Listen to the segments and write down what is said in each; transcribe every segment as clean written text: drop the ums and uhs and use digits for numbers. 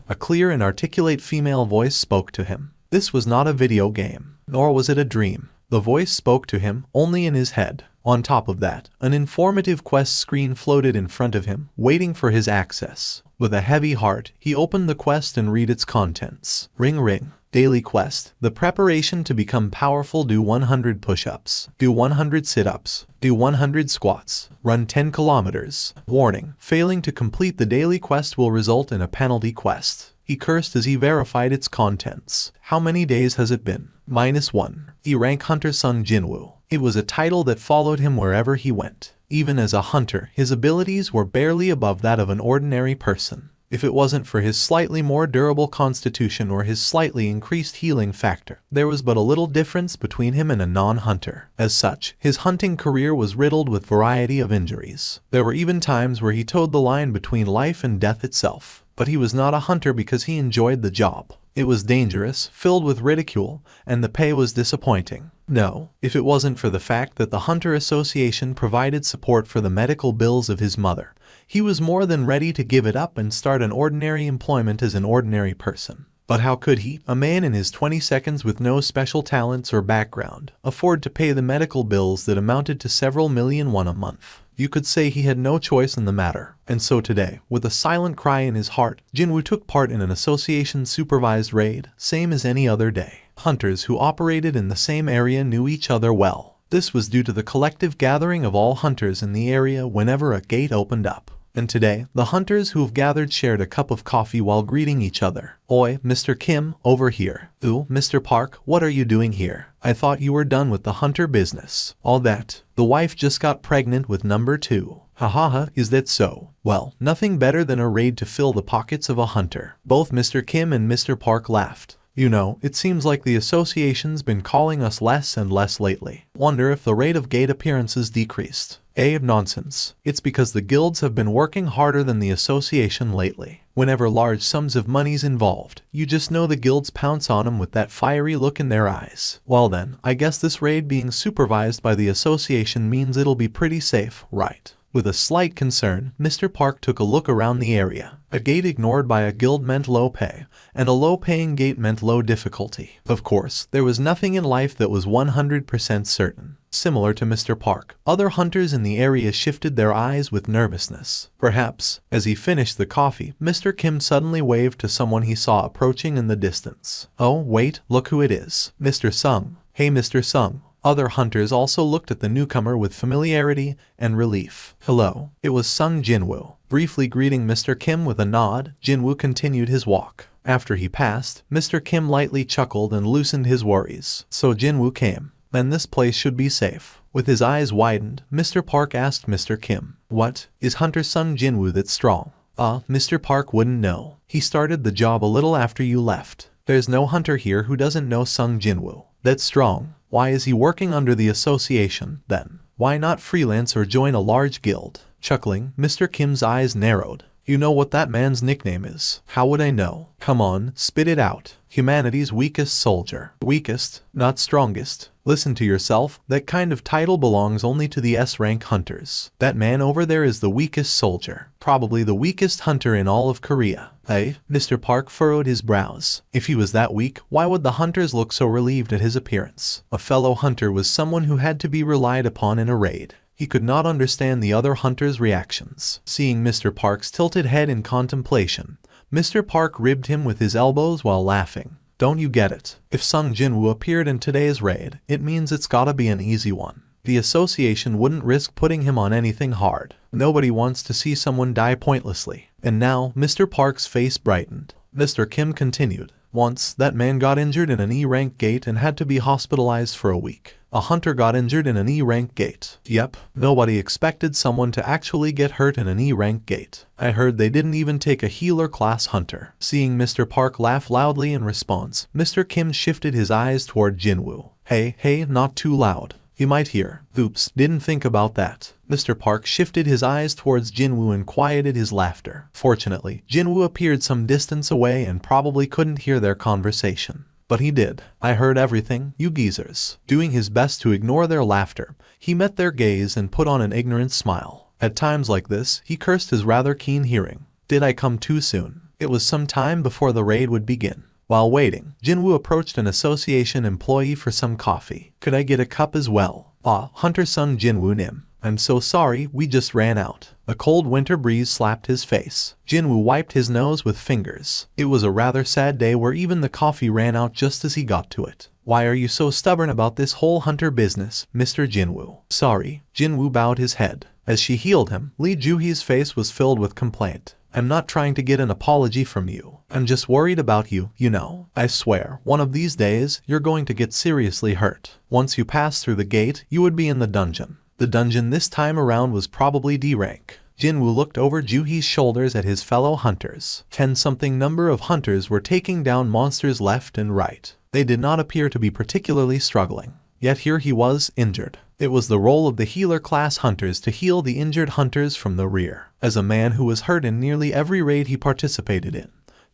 A clear and articulate female voice spoke to him. This was not a video game, nor was it a dream. The voice spoke to him only in his head. On top of that, an informative quest screen floated in front of him, waiting for his access. With a heavy heart, he opened the quest and read its contents. Ring ring. Daily quest. The preparation to become powerful. Do 100 push-ups. Do 100 sit-ups. Do 100 squats. Run 10 kilometers. Warning. Failing to complete the daily quest will result in a penalty quest. He cursed as he verified its contents. How many days has it been? -1. E-rank Hunter Sung Jinwoo. It was a title that followed him wherever he went. Even as a hunter, his abilities were barely above that of an ordinary person. If it wasn't for his slightly more durable constitution or his slightly increased healing factor, there was but a little difference between him and a non-hunter. As such, his hunting career was riddled with variety of injuries. There were even times where he towed the line between life and death itself. But he was not a hunter because he enjoyed the job. It was dangerous, filled with ridicule, and the pay was disappointing. No, if it wasn't for the fact that the Hunter Association provided support for the medical bills of his mother, he was more than ready to give it up and start an ordinary employment as an ordinary person. But how could he, a man in his 20s with no special talents or background, afford to pay the medical bills that amounted to several million won a month? You could say he had no choice in the matter. And so today, with a silent cry in his heart, Jinwoo took part in an association-supervised raid, same as any other day. Hunters who operated in the same area knew each other well. This was due to the collective gathering of all hunters in the area whenever a gate opened up. And today, the hunters who've gathered shared a cup of coffee while greeting each other. Oi, Mr. Kim, over here. Ooh, Mr. Park, what are you doing here? I thought you were done with the hunter business. All that. The wife just got pregnant with number 2. Hahaha, is that so? Well, nothing better than a raid to fill the pockets of a hunter. Both Mr. Kim and Mr. Park laughed. You know, it seems like the association's been calling us less and less lately. Wonder if the rate of gate appearances decreased. Nonsense. It's because the guilds have been working harder than the association lately. Whenever large sums of money's involved, you just know the guilds pounce on them with that fiery look in their eyes. Well then, I guess this raid being supervised by the association means it'll be pretty safe, right? With a slight concern, Mr. Park took a look around the area. A gate ignored by a guild meant low pay, and a low-paying gate meant low difficulty. Of course, there was nothing in life that was 100% certain. Similar to Mr. Park, other hunters in the area shifted their eyes with nervousness. Perhaps, as he finished the coffee, Mr. Kim suddenly waved to someone he saw approaching in the distance. Oh, wait, look who it is. Mr. Sung. Hey, Mr. Sung. Other hunters also looked at the newcomer with familiarity and relief. Hello. It was Sung Jinwoo. Briefly greeting Mr. Kim with a nod, Jinwoo continued his walk. After he passed, Mr. Kim lightly chuckled and loosened his worries. So Jinwoo came. Then this place should be safe. With his eyes widened, Mr. Park asked Mr. Kim, "What? Is Hunter Sung Jinwoo that strong?" Mr. Park wouldn't know. He started the job a little after you left. There's no hunter here who doesn't know Sung Jinwoo. That's strong. Why is he working under the association, then? Why not freelance or join a large guild? Chuckling, Mr. Kim's eyes narrowed. You know what that man's nickname is. How would I know? Come on, spit it out. Humanity's weakest soldier. Weakest, not strongest. Listen to yourself, that kind of title belongs only to the S-rank hunters. That man over there is the weakest soldier. Probably the weakest hunter in all of Korea. Hey, Mr. Park furrowed his brows. If he was that weak, why would the hunters look so relieved at his appearance? A fellow hunter was someone who had to be relied upon in a raid. He could not understand the other hunters' reactions. Seeing Mr. Park's tilted head in contemplation, Mr. Park ribbed him with his elbows while laughing. Don't you get it? If Sung Jinwoo appeared in today's raid, it means it's gotta be an easy one. The association wouldn't risk putting him on anything hard. Nobody wants to see someone die pointlessly. And now, Mr. Park's face brightened. Mr. Kim continued. Once, that man got injured in an E-rank gate and had to be hospitalized for a week. A hunter got injured in an E-rank gate. Yep, nobody expected someone to actually get hurt in an E-rank gate. I heard they didn't even take a healer class hunter. Seeing Mr. Park laugh loudly in response, Mr. Kim shifted his eyes toward Jinwoo. Hey, not too loud. He might hear. Oops, didn't think about that. Mr. Park shifted his eyes towards Jinwoo and quieted his laughter. Fortunately, Jinwoo appeared some distance away and probably couldn't hear their conversation. But he did. I heard everything, you geezers. Doing his best to ignore their laughter, he met their gaze and put on an ignorant smile. At times like this, he cursed his rather keen hearing. Did I come too soon? It was some time before the raid would begin. While waiting, Jinwoo approached an association employee for some coffee. "Could I get a cup as well?" "Ah, Hunter sung Jinwoo Nim. I'm so sorry, we just ran out." A cold winter breeze slapped his face. Jinwoo wiped his nose with fingers. It was a rather sad day where even the coffee ran out just as he got to it. "Why are you so stubborn about this whole Hunter business, Mr. Jinwoo?" "Sorry." Jinwoo bowed his head. As she healed him, Lee Juhee's face was filled with complaint. "I'm not trying to get an apology from you. I'm just worried about you, you know. I swear, one of these days, you're going to get seriously hurt. Once you pass through the gate, you would be in the dungeon." The dungeon this time around was probably D rank. Jinwoo looked over Juhee's shoulders at his fellow hunters. 10-something number of hunters were taking down monsters left and right. They did not appear to be particularly struggling. Yet here he was, injured. It was the role of the healer class hunters to heal the injured hunters from the rear. As a man who was hurt in nearly every raid he participated in,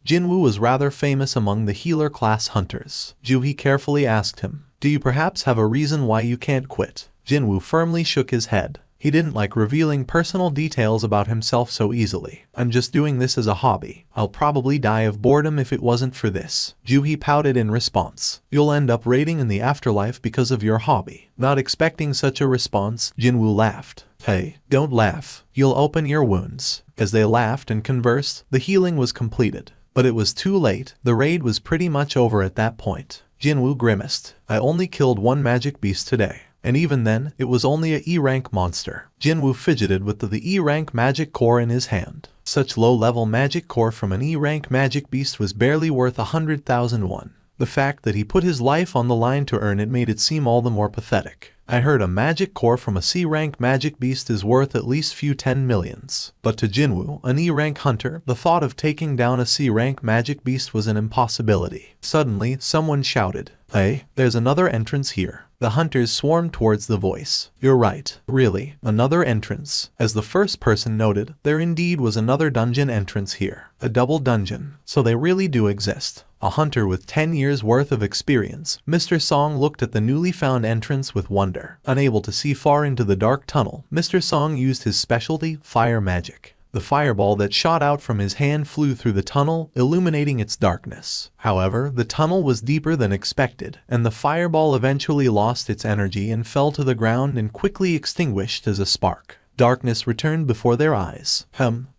Jinwoo was rather famous among the healer class hunters. Juhee carefully asked him, "Do you perhaps have a reason why you can't quit?" Jinwoo firmly shook his head. He didn't like revealing personal details about himself so easily. "I'm just doing this as a hobby. I'll probably die of boredom if it wasn't for this." Juhee pouted in response. "You'll end up raiding in the afterlife because of your hobby." Not expecting such a response, Jinwoo laughed. "Hey, don't laugh. You'll open your wounds." As they laughed and conversed, the healing was completed. But it was too late. The raid was pretty much over at that point. Jinwoo grimaced. "I only killed one magic beast today. And even then, it was only a E-rank monster." Jinwoo fidgeted with the E-rank magic core in his hand. Such low-level magic core from an E-rank magic beast was barely worth 100,000 won. The fact that he put his life on the line to earn it made it seem all the more pathetic. "I heard a magic core from a C-rank magic beast is worth at least few 10 millions. But to Jinwoo, an E-rank hunter, the thought of taking down a C-rank magic beast was an impossibility. Suddenly, someone shouted, "Hey, there's another entrance here." The hunters swarmed towards the voice. "You're right, really, another entrance." As the first person noted, there indeed was another dungeon entrance here. A double dungeon. So they really do exist. A hunter with 10 years worth of experience, Mr. Song looked at the newly found entrance with wonder. Unable to see far into the dark tunnel, Mr. Song used his specialty, fire magic. The fireball that shot out from his hand flew through the tunnel, illuminating its darkness. However, the tunnel was deeper than expected, and the fireball eventually lost its energy and fell to the ground and quickly extinguished as a spark. Darkness returned before their eyes.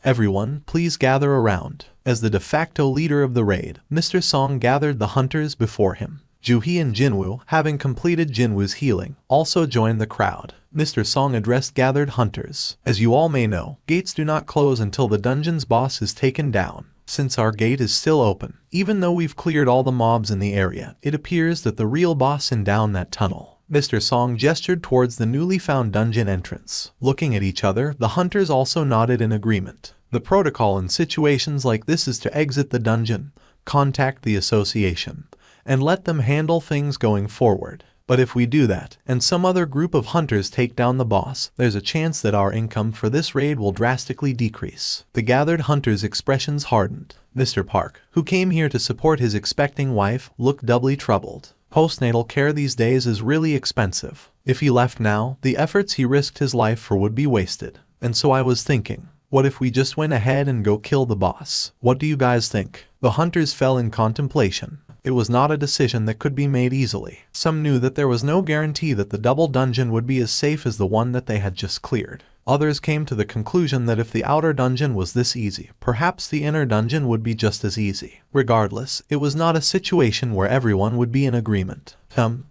Everyone, please gather around." As the de facto leader of the raid, Mr. Song gathered the hunters before him. Juhee and Jinwoo, having completed Jinwoo's healing, also joined the crowd. Mr. Song addressed gathered hunters. "As you all may know, gates do not close until the dungeon's boss is taken down. Since our gate is still open, even though we've cleared all the mobs in the area, it appears that the real boss is down that tunnel." Mr. Song gestured towards the newly found dungeon entrance. Looking at each other, the hunters also nodded in agreement. The protocol in situations like this is to exit the dungeon, contact the association, and let them handle things going forward. But if we do that, and some other group of hunters take down the boss, there's a chance that our income for this raid will drastically decrease. The gathered hunters' expressions hardened. Mr. Park, who came here to support his expecting wife, looked doubly troubled. Postnatal care these days is really expensive. If he left now, the efforts he risked his life for would be wasted. And so I was thinking, what if we just went ahead and go kill the boss? What do you guys think? The hunters fell in contemplation. It was not a decision that could be made easily. Some knew that there was no guarantee that the double dungeon would be as safe as the one that they had just cleared. Others came to the conclusion that if the outer dungeon was this easy, perhaps the inner dungeon would be just as easy. Regardless, it was not a situation where everyone would be in agreement.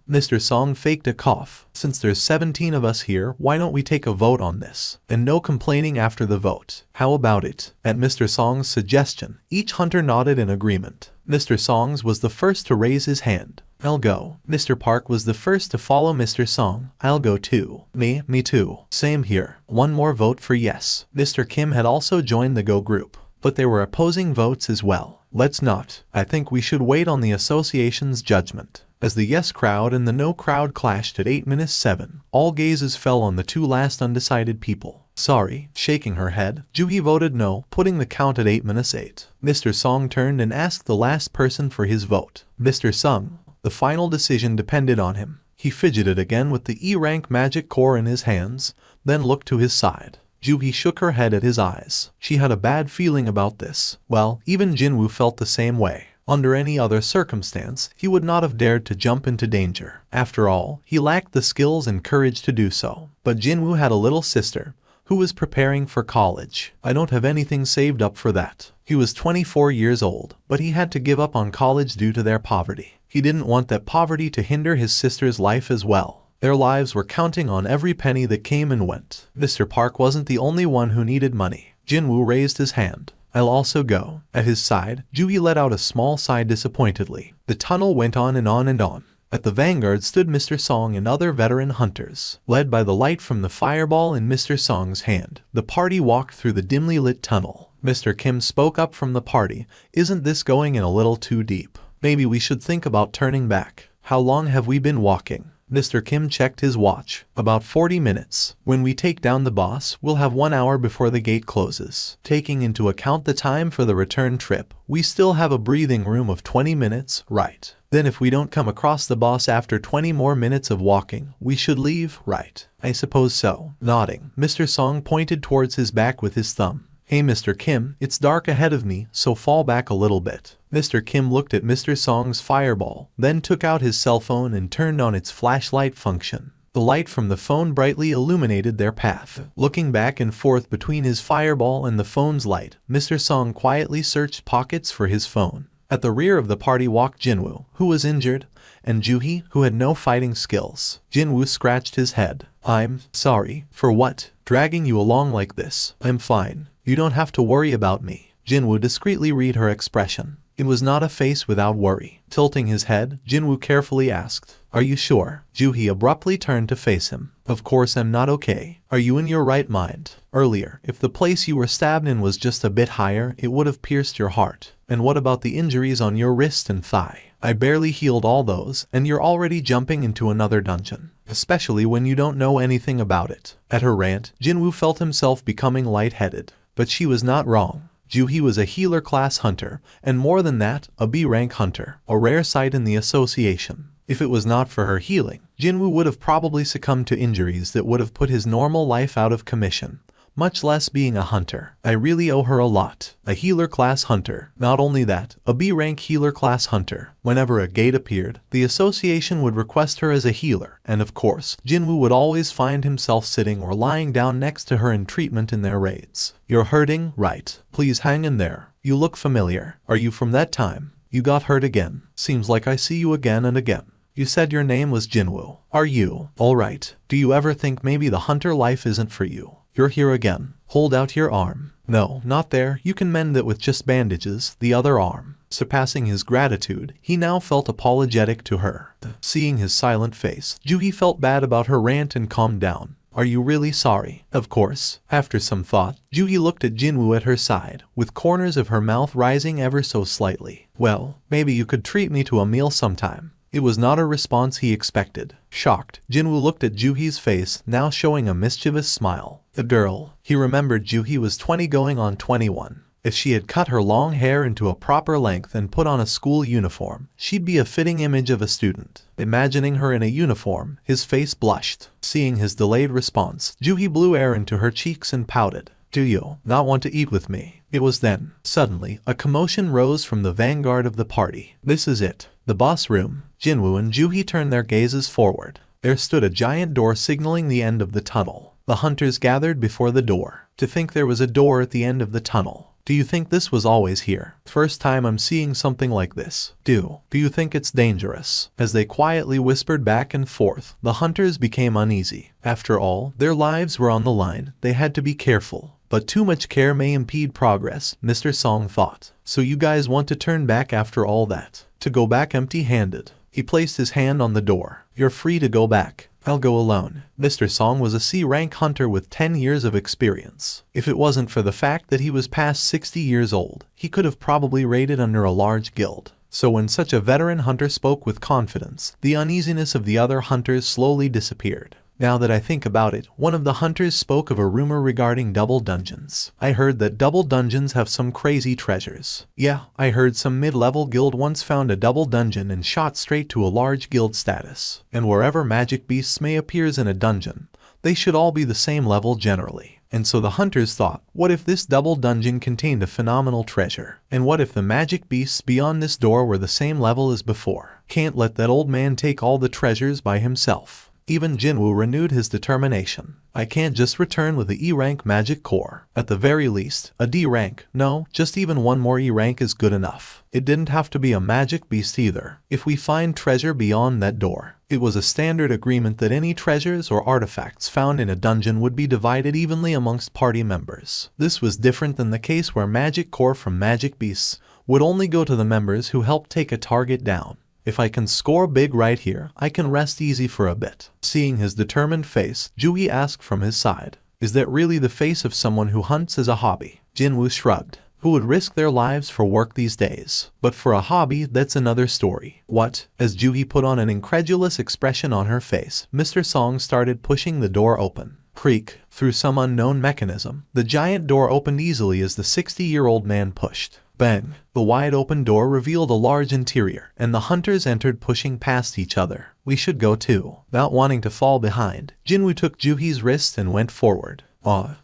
Mr. Song faked a cough. "Since there's 17 of us here, why don't we take a vote on this?" And no complaining after the vote. "How about it?" At Mr. Song's suggestion, each hunter nodded in agreement. Mr. Song's was the first to raise his hand. "I'll go." Mr. Park was the first to follow Mr. Song. "I'll go too." Me too." "Same here." One more vote for yes. Mr. Kim had also joined the Go group. But there were opposing votes as well. "Let's not. I think we should wait on the association's judgment." As the yes crowd and the no crowd clashed at 8:07, all gazes fell on the two last undecided people. "Sorry." Shaking her head, Juhee voted no, putting the count at 8:08. Mr. Song turned and asked the last person for his vote. "Mr. Sung." The final decision depended on him. He fidgeted again with the E-rank magic core in his hands, then looked to his side. Juhi shook her head at his eyes. She had a bad feeling about this. Well, even Jinwoo felt the same way. Under any other circumstance, he would not have dared to jump into danger. After all, he lacked the skills and courage to do so. But Jinwoo had a little sister who was preparing for college. I don't have anything saved up for that. He was 24 years old, but he had to give up on college due to their poverty. He didn't want that poverty to hinder his sister's life as well. Their lives were counting on every penny that came and went. Mr. Park wasn't the only one who needed money. Jinwoo raised his hand. I'll also go. At his side, Juhi let out a small sigh disappointedly. The tunnel went on and on and on. At the vanguard stood Mr. Song and other veteran hunters. Led by the light from the fireball in Mr. Song's hand, the party walked through the dimly lit tunnel. Mr. Kim spoke up from the party. Isn't this going in a little too deep? Maybe we should think about turning back. How long have we been walking? Mr. Kim checked his watch. About 40 minutes. When we take down the boss, we'll have 1 hour before the gate closes. Taking into account the time for the return trip, we still have a breathing room of 20 minutes, right? Then if we don't come across the boss after 20 more minutes of walking, we should leave, right? I suppose so. Nodding, Mr. Song pointed towards his back with his thumb. Hey Mr. Kim, it's dark ahead of me, so fall back a little bit. Mr. Kim looked at Mr. Song's fireball, then took out his cell phone and turned on its flashlight function. The light from the phone brightly illuminated their path. Looking back and forth between his fireball and the phone's light, Mr. Song quietly searched pockets for his phone. At the rear of the party walked Jinwoo, who was injured, and Juhi, who had no fighting skills. Jinwoo scratched his head. I'm sorry. For what? Dragging you along like this. I'm fine. You don't have to worry about me. Jinwoo discreetly read her expression. It was not a face without worry. Tilting his head, Jinwoo carefully asked, Are you sure? Juhi abruptly turned to face him. Of course I'm not okay. Are you in your right mind? Earlier, if the place you were stabbed in was just a bit higher, it would have pierced your heart. And what about the injuries on your wrist and thigh? I barely healed all those, and you're already jumping into another dungeon. Especially when you don't know anything about it. At her rant, Jinwoo felt himself becoming lightheaded. But she was not wrong. Juhi was a healer class hunter, and more than that, a B-rank hunter, a rare sight in the association. If it was not for her healing, Jinwoo would have probably succumbed to injuries that would have put his normal life out of commission. Much less being a hunter. I really owe her a lot. A healer class hunter. Not only that, a B-rank healer class hunter. Whenever a gate appeared, the association would request her as a healer, and of course, Jinwoo would always find himself sitting or lying down next to her in treatment in their raids. You're hurting, right? Please hang in there. You look familiar. Are you from that time? You got hurt again. Seems like I see you again and again. You said your name was Jinwoo. Are you? Alright. Do you ever think maybe the hunter life isn't for you? You're here again. Hold out your arm. No, not there. You can mend it with just bandages. The other arm. Surpassing his gratitude, he now felt apologetic to her. Seeing his silent face, Juhi felt bad about her rant and calmed down. Are you really sorry? Of course. After some thought, Juhi looked at Jinwoo at her side, with corners of her mouth rising ever so slightly. Well, maybe you could treat me to a meal sometime. It was not a response he expected. Shocked, Jinwoo looked at Juhi's face, now showing a mischievous smile. The girl. He remembered Juhi was 20 going on 21. If she had cut her long hair into a proper length and put on a school uniform, she'd be a fitting image of a student. Imagining her in a uniform, his face blushed. Seeing his delayed response, Juhi blew air into her cheeks and pouted. Do you not want to eat with me? It was then. Suddenly, a commotion rose from the vanguard of the party. This is it. The boss room. Jinwoo and Juhi turned their gazes forward. There stood a giant door signaling the end of the tunnel. The hunters gathered before the door. To think there was a door at the end of the tunnel. Do you think this was always here? First time I'm seeing something like this. Do you think it's dangerous? As they quietly whispered back and forth, the hunters became uneasy. After all, their lives were on the line. They had to be careful. But too much care may impede progress, Mr. Song thought. So you guys want to turn back after all that? To go back empty-handed? He placed his hand on the door. You're free to go back. I'll go alone. Mr. Song was a C-rank hunter with 10 years of experience. If it wasn't for the fact that he was past 60 years old, he could have probably raided under a large guild. So when such a veteran hunter spoke with confidence, the uneasiness of the other hunters slowly disappeared. Now that I think about it, one of the hunters spoke of a rumor regarding double dungeons. I heard that double dungeons have some crazy treasures. Yeah, I heard some mid-level guild once found a double dungeon and shot straight to a large guild status. And wherever magic beasts may appear in a dungeon, they should all be the same level generally. And so the hunters thought, what if this double dungeon contained a phenomenal treasure? And what if the magic beasts beyond this door were the same level as before? Can't let that old man take all the treasures by himself. Even Jinwoo renewed his determination. I can't just return with the E-rank magic core. At the very least, a D rank. No, just even one more E rank is good enough. It didn't have to be a magic beast either. If we find treasure beyond that door. It was a standard agreement that any treasures or artifacts found in a dungeon would be divided evenly amongst party members. This was different than the case where magic core from magic beasts would only go to the members who helped take a target down. If I can score big right here, I can rest easy for a bit. Seeing his determined face, Jui asked from his side, is that really the face of someone who hunts as a hobby? Jinwoo shrugged. Who would risk their lives for work these days? But for a hobby, that's another story. What? As Jui put on an incredulous expression on her face, Mr. Song started pushing the door open. Creak. Through some unknown mechanism, the giant door opened easily as the 60-year-old man pushed. Bang! The wide-open door revealed a large interior, and the hunters entered pushing past each other. We should go too. Not wanting to fall behind, Jinwoo took Juhi's wrist and went forward.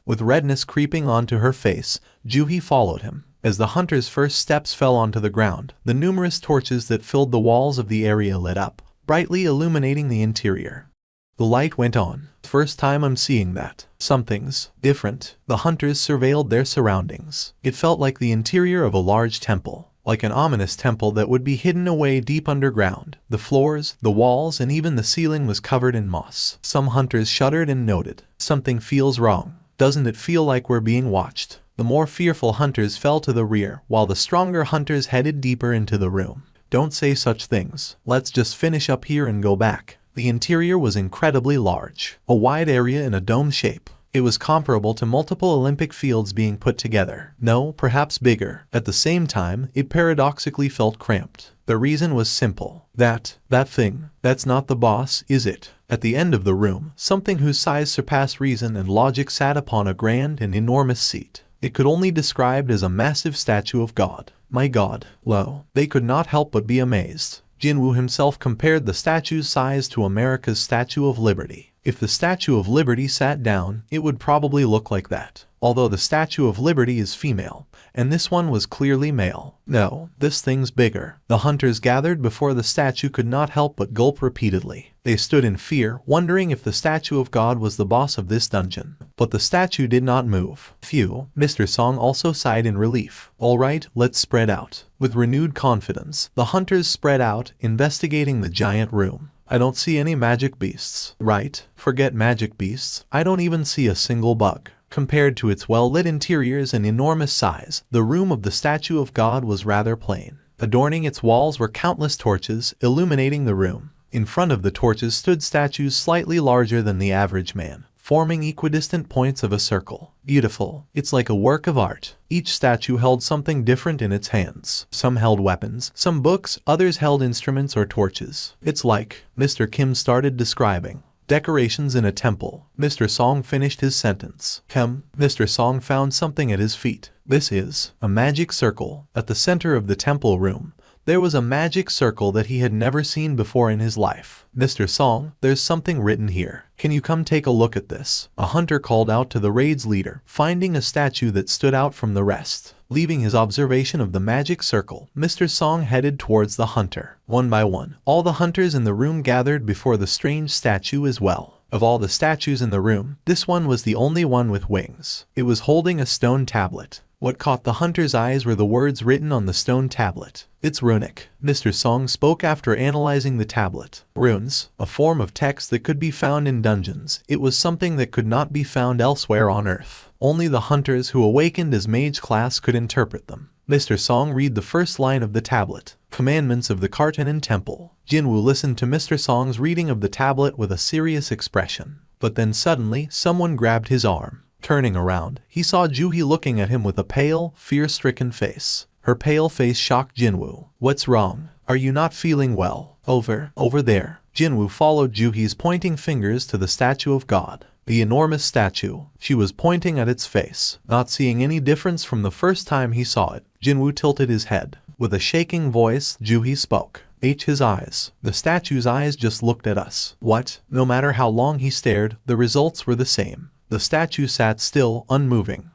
With redness creeping onto her face, Juhi followed him. As the hunters' first steps fell onto the ground, the numerous torches that filled the walls of the area lit up, brightly illuminating the interior. The light went on. First time I'm seeing that. Something's different. The hunters surveilled their surroundings. It felt like the interior of a large temple. Like an ominous temple that would be hidden away deep underground. The floors, the walls, and even the ceiling was covered in moss. Some hunters shuddered and noted, something feels wrong. Doesn't it feel like we're being watched? The more fearful hunters fell to the rear, while the stronger hunters headed deeper into the room. Don't say such things. Let's just finish up here and go back. The interior was incredibly large, a wide area in a dome shape. It was comparable to multiple Olympic fields being put together. No, perhaps bigger. At the same time, it paradoxically felt cramped. The reason was simple. That thing, that's not the boss, is it? At the end of the room, something whose size surpassed reason and logic sat upon a grand and enormous seat. It could only be described as a massive statue of God. My God. Lo, they could not help but be amazed. Jinwoo himself compared the statue's size to America's Statue of Liberty. If the Statue of Liberty sat down, it would probably look like that. Although the Statue of Liberty is female, and this one was clearly male. No, this thing's bigger. The hunters gathered before the statue could not help but gulp repeatedly. They stood in fear, wondering if the statue of God was the boss of this dungeon. But the statue did not move. Phew, Mr. Song also sighed in relief. Alright, let's spread out. With renewed confidence, the hunters spread out, investigating the giant room. I don't see any magic beasts. Right? Forget magic beasts. I don't even see a single bug. Compared to its well-lit interiors and enormous size, the room of the statue of God was rather plain. Adorning its walls were countless torches, illuminating the room. In front of the torches stood statues slightly larger than the average man, forming equidistant points of a circle. Beautiful. It's like a work of art. Each statue held something different in its hands. Some held weapons, some books, others held instruments or torches. It's like, Mr. Kim started describing. Decorations in a temple. Mr. Song finished his sentence. Mr. Song found something at his feet. This is a magic circle. At the center of the temple room, there was a magic circle that he had never seen before in his life. Mr. Song, there's something written here. Can you come take a look at this? A hunter called out to the raid's leader, finding a statue that stood out from the rest. Leaving his observation of the magic circle, Mr. Song headed towards the hunter. One by one, all the hunters in the room gathered before the strange statue as well. Of all the statues in the room, this one was the only one with wings. It was holding a stone tablet. What caught the hunter's eyes were the words written on the stone tablet. It's runic. Mr. Song spoke after analyzing the tablet. Runes, a form of text that could be found in dungeons. It was something that could not be found elsewhere on Earth. Only the hunters who awakened as mage class could interpret them. Mr. Song read the first line of the tablet. Commandments of the Kartanen Temple. Jinwoo listened to Mr. Song's reading of the tablet with a serious expression. But then suddenly, someone grabbed his arm. Turning around, he saw Juhi looking at him with a pale, fear-stricken face. Her pale face shocked Jinwoo. What's wrong? Are you not feeling well? Over there. Jinwoo followed Juhi's pointing fingers to the statue of God. The enormous statue. She was pointing at its face. Not seeing any difference from the first time he saw it, Jinwoo tilted his head. With a shaking voice, Juhi spoke. His eyes. The statue's eyes just looked at us. What? No matter how long he stared, the results were the same. The statue sat still, unmoving.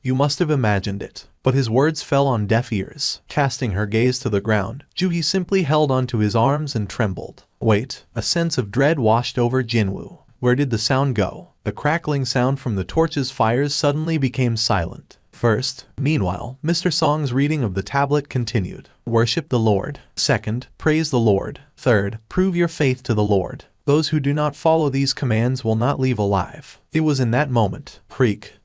You must have imagined it. But his words fell on deaf ears. Casting her gaze to the ground, Juhi simply held onto his arms and trembled. Wait, a sense of dread washed over Jinwoo. Where did the sound go? The crackling sound from the torch's fires suddenly became silent. Meanwhile, Mr. Song's reading of the tablet continued. Worship the Lord. Second, praise the Lord. Third, prove your faith to the Lord. Those who do not follow these commands will not leave alive. It was in that moment,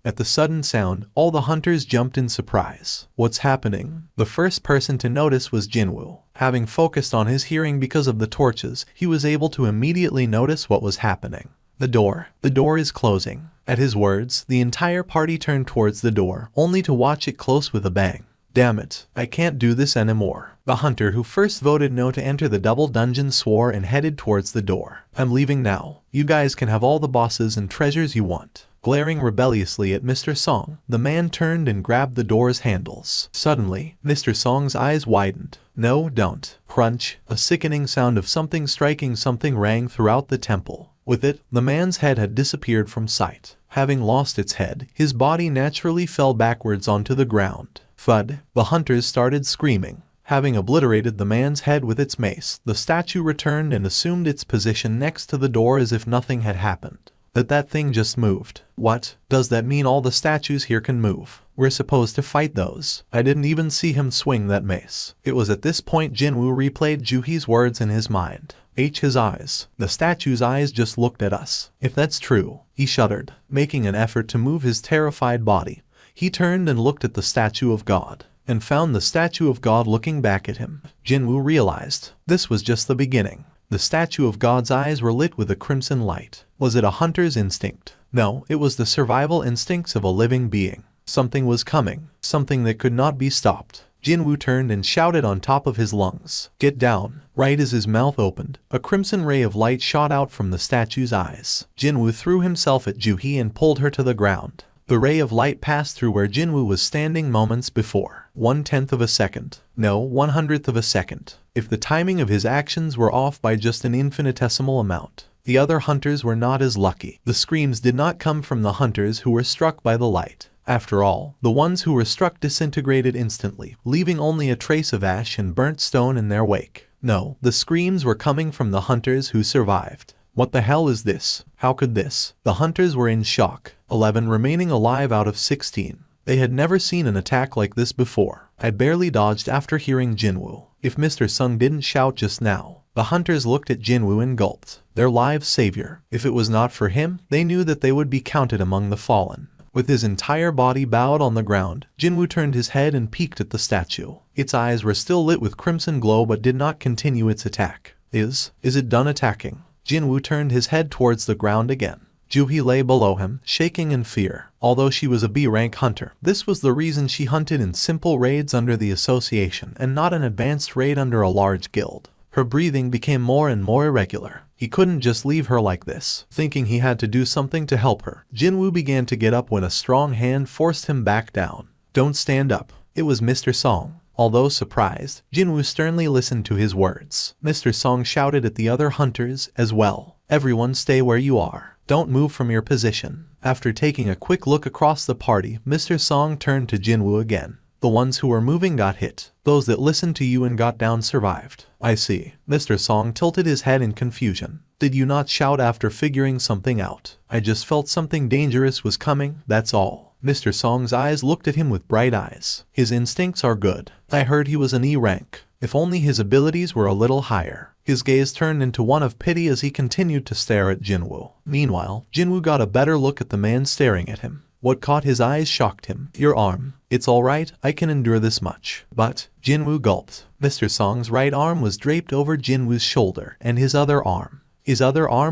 at the sudden sound, all the hunters jumped in surprise. What's happening? The first person to notice was Jinwoo. Having focused on his hearing because of the torches, he was able to immediately notice what was happening. The door is closing. At his words, the entire party turned towards the door, only to watch it close with a bang. Damn it, I can't do this anymore. The hunter who first voted no to enter the double dungeon swore and headed towards the door. I'm leaving now. You guys can have all the bosses and treasures you want. Glaring rebelliously at Mr. Song, the man turned and grabbed the door's handles. Suddenly, Mr. Song's eyes widened. No, don't. Crunch, a sickening sound of something striking something rang throughout the temple. With it, the man's head had disappeared from sight. Having lost its head, his body naturally fell backwards onto the ground. Thud! The hunters started screaming. Having obliterated the man's head with its mace, the statue returned and assumed its position next to the door as if nothing had happened. That thing just moved. What? Does that mean all the statues here can move? We're supposed to fight those. I didn't even see him swing that mace. It was at this point Jinwoo replayed Juhi's words in his mind. His eyes. The statue's eyes just looked at us. If that's true, he shuddered. Making an effort to move his terrified body, he turned and looked at the statue of God, and found the statue of God looking back at him. Jinwoo realized this was just the beginning. The statue of God's eyes were lit with a crimson light. Was it a hunter's instinct? No, it was the survival instincts of a living being. Something was coming, something that could not be stopped. Jinwoo turned and shouted on top of his lungs, "Get down!" Right as his mouth opened, a crimson ray of light shot out from the statue's eyes. Jinwoo threw himself at Juhi and pulled her to the ground. The ray of light passed through where Jinwoo was standing moments before. 1/10 of a second. No, 1/100th of a second. If the timing of his actions were off by just an infinitesimal amount, the other hunters were not as lucky. The screams did not come from the hunters who were struck by the light. After all, the ones who were struck disintegrated instantly, leaving only a trace of ash and burnt stone in their wake. No, the screams were coming from the hunters who survived. What the hell is this? How could this? The hunters were in shock. 11 remaining alive out of 16. They had never seen an attack like this before. I barely dodged after hearing Jinwoo. If Mr. Sung didn't shout just now. The hunters looked at Jinwoo and gulped. Their lives' savior. If it was not for him, they knew that they would be counted among the fallen. With his entire body bowed on the ground, Jinwoo turned his head and peeked at the statue. Its eyes were still lit with crimson glow but did not continue its attack. Is it done attacking? Jinwoo turned his head towards the ground again. Juhi lay below him, shaking in fear. Although she was a B-rank hunter, this was the reason she hunted in simple raids under the association and not an advanced raid under a large guild. Her breathing became more and more irregular. He couldn't just leave her like this. Thinking he had to do something to help her, Jinwoo began to get up when a strong hand forced him back down. Don't stand up. It was Mr. Song. Although surprised, Jinwoo sternly listened to his words. Mr. Song shouted at the other hunters as well. Everyone stay where you are. Don't move from your position. After taking a quick look across the party, Mr. Song turned to Jinwoo again. The ones who were moving got hit. Those that listened to you and got down survived. I see. Mr. Song tilted his head in confusion. Did you not shout after figuring something out? I just felt something dangerous was coming, that's all. Mr. Song's eyes looked at him with bright eyes. His instincts are good. I heard he was an E rank. If only his abilities were a little higher. His gaze turned into one of pity as he continued to stare at Jinwoo. Meanwhile, Jinwoo got a better look at the man staring at him. What caught his eyes shocked him. Your arm. It's alright, I can endure this much. But, Jinwoo gulped. Mr. Song's right arm was draped over Jinwoo's shoulder, and his other arm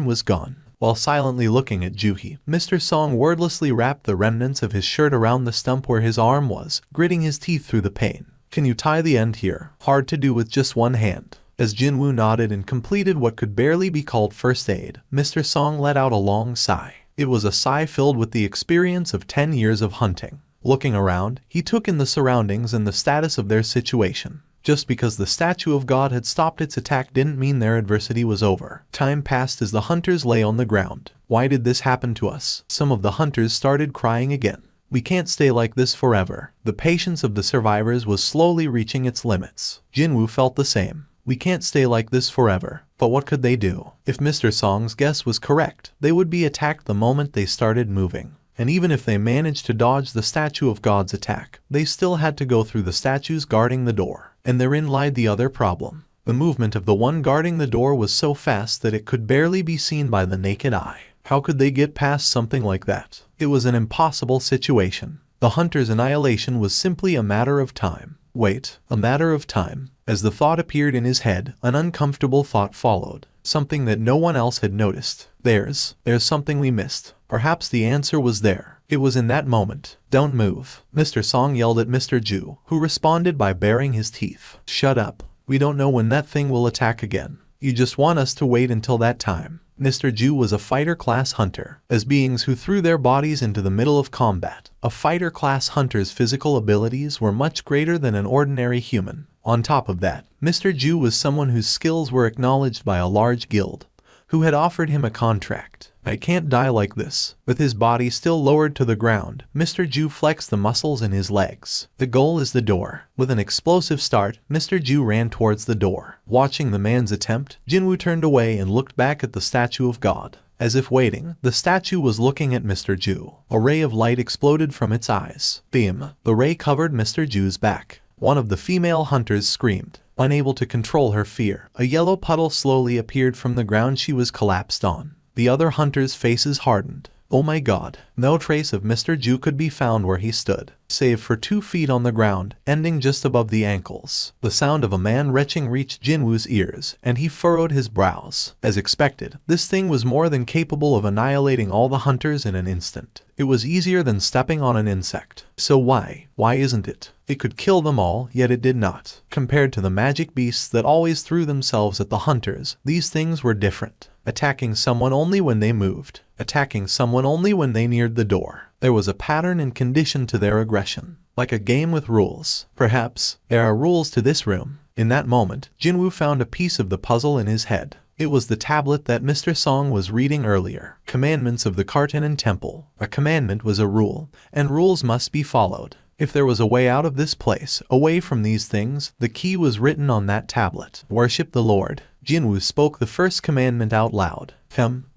was gone. While silently looking at Juhi, Mr. Song wordlessly wrapped the remnants of his shirt around the stump where his arm was, gritting his teeth through the pain. Can you tie the end here? Hard to do with just one hand. As Jinwoo nodded and completed what could barely be called first aid, Mr. Song let out a long sigh. It was a sigh filled with the experience of 10 years of hunting. Looking around, he took in the surroundings and the status of their situation. Just because the statue of God had stopped its attack didn't mean their adversity was over. Time passed as the hunters lay on the ground. Why did this happen to us? Some of the hunters started crying again. We can't stay like this forever. The patience of the survivors was slowly reaching its limits. Jinwoo felt the same. We can't stay like this forever. But what could they do? If Mr. Song's guess was correct, they would be attacked the moment they started moving. And even if they managed to dodge the statue of God's attack, they still had to go through the statues guarding the door. And therein lied the other problem. The movement of the one guarding the door was so fast that it could barely be seen by the naked eye. How could they get past something like that? It was an impossible situation. The hunter's annihilation was simply a matter of time. Wait, a matter of time. As the thought appeared in his head, an uncomfortable thought followed. Something that no one else had noticed. There's something we missed. Perhaps the answer was there. It was in that moment. Don't move. Mr. Song yelled at Mr. Ju, who responded by baring his teeth. Shut up. We don't know when that thing will attack again. You just want us to wait until that time. Mr. Ju was a fighter-class hunter. As beings who threw their bodies into the middle of combat, a fighter-class hunter's physical abilities were much greater than an ordinary human. On top of that, Mr. Ju was someone whose skills were acknowledged by a large guild, who had offered him a contract. I can't die like this. With his body still lowered to the ground, Mr. Ju flexed the muscles in his legs. The goal is the door. With an explosive start, Mr. Ju ran towards the door. Watching the man's attempt, Jinwoo turned away and looked back at the statue of God. As if waiting, the statue was looking at Mr. Ju. A ray of light exploded from its eyes. Beam. The ray covered Mr. Ju's back. One of the female hunters screamed. Unable to control her fear, a yellow puddle slowly appeared from the ground she was collapsed on. The other hunters' faces hardened. Oh my god. No trace of Mr. Ju could be found where he stood, save for 2 feet on the ground, ending just above the ankles. The sound of a man retching reached Jinwoo's ears, and he furrowed his brows. As expected, this thing was more than capable of annihilating all the hunters in an instant. It was easier than stepping on an insect. So why isn't it? It could kill them all, yet it did not. Compared to the magic beasts that always threw themselves at the hunters, these things were different. Attacking someone only when they moved. Attacking someone only when they neared the door. There was a pattern and condition to their aggression. Like a game with rules. Perhaps there are rules to this room. In that moment, Jinwoo found a piece of the puzzle in his head. It was the tablet that Mr. Song was reading earlier. Commandments of the Kartanen Temple. A commandment was a rule, and rules must be followed. If there was a way out of this place, away from these things, the key was written on that tablet. Worship the Lord. Jinwoo spoke the first commandment out loud.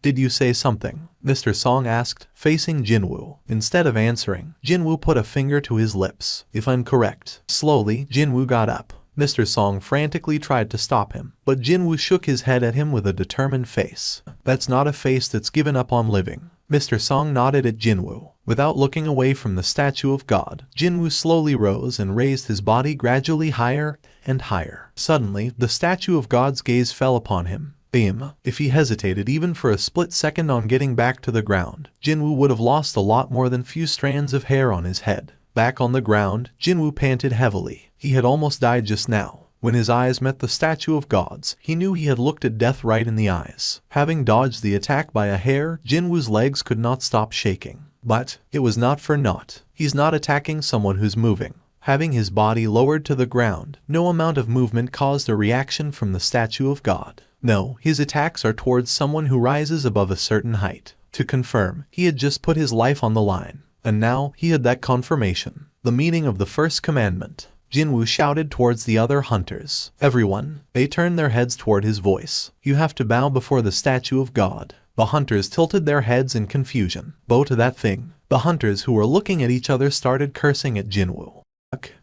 Did you say something? Mr. Song asked, facing Jinwoo. Instead of answering, Jinwoo put a finger to his lips. If I'm correct. Slowly, Jinwoo got up. Mr. Song frantically tried to stop him, but Jinwoo shook his head at him with a determined face. That's not a face that's given up on living. Mr. Song nodded at Jinwoo. Without looking away from the statue of God, Jinwoo slowly rose and raised his body gradually higher and higher. Suddenly, the statue of God's gaze fell upon him. Beam. If he hesitated even for a split second on getting back to the ground, Jinwoo would have lost a lot more than few strands of hair on his head. Back on the ground, Jinwoo panted heavily. He had almost died just now. When his eyes met the statue of God's, he knew he had looked at death right in the eyes. Having dodged the attack by a hair, Jinwoo's legs could not stop shaking. But it was not for naught. He's not attacking someone who's moving. Having his body lowered to the ground, no amount of movement caused a reaction from the statue of God. No, his attacks are towards someone who rises above a certain height. To confirm, he had just put his life on the line. And now, he had that confirmation. The meaning of the first commandment. Jinwoo shouted towards the other hunters. Everyone. They turned their heads toward his voice. You have to bow before the statue of God. The hunters tilted their heads in confusion. Bow to that thing. The hunters who were looking at each other started cursing at Jinwoo.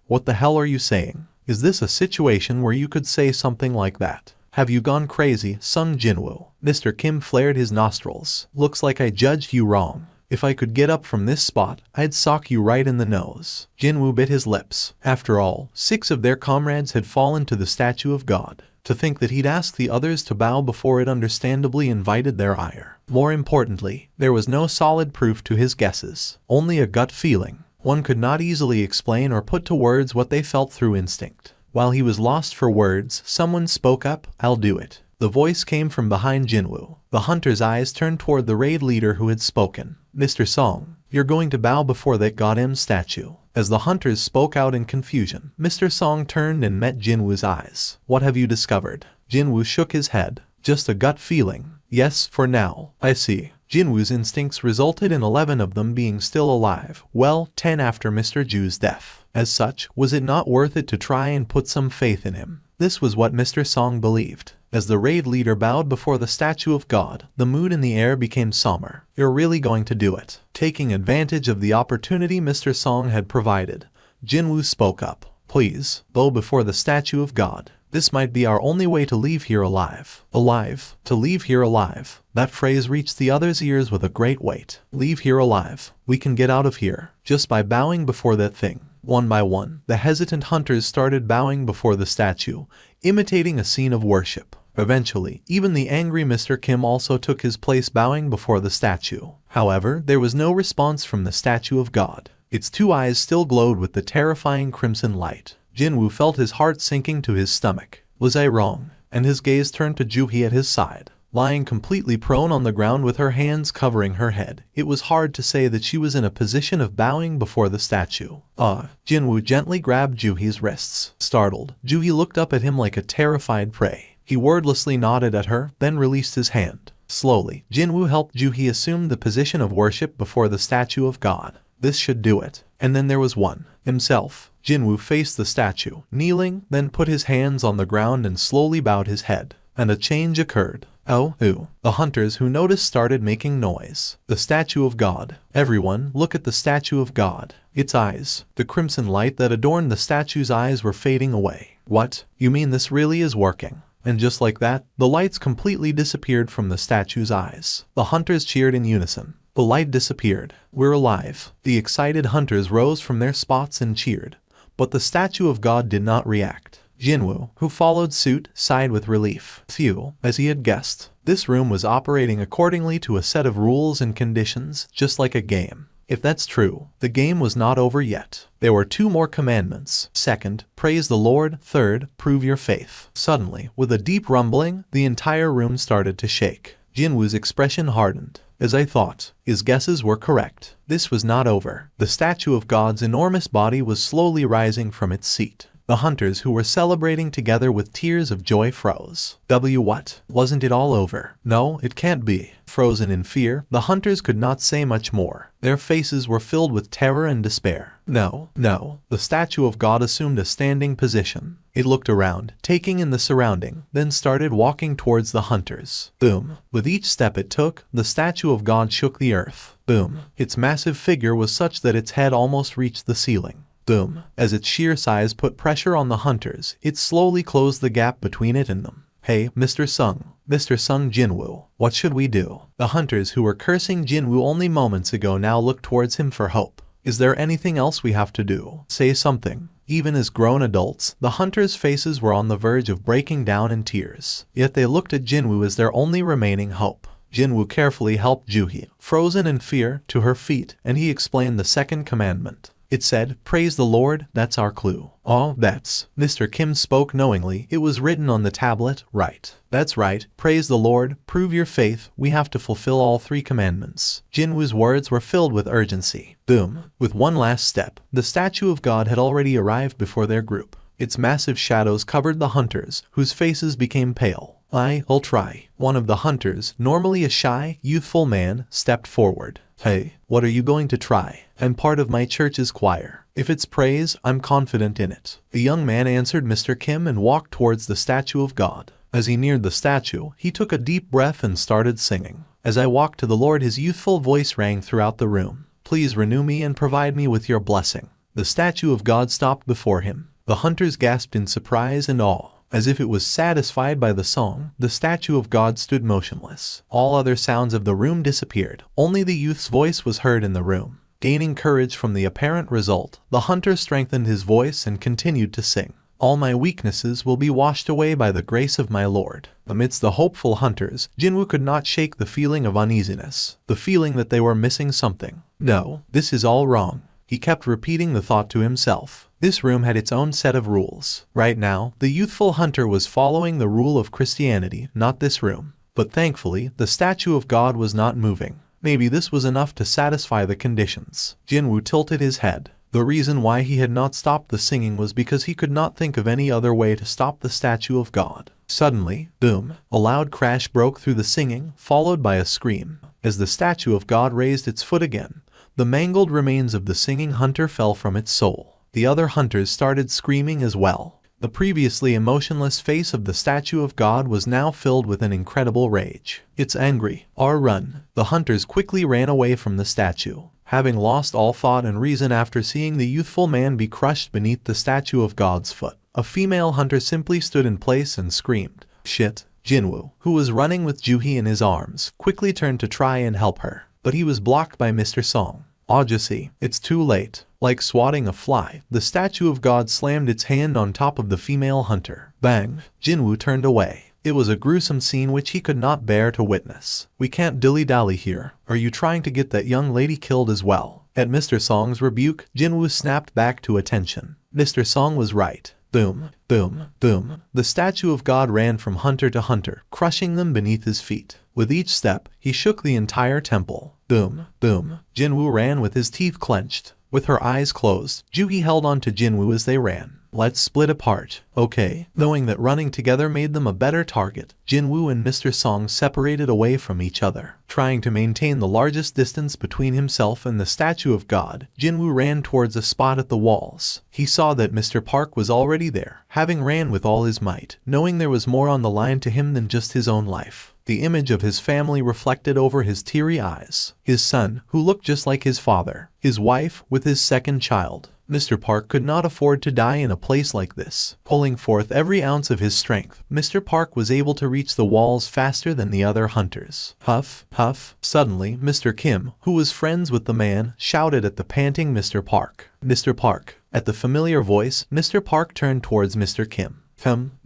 What the hell are you saying? Is this a situation where you could say something like that? Have you gone crazy, sung Jinwoo. Mr. Kim flared his nostrils. Looks like I judged you wrong. If I could get up from this spot, I'd sock you right in the nose. Jinwoo bit his lips. After all, 6 of their comrades had fallen to the statue of God. To think that he'd ask the others to bow before it understandably invited their ire. More importantly, there was no solid proof to his guesses. Only a gut feeling. One could not easily explain or put to words what they felt through instinct. While he was lost for words, someone spoke up. I'll do it. The voice came from behind Jinwoo. The hunter's eyes turned toward the raid leader who had spoken. Mr. Song, you're going to bow before that goddamn statue. As the hunters spoke out in confusion, Mr. Song turned and met Jinwoo's eyes. What have you discovered? Jinwoo shook his head. Just a gut feeling. Yes, for now. I see. Jinwoo's instincts resulted in 11 of them being still alive, well, 10 after Mr. Ju's death. As such, was it not worth it to try and put some faith in him? This was what Mr. Song believed. As the raid leader bowed before the statue of God, the mood in the air became somber. You're really going to do it? Taking advantage of the opportunity Mr. Song had provided, Jinwoo spoke up. Please, bow before the statue of God. This might be our only way to leave here alive. Alive? To leave here alive? That phrase reached the other's ears with a great weight. Leave here alive. We can get out of here, just by bowing before that thing. One by one, the hesitant hunters started bowing before the statue, imitating a scene of worship. Eventually, even the angry Mr. Kim also took his place bowing before the statue. However, there was no response from the statue of God. Its two eyes still glowed with the terrifying crimson light. Jinwoo felt his heart sinking to his stomach. Was I wrong? And his gaze turned to Juhee at his side. Lying completely prone on the ground with her hands covering her head, it was hard to say that she was in a position of bowing before the statue. Jinwoo gently grabbed Juhee's wrists. Startled, Juhee looked up at him like a terrified prey. He wordlessly nodded at her, then released his hand. Slowly, Jinwoo helped Juhee assume the position of worship before the statue of God. This should do it. And then there was one. Himself. Jinwoo faced the statue, kneeling, then put his hands on the ground and slowly bowed his head. And a change occurred. The hunters who noticed started making noise. The statue of God. Everyone, look at the statue of God. Its eyes. The crimson light that adorned the statue's eyes were fading away. What? You mean this really is working? And just like that, the lights completely disappeared from the statue's eyes. The hunters cheered in unison. The light disappeared. We're alive. The excited hunters rose from their spots and cheered. But the statue of God did not react. Jinwoo, who followed suit, sighed with relief. Phew, as he had guessed. This room was operating accordingly to a set of rules and conditions, just like a game. If that's true, the game was not over yet. There were 2 more commandments. Second, praise the Lord. Third, prove your faith. Suddenly, with a deep rumbling, the entire room started to shake. Jinwoo's expression hardened. As I thought, his guesses were correct. This was not over. The statue of God's enormous body was slowly rising from its seat. The hunters who were celebrating together with tears of joy froze. What? Wasn't it all over? No, it can't be. Frozen in fear, the hunters could not say much more. Their faces were filled with terror and despair. No. The statue of God assumed a standing position. It looked around, taking in the surrounding, then started walking towards the hunters. Boom. With each step it took, the statue of God shook the earth. Boom. Its massive figure was such that its head almost reached the ceiling. Boom. As its sheer size put pressure on the hunters, it slowly closed the gap between it and them. Hey, Mr. Sung. Mr. Sung Jinwoo. What should we do? The hunters who were cursing Jinwoo only moments ago now looked towards him for hope. Is there anything else we have to do? Say something. Even as grown adults, the hunters' faces were on the verge of breaking down in tears. Yet they looked at Jinwoo as their only remaining hope. Jinwoo carefully helped Juhee, frozen in fear, to her feet, and he explained the second commandment. It said, praise the Lord, that's our clue. That's. Mr. Kim spoke knowingly. It was written on the tablet, right. That's right, praise the Lord, prove your faith, we have to fulfill all 3 commandments. Jinwoo's words were filled with urgency. Boom. With one last step, the statue of God had already arrived before their group. Its massive shadows covered the hunters, whose faces became pale. I'll try. One of the hunters, normally a shy, youthful man, stepped forward. Hey, what are you going to try? I'm part of my church's choir. If it's praise, I'm confident in it. The young man answered Mr. Kim and walked towards the statue of God. As he neared the statue, he took a deep breath and started singing. As I walked to the Lord, his youthful voice rang throughout the room. Please renew me and provide me with your blessing. The statue of God stopped before him. The hunters gasped in surprise and awe. As if it was satisfied by the song, the statue of God stood motionless. All other sounds of the room disappeared. Only the youth's voice was heard in the room. Gaining courage from the apparent result, the hunter strengthened his voice and continued to sing. All my weaknesses will be washed away by the grace of my Lord. Amidst the hopeful hunters, Jinwoo could not shake the feeling of uneasiness, the feeling that they were missing something. No, this is all wrong. He kept repeating the thought to himself. This room had its own set of rules. Right now, the youthful hunter was following the rule of Christianity, not this room. But thankfully, the statue of God was not moving. Maybe this was enough to satisfy the conditions. Jinwoo tilted his head. The reason why he had not stopped the singing was because he could not think of any other way to stop the statue of God. Suddenly, boom, a loud crash broke through the singing, followed by a scream. As the statue of God raised its foot again, the mangled remains of the singing hunter fell from its soul. The other hunters started screaming as well. The previously emotionless face of the statue of God was now filled with an incredible rage. "It's angry. Run." The hunters quickly ran away from the statue, having lost all thought and reason after seeing the youthful man be crushed beneath the statue of God's foot. A female hunter simply stood in place and screamed, "Shit!" Jinwoo, who was running with Juhee in his arms, quickly turned to try and help her, but he was blocked by Mr. Song. Obviously, it's too late. Like swatting a fly, the statue of God slammed its hand on top of the female hunter. Bang! Jinwoo turned away. It was a gruesome scene which he could not bear to witness. "We can't dilly-dally here. Are you trying to get that young lady killed as well?" At Mr. Song's rebuke, Jinwoo snapped back to attention. Mr. Song was right. Boom, boom, boom. The statue of God ran from hunter to hunter, crushing them beneath his feet. With each step, he shook the entire temple. Boom, boom. Jinwoo ran with his teeth clenched. With her eyes closed, Juhee held on to Jinwoo as they ran. "Let's split apart." "Okay." Knowing that running together made them a better target, Jinwoo and Mr. Song separated away from each other. Trying to maintain the largest distance between himself and the statue of God, Jinwoo ran towards a spot at the walls. He saw that Mr. Park was already there, having ran with all his might, knowing there was more on the line to him than just his own life. The image of his family reflected over his teary eyes. His son, who looked just like his father. His wife, with his second child. Mr. Park could not afford to die in a place like this. Pulling forth every ounce of his strength, Mr. Park was able to reach the walls faster than the other hunters. Huff, huff. Suddenly, Mr. Kim, who was friends with the man, shouted at the panting Mr. Park. "Mr. Park." At the familiar voice, Mr. Park turned towards Mr. Kim.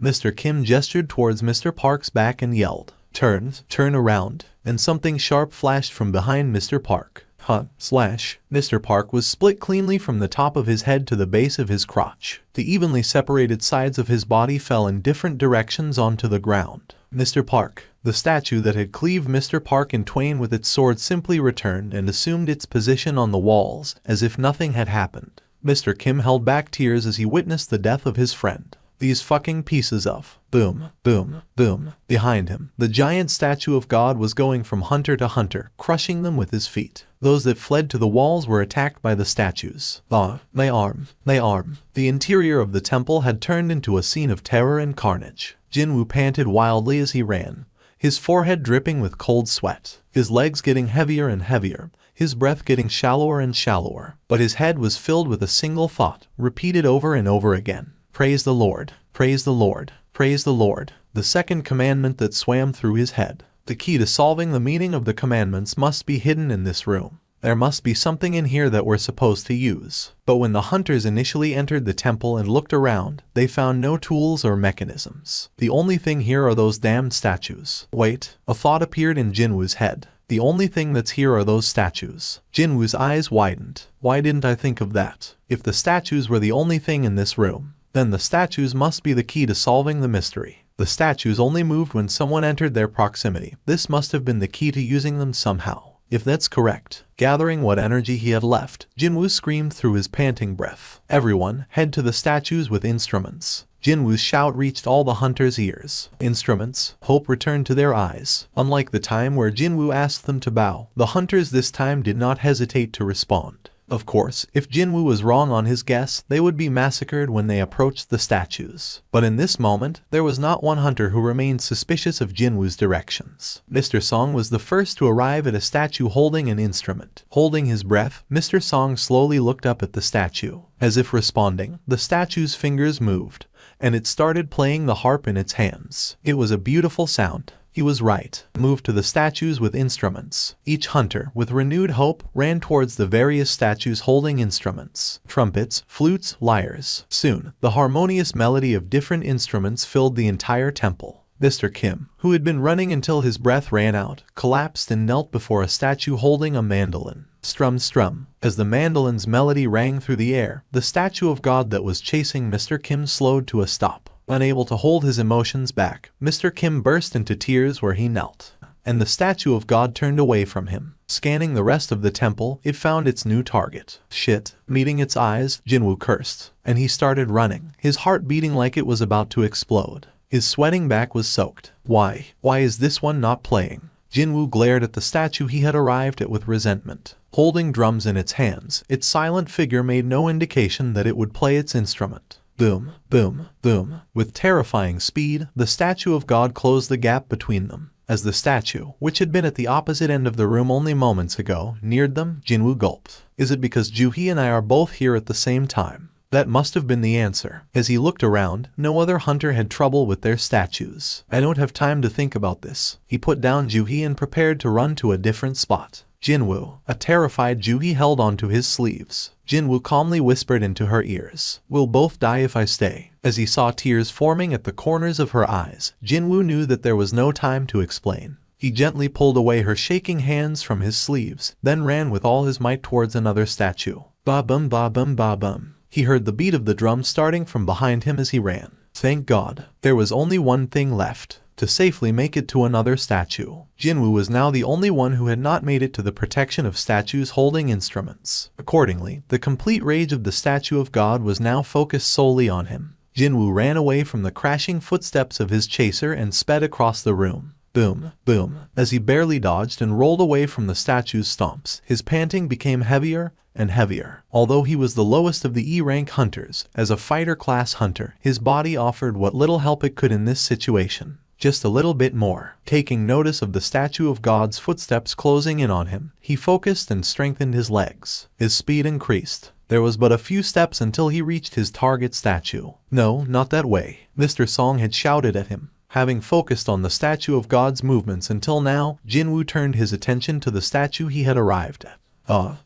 Mr. Kim gestured towards Mr. Park's back and yelled, Turn around." And something sharp flashed from behind Mr. Park. Mr. Park was split cleanly from the top of his head to the base of his crotch. The evenly separated sides of his body fell in different directions onto the ground. Mr. Park. The statue that had cleaved Mr. Park in twain with its sword simply returned and assumed its position on the walls, as if nothing had happened. Mr. Kim held back tears as he witnessed the death of his friend. These fucking pieces of boom, boom, boom. Behind him, the giant statue of God was going from hunter to hunter, crushing them with his feet. Those that fled to the walls were attacked by the statues. My arm. The interior of the temple had turned into a scene of terror and carnage. Jinwoo panted wildly as he ran, his forehead dripping with cold sweat, his legs getting heavier and heavier, his breath getting shallower and shallower. But his head was filled with a single thought, repeated over and over again. Praise the Lord, praise the Lord, praise the Lord. The second commandment that swam through his head. The key to solving the meaning of the commandments must be hidden in this room. There must be something in here that we're supposed to use. But when the hunters initially entered the temple and looked around, they found no tools or mechanisms. The only thing here are those damned statues. Wait, a thought appeared in Jinwoo's head. The only thing that's here are those statues. Jinwoo's eyes widened. Why didn't I think of that? If the statues were the only thing in this room, then the statues must be the key to solving the mystery. The statues only moved when someone entered their proximity. This must have been the key to using them somehow. If that's correct, gathering what energy he had left, Jinwoo screamed through his panting breath. Everyone, head to the statues with instruments. Jinwoo's shout reached all the hunters' ears. Instruments. Hope returned to their eyes. Unlike the time where Jinwoo asked them to bow, the hunters this time did not hesitate to respond. Of course, if Jinwoo was wrong on his guess, they would be massacred when they approached the statues. But in this moment, there was not one hunter who remained suspicious of Jinwoo's directions. Mr. Song was the first to arrive at a statue holding an instrument. Holding his breath, Mr. Song slowly looked up at the statue. As if responding, the statue's fingers moved, and it started playing the harp in its hands. It was a beautiful sound. He was right. Moved to the statues with instruments. Each hunter, with renewed hope, ran towards the various statues holding instruments. Trumpets, flutes, lyres. Soon, the harmonious melody of different instruments filled the entire temple. Mr. Kim, who had been running until his breath ran out, collapsed and knelt before a statue holding a mandolin. Strum, strum. As the mandolin's melody rang through the air, the statue of God that was chasing Mr. Kim slowed to a stop. Unable to hold his emotions back, Mr. Kim burst into tears where he knelt, and the statue of God turned away from him. Scanning the rest of the temple, it found its new target. Shit. Meeting its eyes, Jinwoo cursed, and he started running, his heart beating like it was about to explode. His sweating back was soaked. Why is this one not playing? Jinwoo glared at the statue he had arrived at with resentment. Holding drums in its hands, its silent figure made no indication that it would play its instrument. Boom, boom, boom. With terrifying speed, the statue of God closed the gap between them. As the statue, which had been at the opposite end of the room only moments ago, neared them, Jinwoo gulped. Is it because Juhee and I are both here at the same time? That must have been the answer. As he looked around, no other hunter had trouble with their statues. I don't have time to think about this. He put down Juhee and prepared to run to a different spot. Jinwoo. A terrified Juhee held onto his sleeves. Jinwoo calmly whispered into her ears. We'll both die if I stay. As he saw tears forming at the corners of her eyes, Jinwoo knew that there was no time to explain. He gently pulled away her shaking hands from his sleeves, then ran with all his might towards another statue. Ba-bum ba-bum ba-bum. He heard the beat of the drum starting from behind him as he ran. Thank God. There was only one thing left. To safely make it to another statue. Jinwoo was now the only one who had not made it to the protection of statues holding instruments. Accordingly, the complete rage of the statue of God was now focused solely on him. Jinwoo ran away from the crashing footsteps of his chaser and sped across the room. Boom, boom. As he barely dodged and rolled away from the statue's stomps, his panting became heavier and heavier. Although he was the lowest of the E-rank hunters, as a fighter-class hunter, his body offered what little help it could in this situation. Just a little bit more. Taking notice of the statue of God's footsteps closing in on him, he focused and strengthened his legs. His speed increased. There was but a few steps until he reached his target statue. No, not that way. Mr. Song had shouted at him. Having focused on the statue of God's movements until now, Jinwoo turned his attention to the statue he had arrived at.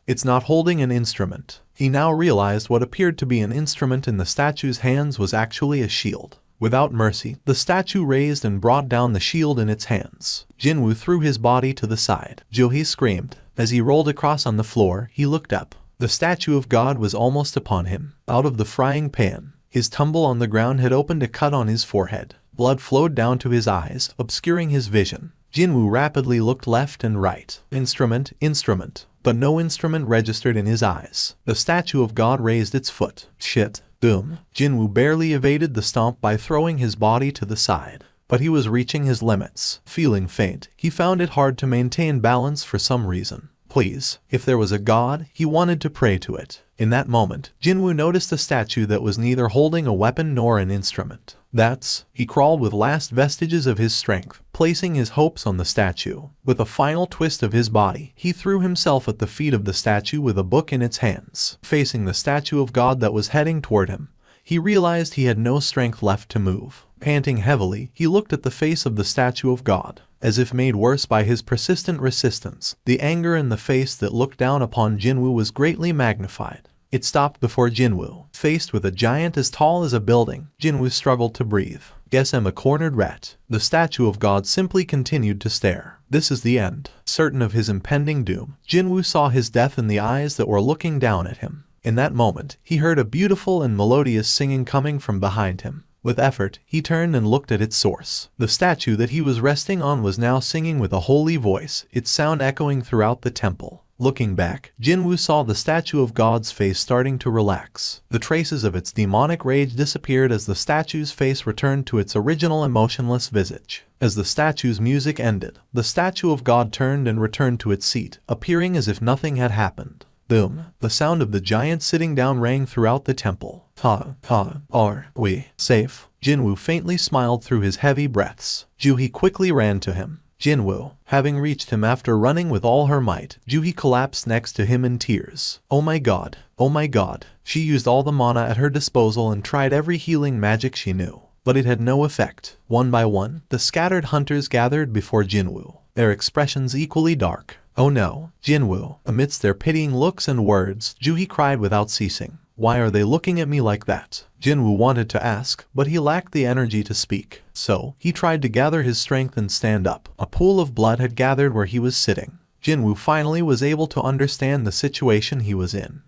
It's not holding an instrument. He now realized what appeared to be an instrument in the statue's hands was actually a shield. Without mercy, the statue raised and brought down the shield in its hands. Jinwoo threw his body to the side. Juhee screamed. As he rolled across on the floor, he looked up. The statue of God was almost upon him. Out of the frying pan, his tumble on the ground had opened a cut on his forehead. Blood flowed down to his eyes, obscuring his vision. Jinwoo rapidly looked left and right. Instrument, instrument. But no instrument registered in his eyes. The statue of God raised its foot. Shit. Boom. Jinwoo barely evaded the stomp by throwing his body to the side. But he was reaching his limits. Feeling faint, he found it hard to maintain balance for some reason. Please, if there was a god, he wanted to pray to it. In that moment, Jinwoo noticed a statue that was neither holding a weapon nor an instrument. He crawled with last vestiges of his strength, placing his hopes on the statue. With a final twist of his body, he threw himself at the feet of the statue with a book in its hands. Facing the statue of God that was heading toward him, he realized he had no strength left to move. Panting heavily, he looked at the face of the statue of God. As if made worse by his persistent resistance, the anger in the face that looked down upon Jinwoo was greatly magnified. It stopped before Jinwoo. Faced with a giant as tall as a building, Jinwoo struggled to breathe. Guess I'm a cornered rat. The statue of God simply continued to stare. This is the end. Certain of his impending doom, Jinwoo saw his death in the eyes that were looking down at him. In that moment, he heard a beautiful and melodious singing coming from behind him. With effort, he turned and looked at its source. The statue that he was resting on was now singing with a holy voice, its sound echoing throughout the temple. Looking back, Jinwoo saw the statue of God's face starting to relax. The traces of its demonic rage disappeared as the statue's face returned to its original emotionless visage. As the statue's music ended, the statue of God turned and returned to its seat, appearing as if nothing had happened. Boom. The sound of the giant sitting down rang throughout the temple. Are we safe? Jinwoo faintly smiled through his heavy breaths. Juhee quickly ran to him. Jinwoo, having reached him after running with all her might, Juhee collapsed next to him in tears. Oh my god. Oh my god. She used all the mana at her disposal and tried every healing magic she knew. But it had no effect. One by one, the scattered hunters gathered before Jinwoo, their expressions equally dark. Oh no, Jinwoo. Amidst their pitying looks and words, Juhee cried without ceasing. Why are they looking at me like that? Jinwoo wanted to ask, but he lacked the energy to speak. So, he tried to gather his strength and stand up. A pool of blood had gathered where he was sitting. Jinwoo finally was able to understand the situation he was in.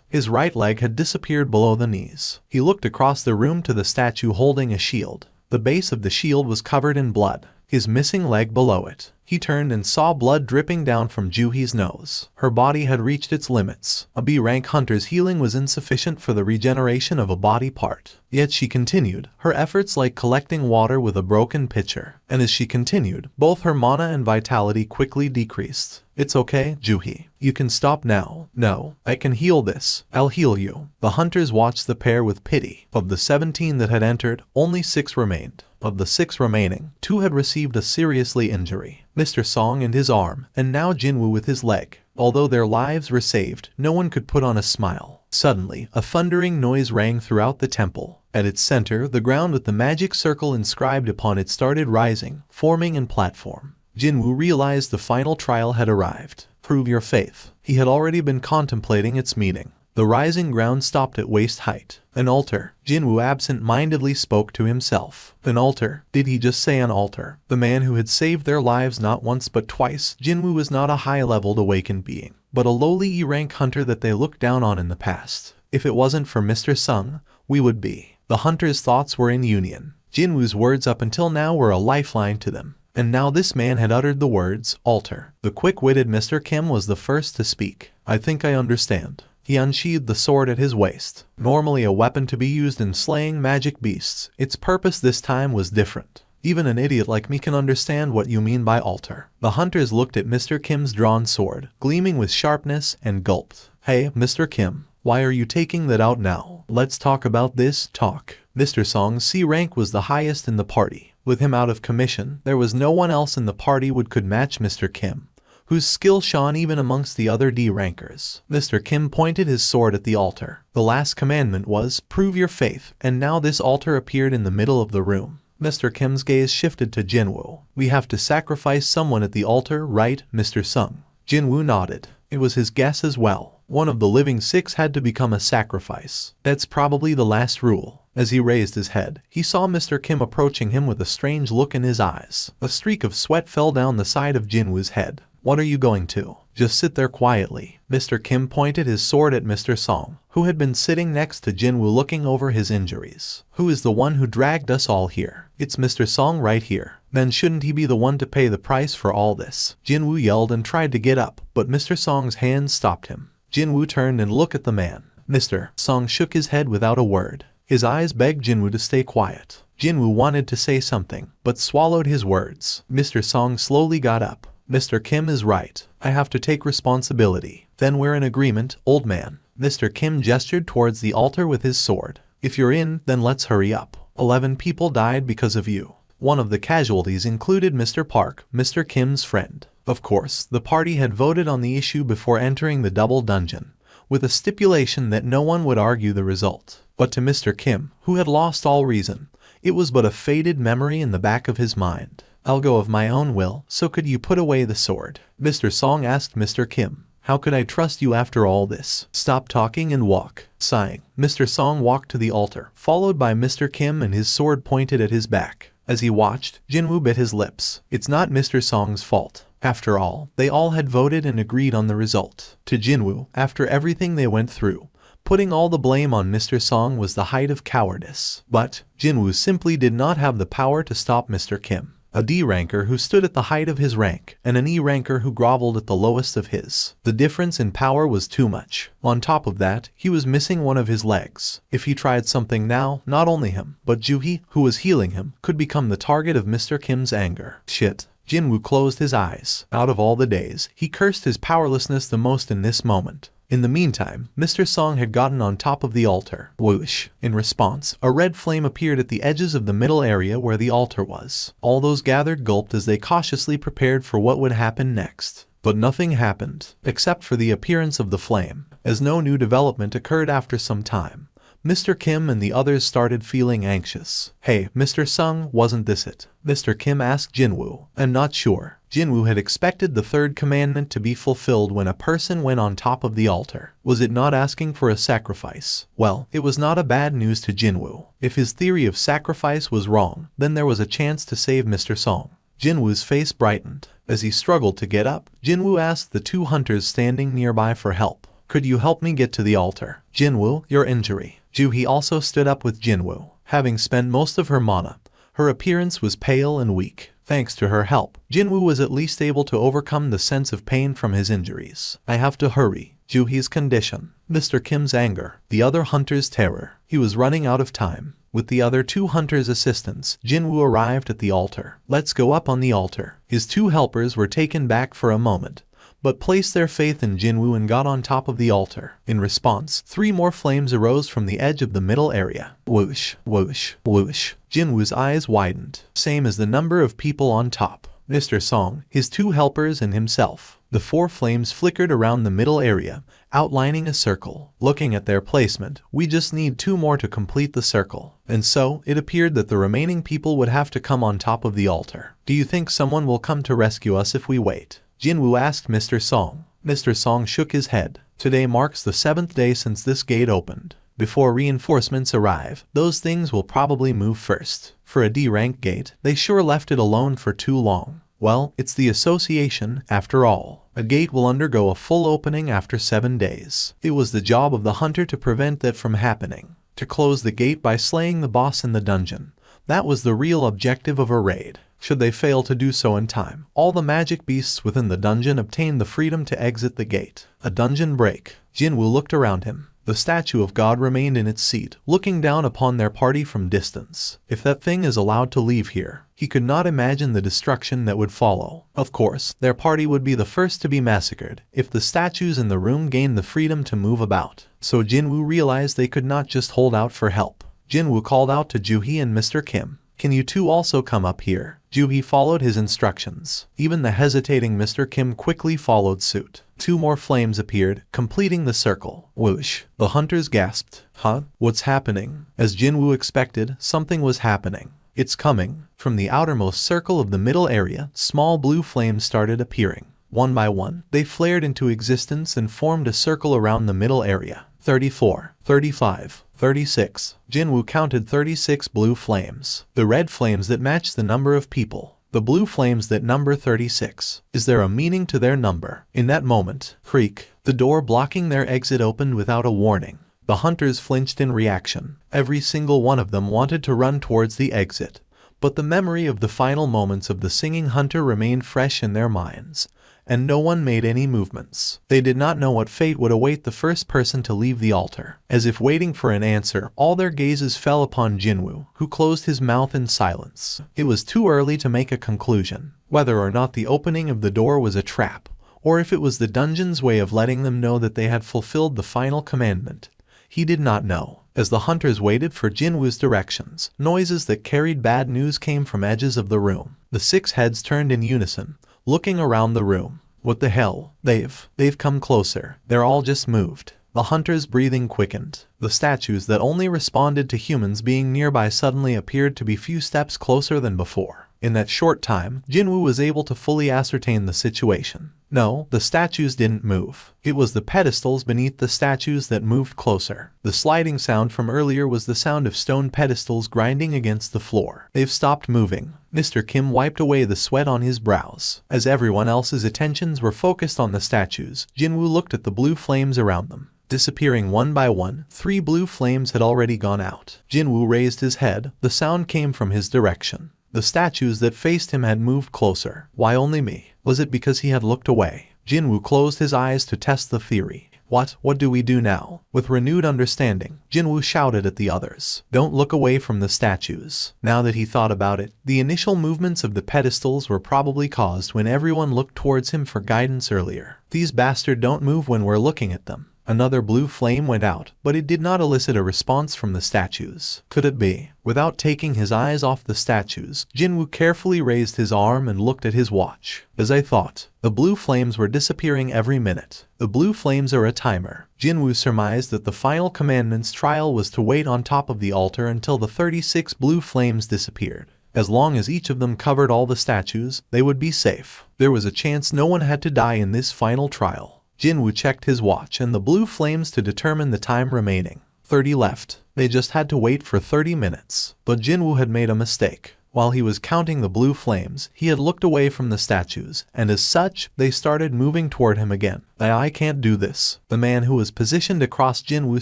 His right leg had disappeared below the knees. He looked across the room to the statue holding a shield. The base of the shield was covered in blood. his missing leg below it. He turned and saw blood dripping down from Juhi's nose. Her body had reached its limits. A B-rank hunter's healing was insufficient for the regeneration of a body part. Yet she continued, her efforts like collecting water with a broken pitcher. And as she continued, both her mana and vitality quickly decreased. It's okay, Juhi. You can stop now. No, I can heal this. I'll heal you. The hunters watched the pair with pity. Of the 17 that had entered, only 6 remained. Of the 6 remaining, 2 had received a seriously injury. Mr. Song and his arm, and now Jinwoo with his leg. Although their lives were saved, no one could put on a smile. Suddenly, a thundering noise rang throughout the temple. At its center, the ground with the magic circle inscribed upon it started rising, forming a platform. Jinwoo realized the final trial had arrived. Prove your faith. He had already been contemplating its meaning. The rising ground stopped at waist height. An altar. Jinwoo absent-mindedly spoke to himself. An altar? Did he just say an altar? The man who had saved their lives not once but twice. Jinwoo was not a high-leveled awakened being, but a lowly E-rank hunter that they looked down on in the past. If it wasn't for Mr. Sung, we would be. The hunter's thoughts were in union. Jinwoo's words up until now were a lifeline to them. And now this man had uttered the words, altar. The quick-witted Mr. Kim was the first to speak. I think I understand. He unsheathed the sword at his waist. Normally a weapon to be used in slaying magic beasts, its purpose this time was different. Even an idiot like me can understand what you mean by altar. The hunters looked at Mr. Kim's drawn sword, gleaming with sharpness, and gulped. Hey, Mr. Kim, why are you taking that out now? Let's talk about this talk. Mr. Song's C rank was the highest in the party. With him out of commission, there was no one else in the party could match Mr. Kim, whose skill shone even amongst the other D rankers. Mr. Kim pointed his sword at the altar. The last commandment was, prove your faith, and now this altar appeared in the middle of the room. Mr. Kim's gaze shifted to Jinwoo. We have to sacrifice someone at the altar, right, Mr. Sung? Jinwoo nodded. It was his guess as well. One of the living 6 had to become a sacrifice. That's probably the last rule. As he raised his head, he saw Mr. Kim approaching him with a strange look in his eyes. A streak of sweat fell down the side of Jinwoo's head. What are you going to? Just sit there quietly. Mr. Kim pointed his sword at Mr. Song, who had been sitting next to Jinwoo looking over his injuries. Who is the one who dragged us all here? It's Mr. Song right here. Then shouldn't he be the one to pay the price for all this? Jinwoo yelled and tried to get up, but Mr. Song's hand stopped him. Jinwoo turned and looked at the man. Mr. Song shook his head without a word. His eyes begged Jinwoo to stay quiet. Jinwoo wanted to say something, but swallowed his words. Mr. Song slowly got up. Mr. Kim is right. I have to take responsibility. Then we're in agreement, old man. Mr. Kim gestured towards the altar with his sword. If you're in, then let's hurry up. 11 people died because of you. One of the casualties included Mr. Park, Mr. Kim's friend. Of course, the party had voted on the issue before entering the double dungeon, with a stipulation that no one would argue the result. But to Mr. Kim, who had lost all reason, it was but a faded memory in the back of his mind. I'll go of my own will, so could you put away the sword? Mr. Song asked Mr. Kim. How could I trust you after all this? Stop talking and walk. Sighing, Mr. Song walked to the altar, followed by Mr. Kim and his sword pointed at his back. As he watched, Jinwoo bit his lips. It's not Mr. Song's fault. After all, they all had voted and agreed on the result. To Jinwoo, after everything they went through, putting all the blame on Mr. Song was the height of cowardice. But Jinwoo simply did not have the power to stop Mr. Kim, a D ranker who stood at the height of his rank, and an E ranker who groveled at the lowest of his. The difference in power was too much. On top of that, he was missing one of his legs. If he tried something now, not only him, but Juhi, who was healing him, could become the target of Mr. Kim's anger. Shit. Jinwoo closed his eyes. Out of all the days, he cursed his powerlessness the most in this moment. In the meantime, Mr. Song had gotten on top of the altar. Whoosh. In response, a red flame appeared at the edges of the middle area where the altar was. All those gathered gulped as they cautiously prepared for what would happen next. But nothing happened, except for the appearance of the flame. As no new development occurred after some time, Mr. Kim and the others started feeling anxious. Hey, Mr. Sung, wasn't this it? Mr. Kim asked Jinwoo. I'm not sure. Jinwoo had expected the third commandment to be fulfilled when a person went on top of the altar. Was it not asking for a sacrifice? Well, it was not a bad news to Jinwoo. If his theory of sacrifice was wrong, then there was a chance to save Mr. Song. Jinwoo's face brightened. As he struggled to get up, Jinwoo asked the 2 hunters standing nearby for help. Could you help me get to the altar? Jinwoo, your injury. Juhi also stood up with Jinwoo. Having spent most of her mana, her appearance was pale and weak. Thanks to her help, Jinwoo was at least able to overcome the sense of pain from his injuries. I have to hurry. Juhi's condition, Mr. Kim's anger, the other hunter's terror. He was running out of time. With the other 2 hunters' assistants, Jinwoo arrived at the altar. Let's go up on the altar. His 2 helpers were taken back for a moment, but placed their faith in Jinwoo and got on top of the altar. In response, 3 more flames arose from the edge of the middle area. Whoosh, whoosh, whoosh. Jinwoo's eyes widened, same as the number of people on top. Mr. Song, his 2 helpers and himself. The 4 flames flickered around the middle area, outlining a circle. Looking at their placement, we just need 2 more to complete the circle. And so, it appeared that the remaining people would have to come on top of the altar. Do you think someone will come to rescue us if we wait? Jinwoo asked Mr. Song. Mr. Song shook his head. Today marks the 7th day since this gate opened. Before reinforcements arrive, those things will probably move first. For a D-rank gate, they sure left it alone for too long. Well, it's the association, after all. A gate will undergo a full opening after 7 days. It was the job of the hunter to prevent that from happening. To close the gate by slaying the boss in the dungeon. That was the real objective of a raid. Should they fail to do so in time, all the magic beasts within the dungeon obtain the freedom to exit the gate. A dungeon break. Jinwoo looked around him. The statue of God remained in its seat, looking down upon their party from distance. If that thing is allowed to leave here, he could not imagine the destruction that would follow. Of course, their party would be the first to be massacred if the statues in the room gained the freedom to move about. So Jinwoo realized they could not just hold out for help. Jinwoo called out to Juhi and Mr. Kim. Can you 2 also come up here? Juhi followed his instructions. Even the hesitating Mr. Kim quickly followed suit. 2 more flames appeared, completing the circle. Whoosh. The hunters gasped. Huh? What's happening? As Jinwoo expected, something was happening. It's coming. From the outermost circle of the middle area, small blue flames started appearing. One by one, they flared into existence and formed a circle around the middle area. 34, 35, 36. Jinwoo counted 36 blue flames. The red flames that match the number of people. The blue flames that number 36. Is there a meaning to their number? In that moment, creak, the door blocking their exit opened without a warning. The hunters flinched in reaction. Every single one of them wanted to run towards the exit. But the memory of the final moments of the singing hunter remained fresh in their minds, and no one made any movements. They did not know what fate would await the first person to leave the altar. As if waiting for an answer, all their gazes fell upon Jinwoo, who closed his mouth in silence. It was too early to make a conclusion, whether or not the opening of the door was a trap, or if it was the dungeon's way of letting them know that they had fulfilled the final commandment. He did not know. As the hunters waited for Jinwoo's directions, noises that carried bad news came from edges of the room. The 6 heads turned in unison, looking around the room. What the hell? They've come closer. They're all just moved. The hunters' breathing quickened. The statues that only responded to humans being nearby suddenly appeared to be few steps closer than before. In that short time, Jinwoo was able to fully ascertain the situation. No, the statues didn't move. It was the pedestals beneath the statues that moved closer. The sliding sound from earlier was the sound of stone pedestals grinding against the floor. They've stopped moving. Mr. Kim wiped away the sweat on his brows. As everyone else's attentions were focused on the statues, Jinwoo looked at the blue flames around them. Disappearing one by one, 3 blue flames had already gone out. Jinwoo raised his head. The sound came from his direction. The statues that faced him had moved closer. Why only me? Was it because he had looked away? Jinwoo closed his eyes to test the theory. What do we do now? With renewed understanding, Jinwoo shouted at the others. Don't look away from the statues. Now that he thought about it, the initial movements of the pedestals were probably caused when everyone looked towards him for guidance earlier. These bastards don't move when we're looking at them. Another blue flame went out, but it did not elicit a response from the statues. Could it be? Without taking his eyes off the statues, Jinwoo carefully raised his arm and looked at his watch. As I thought, the blue flames were disappearing every minute. The blue flames are a timer. Jinwoo surmised that the final commandment's trial was to wait on top of the altar until the 36 blue flames disappeared. As long as each of them covered all the statues, they would be safe. There was a chance no one had to die in this final trial. Jinwoo checked his watch and the blue flames to determine the time remaining. 30 left. They just had to wait for 30 minutes. But Jinwoo had made a mistake. While he was counting the blue flames, he had looked away from the statues, and as such, they started moving toward him again. I can't do this. The man who was positioned across Jinwoo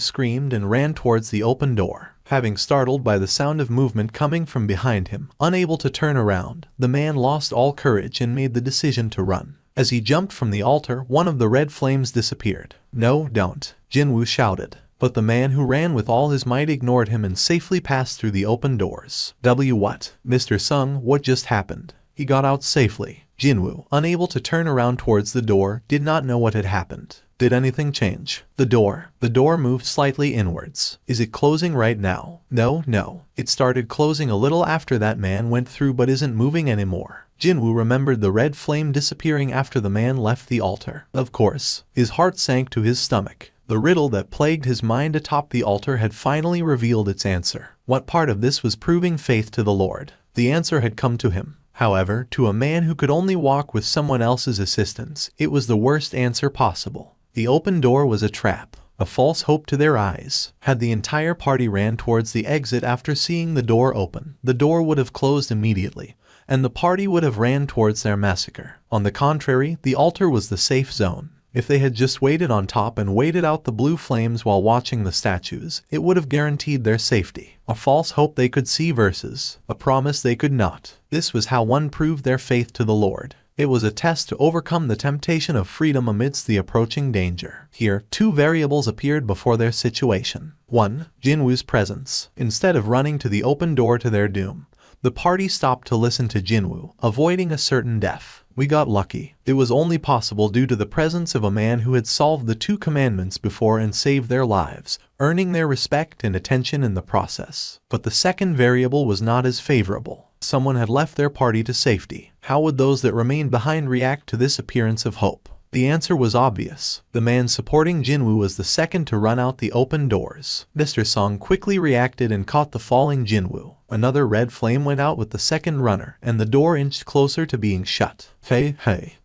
screamed and ran towards the open door. Having startled by the sound of movement coming from behind him, unable to turn around, the man lost all courage and made the decision to run. As he jumped from the altar, one of the red flames disappeared. "No, don't," Jinwoo shouted. But the man who ran with all his might ignored him and safely passed through the open doors. What? Mr. Sung, what just happened? He got out safely. Jinwoo, unable to turn around towards the door, did not know what had happened. Did anything change? The door moved slightly inwards. Is it closing right now? No. It started closing a little after that man went through but isn't moving anymore. Jinwoo remembered the red flame disappearing after the man left the altar. Of course. His heart sank to his stomach. The riddle that plagued his mind atop the altar had finally revealed its answer. What part of this was proving faith to the Lord? The answer had come to him. However, to a man who could only walk with someone else's assistance, it was the worst answer possible. The open door was a trap, a false hope to their eyes. Had the entire party ran towards the exit after seeing the door open, the door would have closed immediately, and the party would have ran towards their massacre. On the contrary, the altar was the safe zone. If they had just waited on top and waited out the blue flames while watching the statues, it would have guaranteed their safety. A false hope they could see versus a promise they could not. This was how one proved their faith to the Lord. It was a test to overcome the temptation of freedom amidst the approaching danger. Here, two variables appeared before their situation. 1. Jinwoo's presence. Instead of running to the open door to their doom, the party stopped to listen to Jinwoo, avoiding a certain death. We got lucky. It was only possible due to the presence of a man who had solved the 2 commandments before and saved their lives, earning their respect and attention in the process. But the second variable was not as favorable. Someone had left their party to safety. How would those that remained behind react to this appearance of hope? The answer was obvious. The man supporting Jinwoo was the second to run out the open doors. Mr. Song quickly reacted and caught the falling Jinwoo. Another red flame went out with the second runner, and the door inched closer to being shut. Hey.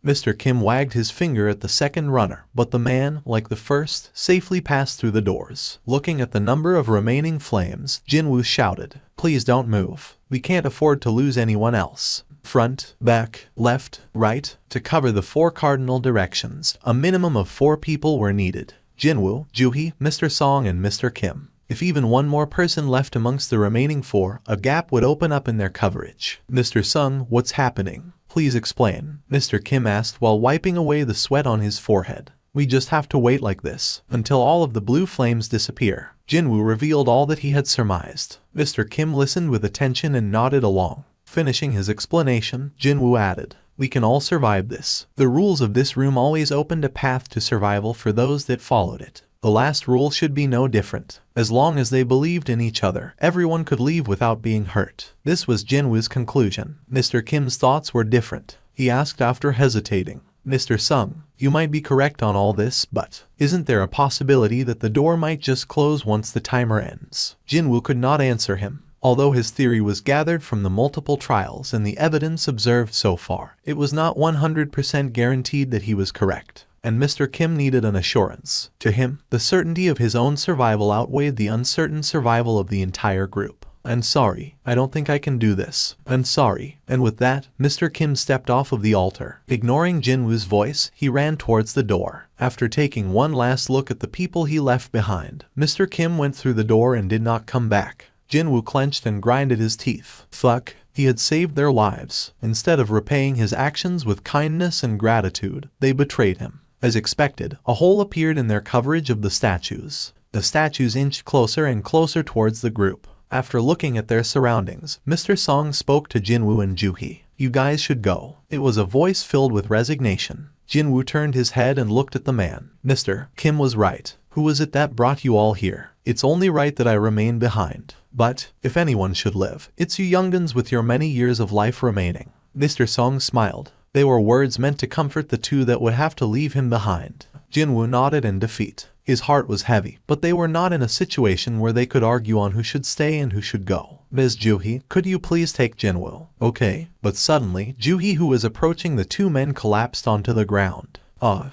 Mr. Kim wagged his finger at the second runner, but the man, like the first, safely passed through the doors. Looking at the number of remaining flames, Jinwoo shouted, "Please don't move. We can't afford to lose anyone else." Front, back, left, right. To cover the 4 cardinal directions, a minimum of 4 people were needed. Jinwoo, Juhee, Mr. Song and Mr. Kim. If even one more person left amongst the remaining 4, a gap would open up in their coverage. Mr. Sung, what's happening? Please explain, Mr. Kim asked while wiping away the sweat on his forehead. We just have to wait like this, until all of the blue flames disappear. Jinwoo revealed all that he had surmised. Mr. Kim listened with attention and nodded along. Finishing his explanation, Jinwoo added, "We can all survive this. The rules of this room always opened a path to survival for those that followed it. The last rule should be no different. As long as they believed in each other, everyone could leave without being hurt." This was Jinwoo's conclusion. Mr. Kim's thoughts were different. He asked after hesitating, "Mr. Sung, you might be correct on all this, but isn't there a possibility that the door might just close once the timer ends?" Jinwoo could not answer him. Although his theory was gathered from the multiple trials and the evidence observed so far, it was not 100% guaranteed that he was correct, and Mr. Kim needed an assurance. To him, the certainty of his own survival outweighed the uncertain survival of the entire group. "I'm sorry, I don't think I can do this. I'm sorry." And with that, Mr. Kim stepped off of the altar. Ignoring Jinwoo's voice, he ran towards the door. After taking one last look at the people he left behind, Mr. Kim went through the door and did not come back. Jinwoo clenched and grinded his teeth. Fuck, he had saved their lives. Instead of repaying his actions with kindness and gratitude, they betrayed him. As expected, a hole appeared in their coverage of the statues. The statues inched closer and closer towards the group. After looking at their surroundings, Mr. Song spoke to Jinwoo and Juhee. "You guys should go." It was a voice filled with resignation. Jinwoo turned his head and looked at the man. "Mr. Kim was right. Who was it that brought you all here? It's only right that I remain behind. But, if anyone should live, it's you young'uns with your many years of life remaining." Mr. Song smiled. They were words meant to comfort the 2 that would have to leave him behind. Jinwoo nodded in defeat. His heart was heavy, but they were not in a situation where they could argue on who should stay and who should go. "Ms. Juhee, could you please take Jinwoo?" "Okay." But suddenly, Juhee, who was approaching the 2 men, collapsed onto the ground.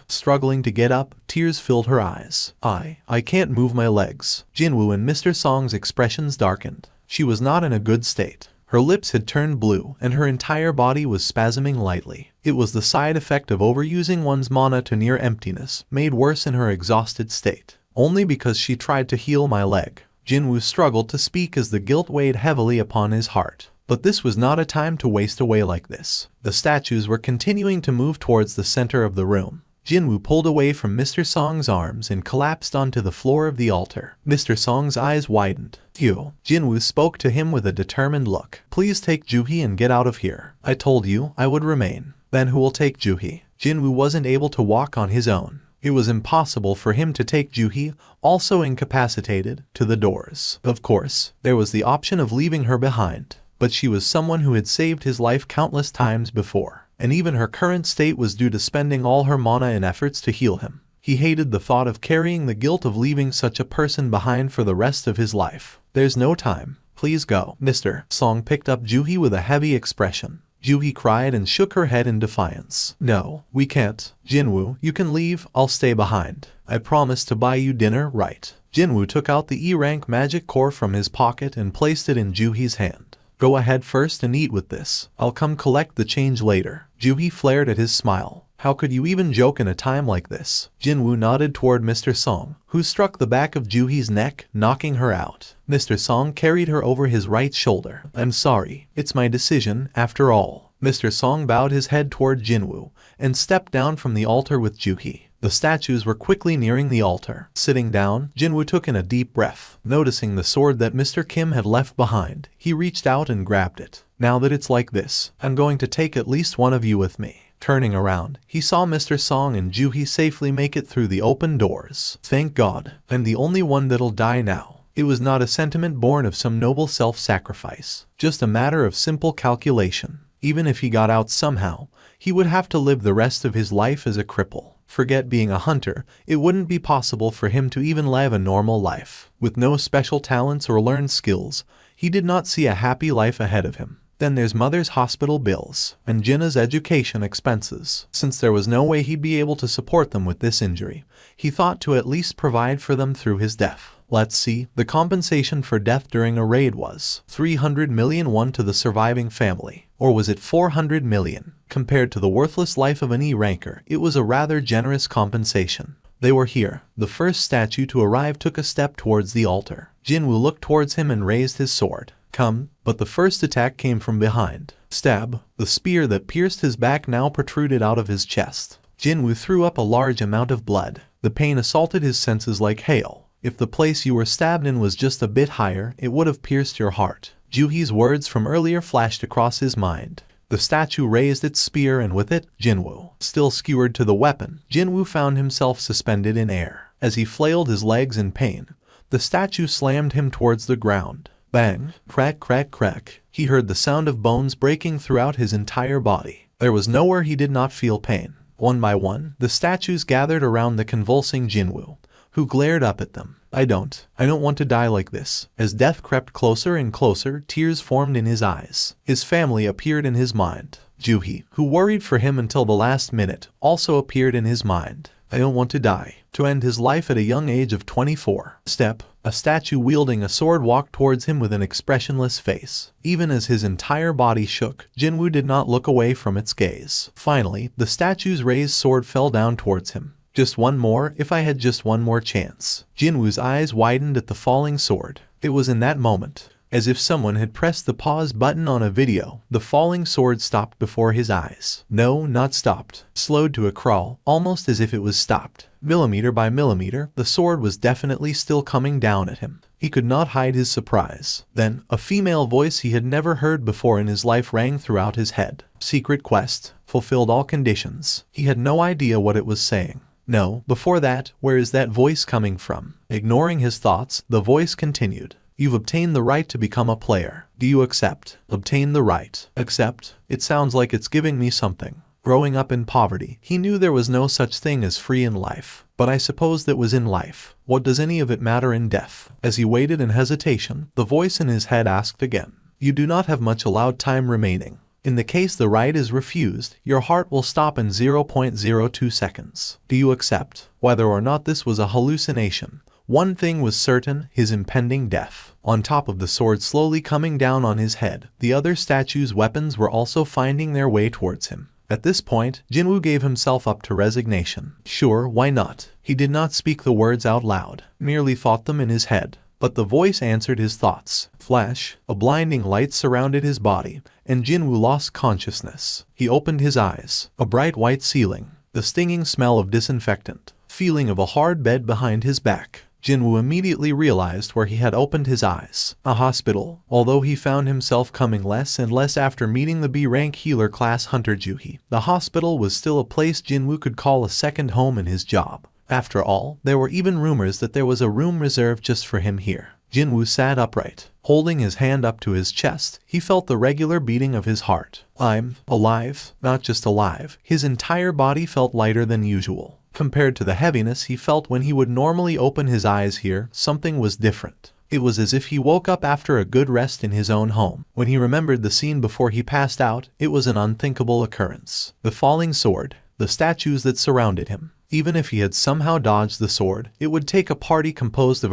Struggling to get up, tears filled her eyes. I can't move my legs." Jinwoo and Mr. Song's expressions darkened. She was not in a good state. Her lips had turned blue, and her entire body was spasming lightly. It was the side effect of overusing one's mana to near emptiness, made worse in her exhausted state. "Only because she tried to heal my leg. Jinwoo struggled to speak as the guilt weighed heavily upon his heart. But this was not a time to waste away like this. The statues were continuing to move towards the center of the room. Jinwoo pulled away from Mr. Song's arms and collapsed onto the floor of the altar. Mr. Song's eyes widened. "You." Jinwoo spoke to him with a determined look. "Please take Juhee and get out of here. I told you I would remain." "Then who will take Juhee?" Jinwoo wasn't able to walk on his own. It was impossible for him to take Juhee, also incapacitated, to the doors. Of course, there was the option of leaving her behind, but she was someone who had saved his life countless times before, and even her current state was due to spending all her mana in efforts to heal him. He hated the thought of carrying the guilt of leaving such a person behind for the rest of his life. "There's no time. Please go." Mr. Song picked up Juhee with a heavy expression. Juhee cried and shook her head in defiance. "No, we can't. Jinwoo, you can leave, I'll stay behind. I promise to buy you dinner, right?" Jinwoo took out the E-rank magic core from his pocket and placed it in Juhee's hand. "Go ahead first and eat with this. I'll come collect the change later." Juhee flared at his smile. "How could you even joke in a time like this?" Jinwoo nodded toward Mr. Song, who struck the back of Juhee's neck, knocking her out. Mr. Song carried her over his right shoulder. "I'm sorry. It's my decision, after all." Mr. Song bowed his head toward Jinwoo and stepped down from the altar with Juhee. The statues were quickly nearing the altar. Sitting down, Jinwoo took in a deep breath. Noticing the sword that Mr. Kim had left behind, he reached out and grabbed it. "Now that it's like this, I'm going to take at least one of you with me." Turning around, he saw Mr. Song and Juhee safely make it through the open doors. "Thank God, I'm the only one that'll die now." It was not a sentiment born of some noble self-sacrifice, just a matter of simple calculation. Even if he got out somehow, he would have to live the rest of his life as a cripple. Forget being a hunter, it wouldn't be possible for him to even live a normal life. With no special talents or learned skills, he did not see a happy life ahead of him. Then there's mother's hospital bills, and Jinna's education expenses. Since there was no way he'd be able to support them with this injury, he thought to at least provide for them through his death. Let's see, the compensation for death during a raid was 300 million won to the surviving family. Or was it 400 million? Compared to the worthless life of an E-ranker, it was a rather generous compensation. They were here. The first statue to arrive took a step towards the altar. Jinwoo looked towards him and raised his sword. "Come," but the first attack came from behind. Stab. The spear that pierced his back now protruded out of his chest. Jinwoo threw up a large amount of blood. The pain assaulted his senses like hail. If the place you were stabbed in was just a bit higher, it would have pierced your heart. Juhee's words from earlier flashed across his mind. The statue raised its spear and with it, Jinwoo. Still skewered to the weapon, Jinwoo found himself suspended in air. As he flailed his legs in pain, the statue slammed him towards the ground. Bang! Crack, crack, crack. He heard the sound of bones breaking throughout his entire body. There was nowhere he did not feel pain. One by one, the statues gathered around the convulsing Jinwoo, who glared up at them. I don't want to die like this." As death crept closer and closer, tears formed in his eyes. His family appeared in his mind. Juhee, who worried for him until the last minute, also appeared in his mind. "I don't want to die." To end his life at a young age of 24. Step. A statue wielding a sword walked towards him with an expressionless face. Even as his entire body shook, Jinwoo did not look away from its gaze. Finally, the statue's raised sword fell down towards him. "Just one more, if I had just one more chance." Jinwoo's eyes widened at the falling sword. It was in that moment, as if someone had pressed the pause button on a video, the falling sword stopped before his eyes. No, not stopped. Slowed to a crawl, almost as if it was stopped. Millimeter by millimeter, the sword was definitely still coming down at him. He could not hide his surprise. Then, a female voice he had never heard before in his life rang throughout his head. Secret quest. Fulfilled all conditions. He had no idea what it was saying. No, before that, where is that voice coming from? Ignoring his thoughts, the voice continued. You've obtained the right to become a player. Do you accept? Obtain the right. Accept? It sounds like it's giving me something. Growing up in poverty, he knew there was no such thing as free in life. But I suppose that was in life. What does any of it matter in death? As he waited in hesitation, the voice in his head asked again. You do not have much allowed time remaining. In the case the right is refused, your heart will stop in 0.02 seconds. Do you accept? Whether or not this was a hallucination, one thing was certain, his impending death. On top of the sword slowly coming down on his head, the other statue's weapons were also finding their way towards him. At this point, Jinwoo gave himself up to resignation. Sure, why not? He did not speak the words out loud, merely thought them in his head. But the voice answered his thoughts. Flash, a blinding light surrounded his body, and Jinwoo lost consciousness. He opened his eyes. A bright white ceiling, the stinging smell of disinfectant, feeling of a hard bed behind his back. Jinwoo immediately realized where he had opened his eyes. A hospital. Although he found himself coming less and less after meeting the B-rank healer class hunter Juhi, the hospital was still a place Jinwoo could call a second home in his job. After all, there were even rumors that there was a room reserved just for him here. Jinwoo sat upright. Holding his hand up to his chest, he felt the regular beating of his heart. I'm alive, not just alive. His entire body felt lighter than usual. Compared to the heaviness he felt when he would normally open his eyes here, something was different. It was as if he woke up after a good rest in his own home. When he remembered the scene before he passed out, it was an unthinkable occurrence. The falling sword, the statues that surrounded him. Even if he had somehow dodged the sword, it would take a party composed of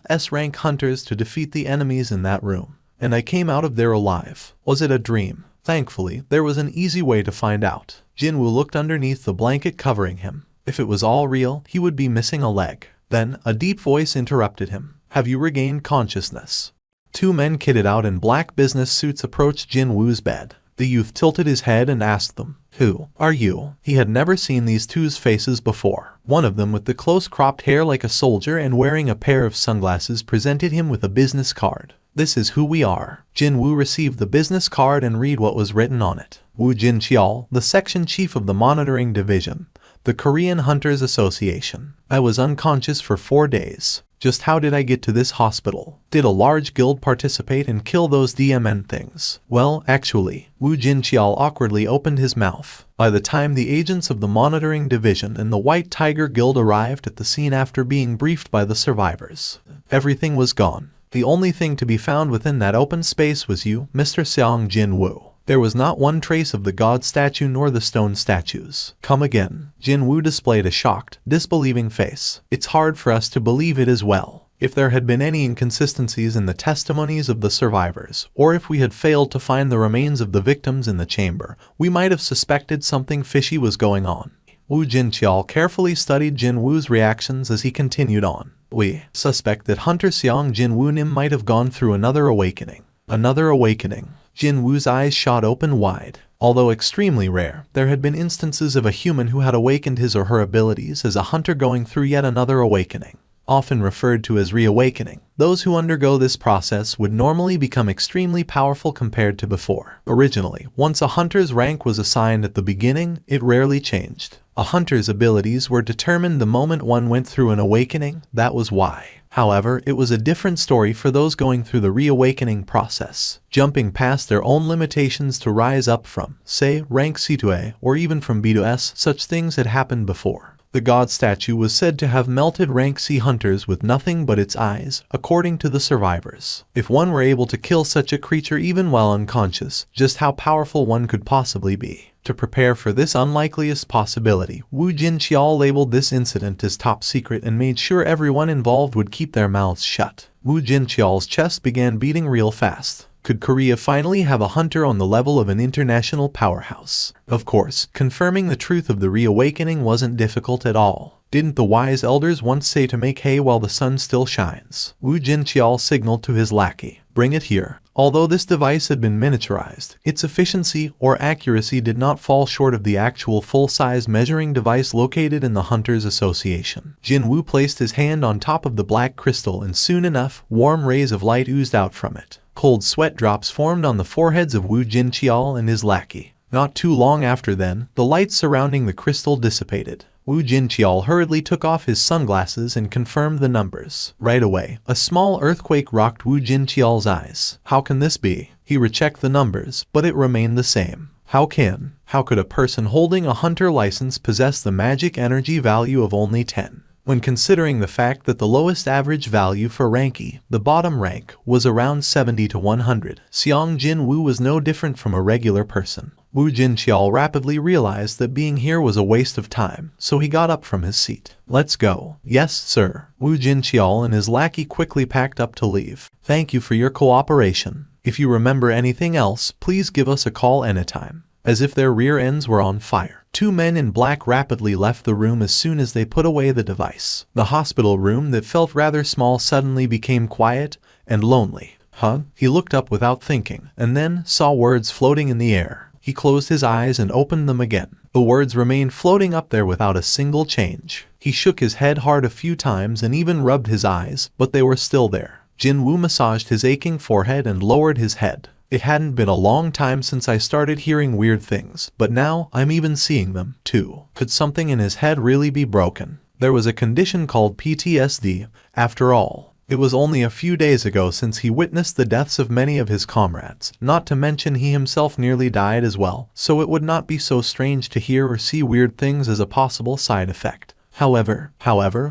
S-rank hunters to defeat the enemies in that room. And I came out of there alive. Was it a dream? Thankfully, there was an easy way to find out. Jinwoo looked underneath the blanket covering him. If it was all real, he would be missing a leg. Then, a deep voice interrupted him. Have you regained consciousness? Two men kitted out in black business suits approached Jinwoo's bed. The youth tilted his head and asked them, "Who are you?" He had never seen these two's faces before. One of them with the close-cropped hair like a soldier and wearing a pair of sunglasses presented him with a business card. "This is who we are." Jinwoo received the business card and read what was written on it. Woo Jin-cheol, the section chief of the monitoring division, the Korean Hunters Association. I was unconscious for 4 days. Just how did I get to this hospital? Did a large guild participate and kill those DMN things? Well, actually, Woo Jin-cheol awkwardly opened his mouth. By the time the agents of the monitoring division and the White Tiger Guild arrived at the scene after being briefed by the survivors, everything was gone. The only thing to be found within that open space was you, Mr. Seong Jin-woo. There was not one trace of the god statue nor the stone statues. Come again. Jin-woo displayed a shocked, disbelieving face. It's hard for us to believe it as well. If there had been any inconsistencies in the testimonies of the survivors, or if we had failed to find the remains of the victims in the chamber, we might have suspected something fishy was going on. Woo Jin-cheol carefully studied Jin-woo's reactions as he continued on. We suspect that Hunter Seong Jin-woo Nim might have gone through another awakening. Another awakening. Jin-woo's eyes shot open wide. Although extremely rare, there had been instances of a human who had awakened his or her abilities as a hunter going through yet another awakening. Often referred to as reawakening, those who undergo this process would normally become extremely powerful compared to before. Originally, once a hunter's rank was assigned at the beginning, it rarely changed. A hunter's abilities were determined the moment one went through an awakening, that was why. However, it was a different story for those going through the reawakening process, jumping past their own limitations to rise up from, say, rank C to A, or even from B to S. Such things had happened before. The god statue was said to have melted rank C hunters with nothing but its eyes, according to the survivors. If one were able to kill such a creature even while unconscious, just how powerful one could possibly be. To prepare for this unlikeliest possibility, Woo Jin-cheol labeled this incident as top secret and made sure everyone involved would keep their mouths shut. Woo Jin-cheol's chest began beating real fast. Could Korea finally have a hunter on the level of an international powerhouse? Of course, confirming the truth of the reawakening wasn't difficult at all. Didn't the wise elders once say to make hay while the sun still shines? Woo Jin-cheol signaled to his lackey, "Bring it here." Although this device had been miniaturized, its efficiency or accuracy did not fall short of the actual full-size measuring device located in the Hunters Association. Jin-woo placed his hand on top of the black crystal and soon enough, warm rays of light oozed out from it. Cold sweat drops formed on the foreheads of Woo Jin-cheol and his lackey. Not too long after then, the light surrounding the crystal dissipated. Woo Jin-cheol hurriedly took off his sunglasses and confirmed the numbers. Right away, a small earthquake rocked Woo Jin-cheol's eyes. How can this be? He rechecked the numbers, but it remained the same. How could a person holding a hunter license possess the magic energy value of only 10? When considering the fact that the lowest average value for rank E, the bottom rank, was around 70 to 100, Seong Jin-woo was no different from a regular person. Woo Jin-cheol rapidly realized that being here was a waste of time, so he got up from his seat. "Let's go." "Yes, sir." Woo Jin-cheol and his lackey quickly packed up to leave. "Thank you for your cooperation. If you remember anything else, please give us a call anytime." as if their rear ends were on fire. Two men in black rapidly left the room as soon as they put away the device. The hospital room that felt rather small suddenly became quiet and lonely. Huh? He looked up without thinking, and then saw words floating in the air. He closed his eyes and opened them again. The words remained floating up there without a single change. He shook his head hard a few times and even rubbed his eyes, but they were still there. Jinwoo massaged his aching forehead and lowered his head. It hadn't been a long time since I started hearing weird things, but now I'm even seeing them, too. Could something in his head really be broken? There was a condition called PTSD, after all. It was only a few days ago since he witnessed the deaths of many of his comrades, not to mention he himself nearly died as well, so it would not be so strange to hear or see weird things as a possible side effect. However,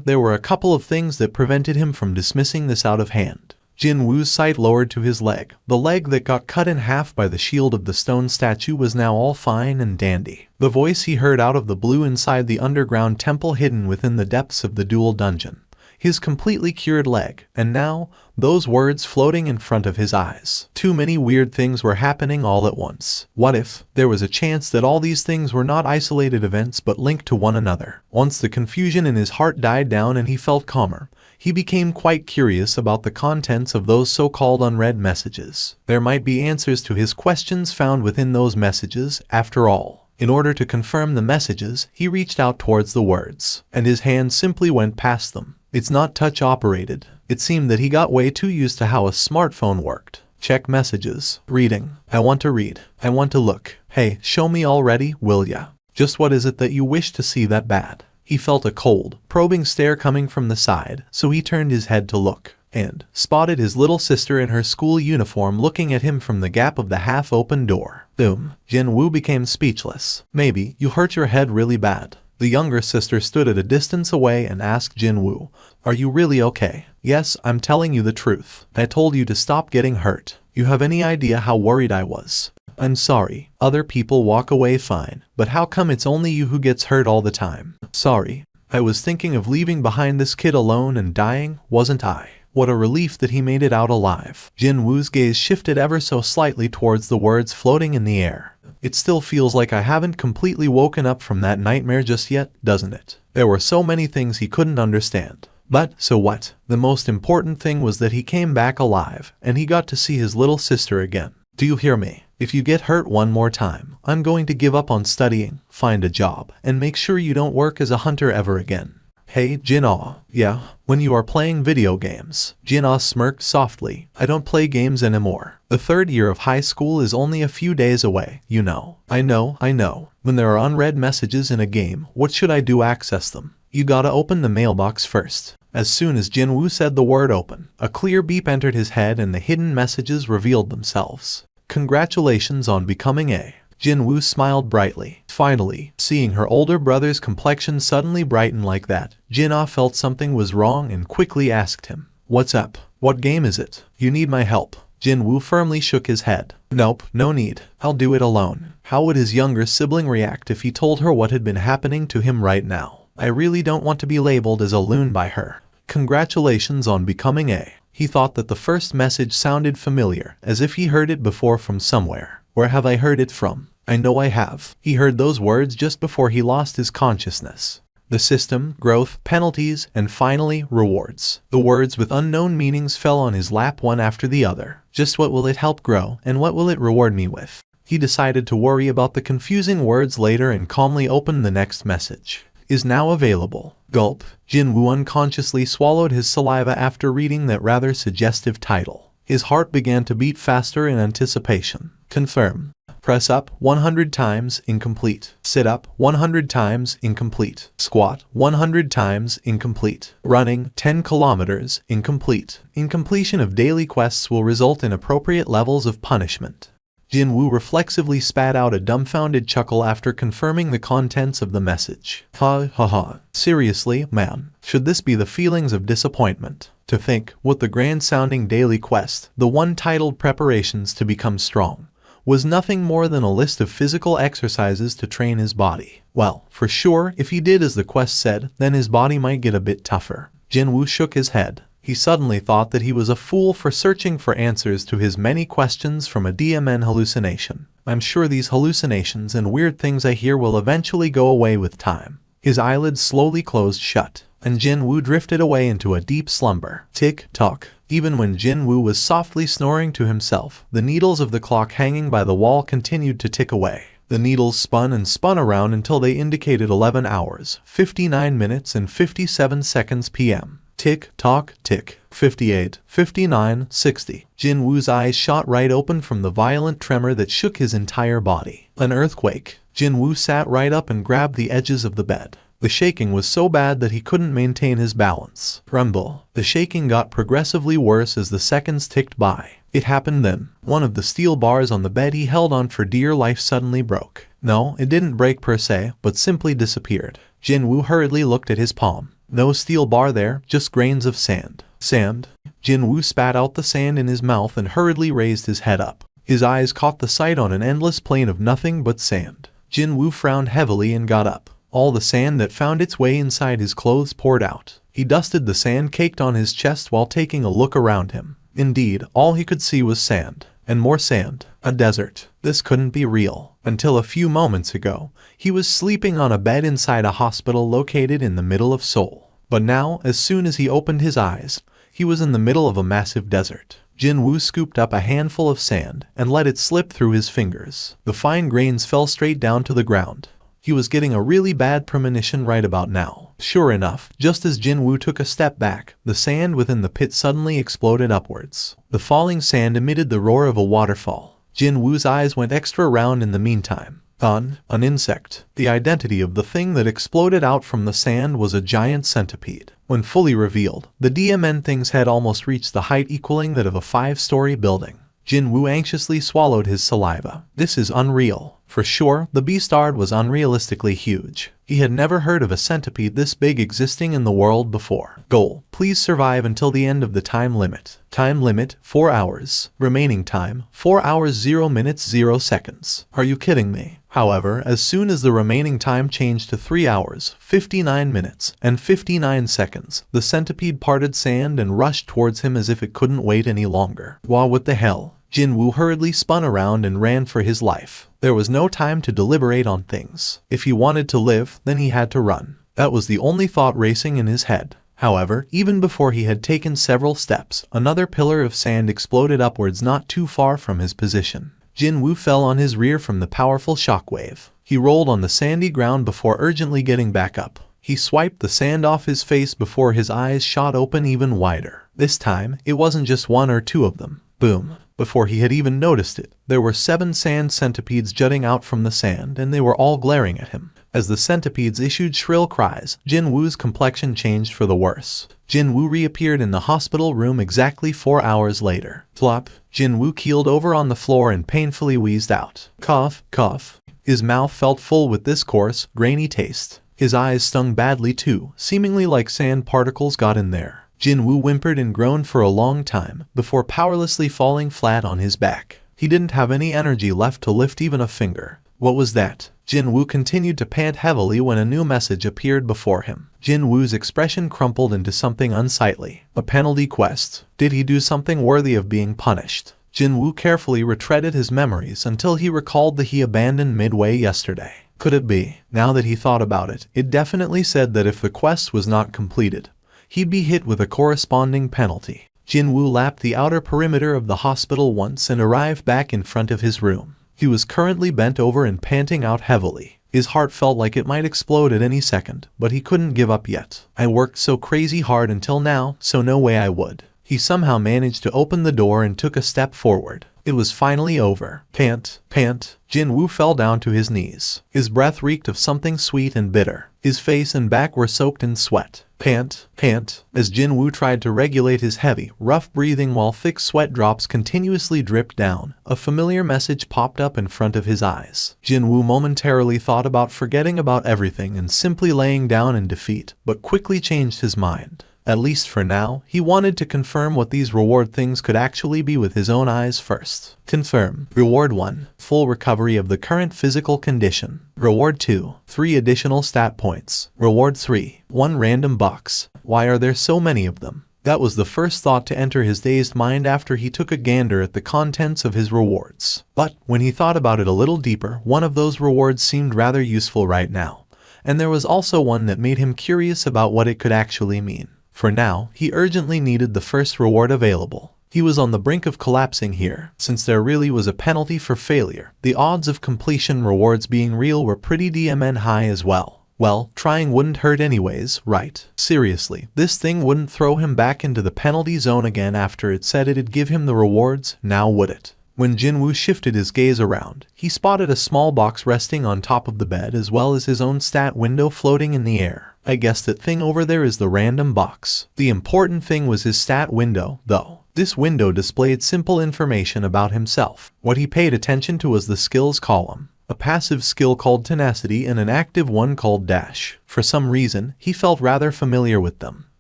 there were a couple of things that prevented him from dismissing this out of hand. Jinwoo's sight lowered to his leg. The leg that got cut in half by the shield of the stone statue was now all fine and dandy. The voice he heard out of the blue inside the underground temple hidden within the depths of the dual dungeon. His completely cured leg, and now, those words floating in front of his eyes. Too many weird things were happening all at once. What if there was a chance that all these things were not isolated events but linked to one another? Once the confusion in his heart died down and he felt calmer, he became quite curious about the contents of those so-called unread messages. There might be answers to his questions found within those messages, after all. In order to confirm the messages, he reached out towards the words, and his hand simply went past them. It's not touch-operated. It seemed that he got way too used to how a smartphone worked. Check messages. Reading. I want to read. I want to look. Hey, show me already, will ya? Just what is it that you wish to see that bad? He felt a cold, probing stare coming from the side, so he turned his head to look, and spotted his little sister in her school uniform looking at him from the gap of the half-open door. Boom. Jinwoo became speechless. Maybe you hurt your head really bad. The younger sister stood at a distance away and asked Jinwoo, "Are you really okay?" "Yes, I'm telling you the truth. I told you to stop getting hurt. You have any idea how worried I was?" "I'm sorry. Other people walk away fine, but how come it's only you who gets hurt all the time?" "Sorry. I was thinking of leaving behind this kid alone and dying, wasn't I?" What a relief that he made it out alive. Jinwoo's gaze shifted ever so slightly towards the words floating in the air. It still feels like I haven't completely woken up from that nightmare just yet, doesn't it? There were so many things he couldn't understand. But, so what? The most important thing was that he came back alive, and he got to see his little sister again. Do you hear me? If you get hurt one more time, I'm going to give up on studying, find a job, and make sure you don't work as a hunter ever again. Hey, Jin-ah. Yeah, when you are playing video games. Jin-ah smirked softly. I don't play games anymore. The third year of high school is only a few days away, you know. I know. When there are unread messages in a game, what should I do access them? You gotta open the mailbox first. As soon as Jinwoo said the word open, a clear beep entered his head and the hidden messages revealed themselves. Congratulations on becoming a... Jinwoo smiled brightly. Finally, seeing her older brother's complexion suddenly brighten like that, Jin-ah felt something was wrong and quickly asked him, "What's up? What game is it? You need my help?" Jinwoo firmly shook his head. "Nope, no need. I'll do it alone." How would his younger sibling react if he told her what had been happening to him right now? I really don't want to be labeled as a loon by her. Congratulations on becoming a... He thought that the first message sounded familiar, as if he heard it before from somewhere. Where have I heard it from? I know I have. He heard those words just before he lost his consciousness. The system, growth, penalties, and finally, rewards. The words with unknown meanings fell on his lap one after the other. Just what will it help grow, and what will it reward me with? He decided to worry about the confusing words later and calmly opened the next message. Is now available. Gulp. Jinwoo unconsciously swallowed his saliva after reading that rather suggestive title. His heart began to beat faster in anticipation. Confirm. Press up 100 times, incomplete. Sit up 100 times, incomplete. Squat 100 times, incomplete. Running 10 kilometers, incomplete. Incompletion of daily quests will result in appropriate levels of punishment. Jinwoo reflexively spat out a dumbfounded chuckle after confirming the contents of the message. Ha. Seriously, man. Should this be the feelings of disappointment? To think, what the grand-sounding daily quest, the one titled Preparations to Become Strong, was nothing more than a list of physical exercises to train his body. Well, for sure, if he did as the quest said, then his body might get a bit tougher. Jinwoo shook his head. He suddenly thought that he was a fool for searching for answers to his many questions from a DMN hallucination. I'm sure these hallucinations and weird things I hear will eventually go away with time. His eyelids slowly closed shut, and Jin-woo drifted away into a deep slumber. Tick-tock. Even when Jin-woo was softly snoring to himself, the needles of the clock hanging by the wall continued to tick away. The needles spun and spun around until they indicated 11 hours, 59 minutes and 57 seconds p.m. Tick-tock, tick. 58, 59, 60. Jin-woo's eyes shot right open from the violent tremor that shook his entire body. An earthquake. Jin-woo sat right up and grabbed the edges of the bed. The shaking was so bad that he couldn't maintain his balance. Rumble. The shaking got progressively worse as the seconds ticked by. It happened then. One of the steel bars on the bed he held on for dear life suddenly broke. No, it didn't break per se, but simply disappeared. Jin-woo hurriedly looked at his palm. No steel bar there, just grains of sand. Sand. Jin-woo spat out the sand in his mouth and hurriedly raised his head up. His eyes caught the sight on an endless plain of nothing but sand. Jin-woo frowned heavily and got up. All the sand that found its way inside his clothes poured out. He dusted the sand caked on his chest while taking a look around him. Indeed, all he could see was sand. And more sand. A desert. This couldn't be real. Until a few moments ago, he was sleeping on a bed inside a hospital located in the middle of Seoul. But now, as soon as he opened his eyes, he was in the middle of a massive desert. Jin-woo scooped up a handful of sand and let it slip through his fingers. The fine grains fell straight down to the ground. He was getting a really bad premonition right about now. Sure enough, just as Jin-woo took a step back, the sand within the pit suddenly exploded upwards. The falling sand emitted the roar of a waterfall. Jin-woo's eyes went extra round in the meantime. An insect. The identity of the thing that exploded out from the sand was a giant centipede. When fully revealed, the DMN thing's head almost reached the height equaling that of a 5-story building. Jin-woo anxiously swallowed his saliva. This is unreal. For sure, the beastard was unrealistically huge. He had never heard of a centipede this big existing in the world before. Goal: please survive until the end of the time limit. Time limit: 4 hours. Remaining time: 4 hours 0 minutes 0 seconds. Are you kidding me? However, as soon as the remaining time changed to 3 hours, 59 minutes, and 59 seconds, the centipede parted sand and rushed towards him as if it couldn't wait any longer. What the hell? Jin-woo hurriedly spun around and ran for his life. There was no time to deliberate on things. If he wanted to live, then he had to run. That was the only thought racing in his head. However, even before he had taken several steps, another pillar of sand exploded upwards not too far from his position. Jin-woo fell on his rear from the powerful shockwave. He rolled on the sandy ground before urgently getting back up. He swiped the sand off his face before his eyes shot open even wider. This time, it wasn't just one or two of them. Boom. Before he had even noticed it, there were 7 sand centipedes jutting out from the sand, and they were all glaring at him. As the centipedes issued shrill cries, Jin-woo's complexion changed for the worse. Jin-woo reappeared in the hospital room exactly 4 hours later. Plop. Jin-woo keeled over on the floor and painfully wheezed out. Cough, cough. His mouth felt full with this coarse, grainy taste. His eyes stung badly too, seemingly like sand particles got in there. Jin-woo whimpered and groaned for a long time, before powerlessly falling flat on his back. He didn't have any energy left to lift even a finger. What was that? Jin-woo continued to pant heavily when a new message appeared before him. Jin-woo's expression crumpled into something unsightly. A penalty quest. Did he do something worthy of being punished? Jin-woo carefully retreaded his memories until he recalled that he abandoned midway yesterday. Could it be? Now that he thought about it, it definitely said that if the quest was not completed, he'd be hit with a corresponding penalty. Jin-woo lapped the outer perimeter of the hospital once and arrived back in front of his room. He was currently bent over and panting out heavily. His heart felt like it might explode at any second, but he couldn't give up yet. I worked so crazy hard until now, so no way I would. He somehow managed to open the door and took a step forward. It was finally over. Pant, pant. Jin-woo fell down to his knees. His breath reeked of something sweet and bitter. His face and back were soaked in sweat. Pant, pant. As Jin-woo tried to regulate his heavy, rough breathing while thick sweat drops continuously dripped down, a familiar message popped up in front of his eyes. Jin-woo momentarily thought about forgetting about everything and simply laying down in defeat, but quickly changed his mind. At least for now, he wanted to confirm what these reward things could actually be with his own eyes first. Confirm. Reward 1. Full recovery of the current physical condition. Reward 2. 3 additional stat points. Reward 3. 1 random box. Why are there so many of them? That was the first thought to enter his dazed mind after he took a gander at the contents of his rewards. But when he thought about it a little deeper, one of those rewards seemed rather useful right now. And there was also one that made him curious about what it could actually mean. For now, he urgently needed the first reward available. He was on the brink of collapsing here, since there really was a penalty for failure. The odds of completion rewards being real were pretty damn high as well. Well, trying wouldn't hurt anyways, right? Seriously, this thing wouldn't throw him back into the penalty zone again after it said it'd give him the rewards, now would it? When Jinwoo shifted his gaze around, he spotted a small box resting on top of the bed as well as his own stat window floating in the air. I guess that thing over there is the random box. The important thing was his stat window, though. This window displayed simple information about himself. What he paid attention to was the skills column. A passive skill called tenacity and an active one called dash. For some reason, he felt rather familiar with them.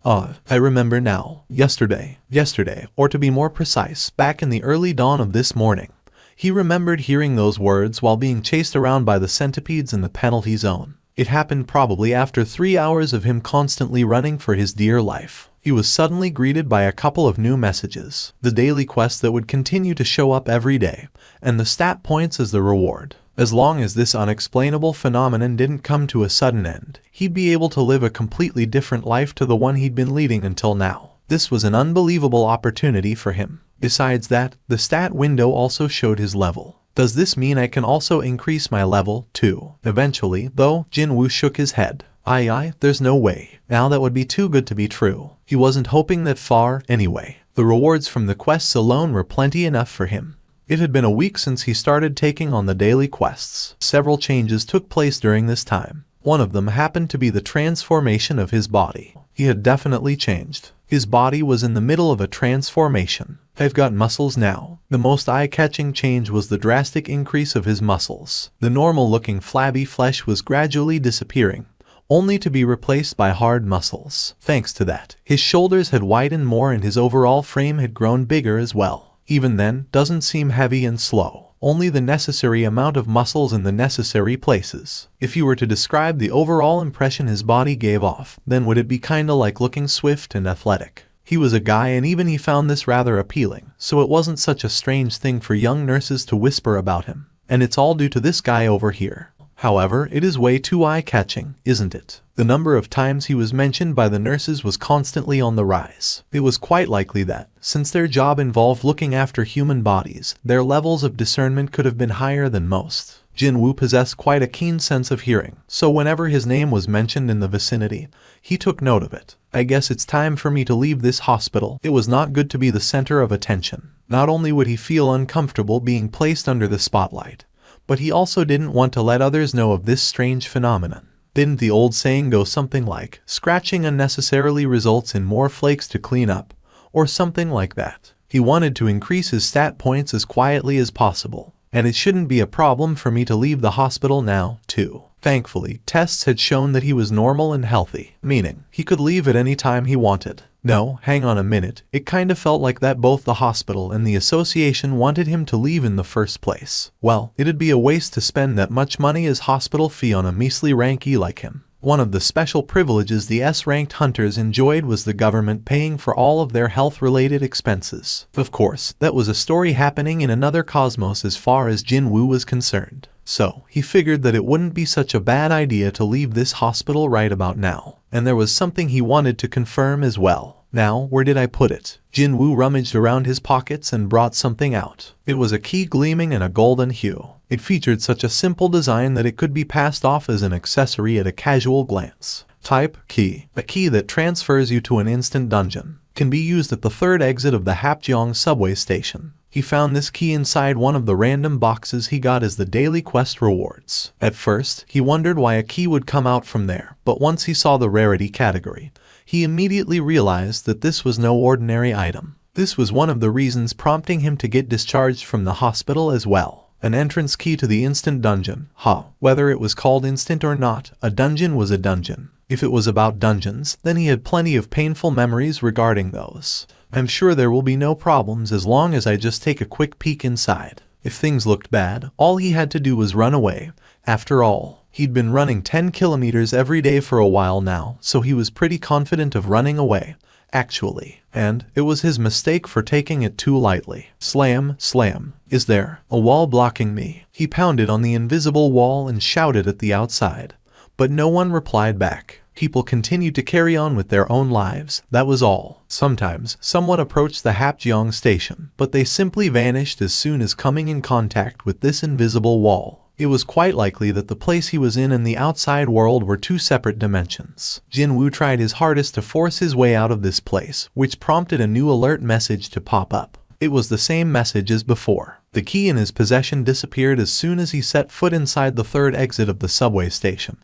I remember now. Yesterday, or to be more precise, back in the early dawn of this morning. He remembered hearing those words while being chased around by the centipedes in the penalty zone. It happened probably after 3 hours of him constantly running for his dear life. He was suddenly greeted by a couple of new messages, the daily quest that would continue to show up every day, and the stat points as the reward. As long as this unexplainable phenomenon didn't come to a sudden end, he'd be able to live a completely different life to the one he'd been leading until now. This was an unbelievable opportunity for him. Besides that, the stat window also showed his level. Does this mean I can also increase my level, too? Eventually, though, Jinwoo shook his head. There's no way. Now that would be too good to be true. He wasn't hoping that far, anyway. The rewards from the quests alone were plenty enough for him. It had been a week since he started taking on the daily quests. Several changes took place during this time. One of them happened to be the transformation of his body. He had definitely changed. His body was in the middle of a transformation. I've got muscles now. The most eye-catching change was the drastic increase of his muscles. The normal-looking flabby flesh was gradually disappearing, only to be replaced by hard muscles. Thanks to that, his shoulders had widened more and his overall frame had grown bigger as well. Even then, doesn't seem heavy and slow. Only the necessary amount of muscles in the necessary places. If you were to describe the overall impression his body gave off, then would it be kinda like looking swift and athletic? He was a guy and even he found this rather appealing, so it wasn't such a strange thing for young nurses to whisper about him. And it's all due to this guy over here. However, it is way too eye-catching, isn't it? The number of times he was mentioned by the nurses was constantly on the rise. It was quite likely that, since their job involved looking after human bodies, their levels of discernment could have been higher than most. Jinwoo possessed quite a keen sense of hearing, so whenever his name was mentioned in the vicinity, he took note of it. I guess it's time for me to leave this hospital. It was not good to be the center of attention. Not only would he feel uncomfortable being placed under the spotlight, but he also didn't want to let others know of this strange phenomenon. Didn't the old saying go something like, scratching unnecessarily results in more flakes to clean up, or something like that? He wanted to increase his stat points as quietly as possible, and it shouldn't be a problem for me to leave the hospital now, too. Thankfully, tests had shown that he was normal and healthy, meaning he could leave at any time he wanted. No, hang on a minute, it kinda felt like that both the hospital and the association wanted him to leave in the first place. Well, it'd be a waste to spend that much money as hospital fee on a measly rankie like him. One of the special privileges the S-ranked hunters enjoyed was the government paying for all of their health-related expenses. Of course, that was a story happening in another cosmos as far as Jinwoo was concerned. So, he figured that it wouldn't be such a bad idea to leave this hospital right about now. And there was something he wanted to confirm as well. Now, where did I put it? Jinwoo rummaged around his pockets and brought something out. It was a key gleaming in a golden hue. It featured such a simple design that it could be passed off as an accessory at a casual glance. Type, key. A key that transfers you to an instant dungeon. Can be used at the third exit of the Hapjeong subway station. He found this key inside one of the random boxes he got as the daily quest rewards. At first, he wondered why a key would come out from there, but once he saw the rarity category, he immediately realized that this was no ordinary item. This was one of the reasons prompting him to get discharged from the hospital as well. An entrance key to the instant dungeon. Whether it was called instant or not, a dungeon was a dungeon. If it was about dungeons, then he had plenty of painful memories regarding those. I'm sure there will be no problems as long as I just take a quick peek inside. If things looked bad, all he had to do was run away. After all, he'd been running 10 kilometers every day for a while now, so he was pretty confident of running away. actually. And it was his mistake for taking it too lightly. Slam, slam. Is there a wall blocking me? He pounded on the invisible wall and shouted at the outside. But no one replied back. People continued to carry on with their own lives, that was all. Sometimes, someone approached the Hapjeong station, but they simply vanished as soon as coming in contact with this invisible wall. It was quite likely that the place he was in and the outside world were two separate dimensions. Jinwoo tried his hardest to force his way out of this place, which prompted a new alert message to pop up. It was the same message as before. The key in his possession disappeared as soon as he set foot inside the third exit of the subway station.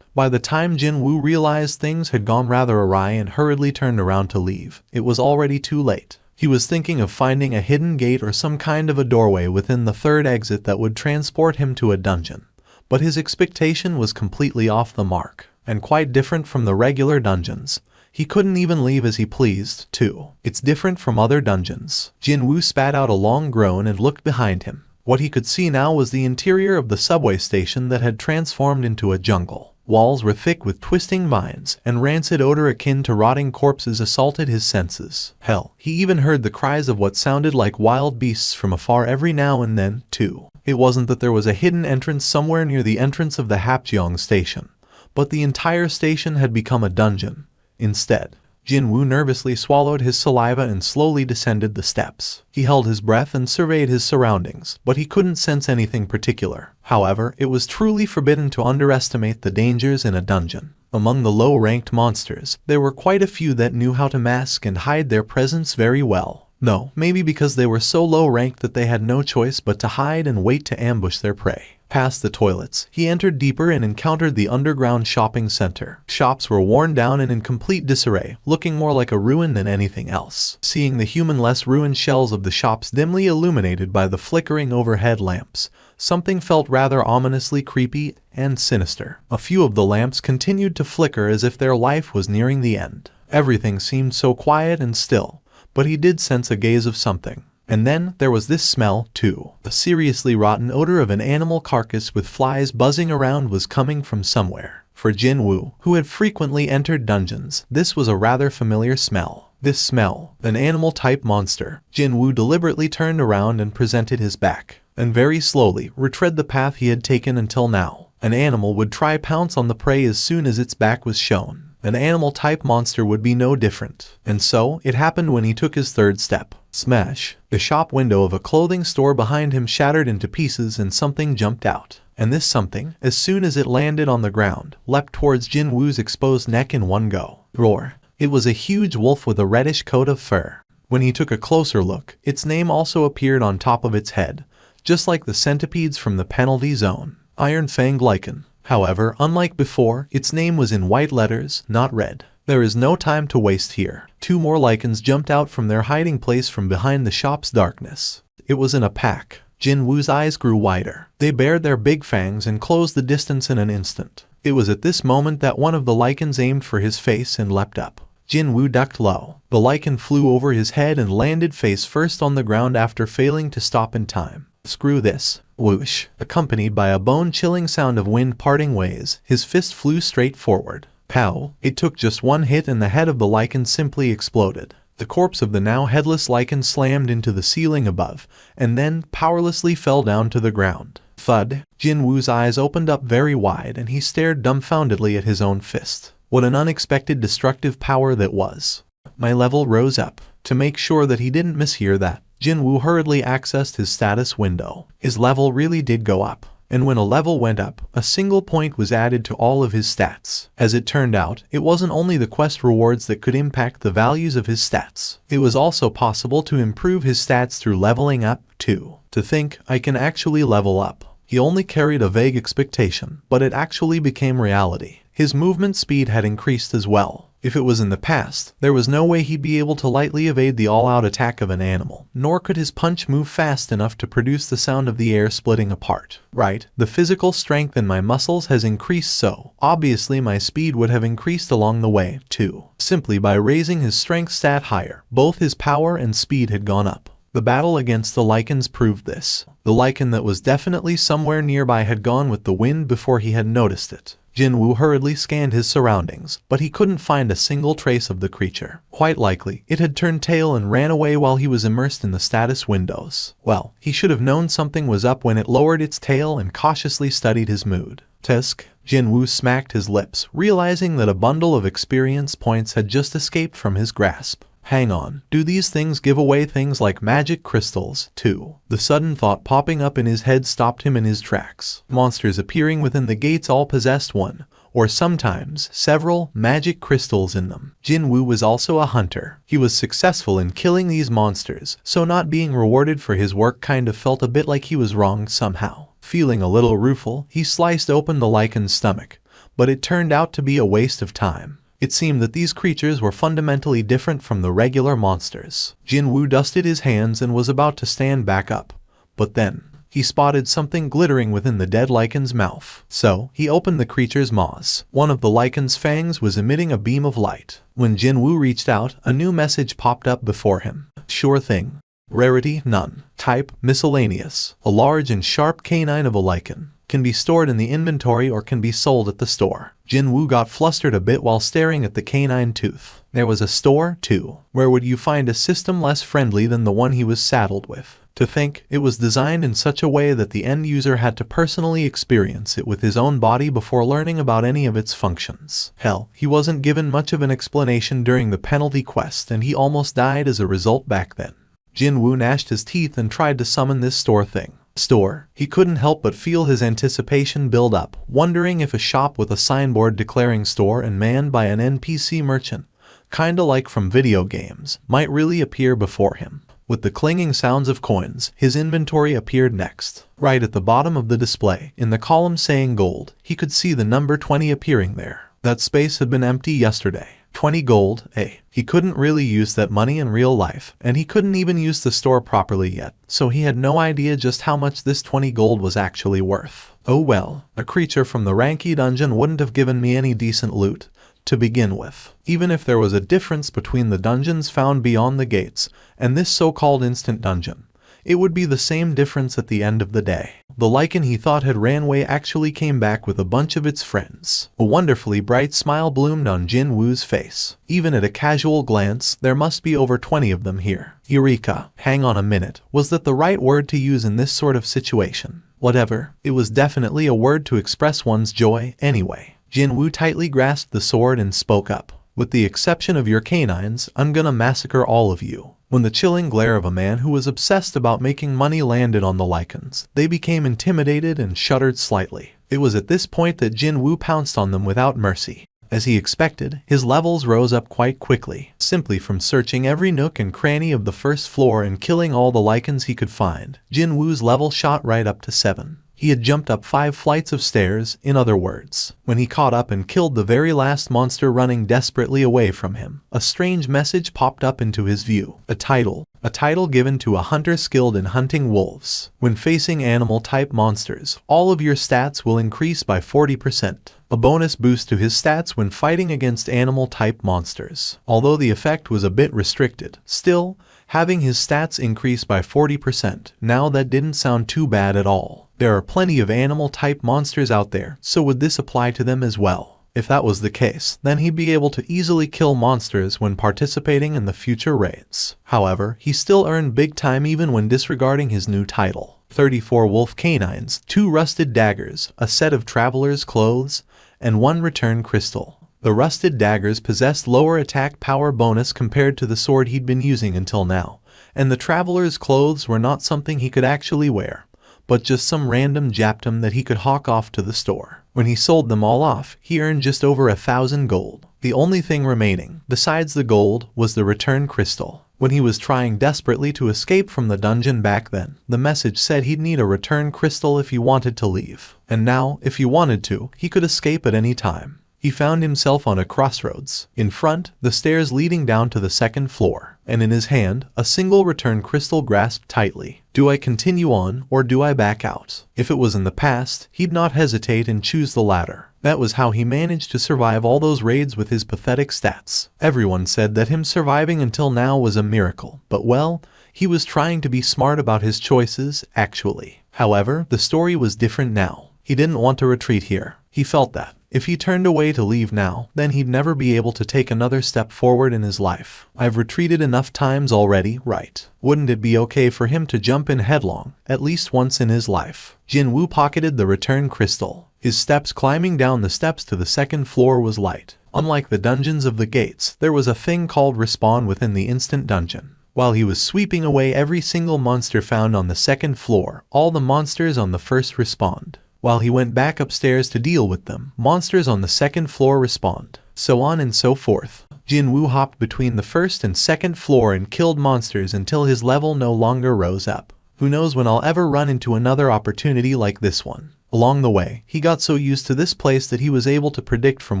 By the time Jinwoo realized things had gone rather awry and hurriedly turned around to leave, it was already too late. He was thinking of finding a hidden gate or some kind of a doorway within the third exit that would transport him to a dungeon. But his expectation was completely off the mark, and quite different from the regular dungeons. He couldn't even leave as he pleased, too. It's different from other dungeons. Jinwoo spat out a long groan and looked behind him. What he could see now was the interior of the subway station that had transformed into a jungle. Walls were thick with twisting vines, and rancid odor akin to rotting corpses assaulted his senses. Hell, he even heard the cries of what sounded like wild beasts from afar every now and then, too. It wasn't that there was a hidden entrance somewhere near the entrance of the Hapjeong station, but the entire station had become a dungeon. Instead, Jinwoo nervously swallowed his saliva and slowly descended the steps. He held his breath and surveyed his surroundings, but he couldn't sense anything particular. However, it was truly forbidden to underestimate the dangers in a dungeon. Among the low-ranked monsters, there were quite a few that knew how to mask and hide their presence very well. No, maybe because they were so low-ranked that they had no choice but to hide and wait to ambush their prey. Past the toilets, he entered deeper and encountered the underground shopping center. Shops were worn down and in complete disarray, looking more like a ruin than anything else. Seeing the human-less ruined shells of the shops dimly illuminated by the flickering overhead lamps, something felt rather ominously creepy and sinister. A few of the lamps continued to flicker as if their life was nearing the end. Everything seemed so quiet and still, but he did sense a gaze of something. And then there was this smell, too. The seriously rotten odor of an animal carcass with flies buzzing around was coming from somewhere. For Jinwoo, who had frequently entered dungeons, this was a rather familiar smell. This smell, an animal-type monster. Jinwoo deliberately turned around and presented his back, and very slowly retread the path he had taken until now. An animal would try pounce on the prey as soon as its back was shown. An animal-type monster would be no different. And so, it happened when he took his third step. Smash! The shop window of a clothing store behind him shattered into pieces and something jumped out. And this something, as soon as it landed on the ground, leapt towards Jinwoo's exposed neck in one go. Roar! It was a huge wolf with a reddish coat of fur. When he took a closer look, its name also appeared on top of its head, just like the centipedes from the penalty zone. Iron Fang Lichen. However, unlike before, its name was in white letters, not red. There is no time to waste here. Two more lichens jumped out from their hiding place from behind the shop's darkness. It was in a pack. Jinwoo's eyes grew wider. They bared their big fangs and closed the distance in an instant. It was at this moment that one of the lichens aimed for his face and leapt up. Jinwoo ducked low. The lichen flew over his head and landed face first on the ground after failing to stop in time. Screw this. Whoosh. Accompanied by a bone-chilling sound of wind parting ways, his fist flew straight forward. Pow! It took just one hit and the head of the lichen simply exploded. The corpse of the now headless lichen slammed into the ceiling above, and then powerlessly fell down to the ground. Thud! Jinwoo's eyes opened up very wide and he stared dumbfoundedly at his own fist. What an unexpected destructive power that was. My level rose up. To make sure that he didn't mishear that, Jinwoo hurriedly accessed his status window. His level really did go up. And when a level went up, a single point was added to all of his stats. As it turned out, it wasn't only the quest rewards that could impact the values of his stats. It was also possible to improve his stats through leveling up, too. To think, I can actually level up. He only carried a vague expectation, but it actually became reality. His movement speed had increased as well. If it was in the past, there was no way he'd be able to lightly evade the all-out attack of an animal, nor could his punch move fast enough to produce the sound of the air splitting apart. Right, the physical strength in my muscles has increased, so obviously my speed would have increased along the way, too. Simply by raising his strength stat higher, both his power and speed had gone up. The battle against the lichens proved this. The lichen that was definitely somewhere nearby had gone with the wind before he had noticed it. Jinwoo hurriedly scanned his surroundings, but he couldn't find a single trace of the creature. Quite likely, it had turned tail and ran away while he was immersed in the status windows. Well, he should have known something was up when it lowered its tail and cautiously studied his mood. Tisk. Jinwoo smacked his lips, realizing that a bundle of experience points had just escaped from his grasp. Hang on, do these things give away things like magic crystals, too? The sudden thought popping up in his head stopped him in his tracks. Monsters appearing within the gates all possessed one, or sometimes several, magic crystals in them. Jinwoo was also a hunter. He was successful in killing these monsters, so not being rewarded for his work kind of felt a bit like he was wronged somehow. Feeling a little rueful, he sliced open the lichen's stomach, but it turned out to be a waste of time. It seemed that these creatures were fundamentally different from the regular monsters. Jinwoo dusted his hands and was about to stand back up, but then he spotted something glittering within the dead lichen's mouth. So, he opened the creature's maws. One of the lichen's fangs was emitting a beam of light. When Jinwoo reached out, a new message popped up before him. Sure thing. Rarity, none. Type, miscellaneous. A large and sharp canine of a lichen. Can be stored in the inventory or can be sold at the store. Jinwoo got flustered a bit while staring at the canine tooth. There was a store, too. Where would you find a system less friendly than the one he was saddled with? To think, it was designed in such a way that the end user had to personally experience it with his own body before learning about any of its functions. Hell, he wasn't given much of an explanation during the penalty quest and he almost died as a result back then. Jinwoo gnashed his teeth and tried to summon this store thing. Store. He couldn't help but feel his anticipation build up, wondering if a shop with a signboard declaring store and manned by an NPC merchant, kinda like from video games, might really appear before him. With the clanging sounds of coins, his inventory appeared next. Right at the bottom of the display, in the column saying gold, he could see the number 20 appearing there. That space had been empty yesterday. 20 gold, He couldn't really use that money in real life, and he couldn't even use the store properly yet, so he had no idea just how much this 20 gold was actually worth. Oh well, a creature from the Ranky dungeon wouldn't have given me any decent loot to begin with. Even if there was a difference between the dungeons found beyond the gates and this so-called instant dungeon, it would be the same difference at the end of the day. The lichen he thought had ran away actually came back with a bunch of its friends. A wonderfully bright smile bloomed on Jinwoo's face. Even at a casual glance, there must be over 20 of them here. Eureka! Hang on a minute, was that the right word to use in this sort of situation? Whatever, it was definitely a word to express one's joy anyway. Jinwoo tightly grasped the sword and spoke up. With the exception of your canines, I'm gonna massacre all of you. When the chilling glare of a man who was obsessed about making money landed on the lichens, they became intimidated and shuddered slightly. It was at this point that Jinwoo pounced on them without mercy. As he expected, his levels rose up quite quickly, simply from searching every nook and cranny of the first floor and killing all the lichens he could find. Jinwoo's level shot right up to 7. He had jumped up 5 flights of stairs, in other words. When he caught up and killed the very last monster running desperately away from him, a strange message popped up into his view. A title given to a hunter skilled in hunting wolves. When facing animal-type monsters, all of your stats will increase by 40%. A bonus boost to his stats when fighting against animal-type monsters. Although the effect was a bit restricted, still, having his stats increase by 40%, now that didn't sound too bad at all. There are plenty of animal-type monsters out there, so would this apply to them as well? If that was the case, then he'd be able to easily kill monsters when participating in the future raids. However, he still earned big time even when disregarding his new title. 34 wolf canines, 2 rusted daggers, a set of traveler's clothes, and 1 return crystal. The rusted daggers possessed lower attack power bonus compared to the sword he'd been using until now, and the traveler's clothes were not something he could actually wear, but just some random japtum that he could hawk off to the store. When he sold them all off, he earned just over 1,000 gold. The only thing remaining, besides the gold, was the return crystal. When he was trying desperately to escape from the dungeon back then, the message said he'd need a return crystal if he wanted to leave. And now, if he wanted to, he could escape at any time. He found himself on a crossroads. In front, the stairs leading down to the 2nd floor, and in his hand, a single return crystal grasped tightly. Do I continue on, or do I back out? If it was in the past, he'd not hesitate and choose the latter. That was how he managed to survive all those raids with his pathetic stats. Everyone said that him surviving until now was a miracle, but well, he was trying to be smart about his choices, actually. However, the story was different now. He didn't want to retreat here. He felt that if he turned away to leave now, then he'd never be able to take another step forward in his life. I've retreated enough times already, right? Wouldn't it be okay for him to jump in headlong, at least once in his life? Jinwoo pocketed the return crystal. His steps climbing down the steps to the second floor was light. Unlike the dungeons of the gates, there was a thing called respawn within the instant dungeon. While he was sweeping away every single monster found on the second floor, all the monsters on the first respawned. While he went back upstairs to deal with them, monsters on the second floor respawned. So on and so forth. Jinwoo hopped between the first and second floor and killed monsters until his level no longer rose up. Who knows when I'll ever run into another opportunity like this one. Along the way, he got so used to this place that he was able to predict from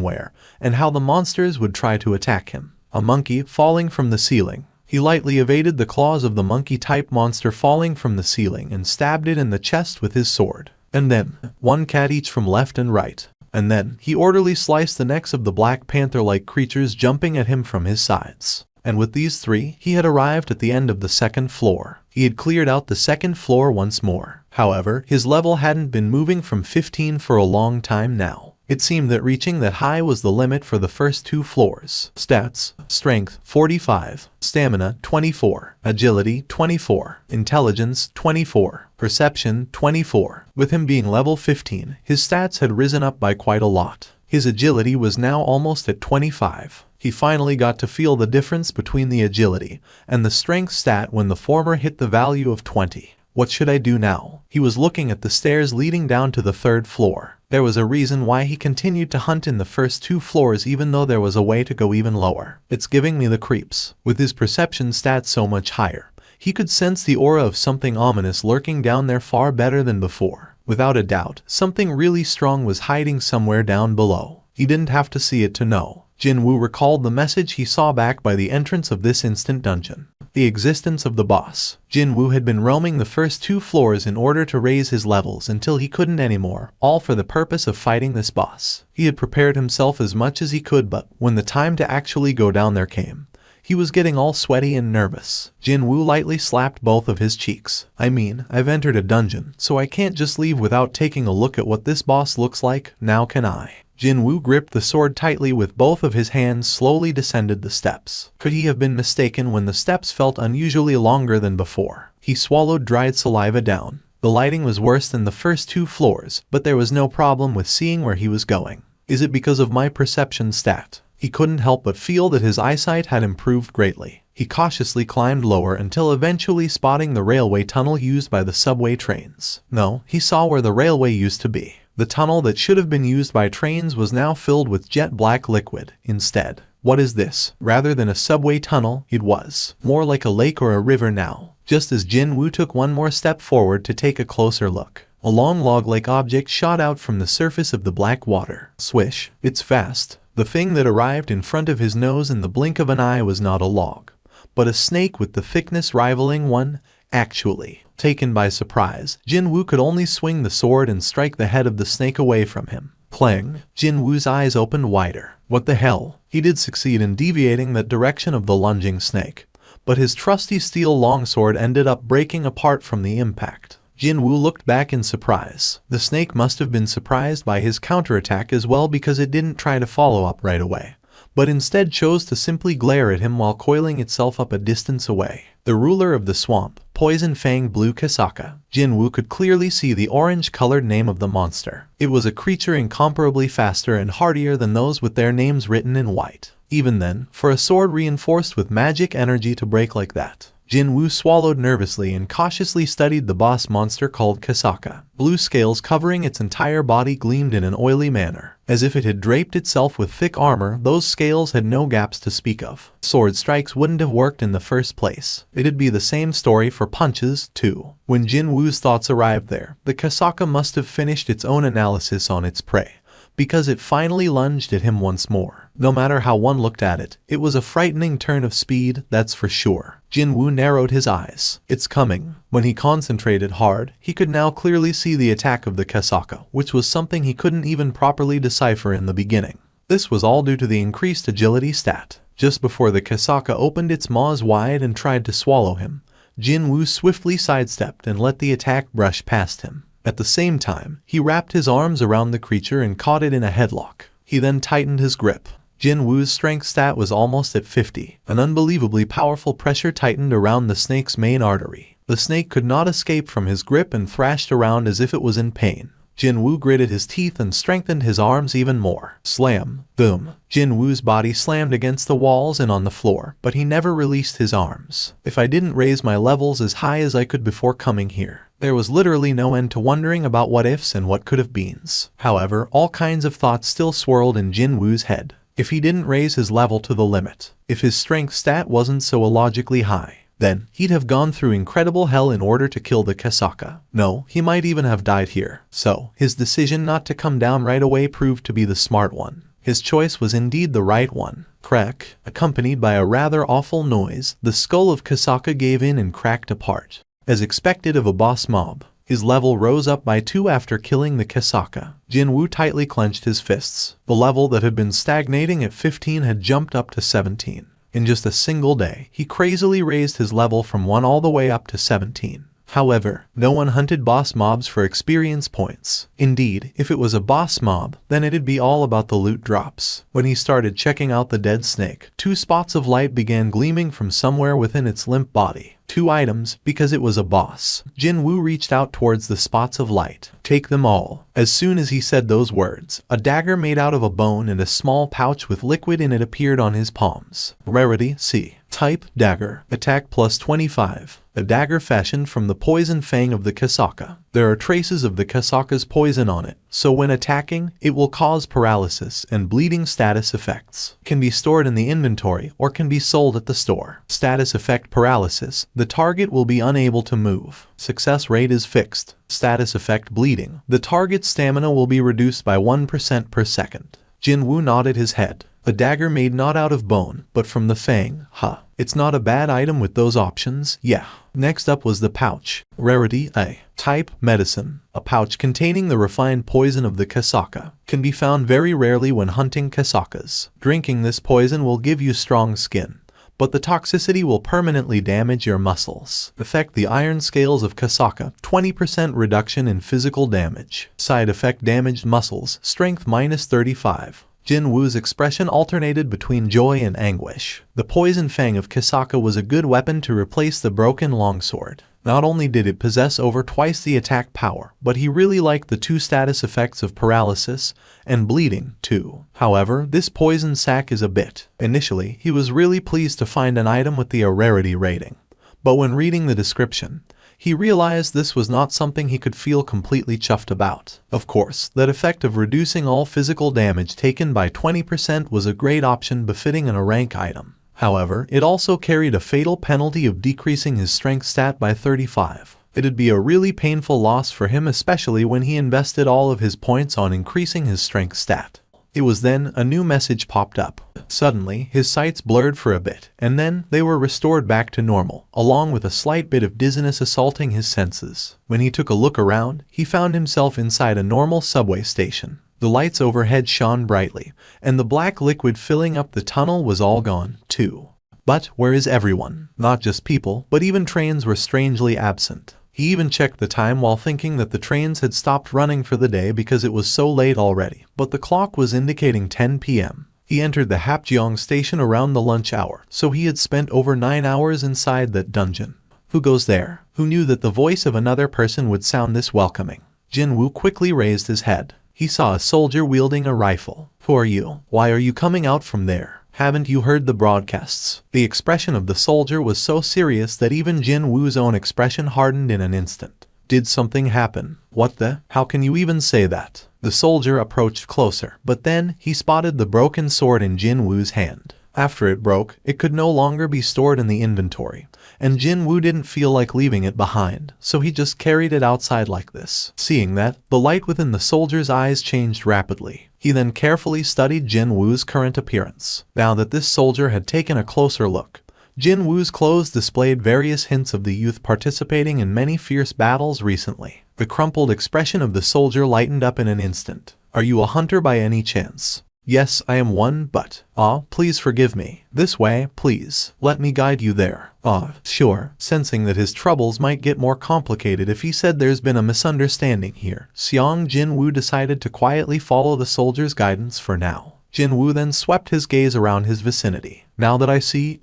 where and how the monsters would try to attack him. A monkey falling from the ceiling. He lightly evaded the claws of the monkey-type monster falling from the ceiling and stabbed it in the chest with his sword. And then, one cat each from left and right. And then, he orderly sliced the necks of the Black Panther-like creatures jumping at him from his sides. And with these three, he had arrived at the end of the second floor. He had cleared out the second floor once more. However, his level hadn't been moving from 15 for a long time now. It seemed that reaching that high was the limit for the first two floors. Stats: Strength 45, Stamina 24, Agility 24, Intelligence 24, Perception 24. With him being level 15, his stats had risen up by quite a lot. His agility was now almost at 25. He finally got to feel the difference between the agility and the strength stat when the former hit the value of 20. What should I do now? He was looking at the stairs leading down to the third floor. There was a reason why he continued to hunt in the first two floors even though there was a way to go even lower. It's giving me the creeps. With his perception stats so much higher, he could sense the aura of something ominous lurking down there far better than before. Without a doubt, something really strong was hiding somewhere down below. He didn't have to see it to know. Jinwoo recalled the message he saw back by the entrance of this instant dungeon. The existence of the boss. Jinwoo had been roaming the first two floors in order to raise his levels until he couldn't anymore, all for the purpose of fighting this boss. He had prepared himself as much as he could, but when the time to actually go down there came, he was getting all sweaty and nervous. Jinwoo lightly slapped both of his cheeks. I mean, I've entered a dungeon, so I can't just leave without taking a look at what this boss looks like, now can I? Jinwoo gripped the sword tightly with both of his hands, slowly descended the steps. Could he have been mistaken when the steps felt unusually longer than before? He swallowed dried saliva down. The lighting was worse than the first two floors, but there was no problem with seeing where he was going. Is it because of my perception stat? He couldn't help but feel that his eyesight had improved greatly. He cautiously climbed lower until eventually spotting the railway tunnel used by the subway trains. No, he saw where the railway used to be. The tunnel that should have been used by trains was now filled with jet black liquid. Instead, what is this? Rather than a subway tunnel, it was more like a lake or a river now. Just as Jinwoo took one more step forward to take a closer look, a long log-like object shot out from the surface of the black water. Swish, it's fast. The thing that arrived in front of his nose in the blink of an eye was not a log, but a snake with the thickness rivaling one. Actually, taken by surprise, Jinwoo could only swing the sword and strike the head of the snake away from him. Clang! Jinwoo's eyes opened wider. What the hell? He did succeed in deviating that direction of the lunging snake, but his trusty steel longsword ended up breaking apart from the impact. Jinwoo looked back in surprise. The snake must have been surprised by his counterattack as well, because it didn't try to follow up right away, but instead chose to simply glare at him while coiling itself up a distance away. The ruler of the swamp, Poison Fang Blue Kasaka. Jinwoo could clearly see the orange-colored name of the monster. It was a creature incomparably faster and hardier than those with their names written in white. Even then, for a sword reinforced with magic energy to break like that. Jinwoo swallowed nervously and cautiously studied the boss monster called Kasaka. Blue scales covering its entire body gleamed in an oily manner. As if it had draped itself with thick armor, those scales had no gaps to speak of. Sword strikes wouldn't have worked in the first place. It'd be the same story for punches, too. When Jinwoo's thoughts arrived there, the Kasaka must have finished its own analysis on its prey, because it finally lunged at him once more. No matter how one looked at it, it was a frightening turn of speed, that's for sure. Jinwoo narrowed his eyes. It's coming. When he concentrated hard, he could now clearly see the attack of the Kasaka, which was something he couldn't even properly decipher in the beginning. This was all due to the increased agility stat. Just before the Kasaka opened its maws wide and tried to swallow him, Jinwoo swiftly sidestepped and let the attack brush past him. At the same time, he wrapped his arms around the creature and caught it in a headlock. He then tightened his grip. Jin Woo's strength stat was almost at 50. An unbelievably powerful pressure tightened around the snake's main artery. The snake could not escape from his grip and thrashed around as if it was in pain. Jin Woo gritted his teeth and strengthened his arms even more. Slam. Boom. Jin Woo's body slammed against the walls and on the floor, but he never released his arms. If I didn't raise my levels as high as I could before coming here, there was literally no end to wondering about what ifs and what could have beens. However, all kinds of thoughts still swirled in Jin Woo's head. If he didn't raise his level to the limit, if his strength stat wasn't so illogically high, then he'd have gone through incredible hell in order to kill the Kasaka. No, he might even have died here. So, his decision not to come down right away proved to be the smart one. His choice was indeed the right one. Crack. Accompanied by a rather awful noise, the skull of Kasaka gave in and cracked apart. As expected of a boss mob, his level rose up by 2 after killing the Kasaka. Jin Woo tightly clenched his fists. The level that had been stagnating at 15 had jumped up to 17. In just a single day, he crazily raised his level from 1 all the way up to 17. However, no one hunted boss mobs for experience points. Indeed, if it was a boss mob, then it'd be all about the loot drops. When he started checking out the dead snake, 2 spots of light began gleaming from somewhere within its limp body. 2 items, because it was a boss. Jin Woo reached out towards the spots of light. Take them all. As soon as he said those words, a dagger made out of a bone and a small pouch with liquid in it appeared on his palms. Rarity C. Type dagger. Attack plus 25. A dagger fashioned from the poison fang of the Kasaka. There are traces of the Kasaka's poison on it, so when attacking, it will cause paralysis and bleeding status effects. Can be stored in the inventory or can be sold at the store. Status effect paralysis. The target will be unable to move. Success rate is fixed. Status effect bleeding. The target's stamina will be reduced by 1% per second. Jin Woo nodded his head. A dagger made not out of bone, but from the fang. Huh. It's not a bad item with those options, yeah. Next up was the pouch. Rarity A. Type medicine. A pouch containing the refined poison of the Kasaka. Can be found very rarely when hunting Kasakas. Drinking this poison will give you strong skin, but the toxicity will permanently damage your muscles. Affect the iron scales of Kasaka. 20% reduction in physical damage. Side effect damaged muscles. Strength minus 35. Jin Woo's expression alternated between joy and anguish. The poison fang of Kasaka was a good weapon to replace the broken longsword. Not only did it possess over twice the attack power, but he really liked the 2 status effects of paralysis and bleeding, too. However, this poison sac is a bit. Initially, he was really pleased to find an item with the rarity rating. But when reading the description, he realized this was not something he could feel completely chuffed about. Of course, that effect of reducing all physical damage taken by 20% was a great option befitting a rank item. However, it also carried a fatal penalty of decreasing his strength stat by 35. It'd be a really painful loss for him, especially when he invested all of his points on increasing his strength stat. It was then a new message popped up. Suddenly, his sights blurred for a bit, and then they were restored back to normal, along with a slight bit of dizziness assaulting his senses. When he took a look around, he found himself inside a normal subway station. The lights overhead shone brightly, and the black liquid filling up the tunnel was all gone, too. But where is everyone? Not just people, but even trains were strangely absent. He even checked the time while thinking that the trains had stopped running for the day because it was so late already, but the clock was indicating 10 p.m. He entered the Hapjeong station around the lunch hour, so he had spent over 9 hours inside that dungeon. Who goes there? Who knew that the voice of another person would sound this welcoming? Jin Woo quickly raised his head. He saw a soldier wielding a rifle. Who are you? Why are you coming out from there? Haven't you heard the broadcasts? The expression of the soldier was so serious that even Jin Woo's own expression hardened in an instant. Did something happen? What the? How can you even say that? The soldier approached closer, but then he spotted the broken sword in Jin Woo's hand. After it broke, it could no longer be stored in the inventory, and Jin Woo didn't feel like leaving it behind, so he just carried it outside like this. Seeing that, the light within the soldier's eyes changed rapidly. He then carefully studied Jin Woo's current appearance. Now that this soldier had taken a closer look, Jin Woo's clothes displayed various hints of the youth participating in many fierce battles recently. The crumpled expression of the soldier lightened up in an instant. Are you a hunter by any chance? Yes, I am one, but, please forgive me. This way, please. Let me guide you there. Sure. Sensing that his troubles might get more complicated if he said there's been a misunderstanding here, Xiang Jinwu decided to quietly follow the soldier's guidance for now. Jinwu then swept his gaze around his vicinity. Now that I see,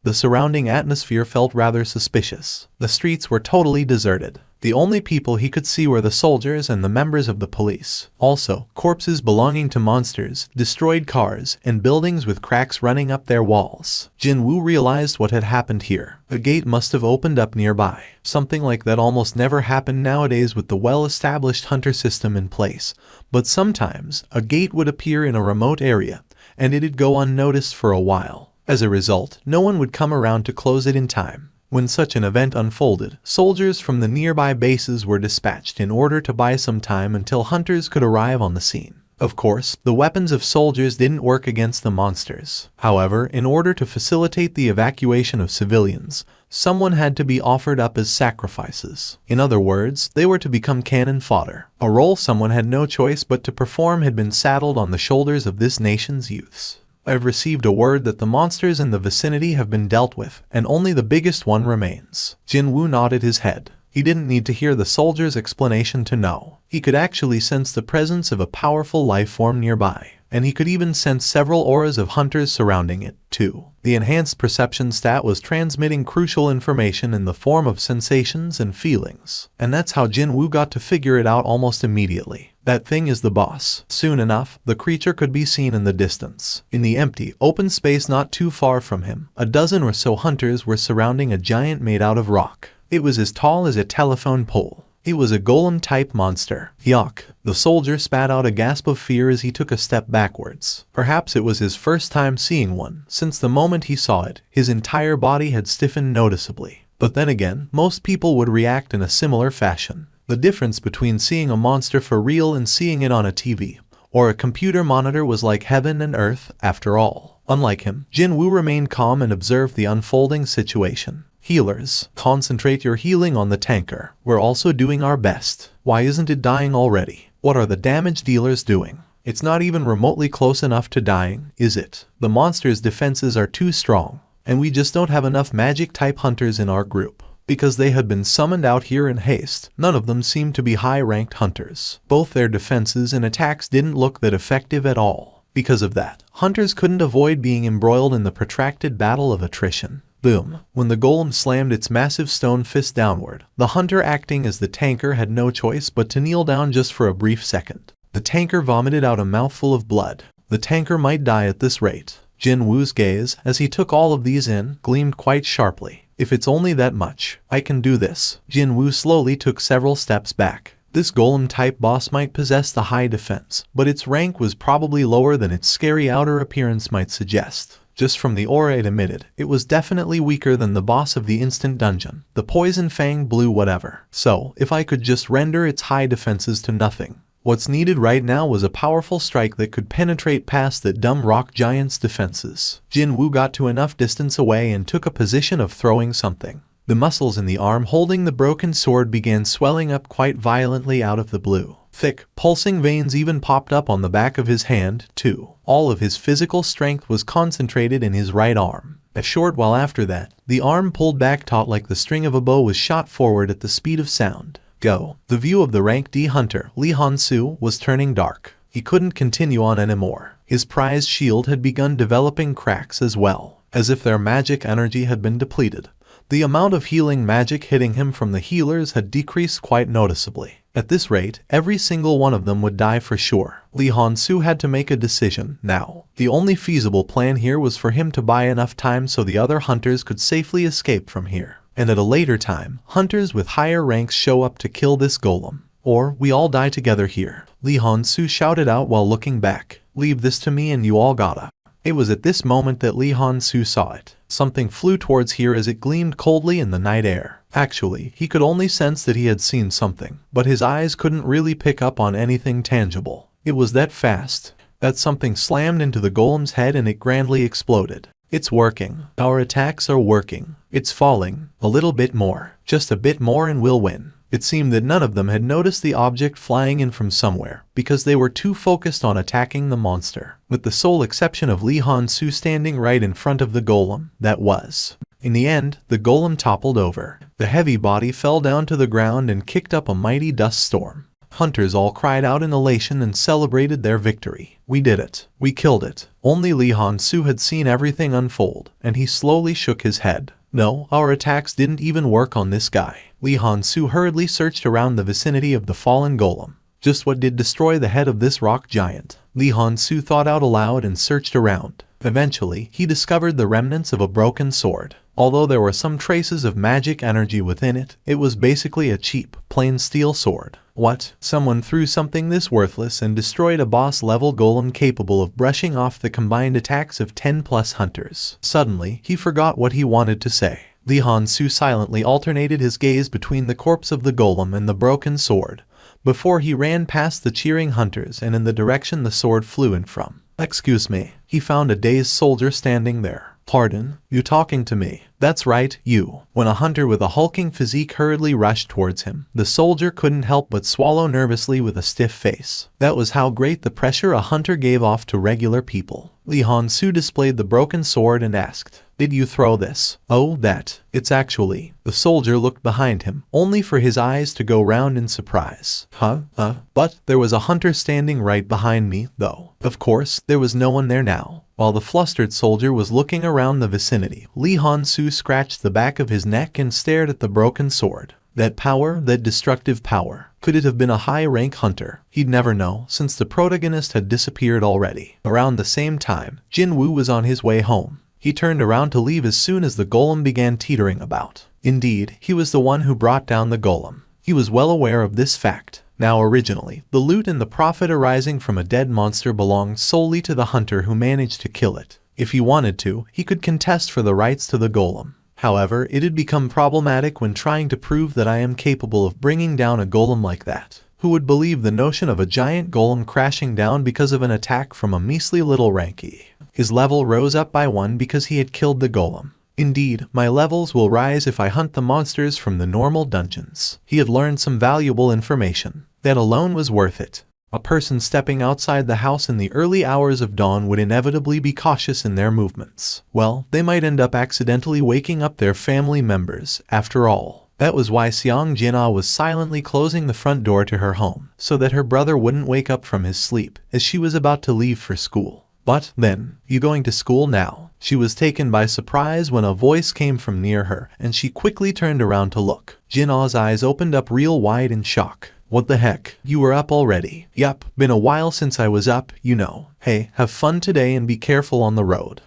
the surrounding atmosphere felt rather suspicious. The streets were totally deserted. The only people he could see were the soldiers and the members of the police. Also, corpses belonging to monsters, destroyed cars, and buildings with cracks running up their walls. Jinwu realized what had happened here. A gate must have opened up nearby. Something like that almost never happened nowadays with the well-established hunter system in place. But sometimes, a gate would appear in a remote area, and it'd go unnoticed for a while. As a result, no one would come around to close it in time. When such an event unfolded, soldiers from the nearby bases were dispatched in order to buy some time until hunters could arrive on the scene. Of course, the weapons of soldiers didn't work against the monsters. However, in order to facilitate the evacuation of civilians, someone had to be offered up as sacrifices. In other words, they were to become cannon fodder. A role someone had no choice but to perform had been saddled on the shoulders of this nation's youths. I've received a word that the monsters in the vicinity have been dealt with, and only the biggest one remains. Jinwu nodded his head. He didn't need to hear the soldier's explanation to know. He could actually sense the presence of a powerful life form nearby, and he could even sense several auras of hunters surrounding it, too. The enhanced perception stat was transmitting crucial information in the form of sensations and feelings, and that's how Jinwu got to figure it out almost immediately. That thing is the boss. Soon enough, the creature could be seen in the distance. In the empty, open space not too far from him, a dozen or so hunters were surrounding a giant made out of rock. It was as tall as a telephone pole. It was a golem-type monster. Yuck. The soldier spat out a gasp of fear as he took a step backwards. Perhaps it was his first time seeing one. Since the moment he saw it, his entire body had stiffened noticeably. But then again, most people would react in a similar fashion. The difference between seeing a monster for real and seeing it on a TV or a computer monitor was like heaven and earth, after all. Unlike him, Jinwu remained calm and observed the unfolding situation. Healers, concentrate your healing on the tanker. We're also doing our best. Why isn't it dying already? What are the damage dealers doing? It's not even remotely close enough to dying, is it? The monster's defenses are too strong, and we just don't have enough magic-type hunters in our group. Because they had been summoned out here in haste, none of them seemed to be high-ranked hunters. Both their defenses and attacks didn't look that effective at all. Because of that, hunters couldn't avoid being embroiled in the protracted battle of attrition. Boom. When the golem slammed its massive stone fist downward, the hunter acting as the tanker had no choice but to kneel down just for a brief second. The tanker vomited out a mouthful of blood. The tanker might die at this rate. Jinwu's gaze, as he took all of these in, gleamed quite sharply. If it's only that much, I can do this. Jinwu slowly took several steps back. This golem-type boss might possess the high defense, but its rank was probably lower than its scary outer appearance might suggest. Just from the aura it emitted, it was definitely weaker than the boss of the instant dungeon, the poison fang blue whatever. So, if I could just render its high defenses to nothing. What's needed right now was a powerful strike that could penetrate past that dumb rock giant's defenses. Jinwu got to enough distance away and took a position of throwing something. The muscles in the arm holding the broken sword began swelling up quite violently out of the blue. Thick, pulsing veins even popped up on the back of his hand, too. All of his physical strength was concentrated in his right arm. A short while after that, the arm pulled back taut like the string of a bow was shot forward at the speed of sound. Go. The view of the rank D hunter, Li Hansu, was turning dark. He couldn't continue on anymore. His prized shield had begun developing cracks as well, as if their magic energy had been depleted. The amount of healing magic hitting him from the healers had decreased quite noticeably. At this rate, every single one of them would die for sure. Li Hansu had to make a decision now. The only feasible plan here was for him to buy enough time so the other hunters could safely escape from here. And at a later time, hunters with higher ranks show up to kill this golem. Or, we all die together here. Li Hansu shouted out while looking back. Leave this to me and you all gotta. It was at this moment that Li Hansu saw it. Something flew towards here as it gleamed coldly in the night air. Actually, he could only sense that he had seen something, but his eyes couldn't really pick up on anything tangible. It was that fast. That something slammed into the golem's head and it grandly exploded. It's working. Our attacks are working. It's falling. A little bit more. Just a bit more and we'll win. It seemed that none of them had noticed the object flying in from somewhere, because they were too focused on attacking the monster. With the sole exception of Li Hansu standing right in front of the golem, that was. In the end, the golem toppled over. The heavy body fell down to the ground and kicked up a mighty dust storm. Hunters all cried out in elation and celebrated their victory. We did it. We killed it. Only Lee Han-soo had seen everything unfold, and he slowly shook his head. No, our attacks didn't even work on this guy. Lee Han-soo hurriedly searched around the vicinity of the fallen golem. Just what did destroy the head of this rock giant? Lee Han-soo thought out aloud and searched around. Eventually, he discovered the remnants of a broken sword. Although there were some traces of magic energy within it, it was basically a cheap, plain steel sword. What? Someone threw something this worthless and destroyed a boss-level golem capable of brushing off the combined attacks of 10+ hunters. Suddenly, he forgot what he wanted to say. Lee Han-soo silently alternated his gaze between the corpse of the golem and the broken sword, before he ran past the cheering hunters and in the direction the sword flew in from. Excuse me. He found a dazed soldier standing there. Pardon? You talking to me? That's right, you. When a hunter with a hulking physique hurriedly rushed towards him, the soldier couldn't help but swallow nervously with a stiff face. That was how great the pressure a hunter gave off to regular people. Lee Han-soo displayed the broken sword and asked, "Did you throw this?" "Oh, that. It's actually..." The soldier looked behind him, only for his eyes to go round in surprise. But there was a hunter standing right behind me, though. Of course, there was no one there now. While the flustered soldier was looking around the vicinity, Lee Han-soo scratched the back of his neck and stared at the broken sword. That power, that destructive power. Could it have been a high-rank hunter? He'd never know, since the protagonist had disappeared already. Around the same time, Jin-woo was on his way home. He turned around to leave as soon as the golem began teetering about. Indeed, he was the one who brought down the golem. He was well aware of this fact. Now originally, the loot and the profit arising from a dead monster belonged solely to the hunter who managed to kill it. If he wanted to, he could contest for the rights to the golem. However, it had become problematic when trying to prove that I am capable of bringing down a golem like that. Who would believe the notion of a giant golem crashing down because of an attack from a measly little rankie? His level rose up by 1 because he had killed the golem. Indeed, my levels will rise if I hunt the monsters from the normal dungeons. He had learned some valuable information. That alone was worth it. A person stepping outside the house in the early hours of dawn would inevitably be cautious in their movements. Well, they might end up accidentally waking up their family members, after all. That was why Seong Jin-ah was silently closing the front door to her home, so that her brother wouldn't wake up from his sleep, as she was about to leave for school. But, then, you going to school now? She was taken by surprise when a voice came from near her, and she quickly turned around to look. Jin-ah's eyes opened up real wide in shock. What the heck? You were up already? Yup, been a while since I was up, you know. Hey, have fun today and be careful on the road.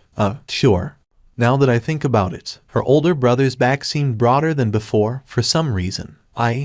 Sure. Now that I think about it, her older brother's back seemed broader than before, for some reason.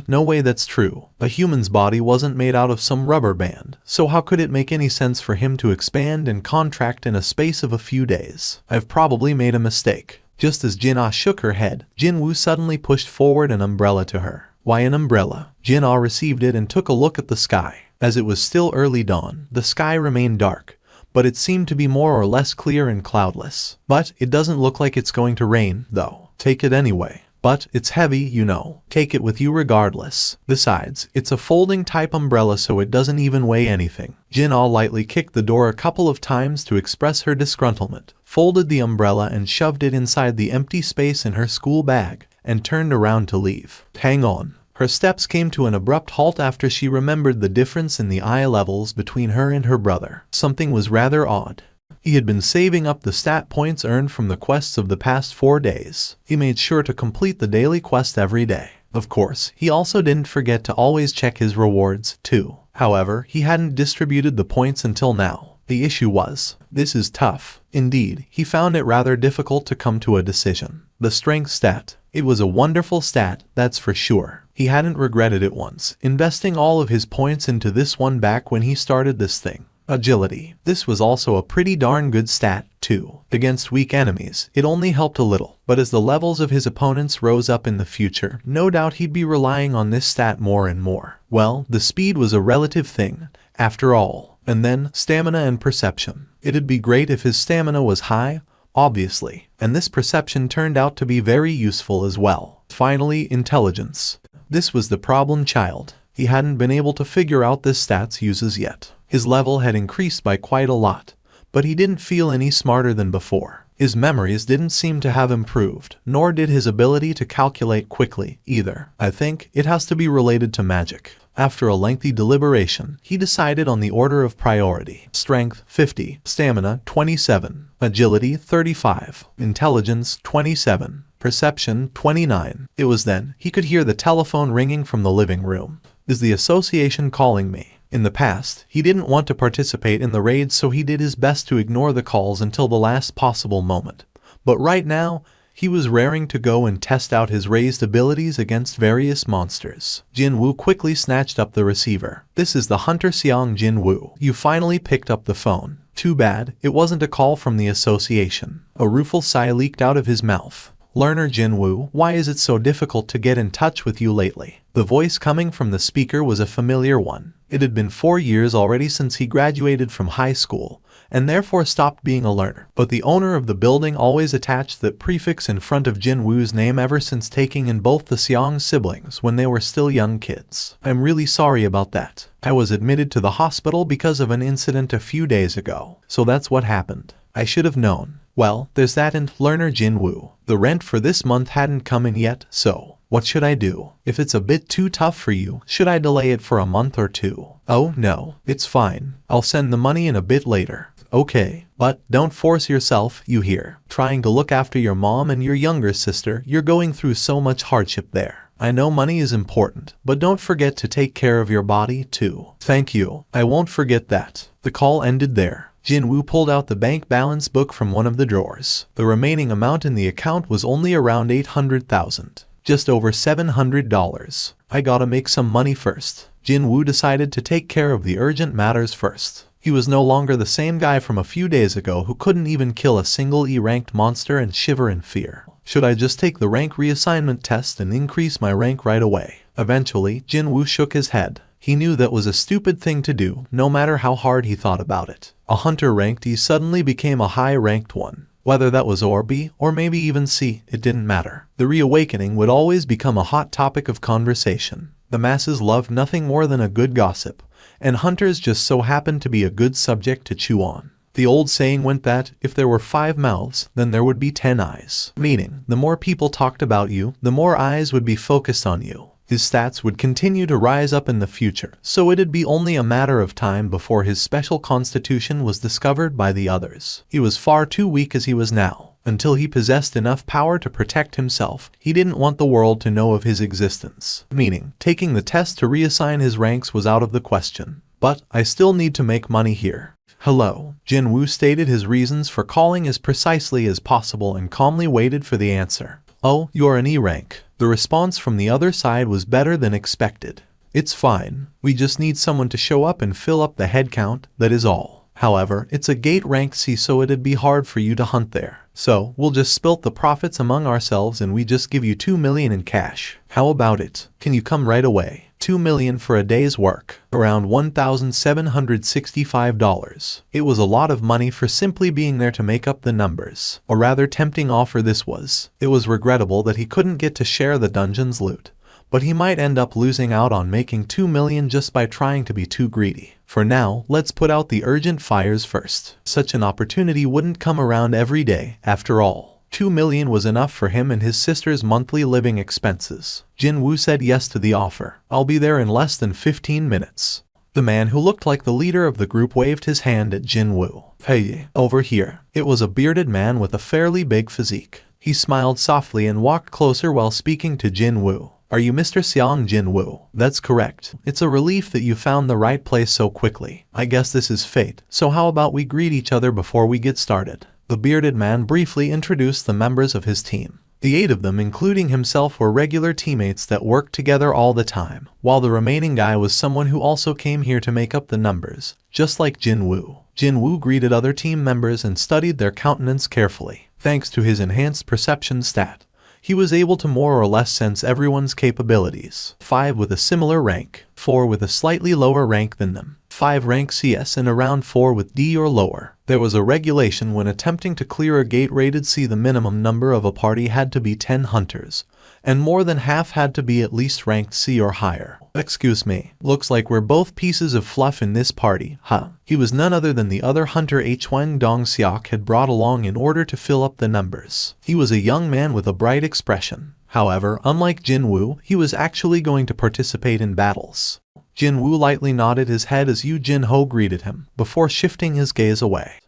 No way that's true. A human's body wasn't made out of some rubber band, so how could it make any sense for him to expand and contract in a space of a few days? I've probably made a mistake. Just as Jin-ah shook her head, Jin-woo suddenly pushed forward an umbrella to her. Why an umbrella? Jin-ah received it and took a look at the sky. As it was still early dawn, the sky remained dark, but it seemed to be more or less clear and cloudless. But it doesn't look like it's going to rain, though. Take it anyway. But it's heavy, you know. Take it with you regardless. Besides, it's a folding type umbrella so it doesn't even weigh anything. Jin-ah lightly kicked the door a couple of times to express her disgruntlement, folded the umbrella and shoved it inside the empty space in her school bag, and turned around to leave. Hang on. Her steps came to an abrupt halt after she remembered the difference in the eye levels between her and her brother. Something was rather odd. He had been saving up the stat points earned from the quests of the past 4 days. He made sure to complete the daily quest every day. Of course, he also didn't forget to always check his rewards, too. However, he hadn't distributed the points until now. The issue was, this is tough. Indeed, he found it rather difficult to come to a decision. The strength stat. It was a wonderful stat, that's for sure. He hadn't regretted it once, investing all of his points into this one back when he started this thing. Agility. This was also a pretty darn good stat, too. Against weak enemies, it only helped a little, but as the levels of his opponents rose up in the future, no doubt he'd be relying on this stat more and more. Well, the speed was a relative thing, after all. And then, stamina and perception. It'd be great if his stamina was high, obviously, and this perception turned out to be very useful as well. Finally, intelligence. This was the problem child. He hadn't been able to figure out this stat's uses yet. His level had increased by quite a lot, but he didn't feel any smarter than before. His memories didn't seem to have improved, nor did his ability to calculate quickly, either. I think it has to be related to magic. After a lengthy deliberation, he decided on the order of priority. Strength 50, Stamina 27, Agility 35, Intelligence 27, Perception 29. It was then he could hear the telephone ringing from the living room. Is the association calling me? In the past, he didn't want to participate in the raids, so he did his best to ignore the calls until the last possible moment. But right now, he was raring to go and test out his raised abilities against various monsters. Jin-woo quickly snatched up the receiver. This is the Hunter Seong Jin-woo. You finally picked up the phone. Too bad, it wasn't a call from the association. A rueful sigh leaked out of his mouth. Learner Jin-woo, why is it so difficult to get in touch with you lately? The voice coming from the speaker was a familiar one. It had been 4 years already since he graduated from high school, and therefore stopped being a learner. But the owner of the building always attached that prefix in front of Jin-woo's name ever since taking in both the Seong siblings when they were still young kids. I'm really sorry about that. I was admitted to the hospital because of an incident a few days ago. So that's what happened. I should have known. Well, there's that, and learner Jin-woo. The rent for this month hadn't come in yet, so what should I do? If it's a bit too tough for you, should I delay it for a month or two? Oh no, it's fine. I'll send the money in a bit later. Okay, but don't force yourself, you hear. Trying to look after your mom and your younger sister, you're going through so much hardship there. I know money is important, but don't forget to take care of your body too. Thank you. I won't forget that. The call ended there. Jin-woo pulled out the bank balance book from one of the drawers. The remaining amount in the account was only around 800,000. Just over $700. I gotta make some money first. Jin-woo decided to take care of the urgent matters first. He was no longer the same guy from a few days ago who couldn't even kill a single E-ranked monster and shiver in fear. Should I just take the rank reassignment test and increase my rank right away? Eventually, Jin-woo shook his head. He knew that was a stupid thing to do, no matter how hard he thought about it. A hunter ranked E suddenly became a high-ranked one. Whether that was or B, or maybe even C, it didn't matter. The reawakening would always become a hot topic of conversation. The masses loved nothing more than a good gossip, and hunters just so happened to be a good subject to chew on. The old saying went that, if there were 5 mouths, then there would be 10 eyes. Meaning, the more people talked about you, the more eyes would be focused on you. His stats would continue to rise up in the future, so it'd be only a matter of time before his special constitution was discovered by the others. He was far too weak as he was now. Until he possessed enough power to protect himself, he didn't want the world to know of his existence. Meaning, taking the test to reassign his ranks was out of the question. But I still need to make money here. Hello. Jin-woo stated his reasons for calling as precisely as possible and calmly waited for the answer. Oh, you're an E rank. The response from the other side was better than expected. It's fine. We just need someone to show up and fill up the head count, that is all. However, it's a gate rank C, so it'd be hard for you to hunt there. So, we'll just split the profits among ourselves and we just give you 2 million in cash. How about it? Can you come right away? 2 million for a day's work. Around $1,765. It was a lot of money for simply being there to make up the numbers. A rather tempting offer this was. It was regrettable that he couldn't get to share the dungeon's loot. But he might end up losing out on making 2 million just by trying to be too greedy. For now, let's put out the urgent fires first. Such an opportunity wouldn't come around every day, after all. 2 million was enough for him and his sister's monthly living expenses. Jin-woo said yes to the offer. I'll be there in less than 15 minutes. The man who looked like the leader of the group waved his hand at Jin-woo. Hey, over here. It was a bearded man with a fairly big physique. He smiled softly and walked closer while speaking to Jin-woo. Are you Mr. Seong Jin-woo? That's correct. It's a relief that you found the right place so quickly. I guess this is fate. So how about we greet each other before we get started? The bearded man briefly introduced the members of his team. The 8 of them, including himself, were regular teammates that worked together all the time, while the remaining guy was someone who also came here to make up the numbers, just like Jin-woo. Jin-woo greeted other team members and studied their countenance carefully. Thanks to his enhanced perception stat, he was able to more or less sense everyone's capabilities. 5 with a similar rank, 4 with a slightly lower rank than them, 5 rank CS and around 4 with D or lower. There was a regulation when attempting to clear a gate rated C. The minimum number of a party had to be 10 hunters, and more than half had to be at least ranked C or higher. Excuse me, looks like we're both pieces of fluff in this party, huh? He was none other than the other hunter Hwang Dong-seok had brought along in order to fill up the numbers. He was a young man with a bright expression. However, unlike Jin-woo, he was actually going to participate in battles. Jin-woo lightly nodded his head as Yoo Jin-ho greeted him, before shifting his gaze away.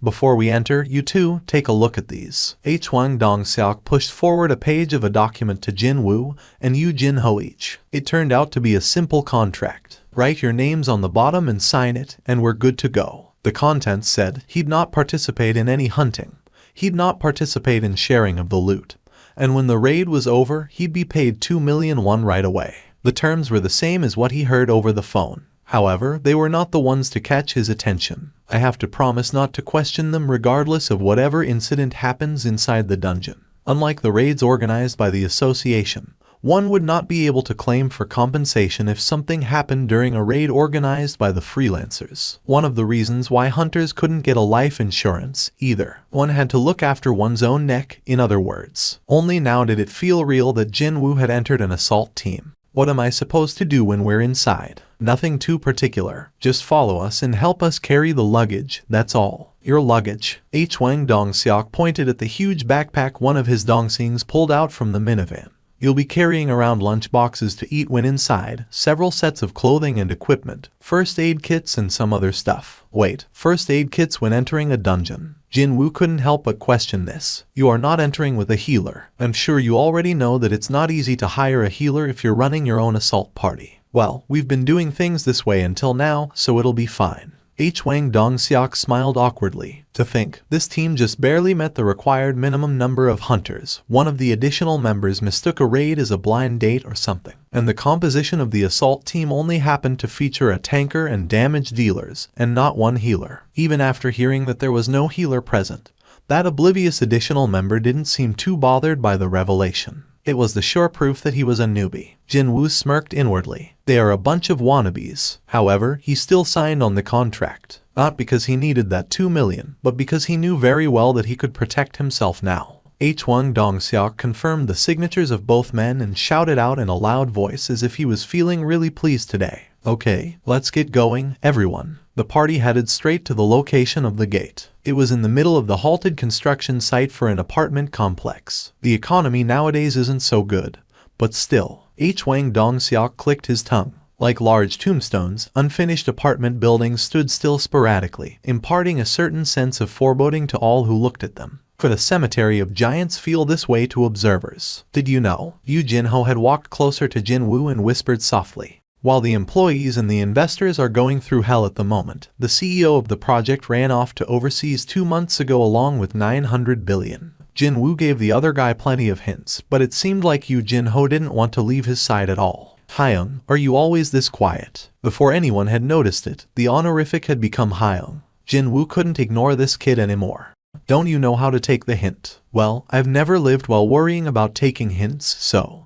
Before we enter, you two, take a look at these. Hwang Dong-seok pushed forward a page of a document to Jin-woo and Yoo Jin-ho each. It turned out to be a simple contract. Write your names on the bottom and sign it, and we're good to go. The contents said he'd not participate in any hunting. He'd not participate in sharing of the loot. And when the raid was over, he'd be paid 2 million won right away. The terms were the same as what he heard over the phone. However, they were not the ones to catch his attention. I have to promise not to question them regardless of whatever incident happens inside the dungeon. Unlike the raids organized by the association, one would not be able to claim for compensation if something happened during a raid organized by the freelancers. One of the reasons why hunters couldn't get a life insurance either. One had to look after one's own neck, in other words. Only now did it feel real that Jin-woo had entered an assault team. What am I supposed to do when we're inside? Nothing too particular. Just follow us and help us carry the luggage, that's all. Your luggage. Hwang Dong-seok pointed at the huge backpack one of his dongsings pulled out from the minivan. You'll be carrying around lunch boxes to eat when inside, several sets of clothing and equipment, first aid kits and some other stuff. Wait, first aid kits when entering a dungeon? Jin-woo couldn't help but question this. You are not entering with a healer. I'm sure you already know that it's not easy to hire a healer if you're running your own assault party. Well, we've been doing things this way until now, so it'll be fine. Hwang Dong-seok smiled awkwardly. To think, this team just barely met the required minimum number of hunters. One of the additional members mistook a raid as a blind date or something. And the composition of the assault team only happened to feature a tanker and damage dealers, and not one healer. Even after hearing that there was no healer present, that oblivious additional member didn't seem too bothered by the revelation. It was the sure proof that he was a newbie. Jin-woo smirked inwardly. They are a bunch of wannabes. However, he still signed on the contract. Not because he needed that 2 million, but because he knew very well that he could protect himself now. Hwang Dong-seok confirmed the signatures of both men and shouted out in a loud voice as if he was feeling really pleased today. Okay, let's get going, everyone. The party headed straight to the location of the gate. It was in the middle of the halted construction site for an apartment complex. The economy nowadays isn't so good, but still. Hwang Dong-seok clicked his tongue. Like large tombstones, unfinished apartment buildings stood still sporadically, imparting a certain sense of foreboding to all who looked at them. Could a cemetery of giants feel this way to observers? Did you know? Yoo Jin-ho had walked closer to Jin-woo and whispered softly. While the employees and the investors are going through hell at the moment, the CEO of the project ran off to overseas 2 months ago along with 900 billion. Jin-woo gave the other guy plenty of hints, but it seemed like Yoo Jin-ho didn't want to leave his side at all. Hyung, are you always this quiet? Before anyone had noticed it, the honorific had become Hyung. Jin-woo couldn't ignore this kid anymore. Don't you know how to take the hint? Well, I've never lived while worrying about taking hints, so...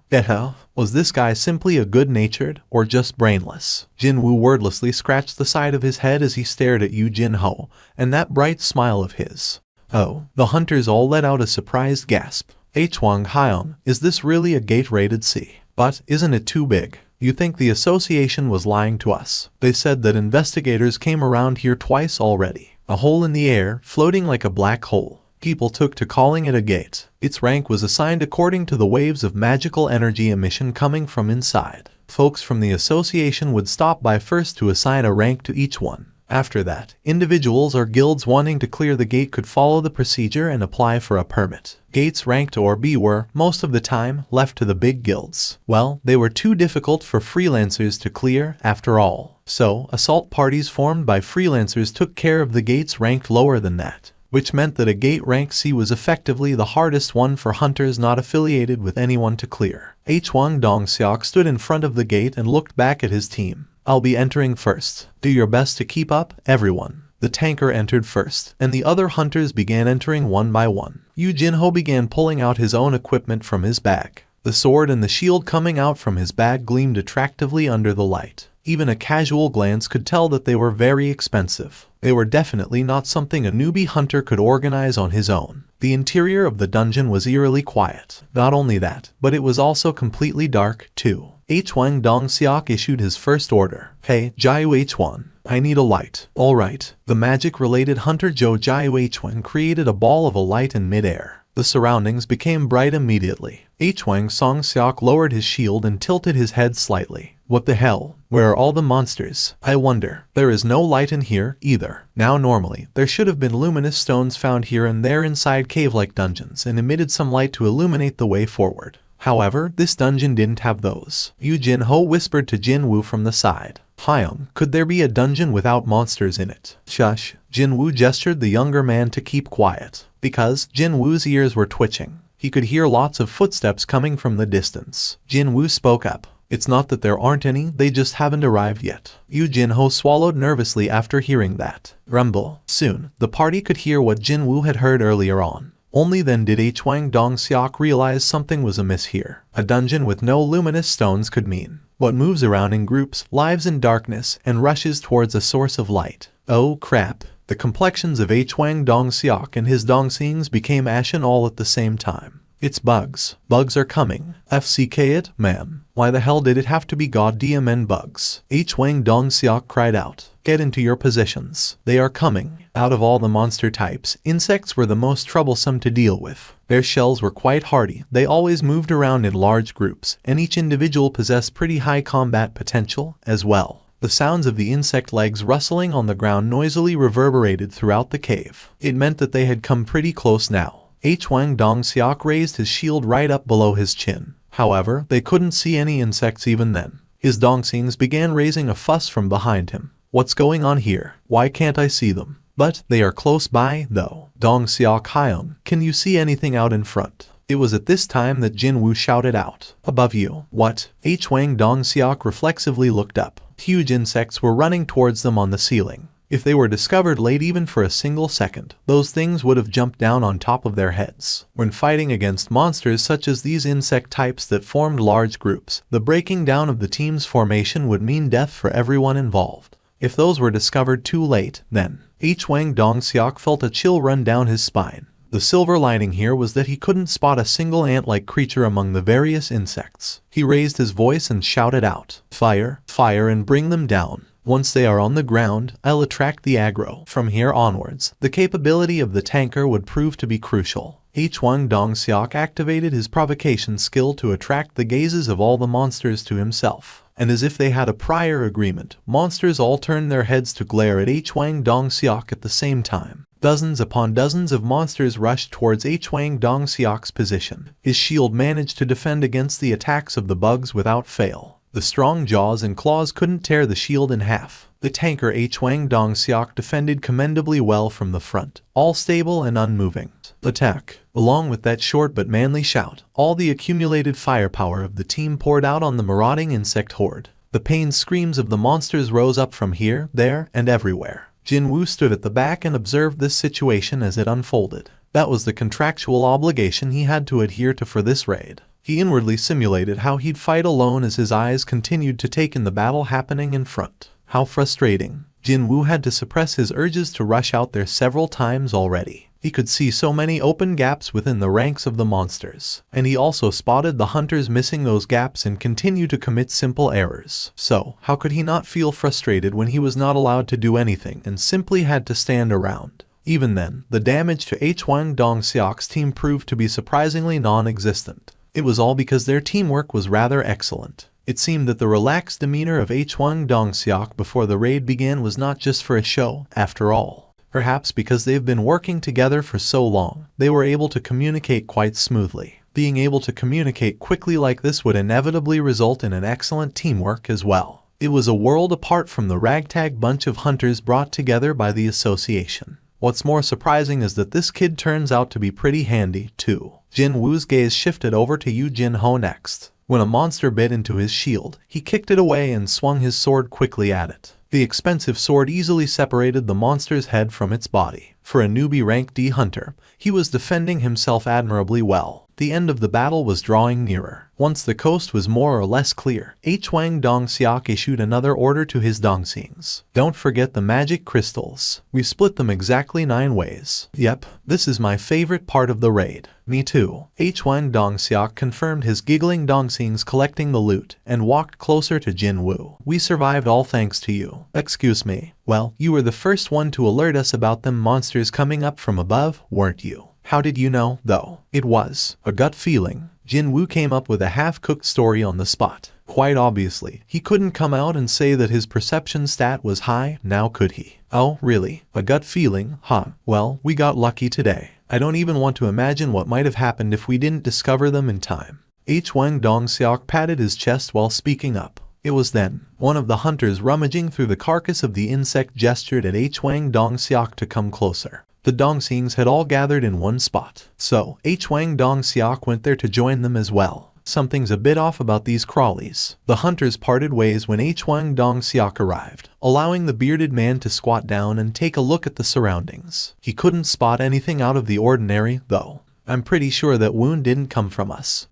Was this guy simply a good-natured, or just brainless? Jin-woo wordlessly scratched the side of his head as he stared at Yoo Jin-ho, and that bright smile of his. Oh, the hunters all let out a surprised gasp. Hwang Hyung, is this really a gate rated C? But, isn't it too big? You think the association was lying to us? They said that investigators came around here twice already. A hole in the air, floating like a black hole. People took to calling it a gate. Its rank was assigned according to the waves of magical energy emission coming from inside. Folks from the association would stop by first to assign a rank to each one. After that, individuals or guilds wanting to clear the gate could follow the procedure and apply for a permit. Gates ranked or B were, most of the time, left to the big guilds. Well, they were too difficult for freelancers to clear, after all. So, assault parties formed by freelancers took care of the gates ranked lower than that, which meant that a gate rank C was effectively the hardest one for hunters not affiliated with anyone to clear. Hwang Dong-seok stood in front of the gate and looked back at his team. I'll be entering first. Do your best to keep up, everyone. The tanker entered first, and the other hunters began entering one by one. Yoo Jin-ho began pulling out his own equipment from his bag. The sword and the shield coming out from his bag gleamed attractively under the light. Even a casual glance could tell that they were very expensive. They were definitely not something a newbie hunter could organize on his own. The interior of the dungeon was eerily quiet. Not only that, but it was also completely dark, too. H1 Dong-seok issued his first order. Hey, Jiu H1. I need a light. Alright. The magic-related hunter Jiu H1 created a ball of a light in midair. The surroundings became bright immediately. H1 Song-seok lowered his shield and tilted his head slightly. What the hell? Where are all the monsters? I wonder. There is no light in here, either. Now normally, there should have been luminous stones found here and there inside cave-like dungeons and emitted some light to illuminate the way forward. However, this dungeon didn't have those. Yu Jin-ho whispered to Jin-woo from the side. Hyung, could there be a dungeon without monsters in it? Shush. Jin-woo gestured the younger man to keep quiet. Because Jin-woo's ears were twitching. He could hear lots of footsteps coming from the distance. Jin-woo spoke up. It's not that there aren't any, they just haven't arrived yet. Yu Jin-ho swallowed nervously after hearing that. Rumble. Soon, the party could hear what Jin-woo had heard earlier on. Only then did H1 Dong-seok realize something was amiss here. A dungeon with no luminous stones could mean what moves around in groups, lives in darkness, and rushes towards a source of light. Oh crap. The complexions of H1 Dong-seok and his Dongseings became ashen all at the same time. It's bugs. Bugs are coming. FCK it, ma'am. Why the hell did it have to be goddamn bugs? H1 Dong-seok cried out. Get into your positions. They are coming. Out of all the monster types, insects were the most troublesome to deal with. Their shells were quite hardy, they always moved around in large groups, and each individual possessed pretty high combat potential, as well. The sounds of the insect legs rustling on the ground noisily reverberated throughout the cave. It meant that they had come pretty close now. H1 Dong-seok raised his shield right up below his chin. However, they couldn't see any insects even then. His Dongseings began raising a fuss from behind him. What's going on here? Why can't I see them? But they are close by, though. Dong-seok Hyung, can you see anything out in front? It was at this time that Jin-woo shouted out. Above you. What? H1 Dong-seok reflexively looked up. Huge insects were running towards them on the ceiling. If they were discovered late even for a single second, those things would have jumped down on top of their heads. When fighting against monsters such as these insect types that formed large groups, the breaking down of the team's formation would mean death for everyone involved. If those were discovered too late, then H1 Dong-seok felt a chill run down his spine. The silver lining here was that he couldn't spot a single ant-like creature among the various insects. He raised his voice and shouted out, Fire, fire and bring them down. Once they are on the ground, I'll attract the aggro. From here onwards, the capability of the tanker would prove to be crucial. H1 Dong-seok activated his provocation skill to attract the gazes of all the monsters to himself. And as if they had a prior agreement, monsters all turned their heads to glare at H1 Dong-seok at the same time. Dozens upon dozens of monsters rushed towards H1 Dong-seok's position. His shield managed to defend against the attacks of the bugs without fail. The strong jaws and claws couldn't tear the shield in half. The tanker H1 Dong-seok defended commendably well from the front, all stable and unmoving. Attack! Along with that short but manly shout, all the accumulated firepower of the team poured out on the marauding insect horde. The pained screams of the monsters rose up from here, there, and everywhere. Jin-woo stood at the back and observed this situation as it unfolded. That was the contractual obligation he had to adhere to for this raid. He inwardly simulated how he'd fight alone as his eyes continued to take in the battle happening in front. How frustrating. Jin-woo had to suppress his urges to rush out there several times already. He could see so many open gaps within the ranks of the monsters, and he also spotted the hunters missing those gaps and continue to commit simple errors. So, how could he not feel frustrated when he was not allowed to do anything and simply had to stand around? Even then, the damage to H1 Dong-seok's team proved to be surprisingly non-existent. It was all because their teamwork was rather excellent. It seemed that the relaxed demeanor of H1 Dong-seok before the raid began was not just for a show, after all. Perhaps because they've been working together for so long, they were able to communicate quite smoothly. Being able to communicate quickly like this would inevitably result in an excellent teamwork as well. It was a world apart from the ragtag bunch of hunters brought together by the association. What's more surprising is that this kid turns out to be pretty handy, too. Jin-woo's gaze shifted over to Yu Jin-ho next. When a monster bit into his shield, he kicked it away and swung his sword quickly at it. The expensive sword easily separated the monster's head from its body. For a newbie rank D hunter, he was defending himself admirably well. The end of the battle was drawing nearer. Once the coast was more or less clear, Wang Dongxiak issued another order to his Dongxings. Don't forget the magic crystals. We split them exactly 9 ways. Yep, this is my favorite part of the raid. Me too. Wang Dongxiak confirmed his giggling Dongxings collecting the loot and walked closer to Jin Woo. We survived all thanks to you. Excuse me. Well, you were the first one to alert us about them monsters coming up from above, weren't you? How did you know, though? It was a gut feeling. Jin Woo came up with a half-cooked story on the spot. Quite obviously, he couldn't come out and say that his perception stat was high, now could he? Oh, really? A gut feeling, huh? Well, we got lucky today. I don't even want to imagine what might have happened if we didn't discover them in time. Wang Dongxiak patted his chest while speaking up. It was then, one of the hunters rummaging through the carcass of the insect gestured at Wang Dongxiak to come closer. The Dongxings had all gathered in one spot, so Wang Dongxiak went there to join them as well. Something's a bit off about these crawlies. The hunters parted ways when Wang Dongxiak arrived, allowing the bearded man to squat down and take a look at the surroundings. He couldn't spot anything out of the ordinary, though. I'm pretty sure that wound didn't come from us.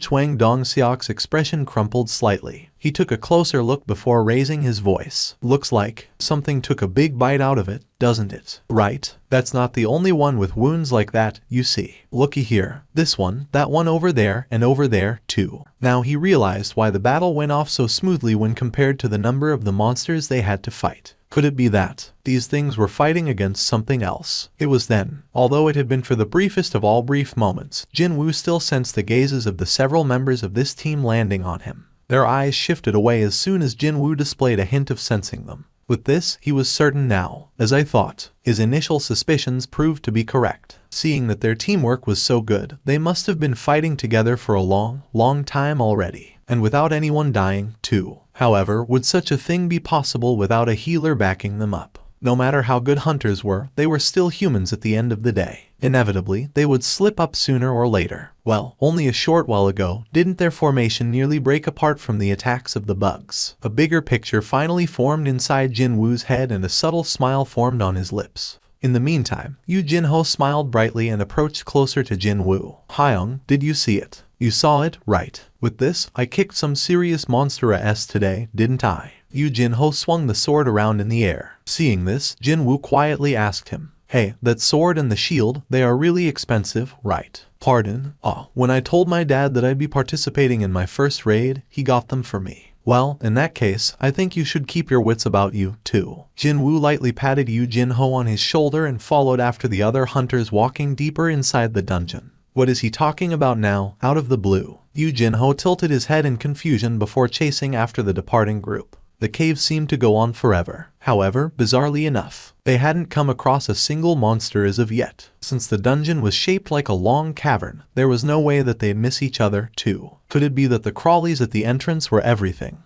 Wang Dongxiak's expression crumpled slightly. He took a closer look before raising his voice. Looks like something took a big bite out of it, doesn't it? Right? That's not the only one with wounds like that, you see. Looky here. This one, that one over there, and over there, too. Now he realized why the battle went off so smoothly when compared to the number of the monsters they had to fight. Could it be that these things were fighting against something else? It was then, although it had been for the briefest of all brief moments, Jin Woo still sensed the gazes of the several members of this team landing on him. Their eyes shifted away as soon as Jin Woo displayed a hint of sensing them. With this, he was certain now. As I thought, his initial suspicions proved to be correct. Seeing that their teamwork was so good, they must have been fighting together for a long time already. And without anyone dying, too. However, would such a thing be possible without a healer backing them up? No matter how good hunters were, they were still humans at the end of the day. Inevitably, they would slip up sooner or later. Well, only a short while ago, didn't their formation nearly break apart from the attacks of the bugs? A bigger picture finally formed inside Jin Woo's head and a subtle smile formed on his lips. In the meantime, Yu Jinho smiled brightly and approached closer to Jin Woo. Hyung, did you see it? You saw it, right? With this, I kicked some serious monster ass today, didn't I? Yu Jinho swung the sword around in the air. Seeing this, Jin Woo quietly asked him, "Hey, that sword and the shield, they are really expensive, right?" Pardon? When I told my dad that I'd be participating in my first raid, he got them for me. Well, in that case, I think you should keep your wits about you, too. Jin Woo lightly patted Yu Jinho on his shoulder and followed after the other hunters walking deeper inside the dungeon. What is he talking about now, out of the blue? Yu Jinho tilted his head in confusion before chasing after the departing group. The cave seemed to go on forever. However, bizarrely enough, they hadn't come across a single monster as of yet. Since the dungeon was shaped like a long cavern, there was no way that they'd miss each other, too. Could it be that the crawlies at the entrance were everything?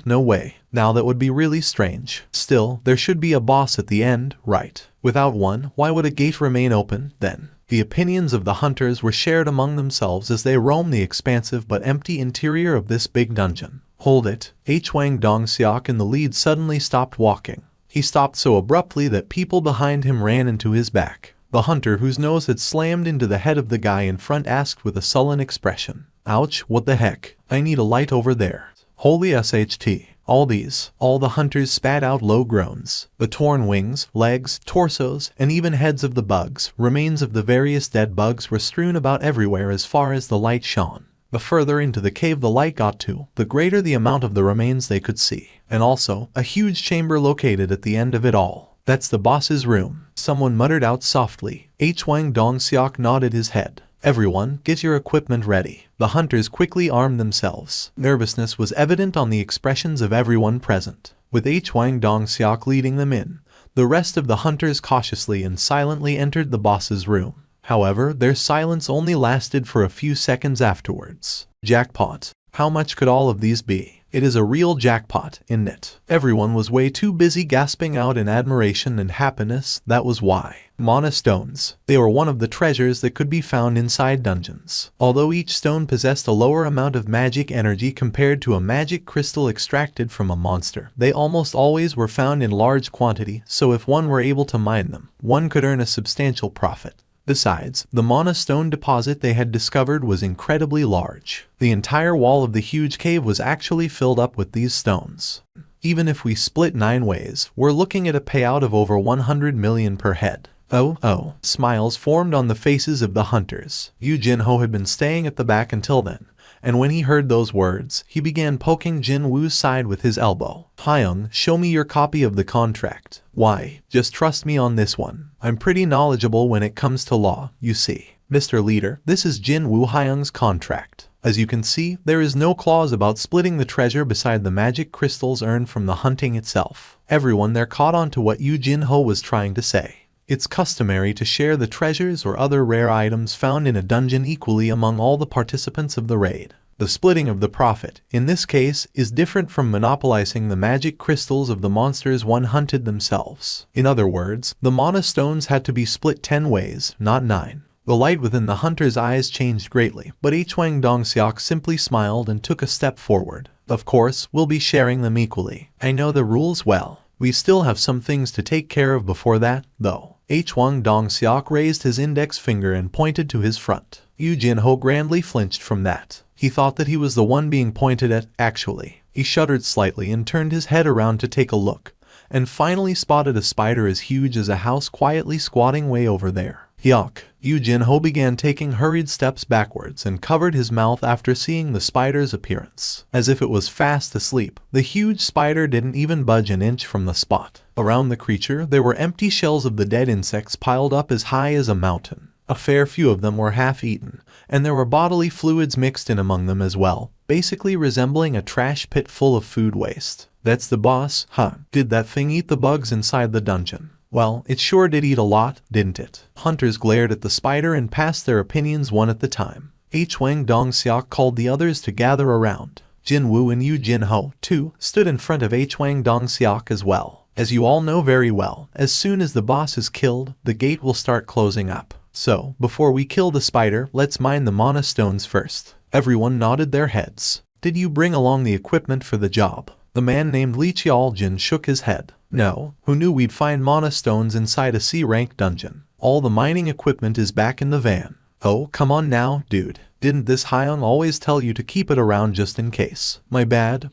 No way. Now that would be really strange. Still, there should be a boss at the end, right? Without one, why would a gate remain open, then? The opinions of the hunters were shared among themselves as they roamed the expansive but empty interior of this big dungeon. Hold it. Wang Dongxiak in the lead suddenly stopped walking. He stopped so abruptly that people behind him ran into his back. The hunter whose nose had slammed into the head of the guy in front asked with a sullen expression, "Ouch, what the heck? I need a light over there." Holy SHT. All the hunters spat out low groans. The torn wings, legs, torsos, and even heads of the bugs, remains of the various dead bugs were strewn about everywhere as far as the light shone. The further into the cave the light got to, the greater the amount of the remains they could see. And also, a huge chamber located at the end of it all. "That's the boss's room," someone muttered out softly. Wang Dongxiak nodded his head. "Everyone, get your equipment ready." The hunters quickly armed themselves. Nervousness was evident on the expressions of everyone present. With Wang Dongxiak leading them in, the rest of the hunters cautiously and silently entered the boss's room. However, their silence only lasted for a few seconds afterwards. Jackpot. How much could all of these be? It is a real jackpot, isn't it? Everyone was way too busy gasping out in admiration and happiness, that was why. Mana stones. They were one of the treasures that could be found inside dungeons. Although each stone possessed a lower amount of magic energy compared to a magic crystal extracted from a monster, they almost always were found in large quantity, so if one were able to mine them, one could earn a substantial profit. Besides, the mana stone deposit they had discovered was incredibly large. The entire wall of the huge cave was actually filled up with these stones. Even if we split 9 ways, we're looking at a payout of over 100 million per head. Oh. Smiles formed on the faces of the hunters. Yu Jinho had been staying at the back until then, and when he heard those words, he began poking Jin Woo's side with his elbow. Hyung, show me your copy of the contract. Why, just trust me on this one. I'm pretty knowledgeable when it comes to law, you see. Mr. Leader, this is Jin Woo Hyung's contract. As you can see, there is no clause about splitting the treasure beside the magic crystals earned from the hunting itself. Everyone there caught on to what Yu Jinho was trying to say. It's customary to share the treasures or other rare items found in a dungeon equally among all the participants of the raid. The splitting of the profit, in this case, is different from monopolizing the magic crystals of the monsters one hunted themselves. In other words, the mana stones had to be split 10 ways, not 9. The light within the hunter's eyes changed greatly, but Hwang Dongseok simply smiled and took a step forward. Of course, we'll be sharing them equally. I know the rules well. We still have some things to take care of before that, though. Hwang Dongseok raised his index finger and pointed to his front. Yu Jinho grandly flinched from that. He thought that he was the one being pointed at, actually. He shuddered slightly and turned his head around to take a look, and finally spotted a spider as huge as a house quietly squatting way over there. Yuck. Yu Jinho began taking hurried steps backwards and covered his mouth after seeing the spider's appearance. As if it was fast asleep, the huge spider didn't even budge an inch from the spot. Around the creature, there were empty shells of the dead insects piled up as high as a mountain. A fair few of them were half-eaten, and there were bodily fluids mixed in among them as well, basically resembling a trash pit full of food waste. That's the boss, huh? Did that thing eat the bugs inside the dungeon? Well, it sure did eat a lot, didn't it? Hunters glared at the spider and passed their opinions one at a time. Hwang Dongseok called the others to gather around. Jin Woo and Yu Jinho, too, stood in front of Hwang Dongseok as well. As you all know very well, as soon as the boss is killed, the gate will start closing up. So, before we kill the spider, let's mine the mana stones first. Everyone nodded their heads. Did you bring along the equipment for the job? The man named Lee Cheol-jin shook his head. No, who knew we'd find mana stones inside a C-rank dungeon? All the mining equipment is back in the van. Oh, come on now, dude. Didn't this Hyung always tell you to keep it around just in case? My bad.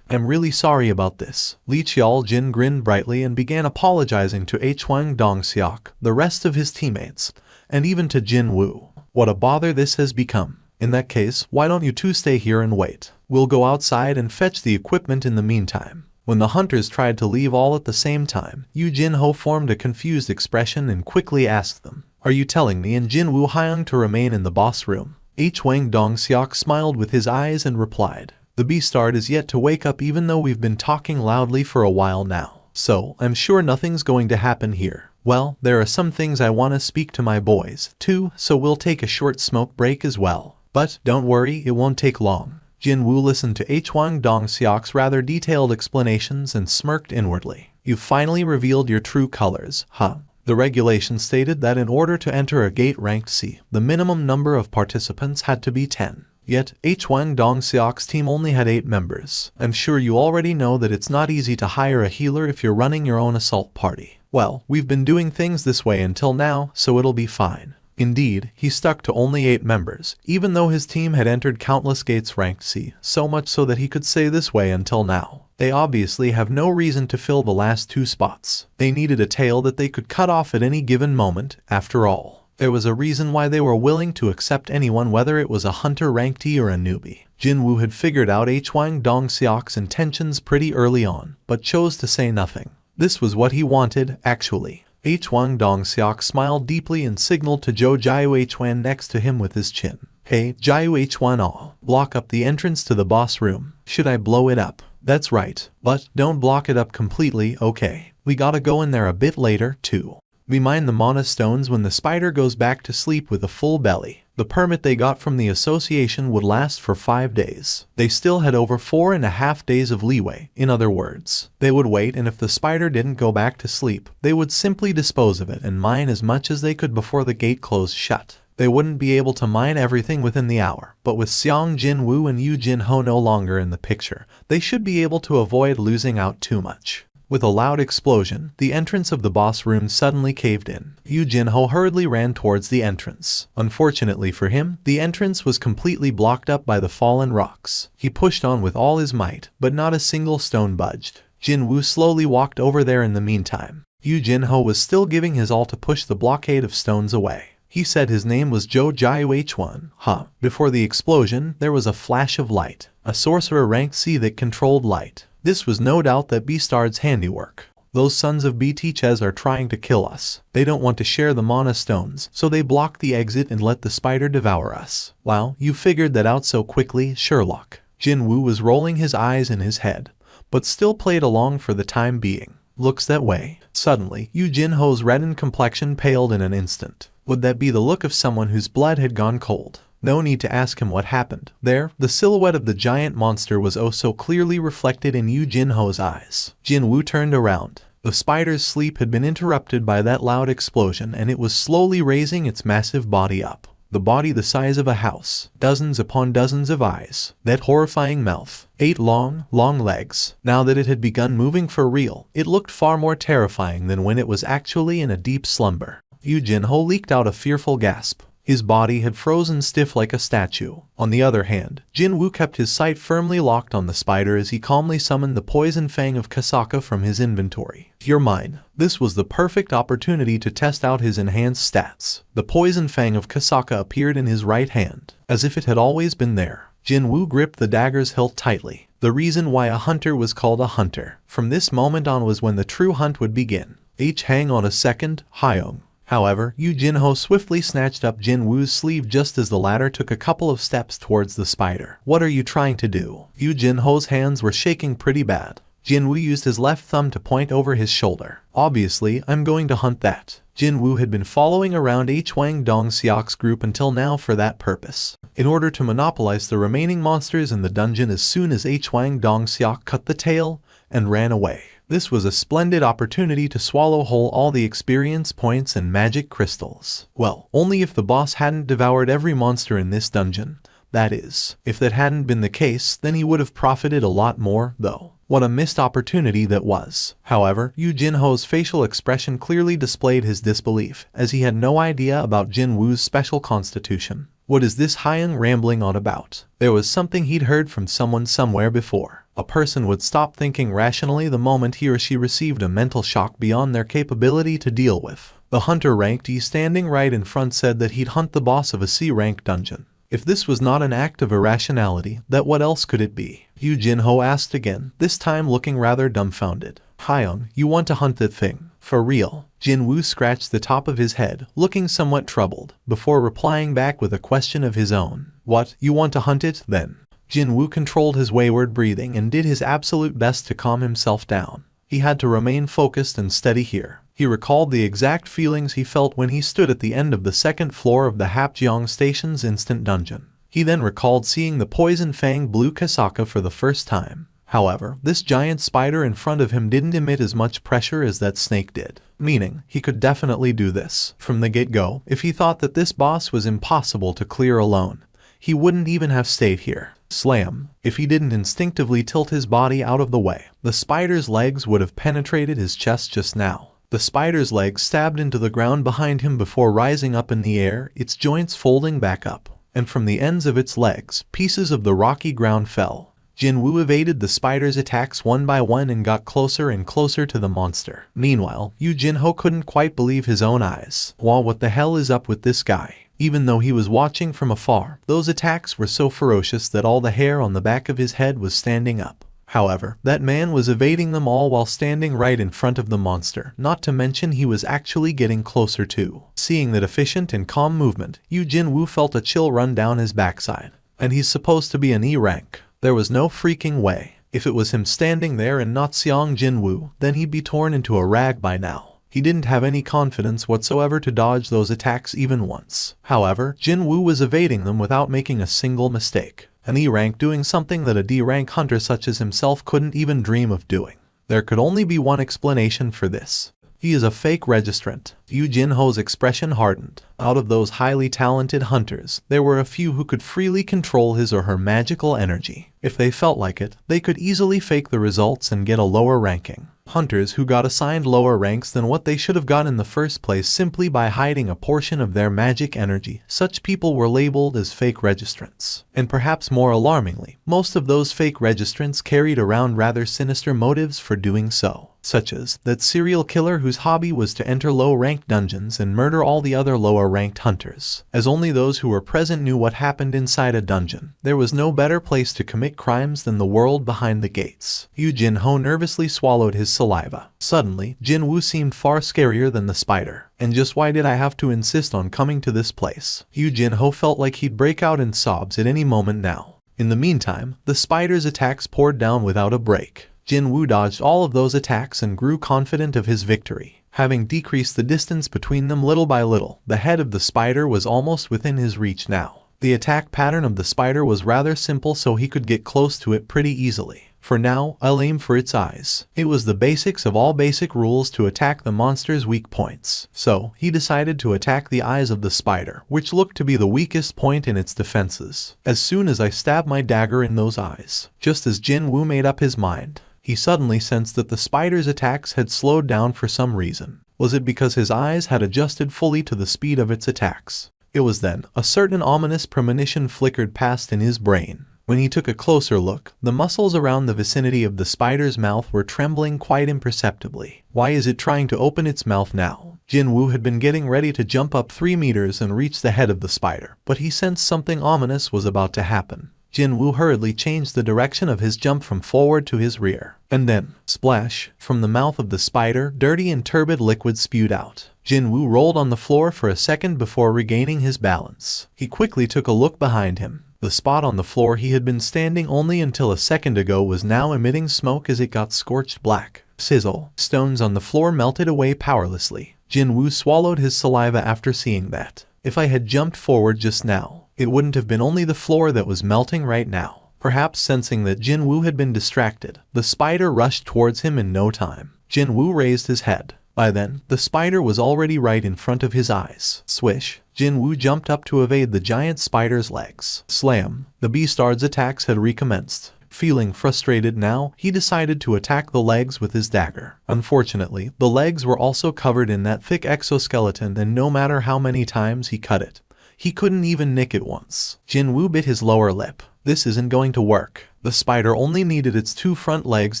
I'm really sorry about this. Lee Cheol-jin grinned brightly and began apologizing to Hwang Dongseok, the rest of his teammates, and even to Jin Woo. What a bother this has become. In that case, why don't you two stay here and wait? We'll go outside and fetch the equipment in the meantime. When the hunters tried to leave all at the same time, Yu Jinho formed a confused expression and quickly asked them, "Are you telling me and Jin Woo Hyung to remain in the boss room?" Hwang Dongseok smiled with his eyes and replied, "The beastard is yet to wake up even though we've been talking loudly for a while now. So, I'm sure nothing's going to happen here. Well, there are some things I want to speak to my boys, too, so we'll take a short smoke break as well. But, don't worry, it won't take long." Jin Woo listened to Hwang Dongseok's rather detailed explanations and smirked inwardly. "You've finally revealed your true colors, huh?" The regulation stated that in order to enter a gate ranked C, the minimum number of participants had to be 10. Yet, Hwang Dongseok's team only had 8 members. I'm sure you already know that it's not easy to hire a healer if you're running your own assault party. Well, we've been doing things this way until now, so it'll be fine. Indeed, he stuck to only 8 members, even though his team had entered countless gates ranked C, so much so that he could say this way until now. They obviously have no reason to fill the last 2 spots. They needed a tail that they could cut off at any given moment, after all. There was a reason why they were willing to accept anyone, whether it was a hunter ranked E or a newbie. Jin Woo had figured out Hwang Dongseok's intentions pretty early on, but chose to say nothing. This was what he wanted, actually. Hwang Dongseok smiled deeply and signaled to Zhou Jiuhuan next to him with his chin. "Hey, Jiuhuan, block up the entrance to the boss room. Should I blow it up?" "That's right, but don't block it up completely, okay? We gotta go in there a bit later, too. We mine the mana stones when the spider goes back to sleep with a full belly." The permit they got from the association would last for 5 days. They still had over 4.5 days of leeway. In other words, they would wait, and if the spider didn't go back to sleep, they would simply dispose of it and mine as much as they could before the gate closed shut. They wouldn't be able to mine everything within the hour, but with Seong Jin Woo and Yu Jinho no longer in the picture, they should be able to avoid losing out too much. With a loud explosion, the entrance of the boss room suddenly caved in. Yu Jinho hurriedly ran towards the entrance. Unfortunately for him, the entrance was completely blocked up by the fallen rocks. He pushed on with all his might, but not a single stone budged. Jinwoo slowly walked over there in the meantime. Yu Jinho was still giving his all to push the blockade of stones away. He said his name was Zhou Jiu H1. Before the explosion, there was a flash of light. A sorcerer rank C that controlled light. This was no doubt that Beastard's handiwork. Those sons of BTChes are trying to kill us. They don't want to share the mana stones, so they block the exit and let the spider devour us. Wow, you figured that out so quickly, Sherlock. Jinwoo was rolling his eyes in his head, but still played along for the time being. Looks that way. Suddenly, Yu Jinho's reddened complexion paled in an instant. Would that be the look of someone whose blood had gone cold? No need to ask him what happened. There, the silhouette of the giant monster was oh so clearly reflected in Yu Jinho's eyes. Jinwoo turned around. The spider's sleep had been interrupted by that loud explosion, and it was slowly raising its massive body up. The body the size of a house, dozens upon dozens of eyes, that horrifying mouth, 8 long legs. Now that it had begun moving for real, it looked far more terrifying than when it was actually in a deep slumber. Yu Jinho leaked out a fearful gasp. His body had frozen stiff like a statue. On the other hand, Jinwoo kept his sight firmly locked on the spider as he calmly summoned the poison fang of Kasaka from his inventory. You're mine. This was the perfect opportunity to test out his enhanced stats. The poison fang of Kasaka appeared in his right hand, as if it had always been there. Jinwoo gripped the dagger's hilt tightly. The reason why a hunter was called a hunter. From this moment on was when the true hunt would begin. Hang on a second, Hyung. However, Yu Jinho swiftly snatched up Jinwoo's sleeve just as the latter took a couple of steps towards the spider. What are you trying to do? Yu Jinho's hands were shaking pretty bad. Jinwoo used his left thumb to point over his shoulder. Obviously, I'm going to hunt that. Jinwoo had been following around Hwang Dongseok's group until now for that purpose. In order to monopolize the remaining monsters in the dungeon as soon as Hwang Dongseok cut the tail and ran away. This was a splendid opportunity to swallow whole all the experience points and magic crystals. Well, only if the boss hadn't devoured every monster in this dungeon. That is, if that hadn't been the case, then he would have profited a lot more, though. What a missed opportunity that was. However, Yu Jinho's facial expression clearly displayed his disbelief, as he had no idea about Jinwoo's special constitution. What is this Hyung rambling on about? There was something he'd heard from someone somewhere before. A person would stop thinking rationally the moment he or she received a mental shock beyond their capability to deal with. The hunter ranked E standing right in front said that he'd hunt the boss of a C-rank dungeon. If this was not an act of irrationality, then what else could it be? Yu Jinho asked again, this time looking rather dumbfounded. Hyung, you want to hunt that thing? For real? Jinwoo scratched the top of his head, looking somewhat troubled, before replying back with a question of his own. What, you want to hunt it, then? Jinwoo controlled his wayward breathing and did his absolute best to calm himself down. He had to remain focused and steady here. He recalled the exact feelings he felt when he stood at the end of the second floor of the Hapjeong Station's instant dungeon. He then recalled seeing the poison fang blue Kasaka for the first time. However, this giant spider in front of him didn't emit as much pressure as that snake did, meaning he could definitely do this. From the get-go, if he thought that this boss was impossible to clear alone, he wouldn't even have stayed here. Slam. If he didn't instinctively tilt his body out of the way, the spider's legs would have penetrated his chest just now. The spider's legs stabbed into the ground behind him before rising up in the air, its joints folding back up, and from the ends of its legs, pieces of the rocky ground fell. Jinwoo evaded the spider's attacks one by one and got closer and closer to the monster. Meanwhile, Yu Jinho couldn't quite believe his own eyes. Wow, what the hell is up with this guy? Even though he was watching from afar, those attacks were so ferocious that all the hair on the back of his head was standing up. However, that man was evading them all while standing right in front of the monster, not to mention he was actually getting closer too. Seeing that efficient and calm movement, Yu Jinwoo felt a chill run down his backside. And he's supposed to be an E rank. There was no freaking way. If it was him standing there and not Seong Jinwoo, then he'd be torn into a rag by now. He didn't have any confidence whatsoever to dodge those attacks even once. However, Jinwoo was evading them without making a single mistake. An E-rank doing something that a D-rank hunter such as himself couldn't even dream of doing. There could only be one explanation for this. He is a fake registrant. Yu Jinho's expression hardened. Out of those highly talented hunters, there were a few who could freely control his or her magical energy. If they felt like it, they could easily fake the results and get a lower ranking. Hunters who got assigned lower ranks than what they should have got in the first place simply by hiding a portion of their magic energy. Such people were labeled as fake registrants. And perhaps more alarmingly, most of those fake registrants carried around rather sinister motives for doing so, such as that serial killer whose hobby was to enter low-ranked dungeons and murder all the other lower-ranked hunters. As only those who were present knew what happened inside a dungeon, there was no better place to commit crimes than the world behind the gates. Yu Jinho nervously swallowed his saliva. Suddenly, Jinwoo seemed far scarier than the spider. And just why did I have to insist on coming to this place? Yu Jinho felt like he'd break out in sobs at any moment now. In the meantime, the spider's attacks poured down without a break. Jinwoo dodged all of those attacks and grew confident of his victory. Having decreased the distance between them little by little, the head of the spider was almost within his reach now. The attack pattern of the spider was rather simple, so he could get close to it pretty easily. For now, I'll aim for its eyes. It was the basics of all basic rules to attack the monster's weak points. So, he decided to attack the eyes of the spider, which looked to be the weakest point in its defenses. As soon as I stabbed my dagger in those eyes, just as Jinwoo made up his mind, he suddenly sensed that the spider's attacks had slowed down for some reason. Was it because his eyes had adjusted fully to the speed of its attacks? It was then a certain ominous premonition flickered past in his brain. When he took a closer look, the muscles around the vicinity of the spider's mouth were trembling quite imperceptibly. Why is it trying to open its mouth now? Jinwoo had been getting ready to jump up 3 meters and reach the head of the spider, but he sensed something ominous was about to happen. Jinwoo hurriedly changed the direction of his jump from forward to his rear. And then, splash, from the mouth of the spider, dirty and turbid liquid spewed out. Jinwoo rolled on the floor for a second before regaining his balance. He quickly took a look behind him. The spot on the floor he had been standing only until a second ago was now emitting smoke as it got scorched black. Sizzle. Stones on the floor melted away powerlessly. Jinwoo swallowed his saliva after seeing that. If I had jumped forward just now, it wouldn't have been only the floor that was melting right now. Perhaps sensing that Jinwoo had been distracted, the spider rushed towards him in no time. Jinwoo raised his head. By then, the spider was already right in front of his eyes. Swish. Jinwoo jumped up to evade the giant spider's legs. Slam. The beastard's attacks had recommenced. Feeling frustrated now, he decided to attack the legs with his dagger. Unfortunately, the legs were also covered in that thick exoskeleton, and no matter how many times he cut it, he couldn't even nick it once. Jinwoo bit his lower lip. This isn't going to work. The spider only needed its 2 front legs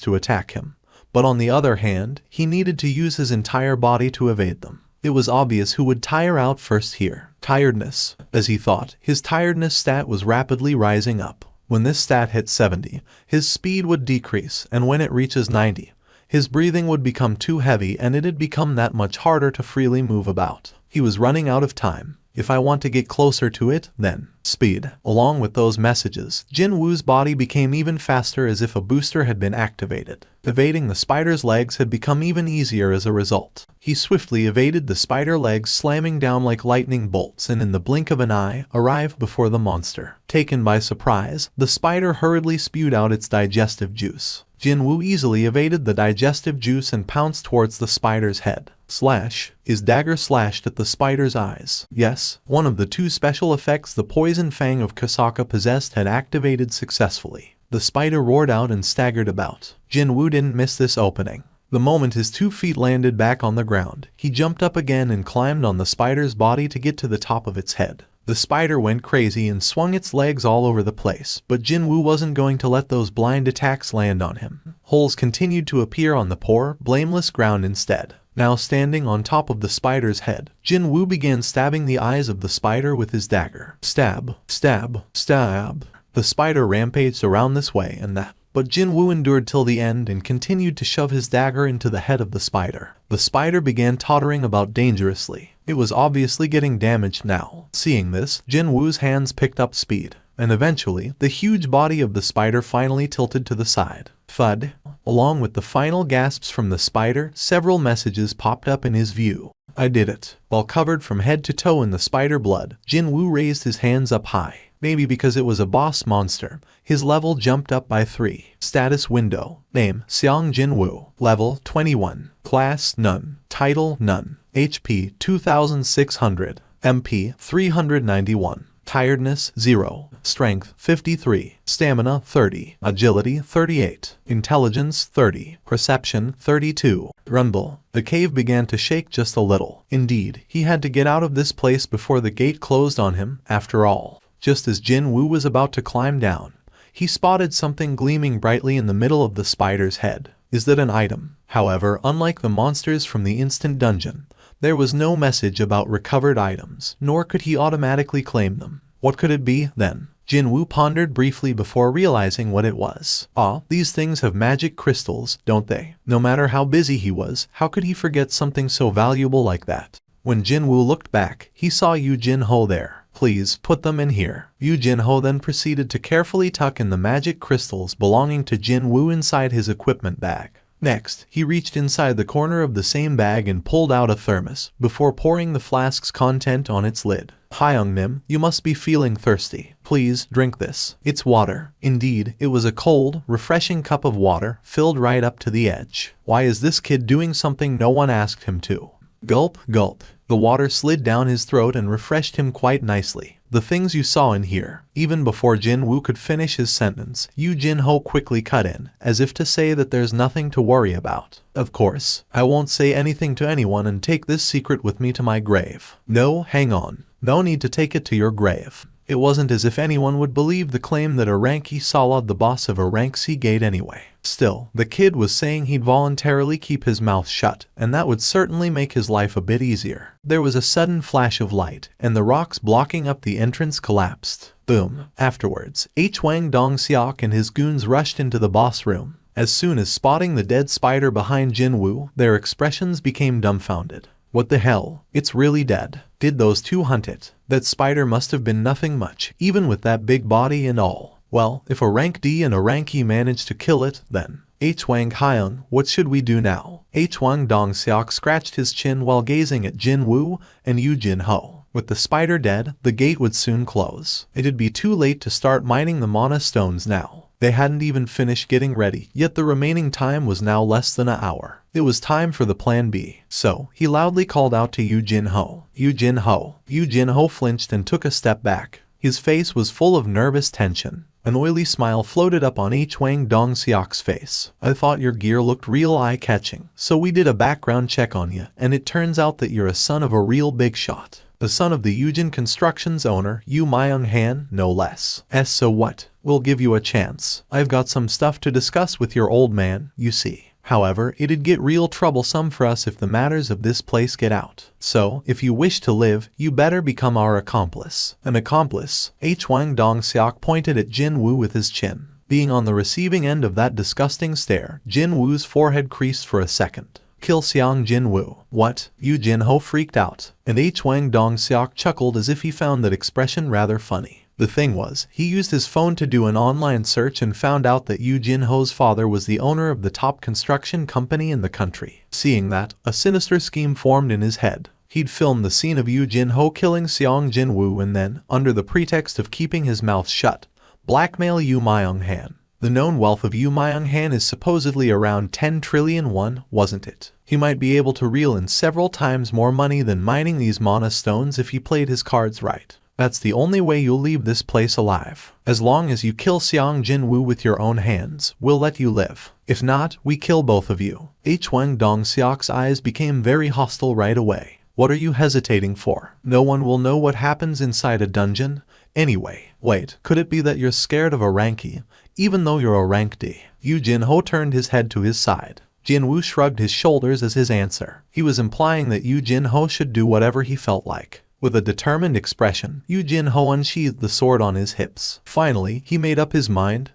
to attack him. But on the other hand, he needed to use his entire body to evade them. It was obvious who would tire out first here. Tiredness. As he thought, his tiredness stat was rapidly rising up. When this stat hit 70, his speed would decrease, and when it reaches 90, his breathing would become too heavy and it'd become that much harder to freely move about. He was running out of time. If I want to get closer to it, then speed. Along with those messages, Jinwoo's body became even faster, as if a booster had been activated. Evading the spider's legs had become even easier as a result. He swiftly evaded the spider legs, slamming down like lightning bolts, and in the blink of an eye, arrived before the monster. Taken by surprise, the spider hurriedly spewed out its digestive juice. Jinwoo easily evaded the digestive juice and pounced towards the spider's head. Slash. His dagger slashed at the spider's eyes. Yes, one of the 2 special effects the poison fang of Kasaka possessed had activated successfully. The spider roared out and staggered about. Jinwoo didn't miss this opening. The moment his 2 feet landed back on the ground, he jumped up again and climbed on the spider's body to get to the top of its head. The spider went crazy and swung its legs all over the place, but Jinwoo wasn't going to let those blind attacks land on him. Holes continued to appear on the poor, blameless ground instead. Now standing on top of the spider's head, Jinwoo began stabbing the eyes of the spider with his dagger. Stab, stab, stab. The spider rampaged around this way and that, but Jinwoo endured till the end and continued to shove his dagger into the head of the spider. The spider began tottering about dangerously. It was obviously getting damaged now. Seeing this, Jinwoo's hands picked up speed, and eventually, the huge body of the spider finally tilted to the side. Thud. Along with the final gasps from the spider, several messages popped up in his view. I did it. While covered from head to toe in the spider blood, Jinwoo raised his hands up high. Maybe because it was a boss monster, his level jumped up by 3. Status window. Name, Xiang Jinwu. Level, 21. Class, None. Title, None. HP, 2600. MP, 391. Tiredness, 0. Strength, 53. Stamina, 30. Agility, 38. Intelligence, 30. Perception, 32. Rumble. The cave began to shake just a little. Indeed, he had to get out of this place before the gate closed on him, after all. Just as Jin Woo was about to climb down, he spotted something gleaming brightly in the middle of the spider's head. Is that an item? However, unlike the monsters from the instant dungeon, there was no message about recovered items, nor could he automatically claim them. What could it be, then? Jin Woo pondered briefly before realizing what it was. Ah, these things have magic crystals, don't they? No matter how busy he was, how could he forget something so valuable like that? When Jin Woo looked back, he saw Yu Jin Ho there. Please, put them in here. Yu Jin Ho then proceeded to carefully tuck in the magic crystals belonging to Jin Woo inside his equipment bag. Next, he reached inside the corner of the same bag and pulled out a thermos, before pouring the flask's content on its lid. Hyungnim, you must be feeling thirsty. Please, drink this. It's water. Indeed, it was a cold, refreshing cup of water, filled right up to the edge. Why is this kid doing something no one asked him to? Gulp, gulp. The water slid down his throat and refreshed him quite nicely. The things you saw in here. Even before Jin Woo could finish his sentence, Yu Jin Ho quickly cut in, as if to say that there's nothing to worry about. Of course, I won't say anything to anyone and take this secret with me to my grave. No, hang on. No need to take it to your grave. It wasn't as if anyone would believe the claim that a rank E saw the boss of a rank C gate anyway. Still, the kid was saying he'd voluntarily keep his mouth shut, and that would certainly make his life a bit easier. There was a sudden flash of light, and the rocks blocking up the entrance collapsed. Boom. Afterwards, Wang Dong-seok and his goons rushed into the boss room. As soon as spotting the dead spider behind Jin Woo, their expressions became dumbfounded. What the hell? It's really dead. Did those two hunt it? That spider must have been nothing much, even with that big body and all. Well, if a rank D and a rank E managed to kill it, then Wang Hyung, what should we do now? Wang Dong-seok scratched his chin while gazing at Jin Woo and Yu Jin Ho. With the spider dead, the gate would soon close. It'd be too late to start mining the mana stones now. They hadn't even finished getting ready, yet the remaining time was now less than an hour. It was time for the plan B. So, he loudly called out to Yu Jin Ho. Yu Jin Ho. Yu Jin Ho flinched and took a step back. His face was full of nervous tension. An oily smile floated up on Wang Dong-seok's face. I thought your gear looked real eye-catching, so we did a background check on you, and it turns out that you're a son of a real big shot. The son of the Yujin Constructions owner, Yu Myung-han, no less. So what? We'll give you a chance. I've got some stuff to discuss with your old man, you see. However, it'd get real troublesome for us if the matters of this place get out. So, if you wish to live, you better become our accomplice. An accomplice? Wang Dong-seok pointed at Jin Woo with his chin. Being on the receiving end of that disgusting stare, Jin Woo's forehead creased for a second. Kill Xiang Jin Woo. What? Yu Jin Ho freaked out, and Wang Dong-seok chuckled as if he found that expression rather funny. The thing was, he used his phone to do an online search and found out that Yu Jin Ho's father was the owner of the top construction company in the country. Seeing that, a sinister scheme formed in his head. He'd filmed the scene of Yu Jin Ho killing Xiang Jin Woo and then, under the pretext of keeping his mouth shut, blackmail Yu Myung-han. The known wealth of Yu Myung-han is supposedly around 10 trillion won, wasn't it? He might be able to reel in several times more money than mining these mana stones if he played his cards right. That's the only way you'll leave this place alive. As long as you kill Xiang Jin Woo with your own hands, we'll let you live. If not, we kill both of you. Wang Dong-seok's eyes became very hostile right away. What are you hesitating for? No one will know what happens inside a dungeon. Anyway, wait, could it be that you're scared of a rank E, even though you're a rank D? Yu Jin Ho turned his head to his side. Jin Woo shrugged his shoulders as his answer. He was implying that Yu Jin Ho should do whatever he felt like. With a determined expression, Yu Jin Ho unsheathed the sword on his hips. Finally, he made up his mind.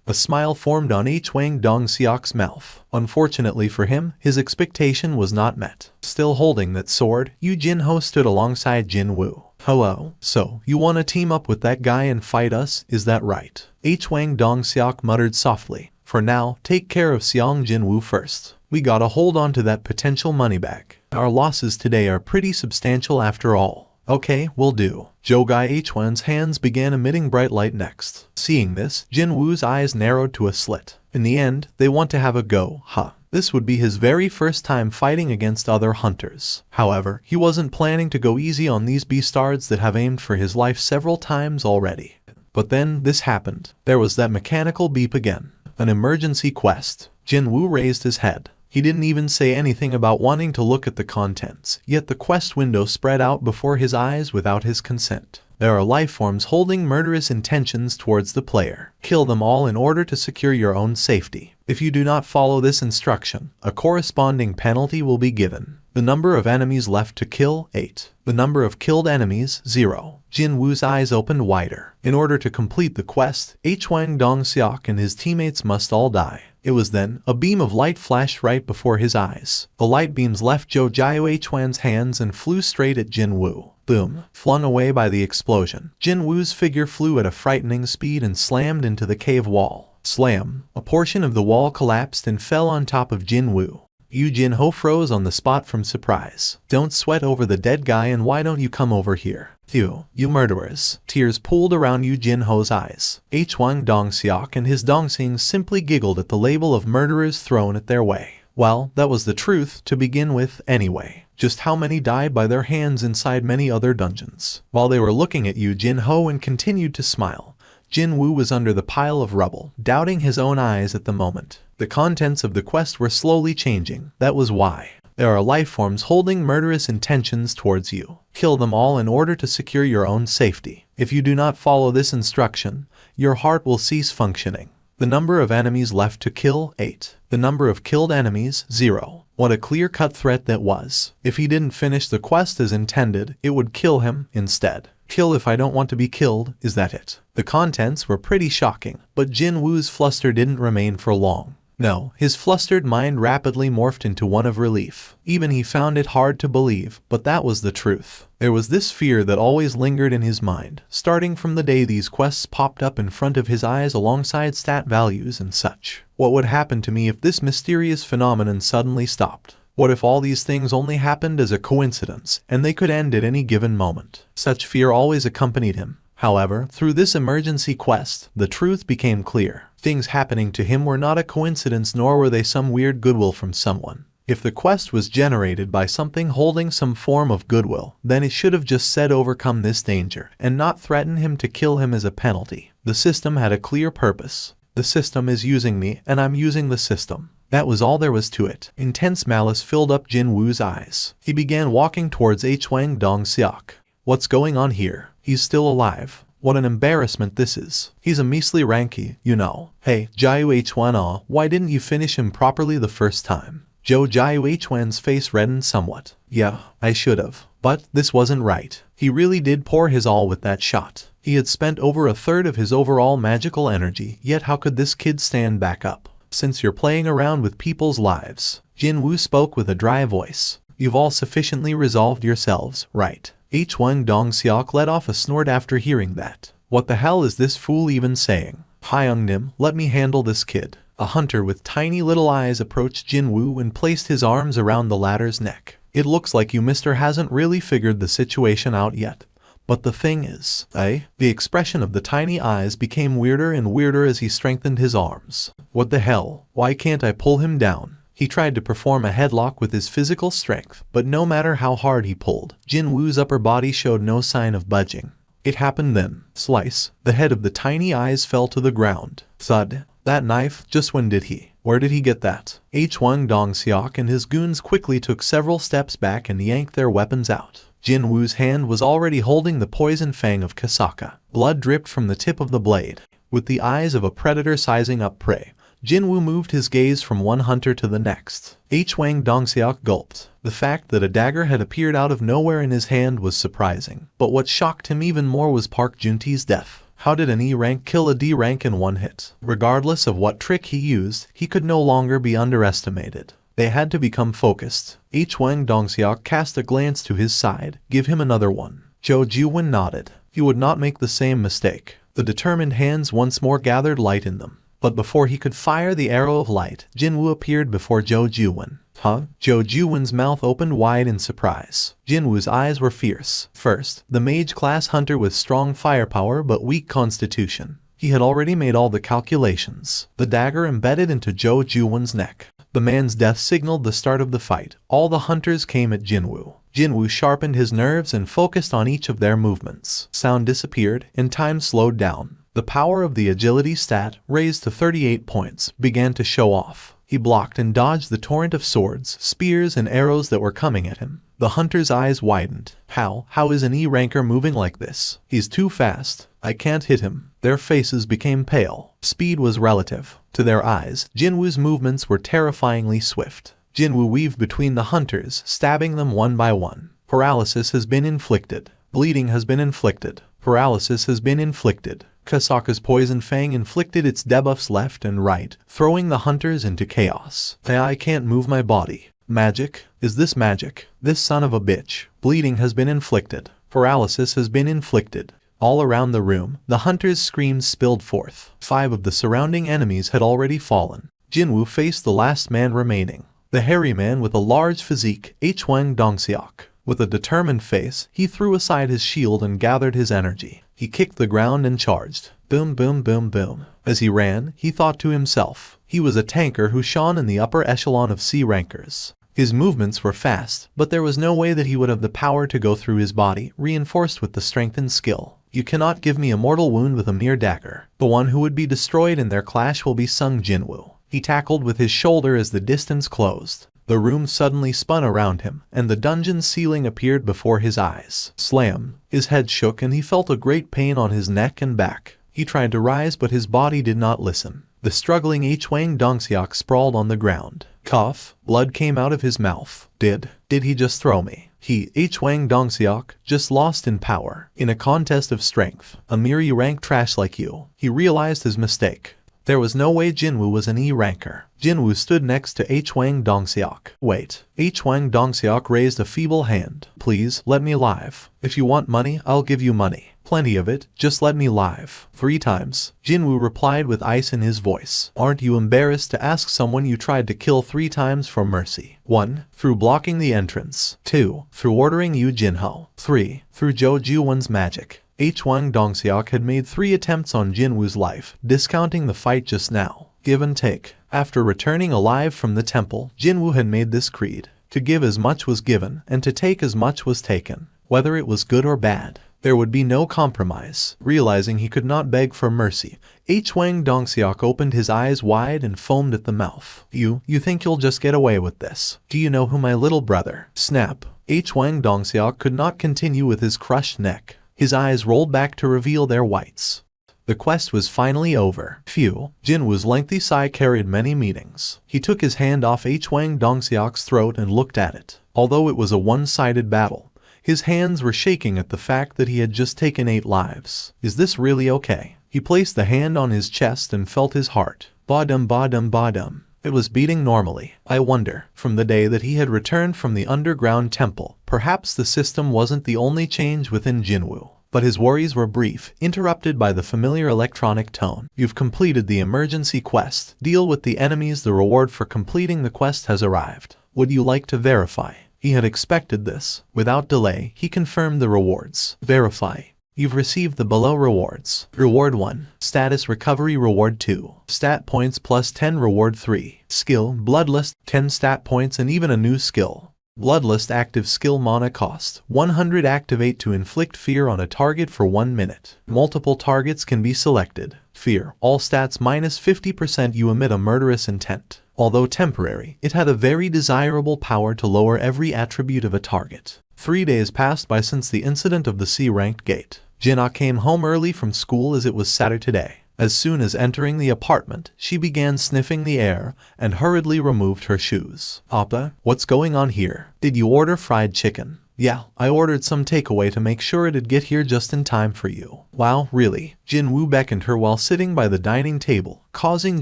A smile formed on Wang Dong-seok's mouth. Unfortunately for him, his expectation was not met. Still holding that sword, Yu Jin Ho stood alongside Jin Woo. Hello, so, you want to team up with that guy and fight us, is that right? Wang Dong-seok muttered softly. For now, take care of Xiang Jin Woo first. We gotta hold on to that potential money back. Our losses today are pretty substantial after all. Okay, will do. Zhou Gai H1's hands began emitting bright light next. Seeing this, Jin Woo's eyes narrowed to a slit. In the end, they want to have a go, huh? This would be his very first time fighting against other hunters. However, he wasn't planning to go easy on these beastards that have aimed for his life several times already. But then, this happened. There was that mechanical beep again. An emergency quest. Jin Woo raised his head. He didn't even say anything about wanting to look at the contents, yet the quest window spread out before his eyes without his consent. There are life forms holding murderous intentions towards the player. Kill them all in order to secure your own safety. If you do not follow this instruction, a corresponding penalty will be given. The number of enemies left to kill, 8. The number of killed enemies, 0. Jin Woo's eyes opened wider. In order to complete the quest, Hwang Dong-seok and his teammates must all die. It was then, a beam of light flashed right before his eyes. The light beams left Zhou Jiao Hwan's hands and flew straight at Jin Woo. Boom. Flung away by the explosion, Jin Woo's figure flew at a frightening speed and slammed into the cave wall. Slam. A portion of the wall collapsed and fell on top of Jin Woo. Yu Jin-ho froze on the spot from surprise. Don't sweat over the dead guy, and why don't you come over here? You murderers. Tears pooled around Yu Jin-ho's eyes. Hwang Dong-seok and his Dong-sing simply giggled at the label of murderers thrown at their way. Well, that was the truth to begin with anyway. Just how many died by their hands inside many other dungeons? While they were looking at Yu Jin-ho and continued to smile, Jin Woo was under the pile of rubble, doubting his own eyes at the moment. The contents of the quest were slowly changing. That was why. There are life forms holding murderous intentions towards you. Kill them all in order to secure your own safety. If you do not follow this instruction, your heart will cease functioning. The number of enemies left to kill, 8. The number of killed enemies, 0. What a clear-cut threat that was. If he didn't finish the quest as intended, it would kill him instead. Kill if I don't want to be killed, is that it? The contents were pretty shocking, but Jin Woo's fluster didn't remain for long. No, his flustered mind rapidly morphed into one of relief. Even he found it hard to believe, but that was the truth. There was this fear that always lingered in his mind, starting from the day these quests popped up in front of his eyes alongside stat values and such. What would happen to me if this mysterious phenomenon suddenly stopped? What if all these things only happened as a coincidence, and they could end at any given moment? Such fear always accompanied him. However, through this emergency quest, the truth became clear. Things happening to him were not a coincidence, nor were they some weird goodwill from someone. If the quest was generated by something holding some form of goodwill, then it should have just said overcome this danger, and not threaten him to kill him as a penalty. The system had a clear purpose. The system is using me, and I'm using the system. That was all there was to it. Intense malice filled up Jin Woo's eyes. He began walking towards Hwang Dong-seok. What's going on here? He's still alive. What an embarrassment this is. He's a measly ranky, you know. Hey, Jiao Hwan, why didn't you finish him properly the first time? Zhou Jiao Hwan's face reddened somewhat. Yeah, I should have. But this wasn't right. He really did pour his all with that shot. He had spent over a third of his overall magical energy, yet how could this kid stand back up? Since you're playing around with people's lives. Jin Woo spoke with a dry voice. You've all sufficiently resolved yourselves, right? Hwang Dong-seok let off a snort after hearing that. What the hell is this fool even saying? Hyung-nim, let me handle this kid. A hunter with tiny little eyes approached Jin Woo and placed his arms around the latter's neck. It looks like you mister hasn't really figured the situation out yet. But the thing is, The expression of the tiny eyes became weirder and weirder as he strengthened his arms. What the hell? Why can't I pull him down? He tried to perform a headlock with his physical strength, but no matter how hard he pulled, Jin Woo's upper body showed no sign of budging. It happened then. Slice. The head of the tiny eyes fell to the ground. Thud. That knife, just when did he? Where did he get that? Hwang Dong-seok and his goons quickly took several steps back and yanked their weapons out. Jin Woo's hand was already holding the poison fang of Kasaka. Blood dripped from the tip of the blade. With the eyes of a predator sizing up prey, Jin Woo moved his gaze from one hunter to the next. Hwang Dong-seok gulped. The fact that a dagger had appeared out of nowhere in his hand was surprising, but what shocked him even more was Park Junti's death. How did an E rank kill a D rank in one hit? Regardless of what trick he used, he could no longer be underestimated. They had to become focused. Hwang Dong-seok cast a glance to his side. Give him another one. Zhou Jiwen nodded. He would not make the same mistake. The determined hands once more gathered light in them. But before he could fire the arrow of light, Jin Woo appeared before Zhou Jiwen. Huh? Zhou Juwen's mouth opened wide in surprise. Jinwoo's eyes were fierce. First, the mage-class hunter with strong firepower but weak constitution. He had already made all the calculations. The dagger embedded into Zhou Juwen's neck. The man's death signaled the start of the fight. All the hunters came at Jinwoo. Jinwoo sharpened his nerves and focused on each of their movements. Sound disappeared, and time slowed down. The power of the agility stat, raised to 38 points, began to show off. He blocked and dodged the torrent of swords, spears, and arrows that were coming at him. The hunter's eyes widened. How is an E-ranker moving like this? He's too fast. I can't hit him. Their faces became pale. Speed was relative. To their eyes, Jinwoo's movements were terrifyingly swift. Jinwoo weaved between the hunters, stabbing them one by one. Paralysis has been inflicted. Bleeding has been inflicted. Paralysis has been inflicted. Kasaka's poison fang inflicted its debuffs left and right, throwing the hunters into chaos. I can't move my body. Magic? Is this magic? This son of a bitch. Bleeding has been inflicted. Paralysis has been inflicted. All around the room, the hunters' screams spilled forth. 5 of the surrounding enemies had already fallen. Jinwoo faced the last man remaining. The hairy man with a large physique, Hwang Dongseok. With a determined face, he threw aside his shield and gathered his energy. He kicked the ground and charged. Boom, boom, boom, boom. As he ran, he thought to himself. He was a tanker who shone in the upper echelon of C-rankers. His movements were fast, but there was no way that he would have the power to go through his body, reinforced with the strength and skill. You cannot give me a mortal wound with a mere dagger. The one who would be destroyed in their clash will be Sung Jinwoo. He tackled with his shoulder as the distance closed. The room suddenly spun around him, and the dungeon's ceiling appeared before his eyes. Slam! His head shook and he felt a great pain on his neck and back. He tried to rise but his body did not listen. The struggling Hwang Dongseok sprawled on the ground. Cough. Blood came out of his mouth. Did he just throw me? He, Hwang Dongseok, just lost in power. In a contest of strength. A mere E-rank trash like you. He realized his mistake. There was no way Jinwoo was an E-ranker. Jinwoo stood next to Hwang Dongseok. Wait. Hwang Dongseok raised a feeble hand. Please, let me live. If you want money, I'll give you money. Plenty of it, just let me live. 3 times. Jinwoo replied with ice in his voice. Aren't you embarrassed to ask someone you tried to kill 3 times for mercy? 1. Through blocking the entrance. 2. Through ordering Yu Jinho. 3. Through Zhou Juwen's magic. Hwang Dongseok had made 3 attempts on Jinwoo's life, discounting the fight just now. Give and take. After returning alive from the temple, Jinwoo had made this creed. To give as much was given, and to take as much was taken. Whether it was good or bad, there would be no compromise. Realizing he could not beg for mercy, Hwang Dongseok opened his eyes wide and foamed at the mouth. You think you'll just get away with this? Do you know who my little brother? Snap. Hwang Dongseok could not continue with his crushed neck. His eyes rolled back to reveal their whites. The quest was finally over. Phew. Jinwoo's lengthy sigh carried many meanings. He took his hand off Hwang Dongseok's throat and looked at it. Although it was a one-sided battle, his hands were shaking at the fact that he had just taken 8 lives. Is this really okay? He placed the hand on his chest and felt his heart. Ba-dum ba-dum ba-dum. It was beating normally. I wonder, from the day that he had returned from the underground temple, perhaps the system wasn't the only change within Jinwoo. But his worries were brief, interrupted by the familiar electronic tone. You've completed the emergency quest. Deal with the enemies. The reward for completing the quest has arrived. Would you like to verify? He had expected this. Without delay, he confirmed the rewards. Verify. You've received the below rewards. Reward 1. Status recovery. Reward 2. Stat points plus 10. Reward 3. Skill, Bloodlust, 10 stat points and even a new skill. Bloodlust active skill. Mana cost 100. Activate to inflict fear on a target for 1 minute. Multiple targets can be selected. Fear. All stats minus 50%. You emit a murderous intent. Although temporary, it had a very desirable power to lower every attribute of a target. 3 days passed by since the incident of the C-ranked gate. Jinna came home early from school as it was Saturday. As soon as entering the apartment, she began sniffing the air and hurriedly removed her shoes. Appa, what's going on here? Did you order fried chicken? Yeah, I ordered some takeaway to make sure it'd get here just in time for you. Wow, really? Jinwoo beckoned her while sitting by the dining table, causing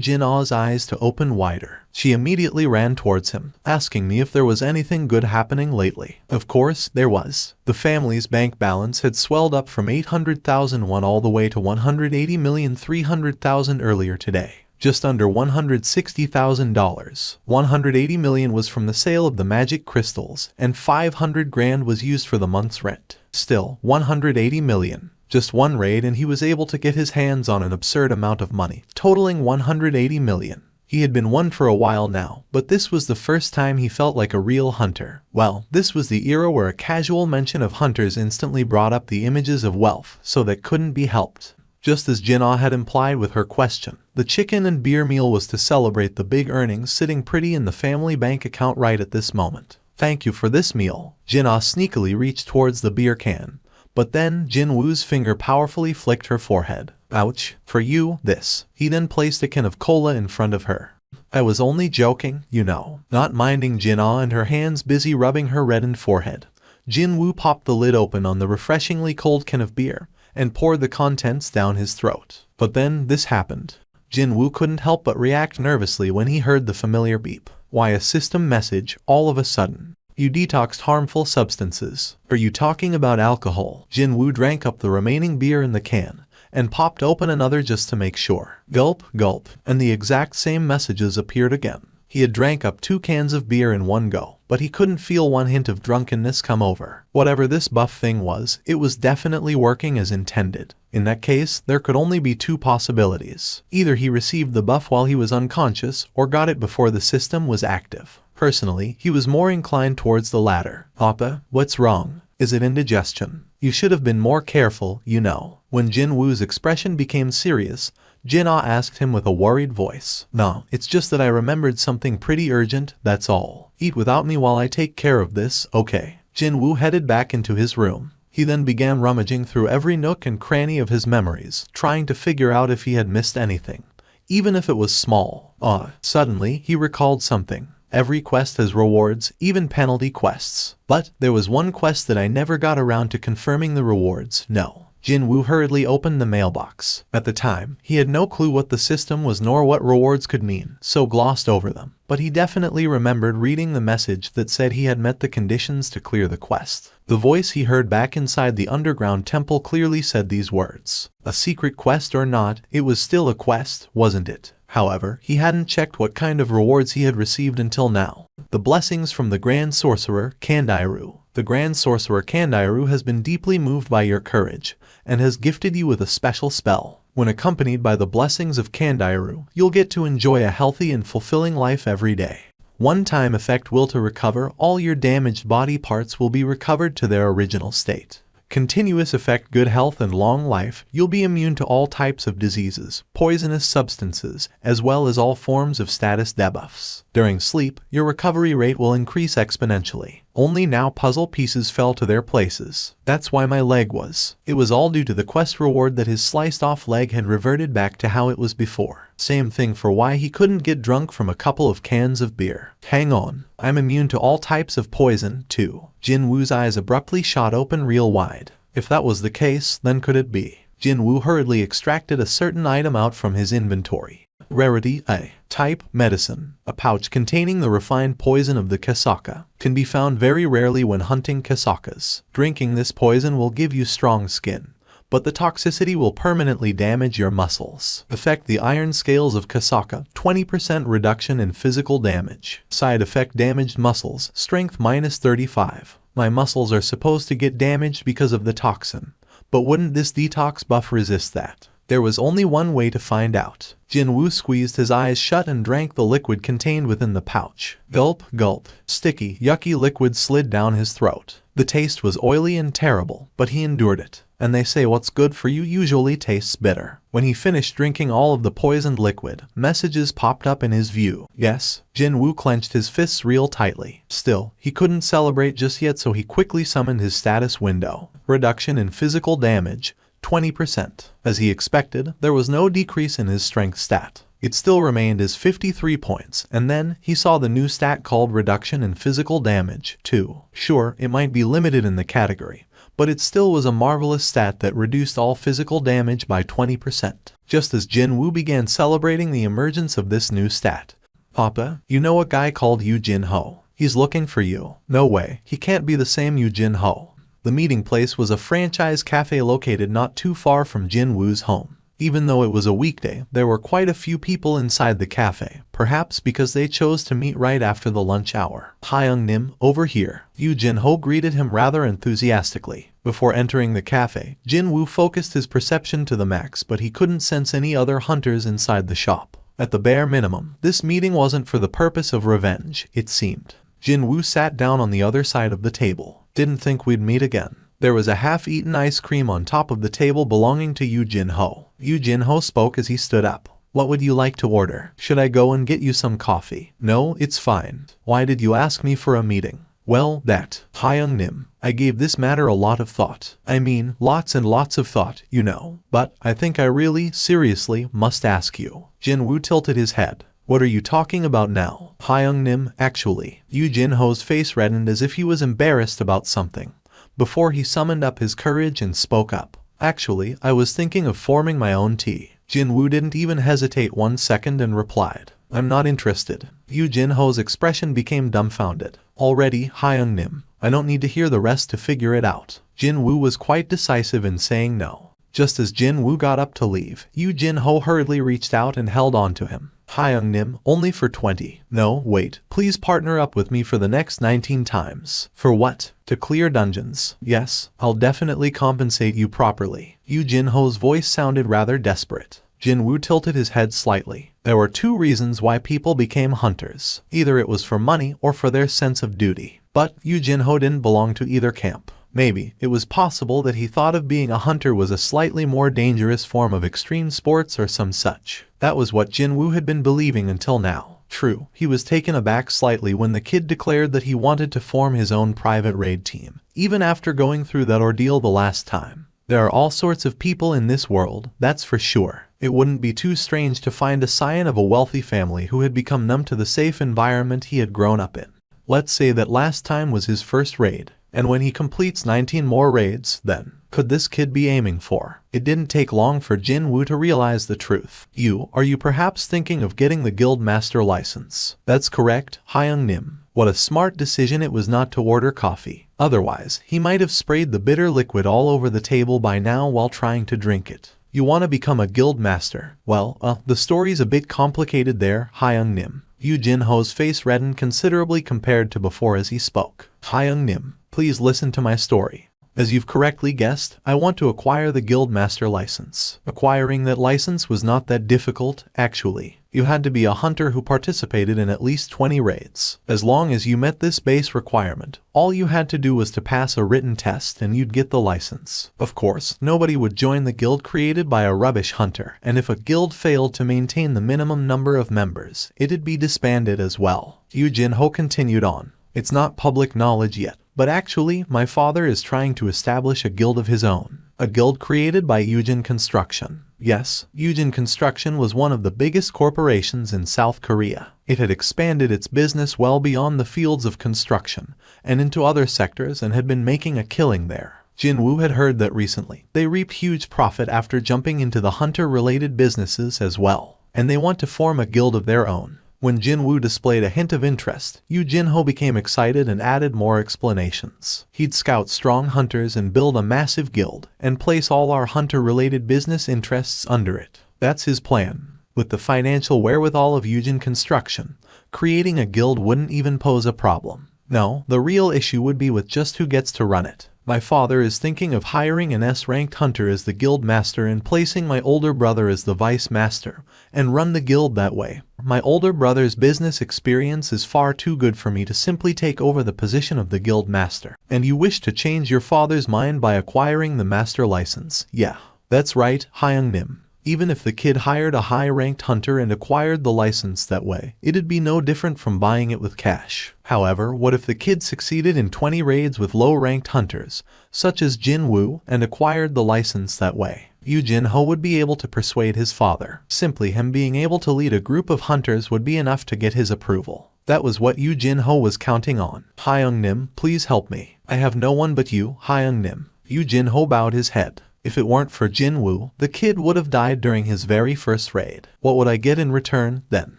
Jinna's eyes to open wider. She immediately ran towards him, asking me if there was anything good happening lately. Of course, there was. The family's bank balance had swelled up from 800,000 won all the way to 180,300,000 earlier today. just under $160,000. 180 million was from the sale of the magic crystals, and 500 grand was used for the month's rent. Still, 180 million. Just one raid and he was able to get his hands on an absurd amount of money, totaling 180 million. He had been one for a while now, but this was the first time he felt like a real hunter. Well, this was the era where a casual mention of hunters instantly brought up the images of wealth, so that couldn't be helped. Just as Jinna had implied with her question, the chicken and beer meal was to celebrate the big earnings sitting pretty in the family bank account right at this moment. Thank you for this meal. Jinna sneakily reached towards the beer can, but then Jin Woo's finger powerfully flicked her forehead. Ouch, for you, this. He then placed a can of cola in front of her. I was only joking, you know. Not minding Jinna and her hands busy rubbing her reddened forehead, Jin Woo popped the lid open on the refreshingly cold can of beer and poured the contents down his throat. But then this happened. Jin Woo couldn't help but react nervously when he heard the familiar beep. Why, a system message, all of a sudden. You detoxed harmful substances. Are you talking about alcohol? Jin Woo drank up the remaining beer in the can and popped open another just to make sure. Gulp, gulp, and the exact same messages appeared again. He had drank up 2 cans of beer in one go, but he couldn't feel one hint of drunkenness come over. Whatever this buff thing was, it was definitely working as intended. In that case, there could only be 2 possibilities. Either he received the buff while he was unconscious, or got it before the system was active. Personally, he was more inclined towards the latter. Appa, what's wrong? Is it indigestion? You should have been more careful, you know. When Jin Woo's expression became serious, Jinna asked him with a worried voice. No, it's just that I remembered something pretty urgent, that's all. Eat without me while I take care of this, okay? Jin Woo headed back into his room. He then began rummaging through every nook and cranny of his memories, trying to figure out if he had missed anything, even if it was small. Suddenly, he recalled something. Every quest has rewards, even penalty quests. But there was one quest that I never got around to confirming the rewards. No. Jin Woo hurriedly opened the mailbox. At the time, he had no clue what the system was nor what rewards could mean, so glossed over them. But he definitely remembered reading the message that said he had met the conditions to clear the quest. The voice he heard back inside the underground temple clearly said these words. A secret quest or not, it was still a quest, wasn't it? However, he hadn't checked what kind of rewards he had received until now. The blessings from the Grand Sorcerer, Kandairu. The Grand Sorcerer Kandairu has been deeply moved by your courage, and has gifted you with a special spell. When accompanied by the blessings of Kandairu, you'll get to enjoy a healthy and fulfilling life every day. One-time effect will to recover all your damaged body parts will be recovered to their original state. Continuous effect good health and long life, you'll be immune to all types of diseases, poisonous substances, as well as all forms of status debuffs. During sleep, your recovery rate will increase exponentially. Only now puzzle pieces fell to their places. That's why my leg was. It was all due to the quest reward that his sliced off leg had reverted back to how it was before. Same thing for why he couldn't get drunk from a couple of cans of beer. Hang on, I'm immune to all types of poison, too. Jin Woo's eyes abruptly shot open real wide. If that was the case, then could it be? Jin Woo hurriedly extracted a certain item out from his inventory. Rarity A. Type Medicine. A pouch containing the refined poison of the Kasaka. Can be found very rarely when hunting Kasakas. Drinking this poison will give you strong skin, but the toxicity will permanently damage your muscles. Effect the iron scales of Kasaka, 20% reduction in physical damage. Side effect damaged muscles, strength -35. My muscles are supposed to get damaged because of the toxin, but wouldn't this detox buff resist that? There was only one way to find out. Jin Woo squeezed his eyes shut and drank the liquid contained within the pouch. Gulp, gulp. Sticky, yucky liquid slid down his throat. The taste was oily and terrible, but he endured it. And they say what's good for you usually tastes bitter. When he finished drinking all of the poisoned liquid, messages popped up in his view. Yes, Jin Woo clenched his fists real tightly. Still, he couldn't celebrate just yet, so he quickly summoned his status window. Reduction in physical damage, 20%. As he expected, there was no decrease in his strength stat. It still remained as 53 points, and then he saw the new stat called Reduction in Physical Damage, too. Sure, it might be limited in the category, but it still was a marvelous stat that reduced all physical damage by 20%. Just as Jin Woo began celebrating the emergence of this new stat. Papa, you know a guy called Yu Jin Ho. He's looking for you. No way, he can't be the same Yu Jin Ho. The meeting place was a franchise cafe located not too far from Jin Woo's home. Even though it was a weekday, there were quite a few people inside the cafe, perhaps because they chose to meet right after the lunch hour. Hyung-nim, over here. Yoo Jin-ho greeted him rather enthusiastically. Before entering the cafe, Jin-woo focused his perception to the max, but he couldn't sense any other hunters inside the shop. At the bare minimum, this meeting wasn't for the purpose of revenge, it seemed. Jin-woo sat down on the other side of the table. Didn't think we'd meet again. There was a half-eaten ice cream on top of the table belonging to Yoo Jin-ho. Yoo Jin-ho spoke as he stood up. What would you like to order? Should I go and get you some coffee? No, it's fine. Why did you ask me for a meeting? Well, that. Hyung-nim, I gave this matter a lot of thought. I mean, lots and lots of thought, you know. But I think I really, seriously, must ask you. Jin-woo tilted his head. What are you talking about now? Hyung-nim, actually. Yoo Jin-ho's face reddened as if he was embarrassed about something. Before he summoned up his courage and spoke up. Actually, I was thinking of forming my own tea. Jin-woo didn't even hesitate 1 second and replied, I'm not interested. Yoo Jin-ho's expression became dumbfounded. Already, Hyung-nim, I don't need to hear the rest to figure it out. Jin-woo was quite decisive in saying no. Just as Jin-woo got up to leave, Yoo Jin-ho hurriedly reached out and held on to him. Hyung-nim, only for 20. No, wait, please partner up with me for the next 19 times. For what? To clear dungeons. Yes, I'll definitely compensate you properly. Yoo Jin-ho's voice sounded rather desperate. Jin-woo tilted his head slightly. There were 2 reasons why people became hunters. Either it was for money or for their sense of duty. But Yoo Jin-ho didn't belong to either camp. Maybe it was possible that he thought of being a hunter was a slightly more dangerous form of extreme sports or some such. That was what Jin-woo had been believing until now. True, he was taken aback slightly when the kid declared that he wanted to form his own private raid team, even after going through that ordeal the last time. There are all sorts of people in this world, that's for sure. It wouldn't be too strange to find a scion of a wealthy family who had become numb to the safe environment he had grown up in. Let's say that last time was his first raid. And when he completes 19 more raids, then, could this kid be aiming for? It didn't take long for Jin-woo to realize the truth. Are you perhaps thinking of getting the guild master license? That's correct, Hyung-nim. What a smart decision it was not to order coffee. Otherwise, he might have sprayed the bitter liquid all over the table by now while trying to drink it. You want to become a guild master? Well, the story's a bit complicated there, Hyung-nim. Yoo Jin-ho's face reddened considerably compared to before as he spoke. Hyung-nim, please listen to my story. As you've correctly guessed, I want to acquire the Guildmaster license. Acquiring that license was not that difficult, actually. You had to be a hunter who participated in at least 20 raids. As long as you met this base requirement, all you had to do was to pass a written test and you'd get the license. Of course, nobody would join the guild created by a rubbish hunter, and if a guild failed to maintain the minimum number of members, it'd be disbanded as well. Yoo Jin-ho continued on. It's not public knowledge yet, but actually, my father is trying to establish a guild of his own. A guild created by Yujin Construction. Yes, Yujin Construction was one of the biggest corporations in South Korea. It had expanded its business well beyond the fields of construction and into other sectors and had been making a killing there. Jin-woo had heard that recently they reaped huge profit after jumping into the hunter-related businesses as well, and they want to form a guild of their own. When Jin-woo displayed a hint of interest, Yoo Jin-ho became excited and added more explanations. He'd scout strong hunters and build a massive guild, and place all our hunter-related business interests under it. That's his plan. With the financial wherewithal of Yujin Construction, creating a guild wouldn't even pose a problem. No, the real issue would be with just who gets to run it. My father is thinking of hiring an S-ranked hunter as the guild master and placing my older brother as the vice master, and run the guild that way. My older brother's business experience is far too good for me to simply take over the position of the guild master. And you wish to change your father's mind by acquiring the master license? Yeah, that's right, Hyung-nim. Even if the kid hired a high-ranked hunter and acquired the license that way, it'd be no different from buying it with cash. However, what if the kid succeeded in 20 raids with low-ranked hunters, such as Jin-woo, and acquired the license that way? Yoo Jin-ho would be able to persuade his father. Simply him being able to lead a group of hunters would be enough to get his approval. That was what Yoo Jin-ho was counting on. Hyung-nim, please help me. I have no one but you, Hyung-nim. Yoo Jin-ho bowed his head. If it weren't for Jin-woo, the kid would have died during his very first raid. What would I get in return, then?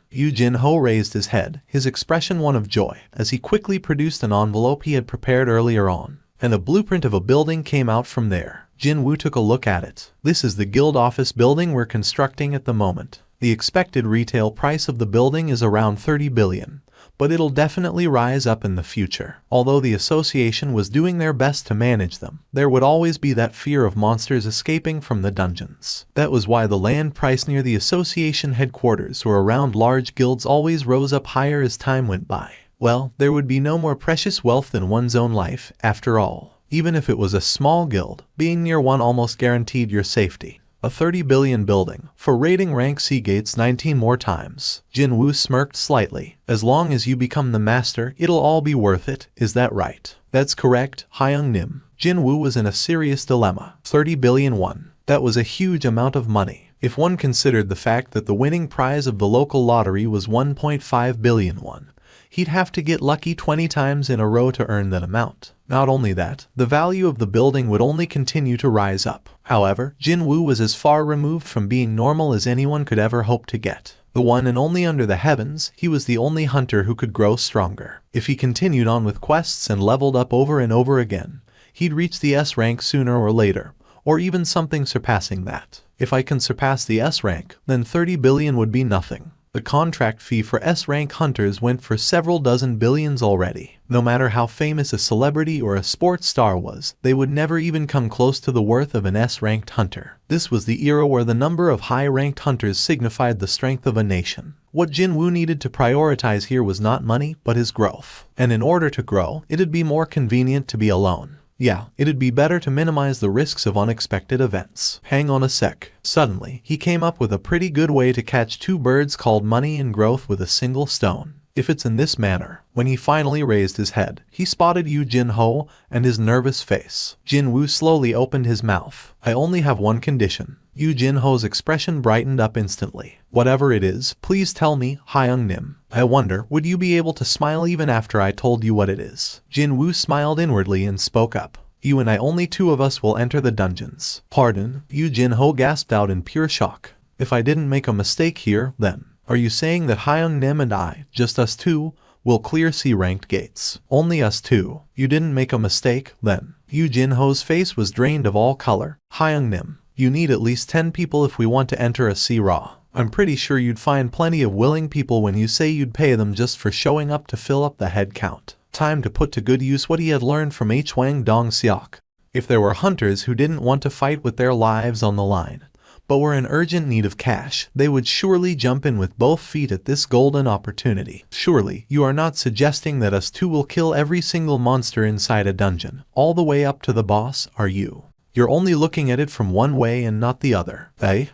Yoo Jin-ho raised his head, his expression one of joy, as he quickly produced an envelope he had prepared earlier on. And a blueprint of a building came out from there. Jin-woo took a look at it. This is the guild office building we're constructing at the moment. The expected retail price of the building is around 30 billion. But it'll definitely rise up in the future. Although the association was doing their best to manage them, there would always be that fear of monsters escaping from the dungeons. That was why the land price near the association headquarters or around large guilds always rose up higher as time went by. Well, there would be no more precious wealth than one's own life, after all. Even if it was a small guild, being near one almost guaranteed your safety. A 30 billion building, for rating rank C gates 19 more times. Jin-woo smirked slightly. As long as you become the master, it'll all be worth it, is that right? That's correct, Hyung-nim. Jin-woo was in a serious dilemma. 30 billion won. That was a huge amount of money. If one considered the fact that the winning prize of the local lottery was 1.5 billion won, he'd have to get lucky 20 times in a row to earn that amount. Not only that, the value of the building would only continue to rise up. However, Jin-woo was as far removed from being normal as anyone could ever hope to get. The one and only under the heavens, he was the only hunter who could grow stronger. If he continued on with quests and leveled up over and over again, he'd reach the S rank sooner or later, or even something surpassing that. If I can surpass the S rank, then 30 billion would be nothing. The contract fee for S-rank hunters went for several dozen billions already. No matter how famous a celebrity or a sports star was, they would never even come close to the worth of an S-ranked hunter. This was the era where the number of high-ranked hunters signified the strength of a nation. What Jin-woo needed to prioritize here was not money, but his growth. And in order to grow, it'd be more convenient to be alone. Yeah, it'd be better to minimize the risks of unexpected events. Hang on a sec. Suddenly, he came up with a pretty good way to catch two birds called money and growth with a single stone. If it's in this manner. When he finally raised his head, he spotted Yu Jin-ho and his nervous face. Jin-woo slowly opened his mouth. I only have one condition. Yu Jin-ho's expression brightened up instantly. Whatever it is, please tell me, Hyung-nim. I wonder, would you be able to smile even after I told you what it is? Jin-woo smiled inwardly and spoke up. You and I, only two of us will enter the dungeons. Pardon? Yu Jin-ho gasped out in pure shock. If I didn't make a mistake here, then, are you saying that Hyung-nim and I, just us two, will clear C-ranked gates? Only us two. You didn't make a mistake, then. Yu Jin-ho's face was drained of all color. Hyung-nim, you need at least 10 people if we want to enter a C-raw. I'm pretty sure you'd find plenty of willing people when you say you'd pay them just for showing up to fill up the head count. Time to put to good use what he had learned from Hwang Dong-seok. If there were hunters who didn't want to fight with their lives on the line, but were in urgent need of cash, they would surely jump in with both feet at this golden opportunity. Surely, you are not suggesting that us two will kill every single monster inside a dungeon, all the way up to the boss, are you? You're only looking at it from one way and not the other.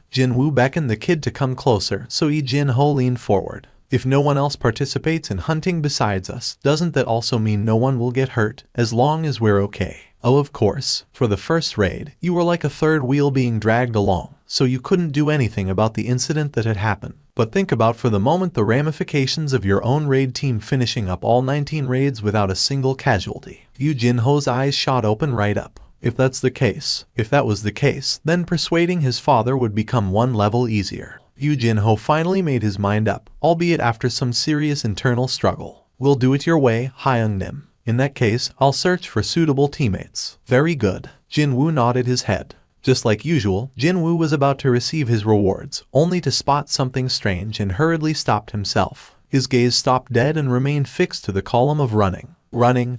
Jin-woo beckoned the kid to come closer, so Yu Jin-ho leaned forward. If no one else participates in hunting besides us, doesn't that also mean no one will get hurt, as long as we're okay? Oh, of course. For the first raid, you were like a third wheel being dragged along, so you couldn't do anything about the incident that had happened. But think about for the moment the ramifications of your own raid team finishing up all 19 raids without a single casualty. Yu Jin-ho's eyes shot open right up. If that was the case, then persuading his father would become one level easier. Yu Jin-ho finally made his mind up, albeit after some serious internal struggle. We'll do it your way, Hyung-nim. In that case, I'll search for suitable teammates. Very good. Jin-woo nodded his head. Just like usual, Jin-woo was about to receive his rewards, only to spot something strange and hurriedly stopped himself. His gaze stopped dead and remained fixed to the column of running.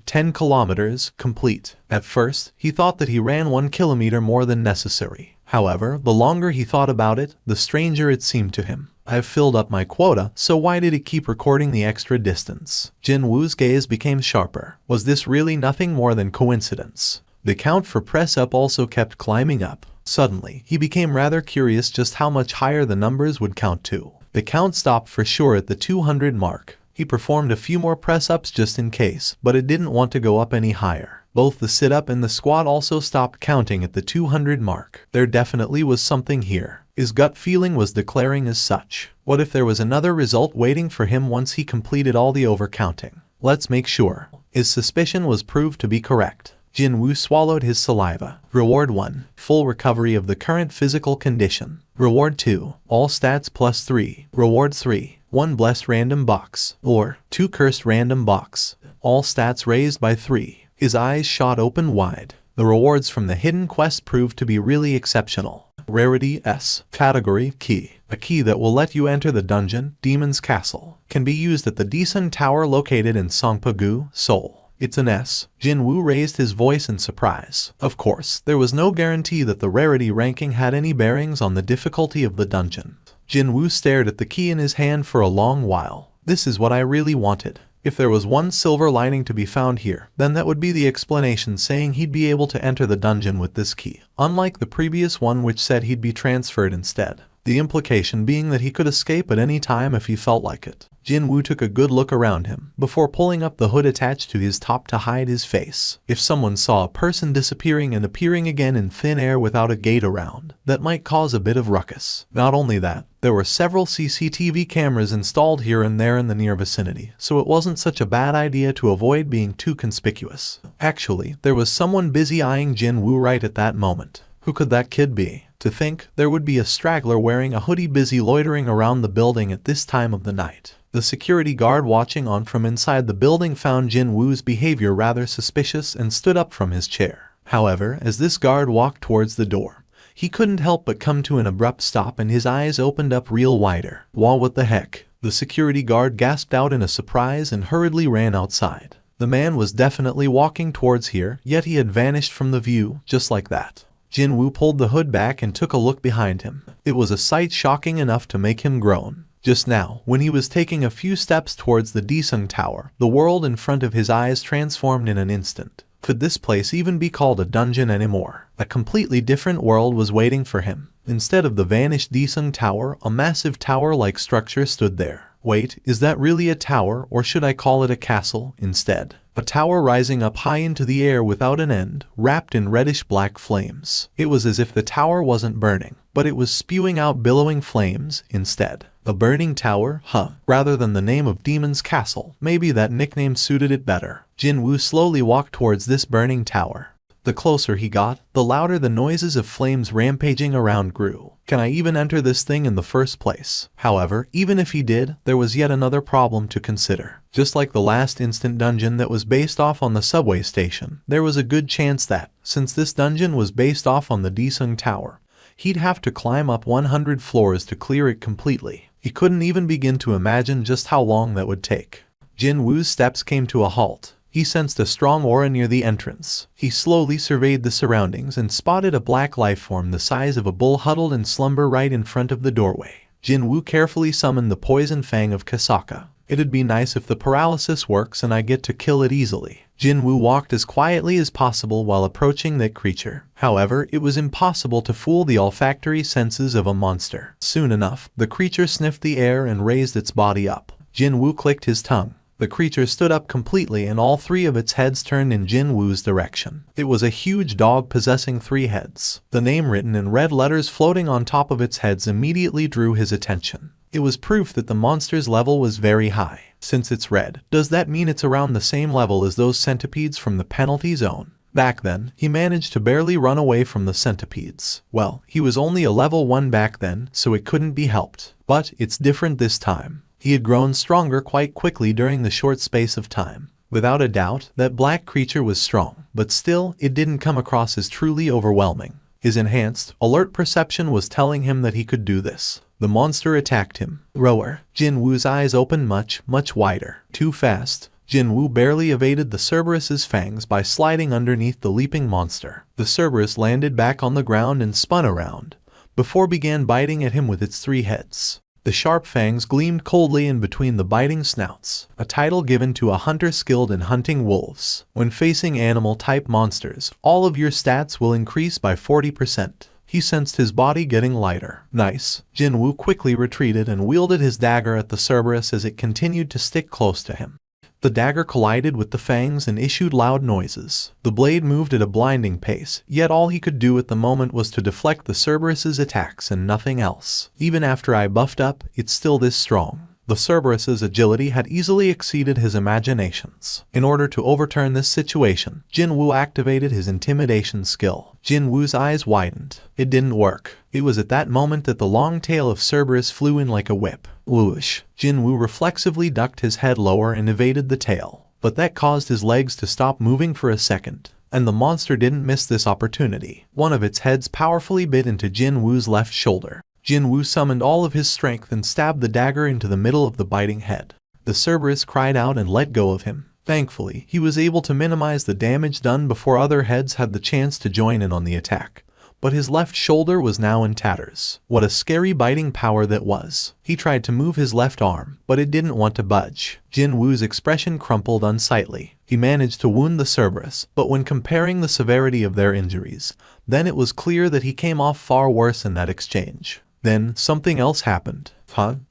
10 kilometers, complete. At first, he thought that he ran 1 kilometer more than necessary. However, the longer he thought about it, the stranger it seemed to him. I've filled up my quota, so why did it keep recording the extra distance? Jin-woo's gaze became sharper. Was this really nothing more than coincidence? The count for press-up also kept climbing up. Suddenly, he became rather curious just how much higher the numbers would count to. The count stopped for sure at the 200 mark. He performed a few more press-ups just in case, but it didn't want to go up any higher. Both the sit-up and the squat also stopped counting at the 200 mark. There definitely was something here. His gut feeling was declaring as such. What if there was another result waiting for him once he completed all the overcounting? Let's make sure. His suspicion was proved to be correct. Jin-woo swallowed his saliva. Reward 1. Full recovery of the current physical condition. Reward 2. All stats plus 3. Reward 3. 1 blessed random box, or 2 cursed random box. All stats raised by 3. His eyes shot open wide. The rewards from the hidden quest proved to be really exceptional. Rarity S. Category Key. A key that will let you enter the dungeon, Demon's Castle. Can be used at the Desun Tower located in Songpagu, Seoul. It's an S. Jin Woo raised his voice in surprise. Of course, there was no guarantee that the rarity ranking had any bearings on the difficulty of the dungeon. Jin Woo stared at the key in his hand for a long while. This is what I really wanted. If there was one silver lining to be found here, then that would be the explanation saying he'd be able to enter the dungeon with this key, unlike the previous one which said he'd be transferred instead. The implication being that he could escape at any time if he felt like it. Jin Woo took a good look around him, before pulling up the hood attached to his top to hide his face. If someone saw a person disappearing and appearing again in thin air without a gate around, that might cause a bit of ruckus. Not only that, there were several CCTV cameras installed here and there in the near vicinity, so it wasn't such a bad idea to avoid being too conspicuous. Actually, there was someone busy eyeing Jin Woo right at that moment. Who could that kid be? To think there would be a straggler wearing a hoodie busy loitering around the building at this time of the night. The security guard watching on from inside the building found Jin Woo's behavior rather suspicious and stood up from his chair. However, as this guard walked towards the door, he couldn't help but come to an abrupt stop and his eyes opened up real wider. What the heck? The security guard gasped out in a surprise and hurriedly ran outside. The man was definitely walking towards here, yet he had vanished from the view, just like that. Jin Woo pulled the hood back and took a look behind him. It was a sight shocking enough to make him groan. Just now, when he was taking a few steps towards the Desun Tower, the world in front of his eyes transformed in an instant. Could this place even be called a dungeon anymore? A completely different world was waiting for him. Instead of the vanished Desun Tower, a massive tower-like structure stood there. Wait, is that really a tower, or should I call it a castle instead? A tower rising up high into the air without an end, wrapped in reddish-black flames. It was as if the tower wasn't burning, but it was spewing out billowing flames instead. A burning tower? Huh. Rather than the name of Demon's Castle, maybe that nickname suited it better. Jin Woo slowly walked towards this burning tower. The closer he got, the louder the noises of flames rampaging around grew. Can I even enter this thing in the first place? However, even if he did, there was yet another problem to consider. Just like the last instant dungeon that was based off on the subway station, there was a good chance that, since this dungeon was based off on the Desun Tower, he'd have to climb up 100 floors to clear it completely. He couldn't even begin to imagine just how long that would take. Jin Woo's steps came to a halt. He sensed a strong aura near the entrance. He slowly surveyed the surroundings and spotted a black lifeform the size of a bull huddled in slumber right in front of the doorway. Jin Woo carefully summoned the poison fang of Kasaka. It'd be nice if the paralysis works and I get to kill it easily. Jin Woo walked as quietly as possible while approaching that creature. However, it was impossible to fool the olfactory senses of a monster. Soon enough, the creature sniffed the air and raised its body up. Jin Woo clicked his tongue. The creature stood up completely and all three of its heads turned in Jin Woo's direction. It was a huge dog possessing 3 heads. The name written in red letters floating on top of its heads immediately drew his attention. It was proof that the monster's level was very high. Since it's red, does that mean it's around the same level as those centipedes from the penalty zone? Back then, he managed to barely run away from the centipedes. Well, he was only a level 1 back then, so it couldn't be helped. But it's different this time. He had grown stronger quite quickly during the short space of time. Without a doubt, that black creature was strong, but still, it didn't come across as truly overwhelming. His enhanced, alert perception was telling him that he could do this. The monster attacked him. Roar. Jin Woo's eyes opened much wider. Too fast. Jin Woo barely evaded the Cerberus's fangs by sliding underneath the leaping monster. The Cerberus landed back on the ground and spun around, before began biting at him with its 3 heads. The sharp fangs gleamed coldly in between the biting snouts, a title given to a hunter skilled in hunting wolves. When facing animal-type monsters, all of your stats will increase by 40%. He sensed his body getting lighter. Nice. Jin Woo quickly retreated and wielded his dagger at the Cerberus as it continued to stick close to him. The dagger collided with the fangs and issued loud noises. The blade moved at a blinding pace, yet all he could do at the moment was to deflect the Cerberus's attacks and nothing else. Even after I buffed up, it's still this strong. The Cerberus's agility had easily exceeded his imaginations. In order to overturn this situation, Jin Woo activated his intimidation skill. Jin Woo's eyes widened. It didn't work. It was at that moment that the long tail of Cerberus flew in like a whip. Whoosh. Jin Woo reflexively ducked his head lower and evaded the tail. But that caused his legs to stop moving for a second. And the monster didn't miss this opportunity. One of its heads powerfully bit into Jin Woo's left shoulder. Jin Woo summoned all of his strength and stabbed the dagger into the middle of the biting head. The Cerberus cried out and let go of him. Thankfully, he was able to minimize the damage done before other heads had the chance to join in on the attack. But his left shoulder was now in tatters. What a scary biting power that was. He tried to move his left arm, but it didn't want to budge. Jin Woo's expression crumpled unsightly. He managed to wound the Cerberus, but when comparing the severity of their injuries, then it was clear that he came off far worse in that exchange. Then, something else happened.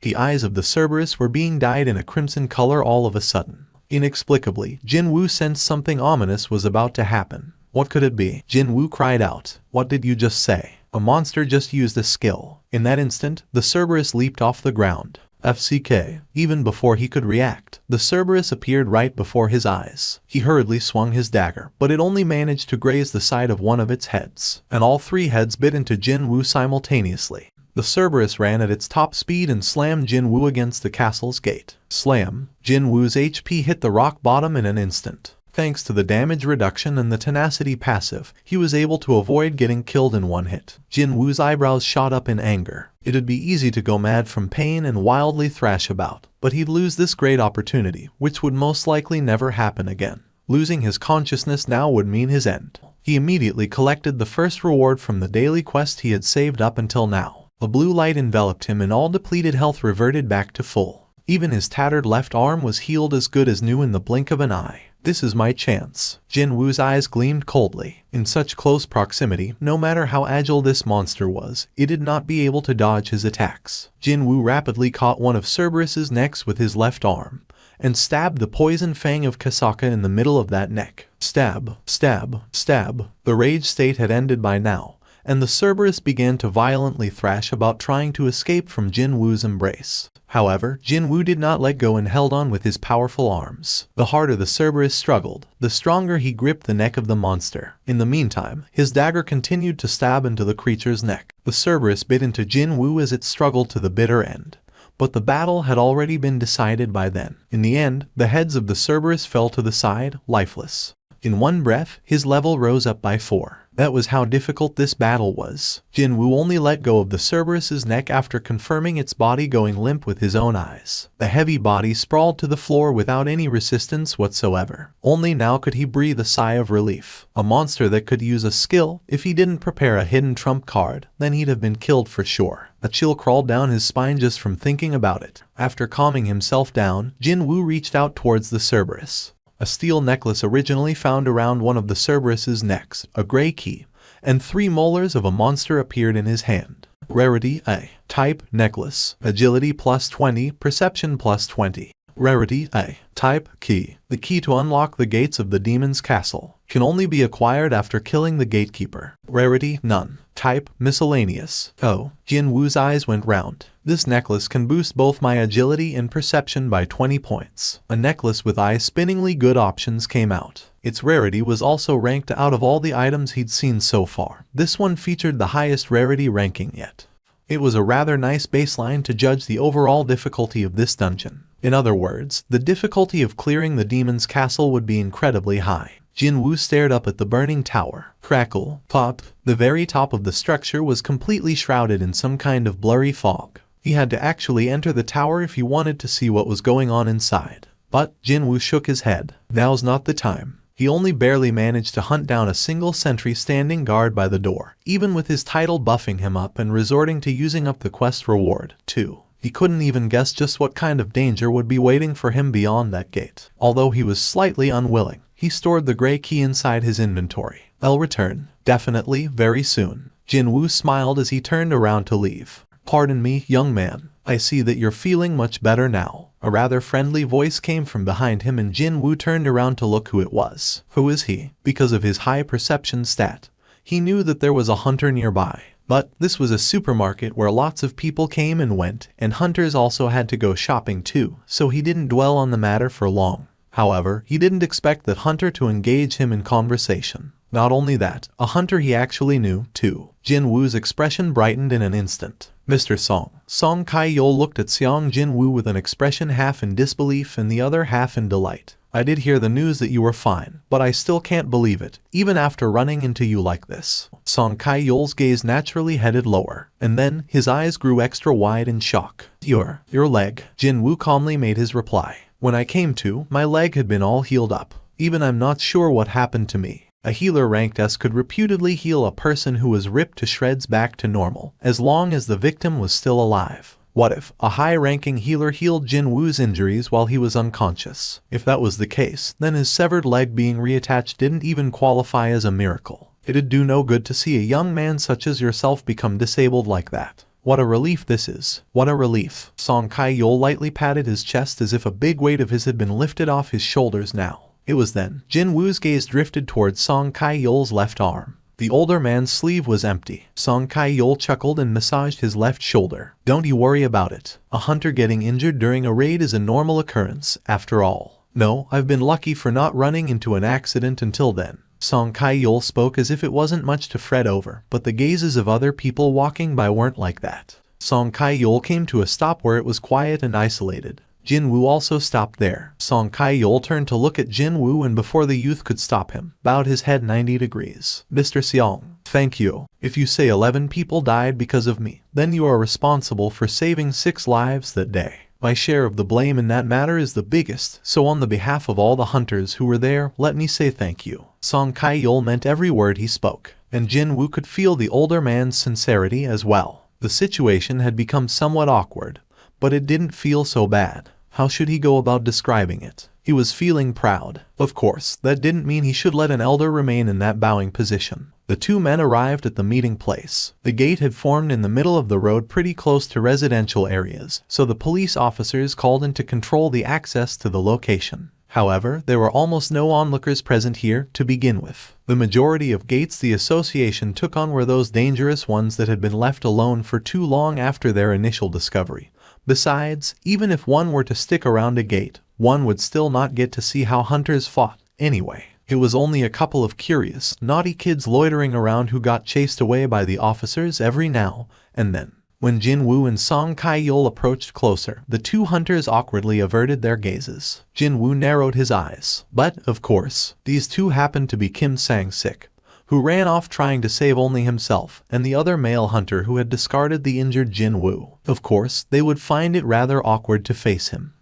The eyes of the Cerberus were being dyed in a crimson color all of a sudden. Inexplicably, Jin Woo sensed something ominous was about to happen. What could it be? Jin Woo cried out. What did you just say? A monster just used a skill. In that instant, the Cerberus leaped off the ground. FCK. Even before he could react, the Cerberus appeared right before his eyes. He hurriedly swung his dagger, but it only managed to graze the side of one of its heads, and all three heads bit into Jin Woo simultaneously. The Cerberus ran at its top speed and slammed Jin Woo against the castle's gate. Slam! Jin Woo's HP hit the rock bottom in an instant. Thanks to the damage reduction and the tenacity passive, he was able to avoid getting killed in one hit. Jin Woo's eyebrows shot up in anger. It'd be easy to go mad from pain and wildly thrash about, but he'd lose this great opportunity, which would most likely never happen again. Losing his consciousness now would mean his end. He immediately collected the first reward from the daily quest he had saved up until now. A blue light enveloped him and all depleted health reverted back to full. Even his tattered left arm was healed as good as new in the blink of an eye. This is my chance. Jin Woo's eyes gleamed coldly. In such close proximity, no matter how agile this monster was, it did not be able to dodge his attacks. Jin Woo rapidly caught one of Cerberus's necks with his left arm, and stabbed the poison fang of Kasaka in the middle of that neck. Stab, stab, stab. The rage state had ended by now, and the Cerberus began to violently thrash about trying to escape from Jin Woo's embrace. However, Jin Woo did not let go and held on with his powerful arms. The harder the Cerberus struggled, the stronger he gripped the neck of the monster. In the meantime, his dagger continued to stab into the creature's neck. The Cerberus bit into Jin Woo as it struggled to the bitter end. But the battle had already been decided by then. In the end, the heads of the Cerberus fell to the side, lifeless. In one breath, his level rose up by 4. That was how difficult this battle was. Jin Woo only let go of the Cerberus's neck after confirming its body going limp with his own eyes. The heavy body sprawled to the floor without any resistance whatsoever. Only now could he breathe a sigh of relief. A monster that could use a skill. If he didn't prepare a hidden trump card, then he'd have been killed for sure. A chill crawled down his spine just from thinking about it. After calming himself down, Jin Woo reached out towards the Cerberus. A steel necklace originally found around one of the Cerberus's necks, a gray key, and 3 molars of a monster appeared in his hand. Rarity A. Type necklace. Agility +20, perception +20. Rarity A. Type key. The key to unlock the gates of the demon's castle. Can only be acquired after killing the gatekeeper. Rarity none. Type miscellaneous. Oh, Jin Woo's eyes went round. This necklace can boost both my agility and perception by 20 points. A necklace with eye-spinningly good options came out. Its rarity was also ranked out of all the items he'd seen so far. This one featured the highest rarity ranking yet. It was a rather nice baseline to judge the overall difficulty of this dungeon. In other words, the difficulty of clearing the demon's castle would be incredibly high. Jin Woo stared up at the burning tower. Crackle, pop. The very top of the structure was completely shrouded in some kind of blurry fog. He had to actually enter the tower if he wanted to see what was going on inside. But Jin Woo shook his head. Now's not the time. He only barely managed to hunt down a single sentry standing guard by the door, even with his title buffing him up and resorting to using up the quest reward, too. He couldn't even guess just what kind of danger would be waiting for him beyond that gate. Although he was slightly unwilling, he stored the gray key inside his inventory. I'll return. Definitely, very soon. Jin Woo smiled as he turned around to leave. Pardon me, young man. I see that you're feeling much better now. A rather friendly voice came from behind him and Jin Woo turned around to look who it was. Who is he? Because of his high perception stat, he knew that there was a hunter nearby. But this was a supermarket where lots of people came and went, and hunters also had to go shopping too, so he didn't dwell on the matter for long. However, he didn't expect that hunter to engage him in conversation. Not only that, a hunter he actually knew, too. Jin Woo's expression brightened in an instant. Mr. Song. Song Kai-yol looked at Seong Jin Woo with an expression half in disbelief and the other half in delight. I did hear the news that you were fine, but I still can't believe it, even after running into you like this. Song Kai-yeol's gaze naturally headed lower, and then his eyes grew extra wide in shock. Your leg. Jin-woo calmly made his reply. When I came to, my leg had been all healed up. Even I'm not sure what happened to me. A healer ranked S could reputedly heal a person who was ripped to shreds back to normal, as long as the victim was still alive. What if a high-ranking healer healed Jin-woo's injuries while he was unconscious? If that was the case, then his severed leg being reattached didn't even qualify as a miracle. It'd do no good to see a young man such as yourself become disabled like that. What a relief this is. What a relief. Song Kai-yeol lightly patted his chest as if a big weight of his had been lifted off his shoulders now. It was then Jin-woo's gaze drifted towards Song Kai-yeol's left arm. The older man's sleeve was empty. Song Kai-yeol chuckled and massaged his left shoulder. Don't you worry about it. A hunter getting injured during a raid is a normal occurrence, after all. No, I've been lucky for not running into an accident until then. Song Kai-yeol spoke as if it wasn't much to fret over, but the gazes of other people walking by weren't like that. Song Kai-yeol came to a stop where it was quiet and isolated. Jin-woo also stopped there. Song Kai-yeol turned to look at Jin-woo and before the youth could stop him, bowed his head 90 degrees. Mr. Seong, thank you. If you say 11 people died because of me, then you are responsible for saving 6 lives that day. My share of the blame in that matter is the biggest, so on the behalf of all the hunters who were there, let me say thank you. Song Kai-yeol meant every word he spoke, and Jin-woo could feel the older man's sincerity as well. The situation had become somewhat awkward, but it didn't feel so bad. How should he go about describing it? He was feeling proud. Of course, that didn't mean he should let an elder remain in that bowing position. The two men arrived at the meeting place. The gate had formed in the middle of the road pretty close to residential areas, so the police officers called in to control the access to the location. However, there were almost no onlookers present here to begin with. The majority of gates the association took on were those dangerous ones that had been left alone for too long after their initial discovery. Besides, even if one were to stick around a gate, one would still not get to see how hunters fought. Anyway, it was only a couple of curious, naughty kids loitering around who got chased away by the officers every now and then. When Jin-woo and Song Kai-yeol approached closer, the two hunters awkwardly averted their gazes. Jin-woo narrowed his eyes. But, of course, these two happened to be Kim Sang-sik, who ran off trying to save only himself, and the other male hunter who had discarded the injured Jin-woo. Of course, they would find it rather awkward to face him.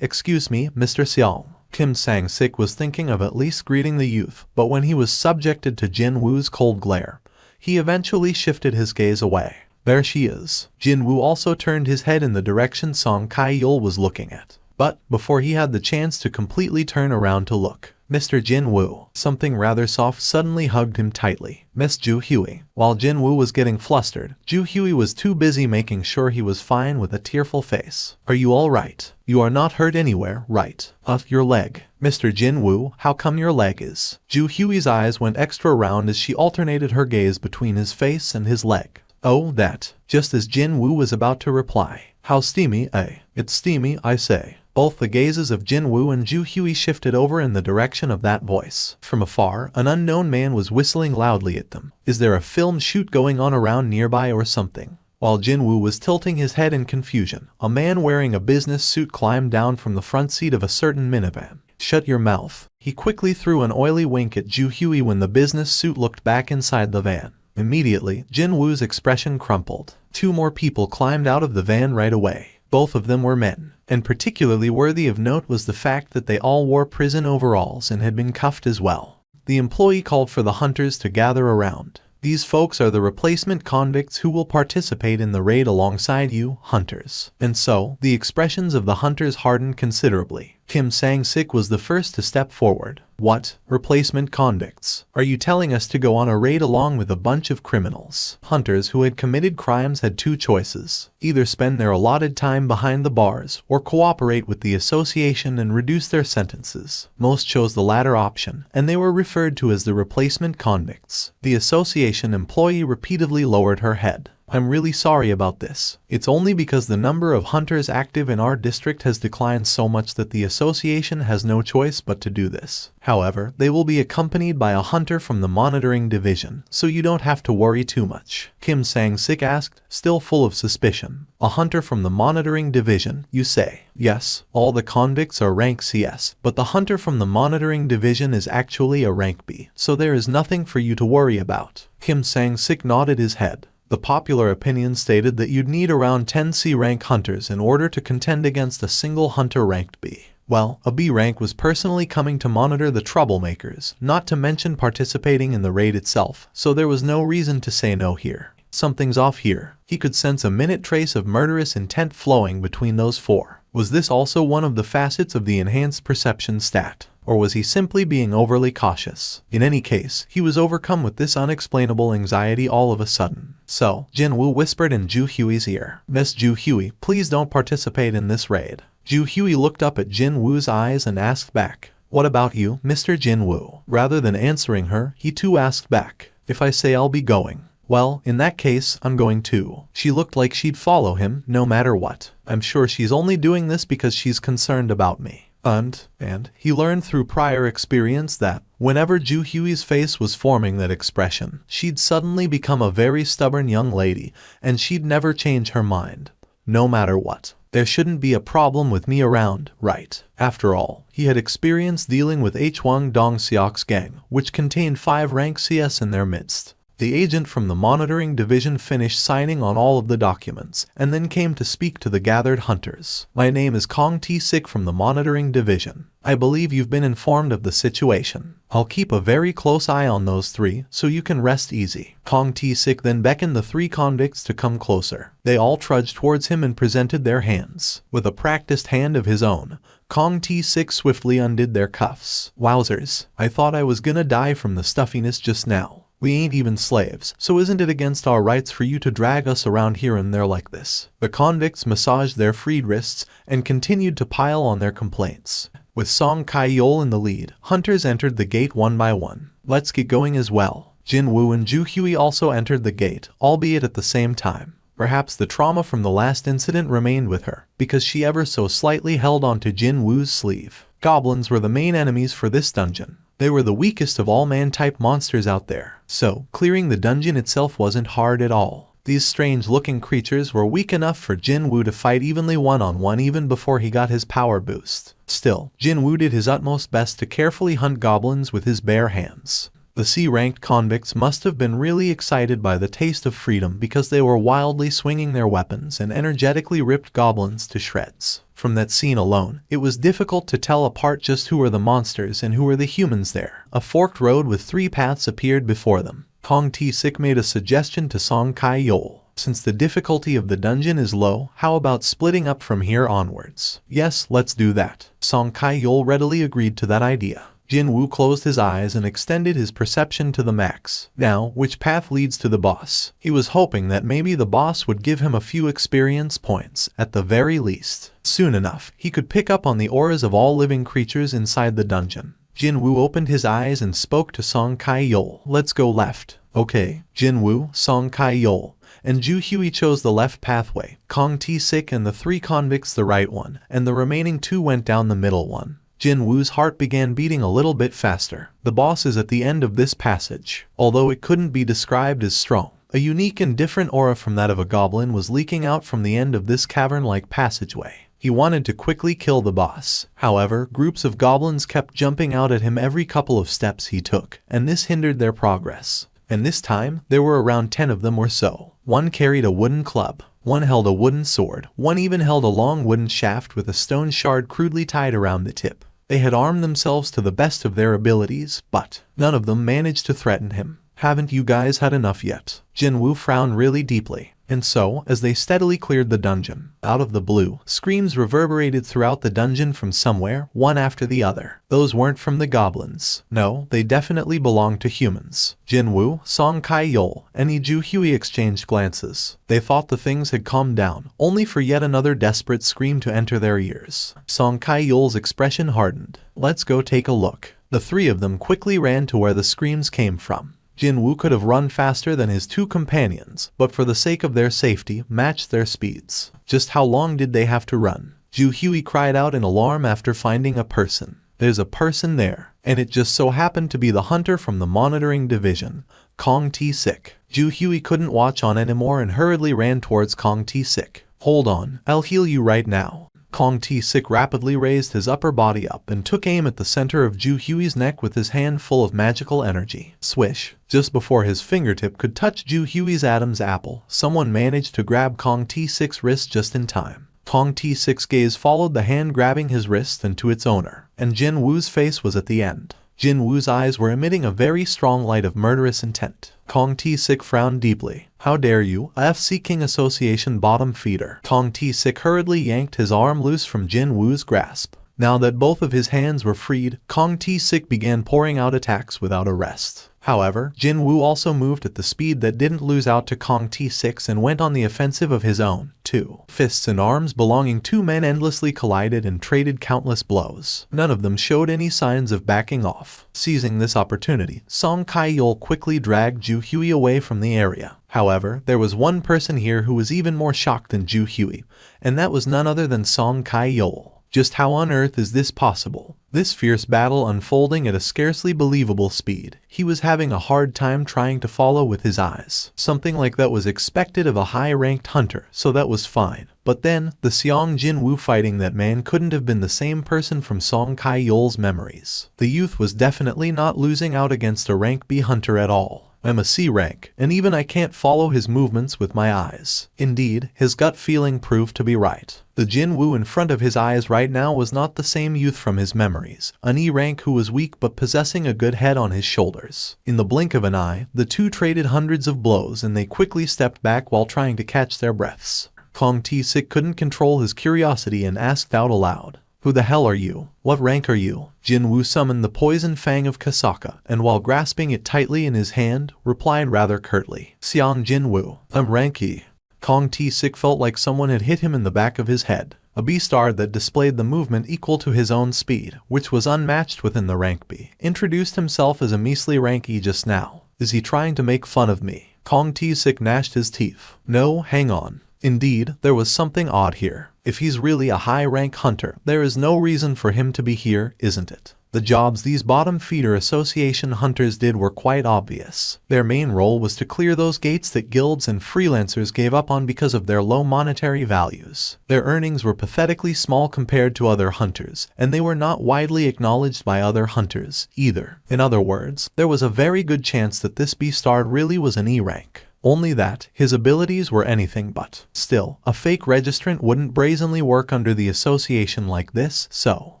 Excuse me, Mr. Seong. Kim Sang-sik was thinking of at least greeting the youth, but when he was subjected to Jin-woo's cold glare, he eventually shifted his gaze away. There she is. Jin-woo also turned his head in the direction Song Kai-yeol was looking at. But, before he had the chance to completely turn around to look, Mr. Jin-woo, something rather soft suddenly hugged him tightly. Miss Ju-hyui. While Jin-woo was getting flustered, Ju-hyui was too busy making sure he was fine with a tearful face. Are you all right? You are not hurt anywhere, right? Your leg. Mr. Jin-woo, how come your leg is? Ju-hyui's eyes went extra round as she alternated her gaze between his face and his leg. Oh, that. Just as Jin-woo was about to reply. How steamy, eh? It's steamy, I say. Both the gazes of Jin-woo and Ju-hyui shifted over in the direction of that voice. From afar, an unknown man was whistling loudly at them. Is there a film shoot going on around nearby or something? While Jin-woo was tilting his head in confusion, a man wearing a business suit climbed down from the front seat of a certain minivan. Shut your mouth. He quickly threw an oily wink at Ju-hyui when the business suit looked back inside the van. Immediately, Jin-woo's expression crumpled. 2 more people climbed out of the van right away. Both of them were men, and particularly worthy of note was the fact that they all wore prison overalls and had been cuffed as well. The employee called for the hunters to gather around. These folks are the replacement convicts who will participate in the raid alongside you, hunters. And so, the expressions of the hunters hardened considerably. Kim Sang-sik was the first to step forward. What? Replacement convicts? Are you telling us to go on a raid along with a bunch of criminals? Hunters who had committed crimes had 2 choices. Either spend their allotted time behind the bars, or cooperate with the association and reduce their sentences. Most chose the latter option, and they were referred to as the replacement convicts. The association employee repeatedly lowered her head. I'm really sorry about this. It's only because the number of hunters active in our district has declined so much that the association has no choice but to do this. However, they will be accompanied by a hunter from the monitoring division, so you don't have to worry too much. Kim Sang-sik asked, still full of suspicion. A hunter from the monitoring division, you say? Yes, all the convicts are rank CS, but the hunter from the monitoring division is actually a rank B, so there is nothing for you to worry about. Kim Sang-sik nodded his head. The popular opinion stated that you'd need around 10 C rank hunters in order to contend against a single hunter ranked B. Well, a B rank was personally coming to monitor the troublemakers, not to mention participating in the raid itself, so there was no reason to say no here. Something's off here. He could sense a minute trace of murderous intent flowing between those four. Was this also one of the facets of the enhanced perception stat? Or was he simply being overly cautious? In any case, he was overcome with this unexplainable anxiety all of a sudden. So, Jin-woo whispered in Ju Hui's ear, Miss Ju Hui, please don't participate in this raid. Ju Hui looked up at Jin-woo's eyes and asked back, what about you, Mr. Jin-woo? Rather than answering her, he too asked back, if I say I'll be going, well, in that case, I'm going too. She looked like she'd follow him, no matter what. I'm sure she's only doing this because she's concerned about me. And he learned through prior experience that whenever Ju Hui's face was forming that expression, she'd suddenly become a very stubborn young lady, and she'd never change her mind. No matter what. There shouldn't be a problem with me around, right? After all, he had experience dealing with Hwang Dong-seok's gang, which contained 5 rank CS in their midst. The agent from the monitoring division finished signing on all of the documents, and then came to speak to the gathered hunters. My name is Kong T-sik from the monitoring division. I believe you've been informed of the situation. I'll keep a very close eye on those 3, so you can rest easy. Kong T-sik then beckoned the 3 convicts to come closer. They all trudged towards him and presented their hands. With a practiced hand of his own, Kong T-sik swiftly undid their cuffs. Wowzers, I thought I was gonna die from the stuffiness just now. We ain't even slaves, so isn't it against our rights for you to drag us around here and there like this? The convicts massaged their freed wrists and continued to pile on their complaints. With Song Kai-yeol in the lead, hunters entered the gate one by one. Let's get going as well. Jin-woo and Ju Hui also entered the gate, albeit at the same time. Perhaps the trauma from the last incident remained with her, because she ever so slightly held onto Jin-woo's sleeve. Goblins were the main enemies for this dungeon. They were the weakest of all man-type monsters out there, so clearing the dungeon itself wasn't hard at all. These strange-looking creatures were weak enough for Jin-woo to fight evenly one-on-one even before he got his power boost. Still, Jin-woo did his utmost best to carefully hunt goblins with his bare hands. The C-ranked convicts must have been really excited by the taste of freedom because they were wildly swinging their weapons and energetically ripped goblins to shreds. From that scene alone, it was difficult to tell apart just who were the monsters and who were the humans there. A forked road with 3 paths appeared before them. Kong T-sik made a suggestion to Song Kai-yeol. Since the difficulty of the dungeon is low, how about splitting up from here onwards? Yes, let's do that. Song Kai-yeol readily agreed to that idea. Jin-woo closed his eyes and extended his perception to the max. Now, which path leads to the boss? He was hoping that maybe the boss would give him a few experience points, at the very least. Soon enough, he could pick up on the auras of all living creatures inside the dungeon. Jin-woo opened his eyes and spoke to Song Kai-yeol. Let's go left. Okay. Jin-woo, Song Kai-yeol, and Ju Hui chose the left pathway. Kong T-sik and the 3 convicts the right one, and the remaining 2 went down the middle one. Jin-woo's heart began beating a little bit faster. The boss is at the end of this passage. Although it couldn't be described as strong, a unique and different aura from that of a goblin was leaking out from the end of this cavern-like passageway. He wanted to quickly kill the boss. However, groups of goblins kept jumping out at him every couple of steps he took, and this hindered their progress. And this time, there were around 10 of them or so. One carried a wooden club. One held a wooden sword. One even held a long wooden shaft with a stone shard crudely tied around the tip. They had armed themselves to the best of their abilities, but none of them managed to threaten him. Haven't you guys had enough yet? Jin-woo frowned really deeply. And so, as they steadily cleared the dungeon, out of the blue, screams reverberated throughout the dungeon from somewhere, one after the other. Those weren't from the goblins. No, they definitely belonged to humans. Jin-woo, Song Kai-yeol, and Ju Hui exchanged glances. They thought the things had calmed down, only for yet another desperate scream to enter their ears. Song Kai-yeol's expression hardened. Let's go take a look. The 3 of them quickly ran to where the screams came from. Jinwoo could have run faster than his two companions, but for the sake of their safety, matched their speeds. Just how long did they have to run? Ju Hui cried out in alarm after finding a person. There's a person there, and it just so happened to be the hunter from the monitoring division, Kong T-Sik. Ju Hui couldn't watch on anymore and hurriedly ran towards Kong T-Sik. Hold on, I'll heal you right now. Kong T-Sik rapidly raised his upper body up and took aim at the center of Ju Hui's neck with his hand full of magical energy. Swish! Just before his fingertip could touch Ju Hui's Adam's apple, someone managed to grab Kong T-Sik's wrist just in time. Kong T-Sik's gaze followed the hand grabbing his wrist and to its owner, and Jin Woo's face was at the end. Jin Woo's eyes were emitting a very strong light of murderous intent. Kong T-Sik frowned deeply. How dare you, FC King Association bottom feeder. Kong T-Sik hurriedly yanked his arm loose from Jin Woo's grasp. Now that both of his hands were freed, Kong T-Sik began pouring out attacks without a rest. However, Jin Woo also moved at the speed that didn't lose out to Kong T-Sik and went on the offensive of his own. Two fists and arms belonging to men endlessly collided and traded countless blows. None of them showed any signs of backing off. Seizing this opportunity, Song Kai-yol quickly dragged Ju Hui away from the area. However, there was one person here who was even more shocked than Ju Hui, and that was none other than Song Kai-yol. Just how on earth is this possible? This fierce battle unfolding at a scarcely believable speed. He was having a hard time trying to follow with his eyes. Something like that was expected of a high-ranked hunter, so that was fine. But then, the Seong Jin Woo fighting that man couldn't have been the same person from Song Kai-yol's memories. The youth was definitely not losing out against a rank B hunter at all. I'm a C rank, and even I can't follow his movements with my eyes. Indeed, his gut feeling proved to be right. The Jin Woo in front of his eyes right now was not the same youth from his memories, an E rank who was weak but possessing a good head on his shoulders. In the blink of an eye, the two traded hundreds of blows and they quickly stepped back while trying to catch their breaths. Kong T-Sik couldn't control his curiosity and asked out aloud. Who the hell are you? What rank are you? Jin Woo summoned the poison fang of Kasaka, and while grasping it tightly in his hand, replied rather curtly. Seong Jin Woo. I'm rank E. Kong T-Sik felt like someone had hit him in the back of his head. A B-star that displayed the movement equal to his own speed, which was unmatched within the rank B, introduced himself as a measly rank E just now. Is he trying to make fun of me? Kong T-Sik gnashed his teeth. No, hang on. Indeed, there was something odd here. If he's really a high-rank hunter, there is no reason for him to be here, isn't it? The jobs these bottom feeder association hunters did were quite obvious. Their main role was to clear those gates that guilds and freelancers gave up on because of their low monetary values. Their earnings were pathetically small compared to other hunters, and they were not widely acknowledged by other hunters, either. In other words, there was a very good chance that this B-star really was an E rank. Only that, his abilities were anything but. Still, a fake registrant wouldn't brazenly work under the association like this, so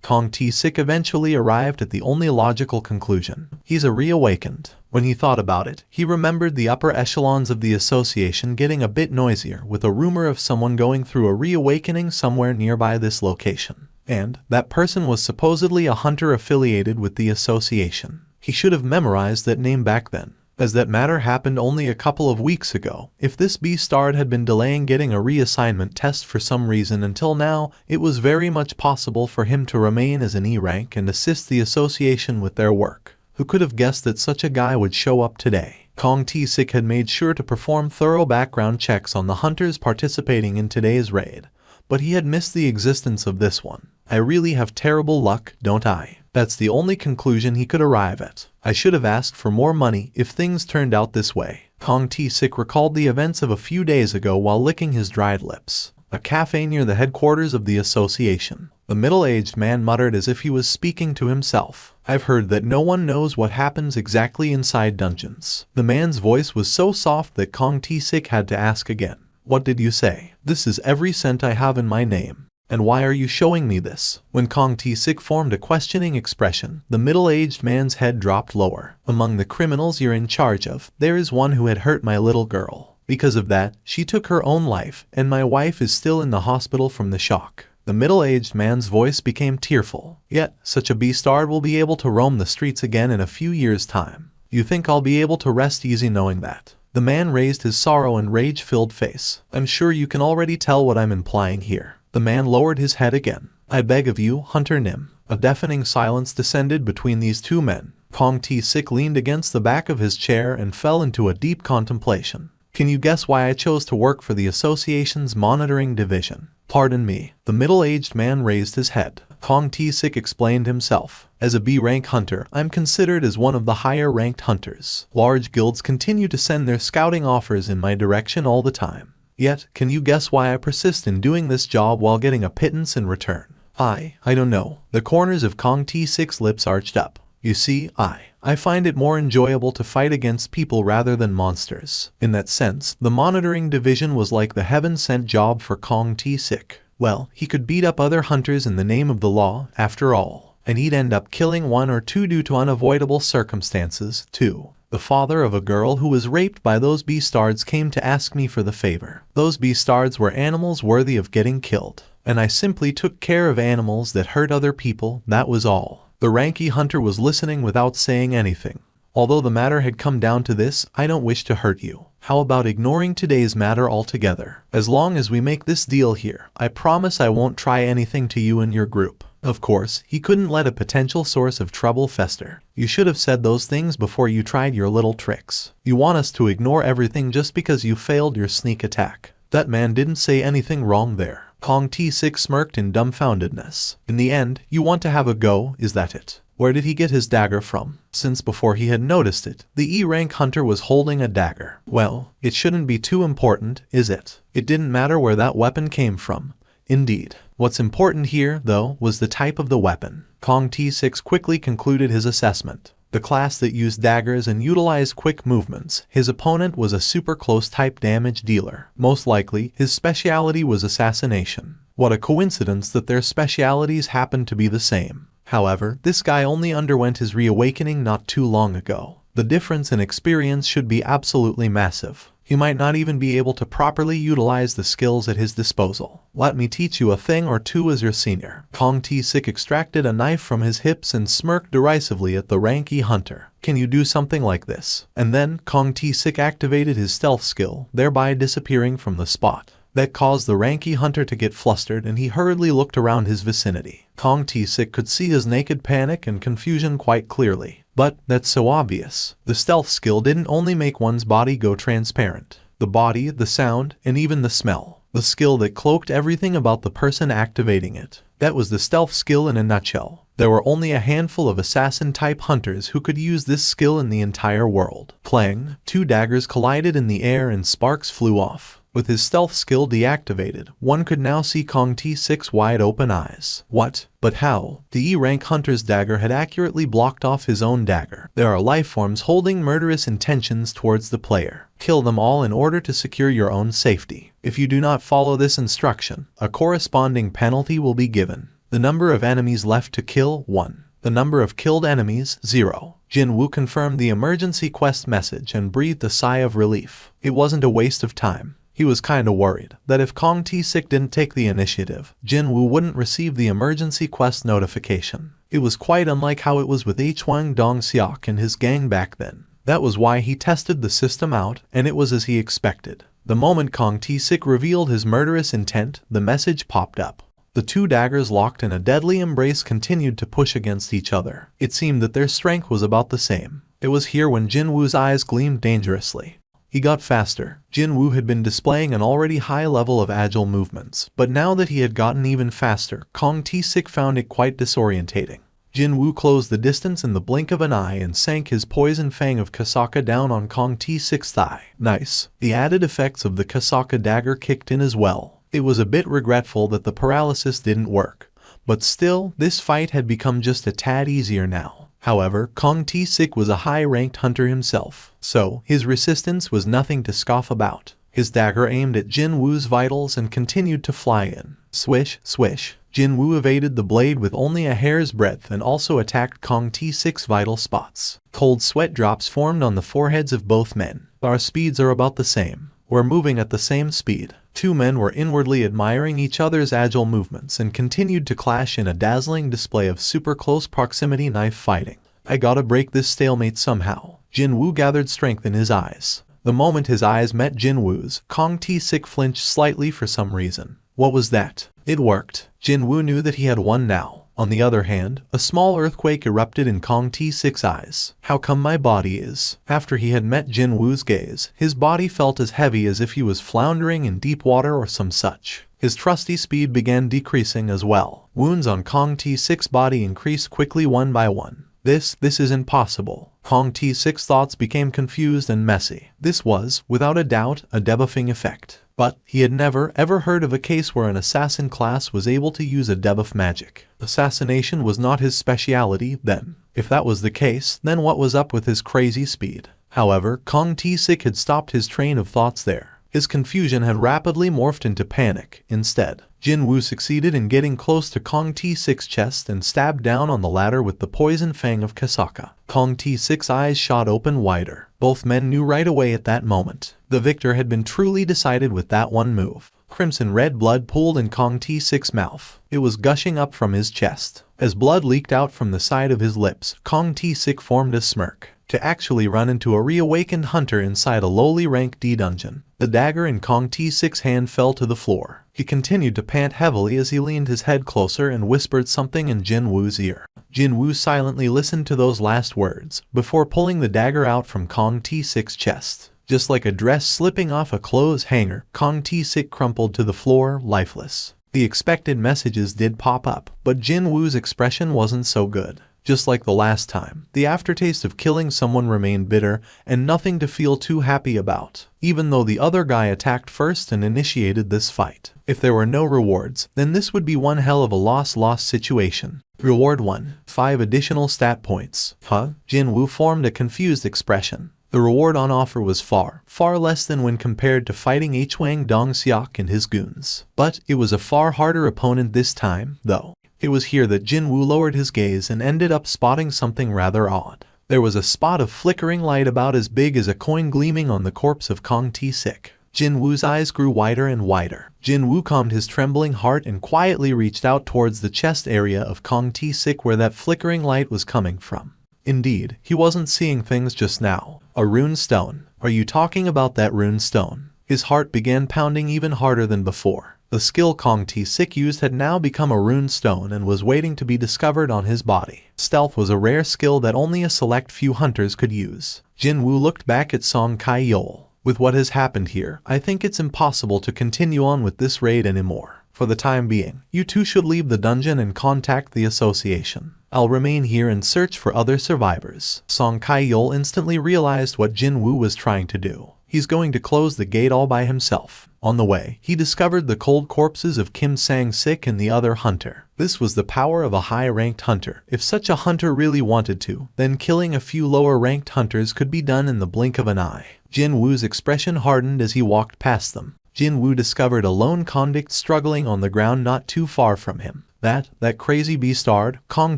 Kong T-Sik eventually arrived at the only logical conclusion. He's a reawakened. When he thought about it, he remembered the upper echelons of the association getting a bit noisier with a rumor of someone going through a reawakening somewhere nearby this location. And that person was supposedly a hunter affiliated with the association. He should have memorized that name back then. As that matter happened only a couple of weeks ago, if this B-star had been delaying getting a reassignment test for some reason until now, it was very much possible for him to remain as an E rank and assist the association with their work. Who could have guessed that such a guy would show up today? Kong T-Sik had made sure to perform thorough background checks on the hunters participating in today's raid, but he had missed the existence of this one. I really have terrible luck, don't I? That's the only conclusion he could arrive at. I should have asked for more money if things turned out this way. Kong T-Sik recalled the events of a few days ago while licking his dried lips. A cafe near the headquarters of the association. The middle-aged man muttered as if he was speaking to himself. I've heard that no one knows what happens exactly inside dungeons. The man's voice was so soft that Kong T-Sik had to ask again. What did you say? This is every cent I have in my name. And why are you showing me this? When Kong T-Sik formed a questioning expression, the middle-aged man's head dropped lower. Among the criminals you're in charge of, there is one who had hurt my little girl. Because of that, she took her own life, and my wife is still in the hospital from the shock. The middle-aged man's voice became tearful. Yet, such a B-star will be able to roam the streets again in a few years' time. You think I'll be able to rest easy knowing that? The man raised his sorrow and rage-filled face. I'm sure you can already tell what I'm implying here. The man lowered his head again. I beg of you, Hunter Nim. A deafening silence descended between these two men. Kong T-Sik leaned against the back of his chair and fell into a deep contemplation. Can you guess why I chose to work for the association's monitoring division? Pardon me. The middle-aged man raised his head. Kong T-Sik explained himself. As a B-rank hunter, I'm considered as one of the higher-ranked hunters. Large guilds continue to send their scouting offers in my direction all the time. Yet, can you guess why I persist in doing this job while getting a pittance in return? I don't know. The corners of Kong T-Sik's lips arched up. You see, I find it more enjoyable to fight against people rather than monsters. In that sense, the monitoring division was like the heaven-sent job for Kong T-Sik. Well, he could beat up other hunters in the name of the law, after all. And he'd end up killing one or two due to unavoidable circumstances, too. The father of a girl who was raped by those beastards came to ask me for the favor. Those beastards were animals worthy of getting killed. And I simply took care of animals that hurt other people, that was all. The ranky hunter was listening without saying anything. Although the matter had come down to this, I don't wish to hurt you. How about ignoring today's matter altogether? As long as we make this deal here, I promise I won't try anything to you and your group. Of course, he couldn't let a potential source of trouble fester. You should have said those things before you tried your little tricks. You want us to ignore everything just because you failed your sneak attack. That man didn't say anything wrong there. Kong T-Sik smirked in dumbfoundedness. In the end, you want to have a go, is that it? Where did he get his dagger from? Since before he had noticed it, the E-rank hunter was holding a dagger. Well, it shouldn't be too important, is it? It didn't matter where that weapon came from. Indeed. What's important here, though, was the type of the weapon. Kong T-Sik quickly concluded his assessment. The class that used daggers and utilized quick movements. His opponent was a super close type damage dealer. Most likely, his speciality was assassination. What a coincidence that their specialities happened to be the same. However, this guy only underwent his reawakening not too long ago. The difference in experience should be absolutely massive. He might not even be able to properly utilize the skills at his disposal. Let me teach you a thing or two as your senior. Kong T-Sik extracted a knife from his hips and smirked derisively at the ranky hunter. Can you do something like this? And then, Kong T-Sik activated his stealth skill, thereby disappearing from the spot. That caused the ranky hunter to get flustered and he hurriedly looked around his vicinity. Kong T-Sik could see his naked panic and confusion quite clearly. But that's so obvious. The stealth skill didn't only make one's body go transparent. The body, the sound, and even the smell. The skill that cloaked everything about the person activating it. That was the stealth skill in a nutshell. There were only a handful of assassin-type hunters who could use this skill in the entire world. Clang, two daggers collided in the air and sparks flew off. With his stealth skill deactivated, one could now see Kong T-Sik's wide-open eyes. What? But how? The E-rank hunter's dagger had accurately blocked off his own dagger. There are life forms holding murderous intentions towards the player. Kill them all in order to secure your own safety. If you do not follow this instruction, a corresponding penalty will be given. The number of enemies left to kill, 1. The number of killed enemies, 0. Jinwoo confirmed the emergency quest message and breathed a sigh of relief. It wasn't a waste of time. He was kinda worried that if Kong T-Sik didn't take the initiative, Jinwoo wouldn't receive the emergency quest notification. It was quite unlike how it was with Hwang Dong-seok and his gang back then. That was why he tested the system out, and it was as he expected. The moment Kong T-Sik revealed his murderous intent, the message popped up. The two daggers locked in a deadly embrace continued to push against each other. It seemed that their strength was about the same. It was here when Jinwoo's eyes gleamed dangerously. He got faster. Jinwoo had been displaying an already high level of agile movements, but now that he had gotten even faster, Kong T-Sik found it quite disorientating. Jinwoo closed the distance in the blink of an eye and sank his poison fang of Kasaka down on Kong T-Sik's thigh. Nice. The added effects of the Kasaka dagger kicked in as well. It was a bit regretful that the paralysis didn't work, but still, this fight had become just a tad easier now. However, Kong T-Sik was a high-ranked hunter himself, so his resistance was nothing to scoff about. His dagger aimed at Jinwoo's vitals and continued to fly in. Swish, swish. Jinwoo evaded the blade with only a hair's breadth and also attacked Kong T-Sik's vital spots. Cold sweat drops formed on the foreheads of both men. Our speeds are about the same. We're moving at the same speed. Two men were inwardly admiring each other's agile movements and continued to clash in a dazzling display of super close proximity knife fighting. I gotta break this stalemate somehow. Jinwoo gathered strength in his eyes. The moment his eyes met Jinwoo's, Kong T-Sik flinched slightly for some reason. What was that? It worked. Jinwoo knew that he had won now. On the other hand, a small earthquake erupted in Kong T6's eyes. How come my body is? After he had met Jin Woo's gaze, his body felt as heavy as if he was floundering in deep water or some such. His trusty speed began decreasing as well. Wounds on Kong T6's body increased quickly one by one. This isn't possible. Kong T6's thoughts became confused and messy. This was, without a doubt, a debuffing effect. But he had never ever heard of a case where an assassin class was able to use a debuff magic. Assassination was not his speciality then. If that was the case, then what was up with his crazy speed? However, Kong T6 had stopped his train of thoughts there. His confusion had rapidly morphed into panic. Instead, Jin Woo succeeded in getting close to Kong T6's chest and stabbed down on the latter with the poison fang of Kasaka. Kong T6's eyes shot open wider. Both men knew right away at that moment. The victor had been truly decided with that one move. Crimson red blood pooled in Kong T6's mouth. It was gushing up from his chest. As blood leaked out from the side of his lips, Kong T6 formed a smirk. To actually run into a reawakened hunter inside a lowly rank D dungeon. The dagger in Kong T6's hand fell to the floor. He continued to pant heavily as he leaned his head closer and whispered something in Jin Woo's ear. Jin Woo silently listened to those last words, before pulling the dagger out from Kong T6's chest. Just like a dress slipping off a clothes hanger, Kong T6 crumpled to the floor, lifeless. The expected messages did pop up, but Jin Woo's expression wasn't so good. Just like the last time, the aftertaste of killing someone remained bitter and nothing to feel too happy about, even though the other guy attacked first and initiated this fight. If there were no rewards, then this would be one hell of a loss-loss situation. Reward 1. 5 additional stat points. Huh? Jin Woo formed a confused expression. The reward on offer was far less than when compared to fighting Hwang Dong-seok and his goons. But it was a far harder opponent this time, though. It was here that Jin Woo lowered his gaze and ended up spotting something rather odd. There was a spot of flickering light about as big as a coin gleaming on the corpse of Kong T6. Jin Woo's eyes grew wider and wider. Jin Woo calmed his trembling heart and quietly reached out towards the chest area of Kong T6 where that flickering light was coming from. Indeed, he wasn't seeing things just now. A rune stone. Are you talking about that rune stone? His heart began pounding even harder than before. The skill Kong T6 used had now become a rune stone and was waiting to be discovered on his body. Stealth was a rare skill that only a select few hunters could use. Jin Woo looked back at Song Kai-yeol. With what has happened here, I think it's impossible to continue on with this raid anymore. For the time being, you two should leave the dungeon and contact the association. I'll remain here and search for other survivors. Song Kai-yeol instantly realized what Jin Woo was trying to do. He's going to close the gate all by himself. On the way, he discovered the cold corpses of Kim Sang-sik and the other hunter. This was the power of a high-ranked hunter. If such a hunter really wanted to, then killing a few lower-ranked hunters could be done in the blink of an eye. Jin Woo's expression hardened as he walked past them. Jin Woo discovered a lone convict struggling on the ground not too far from him. That crazy beastard, Kong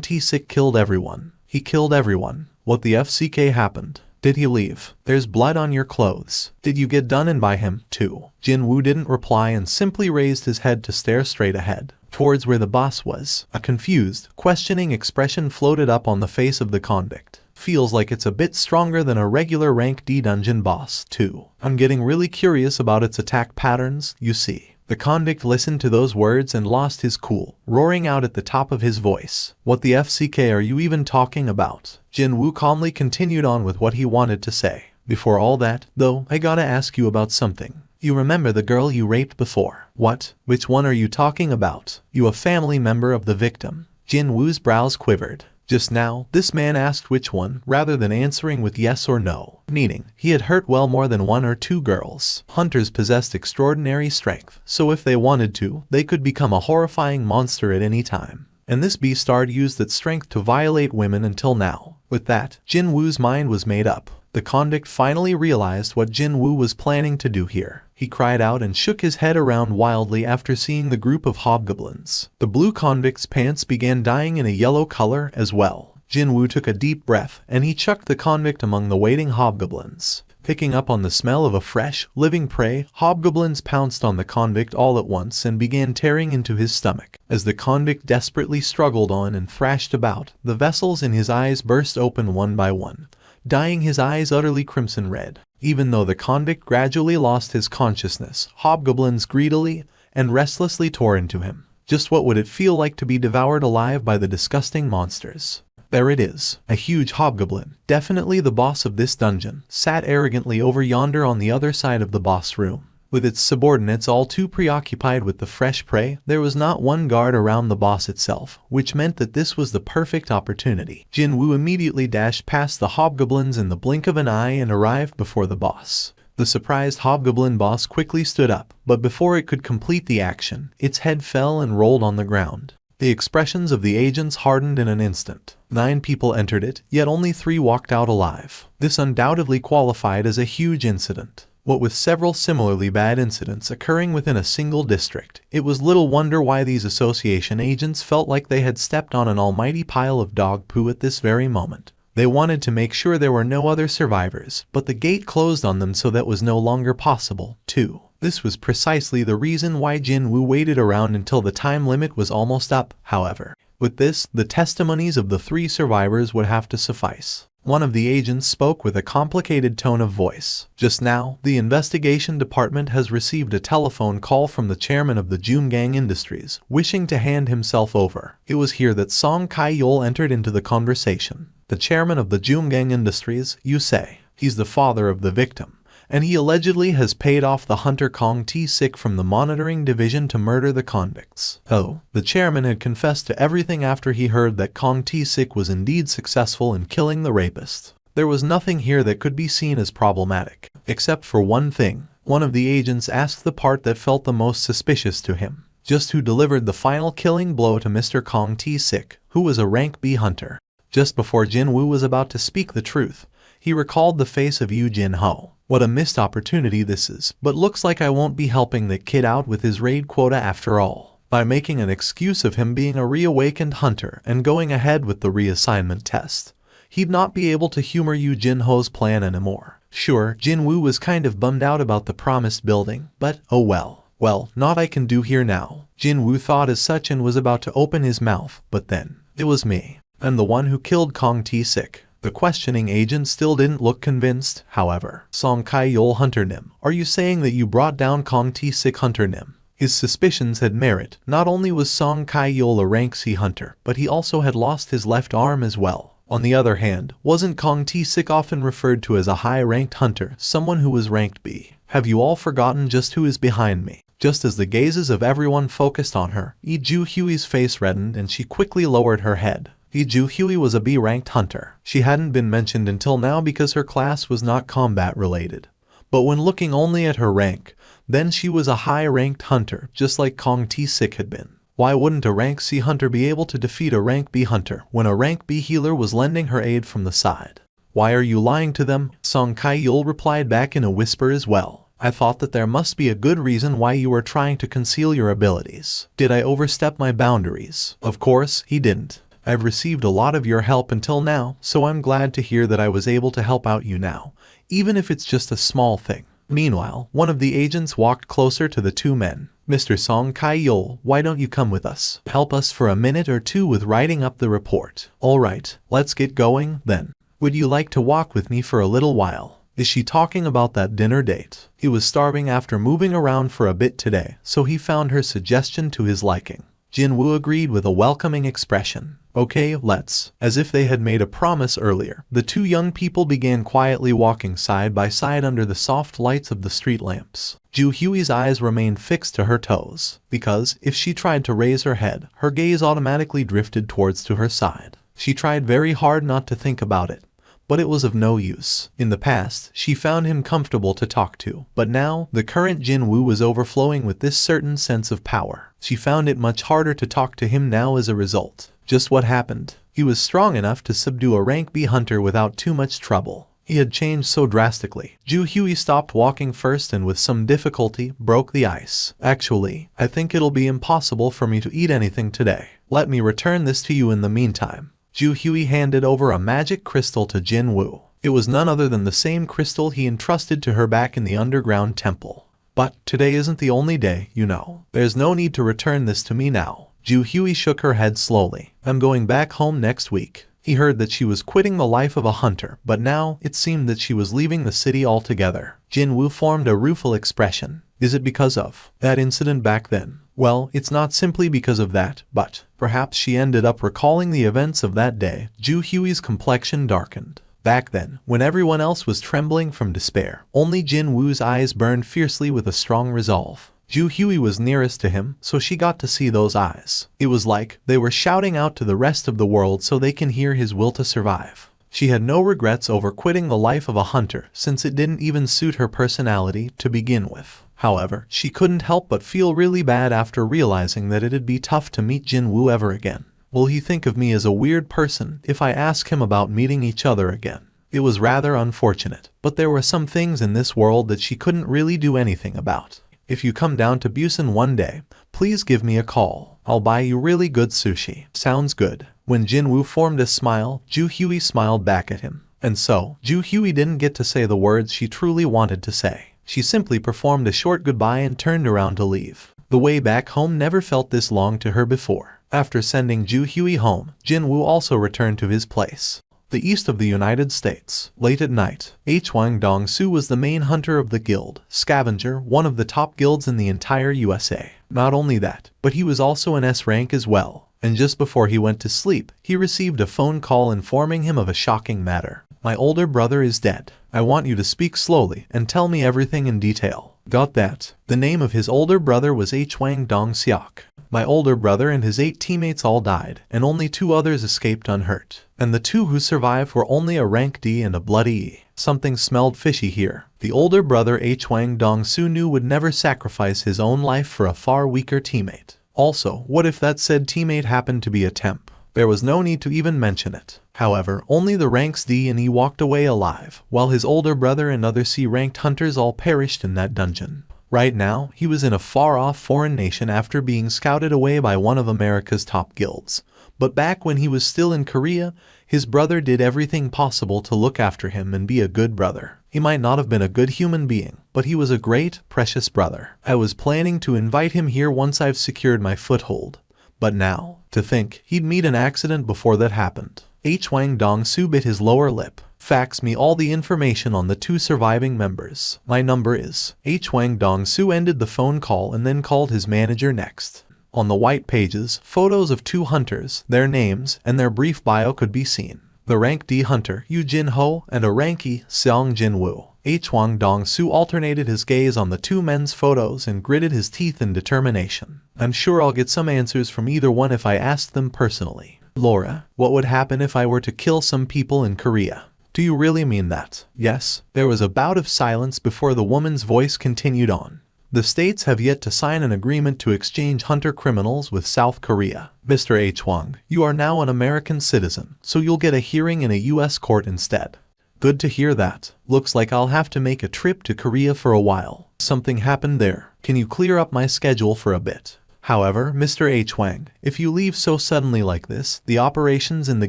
T6 killed everyone. He killed everyone. What the FCK happened? Did he leave? There's blood on your clothes. Did you get done in by him, too? Jin Woo didn't reply and simply raised his head to stare straight ahead, towards where the boss was. A confused, questioning expression floated up on the face of the convict. Feels like it's a bit stronger than a regular rank D dungeon boss, too. I'm getting really curious about its attack patterns, you see. The convict listened to those words and lost his cool, roaring out at the top of his voice. What the FCK are you even talking about? Jin Woo calmly continued on with what he wanted to say. Before all that, though, I gotta ask you about something. You remember the girl you raped before? What? Which one are you talking about? You a family member of the victim? Jin Woo's brows quivered. Just now, this man asked which one, rather than answering with yes or no, meaning he had hurt well more than 1 or 2 girls. Hunters possessed extraordinary strength, so if they wanted to, they could become a horrifying monster at any time. And this beastard used that strength to violate women until now. With that, Jin Woo's mind was made up. The convict finally realized what Jin Woo was planning to do here. He cried out and shook his head around wildly after seeing the group of hobgoblins. The blue convict's pants began dyeing in a yellow color as well. Jin Woo took a deep breath and he chucked the convict among the waiting hobgoblins. Picking up on the smell of a fresh, living prey, hobgoblins pounced on the convict all at once and began tearing into his stomach. As the convict desperately struggled on and thrashed about, the vessels in his eyes burst open one by one, dyeing his eyes utterly crimson red. Even though the convict gradually lost his consciousness, hobgoblins greedily and restlessly tore into him. Just what would it feel like to be devoured alive by the disgusting monsters? There it is, a huge hobgoblin, definitely the boss of this dungeon, sat arrogantly over yonder on the other side of the boss room. With its subordinates all too preoccupied with the fresh prey, there was not one guard around the boss itself, which meant that this was the perfect opportunity. Jinwoo immediately dashed past the hobgoblins in the blink of an eye and arrived before the boss. The surprised hobgoblin boss quickly stood up, but before it could complete the action, its head fell and rolled on the ground. The expressions of the agents hardened in an instant. 9 people entered it, yet only 3 walked out alive. This undoubtedly qualified as a huge incident. What with several similarly bad incidents occurring within a single district, it was little wonder why these association agents felt like they had stepped on an almighty pile of dog poo at this very moment. They wanted to make sure there were no other survivors, but the gate closed on them, so that was no longer possible, too. This was precisely the reason why Jinwoo waited around until the time limit was almost up, however. With this, the testimonies of the 3 survivors would have to suffice. One of the agents spoke with a complicated tone of voice. Just now, the investigation department has received a telephone call from the chairman of the Joomgang Industries, wishing to hand himself over. It was here that Song Kai-yeol entered into the conversation. The chairman of the Joomgang Industries, you say. He's the father of the victim, and he allegedly has paid off the hunter Kong T-Sik from the monitoring division to murder the convicts. Oh, the chairman had confessed to everything after he heard that Kong T-Sik was indeed successful in killing the rapist. There was nothing here that could be seen as problematic, except for one thing. One of the agents asked the part that felt the most suspicious to him. Just who delivered the final killing blow to Mr. Kong T-Sik, who was a rank B hunter. Just before Jinwoo was about to speak the truth, he recalled the face of Yu Jin-ho. What a missed opportunity this is, but looks like I won't be helping that kid out with his raid quota after all. By making an excuse of him being a reawakened hunter and going ahead with the reassignment test, he'd not be able to humor Yu Jin-ho's plan anymore. Sure, Jinwoo was kind of bummed out about the promised building, but oh well. Well, naught I can do here now. Jinwoo thought as such and was about to open his mouth, but then, it was me. I'm the one who killed Kong T-Sik. The questioning agent still didn't look convinced, however. Song Kai-yeol Hunter Nim, are you saying that you brought down Kong T-Sik Hunter Nim? His suspicions had merit. Not only was Song Kai-yeol a rank C hunter, but he also had lost his left arm as well. On the other hand, wasn't Kong T-Sik often referred to as a high-ranked hunter, someone who was ranked B? Have you all forgotten just who is behind me? Just as the gazes of everyone focused on her, Lee Ju-hui's face reddened and she quickly lowered her head. Lee Ju-hui was a B-ranked hunter. She hadn't been mentioned until now because her class was not combat-related. But when looking only at her rank, then she was a high-ranked hunter, just like Kong T-Sik had been. Why wouldn't a rank C hunter be able to defeat a rank B hunter when a rank B healer was lending her aid from the side? Why are you lying to them? Song Kai-yeol replied back in a whisper as well. I thought that there must be a good reason why you were trying to conceal your abilities. Did I overstep my boundaries? Of course, he didn't. I've received a lot of your help until now, so I'm glad to hear that I was able to help out you now, even if it's just a small thing. Meanwhile, one of the agents walked closer to the 2 men. Mr. Song Kai-yeol, why don't you come with us? Help us for a minute or 2 with writing up the report. Alright, let's get going, then. Would you like to walk with me for a little while? Is she talking about that dinner date? He was starving after moving around for a bit today, so he found her suggestion to his liking. Jinwoo agreed with a welcoming expression. Okay, let's. As if they had made a promise earlier, the 2 young people began quietly walking side by side under the soft lights of the street lamps. Ju-hui's eyes remained fixed to her toes, because, if she tried to raise her head, her gaze automatically drifted towards to her side. She tried very hard not to think about it, but it was of no use. In the past, she found him comfortable to talk to, but now, the current Jinwoo was overflowing with this certain sense of power. She found it much harder to talk to him now as a result. Just what happened? He was strong enough to subdue a rank B hunter without too much trouble. He had changed so drastically. Ju-hui stopped walking first and with some difficulty, broke the ice. Actually, I think it'll be impossible for me to eat anything today. Let me return this to you in the meantime. Ju-hui handed over a magic crystal to Jinwoo. It was none other than the same crystal he entrusted to her back in the underground temple. But today isn't the only day, you know. There's no need to return this to me now. Ju-hui shook her head slowly. I'm going back home next week. He heard that she was quitting the life of a hunter, but now it seemed that she was leaving the city altogether. Jinwoo formed a rueful expression. Is it because of that incident back then? Well, it's not simply because of that, but perhaps she ended up recalling the events of that day. Ju Hui's complexion darkened. Back then, when everyone else was trembling from despair, only Jin Woo's eyes burned fiercely with a strong resolve. Ju Hui was nearest to him, so she got to see those eyes. It was like they were shouting out to the rest of the world so they can hear his will to survive. She had no regrets over quitting the life of a hunter, since it didn't even suit her personality to begin with. However, she couldn't help but feel really bad after realizing that it'd be tough to meet Jin Woo ever again. Will he think of me as a weird person if I ask him about meeting each other again? It was rather unfortunate, but there were some things in this world that she couldn't really do anything about. If you come down to Busan one day, please give me a call. I'll buy you really good sushi. Sounds good. When Jin Woo formed a smile, Ju Hui smiled back at him. And so, Ju Hui didn't get to say the words she truly wanted to say. She simply performed a short goodbye and turned around to leave. The way back home never felt this long to her before. After sending Ju Hui home, Jin Woo also returned to his place. The east of the United States. Late at night, Hwang Dong-soo was the main hunter of the guild, Scavenger, one of the top guilds in the entire USA. Not only that, but he was also an S rank as well. And just before he went to sleep, he received a phone call informing him of a shocking matter. My older brother is dead. I want you to speak slowly and tell me everything in detail. Got that? The name of his older brother was Hwang Dong-seok. My older brother and his 8 teammates all died, and only 2 others escaped unhurt. And the 2 who survived were only a rank D and a bloody E. Something smelled fishy here. The older brother Hwang Dong-soo knew would never sacrifice his own life for a far weaker teammate. Also, what if that said teammate happened to be a temp? There was no need to even mention it. However, only the ranks D and E walked away alive, while his older brother and other C-ranked hunters all perished in that dungeon. Right now, he was in a far-off foreign nation after being scouted away by one of America's top guilds. But back when he was still in Korea, his brother did everything possible to look after him and be a good brother. He might not have been a good human being, but he was a great, precious brother. I was planning to invite him here once I've secured my foothold. But now, to think he'd meet an accident before that happened. Hwang Dong-soo bit his lower lip. Fax me all the information on the 2 surviving members. My number is. Hwang Dong-soo ended the phone call and then called his manager next. On the white pages, photos of 2 hunters, their names, and their brief bio could be seen. The rank D hunter, Yu Jin-ho, and a rank E, Seong Jin-woo. Hwang Dong-soo alternated his gaze on the 2 men's photos and gritted his teeth in determination. I'm sure I'll get some answers from either one if I asked them personally. Laura, what would happen if I were to kill some people in Korea? Do you really mean that? Yes. There was a bout of silence before the woman's voice continued on. The states have yet to sign an agreement to exchange hunter criminals with South Korea. Mr. Hwang, you are now an American citizen, so you'll get a hearing in a US court instead. Good to hear that. Looks like I'll have to make a trip to Korea for a while. Something happened there. Can you clear up my schedule for a bit? However, Mr. Hwang, if you leave so suddenly like this, the operations in the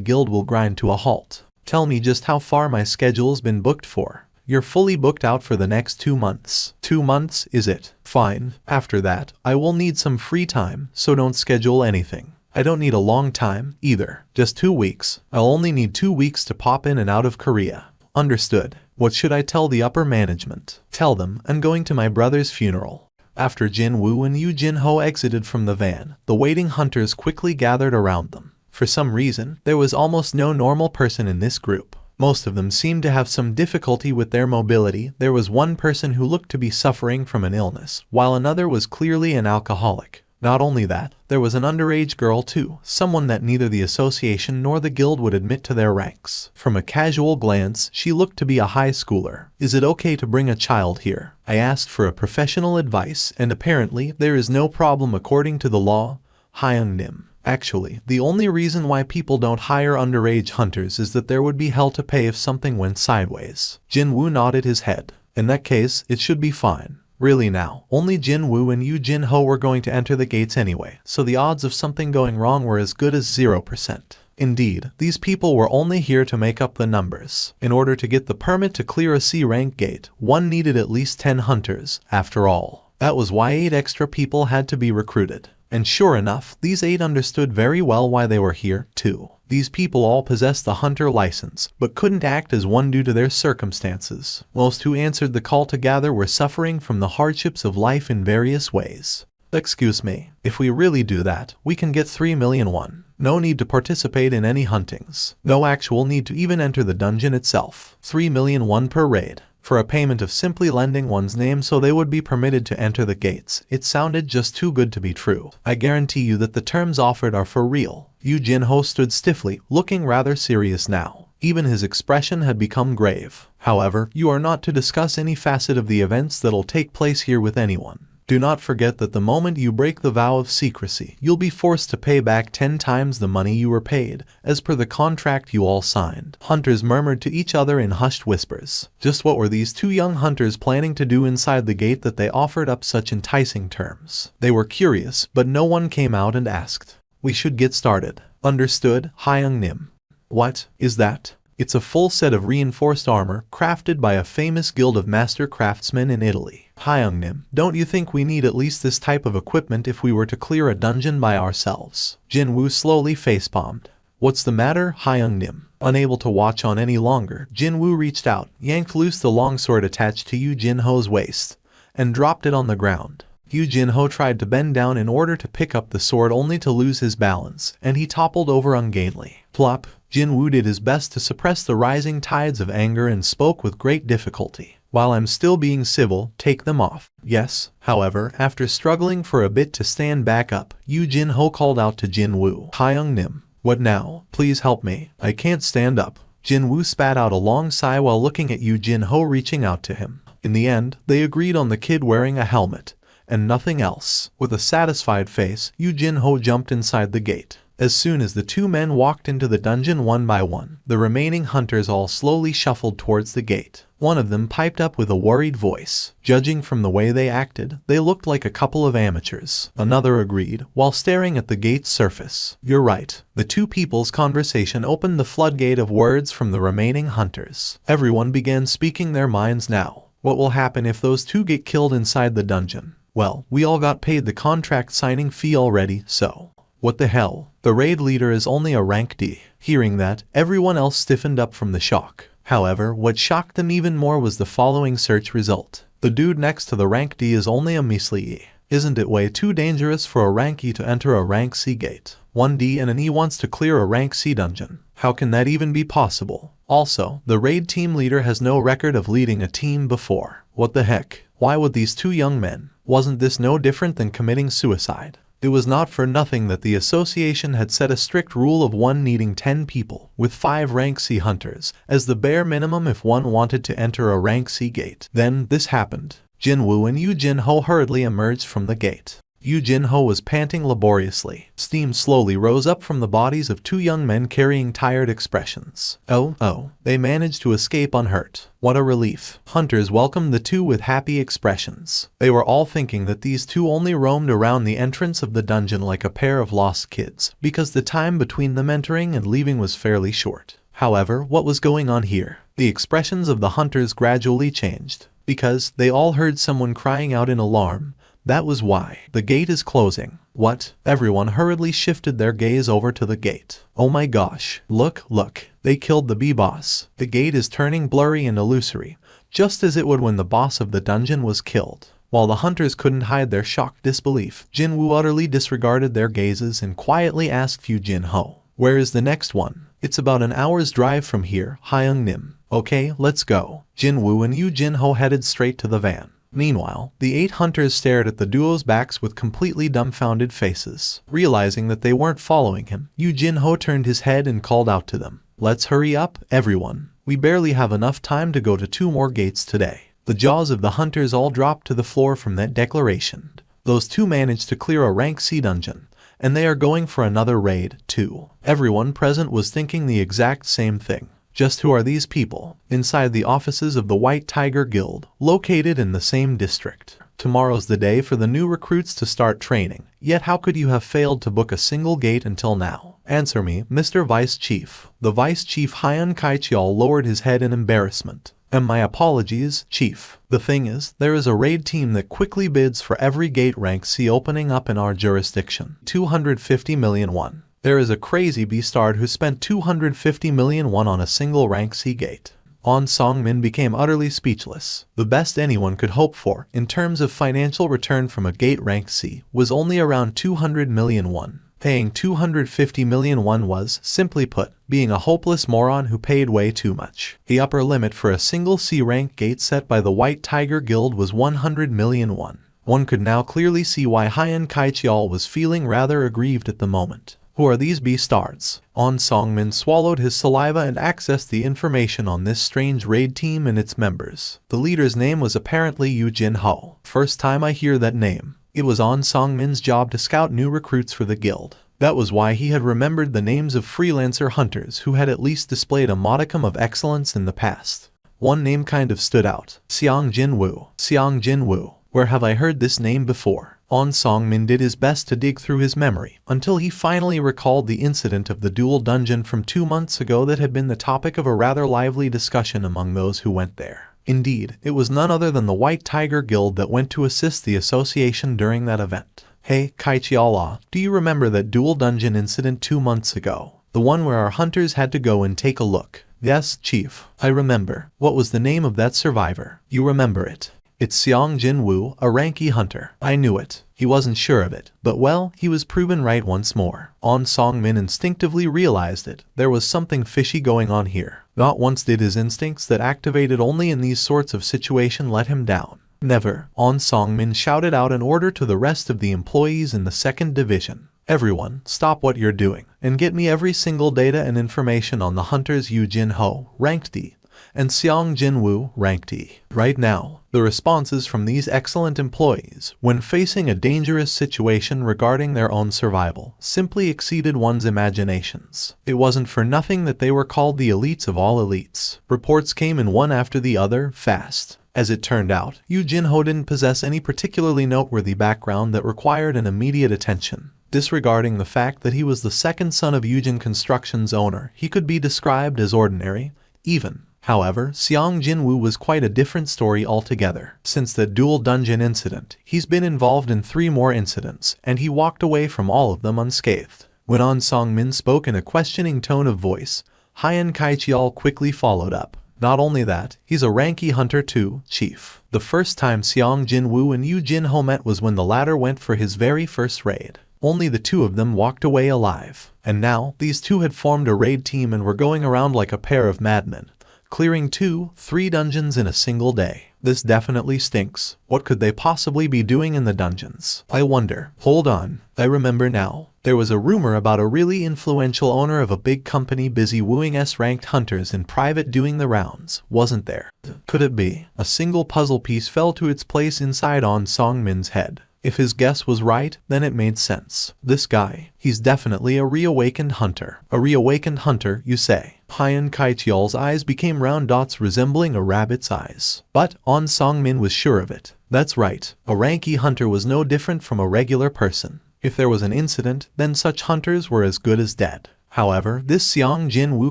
guild will grind to a halt. Tell me just how far my schedule's been booked for. You're fully booked out for the next 2 months. 2 months, is it? Fine. After that, I will need some free time, so don't schedule anything. I don't need a long time, either. Just 2 weeks. I'll only need 2 weeks to pop in and out of Korea. Understood. What should I tell the upper management? Tell them I'm going to my brother's funeral. After Jin Woo and Yu Jin-ho exited from the van, the waiting hunters quickly gathered around them. For some reason, there was almost no normal person in this group. Most of them seemed to have some difficulty with their mobility. There was one person who looked to be suffering from an illness, while another was clearly an alcoholic. Not only that, there was an underage girl too, someone that neither the association nor the guild would admit to their ranks. From a casual glance, she looked to be a high schooler. Is it okay to bring a child here? I asked for a professional advice, and apparently there is no problem according to the law. Hyung-nim. Actually, the only reason why people don't hire underage hunters is that there would be hell to pay if something went sideways. Jin Woo nodded his head. In that case, it should be fine. Really now, only Jin Woo and Yu Jin-ho were going to enter the gates anyway, so the odds of something going wrong were as good as 0%. Indeed, these people were only here to make up the numbers. In order to get the permit to clear a C-rank gate, one needed at least 10 hunters, after all. That was why 8 extra people had to be recruited. And sure enough, these 8 understood very well why they were here, too. These people all possessed the hunter license, but couldn't act as one due to their circumstances. Most who answered the call to gather were suffering from the hardships of life in various ways. Excuse me, if we really do that, we can get 3 million won. No need to participate in any huntings. No actual need to even enter the dungeon itself. 3 million won per raid. For a payment of simply lending one's name so they would be permitted to enter the gates. It sounded just too good to be true. I guarantee you that the terms offered are for real. Yu Jin-ho stood stiffly, looking rather serious now. Even his expression had become grave. However, you are not to discuss any facet of the events that'll take place here with anyone. Do not forget that the moment you break the vow of secrecy, you'll be forced to pay back 10 times the money you were paid, as per the contract you all signed. Hunters murmured to each other in hushed whispers. Just what were these two young hunters planning to do inside the gate that they offered up such enticing terms? They were curious, but no one came out and asked. We should get started. Understood, Hyung-nim. What is that? It's a full set of reinforced armor, crafted by a famous guild of master craftsmen in Italy. Hyung-nim, don't you think we need at least this type of equipment if we were to clear a dungeon by ourselves? Jin-woo slowly facepalmed. What's the matter, Hyung-nim? Unable to watch on any longer, Jin-woo reached out, yanked loose the longsword attached to Yu Jin-ho's waist, and dropped it on the ground. Yu Jin-ho tried to bend down in order to pick up the sword only to lose his balance, and he toppled over ungainly. Plop! Jin-woo did his best to suppress the rising tides of anger and spoke with great difficulty. While I'm still being civil, take them off. Yes. However, after struggling for a bit to stand back up, Yu Jin-ho called out to Jin-woo. Hyung-nim. What now? Please help me. I can't stand up. Jin-woo spat out a long sigh while looking at Yu Jin-ho reaching out to him. In the end, they agreed on the kid wearing a helmet, and nothing else. With a satisfied face, Yu Jin-ho jumped inside the gate. As soon as the two men walked into the dungeon one by one, the remaining hunters all slowly shuffled towards the gate. One of them piped up with a worried voice. Judging from the way they acted, they looked like a couple of amateurs. Another agreed, while staring at the gate's surface. You're right. The two people's conversation opened the floodgate of words from the remaining hunters. Everyone began speaking their minds now. What will happen if those two get killed inside the dungeon? Well, we all got paid the contract signing fee already, so... What the hell? The raid leader is only a rank D. Hearing that, everyone else stiffened up from the shock. However, what shocked them even more was the following search result. The dude next to the rank D is only a measly E. Isn't it way too dangerous for a rank E to enter a rank C gate? 1D and an E wants to clear a rank C dungeon. How can that even be possible? Also, the raid team leader has no record of leading a team before. What the heck? Why would these two young men? Wasn't this no different than committing suicide? It was not for nothing that the association had set a strict rule of one needing 10 people, with 5 rank C hunters, as the bare minimum if one wanted to enter a rank C gate. Then, this happened. Jin-woo and Yu Jin-ho hurriedly emerged from the gate. Yu Jin-ho was panting laboriously. Steam slowly rose up from the bodies of two young men carrying tired expressions. Oh, they managed to escape unhurt. What a relief. Hunters welcomed the two with happy expressions. They were all thinking that these two only roamed around the entrance of the dungeon like a pair of lost kids, because the time between them entering and leaving was fairly short. However, what was going on here? The expressions of the hunters gradually changed, because they all heard someone crying out in alarm. That was why. The gate is closing. What? Everyone hurriedly shifted their gaze over to the gate. Oh my gosh. Look. They killed the B-boss. The gate is turning blurry and illusory, just as it would when the boss of the dungeon was killed. While the hunters couldn't hide their shocked disbelief, Jin-woo utterly disregarded their gazes and quietly asked Yu Jin-ho, "Where is the next one?" "It's about an hour's drive from here, Hyung-nim." "Okay, let's go." Jin-woo and Yu Jin-ho headed straight to the van. Meanwhile, the 8 hunters stared at the duo's backs with completely dumbfounded faces. Realizing that they weren't following him, Yu Jin-ho turned his head and called out to them. "Let's hurry up, everyone. We barely have enough time to go to 2 more gates today." The jaws of the hunters all dropped to the floor from that declaration. Those two managed to clear a rank C dungeon, and they are going for another raid, too. Everyone present was thinking the exact same thing. Just who are these people? Inside the offices of the White Tiger Guild, located in the same district. Tomorrow's the day for the new recruits to start training, yet how could you have failed to book a single gate until now? Answer me, Mr. Vice Chief. The Vice Chief Hyun Kai-cheol lowered his head in embarrassment. And my apologies, Chief. The thing is, there is a raid team that quickly bids for every gate rank C opening up in our jurisdiction. 250 million won. There is a crazy beastard who spent 250 million won on a single rank C gate. On Song-min became utterly speechless. The best anyone could hope for, in terms of financial return from a gate rank C, was only around 200 million won. Paying 250 million won was, simply put, being a hopeless moron who paid way too much. The upper limit for a single C-rank gate set by the White Tiger Guild was 100 million won. One could now clearly see why Hyun Kaicheol was feeling rather aggrieved at the moment. Who are these beastards? On Song-min swallowed his saliva and accessed the information on this strange raid team and its members. The leader's name was apparently Yoo Jin-ho. First time I hear that name. It was On Song-min's job to scout new recruits for the guild. That was why he had remembered the names of freelancer hunters who had at least displayed a modicum of excellence in the past. One name kind of stood out. Seong Jin-woo. Seong Jin-woo. Where have I heard this name before? On Song-min did his best to dig through his memory, until he finally recalled the incident of the dual dungeon from 2 months ago that had been the topic of a rather lively discussion among those who went there. Indeed, it was none other than the White Tiger Guild that went to assist the association during that event. Hey, Kaicheol, do you remember that dual dungeon incident 2 months ago? The one where our hunters had to go and take a look. Yes, Chief, I remember. What was the name of that survivor? You remember it? It's Seong Jin-woo, a ranky hunter. I knew it. He wasn't sure of it, but well, he was proven right once more. On Song-min instinctively realized it. There was something fishy going on here. Not once did his instincts that activated only in these sorts of situations let him down. Never. On Song-min shouted out an order to the rest of the employees in the 2nd division. Everyone, stop what you're doing, and get me every single data and information on the hunters Yoo Jin-ho, ranked D, and Seong Jin-woo, ranked E. Right now. The responses from these excellent employees, when facing a dangerous situation regarding their own survival, simply exceeded one's imaginations. It wasn't for nothing that they were called the elites of all elites. Reports came in one after the other, fast. As it turned out, Yoo Jin-ho didn't possess any particularly noteworthy background that required an immediate attention. Disregarding the fact that he was the second son of Yujin Construction's owner, he could be described as ordinary, even. However, Seong Jin-woo was quite a different story altogether. Since the dual dungeon incident, he's been involved in 3 more incidents, and he walked away from all of them unscathed. When On Song-min spoke in a questioning tone of voice, Hyun Kaicheol quickly followed up. Not only that, he's a ranky hunter too, Chief. The first time Seong Jin-woo and Yoo Jin-ho met was when the latter went for his very first raid. Only the 2 of them walked away alive. And now, these 2 had formed a raid team and were going around like a pair of madmen, clearing 2-3 dungeons in a single day. This definitely stinks. What could they possibly be doing in the dungeons? I wonder. Hold on. I remember now. There was a rumor about a really influential owner of a big company busy wooing S-ranked hunters in private doing the rounds, wasn't there? Could it be? A single puzzle piece fell to its place inside On Song-min's head. If his guess was right, then it made sense. This guy, he's definitely a reawakened hunter. A reawakened hunter, you say? Hyun Kaicheol's eyes became round dots resembling a rabbit's eyes. But On Song-min was sure of it. That's right. A ranky hunter was no different from a regular person. If there was an incident, then such hunters were as good as dead. However, this Seong Jin-woo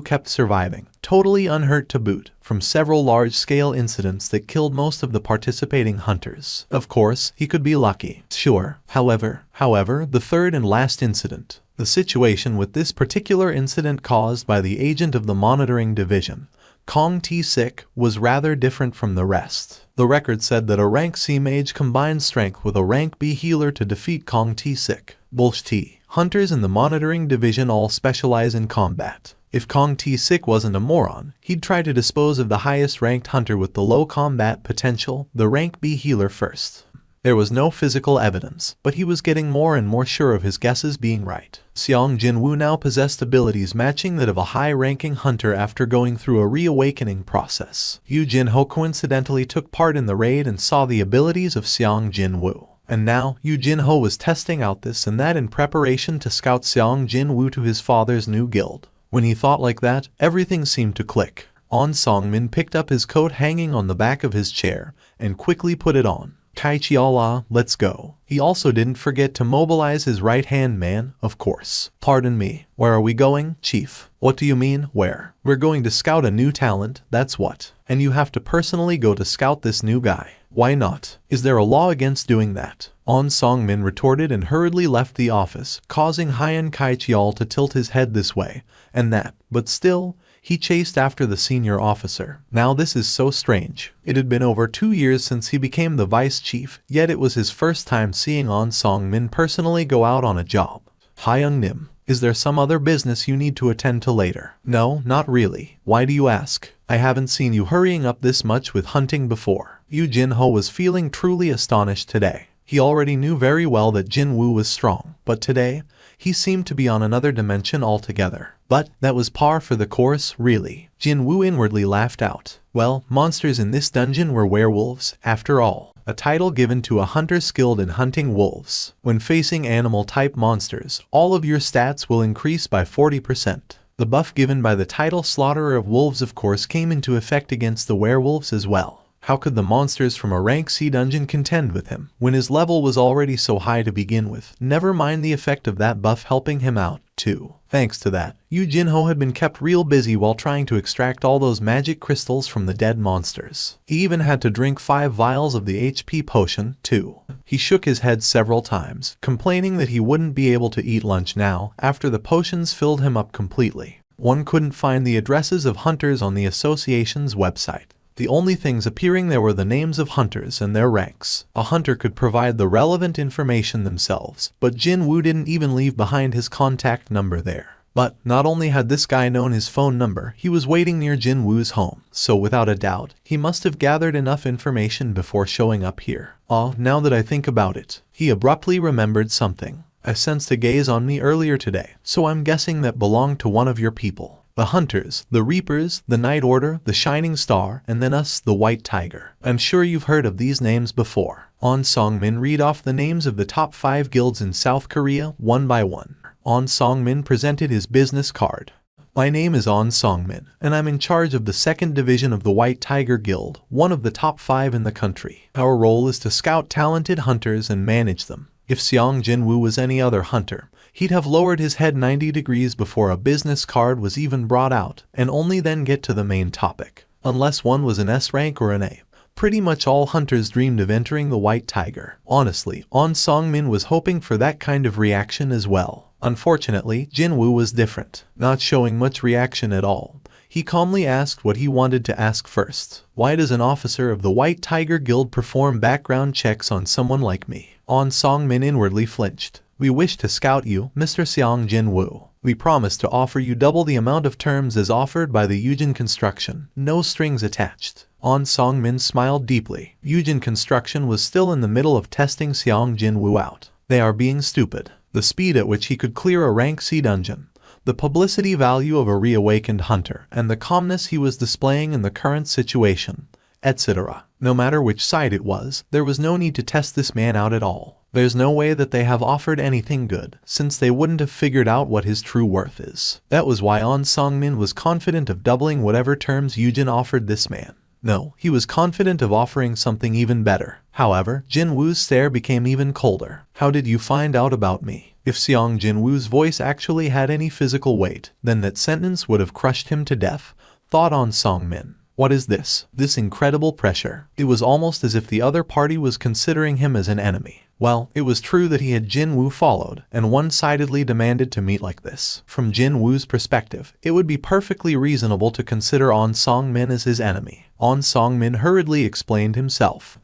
kept surviving, totally unhurt to boot, from several large-scale incidents that killed most of the participating hunters. Of course, he could be lucky. Sure. However, the third and last incident. The situation with this particular incident caused by the agent of the monitoring division, Kong T-Sik, was rather different from the rest. The record said that a rank C mage combined strength with a rank B healer to defeat Kong T-Sik. Bullshit. Hunters in the monitoring division all specialize in combat. If Kong T-Sik wasn't a moron, he'd try to dispose of the highest ranked hunter with the low combat potential, the rank B healer first. There was no physical evidence, but he was getting more and more sure of his guesses being right. Seong Jin-woo now possessed abilities matching that of a high-ranking hunter after going through a reawakening process. Yoo Jin-ho coincidentally took part in the raid and saw the abilities of Seong Jin-woo. And now, Yoo Jin-ho was testing out this and that in preparation to scout Seong Jin-woo to his father's new guild. When he thought like that, everything seemed to click. On Song-min picked up his coat hanging on the back of his chair and quickly put it on. Kaicheol, let's go. He also didn't forget to mobilize his right-hand man, of course. Pardon me, where are we going, Chief? What do you mean, where? We're going to scout a new talent, that's what. And you have to personally go to scout this new guy. Why not? Is there a law against doing that? On Song-min retorted and hurriedly left the office, causing Hyun Kaicheol to tilt his head this way and that, but still, He chased after the senior officer. Now this is so strange. It had been over 2 years since he became the vice chief, yet it was his first time seeing On Song-min personally go out on a job. Hi Young-nim. Is there some other business you need to attend to later? No, not really. Why do you ask? I haven't seen you hurrying up this much with hunting before. Yu Jin-ho was feeling truly astonished today. He already knew very well that Jin-woo was strong, but today, he seemed to be on another dimension altogether. But that was par for the course, really. Jin-woo inwardly laughed out. Well, monsters in this dungeon were werewolves, after all. A title given to a hunter skilled in hunting wolves. When facing animal-type monsters, all of your stats will increase by 40%. The buff given by the title Slaughterer of Wolves of course came into effect against the werewolves as well. How could the monsters from a rank C dungeon contend with him, when his level was already so high to begin with? Never mind the effect of that buff helping him out, too. Thanks to that, Yu Jin-ho had been kept real busy while trying to extract all those magic crystals from the dead monsters. He even had to drink 5 vials of the HP potion, too. He shook his head several times, complaining that he wouldn't be able to eat lunch now, after the potions filled him up completely. One couldn't find the addresses of hunters on the association's website. The only things appearing there were the names of hunters and their ranks. A hunter could provide the relevant information themselves, but Jin-woo didn't even leave behind his contact number there. But not only had this guy known his phone number, he was waiting near Jin-woo's home, so without a doubt, he must have gathered enough information before showing up here. Now that I think about it, he abruptly remembered something. I sensed a gaze on me earlier today, so I'm guessing that belonged to one of your people. The Hunters, the Reapers, the Night Order, the Shining Star, and then us, the White Tiger. I'm sure you've heard of these names before. On Song-min read off the names of the top 5 guilds in South Korea, one by one. On Song-min presented his business card. My name is On Song-min, and I'm in charge of the 2nd Division of the White Tiger Guild, one of the top 5 in the country. Our role is to scout talented hunters and manage them. If Seong Jin-woo was any other hunter, he'd have lowered his head 90 degrees before a business card was even brought out, and only then get to the main topic. Unless one was an S rank or an A. Pretty much all hunters dreamed of entering the White Tiger. Honestly, On Song-min was hoping for that kind of reaction as well. Unfortunately, Jin-woo was different, not showing much reaction at all. He calmly asked what he wanted to ask first. Why does an officer of the White Tiger Guild perform background checks on someone like me? On Song-min inwardly flinched. We wish to scout you, Mr. Seong Jin-woo. We promise to offer you double the amount of terms as offered by the Yujin Construction. No strings attached. On Song-min smiled deeply. Yujin Construction was still in the middle of testing Seong Jin-woo out. They are being stupid. The speed at which he could clear a rank C dungeon, the publicity value of a reawakened hunter, and the calmness he was displaying in the current situation, etc. No matter which side it was, there was no need to test this man out at all. There's no way that they have offered anything good, since they wouldn't have figured out what his true worth is. That was why On Song-min was confident of doubling whatever terms Yujin offered this man. No, he was confident of offering something even better. However, Jin-woo's stare became even colder. How did you find out about me? If Seong Jin-woo's voice actually had any physical weight, then that sentence would have crushed him to death, thought On Song-min. What is this? This incredible pressure. It was almost as if the other party was considering him as an enemy. Well, it was true that he had Jin-woo followed, and one-sidedly demanded to meet like this. From Jin-woo's perspective, it would be perfectly reasonable to consider On Song-min as his enemy. On Song-min hurriedly explained himself.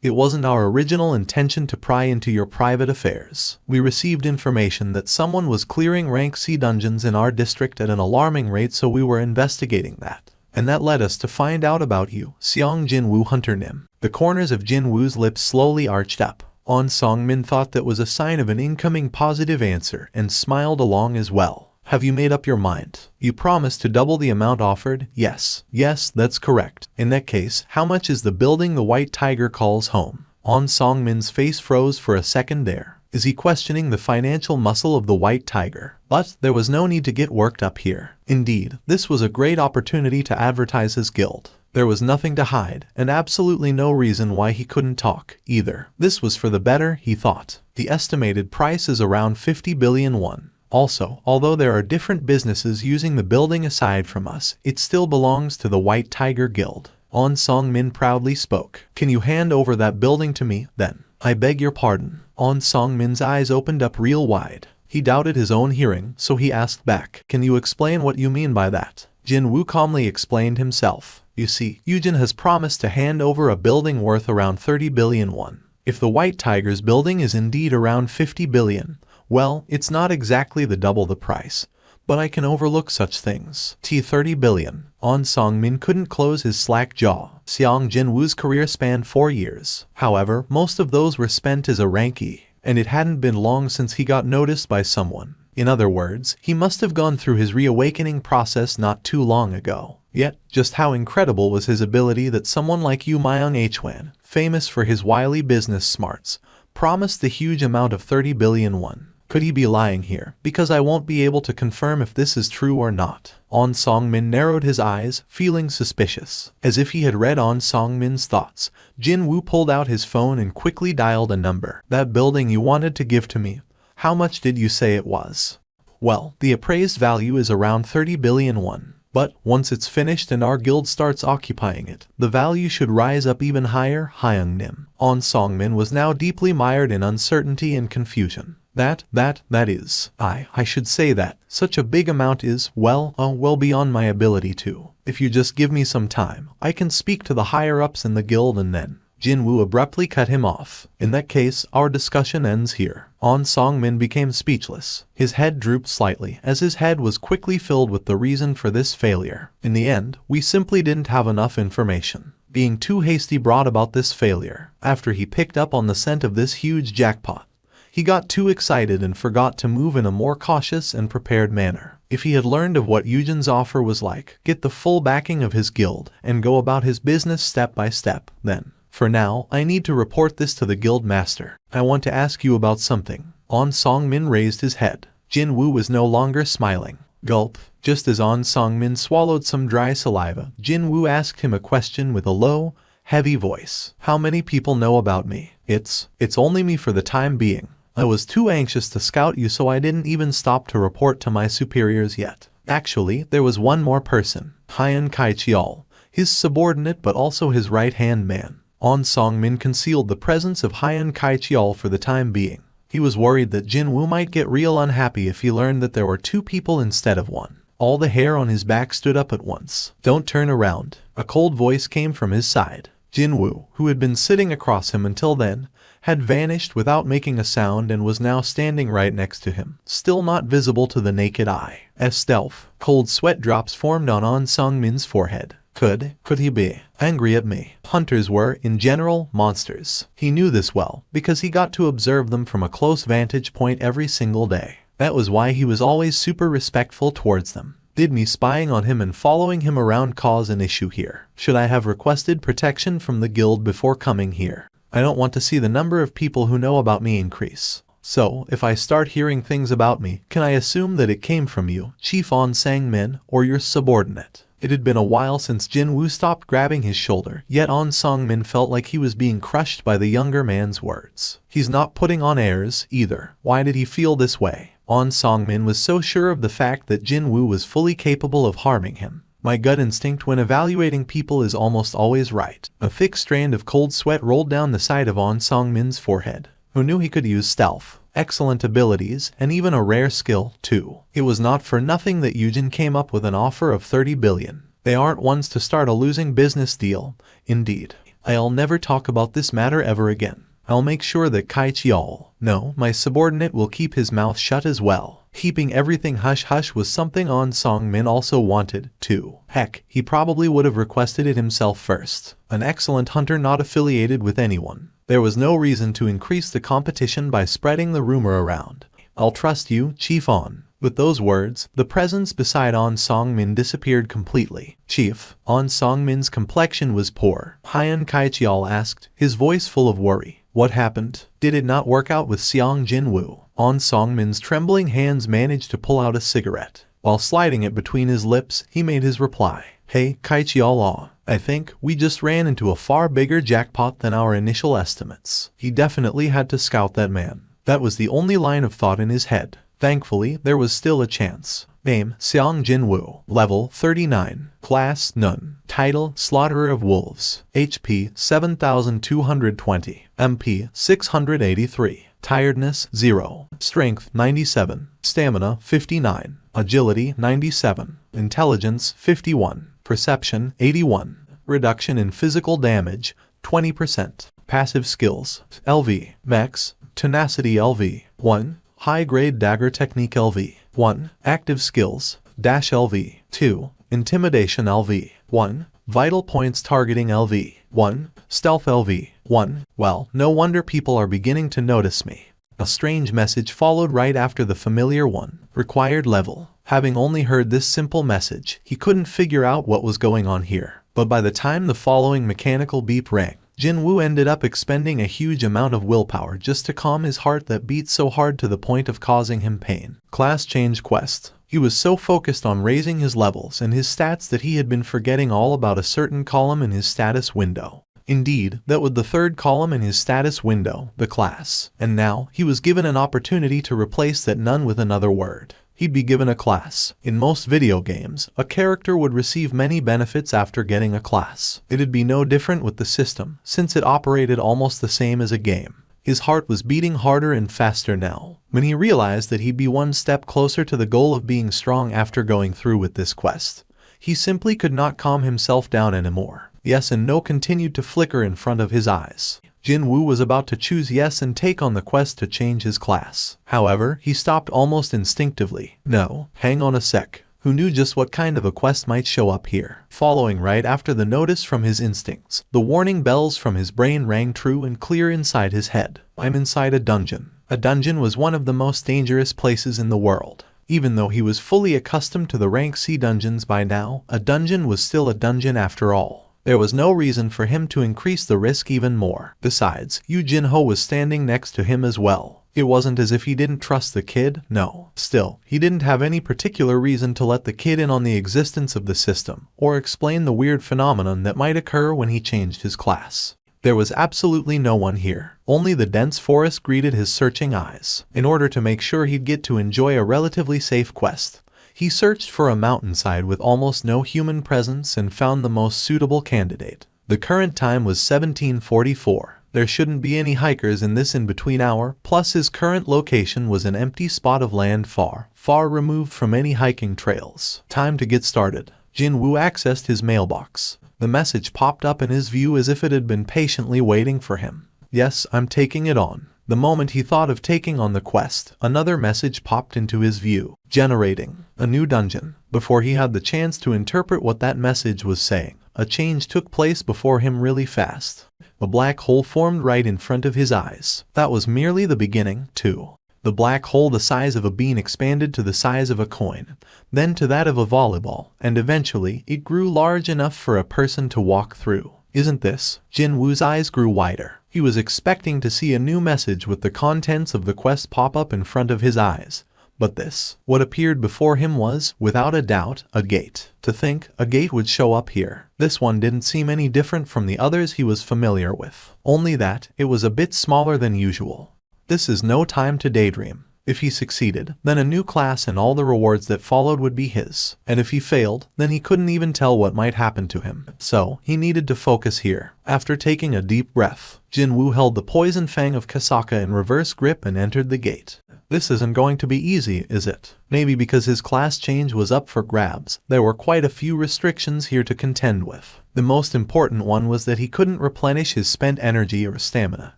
It wasn't our original intention to pry into your private affairs. We received information that someone was clearing rank C dungeons in our district at an alarming rate, so we were investigating that. And that led us to find out about you, Seong Jin-woo Hunter Nim. The corners of Jin-woo's lips slowly arched up. On Song-min thought that was a sign of an incoming positive answer and smiled along as well. Have you made up your mind? You promised to double the amount offered? Yes. Yes, that's correct. In that case, how much is the building the White Tiger calls home? On Song-min's face froze for a second there. Is he questioning the financial muscle of the White Tiger? But there was no need to get worked up here. Indeed, this was a great opportunity to advertise his guild. There was nothing to hide, and absolutely no reason why he couldn't talk, either. This was for the better, he thought. The estimated price is around 50 billion won. Also, although there are different businesses using the building aside from us, it still belongs to the White Tiger Guild. On Song-min proudly spoke. Can you hand over that building to me, then? I beg your pardon. On Song-min's eyes opened up real wide. He doubted his own hearing, so he asked back. Can you explain what you mean by that? Jin-woo calmly explained himself. You see, Yujin has promised to hand over a building worth around 30 billion won. If the White Tiger's building is indeed around 50 billion, well, it's not exactly the double the price. But I can overlook such things. 30 billion. On Song-min couldn't close his slack jaw. Seong Jin-woo's career spanned 4 years. However, most of those were spent as a rankie, and it hadn't been long since he got noticed by someone. In other words, he must have gone through his reawakening process not too long ago. Yet, just how incredible was his ability that someone like Yu Myung-hwan, famous for his wily business smarts, promised the huge amount of 30 billion won. Could he be lying here? Because I won't be able to confirm if this is true or not. On Song-min narrowed his eyes, feeling suspicious. As if he had read On Song-min's thoughts, Jin-woo pulled out his phone and quickly dialed a number. That building you wanted to give to me. How much did you say it was? Well, the appraised value is around 30 billion won. But once it's finished and our guild starts occupying it, the value should rise up even higher. Hyung-nim. On Song-min was now deeply mired in uncertainty and confusion. That is, I should say that such a big amount is, well beyond my ability to. If you just give me some time, I can speak to the higher-ups in the guild and then. Jin-woo abruptly cut him off. In that case, our discussion ends here. On Song-min became speechless. His head drooped slightly, as his head was quickly filled with the reason for this failure. In the end, we simply didn't have enough information. Being too hasty brought about this failure. After he picked up on the scent of this huge jackpot, he got too excited and forgot to move in a more cautious and prepared manner. If he had learned of what Yujin's offer was like, get the full backing of his guild, and go about his business step by step, then. For now, I need to report this to the guild master. I want to ask you about something. On Song-min raised his head. Jin-woo was no longer smiling. Gulp. Just as On Song-min swallowed some dry saliva, Jin-woo asked him a question with a low, heavy voice. How many people know about me? It's only me for the time being. I was too anxious to scout you, so I didn't even stop to report to my superiors yet. Actually, there was one more person. Hyun Kai-cheol, his subordinate but also his right-hand man. On Song-min concealed the presence of Hyun Kai-cheol for the time being. He was worried that Jin-woo might get real unhappy if he learned that there were 2 people instead of 1. All the hair on his back stood up at once. Don't turn around. A cold voice came from his side. Jin-woo, who had been sitting across him until then, had vanished without making a sound and was now standing right next to him, still not visible to the naked eye. As stealth, cold sweat drops formed on Song-min's forehead. Could he be angry at me? Hunters were, in general, monsters. He knew this well, because he got to observe them from a close vantage point every single day. That was why he was always super respectful towards them. Did me spying on him and following him around cause an issue here? Should I have requested protection from the guild before coming here? I don't want to see the number of people who know about me increase. So, if I start hearing things about me, can I assume that it came from you, Chief On Sang-min, or your subordinate? It had been a while since Jin-woo stopped grabbing his shoulder, yet On Song-min felt like he was being crushed by the younger man's words. He's not putting on airs, either. Why did he feel this way? On Song-min was so sure of the fact that Jin-woo was fully capable of harming him. My gut instinct when evaluating people is almost always right. A thick strand of cold sweat rolled down the side of On Song-min's forehead. Who knew he could use stealth? Excellent abilities, and even a rare skill, too. It was not for nothing that Yujin came up with an offer of 30 billion. They aren't ones to start a losing business deal. Indeed. I'll never talk about this matter ever again. I'll make sure that Kai-cheol, no, my subordinate, will keep his mouth shut as well. Keeping everything hush-hush was something On Song-min also wanted, too. Heck, he probably would have requested it himself first. An excellent hunter not affiliated with anyone. There was no reason to increase the competition by spreading the rumor around. I'll trust you, Chief On. With those words, the presence beside On Song-min disappeared completely. Chief, On Song-min's complexion was poor. Hyun Kai-cheol asked, his voice full of worry. What happened? Did it not work out with Seong Jin-woo? On Song-min's trembling hands managed to pull out a cigarette. While sliding it between his lips, he made his reply. Hey, Kai-cheol, I think we just ran into a far bigger jackpot than our initial estimates. He definitely had to scout that man. That was the only line of thought in his head. Thankfully, there was still a chance. Name, Seong Jin-woo. Level, 39. Class, None. Title, Slaughterer of Wolves. HP, 7,220. MP, 683. Tiredness, 0. Strength, 97. Stamina, 59. Agility, 97. intelligence 51, perception 81, reduction in physical damage 20%, passive skills LV, Mex, tenacity LV 1, high-grade dagger technique LV 1, active skills dash LV 2, intimidation LV 1, vital points targeting LV 1, stealth LV 1. Well, no wonder people are beginning to notice me. A strange message followed right after the familiar one. Required level. Having only heard this simple message, he couldn't figure out what was going on here. But by the time the following mechanical beep rang, Jinwoo ended up expending a huge amount of willpower just to calm his heart that beat so hard to the point of causing him pain. Class change quest. He was so focused on raising his levels and his stats that he had been forgetting all about a certain column in his status window. Indeed, that was the third column in his status window, the class. And now, he was given an opportunity to replace that none with another word. He'd be given a class. In most video games, a character would receive many benefits after getting a class. It'd be no different with the system, since it operated almost the same as a game. His heart was beating harder and faster now, when he realized that he'd be one step closer to the goal of being strong after going through with this quest. He simply could not calm himself down anymore. Yes and no continued to flicker in front of his eyes. Jinwoo was about to choose yes and take on the quest to change his class. However, he stopped almost instinctively. No, hang on a sec. Who knew just what kind of a quest might show up here? Following right after the notice from his instincts, the warning bells from his brain rang true and clear inside his head. I'm inside a dungeon. A dungeon was one of the most dangerous places in the world. Even though he was fully accustomed to the rank C dungeons by now, a dungeon was still a dungeon after all. There was no reason for him to increase the risk even more. Besides, Yu Jinho was standing next to him as well. It wasn't as if he didn't trust the kid, no. Still, he didn't have any particular reason to let the kid in on the existence of the system, or explain the weird phenomenon that might occur when he changed his class. There was absolutely no one here. Only the dense forest greeted his searching eyes. In order to make sure he'd get to enjoy a relatively safe quest, he searched for a mountainside with almost no human presence and found the most suitable candidate. The current time was 1744. There shouldn't be any hikers in this in-between hour, plus his current location was an empty spot of land far, far removed from any hiking trails. Time to get started. Jinwoo accessed his mailbox. The message popped up in his view as if it had been patiently waiting for him. Yes, I'm taking it on. The moment he thought of taking on the quest, another message popped into his view. Generating a new dungeon. Before he had the chance to interpret what that message was saying, a change took place before him really fast. A black hole formed right in front of his eyes. That was merely the beginning, too. The black hole the size of a bean expanded to the size of a coin, then to that of a volleyball, and eventually it grew large enough for a person to walk through. Isn't this? Jinwoo's eyes grew wider. He was expecting to see a new message with the contents of the quest pop up in front of his eyes. But this, what appeared before him was, without a doubt, a gate. To think a gate would show up here. This one didn't seem any different from the others he was familiar with. Only that, it was a bit smaller than usual. This is no time to daydream. If he succeeded, then a new class and all the rewards that followed would be his. And if he failed, then he couldn't even tell what might happen to him. So, he needed to focus here. After taking a deep breath, Jinwoo held the poison fang of Kasaka in reverse grip and entered the gate. This isn't going to be easy, is it? Maybe because his class change was up for grabs, there were quite a few restrictions here to contend with. The most important one was that he couldn't replenish his spent energy or stamina,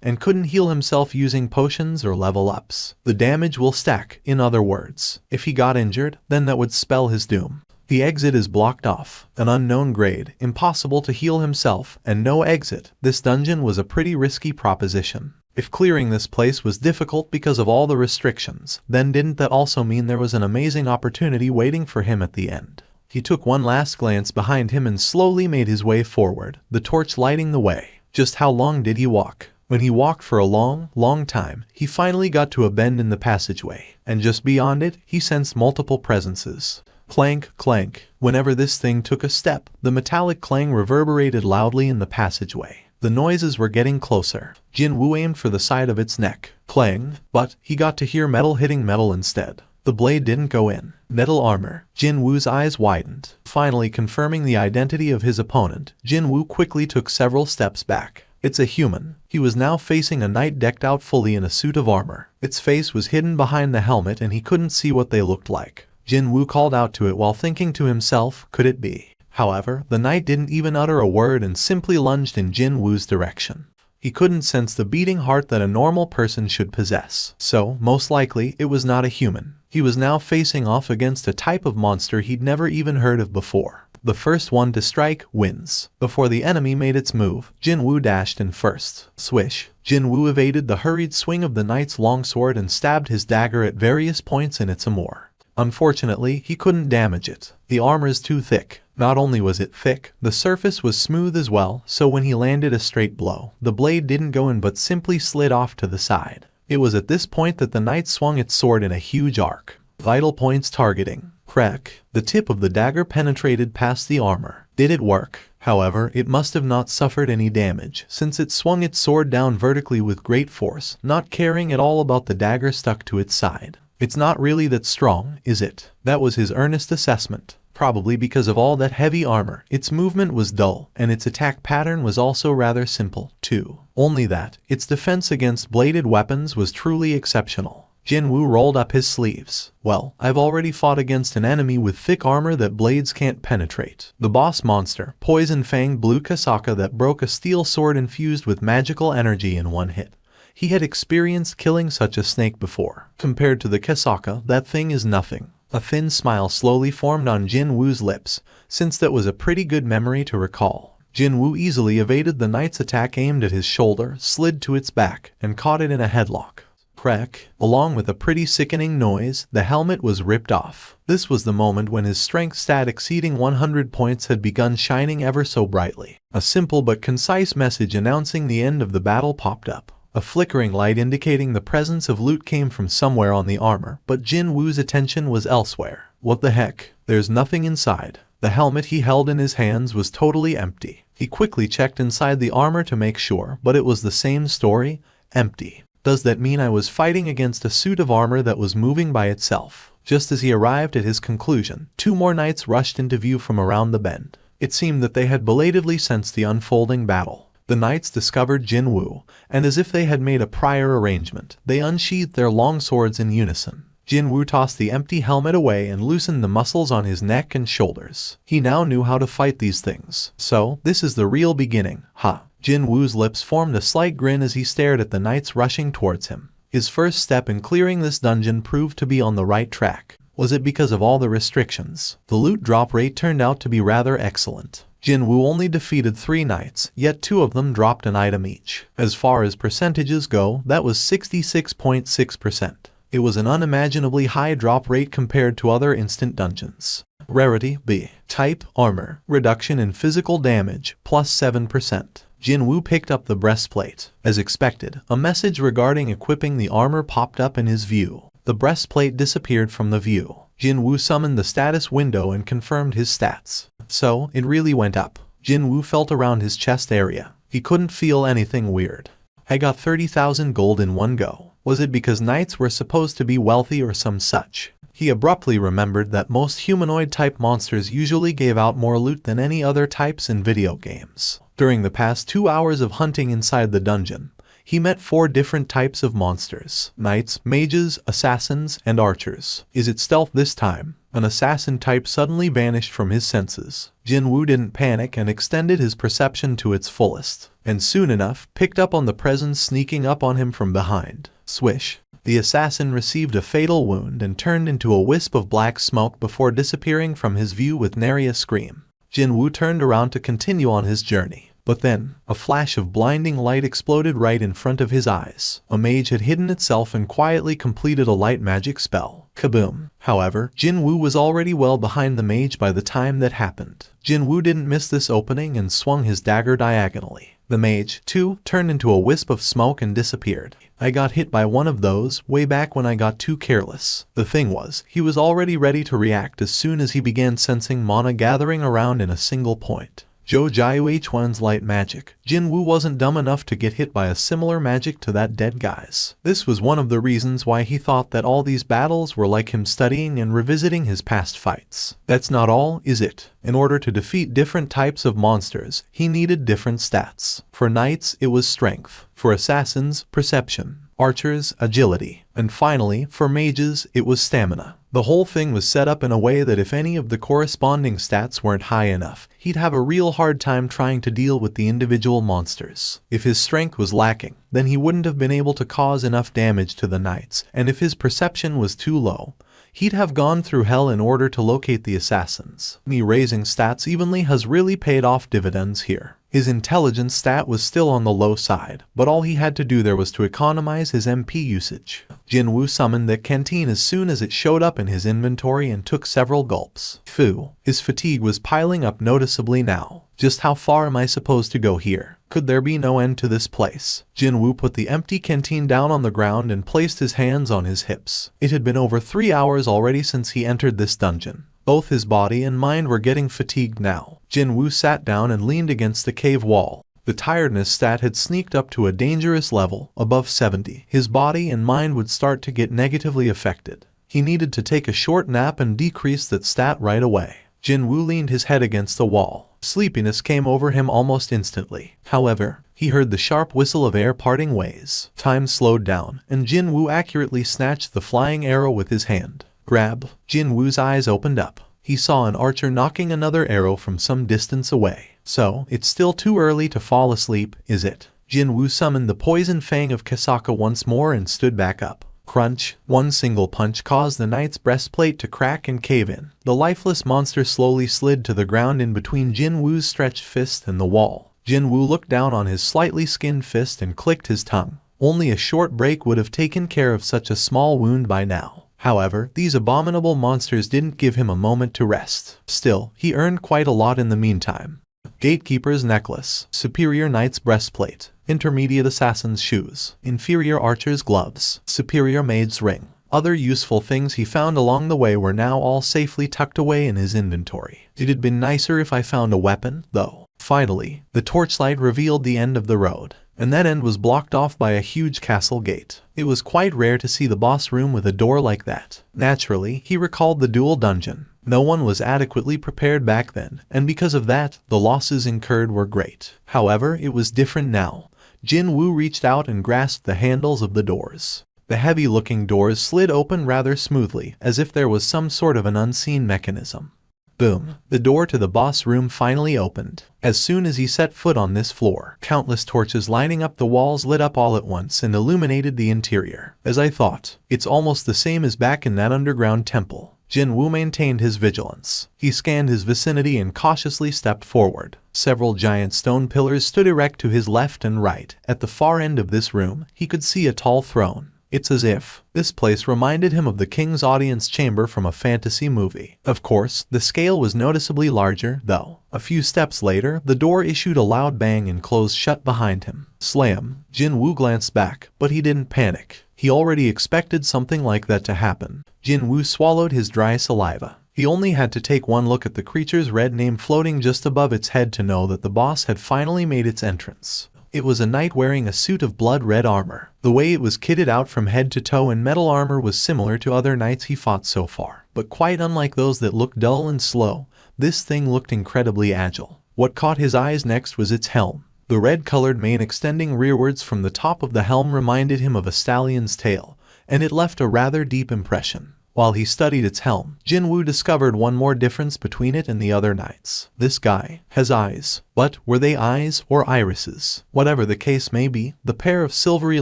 and couldn't heal himself using potions or level ups. The damage will stack, in other words. If he got injured, then that would spell his doom. The exit is blocked off, an unknown grade, impossible to heal himself, and no exit. This dungeon was a pretty risky proposition. If clearing this place was difficult because of all the restrictions, then didn't that also mean there was an amazing opportunity waiting for him at the end? He took one last glance behind him and slowly made his way forward, the torch lighting the way. Just how long did he walk? When he walked for a long, long time, he finally got to a bend in the passageway, and just beyond it, he sensed multiple presences. Clank, clank. Whenever this thing took a step, the metallic clang reverberated loudly in the passageway. The noises were getting closer. Jinwoo aimed for the side of its neck. Clang, but he got to hear metal hitting metal instead. The blade didn't go in. Metal armor. Jinwoo's eyes widened. Finally confirming the identity of his opponent, Jinwoo quickly took several steps back. It's a human. He was now facing a knight decked out fully in a suit of armor. Its face was hidden behind the helmet and he couldn't see what they looked like. Jin Woo called out to it while thinking to himself, could it be? However, the knight didn't even utter a word and simply lunged in Jin Woo's direction. He couldn't sense the beating heart that a normal person should possess, so, most likely, it was not a human. He was now facing off against a type of monster he'd never even heard of before. The first one to strike wins. Before the enemy made its move, Jin Woo dashed in first. Swish. Jin Woo evaded the hurried swing of the knight's longsword and stabbed his dagger at various points in its armor. Unfortunately, he couldn't damage it. The armor is too thick. Not only was it thick, the surface was smooth as well, so when he landed a straight blow, the blade didn't go in but simply slid off to the side. It was at this point that the knight swung its sword in a huge arc. Vital points targeting. Crack. The tip of the dagger penetrated past the armor. Did it work? However, it must have not suffered any damage, since it swung its sword down vertically with great force, not caring at all about the dagger stuck to its side. It's not really that strong, is it? That was his earnest assessment. Probably because of all that heavy armor, its movement was dull, and its attack pattern was also rather simple, too. Only that, its defense against bladed weapons was truly exceptional. Jin Woo rolled up his sleeves. Well, I've already fought against an enemy with thick armor that blades can't penetrate. The boss monster, Poison Fang Blue Kasaka that broke a steel sword infused with magical energy in one hit. He had experienced killing such a snake before. Compared to the Kasaka, that thing is nothing. A thin smile slowly formed on Jin Woo's lips, since that was a pretty good memory to recall. Jin Woo easily evaded the knight's attack aimed at his shoulder, slid to its back, and caught it in a headlock. Crack. Along with a pretty sickening noise, the helmet was ripped off. This was the moment when his strength stat exceeding 100 points had begun shining ever so brightly. A simple but concise message announcing the end of the battle popped up. A flickering light indicating the presence of loot came from somewhere on the armor, but Jin Woo's attention was elsewhere. What the heck? There's nothing inside. The helmet he held in his hands was totally empty. He quickly checked inside the armor to make sure, but it was the same story, empty. Does that mean I was fighting against a suit of armor that was moving by itself? Just as he arrived at his conclusion, two more knights rushed into view from around the bend. It seemed that they had belatedly sensed the unfolding battle. The knights discovered Jin Woo, and as if they had made a prior arrangement, they unsheathed their long swords in unison. Jin Woo tossed the empty helmet away and loosened the muscles on his neck and shoulders. He now knew how to fight these things. So, this is the real beginning, huh? Jin Woo's lips formed a slight grin as he stared at the knights rushing towards him. His first step in clearing this dungeon proved to be on the right track. Was it because of all the restrictions? The loot drop rate turned out to be rather excellent. Jin Woo only defeated 3 knights, yet 2 of them dropped an item each. As far as percentages go, that was 66.6%. It was an unimaginably high drop rate compared to other instant dungeons. Rarity B. Type Armor. Reduction in physical damage, plus 7%. Jin Woo picked up the breastplate. As expected, a message regarding equipping the armor popped up in his view. The breastplate disappeared from the view. Jin Woo summoned the status window and confirmed his stats. So, it really went up. Jin Woo felt around his chest area. He couldn't feel anything weird. I got 30,000 gold in one go. Was it because knights were supposed to be wealthy or some such? He abruptly remembered that most humanoid-type monsters usually gave out more loot than any other types in video games. During the past 2 hours of hunting inside the dungeon, he met 4 different types of monsters: knights, mages, assassins, and archers. Is it stealth this time? An assassin type suddenly vanished from his senses. Jin Woo didn't panic and extended his perception to its fullest, and soon enough picked up on the presence sneaking up on him from behind. Swish. The assassin received a fatal wound and turned into a wisp of black smoke before disappearing from his view with nary a scream. Jin Woo turned around to continue on his journey. But then, a flash of blinding light exploded right in front of his eyes. A mage had hidden itself and quietly completed a light magic spell. Kaboom! However, Jin Woo was already well behind the mage by the time that happened. Jin Woo didn't miss this opening and swung his dagger diagonally. The mage, too, turned into a wisp of smoke and disappeared. I got hit by one of those way back when I got too careless. The thing was, he was already ready to react as soon as he began sensing mana gathering around in a single point. Zhou Jiu H1's light magic. Jin Woo wasn't dumb enough to get hit by a similar magic to that dead guy's. This was one of the reasons why he thought that all these battles were like him studying and revisiting his past fights. That's not all, is it? In order to defeat different types of monsters, he needed different stats. For knights, it was strength. For assassins, perception. archers, agility, and finally, for mages, it was stamina. The whole thing was set up in a way that if any of the corresponding stats weren't high enough, he'd have a real hard time trying to deal with the individual monsters. If his strength was lacking, then he wouldn't have been able to cause enough damage to the knights, and if his perception was too low, he'd have gone through hell in order to locate the assassins. Me raising stats evenly has really paid off dividends here. His intelligence stat was still on the low side, but all he had to do there was to economize his MP usage. Jinwoo summoned the canteen as soon as it showed up in his inventory and took several gulps. Phew, his fatigue was piling up noticeably now. Just how far am I supposed to go here? Could there be no end to this place? Jinwoo put the empty canteen down on the ground and placed his hands on his hips. It had been over 3 hours already since he entered this dungeon. Both his body and mind were getting fatigued now. Jinwoo sat down and leaned against the cave wall. The tiredness stat had sneaked up to a dangerous level, above 70. His body and mind would start to get negatively affected. He needed to take a short nap and decrease that stat right away. Jinwoo leaned his head against the wall. Sleepiness came over him almost instantly. However, he heard the sharp whistle of air parting ways. Time slowed down, and Jinwoo accurately snatched the flying arrow with his hand. Grab. Jinwoo's eyes opened up. He saw an archer knocking another arrow from some distance away. So, it's still too early to fall asleep, is it? Jinwoo summoned the poison fang of Kasaka once more and stood back up. Crunch. One single punch caused the knight's breastplate to crack and cave in. The lifeless monster slowly slid to the ground in between Jinwoo's stretched fist and the wall. Jinwoo looked down on his slightly skinned fist and clicked his tongue. Only a short break would have taken care of such a small wound by now. However, these abominable monsters didn't give him a moment to rest. Still, he earned quite a lot in the meantime. Gatekeeper's necklace, superior knight's breastplate, intermediate assassin's shoes, inferior archer's gloves, superior maid's ring. Other useful things he found along the way were now all safely tucked away in his inventory. It had been nicer if I found a weapon, though. Finally, the torchlight revealed the end of the road, and that end was blocked off by a huge castle gate. It was quite rare to see the boss room with a door like that. Naturally, he recalled the dual dungeon. No one was adequately prepared back then, and because of that, the losses incurred were great. However, it was different now. Jinwoo reached out and grasped the handles of the doors. The heavy-looking doors slid open rather smoothly, as if there was some sort of an unseen mechanism. Boom. The door to the boss room finally opened. As soon as he set foot on this floor, countless torches lining up the walls lit up all at once and illuminated the interior. As I thought, it's almost the same as back in that underground temple. Jinwoo maintained his vigilance. He scanned his vicinity and cautiously stepped forward. Several giant stone pillars stood erect to his left and right. At the far end of this room, he could see a tall throne. It's as if this place reminded him of the king's audience chamber from a fantasy movie. Of course, the scale was noticeably larger, though. A few steps later, the door issued a loud bang and closed shut behind him. Slam. Jinwoo glanced back, but he didn't panic. He already expected something like that to happen. Jinwoo swallowed his dry saliva. He only had to take one look at the creature's red name floating just above its head to know that the boss had finally made its entrance. It was a knight wearing a suit of blood-red armor. The way it was kitted out from head to toe in metal armor was similar to other knights he fought so far, but quite unlike those that looked dull and slow. This thing looked incredibly agile. What caught his eyes next was its helm. The red-colored mane extending rearwards from the top of the helm reminded him of a stallion's tail, and it left a rather deep impression. While he studied its helm, Jinwoo discovered one more difference between it and the other knights. This guy has eyes. But were they eyes or irises? Whatever the case may be, the pair of silvery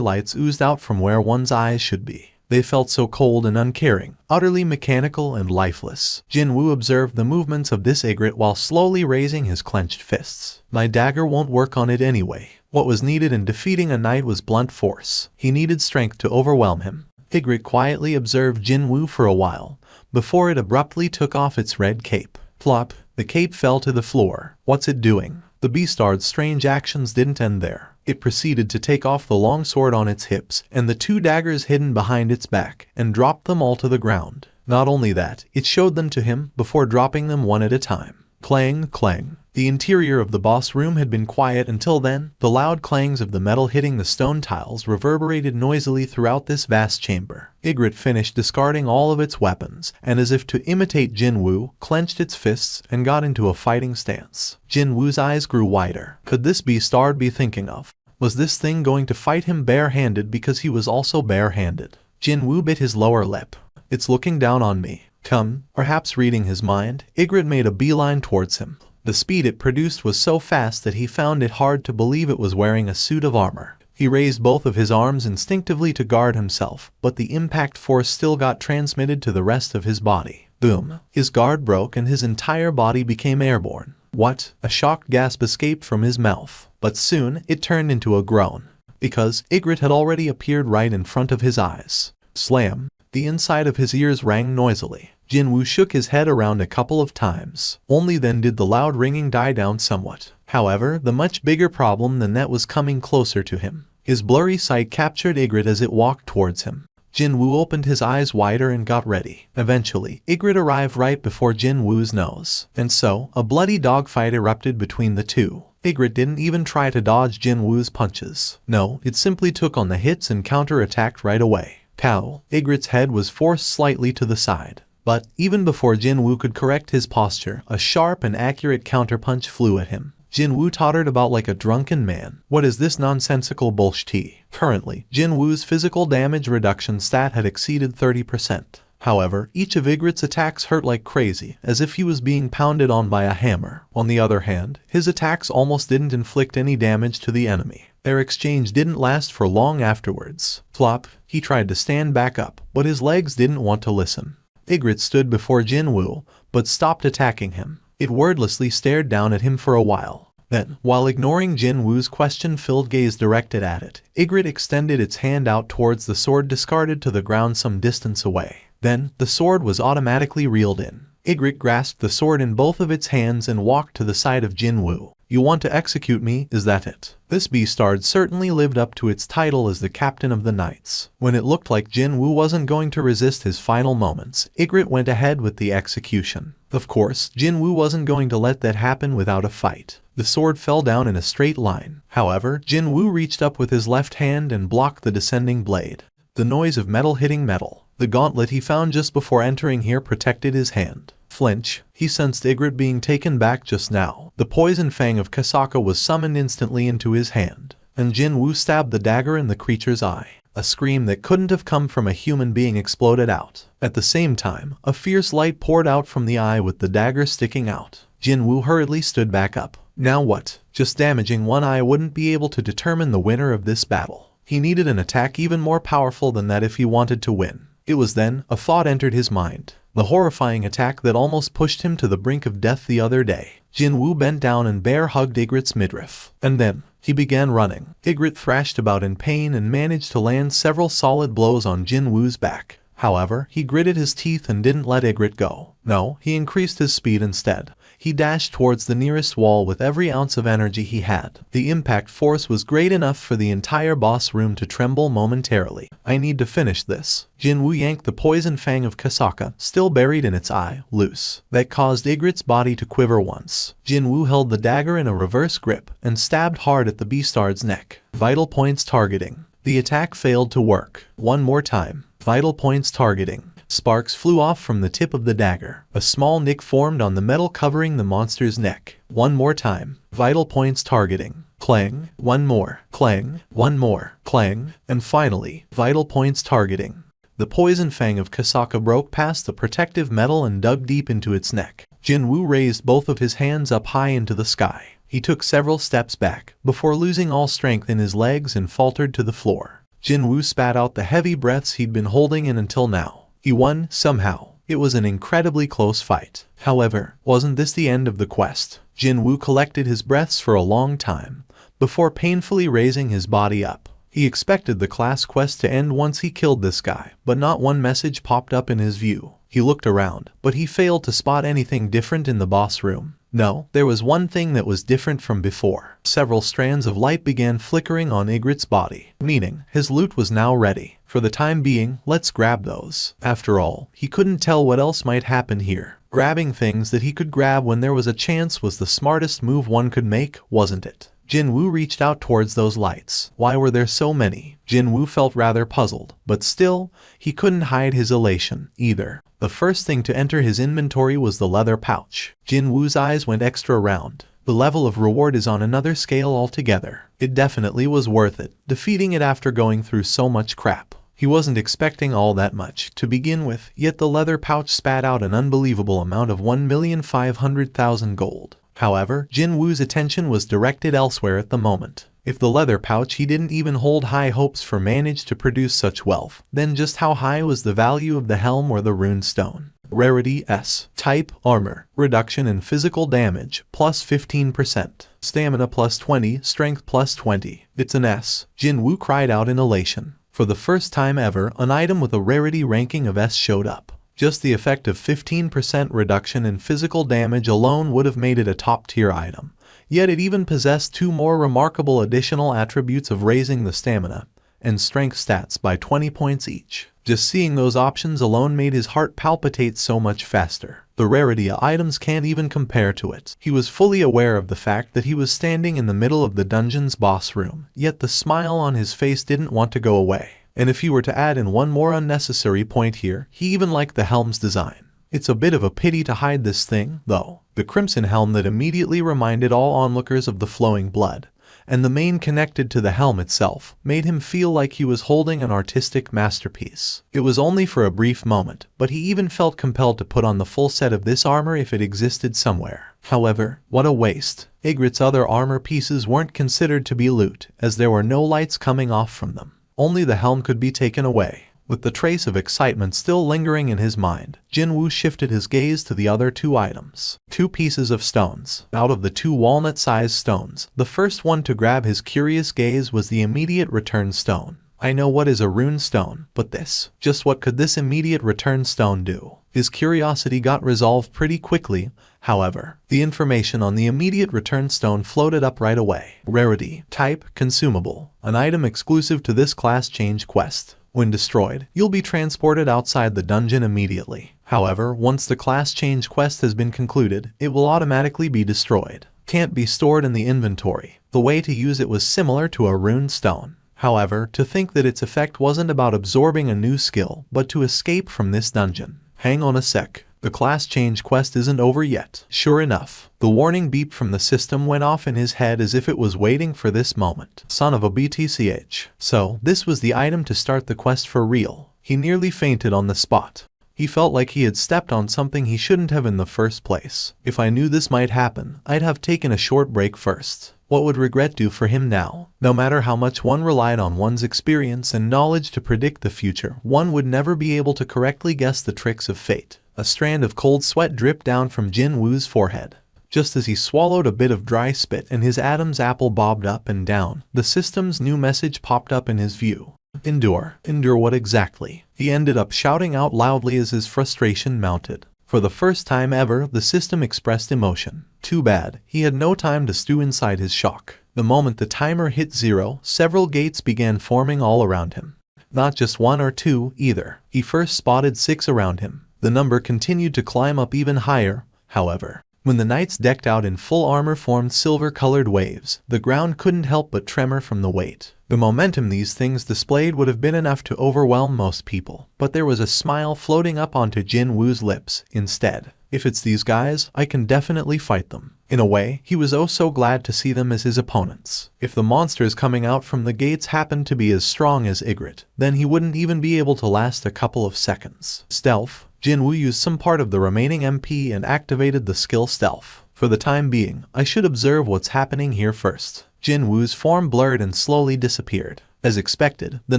lights oozed out from where one's eyes should be. They felt so cold and uncaring, utterly mechanical and lifeless. Jinwoo observed the movements of this egret while slowly raising his clenched fists. My dagger won't work on it anyway. What was needed in defeating a knight was blunt force. He needed strength to overwhelm him. Egret quietly observed Jinwoo for a while, before it abruptly took off its red cape. Plop! The cape fell to the floor. What's it doing? The beastard's strange actions didn't end there. It proceeded to take off the long sword on its hips and the two daggers hidden behind its back, and dropped them all to the ground. Not only that, it showed them to him before dropping them one at a time. Clang, clang. The interior of the boss room had been quiet until then. The loud clangs of the metal hitting the stone tiles reverberated noisily throughout this vast chamber. Egret finished discarding all of its weapons, and as if to imitate Jinwoo, clenched its fists and got into a fighting stance. Jinwoo's eyes grew wider. Could this be Stard be thinking of? Was this thing going to fight him barehanded because he was also barehanded? Jinwoo bit his lower lip. It's looking down on me. Come. Perhaps reading his mind, Ygritte made a beeline towards him. The speed it produced was so fast that he found it hard to believe it was wearing a suit of armor. He raised both of his arms instinctively to guard himself, but the impact force still got transmitted to the rest of his body. Boom. His guard broke and his entire body became airborne. What? A shocked gasp escaped from his mouth, but soon it turned into a groan, because Ygritte had already appeared right in front of his eyes. Slam. The inside of his ears rang noisily. Jinwoo shook his head around a couple of times. Only then did the loud ringing die down somewhat. However, the much bigger problem than that was coming closer to him. His blurry sight captured Ygritte as it walked towards him. Jinwoo opened his eyes wider and got ready. Eventually, Ygritte arrived right before Jinwoo's nose, and so, a bloody dogfight erupted between the two. Ygritte didn't even try to dodge Jinwoo's punches. No, it simply took on the hits and counter-attacked right away. Pow! Ygritte's head was forced slightly to the side. But, even before Jinwoo could correct his posture, a sharp and accurate counterpunch flew at him. Jinwoo tottered about like a drunken man. What is this nonsensical bullshit? Currently, Jinwoo's physical damage reduction stat had exceeded 30%. However, each of Ygritte's attacks hurt like crazy, as if he was being pounded on by a hammer. On the other hand, his attacks almost didn't inflict any damage to the enemy. Their exchange didn't last for long afterwards. Flop. He tried to stand back up, but his legs didn't want to listen. Ygritte stood before Jinwoo, but stopped attacking him. It wordlessly stared down at him for a while. Then, while ignoring Jinwoo's question-filled gaze directed at it, Ygritte extended its hand out towards the sword discarded to the ground some distance away. Then, the sword was automatically reeled in. Ygritte grasped the sword in both of its hands and walked to the side of Jinwoo. You want to execute me, is that it? This beastard certainly lived up to its title as the captain of the knights. When it looked like Jinwoo wasn't going to resist his final moments, Ygritte went ahead with the execution. Of course, Jinwoo wasn't going to let that happen without a fight. The sword fell down in a straight line. However, Jinwoo reached up with his left hand and blocked the descending blade. The noise of metal hitting metal. The gauntlet he found just before entering here protected his hand. Flinch. He sensed Ygritte being taken back just now. The poison fang of Kasaka was summoned instantly into his hand, and Jinwoo stabbed the dagger in the creature's eye. A scream that couldn't have come from a human being exploded out. At the same time, a fierce light poured out from the eye with the dagger sticking out. Jinwoo hurriedly stood back up. Now what? Just damaging one eye wouldn't be able to determine the winner of this battle. He needed an attack even more powerful than that if he wanted to win. It was then a thought entered his mind. The horrifying attack that almost pushed him to the brink of death the other day. Jinwoo bent down and bear-hugged Ygritte's midriff. And then, he began running. Ygritte thrashed about in pain and managed to land several solid blows on Jinwoo's back. However, he gritted his teeth and didn't let Ygritte go. No, he increased his speed instead. He dashed towards the nearest wall with every ounce of energy he had. The impact force was great enough for the entire boss room to tremble momentarily. I need to finish this. Jinwoo yanked the poison fang of Kasaka, still buried in its eye, loose. That caused Ygritte's body to quiver once. Jinwoo held the dagger in a reverse grip and stabbed hard at the beastard's neck. Vital points targeting. The attack failed to work. One more time. Vital points targeting. Sparks flew off from the tip of the dagger. A small nick formed on the metal covering the monster's neck. One more time. Vital points targeting. Clang. One more. Clang. One more. Clang. And finally, vital points targeting. The poison fang of Kasaka broke past the protective metal and dug deep into its neck. Jinwoo raised both of his hands up high into the sky. He took several steps back, before losing all strength in his legs and faltered to the floor. Jinwoo spat out the heavy breaths he'd been holding in until now. He won, somehow. It was an incredibly close fight. However, wasn't this the end of the quest? Jinwoo collected his breaths for a long time, before painfully raising his body up. He expected the class quest to end once he killed this guy, but not one message popped up in his view. He looked around, but he failed to spot anything different in the boss room. No, there was one thing that was different from before. Several strands of light began flickering on Ygritte's body, meaning his loot was now ready. For the time being, let's grab those. After all, he couldn't tell what else might happen here. Grabbing things that he could grab when there was a chance was the smartest move one could make, wasn't it? Jinwoo reached out towards those lights. Why were there so many? Jinwoo felt rather puzzled, but still, he couldn't hide his elation, either. The first thing to enter his inventory was the leather pouch. Jinwoo's eyes went extra round. the level of reward is on another scale altogether. It definitely was worth it, defeating it after going through so much crap. He wasn't expecting all that much to begin with, yet the leather pouch spat out an unbelievable amount of 1,500,000 gold. However, Jin Woo's attention was directed elsewhere at the moment. If the leather pouch he didn't even hold high hopes for managed to produce such wealth, then just how high was the value of the helm or the rune stone? Rarity S. Type Armor. Reduction in physical damage plus 15%. Stamina plus 20. Strength plus 20. It's an S. Jin Woo cried out in elation. For the first time ever, an item with a rarity ranking of S showed up. Just the effect of 15% reduction in physical damage alone would have made it a top-tier item. Yet it even possessed two more remarkable additional attributes of raising the stamina and strength stats by 20 points each. Just seeing those options alone made his heart palpitate so much faster. The rarity items can't even compare to it. He was fully aware of the fact that he was standing in the middle of the dungeon's boss room, yet the smile on his face didn't want to go away. And if you were to add in one more unnecessary point here, he even liked the helm's design. It's a bit of a pity to hide this thing, though. The crimson helm that immediately reminded all onlookers of the flowing blood, and the mane connected to the helm itself, made him feel like he was holding an artistic masterpiece. It was only for a brief moment, but he even felt compelled to put on the full set of this armor if it existed somewhere. However, what a waste. Ygritte's other armor pieces weren't considered to be loot, as there were no lights coming off from them. Only the helm could be taken away. With the trace of excitement still lingering in his mind, Jin Woo shifted his gaze to the other two items. Two pieces of stones. Out of the two walnut-sized stones, the first one to grab his curious gaze was the immediate return stone. I know what is a rune stone, but just what could this immediate return stone do? His curiosity got resolved pretty quickly. However, the information on the immediate return stone floated up right away. Rarity. Type Consumable. An item exclusive to this class change quest. When destroyed, you'll be transported outside the dungeon immediately. However, once the class change quest has been concluded, it will automatically be destroyed. Can't be stored in the inventory. The way to use it was similar to a rune stone. However, to think that its effect wasn't about absorbing a new skill, but to escape from this dungeon. Hang on a sec. The class change quest isn't over yet. Sure enough, the warning beep from the system went off in his head as if it was waiting for this moment. Son of a BTCH. So, this was the item to start the quest for real. He nearly fainted on the spot. He felt like he had stepped on something he shouldn't have in the first place. If I knew this might happen, I'd have taken a short break first. What would regret do for him now? No matter how much one relied on one's experience and knowledge to predict the future, one would never be able to correctly guess the tricks of fate. A strand of cold sweat dripped down from Jin Woo's forehead. Just as he swallowed a bit of dry spit and his Adam's apple bobbed up and down, the system's new message popped up in his view. Endure. Endure what exactly? He ended up shouting out loudly as his frustration mounted. For the first time ever, the system expressed emotion. Too bad, he had no time to stew inside his shock. The moment the timer hit 0, several gates began forming all around him. Not just one or two, either. He first spotted 6 around him. The number continued to climb up even higher, however. When the knights decked out in full armor formed silver-colored waves, the ground couldn't help but tremor from the weight. The momentum these things displayed would have been enough to overwhelm most people, but there was a smile floating up onto Jin Woo's lips instead. If it's these guys, I can definitely fight them. In a way, he was oh so glad to see them as his opponents. If the monsters coming out from the gates happened to be as strong as Ygritte, then he wouldn't even be able to last a couple of seconds. Stealth. Jin Woo used some part of the remaining MP and activated the skill Stealth. For the time being, I should observe what's happening here first. Jin Woo's form blurred and slowly disappeared. As expected, the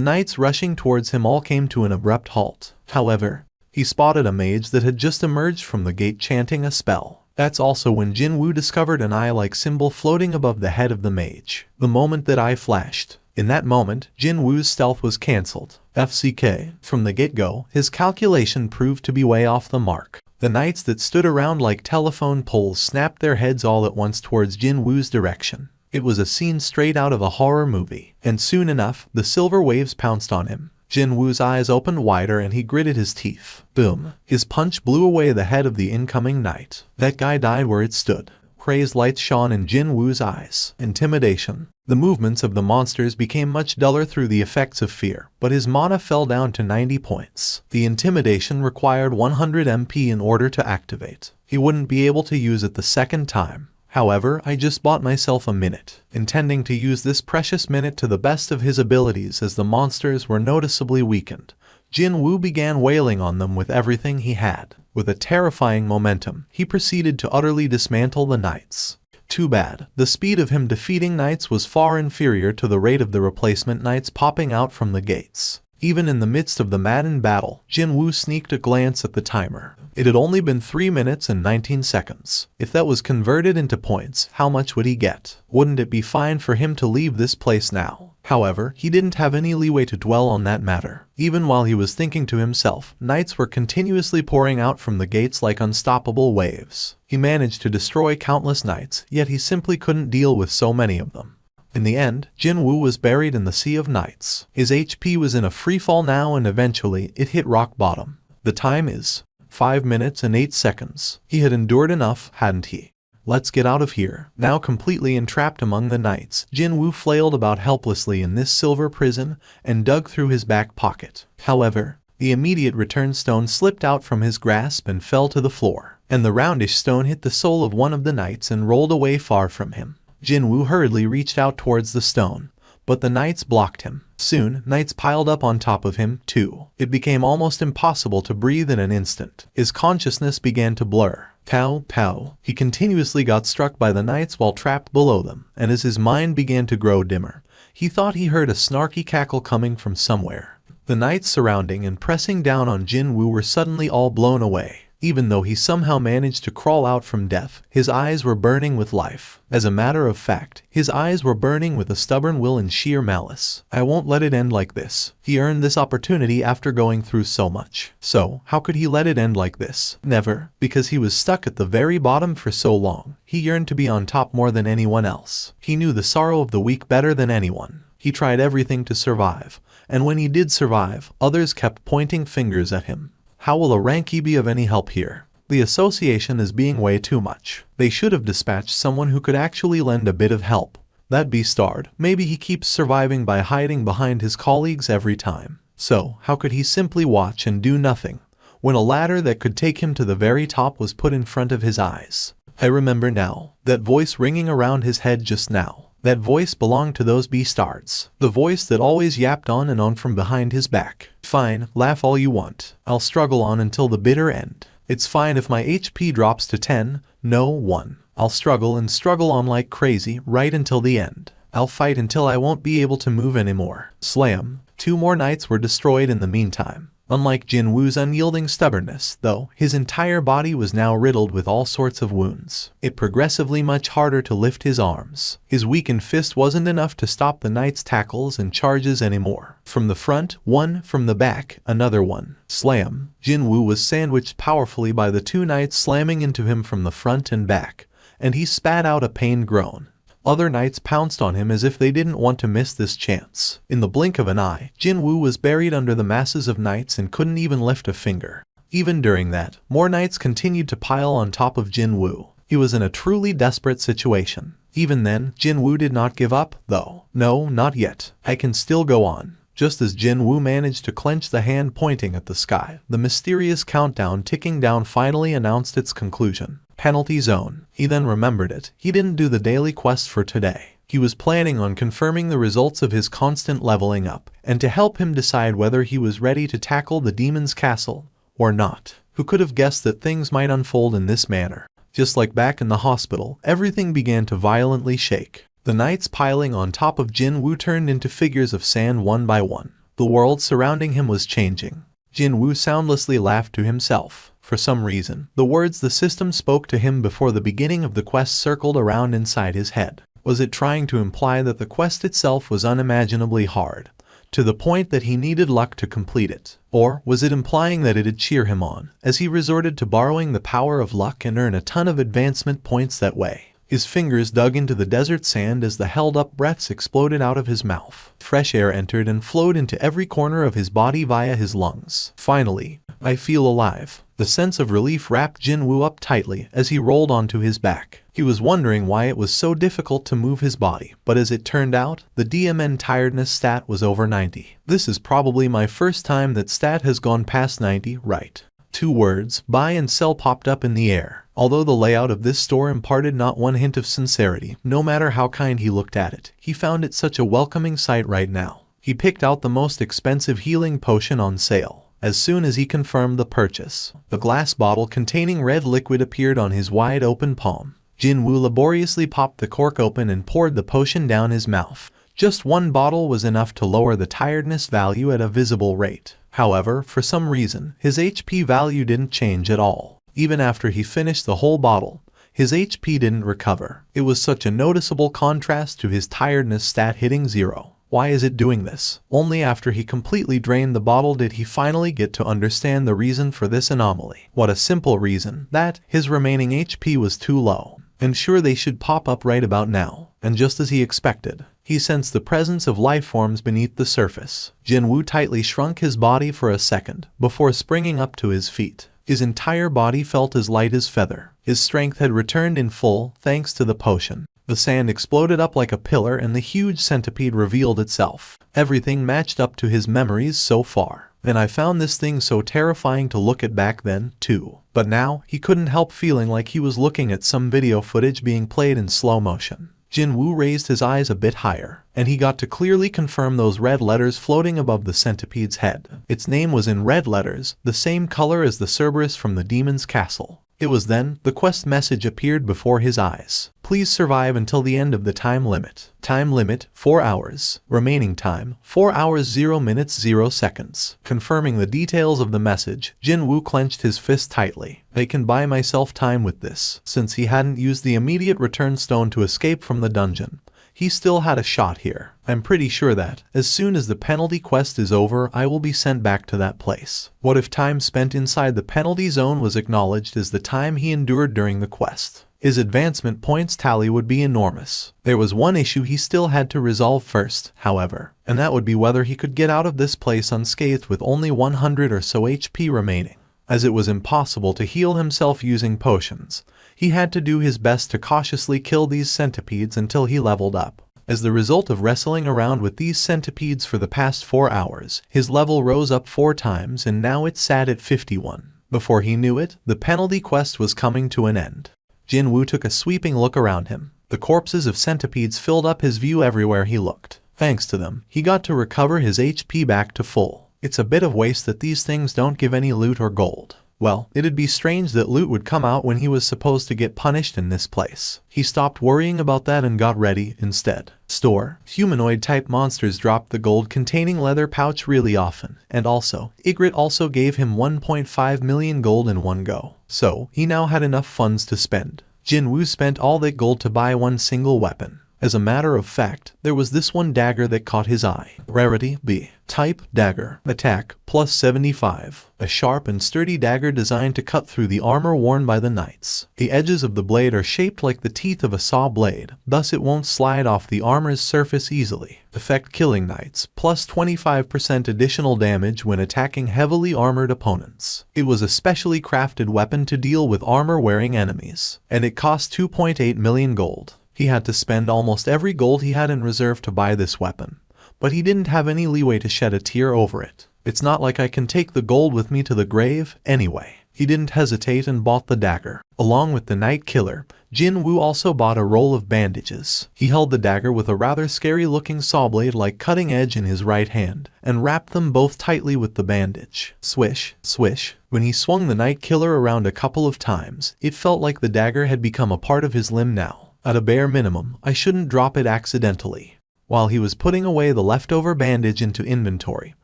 knights rushing towards him all came to an abrupt halt. However, he spotted a mage that had just emerged from the gate chanting a spell. That's also when Jin Woo discovered an eye-like symbol floating above the head of the mage. The moment that eye flashed. In that moment, Jin Woo's stealth was cancelled. FCK. From the get-go, his calculation proved to be way off the mark. The knights that stood around like telephone poles snapped their heads all at once towards Jin Woo's direction. It was a scene straight out of a horror movie, and soon enough, the silver waves pounced on him. Jin Woo's eyes opened wider and he gritted his teeth. Boom. His punch blew away the head of the incoming knight. That guy died where it stood. Crazed lights shone in Jin Woo's eyes. Intimidation. The movements of the monsters became much duller through the effects of fear, but his mana fell down to 90 points. The intimidation required 100 MP in order to activate. He wouldn't be able to use it the second time. However, I just bought myself a minute, intending to use this precious minute to the best of his abilities as the monsters were noticeably weakened. Jin Woo began wailing on them with everything he had. With a terrifying momentum, he proceeded to utterly dismantle the knights. Too bad, the speed of him defeating knights was far inferior to the rate of the replacement knights popping out from the gates. Even in the midst of the maddened battle, Jin Woo sneaked a glance at the timer. It had only been 3 minutes and 19 seconds. If that was converted into points, how much would he get? Wouldn't it be fine for him to leave this place now? However, he didn't have any leeway to dwell on that matter. Even while he was thinking to himself, knights were continuously pouring out from the gates like unstoppable waves. He managed to destroy countless knights, yet he simply couldn't deal with so many of them. In the end, Jin Woo was buried in the sea of knights. His HP was in a freefall now and eventually it hit rock bottom. The time is 5 minutes and 8 seconds. He had endured enough, hadn't he? Let's get out of here. Now completely entrapped among the knights, Jin Woo flailed about helplessly in this silver prison and dug through his back pocket. However, the immediate return stone slipped out from his grasp and fell to the floor, and the roundish stone hit the soul of one of the knights and rolled away far from him. Jin Woo hurriedly reached out towards the stone, but the knights blocked him. Soon, knights piled up on top of him, too. It became almost impossible to breathe in an instant. His consciousness began to blur. Pow, pow. He continuously got struck by the knights while trapped below them, and as his mind began to grow dimmer, he thought he heard a snarky cackle coming from somewhere. The knights surrounding and pressing down on Jin Woo were suddenly all blown away. Even though he somehow managed to crawl out from death, his eyes were burning with life. As a matter of fact, his eyes were burning with a stubborn will and sheer malice. I won't let it end like this. He earned this opportunity after going through so much. So, how could he let it end like this? Never, because he was stuck at the very bottom for so long. He yearned to be on top more than anyone else. He knew the sorrow of the weak better than anyone. He tried everything to survive, and when he did survive, others kept pointing fingers at him. How will a rankie be of any help here? The association is being way too much. They should have dispatched someone who could actually lend a bit of help. That beastard, maybe he keeps surviving by hiding behind his colleagues every time. So, how could he simply watch and do nothing, when a ladder that could take him to the very top was put in front of his eyes? I remember now, that voice ringing around his head just now. That voice belonged to those beastards. The voice that always yapped on and on from behind his back. Fine, laugh all you want. I'll struggle on until the bitter end. It's fine if my HP drops to 10, no 1. I'll struggle and struggle on like crazy right until the end. I'll fight until I won't be able to move anymore. Slam. 2 more knights were destroyed in the meantime. Unlike Jin Woo's unyielding stubbornness, though, his entire body was now riddled with all sorts of wounds. It progressively much harder to lift his arms. His weakened fist wasn't enough to stop the knight's tackles and charges anymore. From the front, one, from the back, another one. Slam. Jin Woo was sandwiched powerfully by the 2 knights slamming into him from the front and back, and he spat out a pained groan. Other knights pounced on him as if they didn't want to miss this chance. In the blink of an eye, Jin Woo was buried under the masses of knights and couldn't even lift a finger. Even during that, more knights continued to pile on top of Jin Woo. He was in a truly desperate situation. Even then, Jin Woo did not give up, though. No, not yet. I can still go on. Just as Jin Woo managed to clench the hand pointing at the sky, the mysterious countdown ticking down finally announced its conclusion. Penalty zone. He then remembered it. He didn't do the daily quest for today. He was planning on confirming the results of his constant leveling up, and to help him decide whether he was ready to tackle the demon's castle or not. Who could have guessed that things might unfold in this manner? Just like back in the hospital, everything began to violently shake. The knights piling on top of Jin Woo turned into figures of sand one by one. The world surrounding him was changing. Jin Woo soundlessly laughed to himself. For some reason, the words the system spoke to him before the beginning of the quest circled around inside his head. Was it trying to imply that the quest itself was unimaginably hard, to the point that he needed luck to complete it? Or was it implying that it'd cheer him on, as he resorted to borrowing the power of luck and earn a ton of advancement points that way? His fingers dug into the desert sand as the held-up breaths exploded out of his mouth. Fresh air entered and flowed into every corner of his body via his lungs. Finally, I feel alive. The sense of relief wrapped Jin Woo up tightly as he rolled onto his back. He was wondering why it was so difficult to move his body, but as it turned out, the DMN tiredness stat was over 90. This is probably my first time that stat has gone past 90, right? 2 words, buy and sell, popped up in the air. Although the layout of this store imparted not one hint of sincerity, no matter how kind he looked at it, he found it such a welcoming sight right now. He picked out the most expensive healing potion on sale. As soon as he confirmed the purchase, the glass bottle containing red liquid appeared on his wide-open palm. Jinwoo laboriously popped the cork open and poured the potion down his mouth. Just one bottle was enough to lower the tiredness value at a visible rate. However, for some reason, his HP value didn't change at all. Even after he finished the whole bottle, his HP didn't recover. It was such a noticeable contrast to his tiredness stat hitting 0. Why is it doing this? Only after he completely drained the bottle did he finally get to understand the reason for this anomaly. What a simple reason, that his remaining HP was too low. And sure, they should pop up right about now. And just as he expected, he sensed the presence of life forms beneath the surface. Jinwoo tightly shrunk his body for a second before springing up to his feet. His entire body felt as light as feather. His strength had returned in full thanks to the potion. The sand exploded up like a pillar and the huge centipede revealed itself. Everything matched up to his memories so far. And I found this thing so terrifying to look at back then, too. But now, he couldn't help feeling like he was looking at some video footage being played in slow motion. Jinwoo raised his eyes a bit higher, and he got to clearly confirm those red letters floating above the centipede's head. Its name was in red letters, the same color as the Cerberus from the demon's castle. It was then, the quest message appeared before his eyes. Please survive until the end of the time limit. Time limit, 4 hours. Remaining time, 4 hours 0 minutes 0 seconds. Confirming the details of the message, Jinwoo clenched his fist tightly. I can buy myself time with this. Since he hadn't used the immediate return stone to escape from the dungeon, he still had a shot here. I'm pretty sure that, as soon as the penalty quest is over, I will be sent back to that place. What if time spent inside the penalty zone was acknowledged as the time he endured during the quest? His advancement points tally would be enormous. There was one issue he still had to resolve first, however, and that would be whether he could get out of this place unscathed with only 100 or so HP remaining. As it was impossible to heal himself using potions, he had to do his best to cautiously kill these centipedes until he leveled up. As the result of wrestling around with these centipedes for the past 4 hours, his level rose up 4 times and now it sat at 51. Before he knew it, the penalty quest was coming to an end. Jinwoo took a sweeping look around him. The corpses of centipedes filled up his view everywhere he looked. Thanks to them, he got to recover his HP back to full. It's a bit of waste that these things don't give any loot or gold. Well, it'd be strange that loot would come out when he was supposed to get punished in this place. He stopped worrying about that and got ready instead. Store. Humanoid-type monsters dropped the gold-containing leather pouch really often, and also, Ygritte also gave him 1.5 million gold in one go. So, he now had enough funds to spend. Jinwoo spent all that gold to buy one single weapon. As a matter of fact, there was this one dagger that caught his eye. Rarity B. Type Dagger. Attack plus 75. A sharp and sturdy dagger designed to cut through the armor worn by the knights. The edges of the blade are shaped like the teeth of a saw blade, thus it won't slide off the armor's surface easily. Effect killing knights, plus 25% additional damage when attacking heavily armored opponents. It was a specially crafted weapon to deal with armor-wearing enemies, and it cost 2.8 million gold. He had to spend almost every gold he had in reserve to buy this weapon, but he didn't have any leeway to shed a tear over it. It's not like I can take the gold with me to the grave, anyway. He didn't hesitate and bought the dagger. Along with the Night Killer, Jinwoo also bought a roll of bandages. He held the dagger with a rather scary-looking saw blade-like cutting edge in his right hand, and wrapped them both tightly with the bandage. Swish, swish. When he swung the Night Killer around a couple of times, it felt like the dagger had become a part of his limb now. At a bare minimum, I shouldn't drop it accidentally. While he was putting away the leftover bandage into inventory,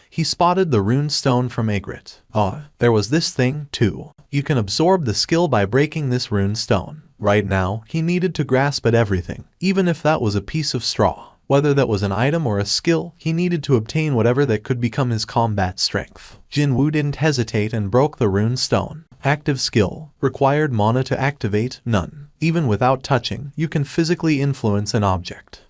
he spotted the rune stone from Ygritte. There was this thing, too. You can absorb the skill by breaking this rune stone. Right now, he needed to grasp at everything, even if that was a piece of straw. Whether that was an item or a skill, he needed to obtain whatever that could become his combat strength. Jinwoo didn't hesitate and broke the rune stone. Active skill. Required mana to activate, none. Even without touching, you can physically influence an object.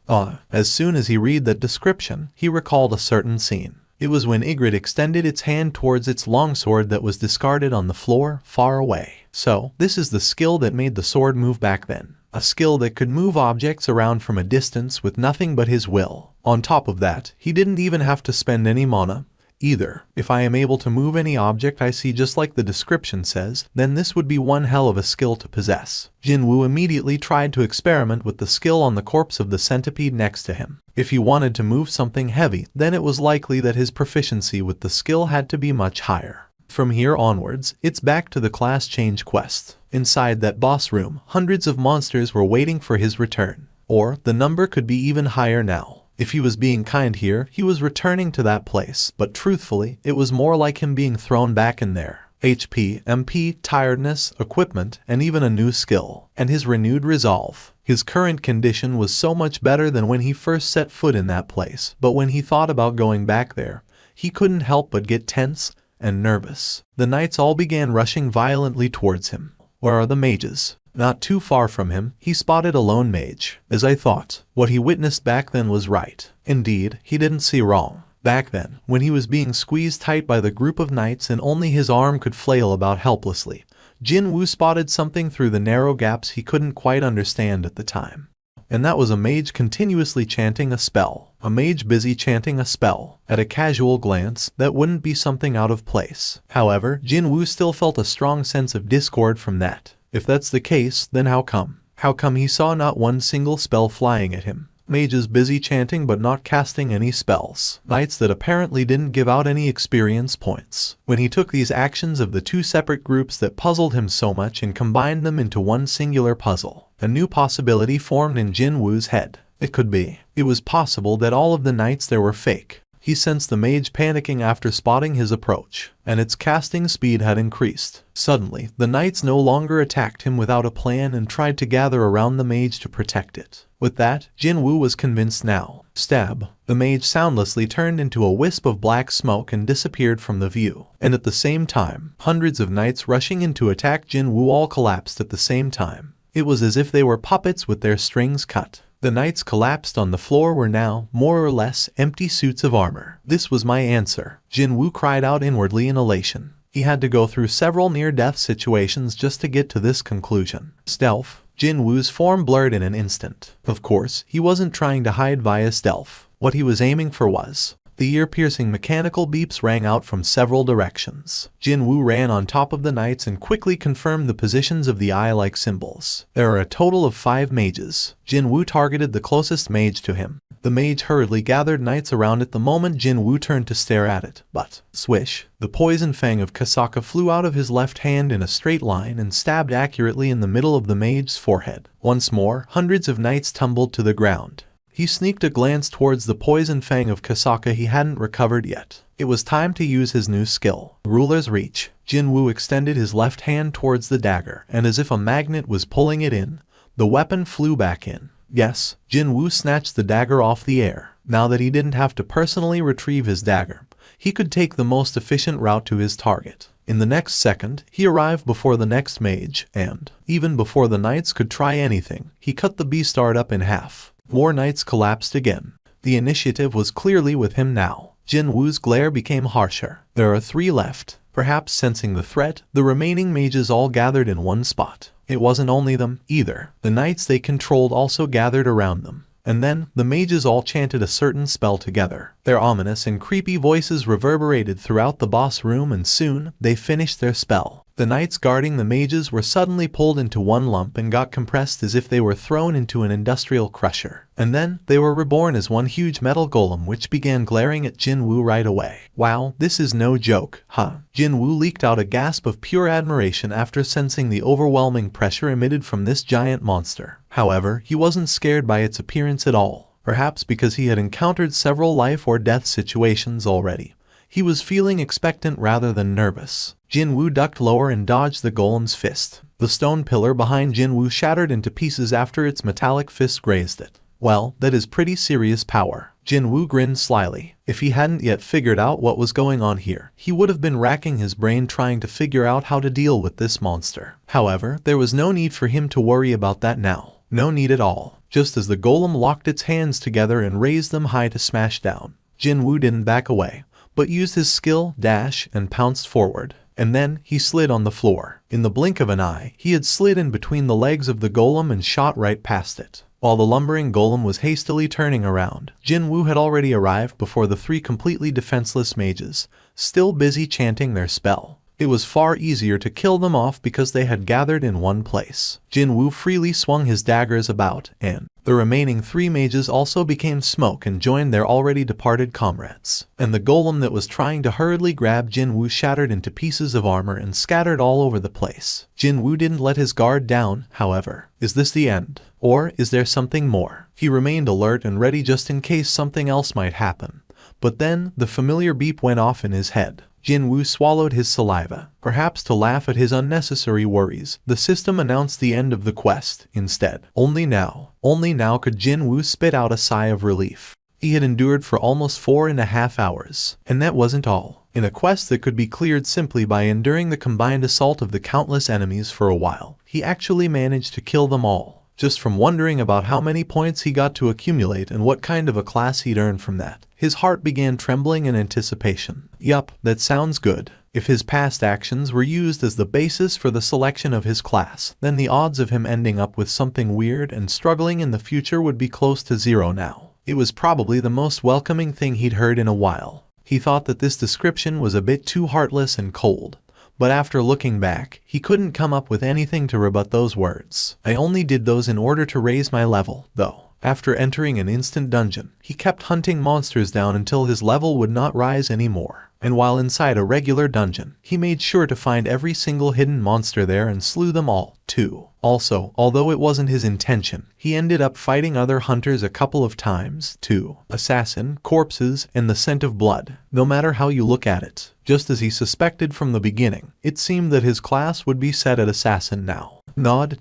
As soon as he read that description, he recalled a certain scene. It was when Ygritte extended its hand towards its longsword that was discarded on the floor, far away. So, this is the skill that made the sword move back then. A skill that could move objects around from a distance with nothing but his will. On top of that, he didn't even have to spend any mana. either. If I am able to move any object I see just like the description says, then this would be one hell of a skill to possess. Jinwoo immediately tried to experiment with the skill on the corpse of the centipede next to him. If he wanted to move something heavy, then it was likely that his proficiency with the skill had to be much higher. From here onwards, it's back to the class change quest. Inside that boss room, hundreds of monsters were waiting for his return. Or, the number could be even higher now. If he was being kind here, he was returning to that place, but truthfully, it was more like him being thrown back in there. HP, MP, tiredness, equipment, and even a new skill. And his renewed resolve. His current condition was so much better than when he first set foot in that place, but when he thought about going back there, he couldn't help but get tense and nervous. The knights all began rushing violently towards him. Where are the mages? Not too far from him, he spotted a lone mage. As I thought, what he witnessed back then was right. Indeed, he didn't see wrong. Back then, when he was being squeezed tight by the group of knights and only his arm could flail about helplessly, Jinwoo spotted something through the narrow gaps he couldn't quite understand at the time. And that was a mage continuously chanting a spell. A mage busy chanting a spell. At a casual glance, that wouldn't be something out of place. However, Jinwoo still felt a strong sense of discord from that. If that's the case, then how come? How come he saw not one single spell flying at him? Mages busy chanting but not casting any spells. Knights that apparently didn't give out any experience points. When he took these actions of the two separate groups that puzzled him so much and combined them into one singular puzzle, a new possibility formed in Jinwoo's head. It could be. It was possible that all of the knights there were fake. He sensed the mage panicking after spotting his approach, and its casting speed had increased. Suddenly, the knights no longer attacked him without a plan and tried to gather around the mage to protect it. With that, Jinwoo was convinced now. Stab. The mage soundlessly turned into a wisp of black smoke and disappeared from the view. And at the same time, hundreds of knights rushing in to attack Jinwoo all collapsed at the same time. It was as if they were puppets with their strings cut. The knights collapsed on the floor were now, more or less, empty suits of armor. This was my answer. Jinwoo cried out inwardly in elation. He had to go through several near-death situations just to get to this conclusion. Stealth. Jinwoo's form blurred in an instant. Of course, he wasn't trying to hide via stealth. What he was aiming for was. The ear-piercing mechanical beeps rang out from several directions. Jinwoo ran on top of the knights and quickly confirmed the positions of the eye-like symbols. There are a total of 5 mages. Jinwoo targeted the closest mage to him. The mage hurriedly gathered knights around it the moment Jinwoo turned to stare at it. But, swish, the poison fang of Kasaka flew out of his left hand in a straight line and stabbed accurately in the middle of the mage's forehead. Once more, hundreds of knights tumbled to the ground. He sneaked a glance towards the poison fang of Kasaka he hadn't recovered yet. It was time to use his new skill. Ruler's Reach. Jinwoo extended his left hand towards the dagger, and as if a magnet was pulling it in, the weapon flew back in. Yes, Jinwoo snatched the dagger off the air. Now that he didn't have to personally retrieve his dagger, he could take the most efficient route to his target. In the next second, he arrived before the next mage, and, even before the knights could try anything, he cut the beastard up in half. More knights collapsed again. The initiative was clearly with him now. Jinwoo's glare became harsher. There are 3 left. Perhaps sensing the threat, the remaining mages all gathered in one spot. It wasn't only them, either. The knights they controlled also gathered around them. And then, the mages all chanted a certain spell together. Their ominous and creepy voices reverberated throughout the boss room and soon, they finished their spell. The knights guarding the mages were suddenly pulled into one lump and got compressed as if they were thrown into an industrial crusher. And then, they were reborn as one huge metal golem which began glaring at Jinwoo right away. Wow, this is no joke, huh? Jinwoo leaked out a gasp of pure admiration after sensing the overwhelming pressure emitted from this giant monster. However, he wasn't scared by its appearance at all. Perhaps because he had encountered several life or death situations already. He was feeling expectant rather than nervous. Jinwoo ducked lower and dodged the golem's fist. The stone pillar behind Jinwoo shattered into pieces after its metallic fist grazed it. Well, that is pretty serious power. Jinwoo grinned slyly. If he hadn't yet figured out what was going on here, he would have been racking his brain trying to figure out how to deal with this monster. However, there was no need for him to worry about that now. No need at all. Just as the golem locked its hands together and raised them high to smash down, Jinwoo didn't back away, but used his skill, dash, and pounced forward. and then he slid on the floor. In the blink of an eye, he had slid in between the legs of the golem and shot right past it. While the lumbering golem was hastily turning around, Jinwoo had already arrived before the three completely defenseless mages, still busy chanting their spell. It was far easier to kill them off because they had gathered in one place. Jinwoo freely swung his daggers about, and the remaining three mages also became smoke and joined their already departed comrades. And the golem that was trying to hurriedly grab Jinwoo shattered into pieces of armor and scattered all over the place. Jinwoo didn't let his guard down, however. Is this the end? Or is there something more? He remained alert and ready just in case something else might happen. But then, the familiar beep went off in his head. Jinwoo swallowed his saliva. Perhaps to laugh at his unnecessary worries, the system announced the end of the quest, instead. Only now could Jinwoo spit out a sigh of relief. He had endured for almost 4.5 hours. And that wasn't all. In a quest that could be cleared simply by enduring the combined assault of the countless enemies for a while, he actually managed to kill them all. Just from wondering about how many points he got to accumulate and what kind of a class he'd earn from that, his heart began trembling in anticipation. Yup, that sounds good. If his past actions were used as the basis for the selection of his class, then the odds of him ending up with something weird and struggling in the future would be close to zero now. It was probably the most welcoming thing he'd heard in a while. He thought that this description was a bit too heartless and cold. But after looking back, he couldn't come up with anything to rebut those words. I only did those in order to raise my level, though. After entering an instant dungeon, he kept hunting monsters down until his level would not rise anymore. And while inside a regular dungeon, he made sure to find every single hidden monster there and slew them all, too. Also, although it wasn't his intention, he ended up fighting other hunters a couple of times, too. Assassin, corpses, and the scent of blood. No matter how you look at it, just as he suspected from the beginning, it seemed that his class would be set at assassin now. Nod.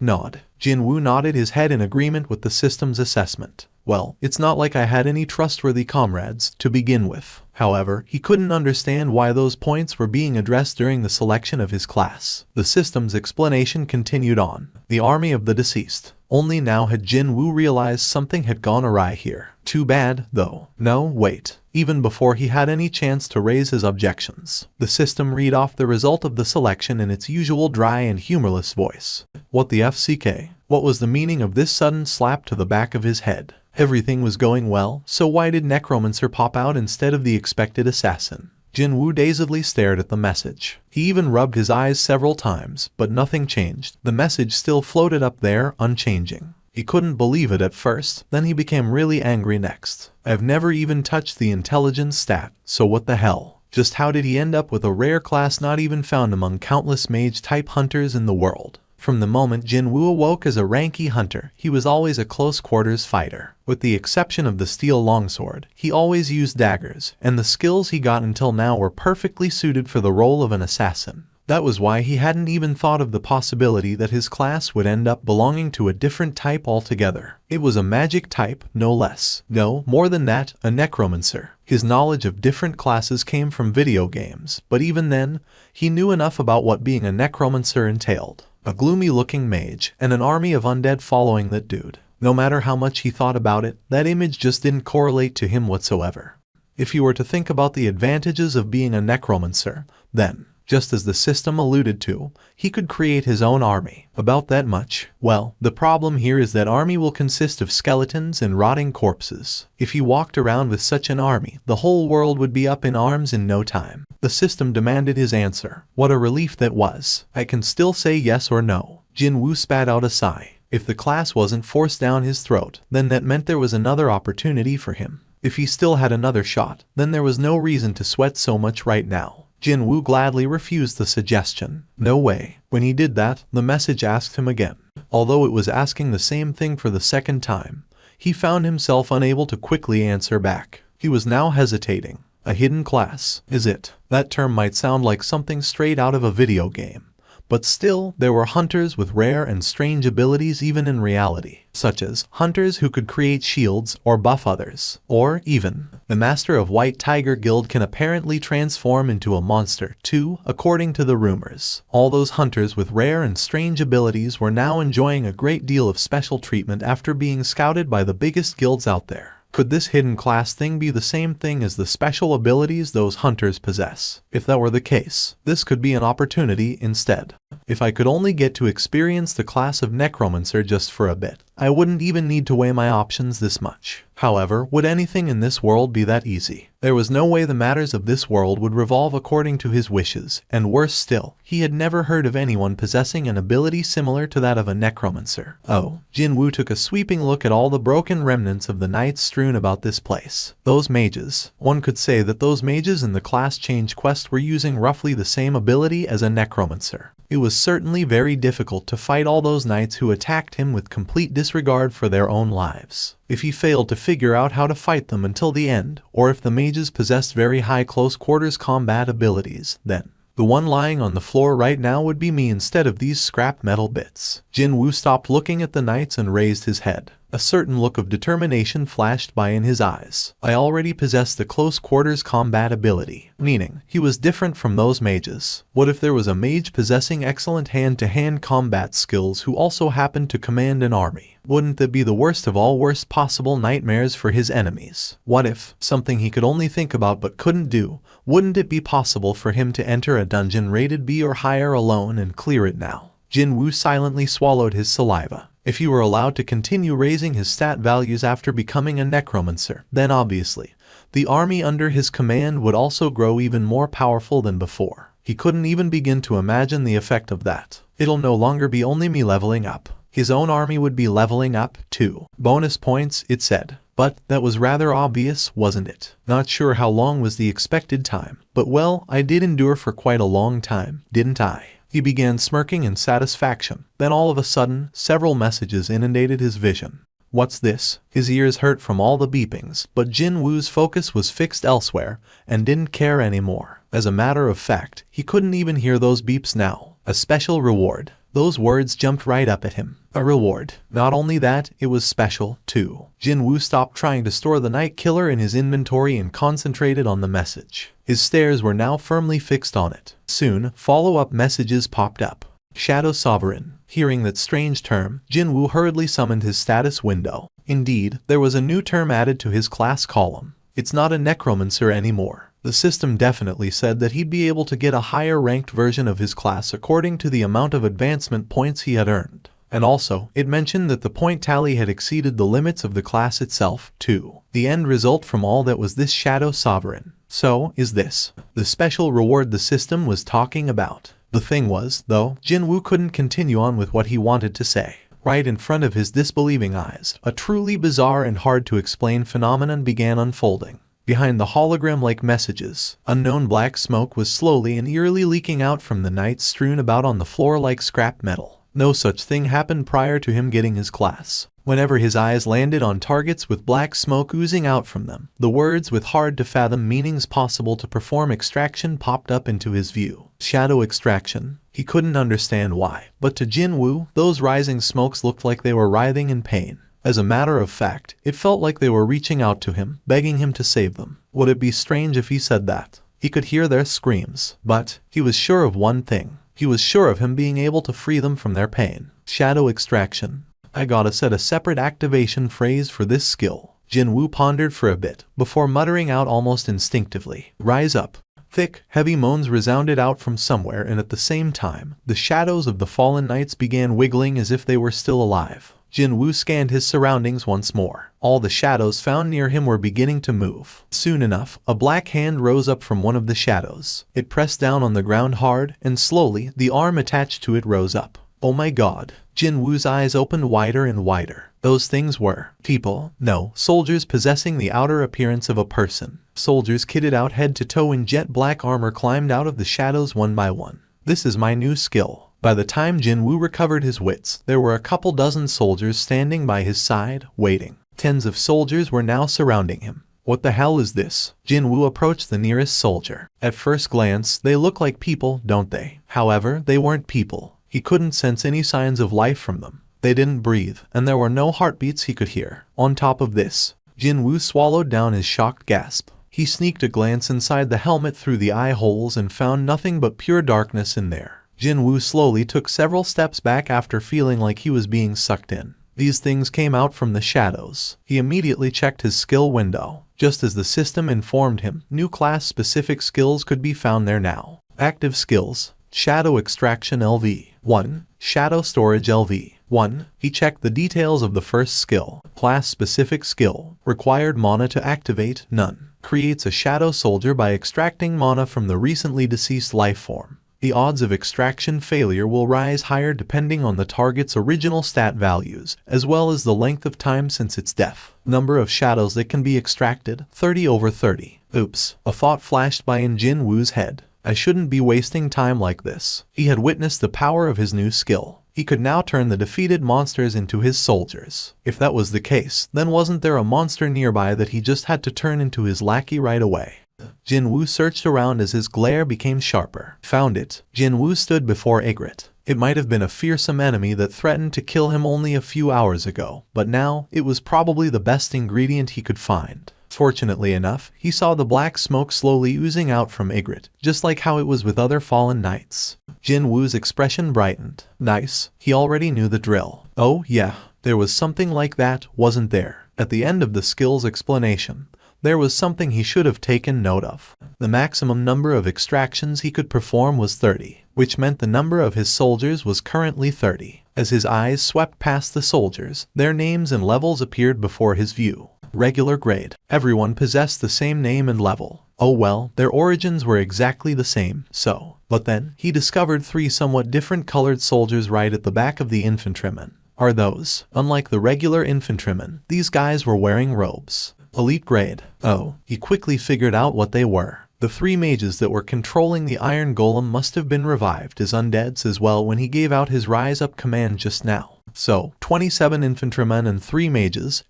Jinwoo nodded his head in agreement with the system's assessment. Well, it's not like I had any trustworthy comrades, to begin with. However, he couldn't understand why those points were being addressed during the selection of his class. The system's explanation continued on. The army of the deceased. Only now had Jinwoo realized something had gone awry here. Too bad, though. No, wait. Even before he had any chance to raise his objections, the system read off the result of the selection in its usual dry and humorless voice. What the FCK? What was the meaning of this sudden slap to the back of his head? Everything was going well, so why did Necromancer pop out instead of the expected assassin? Jinwoo dazedly stared at the message. He even rubbed his eyes several times, but nothing changed. The message still floated up there, unchanging. He couldn't believe it at first, then he became really angry next. I've never even touched the intelligence stat, so what the hell? Just how did he end up with a rare class not even found among countless mage-type hunters in the world? From the moment Jinwoo awoke as a ranky hunter, he was always a close-quarters fighter. With the exception of the steel longsword, he always used daggers, and the skills he got until now were perfectly suited for the role of an assassin. That was why he hadn't even thought of the possibility that his class would end up belonging to a different type altogether. It was a magic type, no less. No, more than that, a necromancer. His knowledge of different classes came from video games, but even then, he knew enough about what being a necromancer entailed. A gloomy-looking mage, and an army of undead following that dude. No matter how much he thought about it, that image just didn't correlate to him whatsoever. If he were to think about the advantages of being a necromancer, then, just as the system alluded to, he could create his own army. About that much. Well, the problem here is that army will consist of skeletons and rotting corpses. If he walked around with such an army, the whole world would be up in arms in no time. The system demanded his answer. What a relief that was. I can still say yes or no. Jinwoo spat out a sigh. If the class wasn't forced down his throat, then that meant there was another opportunity for him. If he still had another shot, then there was no reason to sweat so much right now. Jinwoo gladly refused the suggestion. No way. When he did that, the message asked him again. Although it was asking the same thing for the second time, he found himself unable to quickly answer back. He was now hesitating. A hidden class, is it? That term might sound like something straight out of a video game. But still, there were hunters with rare and strange abilities even in reality, such as hunters who could create shields or buff others, or even, the master of White Tiger Guild can apparently transform into a monster too, according to the rumors. All those hunters with rare and strange abilities were now enjoying a great deal of special treatment after being scouted by the biggest guilds out there. Could this hidden class thing be the same thing as the special abilities those hunters possess? If that were the case, this could be an opportunity instead. If I could only get to experience the class of necromancer just for a bit, I wouldn't even need to weigh my options this much. However, would anything in this world be that easy? There was no way the matters of this world would revolve according to his wishes, and worse still, he had never heard of anyone possessing an ability similar to that of a necromancer. Oh, Jinwoo took a sweeping look at all the broken remnants of the knights strewn about this place. Those mages. One could say that those mages in the class change quest were using roughly the same ability as a necromancer. It was certainly very difficult to fight all those knights who attacked him with complete disregard for their own lives. If he failed to figure out how to fight them until the end, or if the mages possessed very high close quarters combat abilities, then the one lying on the floor right now would be me instead of these scrap metal bits. Jinwoo stopped looking at the knights and raised his head. A certain look of determination flashed by in his eyes. I already possessed the close quarters combat ability, meaning he was different from those mages. What if there was a mage possessing excellent hand-to-hand combat skills who also happened to command an army? Wouldn't that be the worst of all worst possible nightmares for his enemies? What if, something he could only think about but couldn't do, wouldn't it be possible for him to enter a dungeon rated B or higher alone and clear it now? Jinwoo silently swallowed his saliva. If he were allowed to continue raising his stat values after becoming a necromancer, then obviously, the army under his command would also grow even more powerful than before. He couldn't even begin to imagine the effect of that. It'll no longer be only me leveling up. His own army would be leveling up, too. Bonus points, it said. But that was rather obvious, wasn't it? Not sure how long was the expected time, but well, I did endure for quite a long time, didn't I? He began smirking in satisfaction. Then all of a sudden, several messages inundated his vision. What's this? His ears hurt from all the beepings, but Jinwoo's focus was fixed elsewhere and didn't care anymore. As a matter of fact, he couldn't even hear those beeps now. A special reward. Those words jumped right up at him. A reward. Not only that, it was special, too. Jinwoo stopped trying to store the night killer in his inventory and concentrated on the message. His stares were now firmly fixed on it. Soon, follow-up messages popped up. Shadow Sovereign. Hearing that strange term, Jinwoo hurriedly summoned his status window. Indeed, there was a new term added to his class column. It's not a necromancer anymore. The system definitely said that he'd be able to get a higher ranked version of his class according to the amount of advancement points he had earned. And also, it mentioned that the point tally had exceeded the limits of the class itself, too. The end result from all that was this Shadow Sovereign. So, is this the special reward the system was talking about? The thing was, though, Jinwoo couldn't continue on with what he wanted to say. Right in front of his disbelieving eyes, a truly bizarre and hard-to-explain phenomenon began unfolding. Behind the hologram-like messages, unknown black smoke was slowly and eerily leaking out from the knights strewn about on the floor like scrap metal. No such thing happened prior to him getting his class. Whenever his eyes landed on targets with black smoke oozing out from them, the words with hard-to-fathom meanings possible to perform extraction popped up into his view. Shadow extraction. He couldn't understand why, but to Jinwoo, those rising smokes looked like they were writhing in pain. As a matter of fact, it felt like they were reaching out to him, begging him to save them. Would it be strange if he said that? He could hear their screams, but he was sure of one thing. He was sure of him being able to free them from their pain. Shadow extraction. I gotta set a separate activation phrase for this skill. Jinwoo pondered for a bit, before muttering out almost instinctively, "Rise up." Thick, heavy moans resounded out from somewhere, and at the same time, the shadows of the fallen knights began wiggling as if they were still alive. Jinwoo scanned his surroundings once more. All the shadows found near him were beginning to move. Soon enough, a black hand rose up from one of the shadows. It pressed down on the ground hard, and slowly, the arm attached to it rose up. Oh my god. Jinwoo's eyes opened wider and wider. Those things were people, no, soldiers possessing the outer appearance of a person. Soldiers kitted out head to toe in jet black armor climbed out of the shadows one by one. This is my new skill. By the time Jinwoo recovered his wits, there were a couple dozen soldiers standing by his side, waiting. Tens of soldiers were now surrounding him. What the hell is this? Jinwoo approached the nearest soldier. At first glance, they look like people, don't they? However, they weren't people. He couldn't sense any signs of life from them. They didn't breathe, and there were no heartbeats he could hear. On top of this, Jinwoo swallowed down his shocked gasp. He sneaked a glance inside the helmet through the eye holes and found nothing but pure darkness in there. Jinwoo slowly took several steps back after feeling like he was being sucked in. These things came out from the shadows. He immediately checked his skill window. Just as the system informed him, new class-specific skills could be found there now. Active skills. Shadow Extraction LV 1. Shadow Storage LV 1. He checked the details of the first skill. Class-specific skill. Required mana to activate, none. Creates a shadow soldier by extracting mana from the recently deceased life form. The odds of extraction failure will rise higher depending on the target's original stat values, as well as the length of time since its death. Number of shadows that can be extracted, 30/30. Oops, a thought flashed by in Jin Woo's head. I shouldn't be wasting time like this. He had witnessed the power of his new skill. He could now turn the defeated monsters into his soldiers. If that was the case, then wasn't there a monster nearby that he just had to turn into his lackey right away? Jin Woo searched around as his glare became sharper. Found it. Jin Woo stood before Ygritte. It might have been a fearsome enemy that threatened to kill him only a few hours ago, but now it was probably the best ingredient he could find. Fortunately enough, he saw the black smoke slowly oozing out from Ygritte, just like how it was with other fallen knights. Jin Woo's expression brightened. Nice. He already knew the drill. Oh yeah, there was something like that, wasn't there? At the end of the skill's explanation, there was something he should have taken note of. The maximum number of extractions he could perform was 30, which meant the number of his soldiers was currently 30. As his eyes swept past the soldiers, their names and levels appeared before his view. Regular grade. Everyone possessed the same name and level. Oh well, their origins were exactly the same, so. But then, he discovered 3 somewhat different colored soldiers right at the back of the infantrymen. Are those? Unlike the regular infantrymen, these guys were wearing robes. Elite grade. Oh, he quickly figured out what they were. The 3 mages that were controlling the Iron Golem must have been revived as undeads as well when he gave out his Rise Up command just now. So, 27 infantrymen and 3 mages,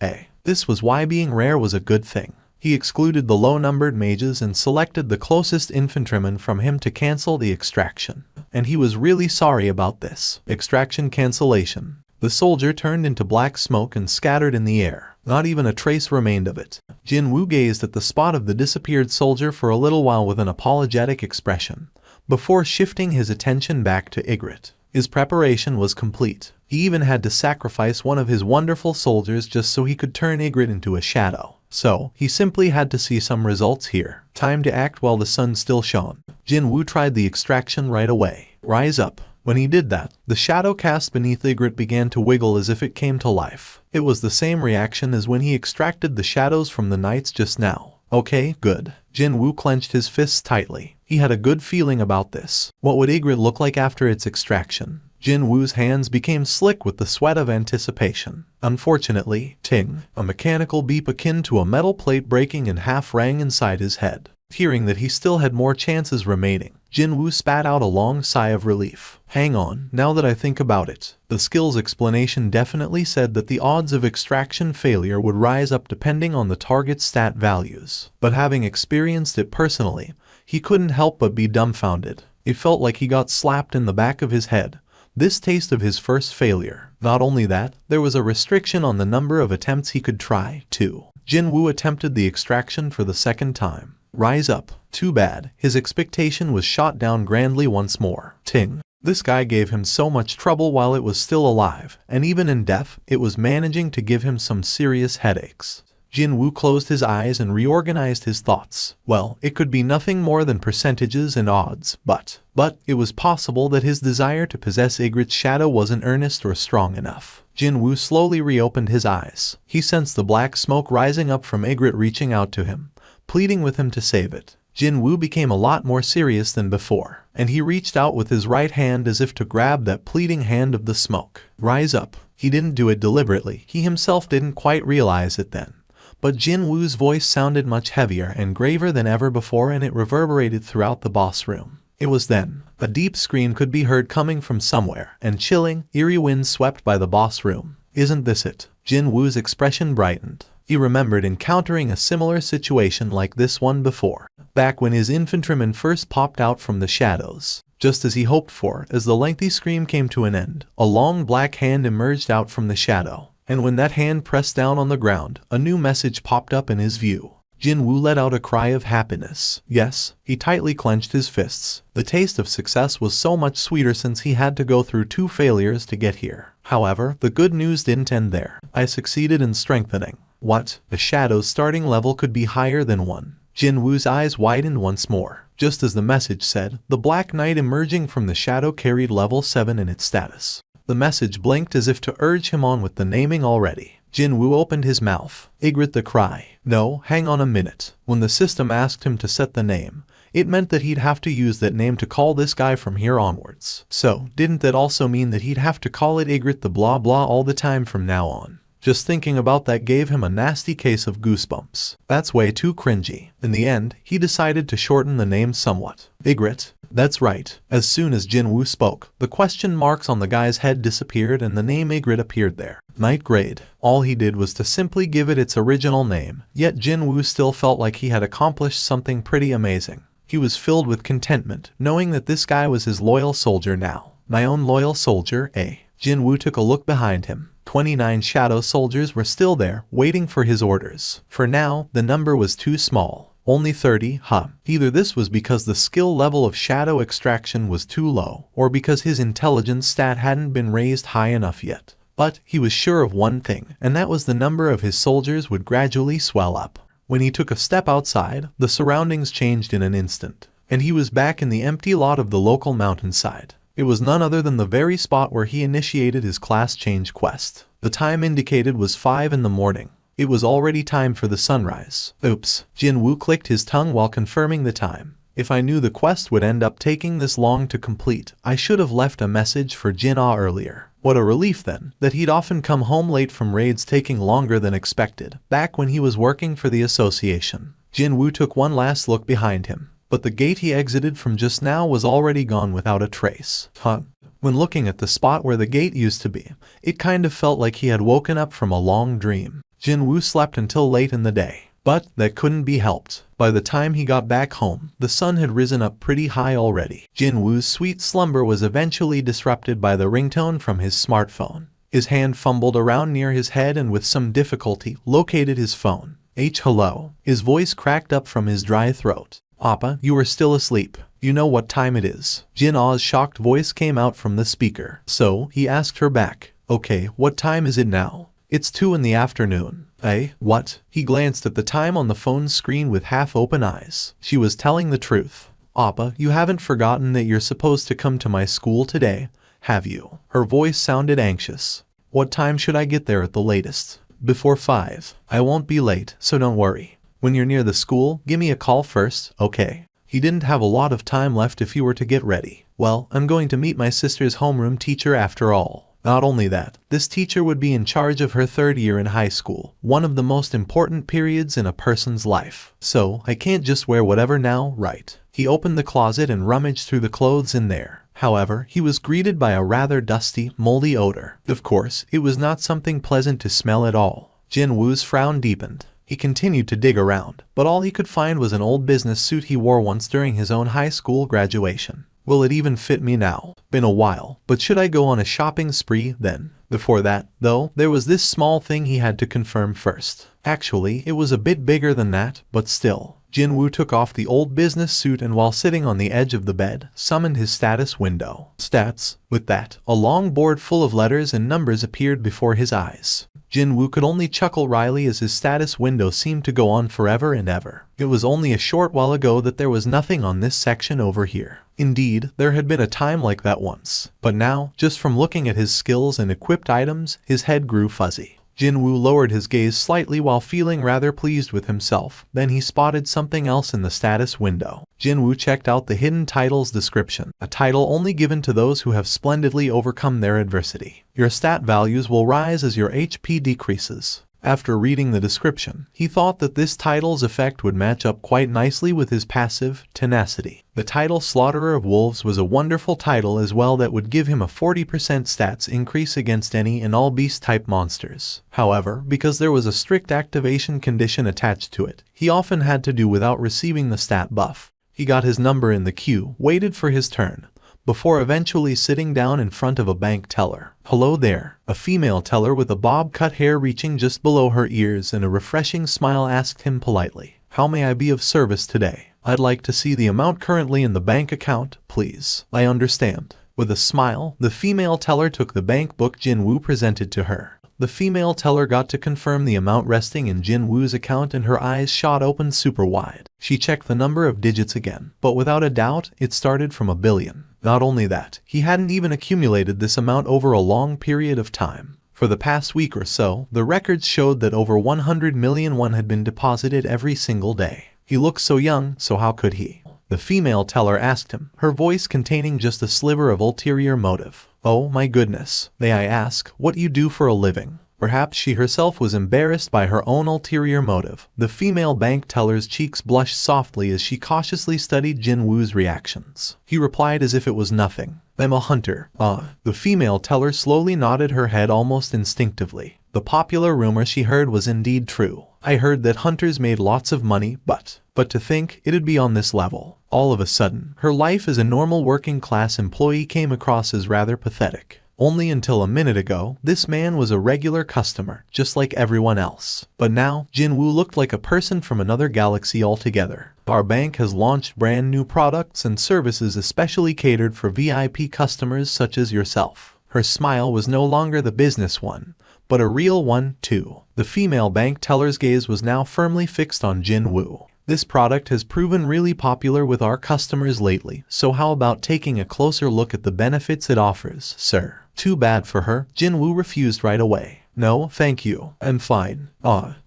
This was why being rare was a good thing. He excluded the low-numbered mages and selected the closest infantryman from him to cancel the extraction. And he was really sorry about this. Extraction cancellation. The soldier turned into black smoke and scattered in the air. Not even a trace remained of it. Jin Woo gazed at the spot of the disappeared soldier for a little while with an apologetic expression, before shifting his attention back to Ygritte. His preparation was complete. He even had to sacrifice one of his wonderful soldiers just so he could turn Ygritte into a shadow. So, he simply had to see some results here. Time to act while the sun still shone. Jin Woo tried the extraction right away. Rise up. When he did that, the shadow cast beneath Ygritte began to wiggle as if it came to life. It was the same reaction as when he extracted the shadows from the knights just now. Okay, good. Jin Woo clenched his fists tightly. He had a good feeling about this. What would Ygritte look like after its extraction? Jin Woo's hands became slick with the sweat of anticipation. Unfortunately, ting, a mechanical beep akin to a metal plate breaking in half rang inside his head. Hearing that he still had more chances remaining, Jin Woo spat out a long sigh of relief. Hang on, now that I think about it. The skill's explanation definitely said that the odds of extraction failure would rise up depending on the target's stat values. But having experienced it personally, he couldn't help but be dumbfounded. It felt like he got slapped in the back of his head. This taste of his first failure. Not only that, there was a restriction on the number of attempts he could try, too. Jin Woo attempted the extraction for the second time. Rise up. Too bad. His expectation was shot down grandly once more. Ting. This guy gave him so much trouble while it was still alive, and even in death, it was managing to give him some serious headaches. Jin Woo closed his eyes and reorganized his thoughts. Well, it could be nothing more than percentages and odds, but it was possible that his desire to possess Ygritte's shadow wasn't earnest or strong enough. Jin Woo slowly reopened his eyes. He sensed the black smoke rising up from Ygritte reaching out to him, pleading with him to save it. Jin Woo became a lot more serious than before, and he reached out with his right hand as if to grab that pleading hand of the smoke. Rise up. He didn't do it deliberately. He himself didn't quite realize it then. But Jin Woo's voice sounded much heavier and graver than ever before, and it reverberated throughout the boss room. It was then. A deep scream could be heard coming from somewhere, and chilling, eerie winds swept by the boss room. Isn't this it? Jin Woo's expression brightened. He remembered encountering a similar situation like this one before, back when his infantryman first popped out from the shadows. Just as he hoped for, as the lengthy scream came to an end, a long black hand emerged out from the shadow. And when that hand pressed down on the ground, a new message popped up in his view. Jin Woo let out a cry of happiness. Yes, he tightly clenched his fists. The taste of success was so much sweeter since he had to go through 2 failures to get here. However, the good news didn't end there. I succeeded in strengthening. What? The shadow's starting level could be higher than 1. Jinwoo's eyes widened once more. Just as the message said, the Black Knight emerging from the shadow carried level 7 in its status. The message blinked as if to urge him on with the naming already. Jinwoo opened his mouth. Igrit the cry. No, hang on a minute. When the system asked him to set the name, it meant that he'd have to use that name to call this guy from here onwards. So, didn't that also mean that he'd have to call it Igrit the blah blah all the time from now on? Just thinking about that gave him a nasty case of goosebumps. That's way too cringy. In the end, he decided to shorten the name somewhat. Igrit. That's right. As soon as Jinwoo spoke, the question marks on the guy's head disappeared and the name Igrit appeared there. Night grade. All he did was to simply give it its original name, yet Jinwoo still felt like he had accomplished something pretty amazing. He was filled with contentment, knowing that this guy was his loyal soldier now. My own loyal soldier, eh? Jinwoo took a look behind him. 29 shadow soldiers were still there, waiting for his orders. For now, the number was too small. Only 30, huh? Either this was because the skill level of shadow extraction was too low, or because his intelligence stat hadn't been raised high enough yet. But he was sure of one thing, and that was the number of his soldiers would gradually swell up. When he took a step outside, the surroundings changed in an instant, and he was back in the empty lot of the local mountainside. It was none other than the very spot where he initiated his class change quest. The time indicated was 5 in the morning. It was already time for the sunrise. Oops. Jinwoo clicked his tongue while confirming the time. If I knew the quest would end up taking this long to complete, I should have left a message for Jin-ah earlier. What a relief then, that he'd often come home late from raids taking longer than expected, back when he was working for the association. Jinwoo took one last look behind him, but the gate he exited from just now was already gone without a trace. Huh? When looking at the spot where the gate used to be, it kind of felt like he had woken up from a long dream. Jinwoo slept until late in the day. But that couldn't be helped. By the time he got back home, the sun had risen up pretty high already. Jinwoo's sweet slumber was eventually disrupted by the ringtone from his smartphone. His hand fumbled around near his head and with some difficulty located his phone. Hello. His voice cracked up from his dry throat. Appa, you are still asleep. You know what time it is. Jin-ah's shocked voice came out from the speaker. So, he asked her back. Okay, what time is it now? It's 2 in the afternoon. Eh? What? He glanced at the time on the phone screen with half-open eyes. She was telling the truth. Appa, you haven't forgotten that you're supposed to come to my school today, have you? Her voice sounded anxious. What time should I get there at the latest? Before 5. I won't be late, so don't worry. When you're near the school, give me a call first, okay? He didn't have a lot of time left if he were to get ready. Well, I'm going to meet my sister's homeroom teacher after all. Not only that, this teacher would be in charge of her 3rd year in high school, one of the most important periods in a person's life. So, I can't just wear whatever now, right? He opened the closet and rummaged through the clothes in there. However, he was greeted by a rather dusty, moldy odor. Of course, it was not something pleasant to smell at all. Jinwoo's frown deepened. He continued to dig around, but all he could find was an old business suit he wore once during his own high school graduation. Will it even fit me now? Been a while, but should I go on a shopping spree then? Before that, though, there was this small thing he had to confirm first. Actually, it was a bit bigger than that, but still. Jinwoo took off the old business suit and while sitting on the edge of the bed, summoned his status window. Stats. With that, a long board full of letters and numbers appeared before his eyes. Jinwoo could only chuckle wryly as his status window seemed to go on forever and ever. It was only a short while ago that there was nothing on this section over here. Indeed, there had been a time like that once. But now, just from looking at his skills and equipped items, his head grew fuzzy. Jinwoo lowered his gaze slightly while feeling rather pleased with himself. Then he spotted something else in the status window. Jinwoo checked out the hidden title's description, a title only given to those who have splendidly overcome their adversity. Your stat values will rise as your HP decreases. After reading the description, he thought that this title's effect would match up quite nicely with his passive, tenacity. The title Slaughterer of Wolves was a wonderful title as well that would give him a 40% stats increase against any and all beast-type monsters. However, because there was a strict activation condition attached to it, he often had to do without receiving the stat buff. He got his number in the queue, waited for his turn, before eventually sitting down in front of a bank teller. Hello there. A female teller with a bob-cut hair reaching just below her ears and a refreshing smile asked him politely, "How may I be of service today? I'd like to see the amount currently in the bank account, please." "I understand. With a smile, the female teller took the bank book Jin Woo presented to her. The female teller got to confirm the amount resting in Jin Woo's account and her eyes shot open super wide. She checked the number of digits again, but without a doubt, it started from 1 billion. Not only that, he hadn't even accumulated this amount over a long period of time. For the past week or so, the records showed that over 100 million won had been deposited every single day. He looks so young, so how could he? The female teller asked him, her voice containing just a sliver of ulterior motive. Oh my goodness, may I ask what you do for a living? Perhaps she herself was embarrassed by her own ulterior motive. The female bank teller's cheeks blushed softly as she cautiously studied Jin Woo's reactions. He replied as if it was nothing. I'm a hunter. The female teller slowly nodded her head almost instinctively. The popular rumor she heard was indeed true. I heard that hunters made lots of money, but to think it'd be on this level. All of a sudden, her life as a normal working-class employee came across as rather pathetic. Only until a minute ago, this man was a regular customer, just like everyone else. But now, Jin Woo looked like a person from another galaxy altogether. Our bank has launched brand new products and services especially catered for VIP customers such as yourself. Her smile was no longer the business one, but a real one, too. The female bank teller's gaze was now firmly fixed on Jin Woo. This product has proven really popular with our customers lately, so how about taking a closer look at the benefits it offers, sir? Too bad for her, Jin Woo refused right away. No, thank you. I'm fine.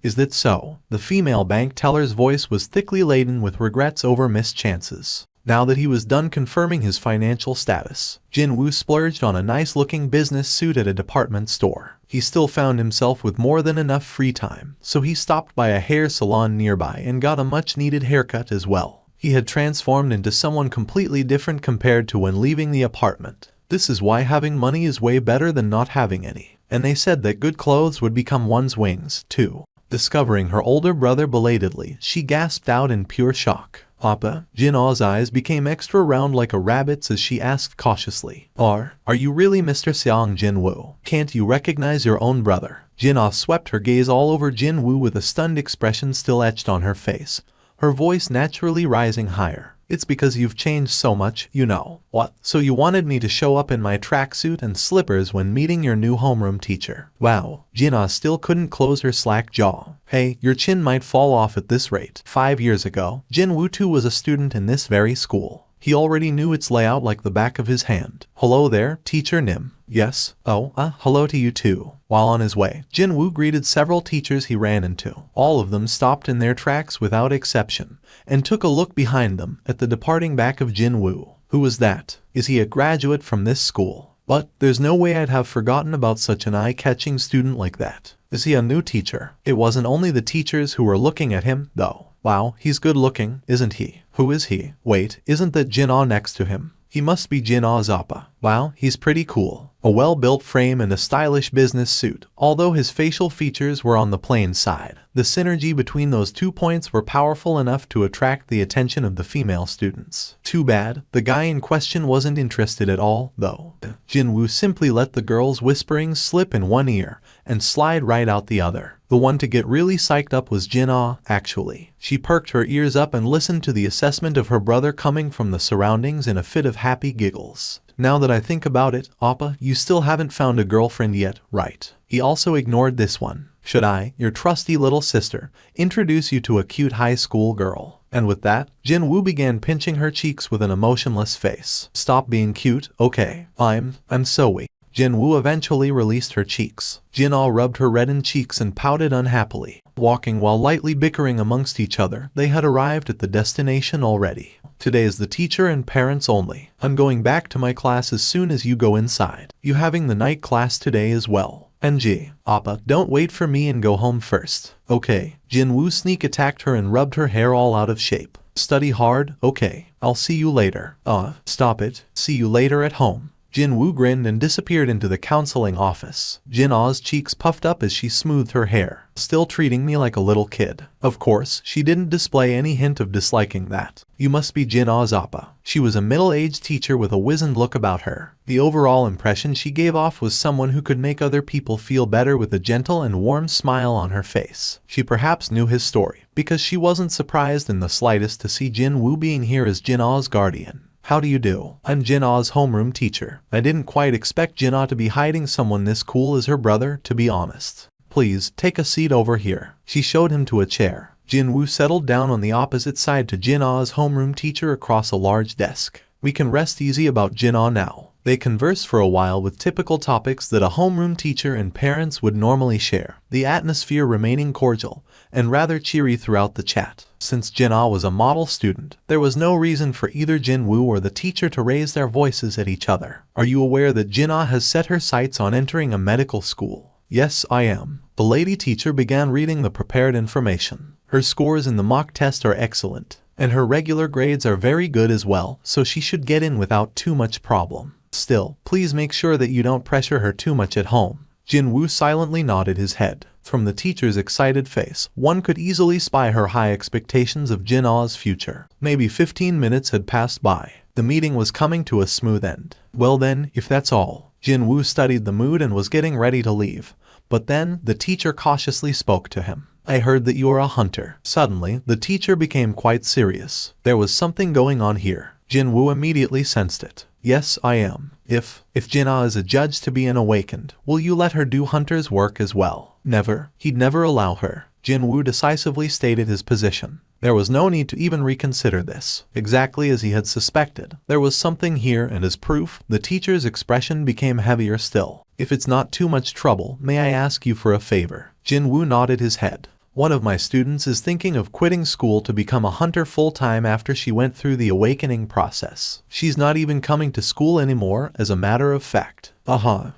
Is that so? The female bank teller's voice was thickly laden with regrets over missed chances. Now that he was done confirming his financial status, Jin Woo splurged on a nice-looking business suit at a department store. He still found himself with more than enough free time, so he stopped by a hair salon nearby and got a much-needed haircut as well. He had transformed into someone completely different compared to when leaving the apartment. This is why having money is way better than not having any. And they said that good clothes would become one's wings, too. Discovering her older brother belatedly, she gasped out in pure shock. Papa, Jin-ah's eyes became extra round like a rabbit's as she asked cautiously. Are you really Mr. Seong Jin Woo? Can't you recognize your own brother? Jin-ah swept her gaze all over Jin Woo with a stunned expression still etched on her face, her voice naturally rising higher. It's because you've changed so much, you know. What? So you wanted me to show up in my tracksuit and slippers when meeting your new homeroom teacher? Wow. Jin-ah still couldn't close her slack jaw. Hey, your chin might fall off at this rate. 5 years ago, Jin Woo too was a student in this very school. He already knew its layout like the back of his hand. Hello there, Teacher Nim. Yes? Hello to you too. While on his way, Jin Woo greeted several teachers he ran into. All of them stopped in their tracks without exception, and took a look behind them at the departing back of Jin Woo. Who was that? Is he a graduate from this school? But there's no way I'd have forgotten about such an eye-catching student like that. Is he a new teacher? It wasn't only the teachers who were looking at him, though. Wow, he's good looking, isn't he? Who is he? Wait, isn't that Jin-ah next to him? He must be Jin-ah's appa. Wow, he's pretty cool. A well-built frame and a stylish business suit. Although his facial features were on the plain side, the synergy between those 2 points were powerful enough to attract the attention of the female students. Too bad, the guy in question wasn't interested at all, though. Jin Woo simply let the girl's whisperings slip in one ear and slide right out the other. The one to get really psyched up was Jin-ah, actually. She perked her ears up and listened to the assessment of her brother coming from the surroundings in a fit of happy giggles. Now that I think about it, Appa, you still haven't found a girlfriend yet, right? He also ignored this one. Should I, your trusty little sister, introduce you to a cute high school girl? And with that, Jin Woo began pinching her cheeks with an emotionless face. Stop being cute, okay? I'm so weak. Jin Woo eventually released her cheeks. Jin-ah rubbed her reddened cheeks and pouted unhappily. Walking while lightly bickering amongst each other, they had arrived at the destination already. Today is the teacher and parents only. I'm going back to my class as soon as you go inside. You having the night class today as well? NG. Appa, don't wait for me and go home first. Okay. Jin Woo sneak attacked her and rubbed her hair all out of shape. Study hard, okay. I'll see you later. Stop it. See you later at home. Jin Woo grinned and disappeared into the counseling office. Jin-ah's cheeks puffed up as she smoothed her hair. Still treating me like a little kid. Of course, she didn't display any hint of disliking that. You must be Jin-ah's appa. She was a middle-aged teacher with a wizened look about her. The overall impression she gave off was someone who could make other people feel better with a gentle and warm smile on her face. She perhaps knew his story, because she wasn't surprised in the slightest to see Jin Woo being here as Jin-ah's guardian. How do you do? I'm Jin-Ah's homeroom teacher. I didn't quite expect Jin-Ah to be hiding someone this cool as her brother, to be honest. Please, take a seat over here. She showed him to a chair. Jin-Woo settled down on the opposite side to Jin-Ah's homeroom teacher across a large desk. We can rest easy about Jin-Ah now. They conversed for a while with typical topics that a homeroom teacher and parents would normally share, the atmosphere remaining cordial and rather cheery throughout the chat. Since Jin-Ah was a model student, there was no reason for either Jin-Woo or the teacher to raise their voices at each other. Are you aware that Jin-Ah has set her sights on entering a medical school? Yes, I am. The lady teacher began reading the prepared information. Her scores in the mock test are excellent, and her regular grades are very good as well, so she should get in without too much problem. Still, please make sure that you don't pressure her too much at home. Jin-Woo silently nodded his head. From the teacher's excited face, one could easily spy her high expectations of Jin-Ah's future. Maybe 15 minutes had passed by. The meeting was coming to a smooth end. Well then, if that's all. Jin-Woo studied the mood and was getting ready to leave. But then, the teacher cautiously spoke to him. I heard that you are a hunter. Suddenly, the teacher became quite serious. There was something going on here. Jin-Woo immediately sensed it. Yes, I am. If Jin-Ah is adjudged to be an awakened, will you let her do hunter's work as well? Never. He'd never allow her. Jin-Woo decisively stated his position. There was no need to even reconsider this. Exactly as he had suspected. There was something here, and as proof, the teacher's expression became heavier still. If it's not too much trouble, may I ask you for a favor? Jin-Woo nodded his head. One of my students is thinking of quitting school to become a hunter full-time after she went through the awakening process. She's not even coming to school anymore, as a matter of fact.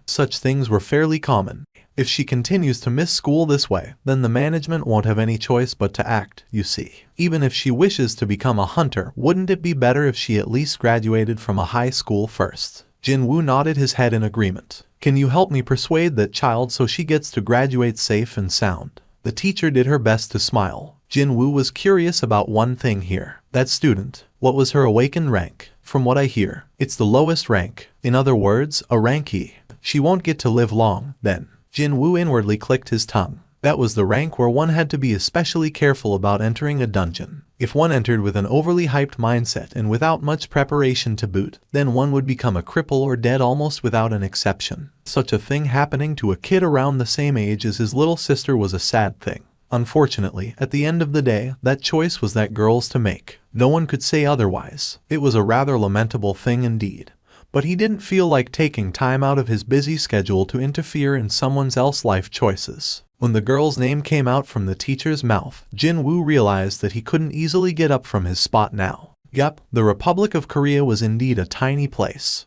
Such things were fairly common. If she continues to miss school this way, then the management won't have any choice but to act, you see. Even if she wishes to become a hunter, wouldn't it be better if she at least graduated from a high school first? Jin-Woo nodded his head in agreement. Can you help me persuade that child so she gets to graduate safe and sound? The teacher did her best to smile. Jin-Woo was curious about one thing here. That student, what was her awakened rank? From what I hear, it's the lowest rank. In other words, a rank E. She won't get to live long, then. Jin-Woo inwardly clicked his tongue. That was the rank where one had to be especially careful about entering a dungeon. If one entered with an overly hyped mindset and without much preparation to boot, then one would become a cripple or dead almost without an exception. Such a thing happening to a kid around the same age as his little sister was a sad thing. Unfortunately, at the end of the day, that choice was that girl's to make. No one could say otherwise. It was a rather lamentable thing indeed. But he didn't feel like taking time out of his busy schedule to interfere in someone else's life choices. When the girl's name came out from the teacher's mouth, Jin-Woo realized that he couldn't easily get up from his spot now. Yup, the Republic of Korea was indeed a tiny place.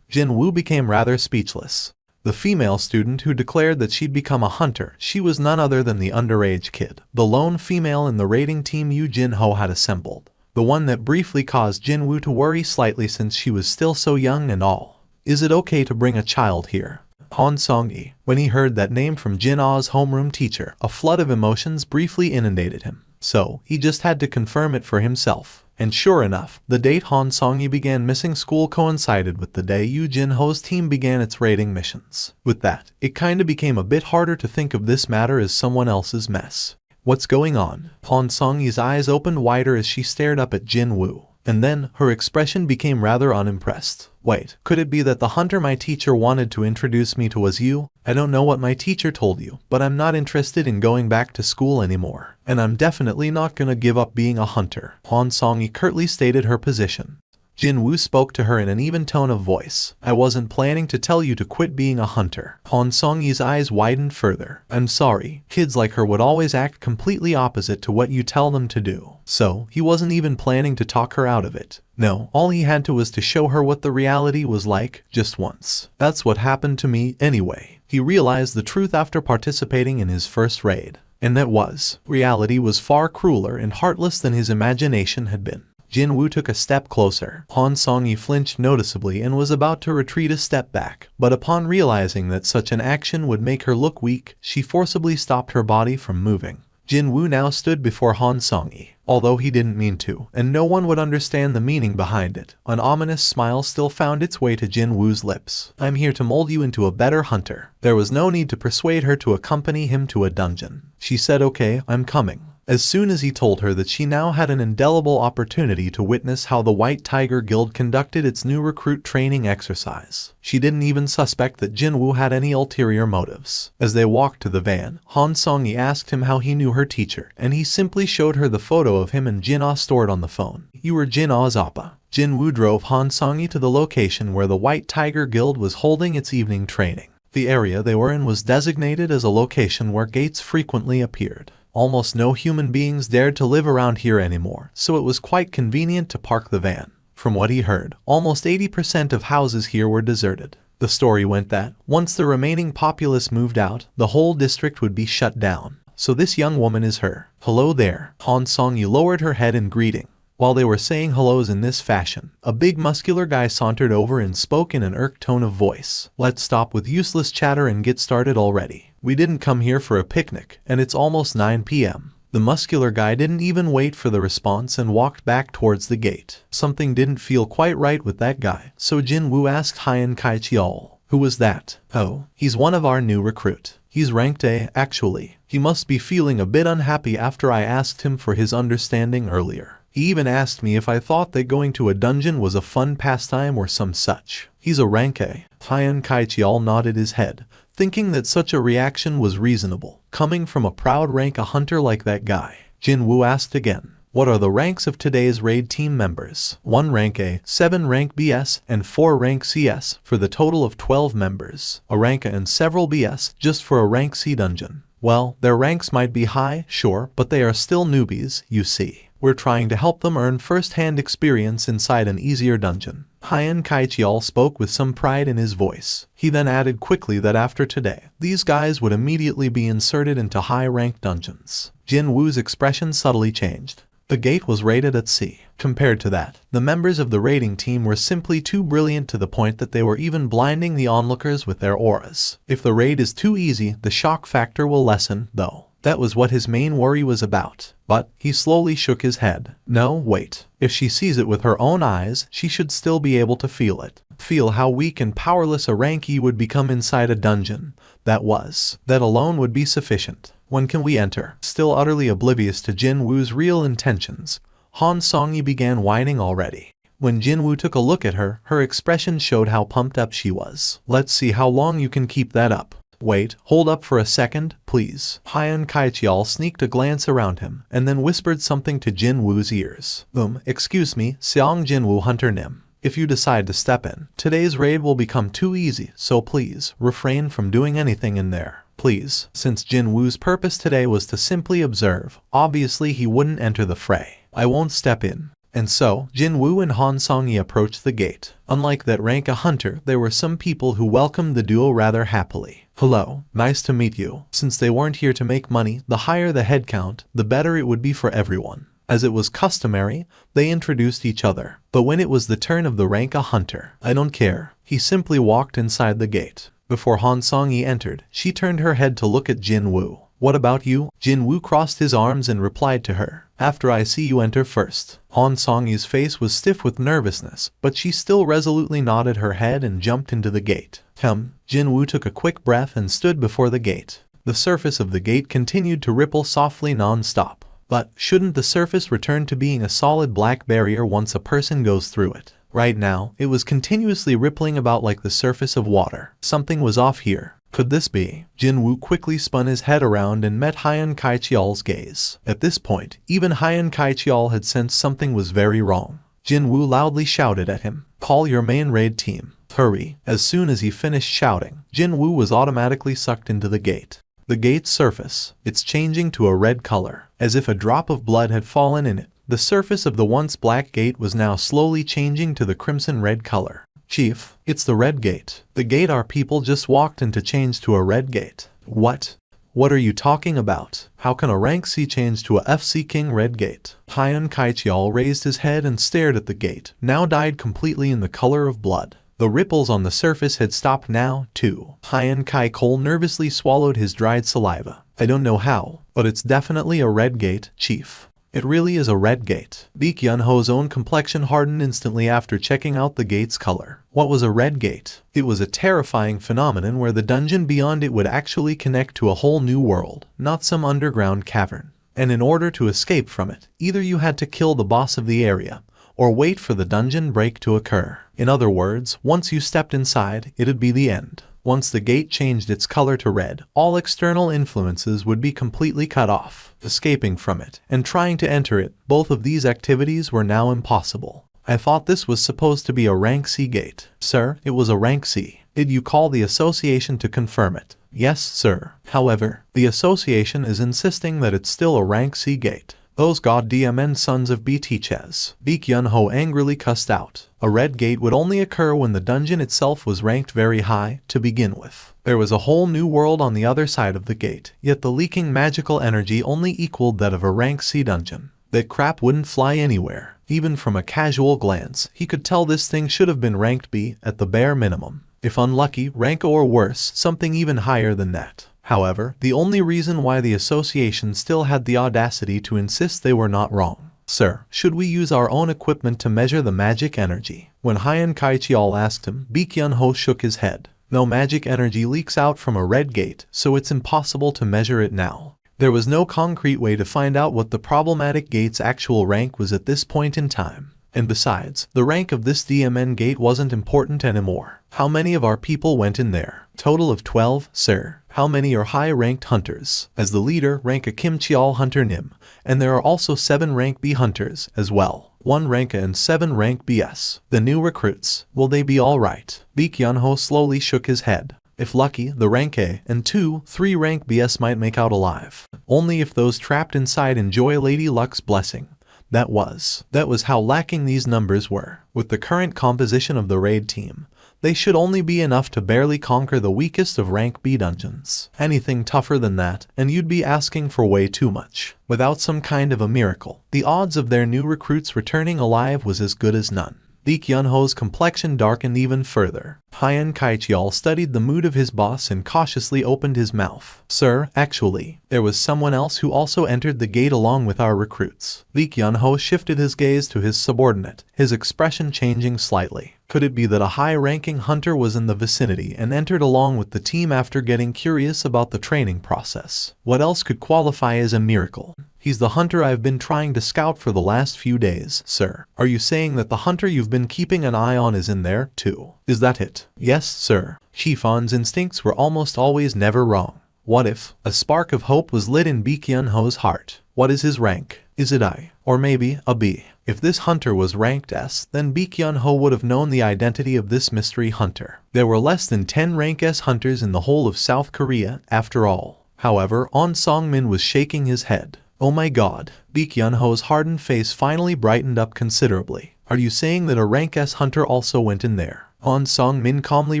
Jin-Woo became rather speechless. The female student who declared that she'd become a hunter, she was none other than the underage kid, the lone female in the raiding team Yoo Jin-ho had assembled. The one that briefly caused Jin-Woo to worry slightly since she was still so young and all. Is it okay to bring a child here? Han Song-yi. When he heard that name from Jin-Ah's homeroom teacher, a flood of emotions briefly inundated him. So, he just had to confirm it for himself. And sure enough, the date Han Song-yi began missing school coincided with the day Yoo Jin-ho's team began its raiding missions. With that, it kinda became a bit harder to think of this matter as someone else's mess. What's going on? Han Song-yi's eyes opened wider as she stared up at Jin-Woo. And then, her expression became rather unimpressed. Wait, could it be that the hunter my teacher wanted to introduce me to was you? I don't know what my teacher told you, but I'm not interested in going back to school anymore. And I'm definitely not gonna give up being a hunter. Han Song-yi curtly stated her position. Jin-Woo spoke to her in an even tone of voice. I wasn't planning to tell you to quit being a hunter. Han Song-yi's eyes widened further. I'm sorry. Kids like her would always act completely opposite to what you tell them to do. So, he wasn't even planning to talk her out of it. No, all he had to was to show her what the reality was like, just once. That's what happened to me, anyway. He realized the truth after participating in his first raid. And that was, reality was far crueler and heartless than his imagination had been. Jin-Woo took a step closer. Han Song-yi flinched noticeably and was about to retreat a step back, but upon realizing that such an action would make her look weak, she forcibly stopped her body from moving. Jin-Woo now stood before Han Song-yi, although he didn't mean to, and no one would understand the meaning behind it. An ominous smile still found its way to Jin-Woo's lips. I'm here to mold you into a better hunter. There was no need to persuade her to accompany him to a dungeon. She said, okay, I'm coming. As soon as he told her that she now had an indelible opportunity to witness how the White Tiger Guild conducted its new recruit training exercise, she didn't even suspect that Jinwoo had any ulterior motives. As they walked to the van, Han Song-yi asked him how he knew her teacher, and he simply showed her the photo of him and Jin-ah stored on the phone. "You were Jin-ah's appa." Jinwoo drove Han Song-yi to the location where the White Tiger Guild was holding its evening training. The area they were in was designated as a location where gates frequently appeared. Almost no human beings dared to live around here anymore, so it was quite convenient to park the van. From what he heard, almost 80% of houses here were deserted. The story went that, once the remaining populace moved out, the whole district would be shut down. So this young woman is her. "Hello there." Han Song-yi lowered her head in greeting. While they were saying hellos in this fashion, a big muscular guy sauntered over and spoke in an irked tone of voice. "Let's stop with useless chatter and get started already. We didn't come here for a picnic, and it's almost 9 p.m. The muscular guy didn't even wait for the response and walked back towards the gate. Something didn't feel quite right with that guy, so Jinwoo asked Hyan Kai-cheol, "Who was that?" "Oh, he's one of our new recruit. He's ranked A, actually. He must be feeling a bit unhappy after I asked him for his understanding earlier. He even asked me if I thought that going to a dungeon was a fun pastime or some such. He's a rank A." Hyan Kai-cheol nodded his head, thinking that such a reaction was reasonable, coming from a proud rank a hunter like that guy. Jinwoo asked again, "What are the ranks of today's raid team members?" 1 rank A, 7 rank BS, and 4 rank CS, for the total of 12 members. A rank A and several BS, just for a rank C dungeon. Well, their ranks might be high, sure, but they are still newbies, you see. We're trying to help them earn first-hand experience inside an easier dungeon. Hyan Kai-cheol spoke with some pride in his voice. He then added quickly that after today, these guys would immediately be inserted into high-ranked dungeons. Jinwoo's expression subtly changed. The gate was rated at C. Compared to that, the members of the raiding team were simply too brilliant to the point that they were even blinding the onlookers with their auras. If the raid is too easy, the shock factor will lessen, though. That was what his main worry was about. But he slowly shook his head. No, wait. If she sees it with her own eyes, she should still be able to feel it. Feel how weak and powerless a rank E would become inside a dungeon. That alone would be sufficient. "When can we enter?" Still utterly oblivious to Jinwoo's real intentions, Han Song-yi began whining already. When Jinwoo took a look at her, her expression showed how pumped up she was. "Let's see how long you can keep that up." "Wait, hold up for a second, please." Hyan Kai-cheol sneaked a glance around him, and then whispered something to Jinwoo's ears. Excuse me, Seong Jinwoo Hunter Nim. If you decide to step in, today's raid will become too easy, so please, refrain from doing anything in there. Please." Since Jinwoo's purpose today was to simply observe, obviously he wouldn't enter the fray. "I won't step in." And so, Jinwoo and Han Song-yi approached the gate. Unlike that rank a hunter, there were some people who welcomed the duo rather happily. "Hello, nice to meet you." Since they weren't here to make money, the higher the head count, the better it would be for everyone. As it was customary, they introduced each other. But when it was the turn of the rank a hunter, "I don't care." He simply walked inside the gate. Before Han Song-yi entered, she turned her head to look at Jinwoo. "What about you?" Jinwoo crossed his arms and replied to her. "After I see you enter first." Han Song-yi's face was stiff with nervousness, but she still resolutely nodded her head and jumped into the gate. Jinwoo took a quick breath and stood before the gate. The surface of the gate continued to ripple softly non-stop. But shouldn't the surface return to being a solid black barrier once a person goes through it? Right now, it was continuously rippling about like the surface of water. Something was off here. Could this be? Jinwoo quickly spun his head around and met Hyan Kai-cheol's gaze. At this point, even Hyan Kai-cheol had sensed something was very wrong. Jinwoo loudly shouted at him, "Call your main raid team. Hurry." As soon as he finished shouting, Jinwoo was automatically sucked into the gate. The gate's surface, it's changing to a red color, as if a drop of blood had fallen in it. The surface of the once black gate was now slowly changing to the crimson red color. "Chief, it's the red gate. The gate our people just walked into changed to a red gate." "What? What are you talking about? How can a rank C change to a FC King red gate?" Hyan Kai-cheol raised his head and stared at the gate, now dyed completely in the color of blood. The ripples on the surface had stopped now, too. Hyan Kai-cheol nervously swallowed his dried saliva. "I don't know how, but it's definitely a red gate, Chief. It really is a red gate." Baek Yun-ho's own complexion hardened instantly after checking out the gate's color. What was a red gate? It was a terrifying phenomenon where the dungeon beyond it would actually connect to a whole new world, not some underground cavern. and in order to escape from it, either you had to kill the boss of the area, or wait for the dungeon break to occur. In other words, once you stepped inside, it'd be the end. Once the gate changed its color to red, all external influences would be completely cut off. Escaping from it and trying to enter it, both of these activities were now impossible. I thought this was supposed to be a rank C gate. Sir, it was a rank C. Did you call the association to confirm it? Yes, sir. However, the association is insisting that it's still a rank C gate. Those goddamn sons of teachers. Baek Yun-ho angrily cussed out. A red gate would only occur when the dungeon itself was ranked very high, to begin with. There was a whole new world on the other side of the gate, yet the leaking magical energy only equaled that of a rank C dungeon. That crap wouldn't fly anywhere. Even from a casual glance, he could tell this thing should have been ranked B at the bare minimum. If unlucky, rank O or worse, something even higher than that. However, the only reason why the association still had the audacity to insist they were not wrong. Sir, should we use our own equipment to measure the magic energy? When Hyan Kaichial asked him, Baek Yun-ho shook his head. No magic energy leaks out from a red gate, so it's impossible to measure it now. There was no concrete way to find out what the problematic gate's actual rank was at this point in time. And besides, the rank of this DMN gate wasn't important anymore. How many of our people went in there? Total of 12, sir. How many are high-ranked hunters? As the leader, rank A Kim Chial Hunter Nim, and there are also 7 rank B hunters as well. 1 rank A and 7 rank BS. The new recruits, will they be alright? Baek Yun-ho slowly shook his head. If lucky, the rank A and 2, 3 rank BS might make out alive. Only if those trapped inside enjoy Lady Luck's blessing. That was how lacking these numbers were. With the current composition of the raid team, they should only be enough to barely conquer the weakest of rank B dungeons. Anything tougher than that, and you'd be asking for way too much. Without some kind of a miracle, the odds of their new recruits returning alive was as good as none. Baek Yun-ho's complexion darkened even further. Hyan Kaichial studied the mood of his boss and cautiously opened his mouth. Sir, actually, there was someone else who also entered the gate along with our recruits. Baek Yun-ho shifted his gaze to his subordinate, his expression changing slightly. Could it be that a high-ranking hunter was in the vicinity and entered along with the team after getting curious about the training process? What else could qualify as a miracle? He's the hunter I've been trying to scout for the last few days, sir. Are you saying that the hunter you've been keeping an eye on is in there, too? Is that it? Yes, sir. Shifan's instincts were almost always never wrong. What if a spark of hope was lit in Baek Yun-ho's heart? What is his rank? Is it I? Or maybe a B? If this hunter was ranked S, then Baek Yun-ho would have known the identity of this mystery hunter. There were less than 10 rank S hunters in the whole of South Korea, after all. However, On Song-min was shaking his head. Oh my god. Baek Yun-ho's hardened face finally brightened up considerably. Are you saying that a rank S hunter also went in there? On Song-min calmly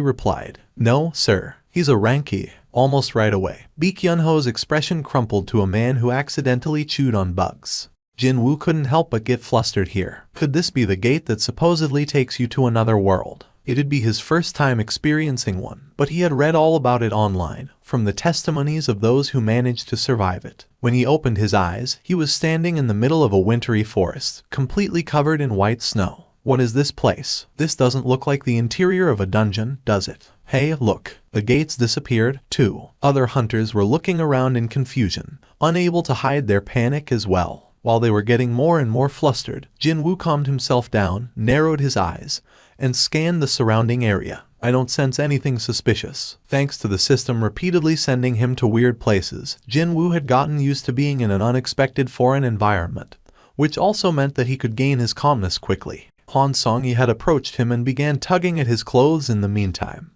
replied. No, sir. He's a rank E. Almost right away, Baek Yun-ho's expression crumpled to a man who accidentally chewed on bugs. Jin-woo couldn't help but get flustered here. Could this be the gate that supposedly takes you to another world? It'd be his first time experiencing one, but he had read all about it online, from the testimonies of those who managed to survive it. When he opened his eyes, he was standing in the middle of a wintry forest, completely covered in white snow. What is this place? This doesn't look like the interior of a dungeon, does it? Hey, look. The gates disappeared, too. Other hunters were looking around in confusion, unable to hide their panic as well. While they were getting more and more flustered, Jin-woo calmed himself down, narrowed his eyes, and scanned the surrounding area. I don't sense anything suspicious. Thanks to the system repeatedly sending him to weird places, Jin-woo had gotten used to being in an unexpected foreign environment, which also meant that he could gain his calmness quickly. Han Song-yi had approached him and began tugging at his clothes in the meantime.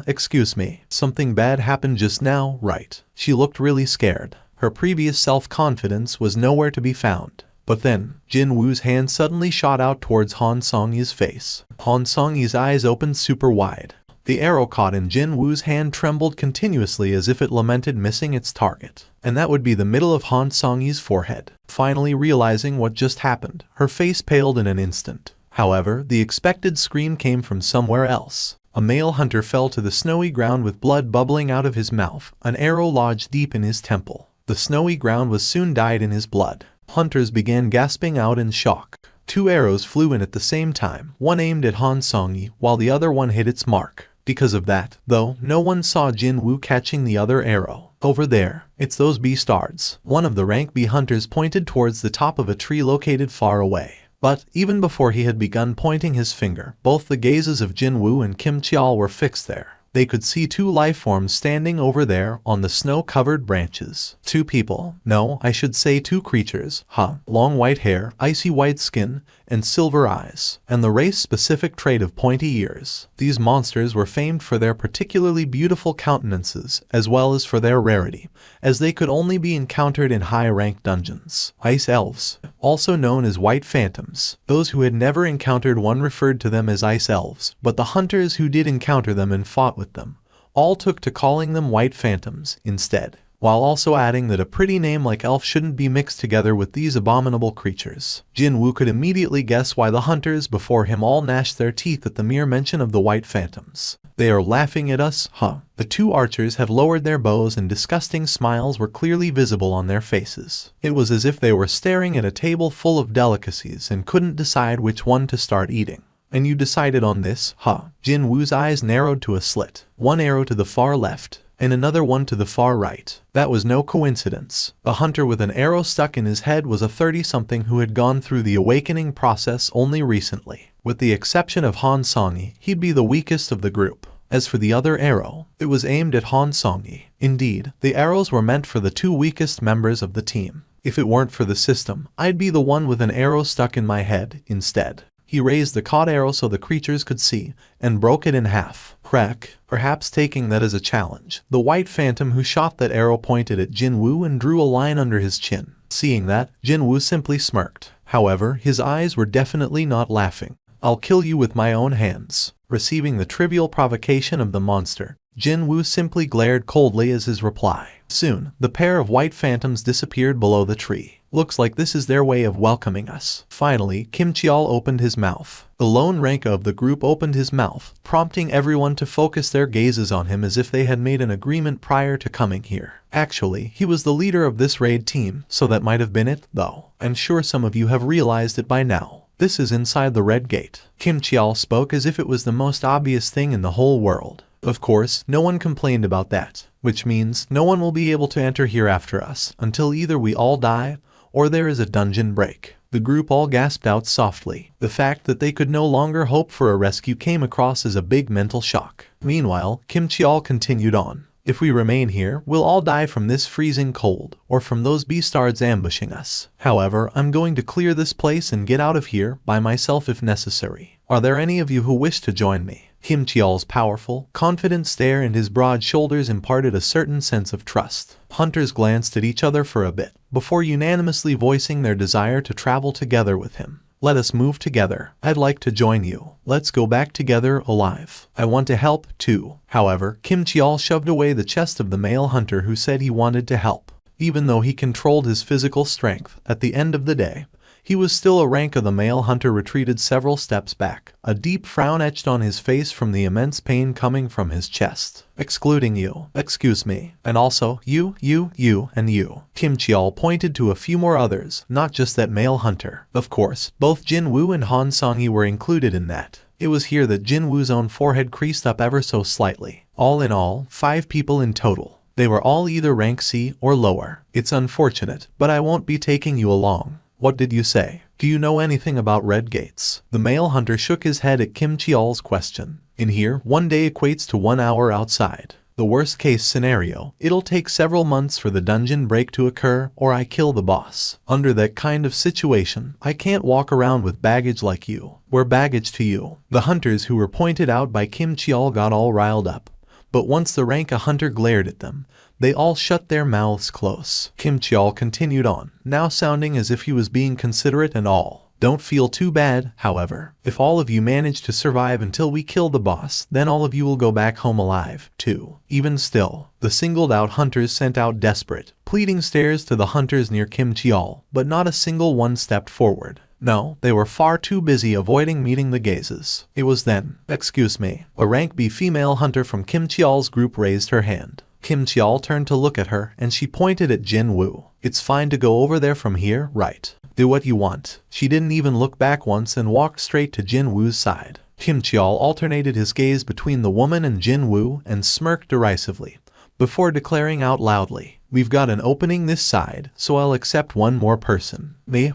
Excuse me. Something bad happened just now, right? She looked really scared. Her previous self-confidence was nowhere to be found. But then, Jin-woo's hand suddenly shot out towards Han Song-yi's face. Han Song-yi's eyes opened super wide. The arrow caught in Jin-woo's hand trembled continuously as if it lamented missing its target. And that would be the middle of Han Song-yi's forehead. Finally realizing what just happened, her face paled in an instant. However, the expected scream came from somewhere else. A male hunter fell to the snowy ground with blood bubbling out of his mouth, an arrow lodged deep in his temple. The snowy ground was soon dyed in his blood. Hunters began gasping out in shock. 2 arrows flew in at the same time, one aimed at Han Song-yi, while the other one hit its mark. Because of that, though, no one saw Jin-woo catching the other arrow. Over there, it's those beastards. One of the rank B hunters pointed towards the top of a tree located far away. But, even before he had begun pointing his finger, both the gazes of Jinwoo and Kim Cheol were fixed there. They could see two life forms standing over there on the snow-covered branches. Two people. No, I should say two creatures. Long white hair, icy white skin, and silver eyes, and the race-specific trait of pointy ears. These monsters were famed for their particularly beautiful countenances, as well as for their rarity, as they could only be encountered in high-ranked dungeons. Ice elves, also known as white phantoms. Those who had never encountered one referred to them as ice elves, but the hunters who did encounter them and fought with them all took to calling them white phantoms instead, while also adding that a pretty name like elf shouldn't be mixed together with these abominable creatures. Jinwoo could immediately guess why the hunters before him all gnashed their teeth at the mere mention of the white phantoms. They are laughing at us, The two archers had lowered their bows and disgusting smiles were clearly visible on their faces. It was as if they were staring at a table full of delicacies and couldn't decide which one to start eating. And you decided on this, Jinwoo's eyes narrowed to a slit. One arrow to the far left, and another one to the far right. That was no coincidence. The hunter with an arrow stuck in his head was a 30-something who had gone through the awakening process only recently. With the exception of Han Song-yi, he'd be the weakest of the group. As for the other arrow, it was aimed at Han Song-yi. Indeed, the arrows were meant for the two weakest members of the team. If it weren't for the system, I'd be the one with an arrow stuck in my head instead. He raised the caught arrow so the creatures could see, and broke it in half. Crack, perhaps taking that as a challenge. The white phantom who shot that arrow pointed at Jinwoo and drew a line under his chin. Seeing that, Jinwoo simply smirked. However, his eyes were definitely not laughing. I'll kill you with my own hands. Receiving the trivial provocation of the monster, Jinwoo simply glared coldly as his reply. Soon, the pair of white phantoms disappeared below the tree. Looks like this is their way of welcoming us. Finally, Kim Cheol opened his mouth. The lone ranker of the group opened his mouth, prompting everyone to focus their gazes on him as if they had made an agreement prior to coming here. Actually, he was the leader of this raid team, so that might have been it, though. I'm sure some of you have realized it by now. This is inside the red gate. Kim Cheol spoke as if it was the most obvious thing in the whole world. Of course, no one complained about that, which means no one will be able to enter here after us, until either we all die, or there is a dungeon break. The group all gasped out softly. The fact that they could no longer hope for a rescue came across as a big mental shock. Meanwhile, Kim Cheol continued on. If we remain here, we'll all die from this freezing cold, or from those beastards ambushing us. However, I'm going to clear this place and get out of here by myself if necessary. Are there any of you who wish to join me? Kim Cheol's powerful, confident stare and his broad shoulders imparted a certain sense of trust. Hunters glanced at each other for a bit, before unanimously voicing their desire to travel together with him. Let us move together. I'd like to join you. Let's go back together alive. I want to help, too. However, Kim Cheol shoved away the chest of the male hunter who said he wanted to help. Even though he controlled his physical strength, at the end of the day, he was still a rank of the male hunter retreated several steps back, a deep frown etched on his face from the immense pain coming from his chest. Excluding you, excuse me, and also you, and you. Kim Cheol pointed to a few more others, not just that male hunter. Of course, both Jinwoo and Han Song-yi were included in that. It was here that Jinwoo's own forehead creased up ever so slightly. All in all, 5 people in total. They were all either rank C or lower. It's unfortunate, but I won't be taking you along. What did you say? Do you know anything about red gates? The male hunter shook his head at Kim Cheol's question. In here, 1 day equates to 1 hour outside. The worst case scenario, it'll take several months for the dungeon break to occur, or I kill the boss. Under that kind of situation, I can't walk around with baggage like you. We're baggage to you. The hunters who were pointed out by Kim Cheol got all riled up. But once the rank a hunter glared at them, they all shut their mouths close. Kim Cheol continued on, now sounding as if he was being considerate and all. Don't feel too bad, however. If all of you manage to survive until we kill the boss, then all of you will go back home alive, too. Even still, the singled-out hunters sent out desperate, pleading stares to the hunters near Kim Cheol, but not a single one stepped forward. No, they were far too busy avoiding meeting the gazes. It was then, excuse me, a rank B female hunter from Kim Cheol's group raised her hand. Kim Cheol turned to look at her, and she pointed at Jinwoo. It's fine to go over there from here, right? Do what you want. She didn't even look back once and walked straight to Jinwoo's side. Kim Cheol alternated his gaze between the woman and Jinwoo and smirked derisively, before declaring out loudly, "We've got an opening this side, so I'll accept one more person." Me.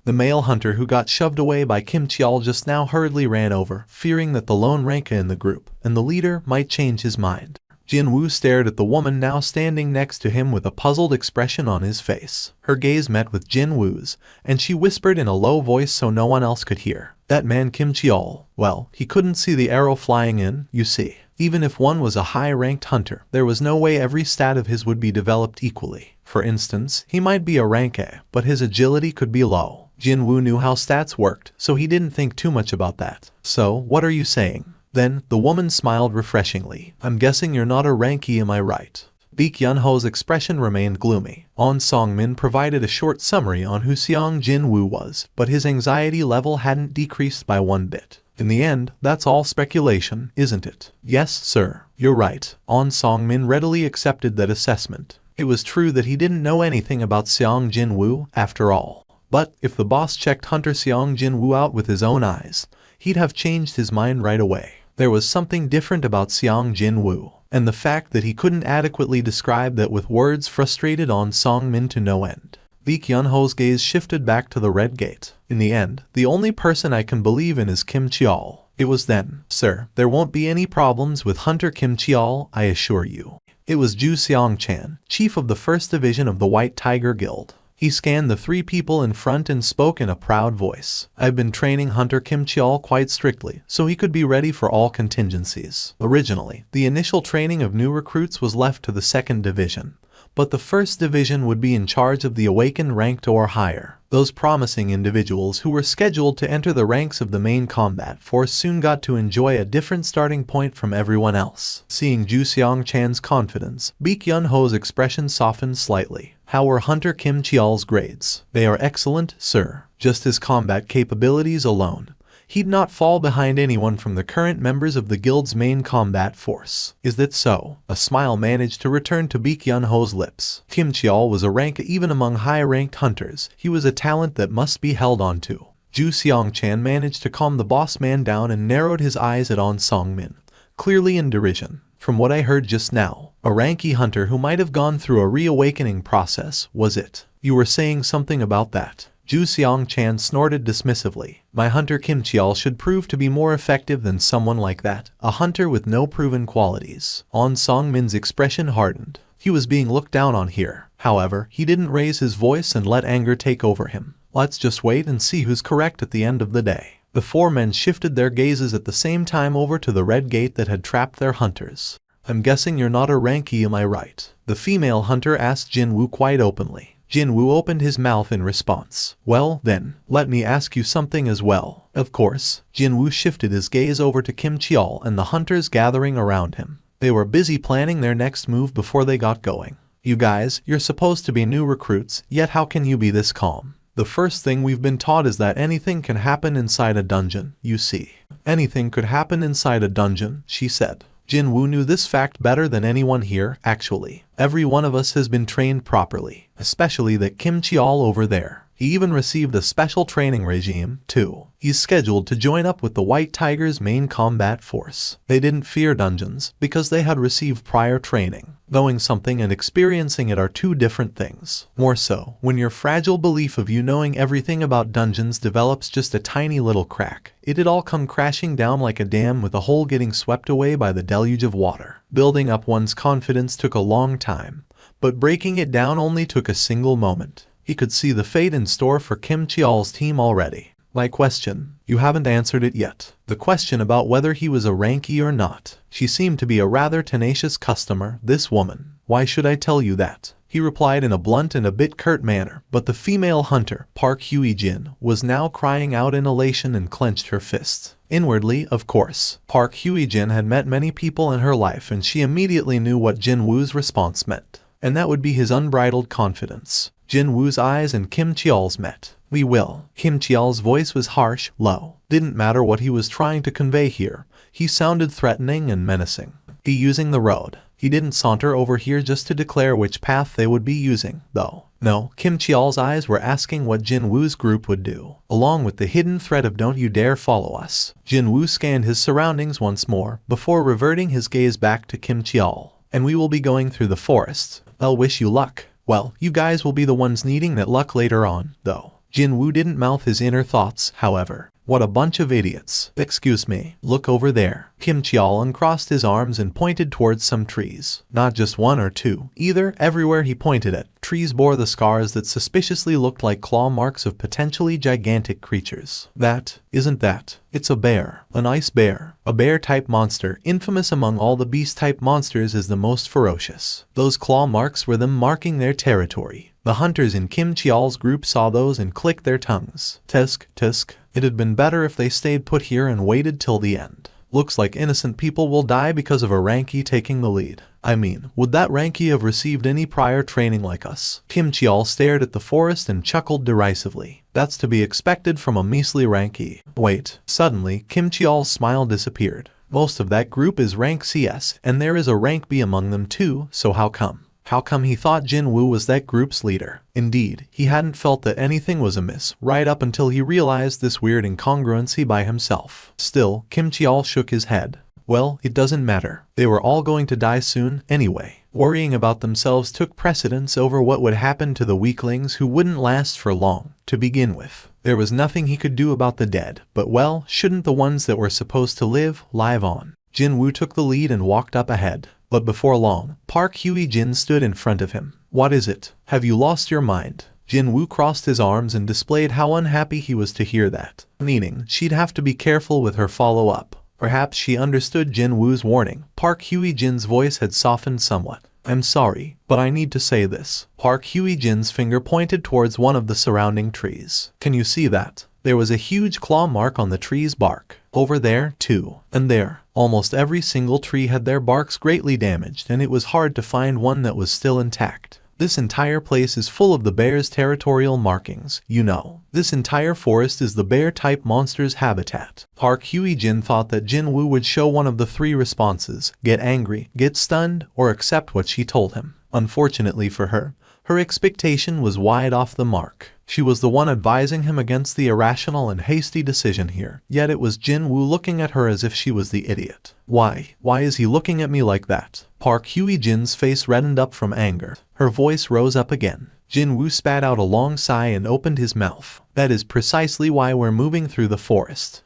The male hunter who got shoved away by Kim Cheol just now hurriedly ran over, fearing that the lone ranka in the group, and the leader, might change his mind. Jin-woo stared at the woman now standing next to him with a puzzled expression on his face. Her gaze met with Jin-woo's, and she whispered in a low voice so no one else could hear. "That man Kim Cheol, well, he couldn't see the arrow flying in, you see. Even if one was a high-ranked hunter, there was no way every stat of his would be developed equally. For instance, he might be a rank A, but his agility could be low." Jin-woo knew how stats worked, so he didn't think too much about that. "So, what are you saying?" Then, the woman smiled refreshingly. "I'm guessing you're not a ranky, am I right?" Baek Yun-ho's expression remained gloomy. On Song-min provided a short summary on who Seong Jin-woo was, but his anxiety level hadn't decreased by one bit. "In the end, that's all speculation, isn't it?" "Yes, sir, you're right." On Song-min readily accepted that assessment. It was true that he didn't know anything about Seong Jin-woo, after all. But, if the boss checked Hunter Seong Jin-woo out with his own eyes, he'd have changed his mind right away. There was something different about Seong Jin-woo, and the fact that he couldn't adequately describe that with words frustrated On Song-min to no end. Baek Yun-ho's gaze shifted back to the red gate. "In the end, the only person I can believe in is Kim Cheol." It was then, "Sir, there won't be any problems with Hunter Kim Cheol, I assure you." It was Ju Seong-chan, chief of the 1st Division of the White Tiger Guild. He scanned the 3 people in front and spoke in a proud voice. "I've been training Hunter Kim Cheol quite strictly, so he could be ready for all contingencies. Originally, the initial training of new recruits was left to the 2nd Division, but the 1st Division would be in charge of the awakened ranked or higher. Those promising individuals who were scheduled to enter the ranks of the main combat force soon got to enjoy a different starting point from everyone else." Seeing Ju Seong-chan's confidence, Baek Yun-ho's expression softened slightly. "How were Hunter Kim Cheol's grades?" "They are excellent, sir. Just his combat capabilities alone, he'd not fall behind anyone from the current members of the guild's main combat force." "Is that so?" A smile managed to return to Baek Yun-ho's lips. Kim Cheol was a rank even among high-ranked hunters. He was a talent that must be held on to. Ju Seong-chan managed to calm the boss man down and narrowed his eyes at On Song-min, clearly in derision. "From what I heard just now, a ranky hunter who might have gone through a reawakening process, was it? You were saying something about that." Ju Seong-chan snorted dismissively. "My Hunter Kim Cheol should prove to be more effective than someone like that, a hunter with no proven qualities." On Song-min's expression hardened. He was being looked down on here. However, he didn't raise his voice and let anger take over him. "Let's just wait and see who's correct at the end of the day." The 4 men shifted their gazes at the same time over to the red gate that had trapped their hunters. "I'm guessing you're not a ranky, am I right?" the female hunter asked Jin-woo quite openly. Jin-woo opened his mouth in response. "Well, then, let me ask you something as well." "Of course." Jin-woo shifted his gaze over to Kim Cheol and the hunters gathering around him. They were busy planning their next move before they got going. "You guys, you're supposed to be new recruits, yet how can you be this calm? The first thing we've been taught is that anything can happen inside a dungeon, you see." "Anything could happen inside a dungeon," she said. Jin-woo knew this fact better than anyone here, actually. Every one of us has been trained properly, especially that Kim Cheol over there. He even received a special training regime, too. He's scheduled to join up with the White Tiger's main combat force. They didn't fear dungeons because they had received prior training. Knowing something and experiencing it are 2 different things. More so, when your fragile belief of you knowing everything about dungeons develops just a tiny little crack, it'd all come crashing down like a dam with a hole getting swept away by the deluge of water. Building up one's confidence took a long time, but breaking it down only took a single moment. He could see the fate in store for Kim Cheol's team already. "My question, you haven't answered it yet. The question about whether he was a ranky or not." She seemed to be a rather tenacious customer, this woman. "Why should I tell you that?" He replied in a blunt and a bit curt manner, but the female hunter, Park Hye-jin, was now crying out in elation and clenched her fists. Inwardly, of course, Park Hye-jin had met many people in her life and she immediately knew what Jin-woo's response meant. And that would be his unbridled confidence. Jin-woo's eyes and Kim Cheol's met. "We will." Kim Cheol's voice was harsh, low. Didn't matter what he was trying to convey here. He sounded threatening and menacing. He using the road. He didn't saunter over here just to declare which path they would be using, though. No, Kim Cheol's eyes were asking what Jin-woo's group would do, along with the hidden threat of "Don't you dare follow us." Jin-woo scanned his surroundings once more, before reverting his gaze back to Kim Cheol. and we will be going through the forest. I'll wish you luck. Well, you guys will be the ones needing that luck later on, though. Jinwoo didn't mouth his inner thoughts, however. What a bunch of idiots. Excuse me, look over there. Kim Cheol uncrossed his arms and pointed towards some trees. Not just one or two, either. Everywhere he pointed at, trees bore the scars that suspiciously looked like claw marks of potentially gigantic creatures. That, isn't that? It's a bear. An ice bear. A bear-type monster, infamous among all the beast-type monsters as the most ferocious. Those claw marks were them marking their territory. The hunters in Kim Cheol's group saw those and clicked their tongues. Tusk, tusk. It had been better if they stayed put here and waited till the end. Looks like innocent people will die because of a Ranky taking the lead. I mean, would that Ranky have received any prior training like us? Kim Cheol stared at the forest and chuckled derisively. That's to be expected from a measly Ranky. Wait. Suddenly, Kim Cheol's smile disappeared. Most of that group is rank CS, and there is a rank B among them too, so how come? How come he thought Jinwoo was that group's leader? Indeed, he hadn't felt that anything was amiss, right up until he realized this weird incongruency by himself. Still, Kim Cheol shook his head. Well, it doesn't matter. They were all going to die soon, anyway. Worrying about themselves took precedence over what would happen to the weaklings who wouldn't last for long. To begin with, there was nothing he could do about the dead, but well, shouldn't the ones that were supposed to live on? Jinwoo took the lead and walked up ahead. But before long, Park Hye-jin stood in front of him. What is it? Have you lost your mind? Jinwoo crossed his arms and displayed how unhappy he was to hear that, meaning she'd have to be careful with her follow-up. Perhaps she understood Jinwoo's warning. Park Hye-jin's voice had softened somewhat. I'm sorry, but I need to say this. Park Hye-jin's finger pointed towards one of the surrounding trees. Can you see that? There was a huge claw mark on the tree's bark. Over there, too. And there. Almost every single tree had their barks greatly damaged, and it was hard to find one that was still intact. This entire place is full of the bear's territorial markings, you know. This entire forest is the bear-type monster's habitat. Park Hye-jin thought that Jinwoo would show one of the three responses: get angry, get stunned, or accept what she told him. Unfortunately for her, her expectation was wide off the mark. She was the one advising him against the irrational and hasty decision here, yet it was Jinwoo looking at her as if she was the idiot. Why is he looking at me like that? Park Hye-jin's face reddened up from anger. Her voice rose up again. Jinwoo spat out a long sigh and opened his mouth. That is precisely why we're moving through the forest.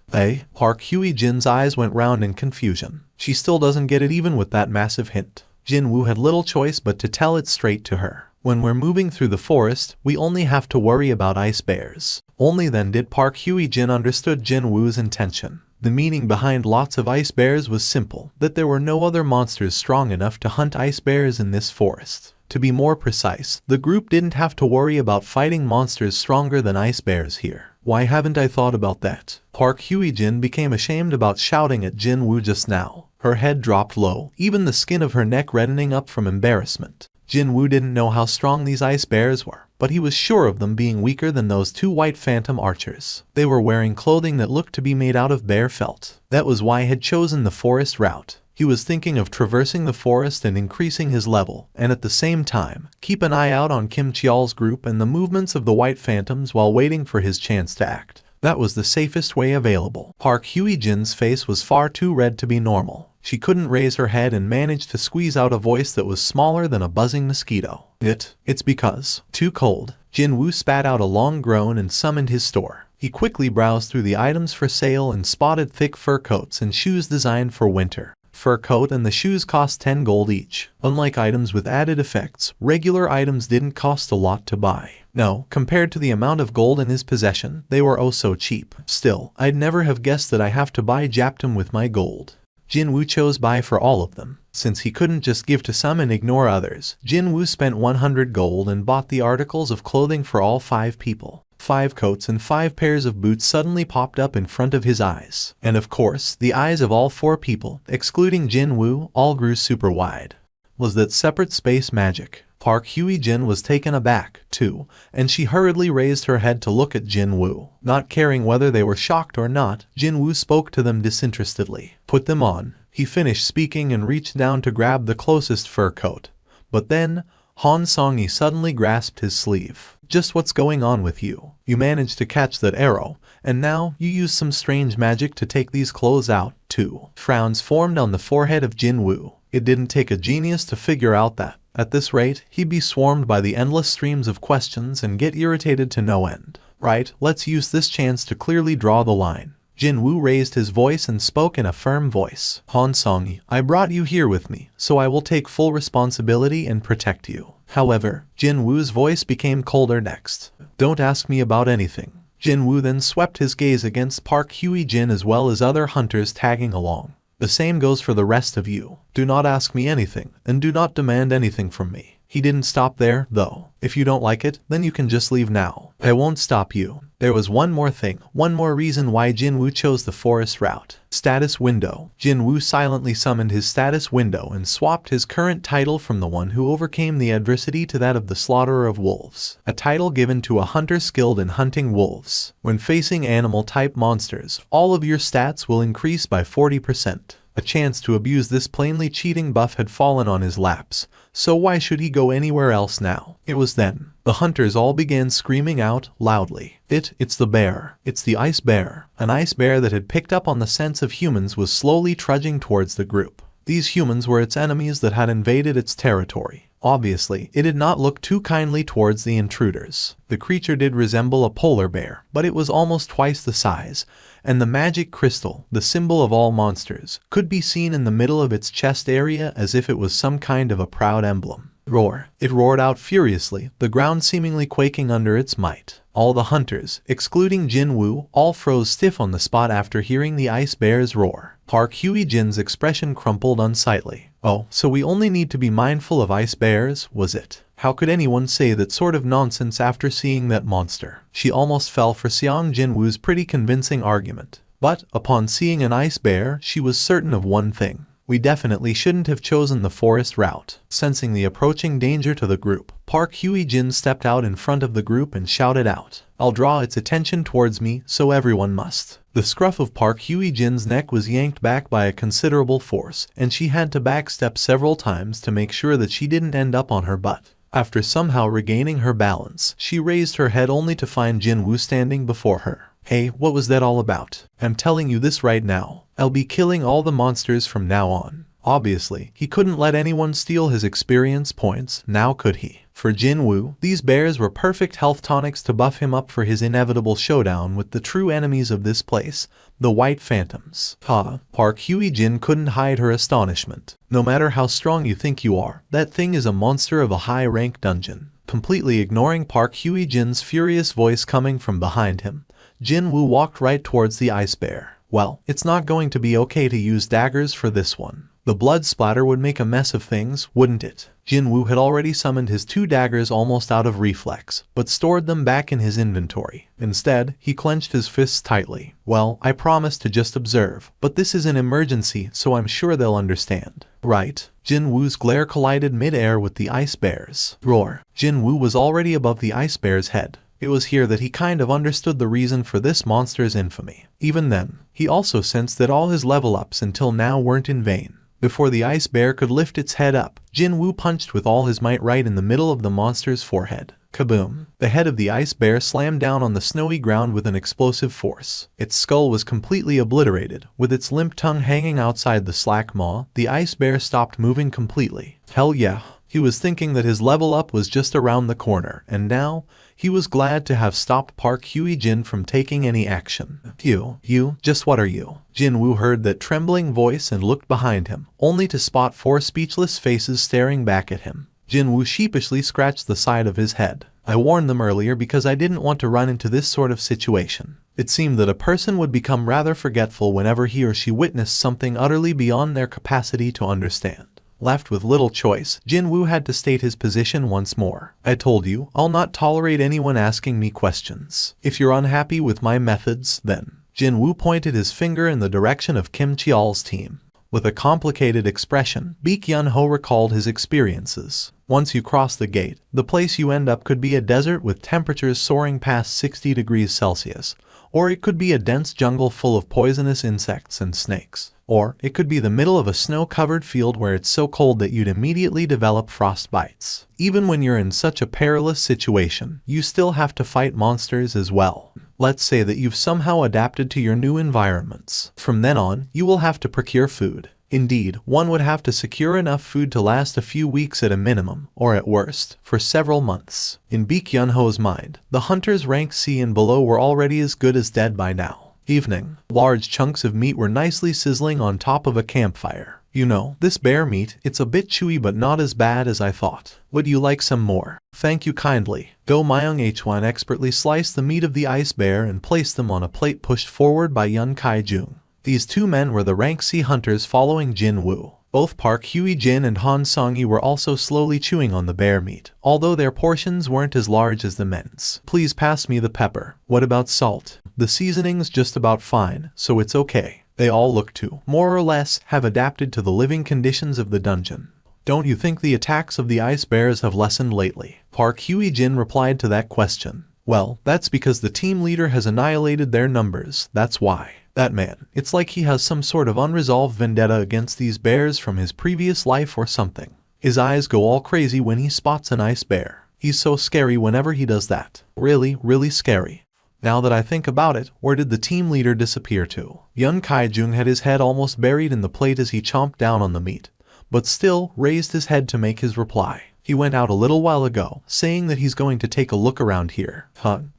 Park Hye-jin's eyes went round in confusion. She still doesn't get it even with that massive hint. Jinwoo had little choice but to tell it straight to her. When we're moving through the forest, we only have to worry about ice bears. Only then did Park Hye-jin understood Jinwoo's intention. The meaning behind lots of ice bears was simple, that there were no other monsters strong enough to hunt ice bears in this forest. To be more precise, the group didn't have to worry about fighting monsters stronger than ice bears here. Why haven't I thought about that? Park Hye-jin became ashamed about shouting at Jinwoo just now. Her head dropped low, even the skin of her neck reddening up from embarrassment. Jinwoo didn't know how strong these ice bears were, but he was sure of them being weaker than those two white phantom archers. They were wearing clothing that looked to be made out of bear felt. That was why he had chosen the forest route. He was thinking of traversing the forest and increasing his level, and at the same time, keep an eye out on Kim Cheol's group and the movements of the white phantoms while waiting for his chance to act. That was the safest way available. Park Hye-jin's face was far too red to be normal. She couldn't raise her head and managed to squeeze out a voice that was smaller than a buzzing mosquito. It's because. Too cold. Jinwoo spat out a long groan and summoned his store. He quickly browsed through the items for sale and spotted thick fur coats and shoes designed for winter. Fur coat and the shoes cost 10 gold each. Unlike items with added effects, regular items didn't cost a lot to buy. No, compared to the amount of gold in his possession, they were oh so cheap. Still, I'd never have guessed that I have to buy Japtum with my gold. Jinwoo chose buy for all of them. Since he couldn't just give to some and ignore others, Jinwoo spent 100 gold and bought the articles of clothing for all 5 people. 5 coats and 5 pairs of boots suddenly popped up in front of his eyes. And of course, the eyes of all 4 people, excluding Jinwoo, all grew super wide. Was that separate space magic? Park Hye-jin was taken aback, too, and she hurriedly raised her head to look at Jinwoo. Not caring whether they were shocked or not, Jinwoo spoke to them disinterestedly. Put them on. He finished speaking and reached down to grab the closest fur coat. But then, Han Song-yi suddenly grasped his sleeve. Just what's going on with you? You managed to catch that arrow, and now you use some strange magic to take these clothes out, too. Frowns formed on the forehead of Jinwoo. It didn't take a genius to figure out that, at this rate, he'd be swarmed by the endless streams of questions and get irritated to no end. Right, let's use this chance to clearly draw the line. Jin-woo raised his voice and spoke in a firm voice. Han Song-yi, I brought you here with me, so I will take full responsibility and protect you. However, Jin-woo's voice became colder next. Don't ask me about anything. Jin-woo then swept his gaze against Park Hye-jin as well as other hunters tagging along. The same goes for the rest of you. Do not ask me anything, and do not demand anything from me. He didn't stop there, though. If you don't like it, then you can just leave now. I won't stop you. There was one more thing, one more reason why Jin-woo chose the forest route. Status window. Jin-woo silently summoned his status window and swapped his current title from the one who overcame the adversity to that of the slaughterer of wolves, a title given to a hunter skilled in hunting wolves. When facing animal-type monsters, all of your stats will increase by 40%. A chance to abuse this plainly cheating buff had fallen on his laps, so why should he go anywhere else now? It was then. The hunters all began screaming out loudly. It's the bear. It's the ice bear. An ice bear that had picked up on the scents of humans was slowly trudging towards the group. These humans were its enemies that had invaded its territory. Obviously, it did not look too kindly towards the intruders. The creature did resemble a polar bear, but it was almost twice the size, and the magic crystal, the symbol of all monsters, could be seen in the middle of its chest area as if it was some kind of a proud emblem. Roar. It roared out furiously, the ground seemingly quaking under its might. All the hunters, excluding Jin-woo, all froze stiff on the spot after hearing the ice bear's roar. Park Hye-jin's expression crumpled unsightly. Oh, so we only need to be mindful of ice bears, was it? How could anyone say that sort of nonsense after seeing that monster? She almost fell for Seong Jin-woo's pretty convincing argument. But, upon seeing an ice bear, she was certain of one thing. We definitely shouldn't have chosen the forest route. Sensing the approaching danger to the group, Park Hye-jin stepped out in front of the group and shouted out, I'll draw its attention towards me, so everyone must. The scruff of Park Hye-jin's neck was yanked back by a considerable force, and she had to backstep several times to make sure that she didn't end up on her butt. After somehow regaining her balance, she raised her head only to find Jin-woo standing before her. Hey, what was that all about? I'm telling you this right now. I'll be killing all the monsters from now on. Obviously, he couldn't let anyone steal his experience points, now could he? For Jin-woo, these bears were perfect health tonics to buff him up for his inevitable showdown with the true enemies of this place, the White Phantoms. Park Hye-jin couldn't hide her astonishment. No matter how strong you think you are, that thing is a monster of a high-rank dungeon. Completely ignoring Park Hye-jin's furious voice coming from behind him, Jin-woo walked right towards the ice bear. Well, it's not going to be okay to use daggers for this one. The blood splatter would make a mess of things, wouldn't it? Jin-woo had already summoned his 2 daggers almost out of reflex, but stored them back in his inventory. Instead, he clenched his fists tightly. Well, I promised to just observe, but this is an emergency, so I'm sure they'll understand. Right? Jin-woo's glare collided mid-air with the ice bear's roar. Jin-woo was already above the ice bear's head. It was here that he kind of understood the reason for this monster's infamy. Even then, he also sensed that all his level-ups until now weren't in vain. Before the ice bear could lift its head up, Jin-woo punched with all his might right in the middle of the monster's forehead. Kaboom! The head of the ice bear slammed down on the snowy ground with an explosive force. Its skull was completely obliterated. With its limp tongue hanging outside the slack maw, the ice bear stopped moving completely. Hell yeah! He was thinking that his level up was just around the corner, and now, he was glad to have stopped Park Hye-jin from taking any action. You, just what are you? Jin-woo heard that trembling voice and looked behind him, only to spot 4 speechless faces staring back at him. Jin-woo sheepishly scratched the side of his head. I warned them earlier because I didn't want to run into this sort of situation. It seemed that a person would become rather forgetful whenever he or she witnessed something utterly beyond their capacity to understand. Left with little choice, Jin-woo had to state his position once more. I told you, I'll not tolerate anyone asking me questions. If you're unhappy with my methods, then. Jin-woo pointed his finger in the direction of Kim Cheol's team. With a complicated expression, Baek Yun-ho recalled his experiences. Once you cross the gate, the place you end up could be a desert with temperatures soaring past 60 degrees Celsius, or it could be a dense jungle full of poisonous insects and snakes. Or it could be the middle of a snow-covered field where it's so cold that you'd immediately develop frostbites. Even when you're in such a perilous situation, you still have to fight monsters as well. Let's say that you've somehow adapted to your new environments. From then on, you will have to procure food. Indeed, one would have to secure enough food to last a few weeks at a minimum, or at worst, for several months. In Baek Yun-ho's mind, the hunters ranked C and below were already as good as dead by now. Evening. Large chunks of meat were nicely sizzling on top of a campfire. You know, this bear meat, it's a bit chewy but not as bad as I thought. Would you like some more? Thank you kindly. Go Myung Hwan expertly sliced the meat of the ice bear and placed them on a plate pushed forward by Yun Kai-jung. These two men were the rank C hunters following Jin Woo. Both Park Hye-jin and Han Song-hee were also slowly chewing on the bear meat, although their portions weren't as large as the men's. Please pass me the pepper. What about salt? The seasoning's just about fine, so it's okay. They all look to, more or less, have adapted to the living conditions of the dungeon. Don't you think the attacks of the ice bears have lessened lately? Park Hye-jin replied to that question. Well, that's because the team leader has annihilated their numbers, that's why. That man, it's like he has some sort of unresolved vendetta against these bears from his previous life or something. His eyes go all crazy when he spots an ice bear. He's so scary whenever he does that. Really, really scary. Now that I think about it, where did the team leader disappear to? Yun Kai-jung had his head almost buried in the plate as he chomped down on the meat, but still raised his head to make his reply. He went out a little while ago, saying that he's going to take a look around here.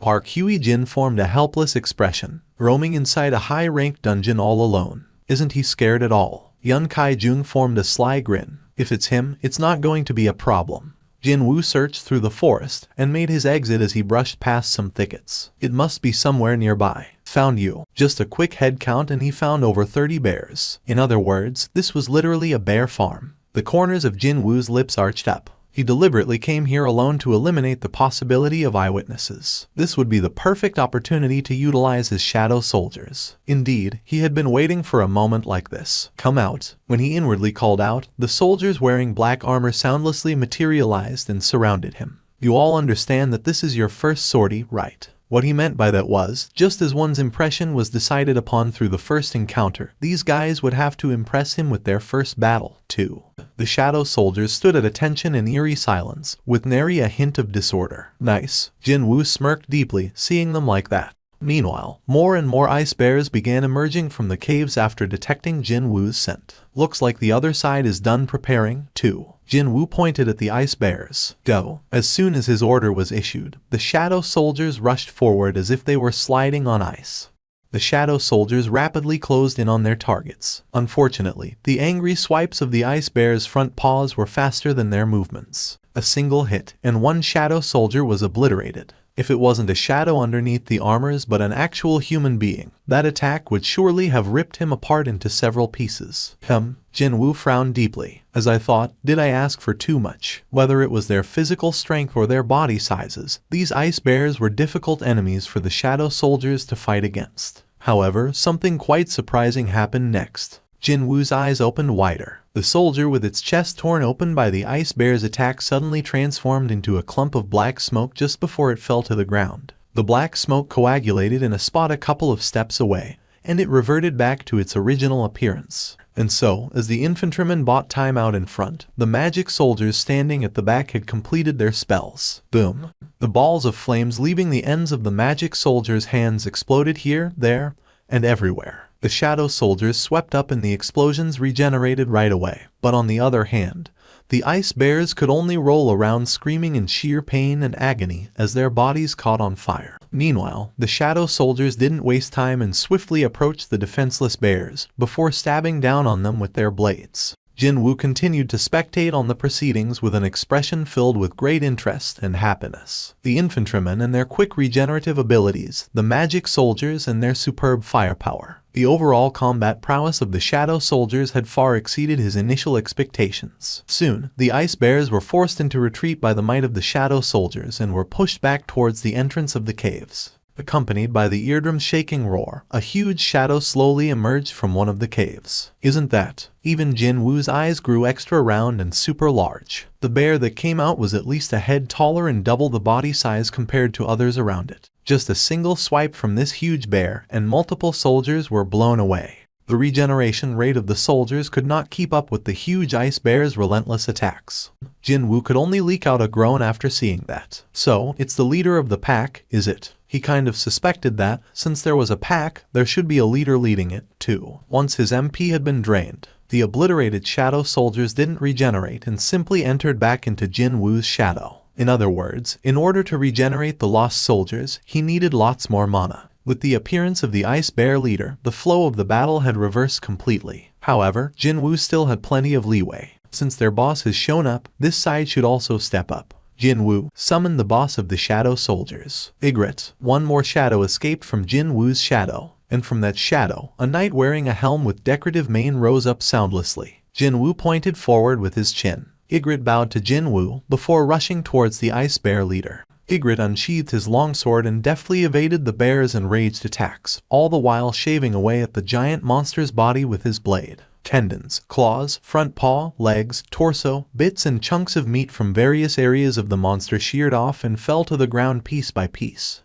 Park Hye-jin formed a helpless expression, roaming inside a high-ranked dungeon all alone. Isn't he scared at all? Yun Kai-jung formed a sly grin. If it's him, it's not going to be a problem. Jin Woo searched through the forest and made his exit as he brushed past some thickets. It must be somewhere nearby. Found you. Just a quick head count and he found over 30 bears. In other words, this was literally a bear farm. The corners of Jin Woo's lips arched up. He deliberately came here alone to eliminate the possibility of eyewitnesses. This would be the perfect opportunity to utilize his shadow soldiers. Indeed, he had been waiting for a moment like this. Come out. When he inwardly called out, the soldiers wearing black armor soundlessly materialized and surrounded him. You all understand that this is your first sortie, right? What he meant by that was, just as one's impression was decided upon through the first encounter, these guys would have to impress him with their first battle, too. The shadow soldiers stood at attention in eerie silence, with nary a hint of disorder. Nice. Jin Woo smirked deeply, seeing them like that. Meanwhile, more and more ice bears began emerging from the caves after detecting Jin Woo's scent. Looks like the other side is done preparing, too. Jin Woo pointed at the ice bears. Go. As soon as his order was issued, the shadow soldiers rushed forward as if they were sliding on ice. The shadow soldiers rapidly closed in on their targets. Unfortunately, the angry swipes of the ice bears' front paws were faster than their movements. A single hit, and one shadow soldier was obliterated. If it wasn't a shadow underneath the armors but an actual human being, that attack would surely have ripped him apart into several pieces. Jin Woo frowned deeply. As I thought, did I ask for too much? Whether it was their physical strength or their body sizes, these ice bears were difficult enemies for the shadow soldiers to fight against. However, something quite surprising happened next. Jin Woo's eyes opened wider. The soldier with its chest torn open by the ice bear's attack suddenly transformed into a clump of black smoke just before it fell to the ground. The black smoke coagulated in a spot a couple of steps away, and it reverted back to its original appearance. And so, as the infantrymen bought time out in front, the magic soldiers standing at the back had completed their spells. Boom! The balls of flames leaving the ends of the magic soldiers' hands exploded here, there, and everywhere. The shadow soldiers swept up and the explosions regenerated right away. But on the other hand, the ice bears could only roll around screaming in sheer pain and agony as their bodies caught on fire. Meanwhile, the shadow soldiers didn't waste time and swiftly approached the defenseless bears before stabbing down on them with their blades. Jin Woo continued to spectate on the proceedings with an expression filled with great interest and happiness. The infantrymen and their quick regenerative abilities, the magic soldiers and their superb firepower. The overall combat prowess of the shadow soldiers had far exceeded his initial expectations. Soon, the ice bears were forced into retreat by the might of the shadow soldiers and were pushed back towards the entrance of the caves. Accompanied by the eardrum-shaking roar, a huge shadow slowly emerged from one of the caves. Isn't that? Even Jin Woo's eyes grew extra round and super large. The bear that came out was at least a head taller and double the body size compared to others around it. Just a single swipe from this huge bear, and multiple soldiers were blown away. The regeneration rate of the soldiers could not keep up with the huge ice bear's relentless attacks. Jin Woo could only leak out a groan after seeing that. So, it's the leader of the pack, is it? He kind of suspected that, since there was a pack, there should be a leader leading it, too. Once his MP had been drained, The obliterated shadow soldiers didn't regenerate and simply entered back into Jin Woo's shadow. In other words, in order to regenerate the lost soldiers, he needed lots more mana. With the appearance of the Ice Bear leader, the flow of the battle had reversed completely. However, Jin Woo still had plenty of leeway. Since their boss has shown up, this side should also step up. Jin Woo summoned the boss of the shadow soldiers, Ygritte. One more shadow escaped from Jin Woo's shadow, and from that shadow, a knight wearing a helm with decorative mane rose up soundlessly. Jin Woo pointed forward with his chin. Ygritte bowed to Jin Woo before rushing towards the Ice Bear leader. Ygritte unsheathed his longsword and deftly evaded the bear's enraged attacks, all the while shaving away at the giant monster's body with his blade. Tendons, claws, front paw, legs, torso, bits and chunks of meat from various areas of the monster sheared off and fell to the ground piece by piece.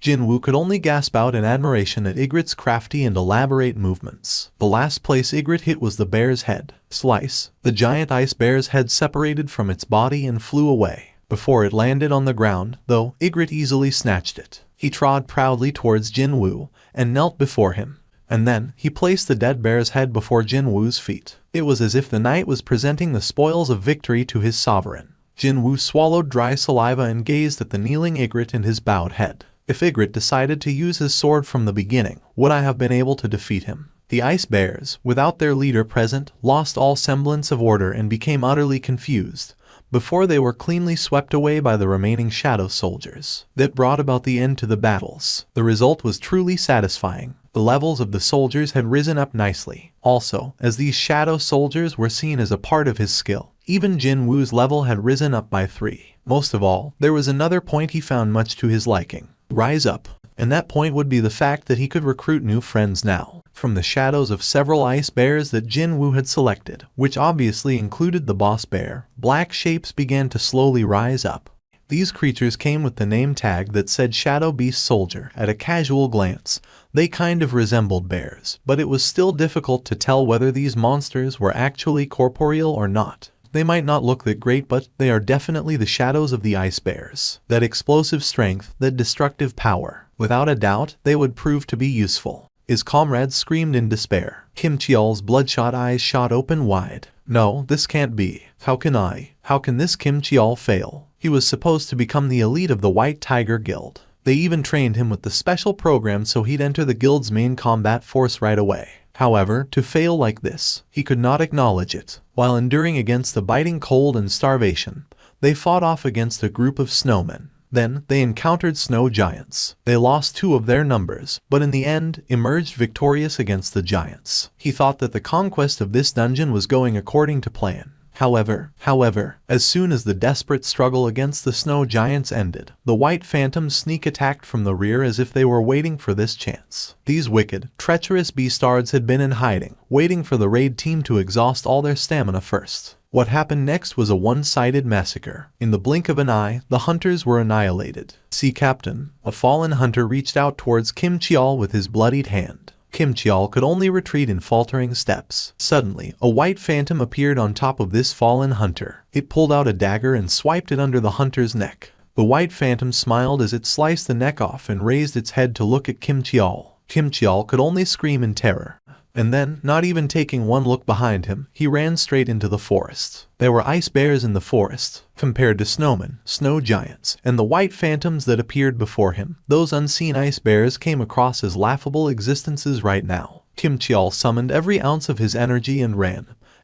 Jin Woo could only gasp out in admiration at Ygritte's crafty and elaborate movements. The last place Ygritte hit was the bear's head. Slice. The giant ice bear's head separated from its body and flew away. Before it landed on the ground, though, Ygritte easily snatched it. He trod proudly towards Jin Woo and knelt before him. And then, he placed the dead bear's head before Jin Woo's feet. It was as if the knight was presenting the spoils of victory to his sovereign. Jin Woo swallowed dry saliva and gazed at the kneeling Ygritte and his bowed head. If Ygritte decided to use his sword from the beginning, would I have been able to defeat him? The ice bears, without their leader present, lost all semblance of order and became utterly confused, before they were cleanly swept away by the remaining shadow soldiers. That brought about the end to the battles. The result was truly satisfying. The levels of the soldiers had risen up nicely. Also, as these shadow soldiers were seen as a part of his skill, even Jin Woo's level had risen up by 3. Most of all, there was another point he found much to his liking. Rise up. And that point would be the fact that he could recruit new friends now, from the shadows of several ice bears that Jin Woo had selected, which obviously included the boss bear. Black shapes began to slowly rise up. These creatures came with the name tag that said Shadow Beast Soldier. At a casual glance, they kind of resembled bears, but it was still difficult to tell whether these monsters were actually corporeal or not. They might not look that great, but they are definitely the shadows of the ice bears. That explosive strength, that destructive power. Without a doubt, they would prove to be useful. His comrades screamed in despair. Kim Cheol's bloodshot eyes shot open wide. No, this can't be. How can this Kim Cheol fail? He was supposed to become the elite of the White Tiger Guild. They even trained him with the special program so he'd enter the guild's main combat force right away. However, to fail like this, he could not acknowledge it. While enduring against the biting cold and starvation, they fought off against a group of snowmen. Then, they encountered snow giants. They lost 2 of their numbers, but in the end, emerged victorious against the giants. He thought that the conquest of this dungeon was going according to plan. However, as soon as the desperate struggle against the snow giants ended, the white phantoms sneak attacked from the rear as if they were waiting for this chance. These wicked, treacherous beastards had been in hiding, waiting for the raid team to exhaust all their stamina first. What happened next was a one-sided massacre. In the blink of an eye, the hunters were annihilated. See Captain. A fallen hunter reached out towards Kim Cheol with his bloodied hand. Kim Cheol could only retreat in faltering steps. Suddenly, a white phantom appeared on top of this fallen hunter. It pulled out a dagger and swiped it under the hunter's neck. The white phantom smiled as it sliced the neck off and raised its head to look at Kim Cheol. Kim Cheol could only scream in terror. And then, not even taking one look behind him, he ran straight into the forest. There were ice bears in the forest. Compared to snowmen, snow giants, and the white phantoms that appeared before him, those unseen ice bears came across as laughable existences right now. Kim Cheol summoned every ounce of his energy and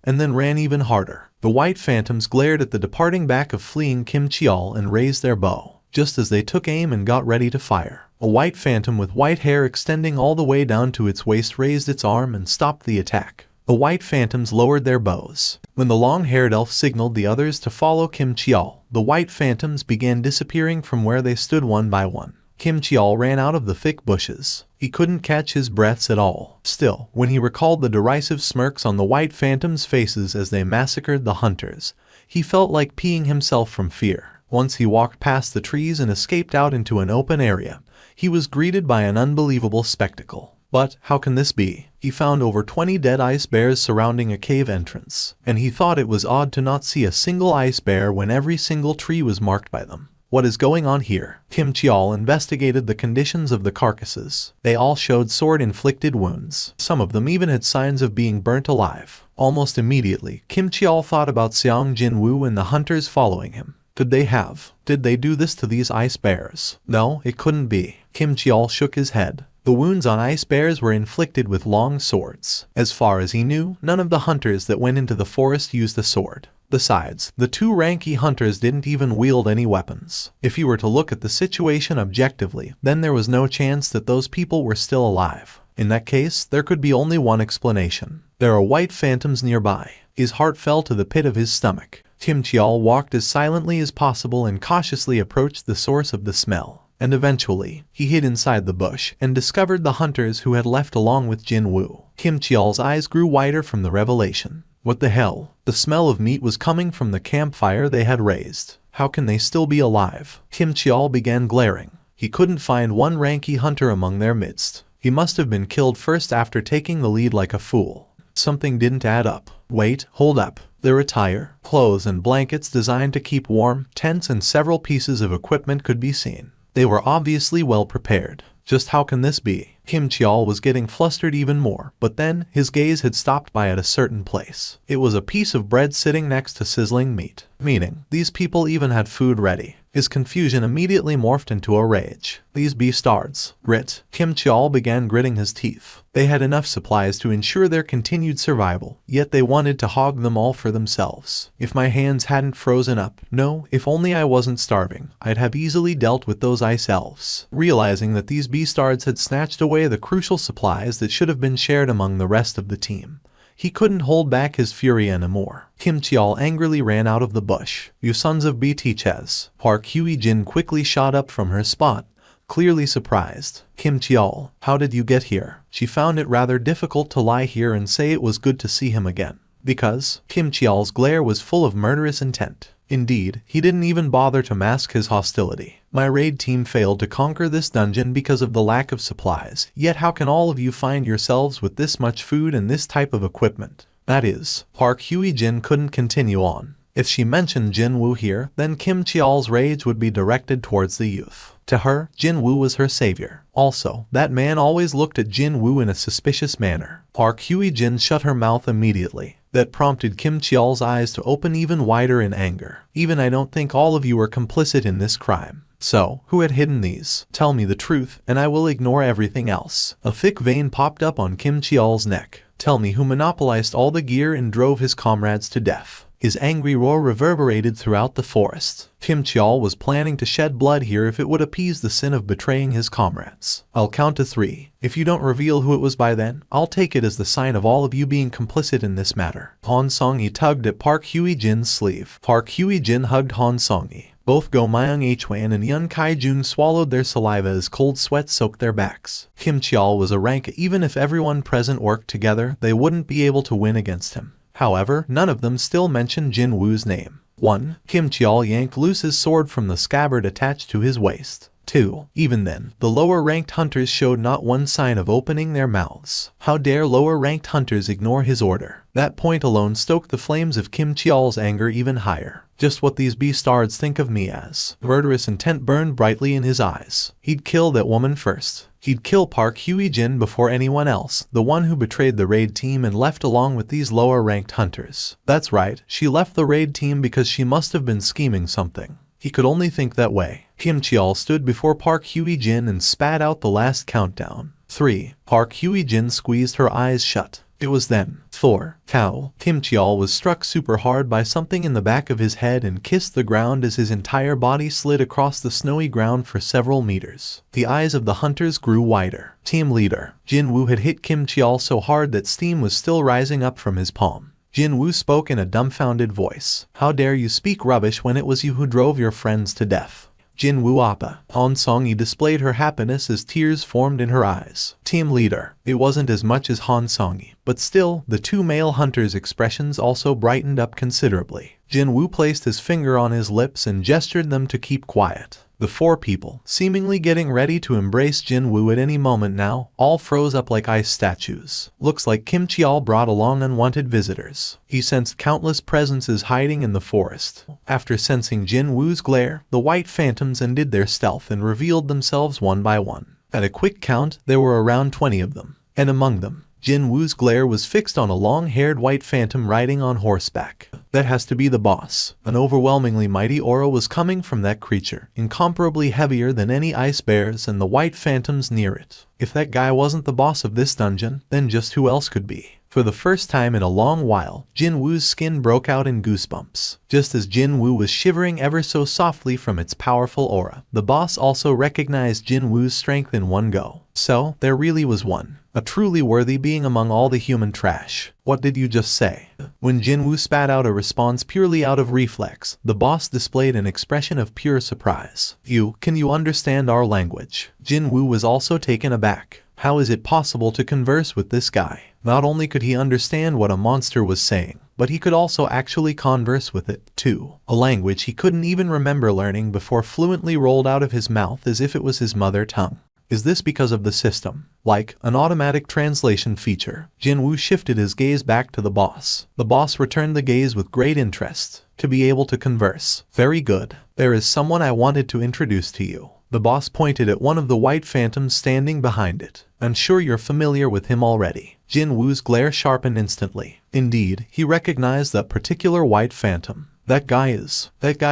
then ran even harder. The white phantoms glared at the departing back of fleeing Kim Cheol and raised their bow. Just as they took aim and got ready to fire, a white phantom with white hair extending all the way down to its waist raised its arm and stopped the attack. The white phantoms lowered their bows. When the long-haired elf signaled the others to follow Kim Cheol, the white phantoms began disappearing from where they stood one by one. Kim Cheol ran out of the thick bushes. He couldn't catch his breaths at all. Still, when he recalled the derisive smirks on the white phantoms' faces as they massacred the hunters, he felt like peeing himself from fear. Once he walked past the trees and escaped out into an open area, he was greeted by an unbelievable spectacle. But how can this be? He found over 20 dead ice bears surrounding a cave entrance, and he thought it was odd to not see a single ice bear when every single tree was marked by them. What is going on here? Kim Cheol investigated the conditions of the carcasses. They all showed sword-inflicted wounds. Some of them even had signs of being burnt alive. Almost immediately, Kim Cheol thought about Seong Jin-woo and the hunters following him. Did they do this to these ice bears? No, it couldn't be. Kim Cheol shook his head. The wounds on ice bears were inflicted with long swords. As far as he knew, none of the hunters that went into the forest used a sword. Besides, the two ranky hunters didn't even wield any weapons. If you were to look at the situation objectively, then there was no chance that those people were still alive. In that case, there could be only one explanation. There are white phantoms nearby. His heart fell to the pit of his stomach. Kim Cheol walked as silently as possible and cautiously approached the source of the smell. And eventually, he hid inside the bush and discovered the hunters who had left along with Jin-woo. Kim Cheol's eyes grew wider from the revelation. What the hell? The smell of meat was coming from the campfire they had raised. How can they still be alive? Kim Cheol began glaring. He couldn't find one ranky hunter among their midst. He must have been killed first after taking the lead like a fool. Something didn't add up. Wait, hold up. Their attire, clothes and blankets designed to keep warm, tents and several pieces of equipment could be seen. They were obviously well prepared. Just how can this be? Kim Cheol was getting flustered even more, but then his gaze had stopped by at a certain place. It was a piece of bread sitting next to sizzling meat, meaning these people even had food ready. His confusion immediately morphed into a rage. These beastards. Grit. Kim Cheol began gritting his teeth. They had enough supplies to ensure their continued survival, yet they wanted to hog them all for themselves. If my hands hadn't frozen up, no, if only I wasn't starving, I'd have easily dealt with those ice elves. Realizing that these beastards had snatched away the crucial supplies that should have been shared among the rest of the team, he couldn't hold back his fury anymore. Kim Cheol angrily ran out of the bush. You sons of bitches. Park Hye-jin quickly shot up from her spot, clearly surprised. Kim Cheol, how did you get here? She found it rather difficult to lie here and say it was good to see him again. Because Kim Cheol's glare was full of murderous intent. Indeed, he didn't even bother to mask his hostility. My raid team failed to conquer this dungeon because of the lack of supplies, yet how can all of you find yourselves with this much food and this type of equipment? That is, Park Hye-jin couldn't continue on. If she mentioned Jin-woo here, then Kim Cheol's rage would be directed towards the youth. To her, Jin-woo was her savior. Also, that man always looked at Jin-woo in a suspicious manner. Park Hye-jin shut her mouth immediately. That prompted Kim Cheol's eyes to open even wider in anger. Even I don't think all of you were complicit in this crime. So, who had hidden these? Tell me the truth, and I will ignore everything else. A thick vein popped up on Kim Cheol's neck. Tell me who monopolized all the gear and drove his comrades to death. His angry roar reverberated throughout the forest. Kim Cheol was planning to shed blood here if it would appease the sin of betraying his comrades. I'll count to 3. If you don't reveal who it was by then, I'll take it as the sign of all of you being complicit in this matter. Han Song-yi tugged at Park Hye-jin's sleeve. Park Hye-jin hugged Han Song-yi. Both Go Myung-hwan and Yun Kai-jun swallowed their saliva as cold sweat soaked their backs. Kim Cheol was a rank. Even if everyone present worked together, they wouldn't be able to win against him. However, none of them still mentioned Jin-woo's name. 1. Kim Cheol yanked loose his sword from the scabbard attached to his waist. 2. Even then, the lower-ranked hunters showed not one sign of opening their mouths. How dare lower-ranked hunters ignore his order? That point alone stoked the flames of Kim Cheol's anger even higher. Just what these beastards think of me as. Murderous intent burned brightly in his eyes. He'd kill that woman first. He'd kill Park Hye-jin before anyone else, the one who betrayed the raid team and left along with these lower-ranked hunters. That's right, she left the raid team because she must have been scheming something. He could only think that way. Kim Cheol stood before Park Hye-jin and spat out the last countdown. 3. Park Hye-jin squeezed her eyes shut. It was then. 4. Cow. Kim Cheol was struck super hard by something in the back of his head and kissed the ground as his entire body slid across the snowy ground for several meters. The eyes of the hunters grew wider. Team leader. Jin-woo had hit Kim Cheol so hard that steam was still rising up from his palm. Jin-woo spoke in a dumbfounded voice. How dare you speak rubbish when it was you who drove your friends to death? Jin-woo Appa. Han Song-yi displayed her happiness as tears formed in her eyes. Team leader. It wasn't as much as Han Song-yi, but still, the two male hunters' expressions also brightened up considerably. Jin-woo placed his finger on his lips and gestured them to keep quiet. The four people, seemingly getting ready to embrace Jinwoo at any moment now, all froze up like ice statues. Looks like Kim Cheol brought along unwanted visitors. He sensed countless presences hiding in the forest. After sensing Jinwoo's glare, the white phantoms undid their stealth and revealed themselves one by one. At a quick count, there were around 20 of them, and among them, Jinwoo's glare was fixed on a long-haired white phantom riding on horseback. That has to be the boss. An overwhelmingly mighty aura was coming from that creature, incomparably heavier than any ice bears and the white phantoms near it. If that guy wasn't the boss of this dungeon, then just who else could be? For the first time in a long while, Jinwoo's skin broke out in goosebumps. Just as Jinwoo was shivering ever so softly from its powerful aura, the boss also recognized Jinwoo's strength in one go. So, there really was one. A truly worthy being among all the human trash. What did you just say? When Jinwoo spat out a response purely out of reflex, the boss displayed an expression of pure surprise. Can you understand our language? Jinwoo was also taken aback. How is it possible to converse with this guy? Not only could he understand what a monster was saying, but he could also actually converse with it, too. A language he couldn't even remember learning before fluently rolled out of his mouth as if it was his mother tongue. Is this because of the system? Like an automatic translation feature, Jinwoo shifted his gaze back to the boss. The boss returned the gaze with great interest. To be able to converse. Very good. There is someone I wanted to introduce to you. The boss pointed at one of the white phantoms standing behind it. I'm sure you're familiar with him already. Jinwoo's glare sharpened instantly. Indeed, he recognized that particular white phantom. That guy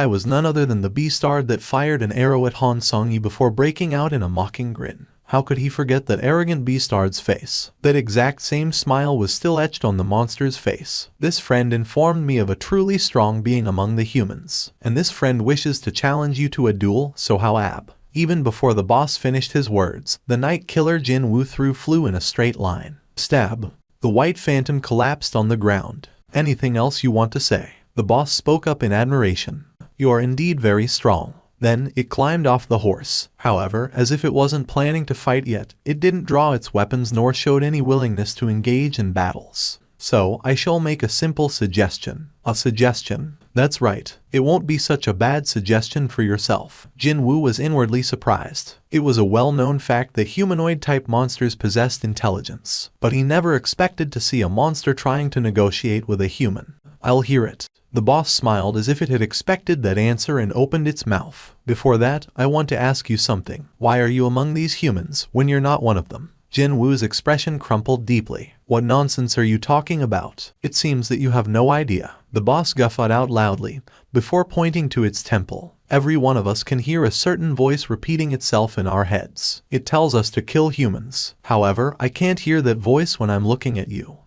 was none other than the beastard that fired an arrow at Han Song-yi before breaking out in a mocking grin. How could he forget that arrogant beastard's face? That exact same smile was still etched on the monster's face. This friend informed me of a truly strong being among the humans. And this friend wishes to challenge you to a duel, so how ab? Even before the boss finished his words, the night killer Jinwoo flew in a straight line. Stab. The white phantom collapsed on the ground. Anything else you want to say? The boss spoke up in admiration. You are indeed very strong. Then, it climbed off the horse. However, as if it wasn't planning to fight yet, it didn't draw its weapons nor showed any willingness to engage in battles. So, I shall make a simple suggestion. A suggestion? That's right. It won't be such a bad suggestion for yourself. Jinwoo was inwardly surprised. It was a well-known fact that humanoid-type monsters possessed intelligence. But he never expected to see a monster trying to negotiate with a human. I'll hear it. The boss smiled as if it had expected that answer and opened its mouth. Before that, I want to ask you something. Why are you among these humans when you're not one of them? Jinwoo's expression crumpled deeply. What nonsense are you talking about? It seems that you have no idea. The boss guffawed out loudly, before pointing to its temple. Every one of us can hear a certain voice repeating itself in our heads. It tells us to kill humans. However, I can't hear that voice when I'm looking at you.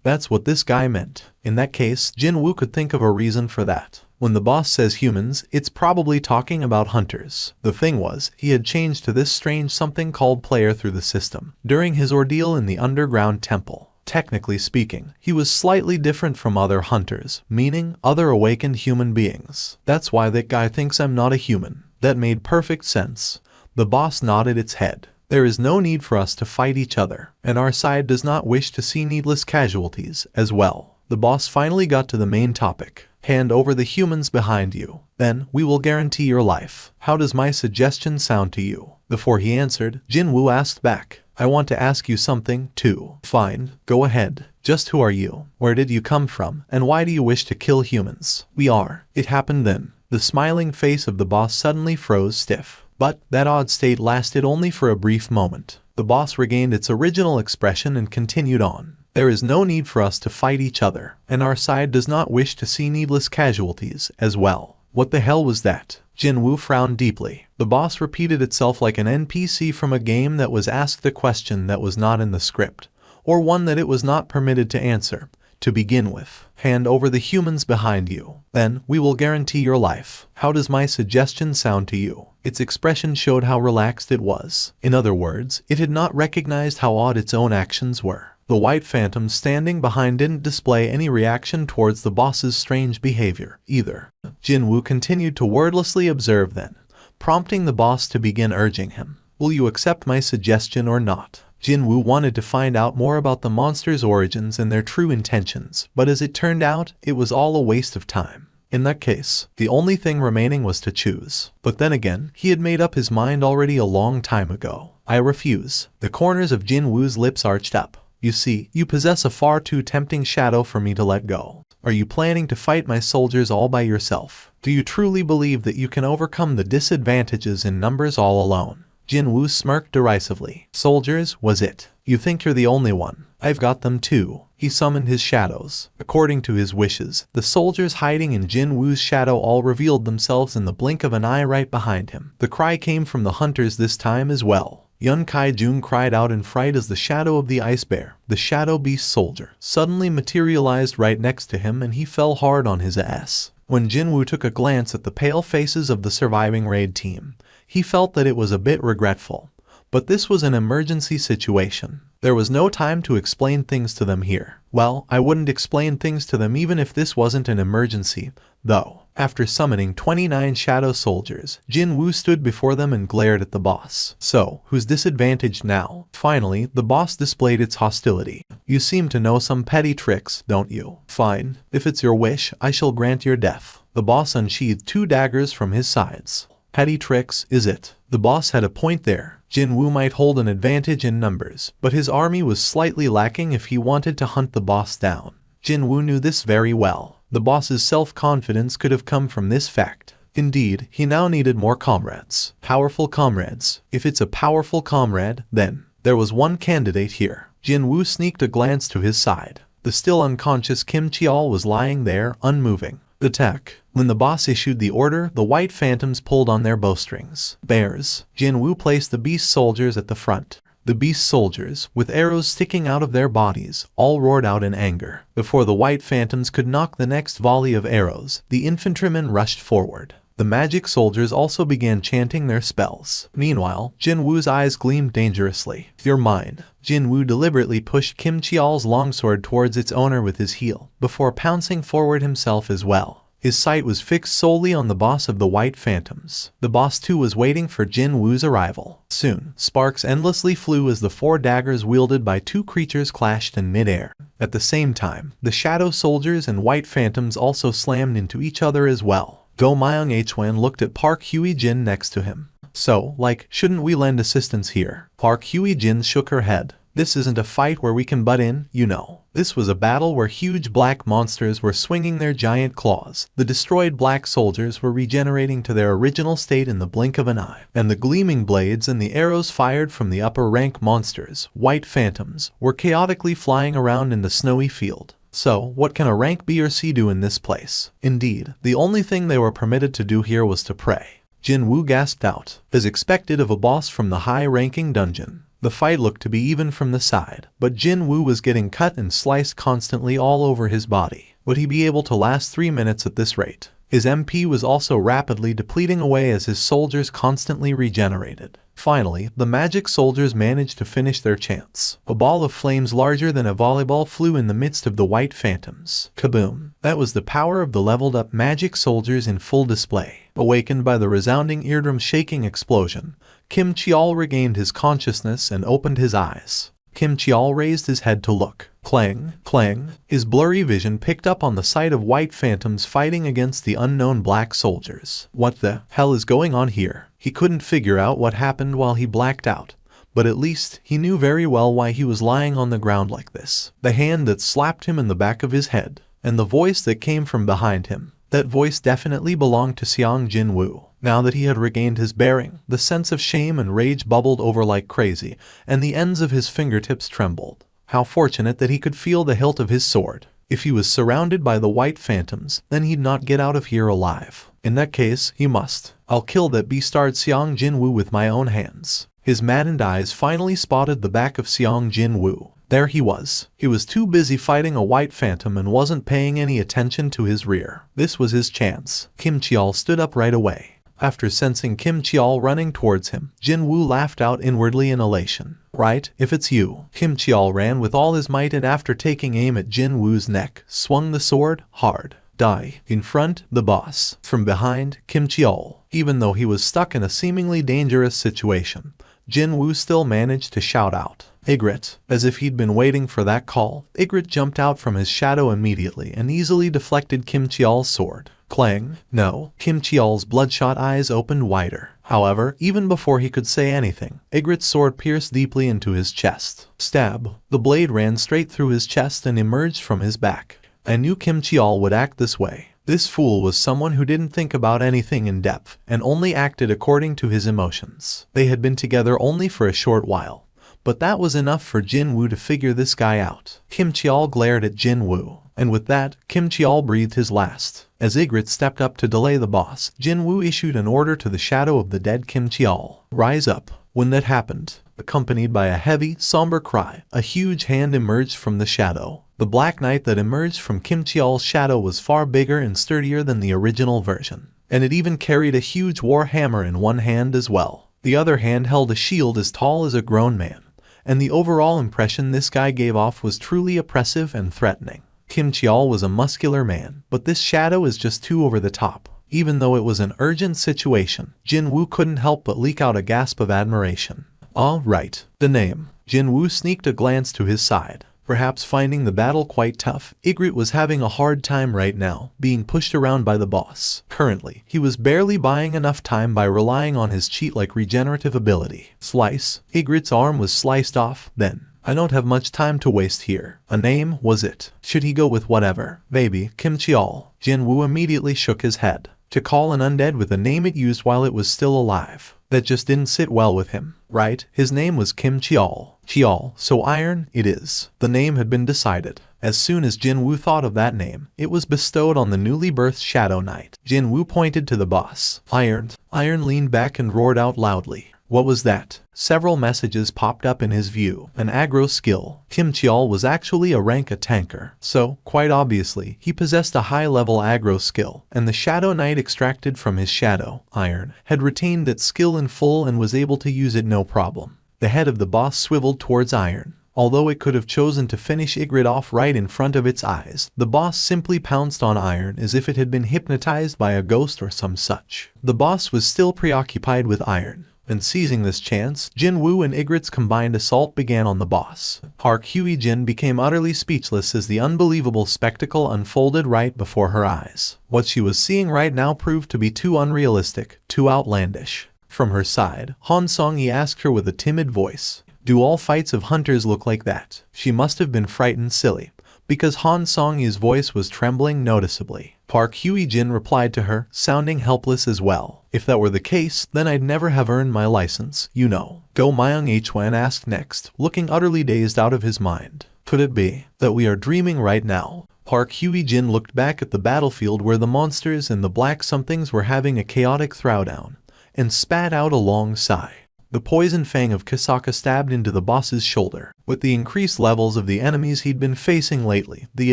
That's what this guy meant. In that case, Jinwoo could think of a reason for that. When the boss says humans, it's probably talking about hunters. The thing was, he had changed to this strange something called player through the system, during his ordeal in the underground temple. Technically speaking, he was slightly different from other hunters, meaning other awakened human beings. That's why that guy thinks I'm not a human. That made perfect sense. The boss nodded its head. There is no need for us to fight each other, and our side does not wish to see needless casualties as well. The boss finally got to the main topic. Hand over the humans behind you. Then, we will guarantee your life. How does my suggestion sound to you? Before he answered, Jinwoo asked back. I want to ask you something, too. Fine, go ahead. Just who are you? Where did you come from? And why do you wish to kill humans? It happened then. The smiling face of the boss suddenly froze stiff. But that odd state lasted only for a brief moment. The boss regained its original expression and continued on. There is no need for us to fight each other, and our side does not wish to see needless casualties as well. What the hell was that? Jinwoo frowned deeply. The boss repeated itself like an NPC from a game that was asked a question that was not in the script, or one that it was not permitted to answer. To begin with, hand over the humans behind you. Then, we will guarantee your life. How does my suggestion sound to you? Its expression showed how relaxed it was. In other words, it had not recognized how odd its own actions were. The white phantom standing behind didn't display any reaction towards the boss's strange behavior, either. Jinwoo continued to wordlessly observe then, prompting the boss to begin urging him. Will you accept my suggestion or not? Jinwoo wanted to find out more about the monster's origins and their true intentions, but as it turned out, it was all a waste of time. In that case, the only thing remaining was to choose. But then again, he had made up his mind already a long time ago. I refuse. The corners of Jin Woo's lips arched up. You see, you possess a far too tempting shadow for me to let go. Are you planning to fight my soldiers all by yourself? Do you truly believe that you can overcome the disadvantages in numbers all alone? Jin Woo smirked derisively. Soldiers, was it? You think you're the only one? I've got them too. He summoned his shadows. According to his wishes, the soldiers hiding in Jin Woo's shadow all revealed themselves in the blink of an eye right behind him. The cry came from the hunters this time as well. Yun Kai-jun cried out in fright as the shadow of the ice bear, the shadow beast soldier, suddenly materialized right next to him, and he fell hard on his ass. When Jin Woo took a glance at the pale faces of the surviving raid team, he felt that it was a bit regretful. But this was an emergency situation. There was no time to explain things to them here. Well, I wouldn't explain things to them even if this wasn't an emergency, though. After summoning 29 shadow soldiers, Jin Woo stood before them and glared at the boss. So, who's disadvantaged now? Finally, the boss displayed its hostility. You seem to know some petty tricks, don't you? Fine. If it's your wish, I shall grant your death. The boss unsheathed 2 daggers from his sides. Petty tricks, is it? The boss had a point there. Jin Woo might hold an advantage in numbers, but his army was slightly lacking if he wanted to hunt the boss down. Jin Woo knew this very well. The boss's self-confidence could have come from this fact. Indeed, he now needed more comrades. Powerful comrades. If it's a powerful comrade, then there was one candidate here. Jin Woo sneaked a glance to his side. The still unconscious Kim Cheol was lying there, unmoving. Attack. When the boss issued the order, the white phantoms pulled on their bowstrings. Bears. Jin Woo placed the beast soldiers at the front. The beast soldiers, with arrows sticking out of their bodies, all roared out in anger. Before the white phantoms could knock the next volley of arrows, the infantrymen rushed forward. The magic soldiers also began chanting their spells. Meanwhile, Jin Woo's eyes gleamed dangerously. You're mine. Jin Woo deliberately pushed Kim Cheol's longsword towards its owner with his heel, before pouncing forward himself as well. His sight was fixed solely on the boss of the White Phantoms. The boss too was waiting for Jin Woo's arrival. Soon, sparks endlessly flew as the 4 daggers wielded by 2 creatures clashed in midair. At the same time, the Shadow Soldiers and White Phantoms also slammed into each other as well. Go Myung Hwan looked at Park Hwee-jin next to him. So, shouldn't we lend assistance here? Park Hwee-jin shook her head. This isn't a fight where we can butt in, you know. This was a battle where huge black monsters were swinging their giant claws. The destroyed black soldiers were regenerating to their original state in the blink of an eye. And the gleaming blades and the arrows fired from the upper rank monsters, White Phantoms, were chaotically flying around in the snowy field. So, what can a rank B or C do in this place? Indeed, the only thing they were permitted to do here was to pray. Jin Woo gasped out, as expected of a boss from the high-ranking dungeon. The fight looked to be even from the side, but Jin Woo was getting cut and sliced constantly all over his body. Would he be able to last 3 minutes at this rate? His MP was also rapidly depleting away as his soldiers constantly regenerated. Finally, the magic soldiers managed to finish their chants. A ball of flames larger than a volleyball flew in the midst of the White Phantoms. Kaboom! That was the power of the leveled-up magic soldiers in full display. Awakened by the resounding eardrum-shaking explosion, Kim Cheol regained his consciousness and opened his eyes. Kim Cheol raised his head to look. Clang, clang. His blurry vision picked up on the sight of White Phantoms fighting against the unknown black soldiers. What the hell is going on here? He couldn't figure out what happened while he blacked out, but at least he knew very well why he was lying on the ground like this. The hand that slapped him in the back of his head, and the voice that came from behind him. That voice definitely belonged to Seong Jin Woo. Now that he had regained his bearing, the sense of shame and rage bubbled over like crazy, and the ends of his fingertips trembled. How fortunate that he could feel the hilt of his sword. If he was surrounded by the White Phantoms, then he'd not get out of here alive. In that case, he must. I'll kill that beastard Seong Jin Woo with my own hands. His maddened eyes finally spotted the back of Seong Jin Woo. There he was. He was too busy fighting a White Phantom and wasn't paying any attention to his rear. This was his chance. Kim Cheol stood up right away. After sensing Kim Cheol running towards him, Jin Woo laughed out inwardly in elation. Right, if it's you. Kim Cheol ran with all his might and after taking aim at Jin Woo's neck, swung the sword hard. Die. In front, the boss. From behind, Kim Cheol. Even though he was stuck in a seemingly dangerous situation, Jin Woo still managed to shout out, "Ygritte!" As if he'd been waiting for that call, Ygritte jumped out from his shadow immediately and easily deflected Kim Cheol's sword. Clang! No. Kim Cheol's bloodshot eyes opened wider. However, even before he could say anything, Ygritte's sword pierced deeply into his chest. Stab! The blade ran straight through his chest and emerged from his back. I knew Kim Cheol would act this way. This fool was someone who didn't think about anything in depth and only acted according to his emotions. They had been together only for a short while, but that was enough for Jin Woo to figure this guy out. Kim Cheol glared at Jin Woo, and with that, Kim Cheol breathed his last. As Ygritte stepped up to delay the boss, Jin Woo issued an order to the shadow of the dead Kim Cheol. "Rise up." When that happened, accompanied by a heavy, somber cry, a huge hand emerged from the shadow. The Black Knight that emerged from Kim Cheol's shadow was far bigger and sturdier than the original version, and it even carried a huge war hammer in one hand as well. The other hand held a shield as tall as a grown man, and the overall impression this guy gave off was truly oppressive and threatening. Kim Cheol was a muscular man, but this shadow is just too over the top. Even though it was an urgent situation, Jin Woo couldn't help but leak out a gasp of admiration. "All right, the name." Jin Woo sneaked a glance to his side. Perhaps finding the battle quite tough, Ygritte was having a hard time right now, being pushed around by the boss. Currently, he was barely buying enough time by relying on his cheat-like regenerative ability. Slice. Ygritte's arm was sliced off, then. "I don't have much time to waste here." A name, was it? Should he go with whatever? Maybe Kim Cheol. Jin Woo immediately shook his head. To call an undead with a name it used while it was still alive, that just didn't sit well with him. Right, his name was Kim Cheol. Cheol, so iron, it is. The name had been decided. As soon as Jin Woo thought of that name, it was bestowed on the newly birthed Shadow Knight. Jin Woo pointed to the boss. Iron. Iron leaned back and roared out loudly. What was that? Several messages popped up in his view. An aggro skill. Kim Cheol was actually a rank A tanker, so, quite obviously, he possessed a high-level aggro skill, and the Shadow Knight extracted from his shadow, Iron, had retained that skill in full and was able to use it no problem. The head of the boss swiveled towards Iron. Although it could have chosen to finish Ygritte off right in front of its eyes, the boss simply pounced on Iron as if it had been hypnotized by a ghost or some such. The boss was still preoccupied with Iron. And seizing this chance, Jin Woo and Ygritte's combined assault began on the boss. Park Hwee-jin became utterly speechless as the unbelievable spectacle unfolded right before her eyes. What she was seeing right now proved to be too unrealistic, too outlandish. From her side, Han Song-yi asked her with a timid voice, "Do all fights of hunters look like that?" She must have been frightened silly, because Han Song-yi's voice was trembling noticeably. Park Hwee-jin replied to her, sounding helpless as well. "If that were the case, then I'd never have earned my license, you know." Go Myung-hwan asked next, looking utterly dazed out of his mind. "Could it be that we are dreaming right now?" Park Hwee-jin looked back at the battlefield where the monsters and the black somethings were having a chaotic throwdown, and spat out a long sigh. The poison fang of Kasaka stabbed into the boss's shoulder. With the increased levels of the enemies he'd been facing lately, the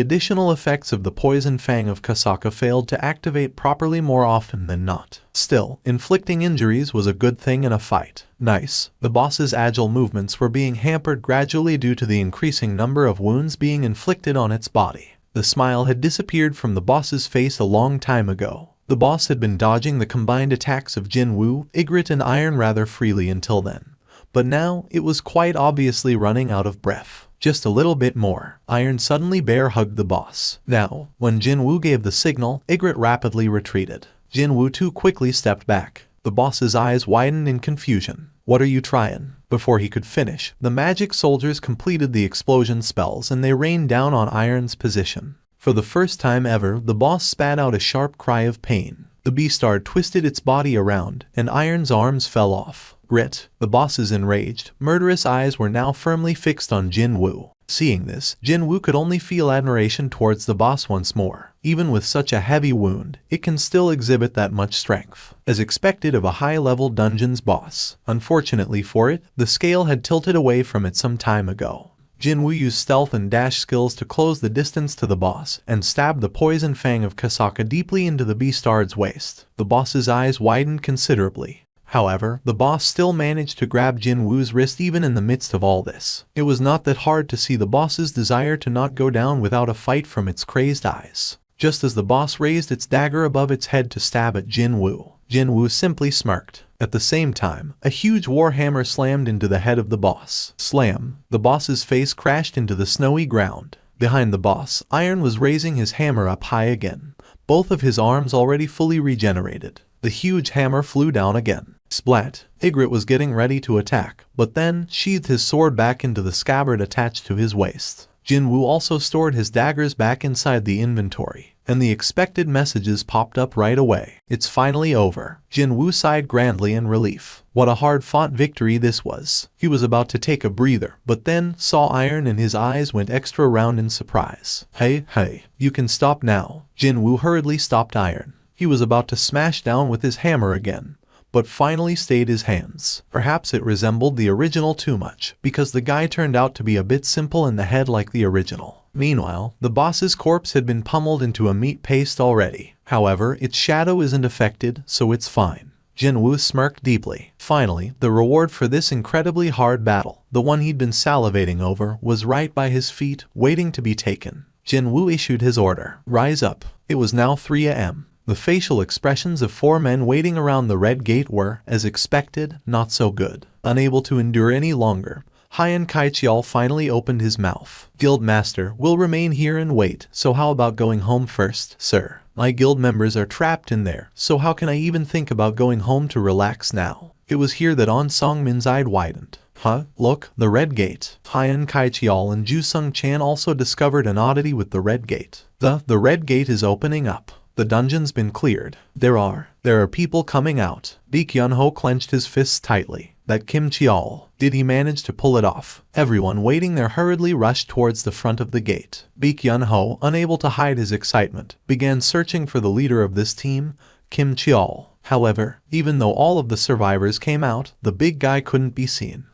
additional effects of the poison fang of Kasaka failed to activate properly more often than not. Still, inflicting injuries was a good thing in a fight. Nice. The boss's agile movements were being hampered gradually due to the increasing number of wounds being inflicted on its body. The smile had disappeared from the boss's face a long time ago. The boss had been dodging the combined attacks of Jin Woo, Ygritte and Iron rather freely until then. But now, it was quite obviously running out of breath. Just a little bit more. Iron suddenly bear-hugged the boss. Now, when Jin Woo gave the signal, Ygritte rapidly retreated. Jin Woo too quickly stepped back. The boss's eyes widened in confusion. "What are you trying?" Before he could finish, the magic soldiers completed the explosion spells and they rained down on Iron's position. For the first time ever, the boss spat out a sharp cry of pain. The beastard twisted its body around, and Iron's arms fell off. Grit. The boss's enraged, murderous eyes were now firmly fixed on Jin Woo. Seeing this, Jin Woo could only feel admiration towards the boss once more. Even with such a heavy wound, it can still exhibit that much strength, as expected of a high-level dungeons boss. Unfortunately for it, the scale had tilted away from it some time ago. Jin Woo used stealth and dash skills to close the distance to the boss, and stabbed the poison fang of Kasaka deeply into the beastard's waist. The boss's eyes widened considerably. However, the boss still managed to grab Jin Woo's wrist even in the midst of all this. It was not that hard to see the boss's desire to not go down without a fight from its crazed eyes. Just as the boss raised its dagger above its head to stab at Jin Woo, Jin Woo simply smirked. At the same time, a huge warhammer slammed into the head of the boss. Slam! The boss's face crashed into the snowy ground. Behind the boss, Iron was raising his hammer up high again, both of his arms already fully regenerated. The huge hammer flew down again. Splat! Ygritte was getting ready to attack, but then sheathed his sword back into the scabbard attached to his waist. Jin Woo also stored his daggers back inside the inventory, and the expected messages popped up right away. It's finally over. Jin Woo sighed grandly in relief. What a hard-fought victory this was. He was about to take a breather, but then saw Iron and his eyes went extra round in surprise. Hey, you can stop now. Jin Woo hurriedly stopped Iron. He was about to smash down with his hammer again, but finally stayed his hands. Perhaps it resembled the original too much, because the guy turned out to be a bit simple in the head like the original. Meanwhile, the boss's corpse had been pummeled into a meat paste already. However, its shadow isn't affected, so it's fine. Jin Woo smirked deeply. Finally, the reward for this incredibly hard battle, the one he'd been salivating over, was right by his feet, waiting to be taken. Jin Woo issued his order. Rise up. It was now 3 a.m. The facial expressions of 4 men waiting around the red gate were, as expected, not so good. Unable to endure any longer, Hien Kaichial finally opened his mouth. Guildmaster, will remain here and wait, so how about going home first, sir? My guild members are trapped in there, so how can I even think about going home to relax now? It was here that On Songmin's eye widened. Huh? Look, the red gate. Hien Kaichial and Ju Sung Chan also discovered an oddity with the red gate. The red gate is opening up. The dungeon's been cleared. There are people coming out. Baek Yun-ho clenched his fists tightly. That Kim Cheol. Did he manage to pull it off? Everyone waiting there hurriedly rushed towards the front of the gate. Baek Yun-ho, unable to hide his excitement, began searching for the leader of this team, Kim Cheol. However, even though all of the survivors came out, the big guy couldn't be seen.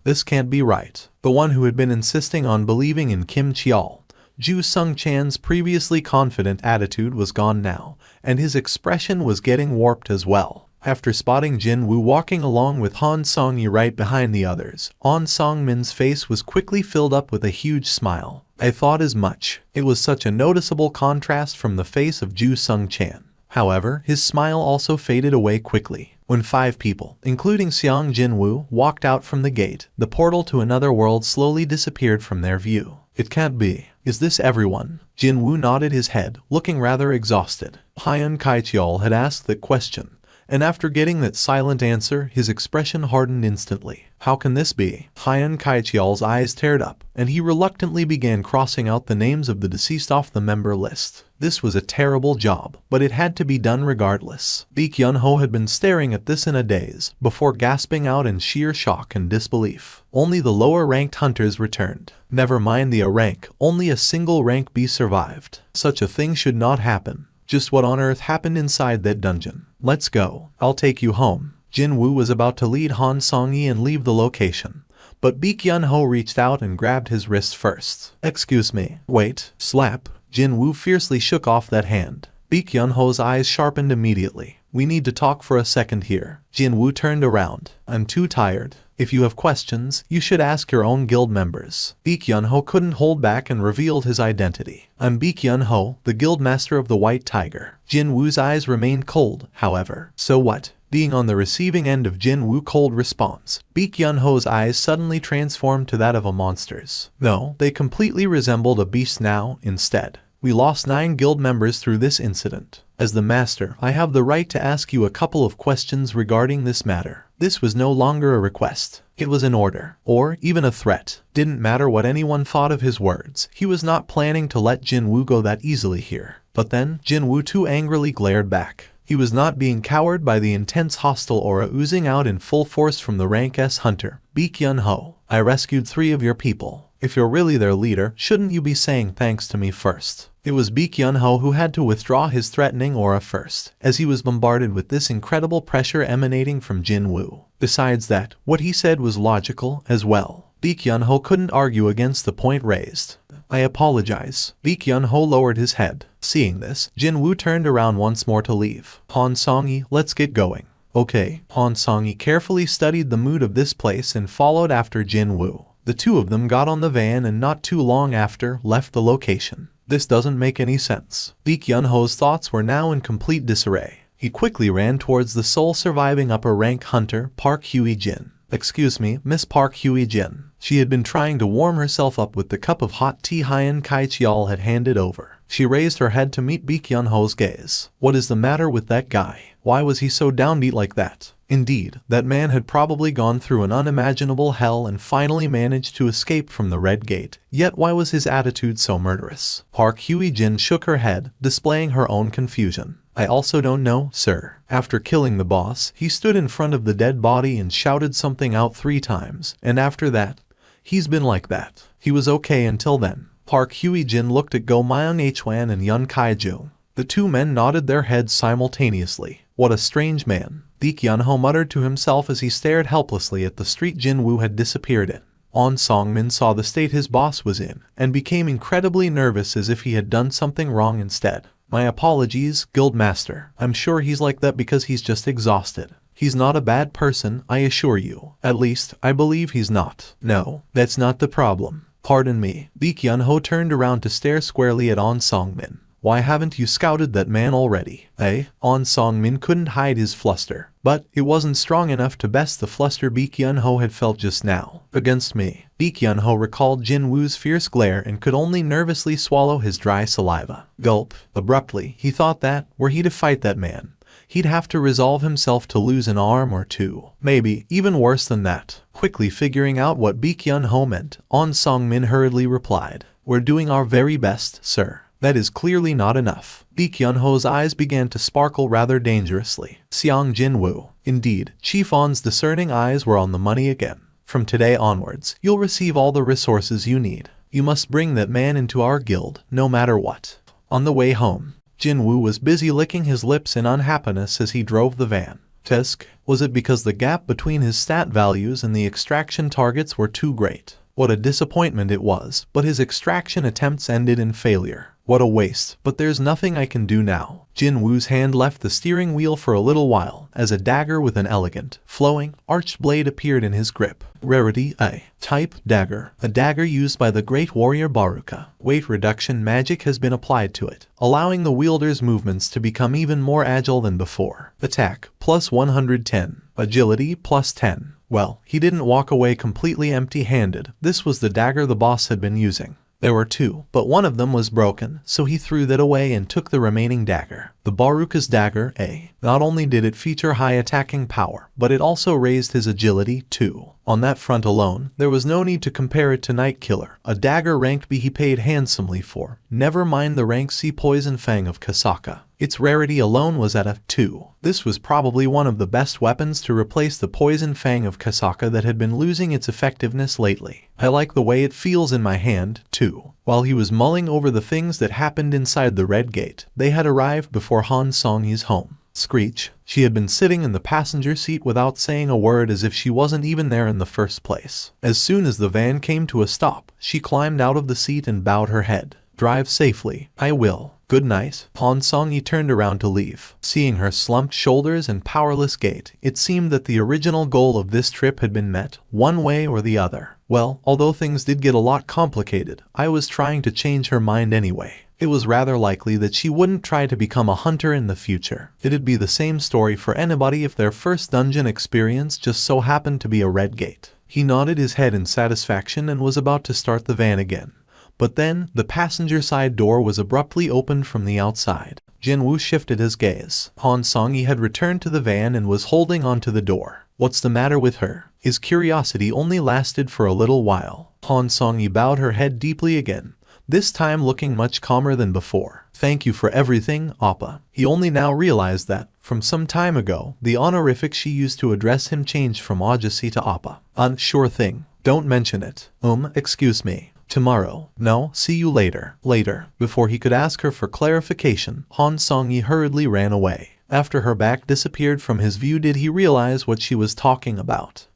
This can't be right. The one who had been insisting on believing in Kim Cheol. Ju Sung Chan's previously confident attitude was gone now, and his expression was getting warped as well. After spotting Jin Woo walking along with Han Song-yi right behind the others, On Song-min's face was quickly filled up with a huge smile. I thought as much. It was such a noticeable contrast from the face of Ju Sung Chan. However, his smile also faded away quickly. When 5 people, including Seong Jin Woo, walked out from the gate, the portal to another world slowly disappeared from their view. It can't be. Is this everyone? Jin Woo nodded his head, looking rather exhausted. Hien Kaichiol had asked that question, and after getting that silent answer, his expression hardened instantly. How can this be? Hien Kaichiol's eyes teared up, and he reluctantly began crossing out the names of the deceased off the member list. This was a terrible job, but it had to be done regardless. Baek Yun-ho had been staring at this in a daze, before gasping out in sheer shock and disbelief. Only the lower-ranked hunters returned. Never mind the A rank, only a single rank B survived. Such a thing should not happen. Just what on earth happened inside that dungeon? Let's go. I'll take you home. Jin Woo was about to lead Han Song-yi and leave the location, but Baek Yun-ho reached out and grabbed his wrist first. Excuse me. Wait. Slap. Jin Woo fiercely shook off that hand. Baek Yun-ho's eyes sharpened immediately. We need to talk for a second here. Jin Woo turned around. I'm too tired. If you have questions, you should ask your own guild members. Baek Yun-ho couldn't hold back and revealed his identity. I'm Baek Yun-ho, the guild master of the White Tiger. Jin Woo's eyes remained cold, however. So what? Being on the receiving end of Jin Woo's cold response, Baek Yun-ho's eyes suddenly transformed to that of a monster's. No, they completely resembled a beast now, instead. We lost 9 guild members through this incident. As the master, I have the right to ask you a couple of questions regarding this matter. This was no longer a request. It was an order, or even a threat. Didn't matter what anyone thought of his words. He was not planning to let Jin Woo go that easily here. But then, Jin Woo too angrily glared back. He was not being cowered by the intense hostile aura oozing out in full force from the rank S hunter. Baek Yun-ho, I rescued 3 of your people. If you're really their leader, shouldn't you be saying thanks to me first? It was Baek Yun-ho who had to withdraw his threatening aura first, as he was bombarded with this incredible pressure emanating from Jin Woo. Besides that, what he said was logical as well. Baek Yun-ho couldn't argue against the point raised. I apologize. Baek Yun-ho lowered his head. Seeing this, Jin Woo turned around once more to leave. Han Song-yi, let's get going. Okay. Han Song-yi carefully studied the mood of this place and followed after Jin Woo. The 2 of them got on the van and not too long after left the location. This doesn't make any sense. Baek Yun-ho's thoughts were now in complete disarray. He quickly ran towards the sole surviving upper-rank hunter, Park Hye-jin. "Excuse me, Miss Park Hye-jin." She had been trying to warm herself up with the cup of hot tea Hyun Kai-cheol had handed over. She raised her head to meet Baek Yun-ho's gaze. "What is the matter with that guy? Why was he so downbeat like that?" Indeed, that man had probably gone through an unimaginable hell and finally managed to escape from the Red Gate. Yet why was his attitude so murderous? Park Hye-jin shook her head, displaying her own confusion. "I also don't know, sir. After killing the boss, he stood in front of the dead body and shouted something out 3 times, and after that, he's been like that. He was okay until then." Park Hye-jin looked at Go Myung-hwan and Yun Kai-ju. The 2 men nodded their heads simultaneously. "What a strange man," Baek Yun-ho muttered to himself as he stared helplessly at the street Jin-woo had disappeared in. On Song-min saw the state his boss was in, and became incredibly nervous as if he had done something wrong instead. "My apologies, Guildmaster. I'm sure he's like that because he's just exhausted. He's not a bad person, I assure you. At least, I believe he's not." "No, that's not the problem. Pardon me." Baek Yun-ho turned around to stare squarely at On Song-min. "Why haven't you scouted that man already, eh?" On Song-min couldn't hide his fluster, but it wasn't strong enough to best the fluster Baek Yun-ho had felt just now. "Against me." Baek Yun-ho recalled Jin-woo's fierce glare and could only nervously swallow his dry saliva. Gulp. Abruptly, he thought that, were he to fight that man, he'd have to resolve himself to lose an arm or 2. Maybe even worse than that. Quickly figuring out what Baek Yun-ho meant, On Song-min hurriedly replied, "We're doing our very best, sir." "That is clearly not enough." Baek Yun-ho's eyes began to sparkle rather dangerously. Seong Jin-woo. Indeed, Chief On's discerning eyes were on the money again. "From today onwards, you'll receive all the resources you need. You must bring that man into our guild, no matter what." On the way home, Jin-woo was busy licking his lips in unhappiness as he drove the van. Tisk, was it because the gap between his stat values and the extraction targets were too great? What a disappointment it was, but his extraction attempts ended in failure. What a waste, but there's nothing I can do now. Jin-woo's hand left the steering wheel for a little while, as a dagger with an elegant, flowing, arched blade appeared in his grip. Rarity A. Type Dagger. A dagger used by the great warrior Baruka. Weight reduction magic has been applied to it, allowing the wielder's movements to become even more agile than before. Attack, plus 110. Agility, plus 10. Well, he didn't walk away completely empty-handed. This was the dagger the boss had been using. There were 2, but one of them was broken, so he threw that away and took the remaining dagger. The Baruka's dagger, A. Not only did it feature high attacking power, but it also raised his agility, too. On that front alone, there was no need to compare it to Night Killer, a dagger ranked B he paid handsomely for. Never mind the rank C Poison Fang of Kasaka. Its rarity alone was at a 2. This was probably one of the best weapons to replace the Poison Fang of Kasaka that had been losing its effectiveness lately. "I like the way it feels in my hand, too." While he was mulling over the things that happened inside the Red Gate, they had arrived before Han Song-hee's home. Screech. She had been sitting in the passenger seat without saying a word, as if she wasn't even there in the first place. As soon as the van came to a stop, she climbed out of the seat and bowed her head. "Drive safely." "I will. Good night." Han Song-hee turned around to leave. Seeing her slumped shoulders and powerless gait, it seemed that the original goal of this trip had been met, one way or the other. Well, although things did get a lot complicated, I was trying to change her mind anyway. It was rather likely that she wouldn't try to become a hunter in the future. It'd be the same story for anybody if their first dungeon experience just so happened to be a Red Gate. He nodded his head in satisfaction and was about to start the van again. But then, the passenger side door was abruptly opened from the outside. Jin-woo shifted his gaze. Han Song-hee had returned to the van and was holding onto the door. What's the matter with her? His curiosity only lasted for a little while. Han Song-hee bowed her head deeply again, this time looking much calmer than before. "Thank you for everything, Appa." He only now realized that, from some time ago, the honorific she used to address him changed from Ajasi to Appa. "Sure thing. Don't mention it." Excuse me. "Tomorrow." "No, see you later." Later. Before he could ask her for clarification, Han Song-hee hurriedly ran away. After her back disappeared from his view did he realize what she was talking about.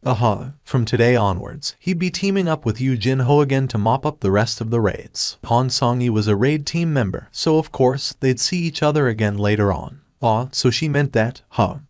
From today onwards, he'd be teaming up with Yoo Jin-ho again to mop up the rest of the raids. Han Song-hee was a raid team member, so of course, they'd see each other again later on. So she meant that,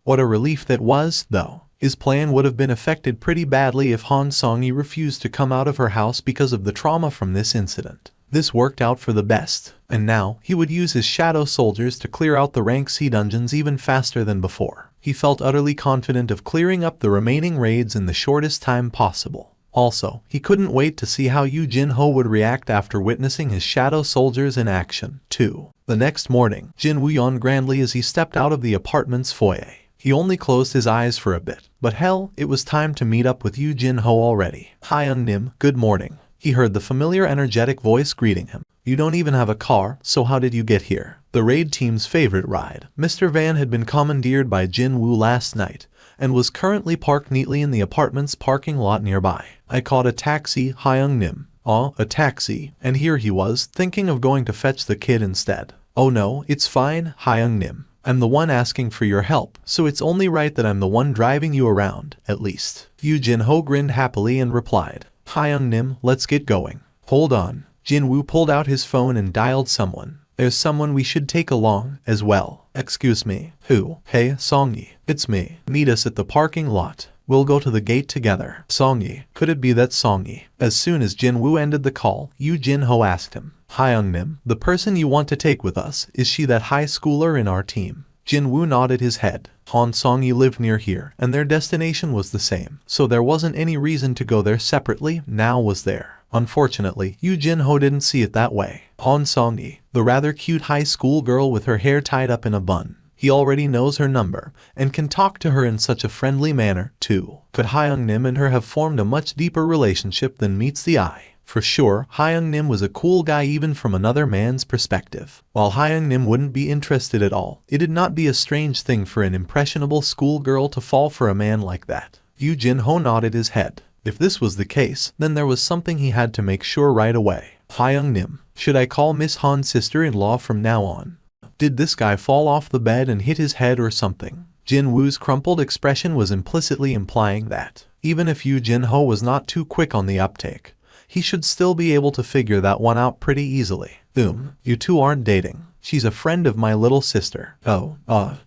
What a relief that was, though. His plan would have been affected pretty badly if Han Song-hee refused to come out of her house because of the trauma from this incident. This worked out for the best, and now he would use his shadow soldiers to clear out the rank C dungeons even faster than before. He felt utterly confident of clearing up the remaining raids in the shortest time possible. Also, he couldn't wait to see how Yu Jin-ho would react after witnessing his shadow soldiers in action, too. The next morning, Jin-woo yawned grandly as he stepped out of the apartment's foyer. He only closed his eyes for a bit, but hell, it was time to meet up with Yu Jin-ho already. "Hi Nim, good morning." He heard the familiar energetic voice greeting him. "You don't even have a car, so how did you get here?" The raid team's favorite ride. Mr. Van had been commandeered by Jin-woo last night, and was currently parked neatly in the apartment's parking lot nearby. "I caught a taxi, Hyung Nim." "Oh, a taxi," and here he was, thinking of going to fetch the kid instead. "Oh no, it's fine, Hyung Nim. I'm the one asking for your help, so it's only right that I'm the one driving you around, at least." Yu Jin-ho grinned happily and replied, "Hyung Nim, let's get going." "Hold on." Jin-woo pulled out his phone and dialed someone. "There's someone we should take along, as well." "Excuse me." "Who?" "Hey, Song-yi. It's me. Meet us at the parking lot. We'll go to the gate together." "Song-yi? Could it be that Song-yi?" As soon as Jin-woo ended the call, Yu Jin-ho asked him, "Hyung Nim, the person you want to take with us, is she that high schooler in our team?" Jin-woo nodded his head. Han Song-yi lived near here, and their destination was the same, so there wasn't any reason to go there separately, now was there. Unfortunately, Yu Jin-ho didn't see it that way. Han Song-yi, the rather cute high school girl with her hair tied up in a bun. He already knows her number, and can talk to her in such a friendly manner, too. Could Hyung Nim and her have formed a much deeper relationship than meets the eye? For sure, Hyung Nim was a cool guy even from another man's perspective. While Hyung Nim wouldn't be interested at all, it'd not be a strange thing for an impressionable schoolgirl to fall for a man like that. Yu Jin-ho nodded his head. If this was the case, then there was something he had to make sure right away. "Hyung Nim, should I call Miss Han's sister-in-law from now on? Did this guy fall off the bed and hit his head or something?" Jin-woo's crumpled expression was implicitly implying that, even if Yu Jin-ho was not too quick on the uptake, he should still be able to figure that one out pretty easily. You two aren't dating. She's a friend of my little sister."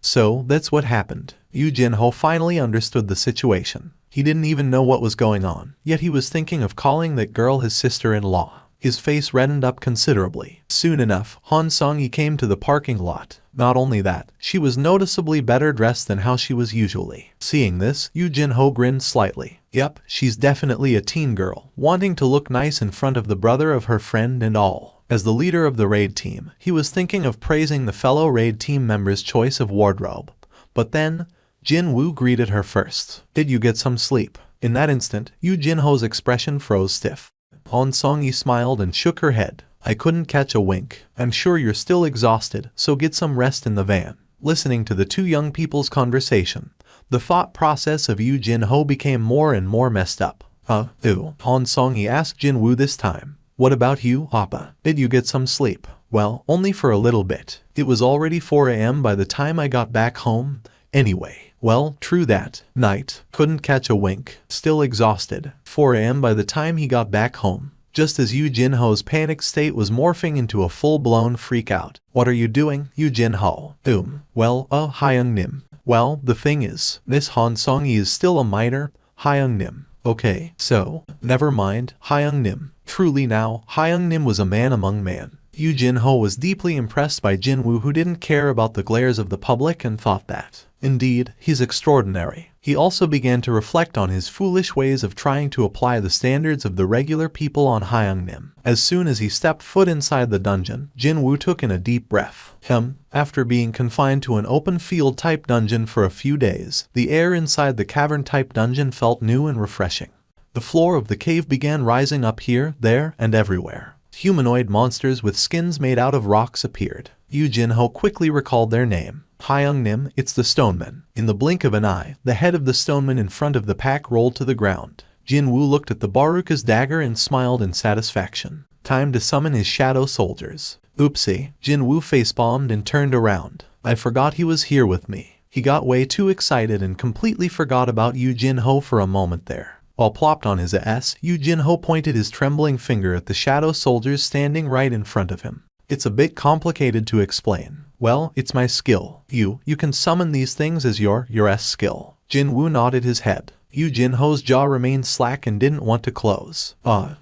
So that's what happened. Yu Jin-ho finally understood the situation. He didn't even know what was going on, yet he was thinking of calling that girl his sister-in-law. His face reddened up considerably. Soon enough, Han Song-yi came to the parking lot. Not only that, she was noticeably better dressed than how she was usually. Seeing this, Yu Jin-ho grinned slightly. Yep, she's definitely a teen girl, wanting to look nice in front of the brother of her friend and all. As the leader of the raid team, he was thinking of praising the fellow raid team member's choice of wardrobe. But then, Jin-woo greeted her first. "Did you get some sleep?" In that instant, Yu Jin-ho's expression froze stiff. Han Song-yi smiled and shook her head. "I couldn't catch a wink. I'm sure you're still exhausted, so get some rest in the van." Listening to the two young people's conversation, the thought process of Yu Jin-ho became more and more messed up. Han Song-yi asked Jin-woo this time. "What about you, Appa? Did you get some sleep?" "Well, only for a little bit. It was already 4 a.m. by the time I got back home. Anyway." "Well, true that. Night. Couldn't catch a wink. Still exhausted. 4 a.m. by the time he got back home." Just as Yu Jin-ho's panic state was morphing into a full-blown freak-out. "What are you doing, Yu Jin-ho?" Well, Hyung Nim. Well, the thing is, this Han Song-yi is still a minor, Hyung Nim. Okay, so, never mind, Hyung Nim. Truly now, Hyung Nim was a man among men. Yu Jin-ho was deeply impressed by Jin-woo, who didn't care about the glares of the public and thought that, indeed, he's extraordinary. He also began to reflect on his foolish ways of trying to apply the standards of the regular people on Hyung Nim. As soon as he stepped foot inside the dungeon, Jin-woo took in a deep breath. After being confined to an open field type dungeon for a few days, the air inside the cavern type dungeon felt new and refreshing. The floor of the cave began rising up here, there, and everywhere. Humanoid monsters with skins made out of rocks appeared. Yu Jin-ho quickly recalled their name. Hyung Nim, it's the Stoneman. In the blink of an eye, the head of the Stoneman in front of the pack rolled to the ground. Jin-woo looked at the Baruka's dagger and smiled in satisfaction. Time to summon his shadow soldiers. Oopsie, Jin-woo facepalmed and turned around. I forgot he was here with me. He got way too excited and completely forgot about Yu Jin-ho for a moment there. While plopped on his ass, Yu Jin-ho pointed his trembling finger at the shadow soldiers standing right in front of him. It's a bit complicated to explain. Well, it's my skill. You can summon these things as your skill. Jin-woo nodded his head. Yu Jinho's jaw remained slack and didn't want to close.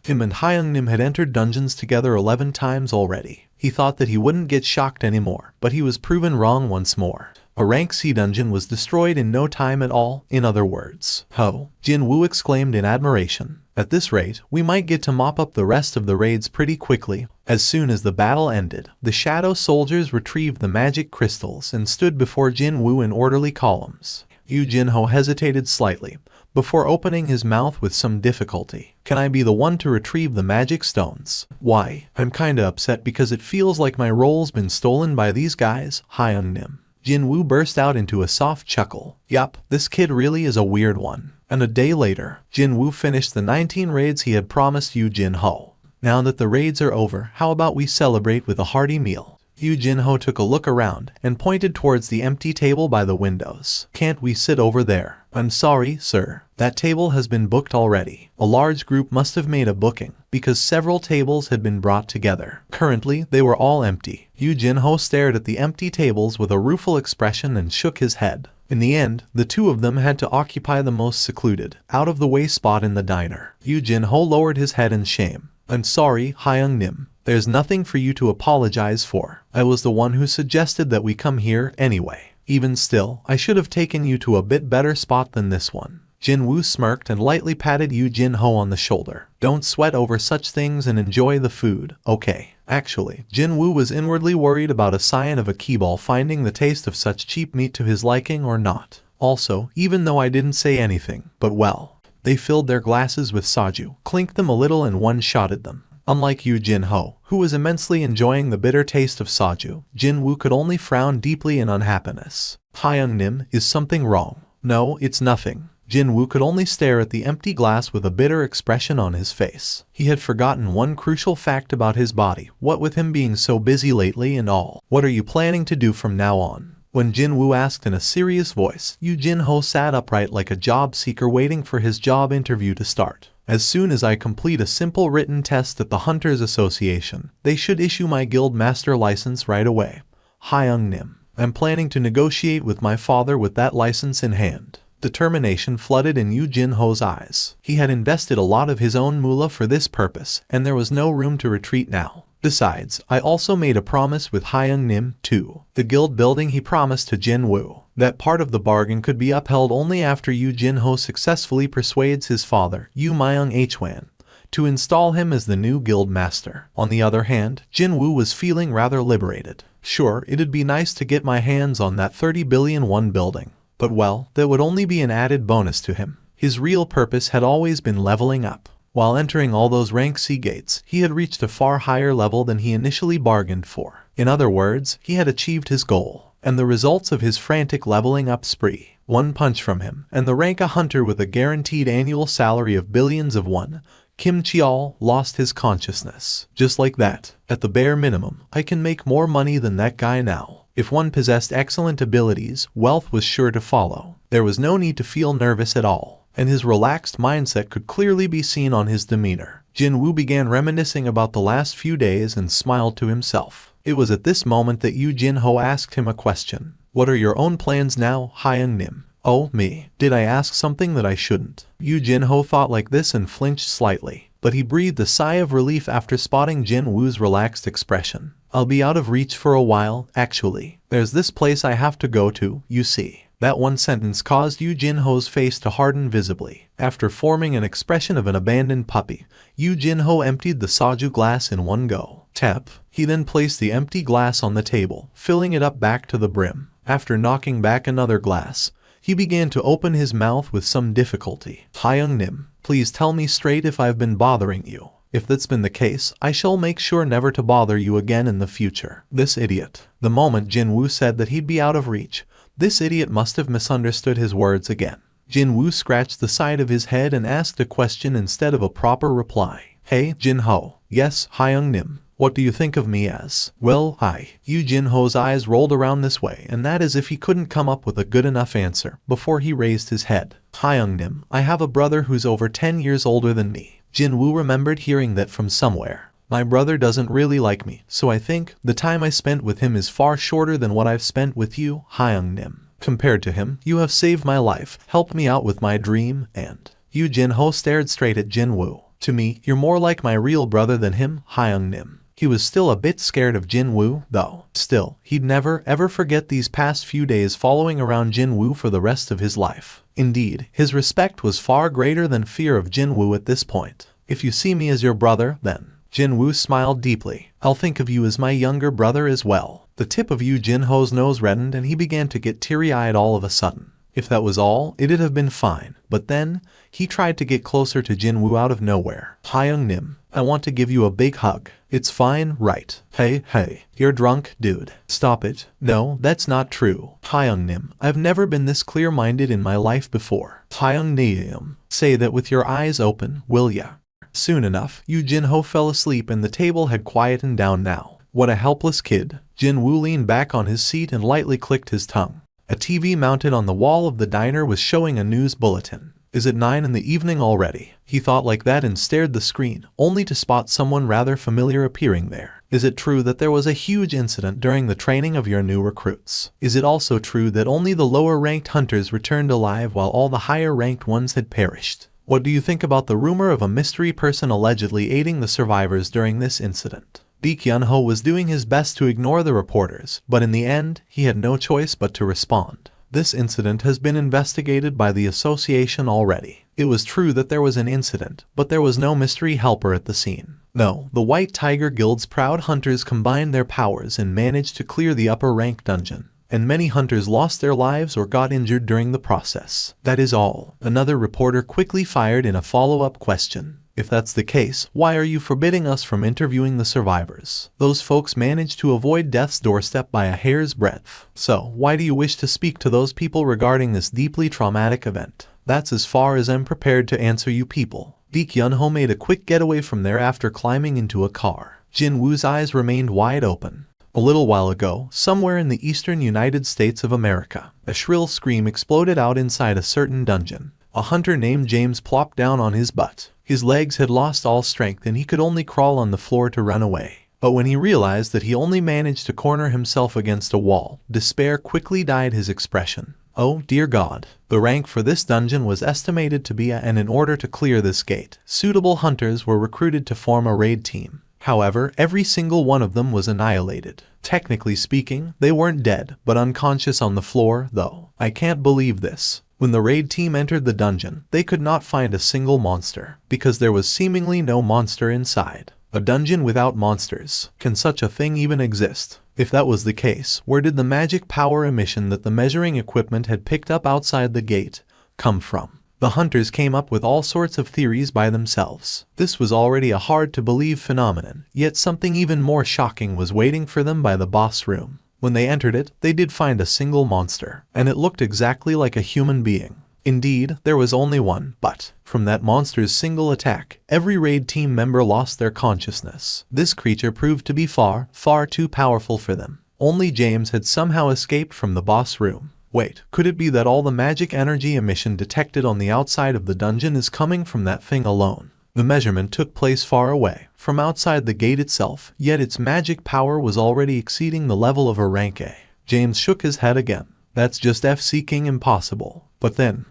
Him and Hyung-nim had entered dungeons together 11 times already. He thought that he wouldn't get shocked anymore, but he was proven wrong once more. A rank C dungeon was destroyed in no time at all, in other words. Ho! Jin-woo exclaimed in admiration. At this rate, we might get to mop up the rest of the raids pretty quickly. As soon as the battle ended, the shadow soldiers retrieved the magic crystals and stood before Jin-woo in orderly columns. Yu Jinho hesitated slightly, before opening his mouth with some difficulty. Can I be the one to retrieve the magic stones? Why, I'm kinda upset because it feels like my role's been stolen by these guys, Hyung-nim. Jin-woo burst out into a soft chuckle. Yup, this kid really is a weird one. And a day later, Jin-woo finished the 19 raids he had promised Yu Jinho. Now that the raids are over, how about we celebrate with a hearty meal? Yu Jinho took a look around and pointed towards the empty table by the windows. Can't we sit over there? I'm sorry, sir. That table has been booked already. A large group must have made a booking, because several tables had been brought together. Currently, they were all empty. Yu Jinho stared at the empty tables with a rueful expression and shook his head. In the end, the two of them had to occupy the most secluded, out-of-the-way spot in the diner. Yu Jinho lowered his head in shame. I'm sorry, Hyung-nim. There's nothing for you to apologize for. I was the one who suggested that we come here anyway. Even still, I should have taken you to a bit better spot than this one. Jin-woo smirked and lightly patted Yu Jinho on the shoulder. Don't sweat over such things and enjoy the food, okay? Actually, Jin-woo was inwardly worried about a scion of a keyball finding the taste of such cheap meat to his liking or not. Also, even though I didn't say anything, but well, they filled their glasses with soju, clinked them a little and one-shotted them. Unlike Yu Jinho, who was immensely enjoying the bitter taste of soju, Jin-woo could only frown deeply in unhappiness. Hyung-nim, is something wrong? No, it's nothing. Jin-woo could only stare at the empty glass with a bitter expression on his face. He had forgotten one crucial fact about his body, what with him being so busy lately and all. What are you planning to do from now on? When Jin-woo asked in a serious voice, Yu Jinho sat upright like a job seeker waiting for his job interview to start. As soon as I complete a simple written test at the Hunters Association, they should issue my guild master license right away. Hyung-nim. I'm planning to negotiate with my father with that license in hand. Determination flooded in Yu Jinho's eyes. He had invested a lot of his own moolah for this purpose, and there was no room to retreat now. Besides, I also made a promise with Hyung-nim, too. The guild building he promised to Jin-woo. That part of the bargain could be upheld only after Yu Jinho successfully persuades his father, Yu Myung-hwan, to install him as the new guild master. On the other hand, Jin-woo was feeling rather liberated. Sure, it'd be nice to get my hands on that 30 billion won building. But well, that would only be an added bonus to him. His real purpose had always been leveling up. While entering all those rank C gates, he had reached a far higher level than he initially bargained for. In other words, he had achieved his goal. And the results of his frantic leveling up spree. One punch from him, and the rank a hunter with a guaranteed annual salary of billions of won, Kim Cheol lost his consciousness. Just like that. At the bare minimum, I can make more money than that guy now. If one possessed excellent abilities, wealth was sure to follow. There was no need to feel nervous at all, and his relaxed mindset could clearly be seen on his demeanor. Jin-woo began reminiscing about the last few days and smiled to himself. It was at this moment that Yu Jinho asked him a question. What are your own plans now, Hyung-nim? Oh, me. Did I ask something that I shouldn't? Yu Jinho thought like this and flinched slightly, but he breathed a sigh of relief after spotting Jin-woo's relaxed expression. I'll be out of reach for a while, actually. There's this place I have to go to, you see. That one sentence caused Yu Jinho's face to harden visibly. After forming an expression of an abandoned puppy, Yu Jinho emptied the soju glass in one go. Tap. He then placed the empty glass on the table, filling it up back to the brim. After knocking back another glass, he began to open his mouth with some difficulty. Hyung-nim, please tell me straight if I've been bothering you. If that's been the case, I shall make sure never to bother you again in the future. This idiot. The moment Jin-woo said that he'd be out of reach, this idiot must have misunderstood his words again. Jin-woo scratched the side of his head and asked a question instead of a proper reply. Hey, Jinho. Yes, Hyung-nim. What do you think of me as? Well, Yu Jinho's eyes rolled around this way, and that as if he couldn't come up with a good enough answer before he raised his head. Hyung-nim, I have a brother who's over 10 years older than me. Jin-woo remembered hearing that from somewhere. My brother doesn't really like me, so I think the time I spent with him is far shorter than what I've spent with you, Hyung-nim. Compared to him, you have saved my life, helped me out with my dream, and Yu Jin-ho stared straight at Jin-woo. To me, you're more like my real brother than him, Hyung-nim. He was still a bit scared of Jin-woo, though. Still, he'd never, ever forget these past few days following around Jin-woo for the rest of his life. Indeed, his respect was far greater than fear of Jin-woo at this point. If you see me as your brother, then Jin-woo smiled deeply. I'll think of you as my younger brother as well. The tip of Yu Jin-ho's nose reddened and he began to get teary-eyed all of a sudden. If that was all, it'd have been fine. But then, he tried to get closer to Jin-woo out of nowhere. Hyung-nim, I want to give you a big hug. It's fine, right? Hey, you're drunk, dude. Stop it. No, that's not true. Hyung-nim, I've never been this clear-minded in my life before. Hyung-nim, say that with your eyes open, will ya? Soon enough, Yu Jin-ho fell asleep and the table had quietened down now. What a helpless kid. Jin-woo leaned back on his seat and lightly clicked his tongue. A TV mounted on the wall of the diner was showing a news bulletin. Is it 9 in the evening already? He thought like that and stared the screen, only to spot someone rather familiar appearing there. Is it true that there was a huge incident during the training of your new recruits? Is it also true that only the lower-ranked hunters returned alive while all the higher-ranked ones had perished? What do you think about the rumor of a mystery person allegedly aiding the survivors during this incident? Lee Kyun-ho was doing his best to ignore the reporters, but in the end, he had no choice but to respond. This incident has been investigated by the association already. It was true that there was an incident, but there was no mystery helper at the scene. No, the White Tiger Guild's proud hunters combined their powers and managed to clear the upper rank dungeon. And many hunters lost their lives or got injured during the process. That is all. Another reporter quickly fired in a follow-up question. If that's the case, why are you forbidding us from interviewing the survivors? Those folks managed to avoid death's doorstep by a hair's breadth. So, why do you wish to speak to those people regarding this deeply traumatic event? That's as far as I'm prepared to answer you people. Lee Kyun-ho made a quick getaway from there after climbing into a car. Jin-woo's eyes remained wide open. A little while ago, somewhere in the eastern United States of America, a shrill scream exploded out inside a certain dungeon. A hunter named James plopped down on his butt. His legs had lost all strength and he could only crawl on the floor to run away. But when he realized that he only managed to corner himself against a wall, despair quickly dyed his expression. Oh dear God. The rank for this dungeon was estimated to be and in order to clear this gate, suitable hunters were recruited to form a raid team. However, every single one of them was annihilated. Technically speaking, they weren't dead, but unconscious on the floor, though. I can't believe this. When the raid team entered the dungeon, they could not find a single monster, because there was seemingly no monster inside. A dungeon without monsters. Can such a thing even exist? If that was the case, where did the magic power emission that the measuring equipment had picked up outside the gate come from? The hunters came up with all sorts of theories by themselves. This was already a hard-to-believe phenomenon, yet something even more shocking was waiting for them by the boss room. When they entered it, they did find a single monster, and it looked exactly like a human being. Indeed, there was only one, but from that monster's single attack, every raid team member lost their consciousness. This creature proved to be far, far too powerful for them. Only James had somehow escaped from the boss room. Wait, could it be that all the magic energy emission detected on the outside of the dungeon is coming from that thing alone? The measurement took place far away, from outside the gate itself, yet its magic power was already exceeding the level of a rank A. James shook his head again. That's just F-seeking impossible. But then,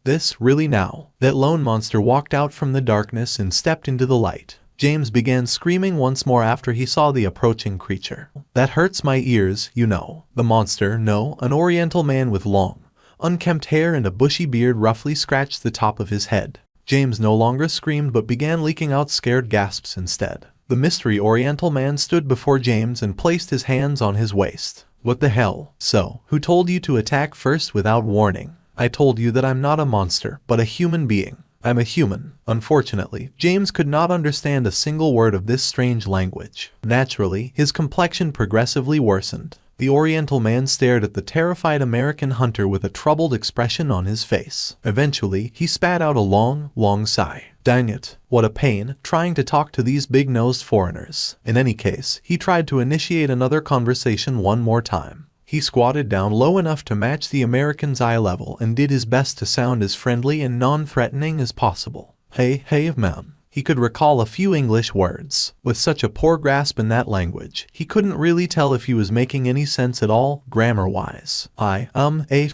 this, really now? That lone monster walked out from the darkness and stepped into the light. James began screaming once more after he saw the approaching creature. That hurts my ears, you know. The monster, no, an oriental man with long, unkempt hair and a bushy beard roughly scratched the top of his head. James no longer screamed but began leaking out scared gasps instead. The mystery oriental man stood before James and placed his hands on his waist. What the hell? So, who told you to attack first without warning? I told you that I'm not a monster, but a human being. I'm a human. Unfortunately, James could not understand a single word of this strange language. Naturally, his complexion progressively worsened. The Oriental man stared at the terrified American hunter with a troubled expression on his face. Eventually, he spat out a long, long sigh. Dang it, what a pain, trying to talk to these big-nosed foreigners. In any case, he tried to initiate another conversation one more time. He squatted down low enough to match the American's eye level and did his best to sound as friendly and non-threatening as possible. Hey man. He could recall a few English words. With such a poor grasp in that language, he couldn't really tell if he was making any sense at all, grammar-wise. A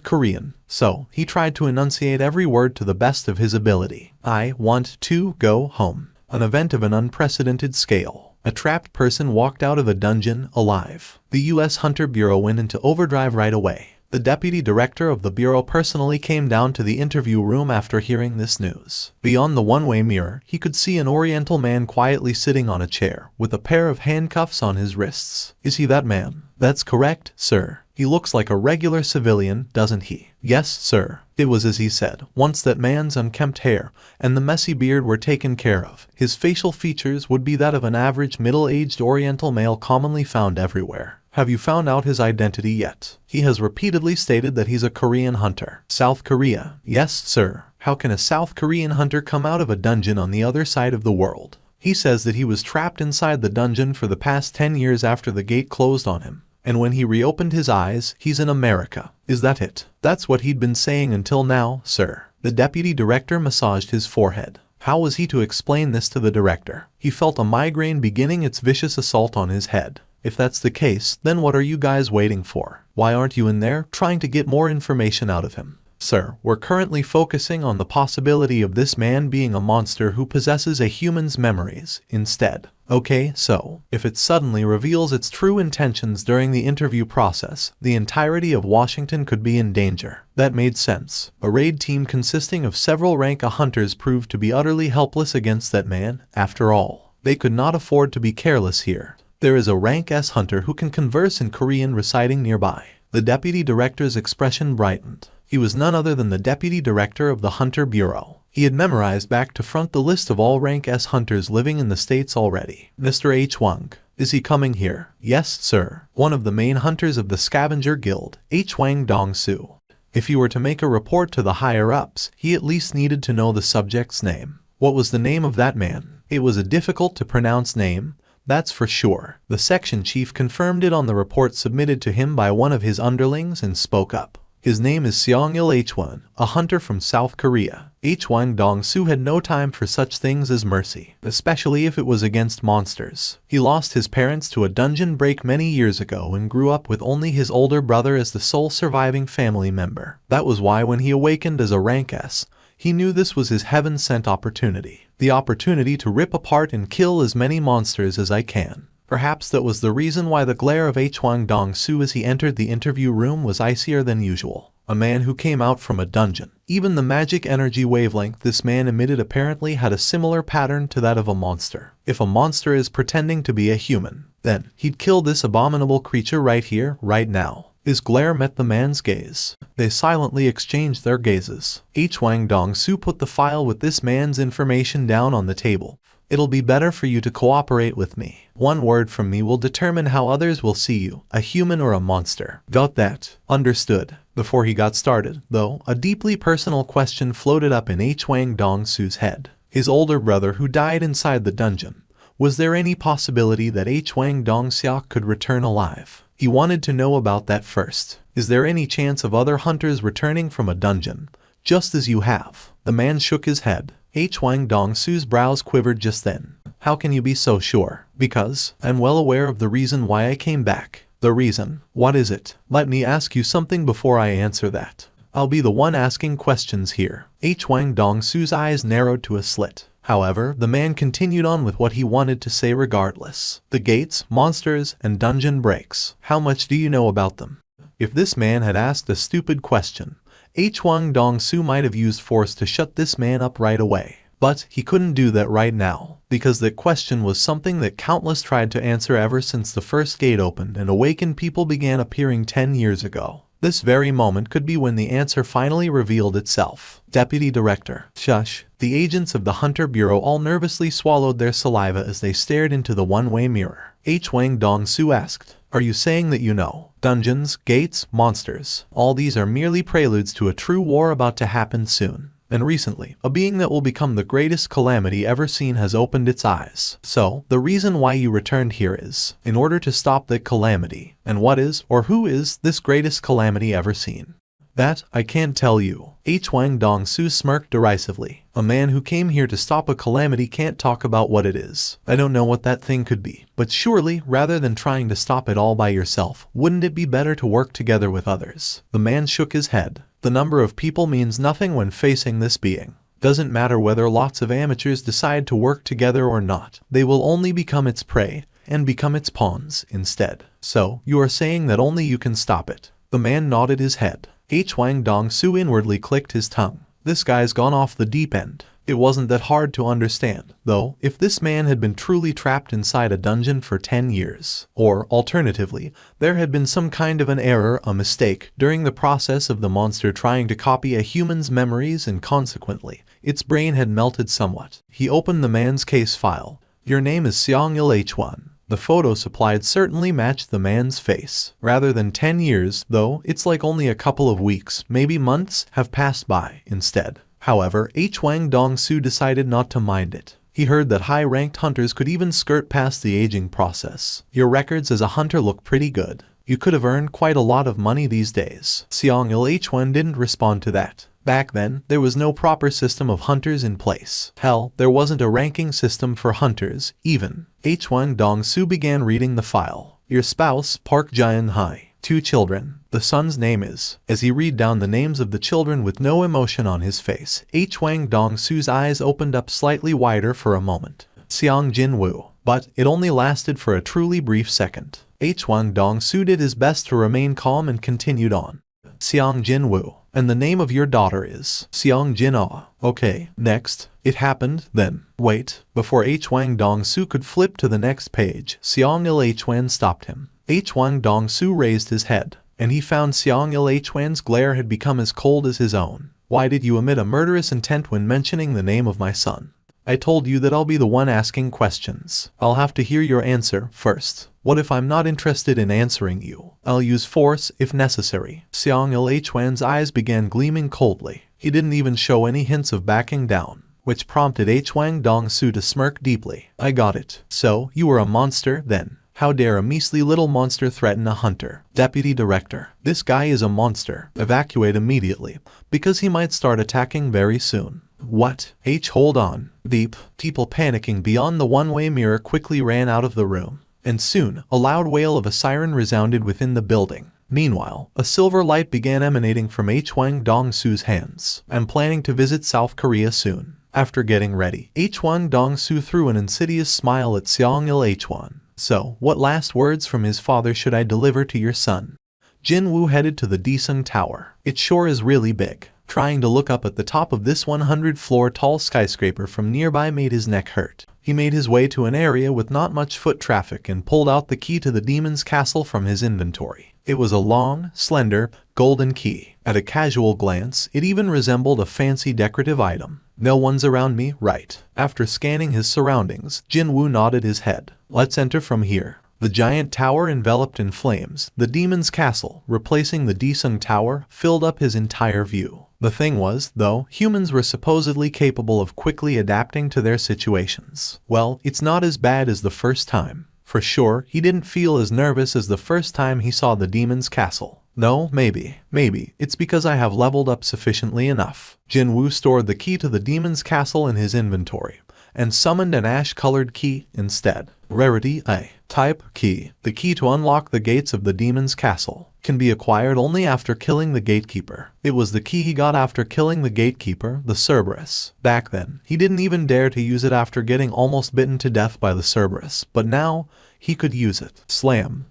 Korean. So, he tried to enunciate every word to the best of his ability. I want to go home. An event of an unprecedented scale. A trapped person walked out of a dungeon, alive. The U.S. Hunter Bureau went into overdrive right away. The deputy director of the bureau personally came down to the interview room after hearing this news. Beyond the one-way mirror, he could see an oriental man quietly sitting on a chair, with a pair of handcuffs on his wrists. Is he that man? That's correct, sir. He looks like a regular civilian, doesn't he? Yes, sir. It was as he said. Once that man's unkempt hair and the messy beard were taken care of, his facial features would be that of an average middle-aged oriental male commonly found everywhere. Have you found out his identity yet? He has repeatedly stated that he's a Korean hunter. South Korea. Yes, sir. How can a South Korean hunter come out of a dungeon on the other side of the world? He says that he was trapped inside the dungeon for the past 10 years after the gate closed on him. And when he reopened his eyes, he's in America. Is that it? That's what he'd been saying until now, sir. The deputy director massaged his forehead. How was he to explain this to the director? He felt a migraine beginning its vicious assault on his head. If that's the case, then what are you guys waiting for? Why aren't you in there trying to get more information out of him? Sir, we're currently focusing on the possibility of this man being a monster who possesses a human's memories instead. Okay, so, if it suddenly reveals its true intentions during the interview process, the entirety of Washington could be in danger. That made sense. A raid team consisting of several rank A hunters proved to be utterly helpless against that man, after all. They could not afford to be careless here. There is a rank S hunter who can converse in Korean residing nearby. The deputy director's expression brightened. He was none other than the deputy director of the Hunter Bureau. He had memorized back to front the list of all rank S hunters living in the States already. Mr. H. Wang. Is he coming here? Yes, sir. One of the main hunters of the Scavenger Guild, H. Wang Dong-soo. If he were to make a report to the higher-ups, he at least needed to know the subject's name. What was the name of that man? It was a difficult-to-pronounce name, that's for sure. The section chief confirmed it on the report submitted to him by one of his underlings and spoke up. His name is Seong-il H1, a hunter from South Korea. H. Wang Dong-soo had no time for such things as mercy, especially if it was against monsters. He lost his parents to a dungeon break many years ago and grew up with only his older brother as the sole surviving family member. That was why when he awakened as a rank S, he knew this was his heaven-sent opportunity. The opportunity to rip apart and kill as many monsters as I can. Perhaps that was the reason why the glare of H. Wang Dong-soo as he entered the interview room was icier than usual. A man who came out from a dungeon. Even the magic energy wavelength this man emitted apparently had a similar pattern to that of a monster. If a monster is pretending to be a human, then he'd kill this abominable creature right here, right now. His glare met the man's gaze. They silently exchanged their gazes. H. Wang Dong-soo put the file with this man's information down on the table. It'll be better for you to cooperate with me. One word from me will determine how others will see you, a human or a monster. Got that? Understood. Before he got started, though, a deeply personal question floated up in H. Wang Dong-soo's head. His older brother who died inside the dungeon. Was there any possibility that H. Wang Dong-seok could return alive? He wanted to know about that first. Is there any chance of other hunters returning from a dungeon, just as you have? The man shook his head. H. Wang Dong-soo's brows quivered just then. How can you be so sure? Because I'm well aware of the reason why I came back. The reason? What is it? Let me ask you something before I answer that. I'll be the one asking questions here. H. Wang Dong-soo's eyes narrowed to a slit. However, the man continued on with what he wanted to say regardless. The gates, monsters, and dungeon breaks. How much do you know about them? If this man had asked a stupid question, H. Wang Dong-soo might have used force to shut this man up right away. But he couldn't do that right now, because that question was something that countless tried to answer ever since the first gate opened and awakened people began appearing 10 years ago. This very moment could be when the answer finally revealed itself. Deputy Director. Shush. The agents of the Hunter Bureau all nervously swallowed their saliva as they stared into the one-way mirror. H. Wang Dong-soo asked, "Are you saying that you know? Dungeons, gates, monsters. All these are merely preludes to a true war about to happen soon. And recently, a being that will become the greatest calamity ever seen has opened its eyes. So, the reason why you returned here is, in order to stop that calamity. And what is, or who is, this greatest calamity ever seen?" That, I can't tell you. Wang Dong-su smirked derisively. A man who came here to stop a calamity can't talk about what it is. I don't know what that thing could be. But surely, rather than trying to stop it all by yourself, wouldn't it be better to work together with others? The man shook his head. The number of people means nothing when facing this being. Doesn't matter whether lots of amateurs decide to work together or not. They will only become its prey, and become its pawns instead. So, you are saying that only you can stop it? The man nodded his head. Wang Dong-su inwardly clicked his tongue. This guy's gone off the deep end. It wasn't that hard to understand, though, if this man had been truly trapped inside a dungeon for 10 years. Or, alternatively, there had been some kind of an error, a mistake, during the process of the monster trying to copy a human's memories and consequently, its brain had melted somewhat. He opened the man's case file. Your name is Seong-il H1. The photo supplied certainly matched the man's face. Rather than 10 years, though, it's like only a couple of weeks, maybe months, have passed by instead. However, Wang Dong-su decided not to mind it. He heard that high-ranked hunters could even skirt past the aging process. Your records as a hunter look pretty good. You could have earned quite a lot of money these days. Seong-il H1 didn't respond to that. Back then, there was no proper system of hunters in place. Hell, there wasn't a ranking system for hunters, even. Wang Dong-su began reading the file. Your spouse, Park Jae-hai. 2 children. The son's name is. As he read down the names of the children with no emotion on his face, Wang Dong-su's eyes opened up slightly wider for a moment. Seong Jin-woo. But it only lasted for a truly brief second. Wang Dong-su did his best to remain calm and continued on. Seong Jin-woo. And the name of your daughter is Seong Jin-ah. Okay, next. It happened, then. Wait. Before Wang Dong-su could flip to the next page, Seong-il Hwan stopped him. Wang Dong-su raised his head, and he found Seong-il Hwan's glare had become as cold as his own. Why did you emit a murderous intent when mentioning the name of my son? I told you that I'll be the one asking questions. I'll have to hear your answer first. What if I'm not interested in answering you? I'll use force if necessary. Seong-il Hwan's eyes began gleaming coldly. He didn't even show any hints of backing down, which prompted Wang Dong-su to smirk deeply. I got it. So, you were a monster, then? How dare a measly little monster threaten a hunter? Deputy Director. This guy is a monster. Evacuate immediately, because he might start attacking very soon. What? Hold on. Deep. People panicking beyond the one-way mirror quickly ran out of the room. And soon, a loud wail of a siren resounded within the building. Meanwhile, a silver light began emanating from Wang Dong-su's hands. I'm planning to visit South Korea soon. After getting ready, Wang Dong-su threw an insidious smile at Seong-il Hwan. So, what last words from his father should I deliver to your son? Jin-woo headed to the Daesung Tower. It sure is really big. Trying to look up at the top of this 100-floor tall skyscraper from nearby made his neck hurt. He made his way to an area with not much foot traffic and pulled out the key to the demon's castle from his inventory. It was a long, slender, golden key. At a casual glance, it even resembled a fancy decorative item. No one's around me, right? After scanning his surroundings, Jin-woo nodded his head. Let's enter from here. The giant tower enveloped in flames, the demon's castle, replacing the Daesung Tower, filled up his entire view. The thing was, though, humans were supposedly capable of quickly adapting to their situations. Well, it's not as bad as the first time. For sure, he didn't feel as nervous as the first time he saw the demon's castle. No, maybe it's because I have leveled up sufficiently enough. Jin-woo stored the key to the demon's castle in his inventory, and summoned an ash-colored key instead. Rarity A. Type Key. The key to unlock the gates of the demon's castle can be acquired only after killing the gatekeeper. It was the key he got after killing the gatekeeper, the Cerberus. Back then, he didn't even dare to use it after getting almost bitten to death by the Cerberus, but now, he could use it. Slam.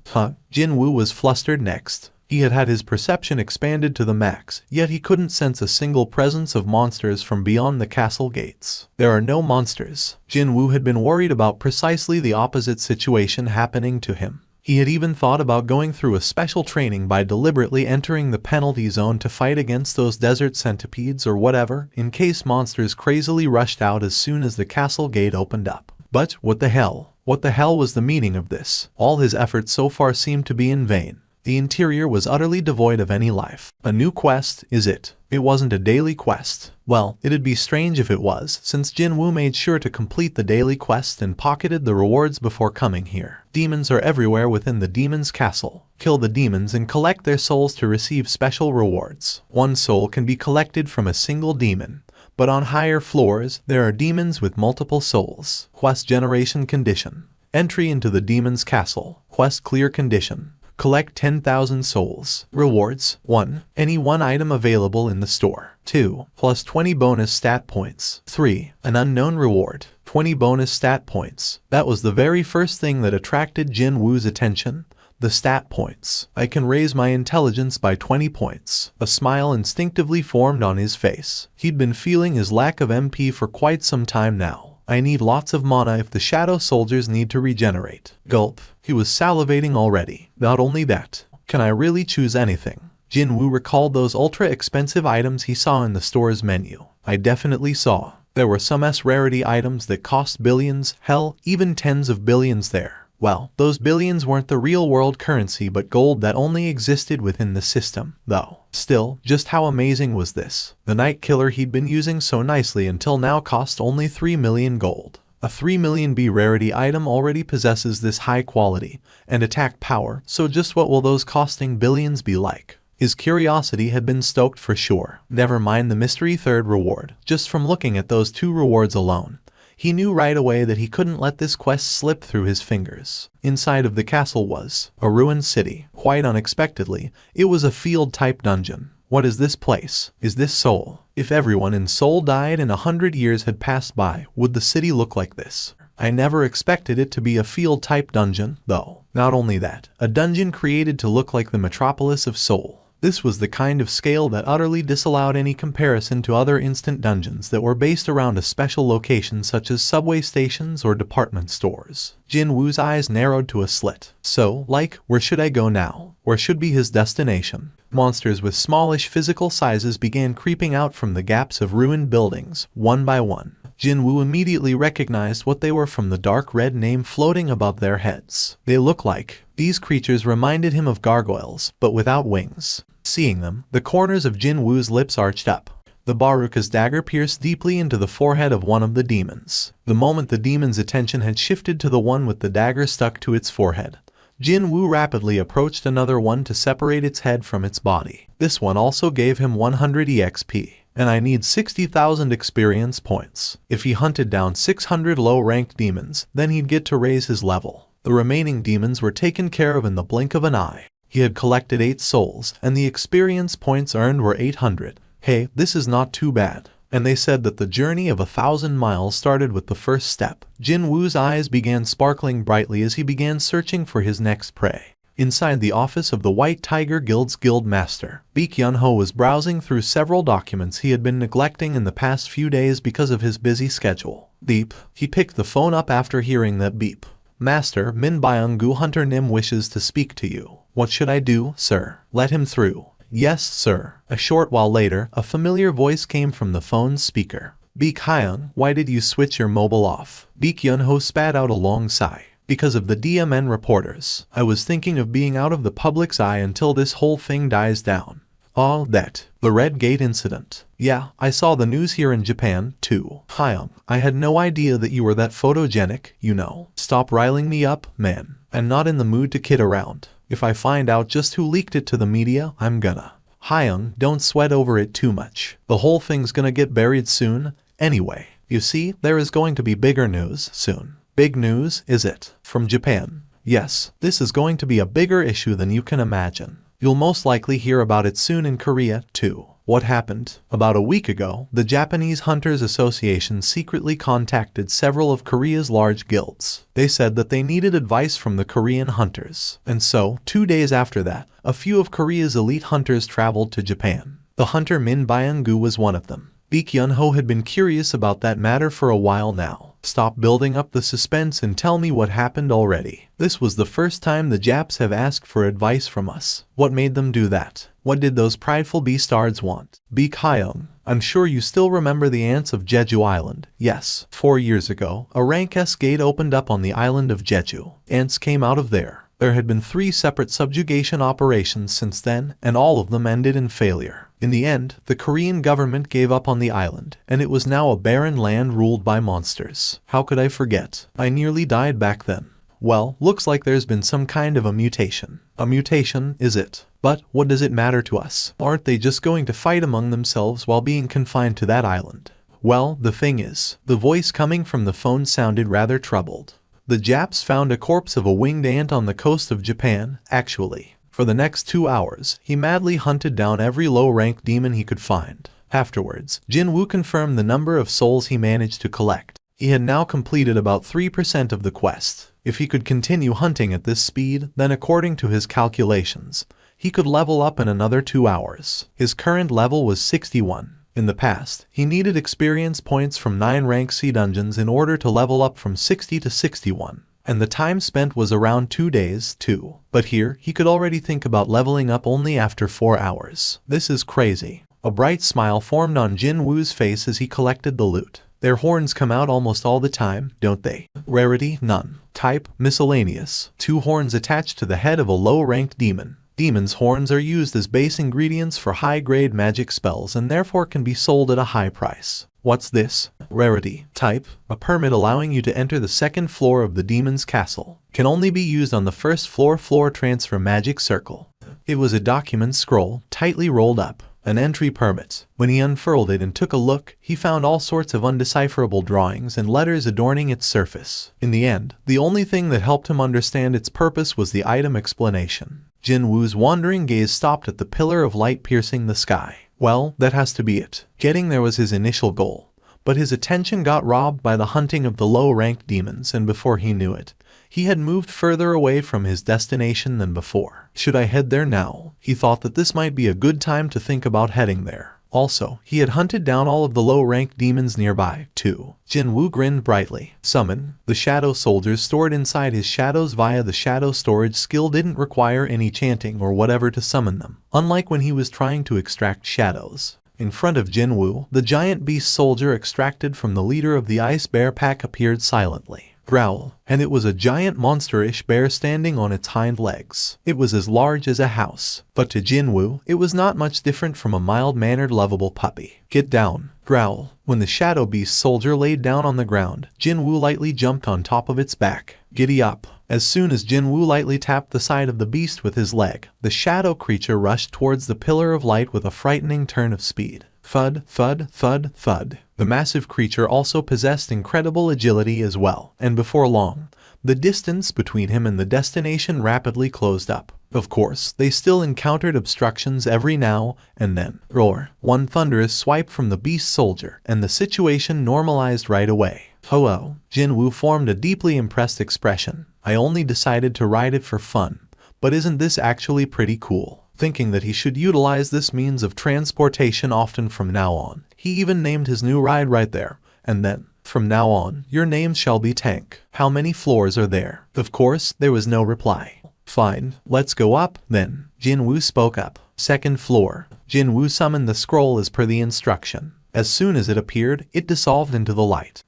Jin-woo was flustered next. He had had his perception expanded to the max, yet he couldn't sense a single presence of monsters from beyond the castle gates. There are no monsters. Jin-woo had been worried about precisely the opposite situation happening to him. He had even thought about going through a special training by deliberately entering the penalty zone to fight against those desert centipedes or whatever, in case monsters crazily rushed out as soon as the castle gate opened up. But what the hell? What the hell was the meaning of this? All his efforts so far seemed to be in vain. The interior was utterly devoid of any life. A new quest, is it? It wasn't a daily quest. Well, it'd be strange if it was, since Jinwoo made sure to complete the daily quest and pocketed the rewards before coming here. Demons are everywhere within the demon's castle. Kill the demons and collect their souls to receive special rewards. One soul can be collected from a single demon, but on higher floors, there are demons with multiple souls. Quest generation condition. Entry into the demon's castle. Quest clear condition. Collect 10,000 souls. Rewards. 1. Any one item available in the store. 2. Plus 20 bonus stat points. 3. An unknown reward. 20 bonus stat points. That was the very first thing that attracted Jinwoo's attention. The stat points. I can raise my intelligence by 20 points. A smile instinctively formed on his face. He'd been feeling his lack of MP for quite some time now. I need lots of mana if the shadow soldiers need to regenerate. Gulp. He was salivating already. Not only that, can I really choose anything? Jinwoo recalled those ultra-expensive items he saw in the store's menu. I definitely saw. There were some S-rarity items that cost billions, hell, even tens of billions there. Well, those billions weren't the real-world currency but gold that only existed within the system, though. Still, just how amazing was this? The night killer he'd been using so nicely until now cost only 3 million gold. A 3 million B rarity item already possesses this high quality and attack power, so just what will those costing billions be like? His curiosity had been stoked for sure. Never mind the mystery third reward. Just from looking at those 2 rewards alone, he knew right away that he couldn't let this quest slip through his fingers. Inside of the castle was a ruined city. Quite unexpectedly, it was a field-type dungeon. What is this place? Is this Seoul? If everyone in Seoul died and 100 years had passed by, would the city look like this? I never expected it to be a field-type dungeon, though. Not only that, a dungeon created to look like the metropolis of Seoul. This was the kind of scale that utterly disallowed any comparison to other instant dungeons that were based around a special location such as subway stations or department stores. Jinwoo's eyes narrowed to a slit. So, where should I go now? Where should be his destination? Monsters with smallish physical sizes began creeping out from the gaps of ruined buildings, one by one. Jinwoo immediately recognized what they were from the dark red name floating above their heads. They looked like. These creatures reminded him of gargoyles, but without wings. Seeing them, the corners of Jinwoo's lips arched up. The Baruka's dagger pierced deeply into the forehead of one of the demons. The moment the demon's attention had shifted to the one with the dagger stuck to its forehead, Jinwoo rapidly approached another one to separate its head from its body. This one also gave him 100 EXP. And I need 60,000 experience points. If he hunted down 600 low-ranked demons, then he'd get to raise his level. The remaining demons were taken care of in the blink of an eye. He had collected 8 souls, and the experience points earned were 800. Hey, this is not too bad. And they said that the journey of 1,000 miles started with the first step. Jinwoo's eyes began sparkling brightly as he began searching for his next prey. Inside the office of the White Tiger Guild's guild master, Baek Yun-ho was browsing through several documents he had been neglecting in the past few days because of his busy schedule. Beep. He picked the phone up after hearing that beep. Master, Min Byung-gu Hunter Nim wishes to speak to you. What should I do, sir? Let him through. Yes, sir. A short while later, a familiar voice came from the phone's speaker. Baek Hyung, why did you switch your mobile off? Baek Yun-ho spat out a long sigh. Because of the DMN reporters. I was thinking of being out of the public's eye until this whole thing dies down. Oh, that. The Red Gate incident. Yeah, I saw the news here in Japan, too. Hyung, I had no idea that you were that photogenic, you know. Stop riling me up, man. I'm not in the mood to kid around. If I find out just who leaked it to the media, I'm gonna. Hyung, don't sweat over it too much. The whole thing's gonna get buried soon. Anyway, you see, there is going to be bigger news soon. Big news, is it? From Japan. Yes, this is going to be a bigger issue than you can imagine. You'll most likely hear about it soon in Korea, too. What happened? About a week ago, the Japanese Hunters Association secretly contacted several of Korea's large guilds. They said that they needed advice from the Korean hunters. And so, 2 days after that, a few of Korea's elite hunters traveled to Japan. The hunter Min Byung-gu was one of them. Baek Yun-ho had been curious about that matter for a while now. Stop building up the suspense and tell me what happened already. This was the first time the Japs have asked for advice from us. What made them do that? What did those prideful beastards want? Baek Hyung, I'm sure you still remember the ants of Jeju Island. Yes, 4 years ago, a rank S gate opened up on the island of Jeju. Ants came out of there. There had been 3 separate subjugation operations since then, and all of them ended in failure. In the end, the Korean government gave up on the island, and it was now a barren land ruled by monsters. How could I forget? I nearly died back then. Well, looks like there's been some kind of a mutation. A mutation, is it? But what does it matter to us? Aren't they just going to fight among themselves while being confined to that island? Well, the thing is, the voice coming from the phone sounded rather troubled. The Japs found a corpse of a winged ant on the coast of Japan, actually. For the next 2 hours, he madly hunted down every low-ranked demon he could find. Afterwards, Jin-Woo confirmed the number of souls he managed to collect. He had now completed about 3% of the quest. If he could continue hunting at this speed, then according to his calculations, he could level up in another 2 hours. His current level was 61. In the past, he needed experience points from 9 rank C dungeons in order to level up from 60 to 61, and the time spent was around 2 days, too. But here, he could already think about leveling up only after 4 hours. This is crazy. A bright smile formed on Jin-Woo's face as he collected the loot. Their horns come out almost all the time, don't they? Rarity, none. Type, miscellaneous. 2 horns attached to the head of a low-ranked demon. Demons' horns are used as base ingredients for high-grade magic spells and therefore can be sold at a high price. What's this? Rarity. Type, a permit allowing you to enter the 2nd floor of the demon's castle. Can only be used on the 1st floor transfer magic circle. It was a document scroll, tightly rolled up. An entry permit. When he unfurled it and took a look, he found all sorts of undecipherable drawings and letters adorning its surface. In the end, the only thing that helped him understand its purpose was the item explanation. Jin-Woo's wandering gaze stopped at the pillar of light piercing the sky. Well, that has to be it. Getting there was his initial goal. But his attention got robbed by the hunting of the low-ranked demons, and before he knew it, he had moved further away from his destination than before. Should I head there now? He thought that this might be a good time to think about heading there. Also, he had hunted down all of the low-ranked demons nearby, too. Jin-Woo grinned brightly. Summon. The shadow soldiers stored inside his shadows via the shadow storage skill didn't require any chanting or whatever to summon them, unlike when he was trying to extract shadows. In front of Jin-Woo, the giant beast soldier extracted from the leader of the ice bear pack appeared silently. Growl, and it was a giant monsterish bear standing on its hind legs. It was as large as a house, but to Jin-Woo, it was not much different from a mild-mannered lovable puppy. Get down. Growl. When the shadow beast soldier laid down on the ground, Jin-Woo lightly jumped on top of its back. Giddy up. As soon as Jin-Woo lightly tapped the side of the beast with his leg, the shadow creature rushed towards the pillar of light with a frightening turn of speed. Thud, thud, thud, thud. The massive creature also possessed incredible agility as well, and before long, the distance between him and the destination rapidly closed up. Of course, they still encountered obstructions every now and then. Roar. One thunderous swipe from the beast soldier, and the situation normalized right away. Hello. Jin-Woo formed a deeply impressed expression. I only decided to ride it for fun, but isn't this actually pretty cool? Thinking that he should utilize this means of transportation often from now on, he even named his new ride right there, and then, from now on, your name shall be Tank. How many floors are there? Of course, there was no reply. Fine, let's go up, then. Jin-Woo spoke up. 2nd floor. Jin-Woo summoned the scroll as per the instruction. As soon as it appeared, it dissolved into the light.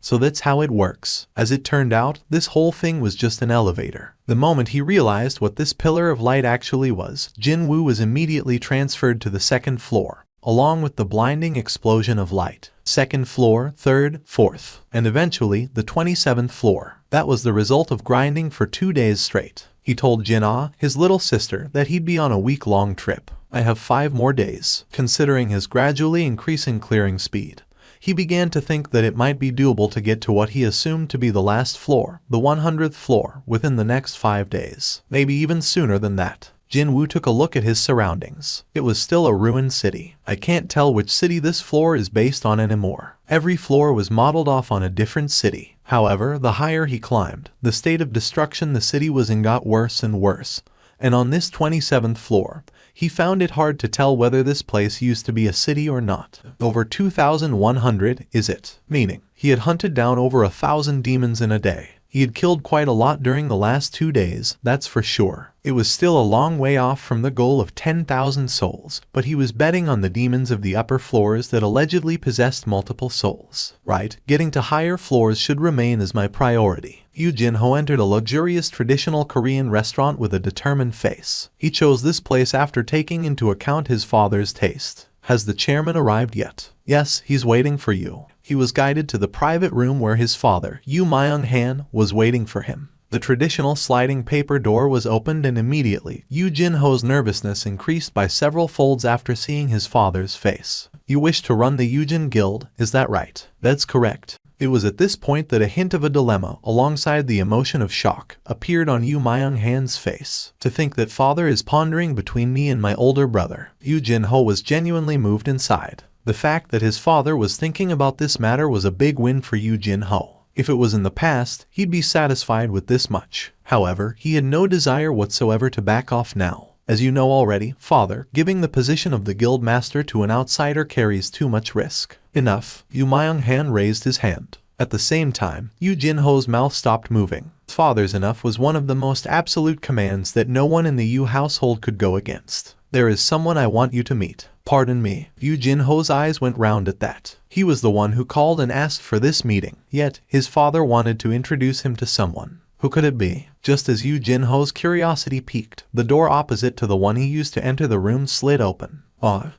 So that's how it works. As it turned out, this whole thing was just an elevator. The moment he realized what this pillar of light actually was, Jin-Woo was immediately transferred to the 2nd floor, along with the blinding explosion of light. 2nd floor, 3rd, 4th, and eventually the 27th floor. That was the result of grinding for 2 days straight. He told Jin-Ah, his little sister, that he'd be on a week-long trip. I have 5 more days. Considering his gradually increasing clearing speed, he began to think that it might be doable to get to what he assumed to be the last floor, the 100th floor, within the next 5 days. Maybe even sooner than that. Jin-Woo took a look at his surroundings. It was still a ruined city. I can't tell which city this floor is based on anymore. Every floor was modeled off on a different city. However, the higher he climbed, the state of destruction the city was in got worse and worse. And on this 27th floor, he found it hard to tell whether this place used to be a city or not. Over 2,100, is it? Meaning, he had hunted down over 1,000 demons in a day. He had killed quite a lot during the last 2 days, that's for sure. It was still a long way off from the goal of 10,000 souls, but he was betting on the demons of the upper floors that allegedly possessed multiple souls. Right, getting to higher floors should remain as my priority. Yoo Jin-ho entered a luxurious traditional Korean restaurant with a determined face. He chose this place after taking into account his father's taste. Has the chairman arrived yet? Yes, he's waiting for you. He was guided to the private room where his father, Yoo Myung-han, was waiting for him. The traditional sliding paper door was opened and immediately, Yoo Jin-ho's nervousness increased by several folds after seeing his father's face. You wish to run the Yoojin Guild, is that right? That's correct. It was at this point that a hint of a dilemma, alongside the emotion of shock, appeared on Yoo Myung-han's face. To think that father is pondering between me and my older brother. Yoo Jin-ho was genuinely moved inside. The fact that his father was thinking about this matter was a big win for Yoo Jin-ho. If it was in the past, he'd be satisfied with this much. However, he had no desire whatsoever to back off now. As you know already, father, giving the position of the guild master to an outsider carries too much risk. Enough. Yoo Myung-han raised his hand. At the same time, Yoo Jin-ho's mouth stopped moving. Father's enough was one of the most absolute commands that no one in the Yoo household could go against. There is someone I want you to meet. Pardon me. Yoo Jin-ho's eyes went round at that. He was the one who called and asked for this meeting, yet his father wanted to introduce him to someone. Who could it be? Just as Yoo Jin-ho's curiosity piqued, the door opposite to the one he used to enter the room slid open.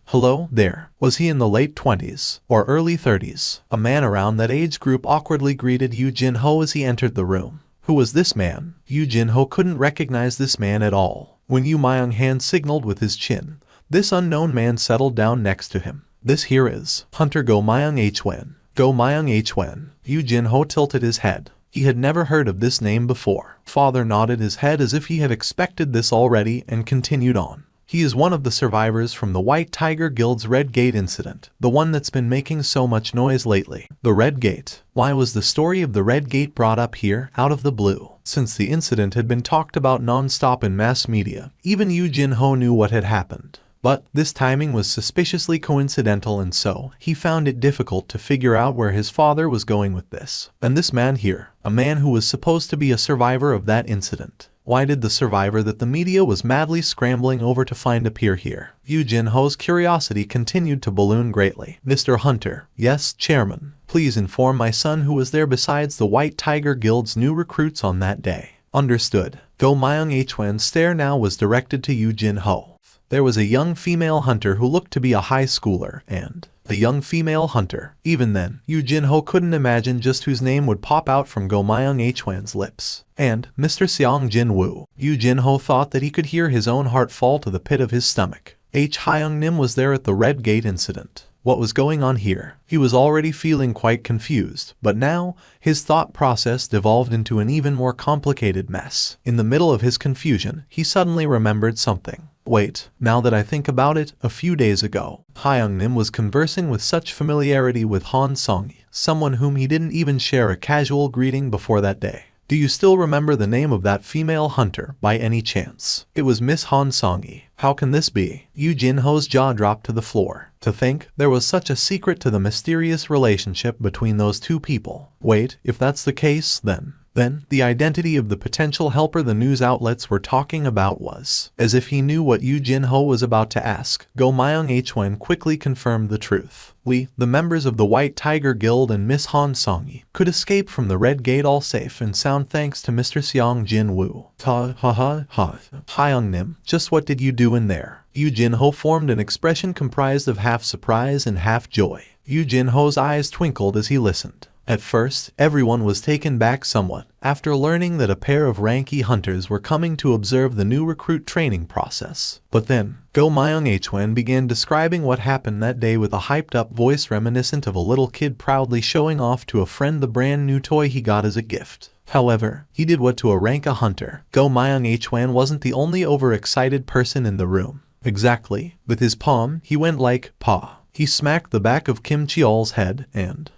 Hello there. Was he in the late 20s or early 30s? A man around that age group awkwardly greeted Yoo Jin-ho as he entered the room. Who was this man? Yoo Jin-ho couldn't recognize this man at all. When Yoo Myung-han signaled with his chin, this unknown man settled down next to him. This here is Hunter Go Myung-hwen. Go Myung-hwen. Yoo Jin-ho tilted his head. He had never heard of this name before. Father nodded his head as if he had expected this already and continued on. He is one of the survivors from the White Tiger Guild's Red Gate incident, the one that's been making so much noise lately. The Red Gate. Why was the story of the Red Gate brought up here, out of the blue? Since the incident had been talked about non-stop in mass media, even Yoo Jin-ho knew what had happened. But this timing was suspiciously coincidental, and so he found it difficult to figure out where his father was going with this. And this man here, a man who was supposed to be a survivor of that incident. Why did the survivor that the media was madly scrambling over to find appear here? Yoo Jin-ho's curiosity continued to balloon greatly. Mr. Hunter. Yes, Chairman. Please inform my son who was there besides the White Tiger Guild's new recruits on that day. Understood. Go Myung-hwen's stare now was directed to Yoo Jin-ho. There was a young female hunter who looked to be a high schooler, and a young female hunter. Even then, Yoo Jin-ho couldn't imagine just whose name would pop out from Go Myung-hwen's lips. And Mr. Seong Jin-woo. Yoo Jin-ho thought that he could hear his own heart fall to the pit of his stomach. Hyung-nim was there at the Red Gate incident. What was going on here? He was already feeling quite confused, but now, his thought process devolved into an even more complicated mess. In the middle of his confusion, he suddenly remembered something. Wait, now that I think about it, a few days ago, Hyung-nim was conversing with such familiarity with Han Song-yi, someone whom he didn't even share a casual greeting before that day. Do you still remember the name of that female hunter, by any chance? It was Miss Han Song-yi. How can this be? Yoo Jin-ho's jaw dropped to the floor. To think there was such a secret to the mysterious relationship between those two people. Wait, if that's the case, then the identity of the potential helper the news outlets were talking about was. As if he knew what Yoo Jin-ho was about to ask, Go Myung-hwen quickly confirmed the truth. We, the members of the White Tiger Guild and Miss Han Song-yi, could escape from the Red Gate all safe and sound thanks to Mr. Seong Jin-woo. Hyung-nim, just what did you do in there? Yoo Jin-ho formed an expression comprised of half surprise and half joy. Yoo Jin-ho's eyes twinkled as he listened. At first, everyone was taken back somewhat, after learning that a pair of Ranky hunters were coming to observe the new recruit training process. But then, Go Myung-hwen began describing what happened that day with a hyped-up voice reminiscent of a little kid proudly showing off to a friend the brand new toy he got as a gift. However, he did what to a Ranka hunter. Go Myung-hwen wasn't the only overexcited person in the room. Exactly. With his palm, he went like, paw. He smacked the back of Kim Cheol's head, and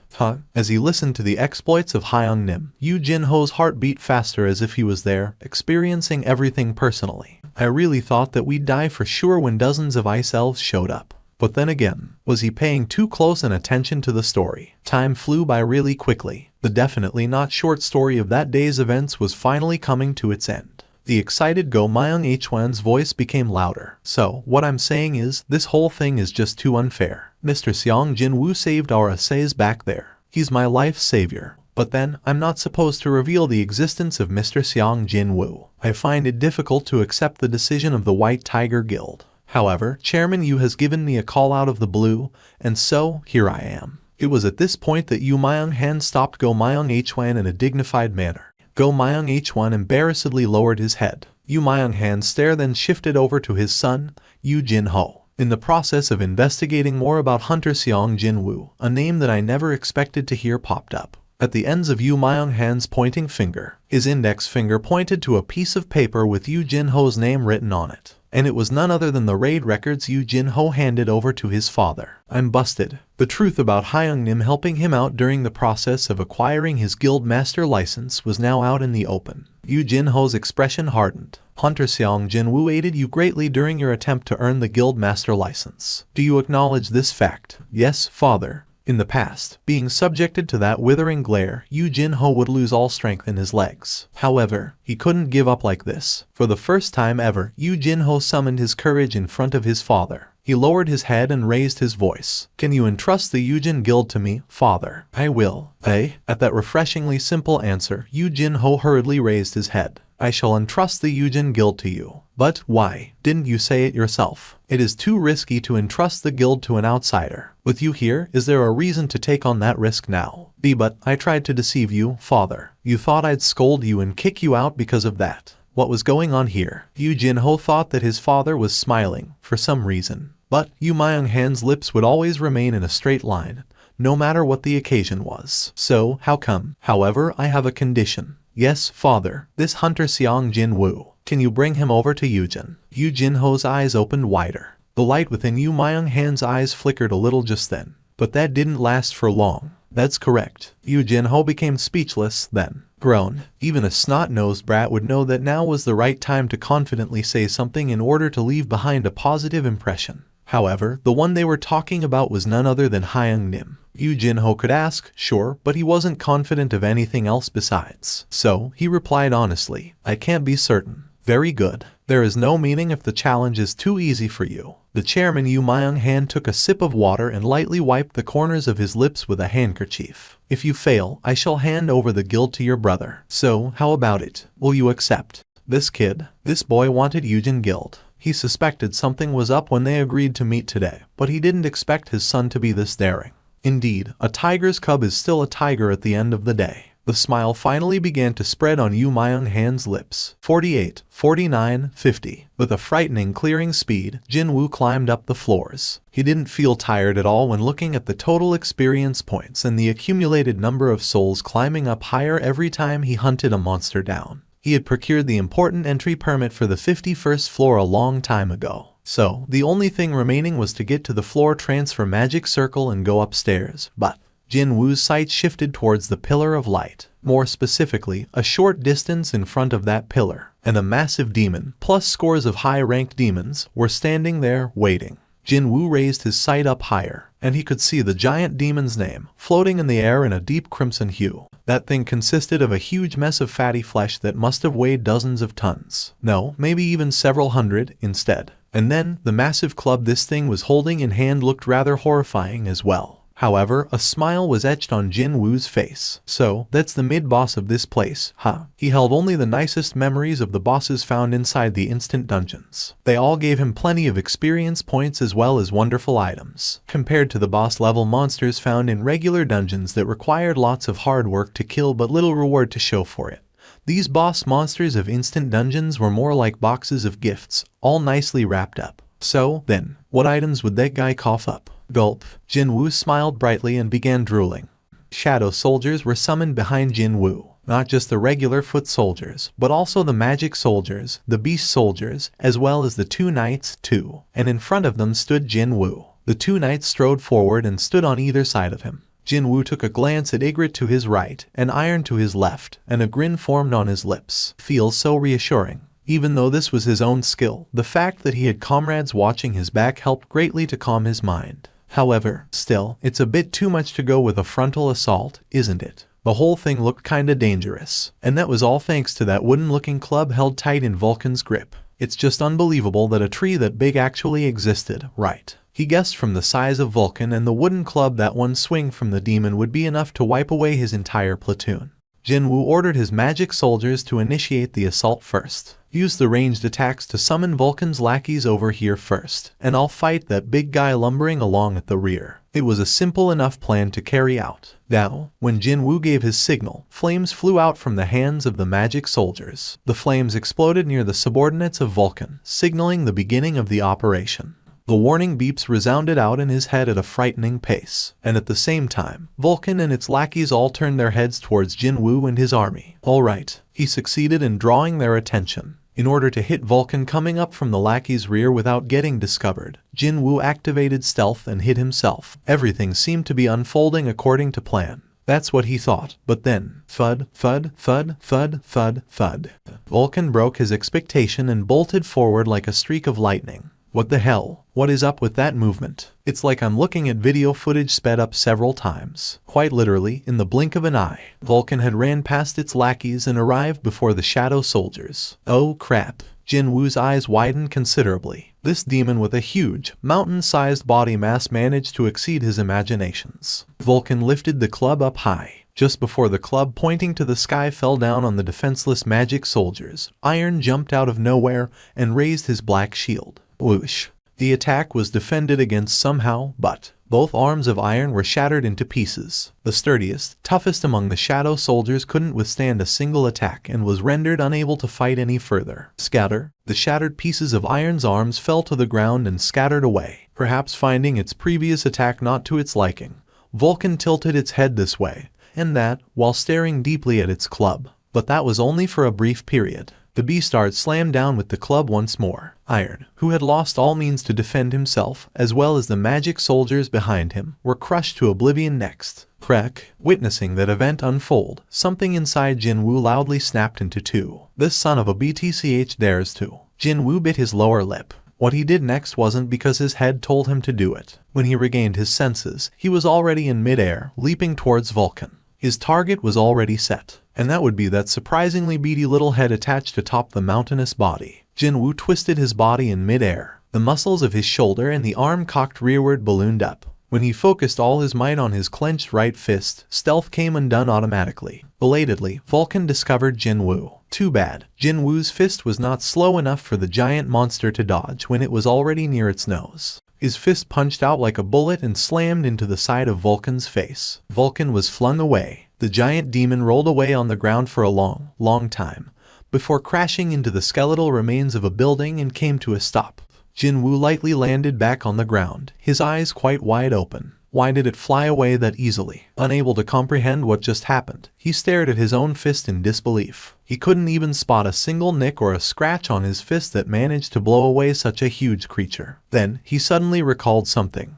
as he listened to the exploits of Hyung-nim, Yoo Jin-ho's heart beat faster as if he was there, experiencing everything personally. I really thought that we'd die for sure when dozens of ice elves showed up. But then again, was he paying too close an attention to the story? Time flew by really quickly. The The definitely not short story of that day's events was finally coming to its end. The excited Go Myung Hwan's voice became louder. So, what I'm saying is, this whole thing is just too unfair. Mr. Seong Jin-woo saved our essays back there. He's my life savior. But then, I'm not supposed to reveal the existence of Mr. Seong Jin-woo. I find it difficult to accept the decision of the White Tiger Guild. However, Chairman Yu has given me a call out of the blue, and so, here I am. It was at this point that Yu Myung-han stopped Go Myung Hwan in a dignified manner. Go Myung Hwan embarrassedly lowered his head. Yu Myung-han's stare then shifted over to his son, Yu Jin-ho. In the process of investigating more about Hunter Seong Jin-woo, a name that I never expected to hear popped up. At the ends of Yu Myung-han's pointing finger, his index finger pointed to a piece of paper with Yu Jin-ho's name written on it. And it was none other than the raid records Yu Jin-ho handed over to his father. I'm busted. The truth about Hyung Nim helping him out during the process of acquiring his guild master license was now out in the open. Yu Jin-ho's expression hardened. Hunter Seong Jin-woo aided you greatly during your attempt to earn the guild master license. Do you acknowledge this fact? Yes, father. In the past, being subjected to that withering glare, Yu Jin-ho would lose all strength in his legs. However, he couldn't give up like this. For the first time ever, Yu Jin-ho summoned his courage in front of his father. He lowered his head and raised his voice. Can you entrust the Yujin Guild to me, father? I will. At that refreshingly simple answer, Yu Jin-ho hurriedly raised his head. I shall entrust the Yujin Guild to you. But why? Didn't you say it yourself? It is too risky to entrust the guild to an outsider. With you here, is there a reason to take on that risk now? But I tried to deceive you, father. You thought I'd scold you and kick you out because of that. What was going on here? Yu Jin-ho thought that his father was smiling, for some reason. But Yu Myung-han's lips would always remain in a straight line, no matter what the occasion was. So, how come? However, I have a condition. Yes, father, this Hunter Seong Jin-woo. Can you bring him over to Yujin? Yu Jin-ho's eyes opened wider. The light within Yu Myung-han's eyes flickered a little just then. But that didn't last for long. That's correct. Yu Jin-ho became speechless, then groaned. Even a snot-nosed brat would know that now was the right time to confidently say something in order to leave behind a positive impression. However, the one they were talking about was none other than Hyung Nim. Yu Jin-ho could ask, sure, but he wasn't confident of anything else besides. So, he replied honestly, I can't be certain. Very good. There is no meaning if the challenge is too easy for you. The chairman Yu Myung-han took a sip of water and lightly wiped the corners of his lips with a handkerchief. If you fail, I shall hand over the guild to your brother. So, how about it? Will you accept? This boy wanted Yujin Guild. He suspected something was up when they agreed to meet today, but he didn't expect his son to be this daring. Indeed, a tiger's cub is still a tiger at the end of the day. The smile finally began to spread on Yu Myung-han's lips. 48, 49, 50. With a frightening clearing speed, Jin-woo climbed up the floors. He didn't feel tired at all when looking at the total experience points and the accumulated number of souls climbing up higher every time he hunted a monster down. He had procured the important entry permit for the 51st floor a long time ago. So, the only thing remaining was to get to the floor transfer magic circle and go upstairs. But Jin-woo's sight shifted towards the pillar of light. More specifically, a short distance in front of that pillar. And a massive demon, plus scores of high-ranked demons, were standing there, waiting. Jin-woo raised his sight up higher, and he could see the giant demon's name, floating in the air in a deep crimson hue. That thing consisted of a huge mess of fatty flesh that must have weighed dozens of tons. No, maybe even several hundred, instead. And then, the massive club this thing was holding in hand looked rather horrifying as well. However, a smile was etched on Jin-woo's face. So, that's the mid-boss of this place, huh? He held only the nicest memories of the bosses found inside the instant dungeons. They all gave him plenty of experience points as well as wonderful items, compared to the boss-level monsters found in regular dungeons that required lots of hard work to kill but little reward to show for it. These boss monsters of instant dungeons were more like boxes of gifts, all nicely wrapped up. So, then, what items would that guy cough up? Gulp. Jin-woo smiled brightly and began drooling. Shadow soldiers were summoned behind Jin-woo. Not just the regular foot soldiers, but also the magic soldiers, the beast soldiers, as well as the two knights, too. And in front of them stood Jin-woo. The two knights strode forward and stood on either side of him. Jin-woo took a glance at Ygritte to his right, and Iron to his left, and a grin formed on his lips. Feels so reassuring. Even though this was his own skill, the fact that he had comrades watching his back helped greatly to calm his mind. However, still, it's a bit too much to go with a frontal assault, isn't it? The whole thing looked kinda dangerous. And that was all thanks to that wooden-looking club held tight in Vulcan's grip. It's just unbelievable that a tree that big actually existed, right? He guessed from the size of Vulcan and the wooden club that one swing from the demon would be enough to wipe away his entire platoon. Jinwoo ordered his magic soldiers to initiate the assault first. Use the ranged attacks to summon Vulcan's lackeys over here first, and I'll fight that big guy lumbering along at the rear. It was a simple enough plan to carry out. Now, when Jinwoo gave his signal, flames flew out from the hands of the magic soldiers. The flames exploded near the subordinates of Vulcan, signaling the beginning of the operation. The warning beeps resounded out in his head at a frightening pace, and at the same time, Vulcan and its lackeys all turned their heads towards Jinwoo and his army. Alright, he succeeded in drawing their attention. In order to hit Vulcan coming up from the lackey's rear without getting discovered, Jinwoo activated stealth and hid himself. Everything seemed to be unfolding according to plan. That's what he thought, but then, thud, thud, thud, thud, thud, thud. Vulcan broke his expectation and bolted forward like a streak of lightning. What the hell? What is up with that movement? It's like I'm looking at video footage sped up several times. Quite literally, in the blink of an eye, Vulcan had ran past its lackeys and arrived before the shadow soldiers. Oh crap. Jinwoo's eyes widened considerably. This demon with a huge, mountain-sized body mass managed to exceed his imaginations. Vulcan lifted the club up high. Just before the club pointing to the sky fell down on the defenseless magic soldiers, Iron jumped out of nowhere and raised his black shield. Whoosh. The attack was defended against somehow, but both arms of Iron were shattered into pieces. The sturdiest, toughest among the shadow soldiers couldn't withstand a single attack and was rendered unable to fight any further. Scatter. The shattered pieces of Iron's arms fell to the ground and scattered away, perhaps finding its previous attack not to its liking. Vulcan tilted its head this way and that, while staring deeply at its club. But that was only for a brief period. The beastard slammed down with the club once more. Iron, who had lost all means to defend himself, as well as the magic soldiers behind him, were crushed to oblivion next. Crack. Witnessing that event unfold, something inside Jinwoo loudly snapped into two. This son of a BTCH dares to. Jinwoo bit his lower lip. What he did next wasn't because his head told him to do it. When he regained his senses, he was already in midair, leaping towards Vulcan. His target was already set, and that would be that surprisingly beady little head attached atop the mountainous body. Jinwoo twisted his body in midair. The muscles of his shoulder and the arm cocked rearward ballooned up. When he focused all his might on his clenched right fist, stealth came undone automatically. Belatedly, Vulcan discovered Jinwoo. Too bad. Jinwoo's fist was not slow enough for the giant monster to dodge when it was already near its nose. His fist punched out like a bullet and slammed into the side of Vulcan's face. Vulcan was flung away. The giant demon rolled away on the ground for a long, long time, before crashing into the skeletal remains of a building and came to a stop. Jinwoo lightly landed back on the ground, his eyes quite wide open. Why did it fly away that easily? Unable to comprehend what just happened, he stared at his own fist in disbelief. He couldn't even spot a single nick or a scratch on his fist that managed to blow away such a huge creature. Then, he suddenly recalled something.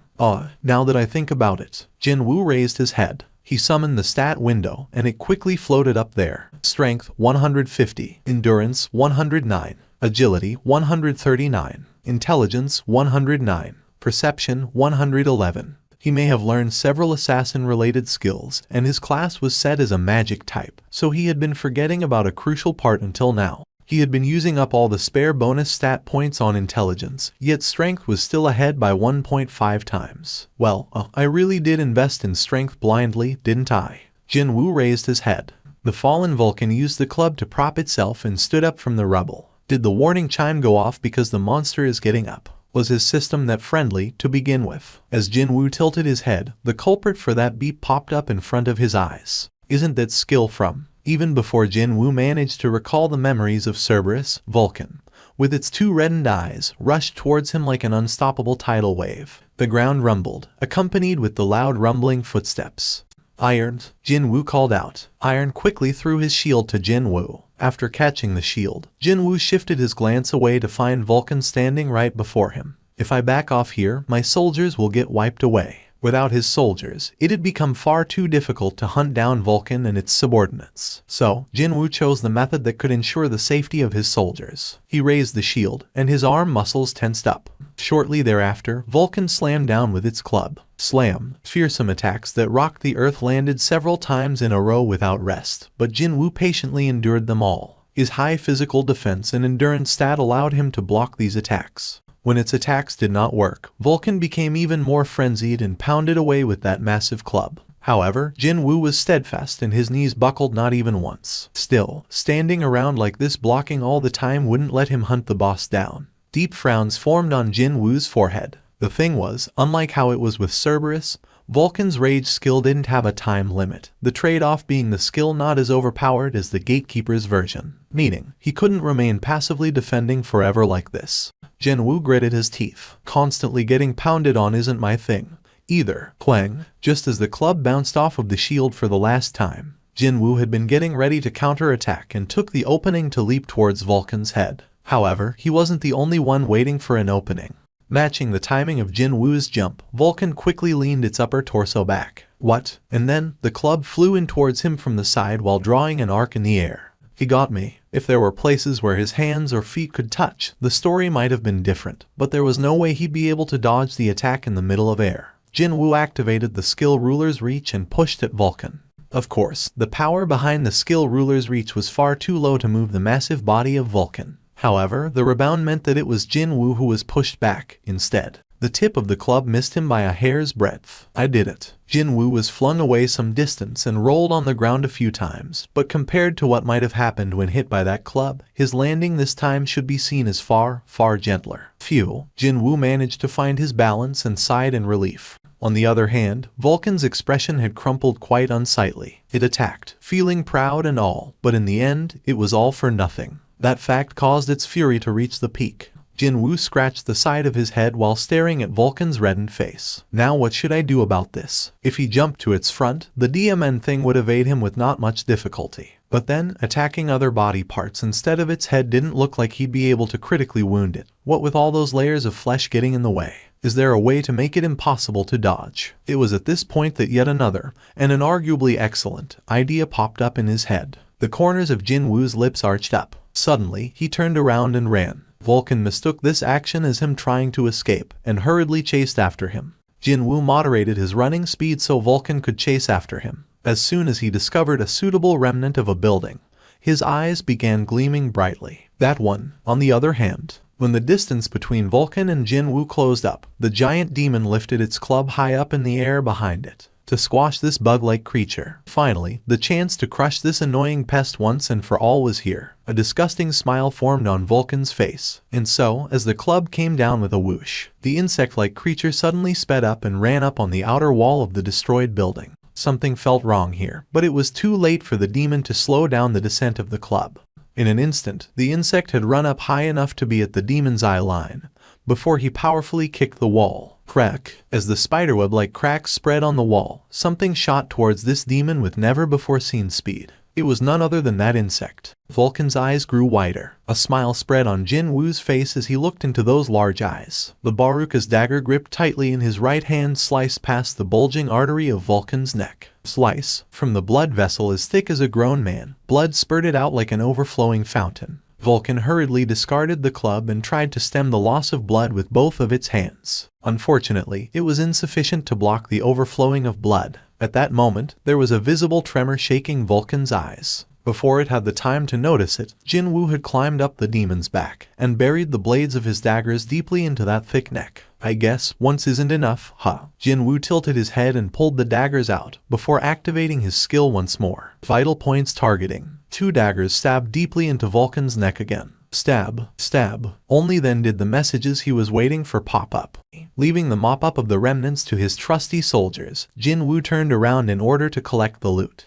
Now that I think about it. Jinwoo raised his head. He summoned the stat window, and it quickly floated up there. Strength 150, Endurance 109, Agility 139, Intelligence 109, Perception 111. He may have learned several assassin-related skills, and his class was set as a magic type, so he had been forgetting about a crucial part until now. He had been using up all the spare bonus stat points on intelligence, yet strength was still ahead by 1.5 times. Well, I really did invest in strength blindly, didn't I? Jinwoo raised his head. The fallen Vulcan used the club to prop itself and stood up from the rubble. Did the warning chime go off because the monster is getting up? Was his system that friendly to begin with? As Jinwoo tilted his head, the culprit for that beep popped up in front of his eyes. Isn't that skill from? Even before Jinwoo managed to recall the memories of Cerberus, Vulcan, with its two reddened eyes, rushed towards him like an unstoppable tidal wave. The ground rumbled, accompanied with the loud rumbling footsteps. Iron, Jinwoo called out. Iron quickly threw his shield to Jinwoo. After catching the shield, Jinwoo shifted his glance away to find Vulcan standing right before him. If I back off here, my soldiers will get wiped away. Without his soldiers, it had become far too difficult to hunt down Vulcan and its subordinates. So, Jinwoo chose the method that could ensure the safety of his soldiers. He raised the shield, and his arm muscles tensed up. Shortly thereafter, Vulcan slammed down with its club. Slam. Fearsome attacks that rocked the earth landed several times in a row without rest, but Jinwoo patiently endured them all. His high physical defense and endurance stat allowed him to block these attacks. When its attacks did not work, Vulcan became even more frenzied and pounded away with that massive club. However, Jinwoo was steadfast and his knees buckled not even once. Still, standing around like this blocking all the time wouldn't let him hunt the boss down. Deep frowns formed on Jinwoo's forehead. The thing was, unlike how it was with Cerberus, Vulcan's rage skill didn't have a time limit, the trade-off being the skill not as overpowered as the Gatekeeper's version, meaning he couldn't remain passively defending forever like this. Jinwoo gritted his teeth. Constantly getting pounded on isn't my thing either. Clang. Just as the club bounced off of the shield for the last time, Jinwoo had been getting ready to counterattack and took the opening to leap towards Vulcan's head. However, he wasn't the only one waiting for an opening. Matching the timing of Jinwoo's jump, Vulcan quickly leaned its upper torso back. What? And then, the club flew in towards him from the side while drawing an arc in the air. He got me. If there were places where his hands or feet could touch, the story might have been different, but there was no way he'd be able to dodge the attack in the middle of air. Jinwoo activated the skill ruler's reach and pushed at Vulcan. Of course, the power behind the skill ruler's reach was far too low to move the massive body of Vulcan. However, the rebound meant that it was Jinwoo who was pushed back, instead. The tip of the club missed him by a hair's breadth. I did it. Jinwoo was flung away some distance and rolled on the ground a few times, but compared to what might have happened when hit by that club, his landing this time should be seen as far, far gentler. Phew. Jinwoo managed to find his balance and sighed in relief. On the other hand, Vulcan's expression had crumpled quite unsightly. It attacked, feeling proud and all, but in the end, it was all for nothing. That fact caused its fury to reach the peak. Jinwoo scratched the side of his head while staring at Vulcan's reddened face. Now what should I do about this? If he jumped to its front, the DMN thing would evade him with not much difficulty. But then, attacking other body parts instead of its head didn't look like he'd be able to critically wound it. What with all those layers of flesh getting in the way? Is there a way to make it impossible to dodge? It was at this point that yet another, and an arguably excellent, idea popped up in his head. The corners of Jinwoo's lips arched up. Suddenly, he turned around and ran. Vulcan mistook this action as him trying to escape, and hurriedly chased after him. Jinwoo moderated his running speed so Vulcan could chase after him. As soon as he discovered a suitable remnant of a building, his eyes began gleaming brightly. That one, on the other hand, when the distance between Vulcan and Jinwoo closed up, the giant demon lifted its club high up in the air behind it, to squash this bug-like creature. Finally, the chance to crush this annoying pest once and for all was here. A disgusting smile formed on Vulcan's face, and so, as the club came down with a whoosh, the insect-like creature suddenly sped up and ran up on the outer wall of the destroyed building. Something felt wrong here, but it was too late for the demon to slow down the descent of the club. In an instant, the insect had run up high enough to be at the demon's eye line, before he powerfully kicked the wall. Crack. As the spiderweb-like cracks spread on the wall, something shot towards this demon with never-before-seen speed. It was none other than that insect. Vulcan's eyes grew wider. A smile spread on Jinwoo's face as he looked into those large eyes. The Baruka's dagger gripped tightly in his right hand sliced past the bulging artery of Vulcan's neck. Slice. From the blood vessel as thick as a grown man, blood spurted out like an overflowing fountain. Vulcan hurriedly discarded the club and tried to stem the loss of blood with both of its hands. Unfortunately, it was insufficient to block the overflowing of blood. At that moment, there was a visible tremor shaking Vulcan's eyes. Before it had the time to notice it, Jinwoo had climbed up the demon's back and buried the blades of his daggers deeply into that thick neck. I guess once isn't enough, huh? Jinwoo tilted his head and pulled the daggers out before activating his skill once more. Vital points targeting. 2 daggers stabbed deeply into Vulcan's neck again. Stab, stab. Only then did the messages he was waiting for pop up. Leaving the mop-up of the remnants to his trusty soldiers, Jinwoo turned around in order to collect the loot.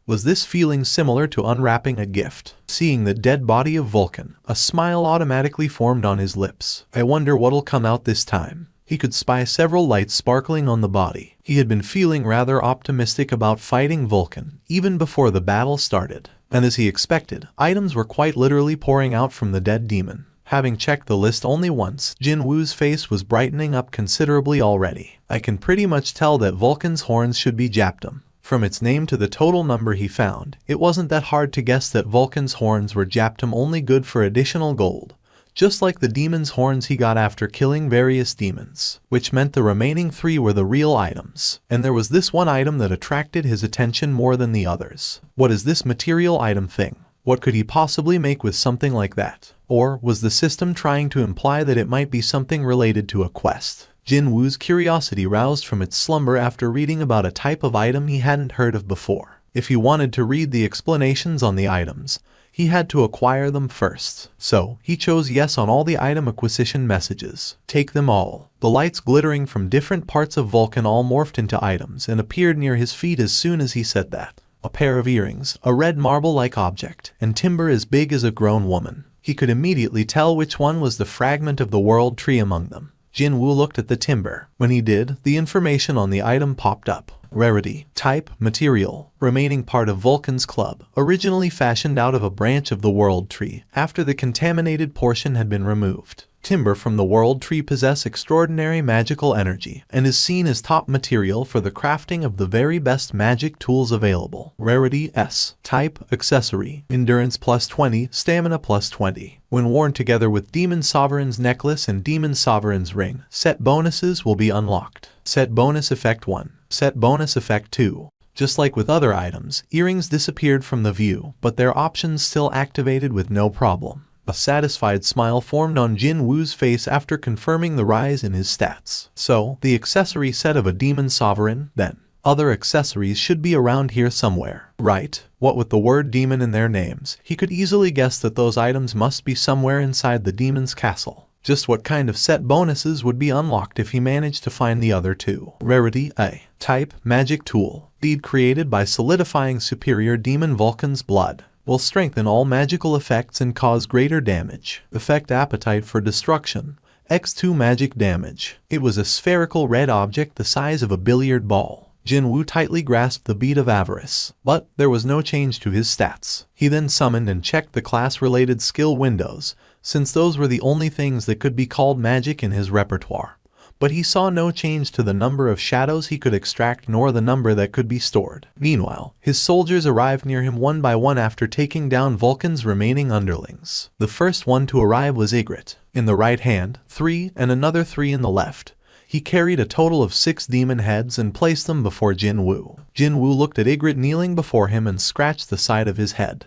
Was this feeling similar to unwrapping a gift? Seeing the dead body of Vulcan, a smile automatically formed on his lips. I wonder what'll come out this time. He could spy several lights sparkling on the body. He had been feeling rather optimistic about fighting Vulcan, even before the battle started. And as he expected, items were quite literally pouring out from the dead demon. Having checked the list only once, Jin Woo's face was brightening up considerably already. I can pretty much tell that Vulcan's horns should be Japtum. From its name to the total number he found, it wasn't that hard to guess that Vulcan's horns were Japtum only good for additional gold. Just like the demon's horns he got after killing various demons, which meant the remaining 3 were the real items. And there was this one item that attracted his attention more than the others. What is this material item thing? What could he possibly make with something like that? Or was the system trying to imply that it might be something related to a quest? Jin Woo's curiosity roused from its slumber after reading about a type of item he hadn't heard of before. If he wanted to read the explanations on the items, he had to acquire them first. So, he chose yes on all the item acquisition messages. Take them all. The lights glittering from different parts of Vulcan all morphed into items and appeared near his feet as soon as he said that. A pair of earrings, a red marble-like object, and timber as big as a grown woman. He could immediately tell which one was the fragment of the world tree among them. Jin Woo looked at the timber. When he did, the information on the item popped up. Rarity, type, material, remaining part of Vulcan's club, originally fashioned out of a branch of the world tree, after the contaminated portion had been removed. Timber from the world tree possess extraordinary magical energy, and is seen as top material for the crafting of the very best magic tools available. Rarity S. Type, accessory, endurance plus 20, stamina plus 20. When worn together with Demon Sovereign's necklace and Demon Sovereign's ring, set bonuses will be unlocked. Set bonus effect 1. Set bonus effect 2. Just like with other items, earrings disappeared from the view, but their options still activated with no problem. A satisfied smile formed on Jin Woo's face after confirming the rise in his stats. So, the accessory set of a Demon Sovereign, then. Other accessories should be around here somewhere, right? What with the word demon in their names, he could easily guess that those items must be somewhere inside the demon's castle. Just what kind of set bonuses would be unlocked if he managed to find the other 2? Rarity A. Type, magic tool. Deed created by solidifying superior demon Vulcan's blood. Will strengthen all magical effects and cause greater damage. Effect appetite for destruction. X2 magic damage. It was a spherical red object the size of a billiard ball. Jin Woo tightly grasped the bead of avarice, but there was no change to his stats. He then summoned and checked the class-related skill windows, since those were the only things that could be called magic in his repertoire. But he saw no change to the number of shadows he could extract nor the number that could be stored. Meanwhile, his soldiers arrived near him one by one after taking down Vulcan's remaining underlings. The first one to arrive was Ygritte. In the right hand, 3 and another 3 in the left. He carried a total of 6 demon heads and placed them before Jin Woo. Jin Woo looked at Ygritte kneeling before him and scratched the side of his head.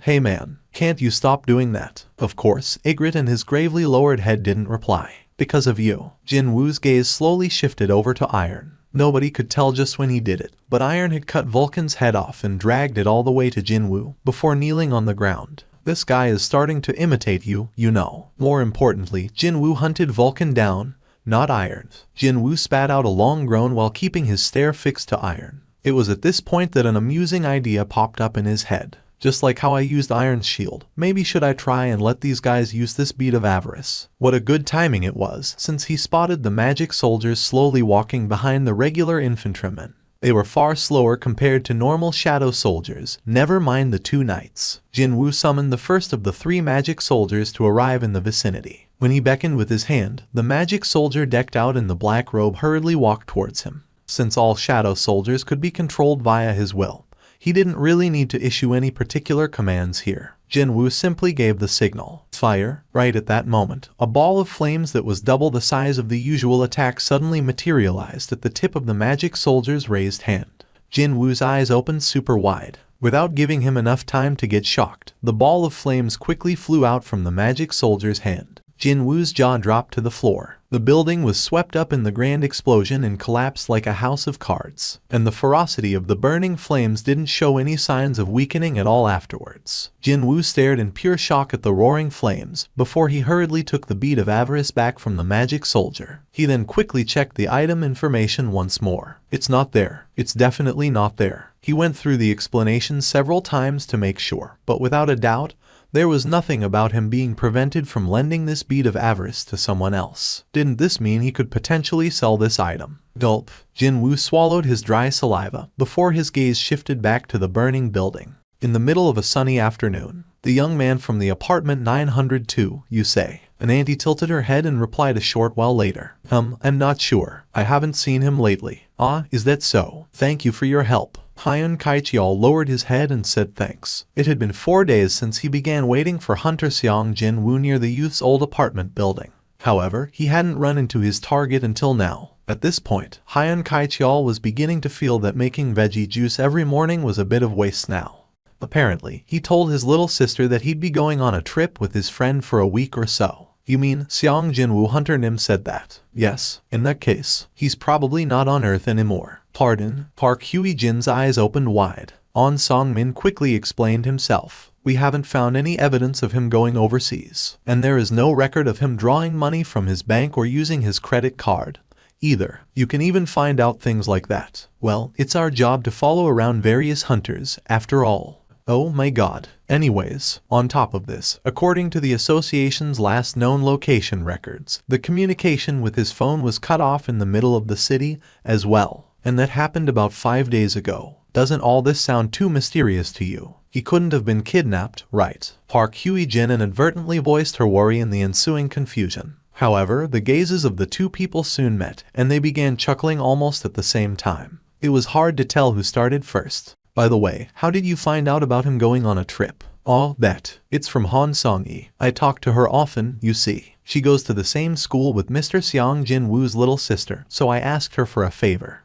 Hey man, can't you stop doing that? Of course, Ygritte and his gravely lowered head didn't reply. Because of you. Jin Woo's gaze slowly shifted over to Iron. Nobody could tell just when he did it, but Iron had cut Vulcan's head off and dragged it all the way to Jin Woo, before kneeling on the ground. This guy is starting to imitate you, you know. More importantly, Jin Woo hunted Vulcan down, not Iron. Jin Woo spat out a long groan while keeping his stare fixed to Iron. It was at this point that an amusing idea popped up in his head. Just like how I used Iron's shield, maybe should I try and let these guys use this bead of avarice? What a good timing it was, since he spotted the magic soldiers slowly walking behind the regular infantrymen. They were far slower compared to normal shadow soldiers, never mind the 2 knights. Jin Woo summoned the first of the 3 magic soldiers to arrive in the vicinity. When he beckoned with his hand, the magic soldier decked out in the black robe hurriedly walked towards him. Since all shadow soldiers could be controlled via his will, he didn't really need to issue any particular commands here. Jin Woo simply gave the signal. Fire. Right at that moment, a ball of flames that was double the size of the usual attack suddenly materialized at the tip of the magic soldier's raised hand. Jin Woo's eyes opened super wide. Without giving him enough time to get shocked, the ball of flames quickly flew out from the magic soldier's hand. Jin Woo's jaw dropped to the floor. The building was swept up in the grand explosion and collapsed like a house of cards, and the ferocity of the burning flames didn't show any signs of weakening at all afterwards. Jin Woo stared in pure shock at the roaring flames, before he hurriedly took the bead of avarice back from the magic soldier. He then quickly checked the item information once more. It's not there. It's definitely not there. He went through the explanation several times to make sure, but without a doubt, there was nothing about him being prevented from lending this bead of avarice to someone else. Didn't this mean he could potentially sell this item? Gulp. Jin Woo swallowed his dry saliva before his gaze shifted back to the burning building. In the middle of a sunny afternoon, the young man from the apartment 902, you say. An auntie tilted her head and replied a short while later. I'm not sure. I haven't seen him lately. Ah, is that so? Thank you for your help. Hyun Kaicheol lowered his head and said thanks. It had been 4 days since he began waiting for Hunter Seong Jin Woo near the youth's old apartment building. However, he hadn't run into his target until now. At this point, Hyun Kaicheol was beginning to feel that making veggie juice every morning was a bit of waste now. Apparently, he told his little sister that he'd be going on a trip with his friend for a week or so. You mean Seong Jin-woo? Hunter Nim said that. Yes, in that case, he's probably not on Earth anymore. Pardon? Park Hye-jin's eyes opened wide. On Song-min quickly explained himself. We haven't found any evidence of him going overseas, and there is no record of him drawing money from his bank or using his credit card either. You can even find out things like that. Well, it's our job to follow around various hunters, after all. Oh my god. Anyways, on top of this, according to the association's last known location records, the communication with his phone was cut off in the middle of the city as well. And that happened about 5 days ago. Doesn't all this sound too mysterious to you? He couldn't have been kidnapped, right? Park Hye-jin inadvertently voiced her worry in the ensuing confusion. However, the gazes of the two people soon met, and they began chuckling almost at the same time. It was hard to tell who started first. By the way, how did you find out about him going on a trip? Oh, that. It's from Han Song-yi. I talk to her often, you see. She goes to the same school with Mr. Seong Jin-woo's little sister, so I asked her for a favor.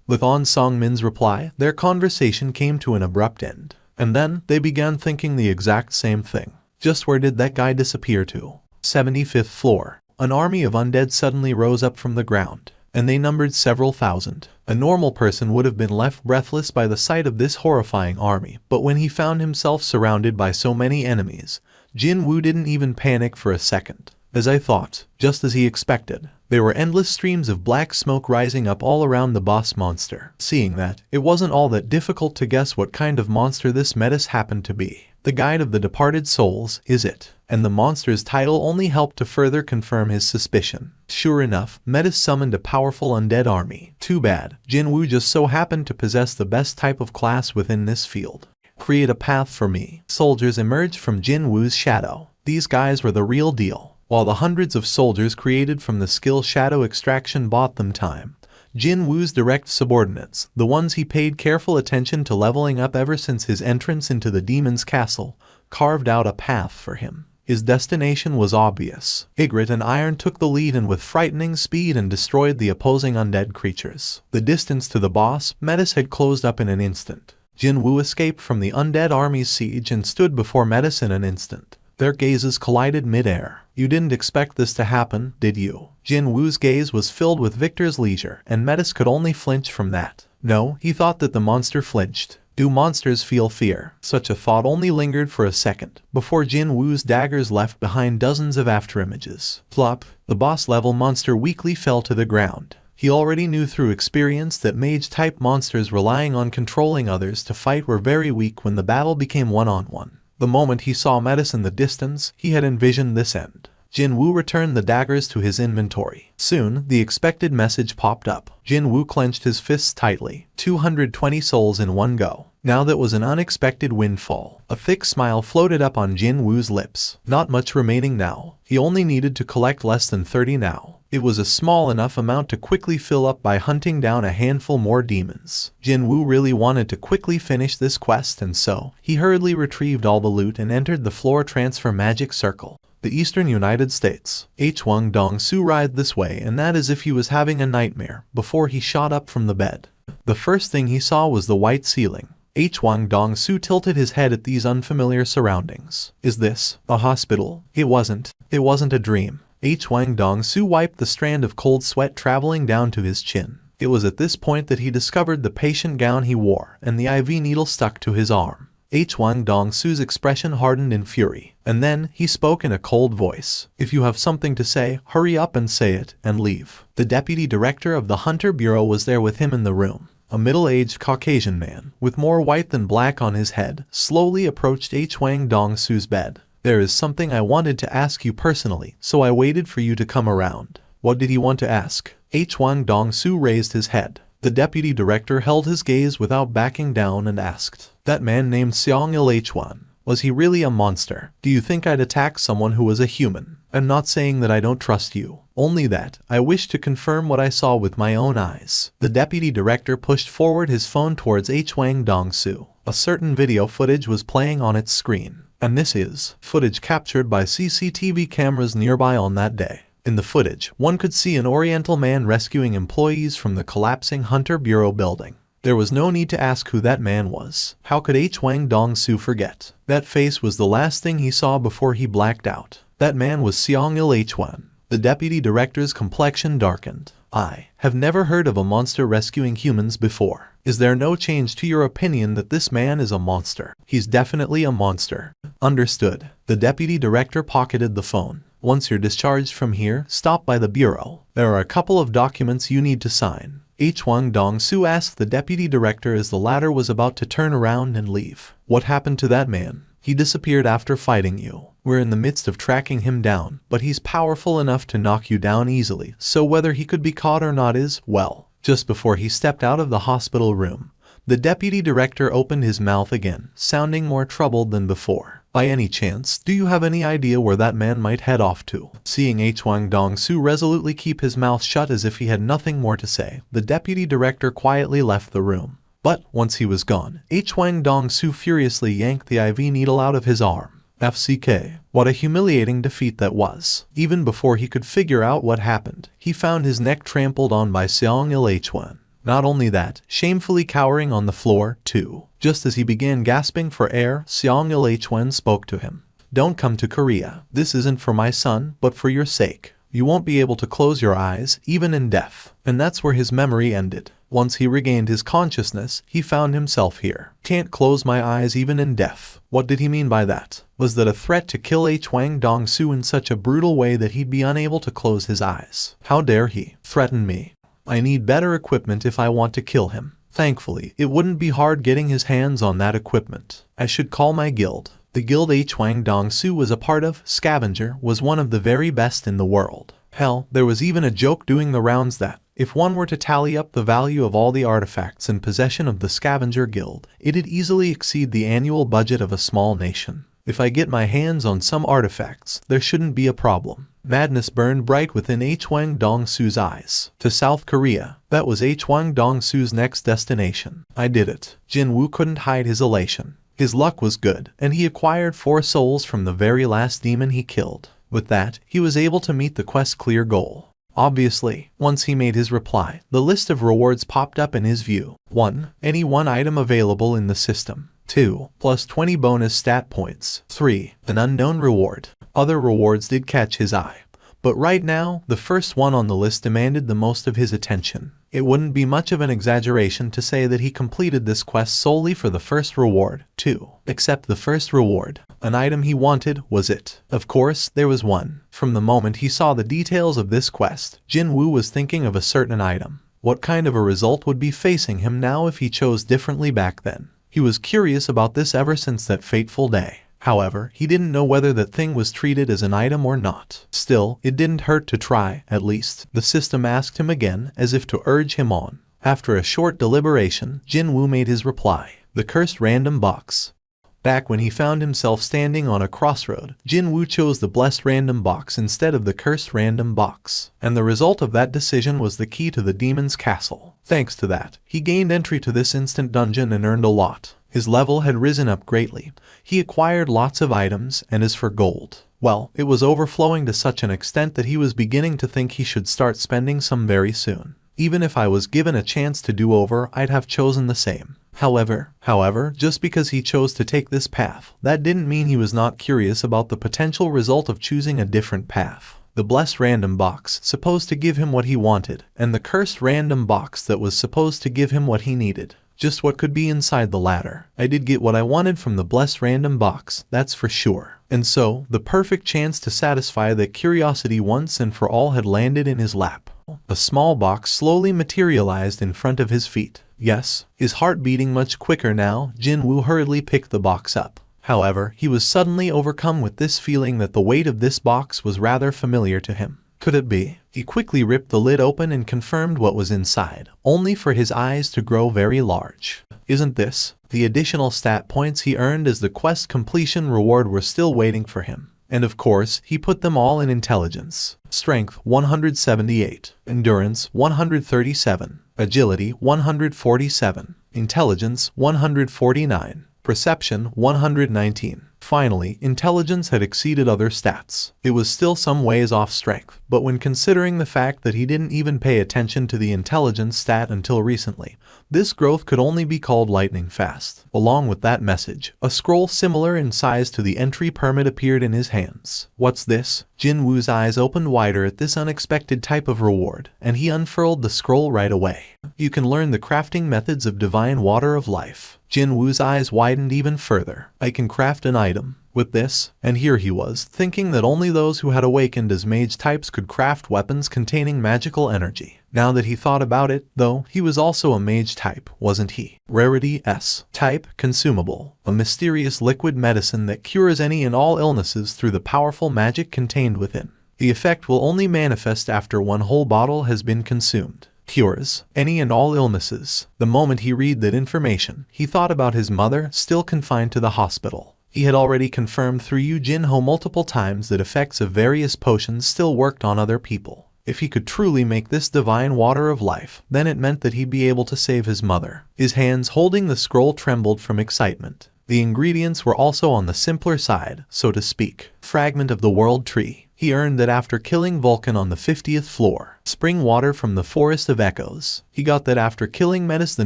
With On Song-min's reply, their conversation came to an abrupt end. And then, they began thinking the exact same thing. Just where did that guy disappear to? 75th floor. An army of undead suddenly rose up from the ground, and they numbered several thousand. A normal person would have been left breathless by the sight of this horrifying army, but when he found himself surrounded by so many enemies, Jin-woo didn't even panic for a second. As I thought, just as he expected, there were endless streams of black smoke rising up all around the boss monster. Seeing that, it wasn't all that difficult to guess what kind of monster this Metis happened to be. The Guide of the Departed Souls, is it? And the monster's title only helped to further confirm his suspicion. Sure enough, Metis summoned a powerful undead army. Too bad, Jin-woo just so happened to possess the best type of class within this field. Create a path for me. Soldiers emerged from Jin-woo's shadow. These guys were the real deal. While the hundreds of soldiers created from the skill shadow extraction bought them time, Jin-woo's direct subordinates, the ones he paid careful attention to leveling up ever since his entrance into the demon's castle, carved out a path for him. His destination was obvious. Ygritte and Iron took the lead and with frightening speed and destroyed the opposing undead creatures. The distance to the boss, Metis, had closed up in an instant. Jin-woo escaped from the undead army's siege and stood before Metis in an instant. Their gazes collided mid-air. You didn't expect this to happen, did you? Jin-woo's gaze was filled with victor's leisure, and Metis could only flinch from that. No, he thought that the monster flinched. Do monsters feel fear? Such a thought only lingered for a second, before Jin-woo's daggers left behind dozens of afterimages. Plop! The boss-level monster weakly fell to the ground. He already knew through experience that mage-type monsters relying on controlling others to fight were very weak when the battle became one-on-one. The moment he saw Metis in the distance, he had envisioned this end. Jin-woo returned the daggers to his inventory. Soon, the expected message popped up. Jin-woo clenched his fists tightly. 220 souls in one go. Now that was an unexpected windfall. A thick smile floated up on Jin-woo's lips. Not much remaining now. He only needed to collect less than 30 now. It was a small enough amount to quickly fill up by hunting down a handful more demons. Jin-woo really wanted to quickly finish this quest, and so, he hurriedly retrieved all the loot and entered the floor transfer magic circle. The eastern United States. Hwang Dong-soo writhed this way, and that as if he was having a nightmare, before he shot up from the bed. The first thing he saw was the white ceiling. Hwang Dong-soo tilted his head at these unfamiliar surroundings. Is this a hospital? It wasn't. It wasn't a dream. Hwang Dong-soo wiped the strand of cold sweat traveling down to his chin. It was at this point that he discovered the patient gown he wore, and the IV needle stuck to his arm. Hwang Dong-soo's expression hardened in fury, and then he spoke in a cold voice. If you have something to say, hurry up and say it, and leave. The deputy director of the Hunter Bureau was there with him in the room. A middle-aged Caucasian man, with more white than black on his head, slowly approached Hwang Dong-soo's bed. There is something I wanted to ask you personally, so I waited for you to come around. What did he want to ask? Hwang Dong-soo raised his head. The deputy director held his gaze without backing down and asked, "That man named Seong-il H1, was he really a monster? Do you think I'd attack someone who was a human? I'm not saying that I don't trust you, only that I wish to confirm what I saw with my own eyes." The deputy director pushed forward his phone towards Hwang Dong-soo. A certain video footage was playing on its screen, and this is footage captured by CCTV cameras nearby on that day. In the footage, one could see an Oriental man rescuing employees from the collapsing Hunter Bureau building. There was no need to ask who that man was. How could Hwang Dong-soo forget? That face was the last thing he saw before he blacked out. That man was Seong-il H1. The deputy director's complexion darkened. "I have never heard of a monster rescuing humans before. Is there no change to your opinion that this man is a monster?" "He's definitely a monster." "Understood." The deputy director pocketed the phone. "Once you're discharged from here, stop by the bureau. There are a couple of documents you need to sign." Hwang Dong-soo asked the deputy director as the latter was about to turn around and leave. "What happened to that man?" "He disappeared after fighting you. We're in the midst of tracking him down, but he's powerful enough to knock you down easily, so whether he could be caught or not is, well." Just before he stepped out of the hospital room, the deputy director opened his mouth again, sounding more troubled than before. "By any chance, do you have any idea where that man might head off to?" Seeing Hwang Dong-soo resolutely keep his mouth shut as if he had nothing more to say, the deputy director quietly left the room. But once he was gone, Hwang Dong-soo furiously yanked the IV needle out of his arm. FCK. What a humiliating defeat that was. Even before he could figure out what happened, he found his neck trampled on by Seong-il H1. Not only that, shamefully cowering on the floor, too. Just as he began gasping for air, Seong-il H1 spoke to him. "Don't come to Korea. This isn't for my son, but for your sake. You won't be able to close your eyes, even in death." And that's where his memory ended. Once he regained his consciousness, he found himself here. "Can't close my eyes even in death." What did he mean by that? Was that a threat to kill Hwang Dong-soo in such a brutal way that he'd be unable to close his eyes? How dare he threaten me? I need better equipment if I want to kill him. Thankfully, it wouldn't be hard getting his hands on that equipment. I should call my guild. The guild Hwang Dong-soo was a part of, Scavenger, was one of the very best in the world. Hell, there was even a joke doing the rounds that, if one were to tally up the value of all the artifacts in possession of the Scavenger Guild, it'd easily exceed the annual budget of a small nation. If I get my hands on some artifacts, there shouldn't be a problem. Madness burned bright within Hwang Dong-soo's eyes. To South Korea, that was Hwang Dong-soo's next destination. I did it. Jin-woo couldn't hide his elation. His luck was good, and he acquired 4 souls from the very last demon he killed. With that, he was able to meet the quest's clear goal. Obviously, once he made his reply, the list of rewards popped up in his view. 1. Any one item available in the system. 2. Plus 20 bonus stat points. 3. An unknown reward. Other rewards did catch his eye. But right now, the first one on the list demanded the most of his attention. It wouldn't be much of an exaggeration to say that he completed this quest solely for the first reward, too. Except the first reward. An item he wanted was it. Of course, there was one. From the moment he saw the details of this quest, Jin-woo was thinking of a certain item. What kind of a result would be facing him now if he chose differently back then? He was curious about this ever since that fateful day. However, he didn't know whether that thing was treated as an item or not. Still, it didn't hurt to try, at least. The system asked him again, as if to urge him on. After a short deliberation, Jin-woo made his reply. The cursed random box. Back when he found himself standing on a crossroad, Jin-woo chose the blessed random box instead of the cursed random box. And the result of that decision was the key to the demon's castle. Thanks to that, he gained entry to this instant dungeon and earned a lot. His level had risen up greatly. He acquired lots of items, and as for gold, well, it was overflowing to such an extent that he was beginning to think he should start spending some very soon. Even if I was given a chance to do over, I'd have chosen the same. However, just because he chose to take this path, that didn't mean he was not curious about the potential result of choosing a different path. The blessed random box, supposed to give him what he wanted, and the cursed random box that was supposed to give him what he needed. Just what could be inside the latter. I did get what I wanted from the blessed random box, that's for sure. And so, the perfect chance to satisfy that curiosity once and for all had landed in his lap. A small box slowly materialized in front of his feet. Yes, his heart beating much quicker now, Jin-woo hurriedly picked the box up. However, he was suddenly overcome with this feeling that the weight of this box was rather familiar to him. could it be? He quickly ripped the lid open and confirmed what was inside, only for his eyes to grow very large. Isn't this the additional stat points he earned as the quest completion reward were still waiting for him? And of course, he put them all in intelligence. Strength 178, endurance 137, agility 147, intelligence 149, perception 119. Finally, intelligence had exceeded other stats. It was still some ways off strength, but when considering the fact that he didn't even pay attention to the intelligence stat until recently, this growth could only be called lightning fast. Along with that message, a scroll similar in size to the entry permit appeared in his hands. What's this? Jin Woo's eyes opened wider at this unexpected type of reward, and he unfurled the scroll right away. You can learn the crafting methods of divine water of life. Jin Woo's eyes widened even further. I can craft an item with this, and here he was, thinking that only those who had awakened as mage types could craft weapons containing magical energy. Now that he thought about it, though, he was also a mage type, wasn't he? Rarity S. Type, consumable. A mysterious liquid medicine that cures any and all illnesses through the powerful magic contained within. The effect will only manifest after one whole bottle has been consumed. Cures any and all illnesses. The moment he read that information, he thought about his mother, still confined to the hospital. He had already confirmed through Yu Jinho multiple times that effects of various potions still worked on other people. If he could truly make this divine water of life, then it meant that he'd be able to save his mother. His hands holding the scroll trembled from excitement. The ingredients were also on the simpler side, so to speak. Fragment of the world tree. He earned that after killing Vulcan on the 50th floor. Spring water from the Forest of Echoes. He got that after killing Metis the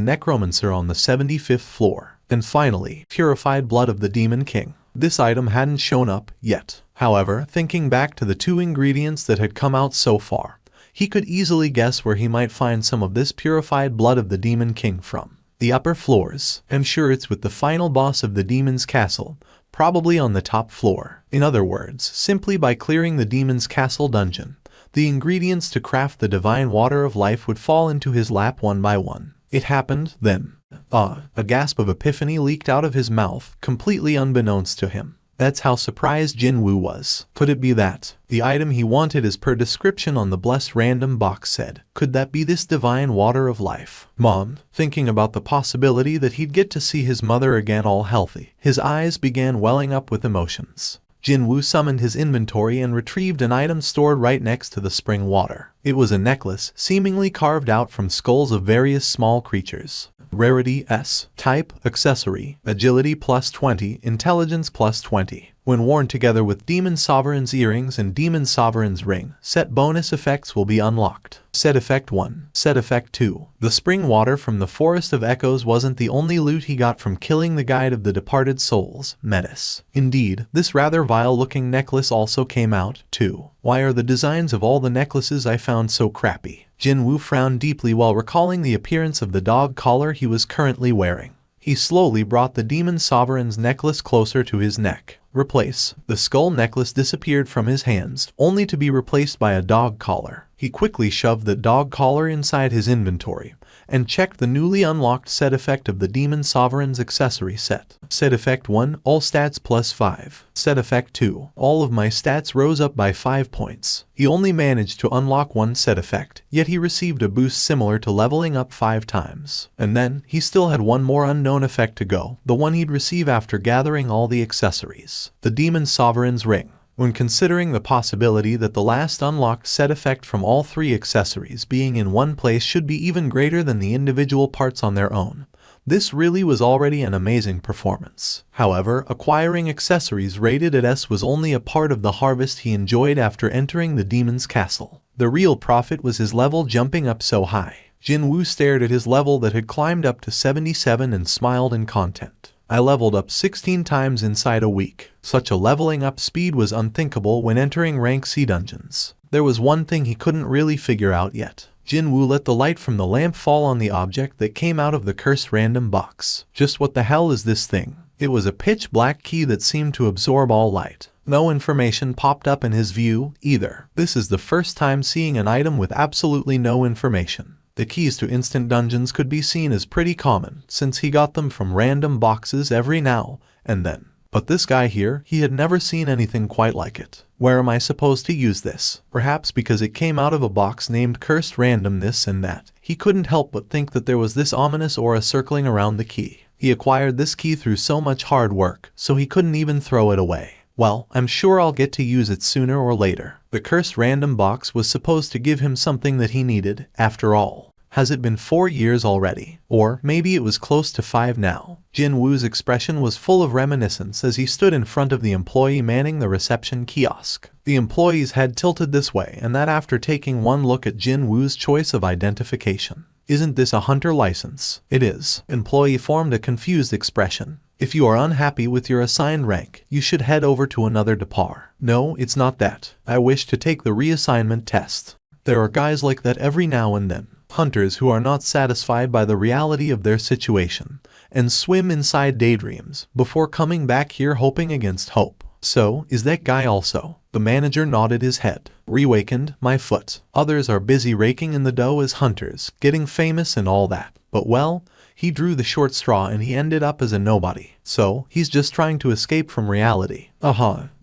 Necromancer on the 75th floor. And finally, purified blood of the Demon King. This item hadn't shown up yet. However, thinking back to the two ingredients that had come out so far, he could easily guess where he might find some of this purified blood of the Demon King from. The upper floors. I'm sure it's with the final boss of the demon's castle, probably on the top floor. In other words, simply by clearing the demon's castle dungeon, the ingredients to craft the divine water of life would fall into his lap one by one. It happened then. A gasp of epiphany leaked out of his mouth, completely unbeknownst to him. That's how surprised Jin Woo was. Could it be that? The item he wanted as per description on the blessed random box said. Could that be this divine water of life? Mom, thinking about the possibility that he'd get to see his mother again all healthy, his eyes began welling up with emotions. Jin Woo summoned his inventory and retrieved an item stored right next to the spring water. It was a necklace, seemingly carved out from skulls of various small creatures. Rarity S. Type, accessory, agility plus 20, intelligence plus 20. When worn together with Demon Sovereign's earrings and Demon Sovereign's ring, set bonus effects will be unlocked. Set effect 1. Set effect 2. The spring water from the Forest of Echoes wasn't the only loot he got from killing the guide of the departed souls, Metis. Indeed, this rather vile-looking necklace also came out, too. Why are the designs of all the necklaces I found so crappy? Jin Woo frowned deeply while recalling the appearance of the dog collar he was currently wearing. He slowly brought the Demon Sovereign's necklace closer to his neck. Replace. The skull necklace disappeared from his hands, only to be replaced by a dog collar. He quickly shoved the dog collar inside his inventory, and checked the newly unlocked set effect of the Demon Sovereign's accessory set. Set effect 1, all stats plus 5. Set effect 2, all of my stats rose up by 5 points. He only managed to unlock one set effect, yet he received a boost similar to leveling up 5 times. And then, he still had one more unknown effect to go, the one he'd receive after gathering all the accessories. The Demon Sovereign's ring. When considering the possibility that the last unlocked set effect from all 3 accessories being in one place should be even greater than the individual parts on their own, this really was already an amazing performance. However, acquiring accessories rated at S was only a part of the harvest he enjoyed after entering the demon's castle. The real profit was his level jumping up so high. Jin Woo stared at his level that had climbed up to 77 and smiled in content. I leveled up 16 times inside a week. Such a leveling up speed was unthinkable when entering rank C dungeons. There was one thing he couldn't really figure out yet. Jin Woo let the light from the lamp fall on the object that came out of the cursed random box. Just what the hell is this thing? It was a pitch black key that seemed to absorb all light. No information popped up in his view, either. This is the first time seeing an item with absolutely no information. The keys to instant dungeons could be seen as pretty common, since he got them from random boxes every now and then. But this guy here, he had never seen anything quite like it. Where am I supposed to use this? Perhaps because it came out of a box named cursed random this and that. He couldn't help but think that there was this ominous aura circling around the key. He acquired this key through so much hard work, so he couldn't even throw it away. Well, I'm sure I'll get to use it sooner or later. The cursed random box was supposed to give him something that he needed, after all. Has it been 4 years already? Or maybe it was close to 5 now. Jin Woo's expression was full of reminiscence as he stood in front of the employee manning the reception kiosk. The employee's head tilted this way and that after taking one look at Jin Woo's choice of identification. Isn't this a hunter license? It is. Employee formed a confused expression. If you are unhappy with your assigned rank, you should head over to another depart. No, it's not that. I wish to take the reassignment test. There are guys like that every now and then. Hunters who are not satisfied by the reality of their situation and swim inside daydreams before coming back here hoping against hope. So, is that guy also? The manager nodded his head. Reawakened, my foot. Others are busy raking in the dough as hunters, getting famous and all that. But well, he drew the short straw and he ended up as a nobody. So, he's just trying to escape from reality.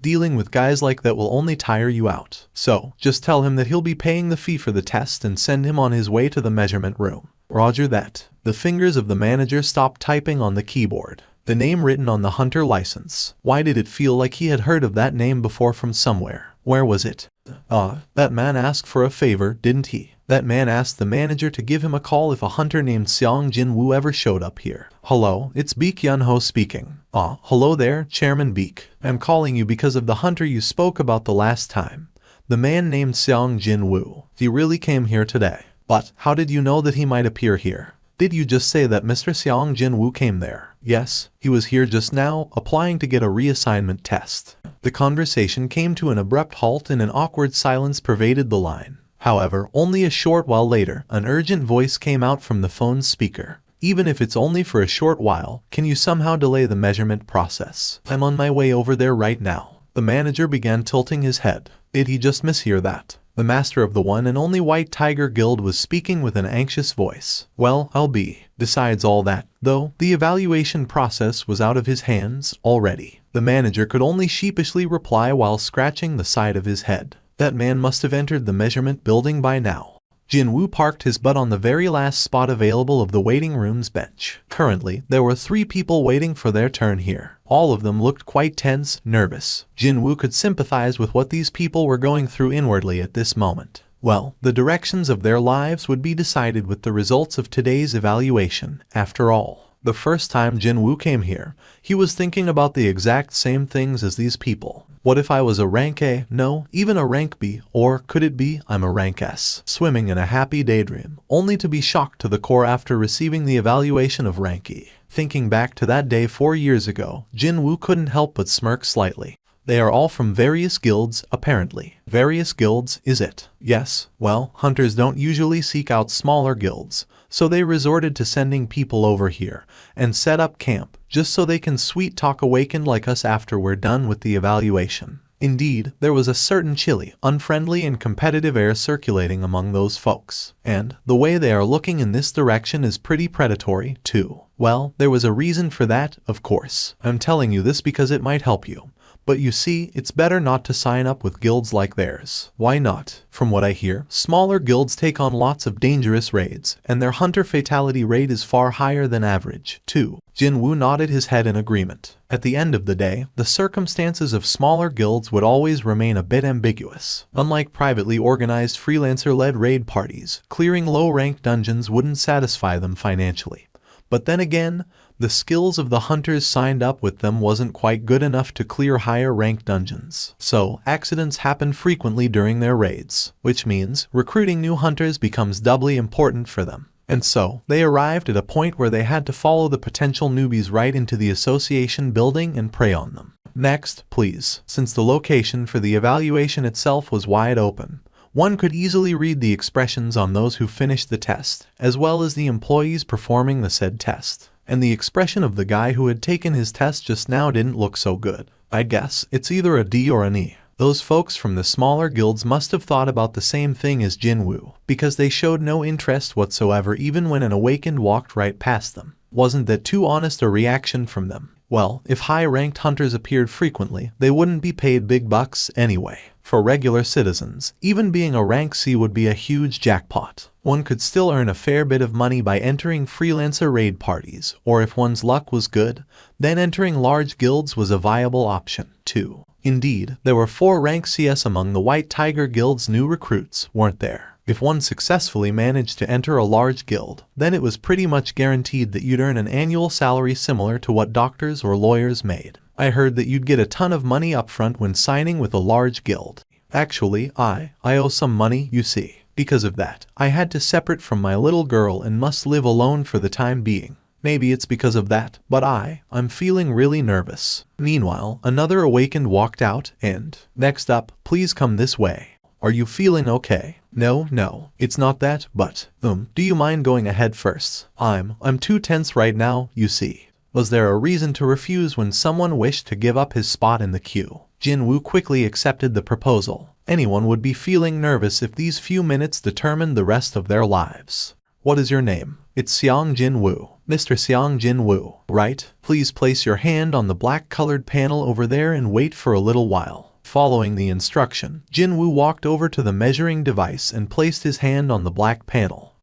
Dealing with guys like that will only tire you out. So, just tell him that he'll be paying the fee for the test and send him on his way to the measurement room. Roger that. The fingers of the manager stopped typing on the keyboard. The name written on the hunter license. Why did it feel like he had heard of that name before from somewhere? Where was it? That man asked for a favor, didn't he? That man asked the manager to give him a call if a hunter named Seong Jin Woo ever showed up here. Hello, it's Baek Yun-ho speaking. Hello there, Chairman Baek. I'm calling you because of the hunter you spoke about the last time. The man named Seong Jin Woo. He really came here today. But how did you know that he might appear here? Did you just say that Mr. Seong Jin Woo came there? Yes, he was here just now, applying to get a reassignment test. The conversation came to an abrupt halt and an awkward silence pervaded the line. However, only a short while later, an urgent voice came out from the phone's speaker. Even if it's only for a short while, can you somehow delay the measurement process? I'm on my way over there right now. The manager began tilting his head. Did he just mishear that? The master of the one and only White Tiger Guild was speaking with an anxious voice. Well, I'll be. Besides all that, though, the evaluation process was out of his hands already. The manager could only sheepishly reply while scratching the side of his head. That man must have entered the measurement building by now. Jin Woo parked his butt on the very last spot available of the waiting room's bench. Currently, there were 3 people waiting for their turn here. All of them looked quite tense, nervous. Jin Woo could sympathize with what these people were going through inwardly at this moment. Well, the directions of their lives would be decided with the results of today's evaluation, after all. The first time Jin Woo came here, he was thinking about the exact same things as these people. What if I was a rank A? No, even a rank B, or could it be I'm a rank S, swimming in a happy daydream, only to be shocked to the core after receiving the evaluation of rank E. Thinking back to that day 4 years ago, Jin Woo couldn't help but smirk slightly. They are all from various guilds, apparently. Various guilds, is it? Yes, well, hunters don't usually seek out smaller guilds, so they resorted to sending people over here and set up camp just so they can sweet talk awakened like us after we're done with the evaluation. Indeed, there was a certain chilly, unfriendly and competitive air circulating among those folks. And the way they are looking in this direction is pretty predatory, too. Well, there was a reason for that, of course. I'm telling you this because it might help you. But you see, it's better not to sign up with guilds like theirs. Why not? From what I hear, smaller guilds take on lots of dangerous raids, and their hunter fatality rate is far higher than average, too. Jin Woo nodded his head in agreement. At the end of the day, the circumstances of smaller guilds would always remain a bit ambiguous. Unlike privately organized freelancer-led raid parties, clearing low-ranked dungeons wouldn't satisfy them financially. But then again, the skills of the hunters signed up with them wasn't quite good enough to clear higher ranked dungeons. So, accidents happen frequently during their raids, which means recruiting new hunters becomes doubly important for them. And so, they arrived at a point where they had to follow the potential newbies right into the association building and prey on them. Next, please. Since the location for the evaluation itself was wide open, one could easily read the expressions on those who finished the test, as well as the employees performing the said test. And the expression of the guy who had taken his test just now didn't look so good. I guess it's either a D or an E. Those folks from the smaller guilds must have thought about the same thing as Jin Woo, because they showed no interest whatsoever even when an awakened walked right past them. Wasn't that too honest a reaction from them? Well, if high-ranked hunters appeared frequently, they wouldn't be paid big bucks anyway. For regular citizens, even being a rank C would be a huge jackpot. One could still earn a fair bit of money by entering freelancer raid parties, or if one's luck was good, then entering large guilds was a viable option, too. Indeed, there were 4 rank CS among the White Tiger Guild's new recruits, weren't there? If one successfully managed to enter a large guild, then it was pretty much guaranteed that you'd earn an annual salary similar to what doctors or lawyers made. I heard that you'd get a ton of money upfront when signing with a large guild. Actually, I owe some money, you see. Because of that, I had to separate from my little girl and must live alone for the time being. Maybe it's because of that, but I'm feeling really nervous. Meanwhile, another awakened walked out and, next up, please come this way. Are you feeling okay? No, it's not that, but, do you mind going ahead first? I'm too tense right now, you see. Was there a reason to refuse when someone wished to give up his spot in the queue? Jinwoo quickly accepted the proposal. Anyone would be feeling nervous if these few minutes determined the rest of their lives. What is your name? It's Seong Jinwoo. Mr. Seong Jinwoo, right? Please place your hand on the black-colored panel over there and wait for a little while. Following the instruction, Jinwoo walked over to the measuring device and placed his hand on the black panel.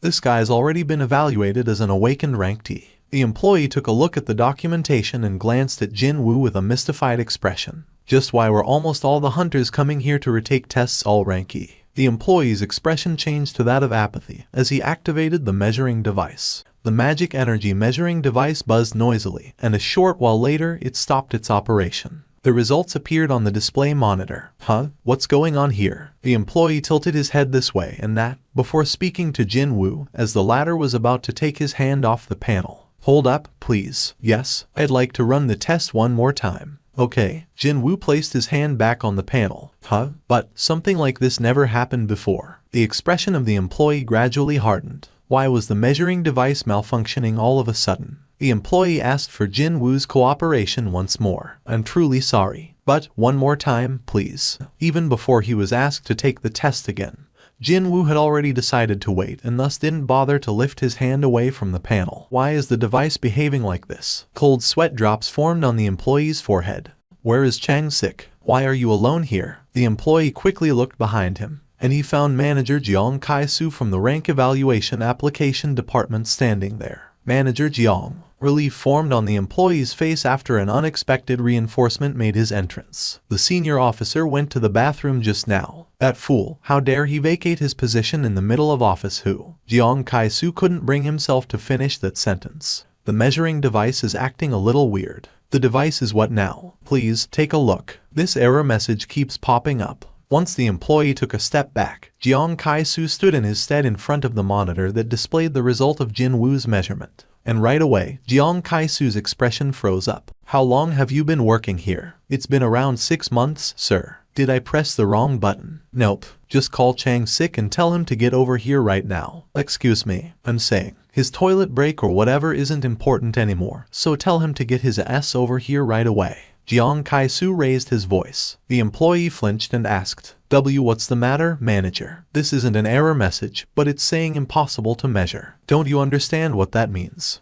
This guy's already been evaluated as an awakened rank T. The employee took a look at the documentation and glanced at Jinwoo with a mystified expression. Just why were almost all the hunters coming here to retake tests all rank E? The employee's expression changed to that of apathy as he activated the measuring device. The magic energy measuring device buzzed noisily, and a short while later it stopped its operation. The results appeared on the display monitor. What's going on here? The employee tilted his head this way and that, before speaking to Jinwoo, as the latter was about to take his hand off the panel. Hold up, please. Yes, I'd like to run the test one more time. Okay, Jinwoo placed his hand back on the panel. But something like this never happened before. The expression of the employee gradually hardened. Why was the measuring device malfunctioning all of a sudden? The employee asked for Jinwoo's cooperation once more. I'm truly sorry, but one more time, please. Even before he was asked to take the test again, Jinwoo had already decided to wait and thus didn't bother to lift his hand away from the panel. Why is the device behaving like this? Cold sweat drops formed on the employee's forehead. Where is Chang-sik? Why are you alone here? The employee quickly looked behind him, and he found manager Jeong Kai-soo from the rank evaluation application department standing there. Manager Jeong. Relief formed on the employee's face after an unexpected reinforcement made his entrance. The senior officer went to the bathroom just now. That fool, how dare he vacate his position in the middle of office who? Jeong Kai-soo couldn't bring himself to finish that sentence. The measuring device is acting a little weird. The device is what now? Please, take a look. This error message keeps popping up. Once the employee took a step back, Jeong Kai-soo stood in his stead in front of the monitor that displayed the result of Jinwoo's measurement. And right away, Jeong Kai-soo's expression froze up. How long have you been working here? It's been around 6 months, sir. Did I press the wrong button? Nope. Just call Chang-sik and tell him to get over here right now. Excuse me, I'm saying. His toilet break or whatever isn't important anymore, so tell him to get his ass over here right away. Jeong Kai-soo raised his voice. The employee flinched and asked, what's the matter, manager? This isn't an error message, but it's saying impossible to measure. Don't you understand what that means?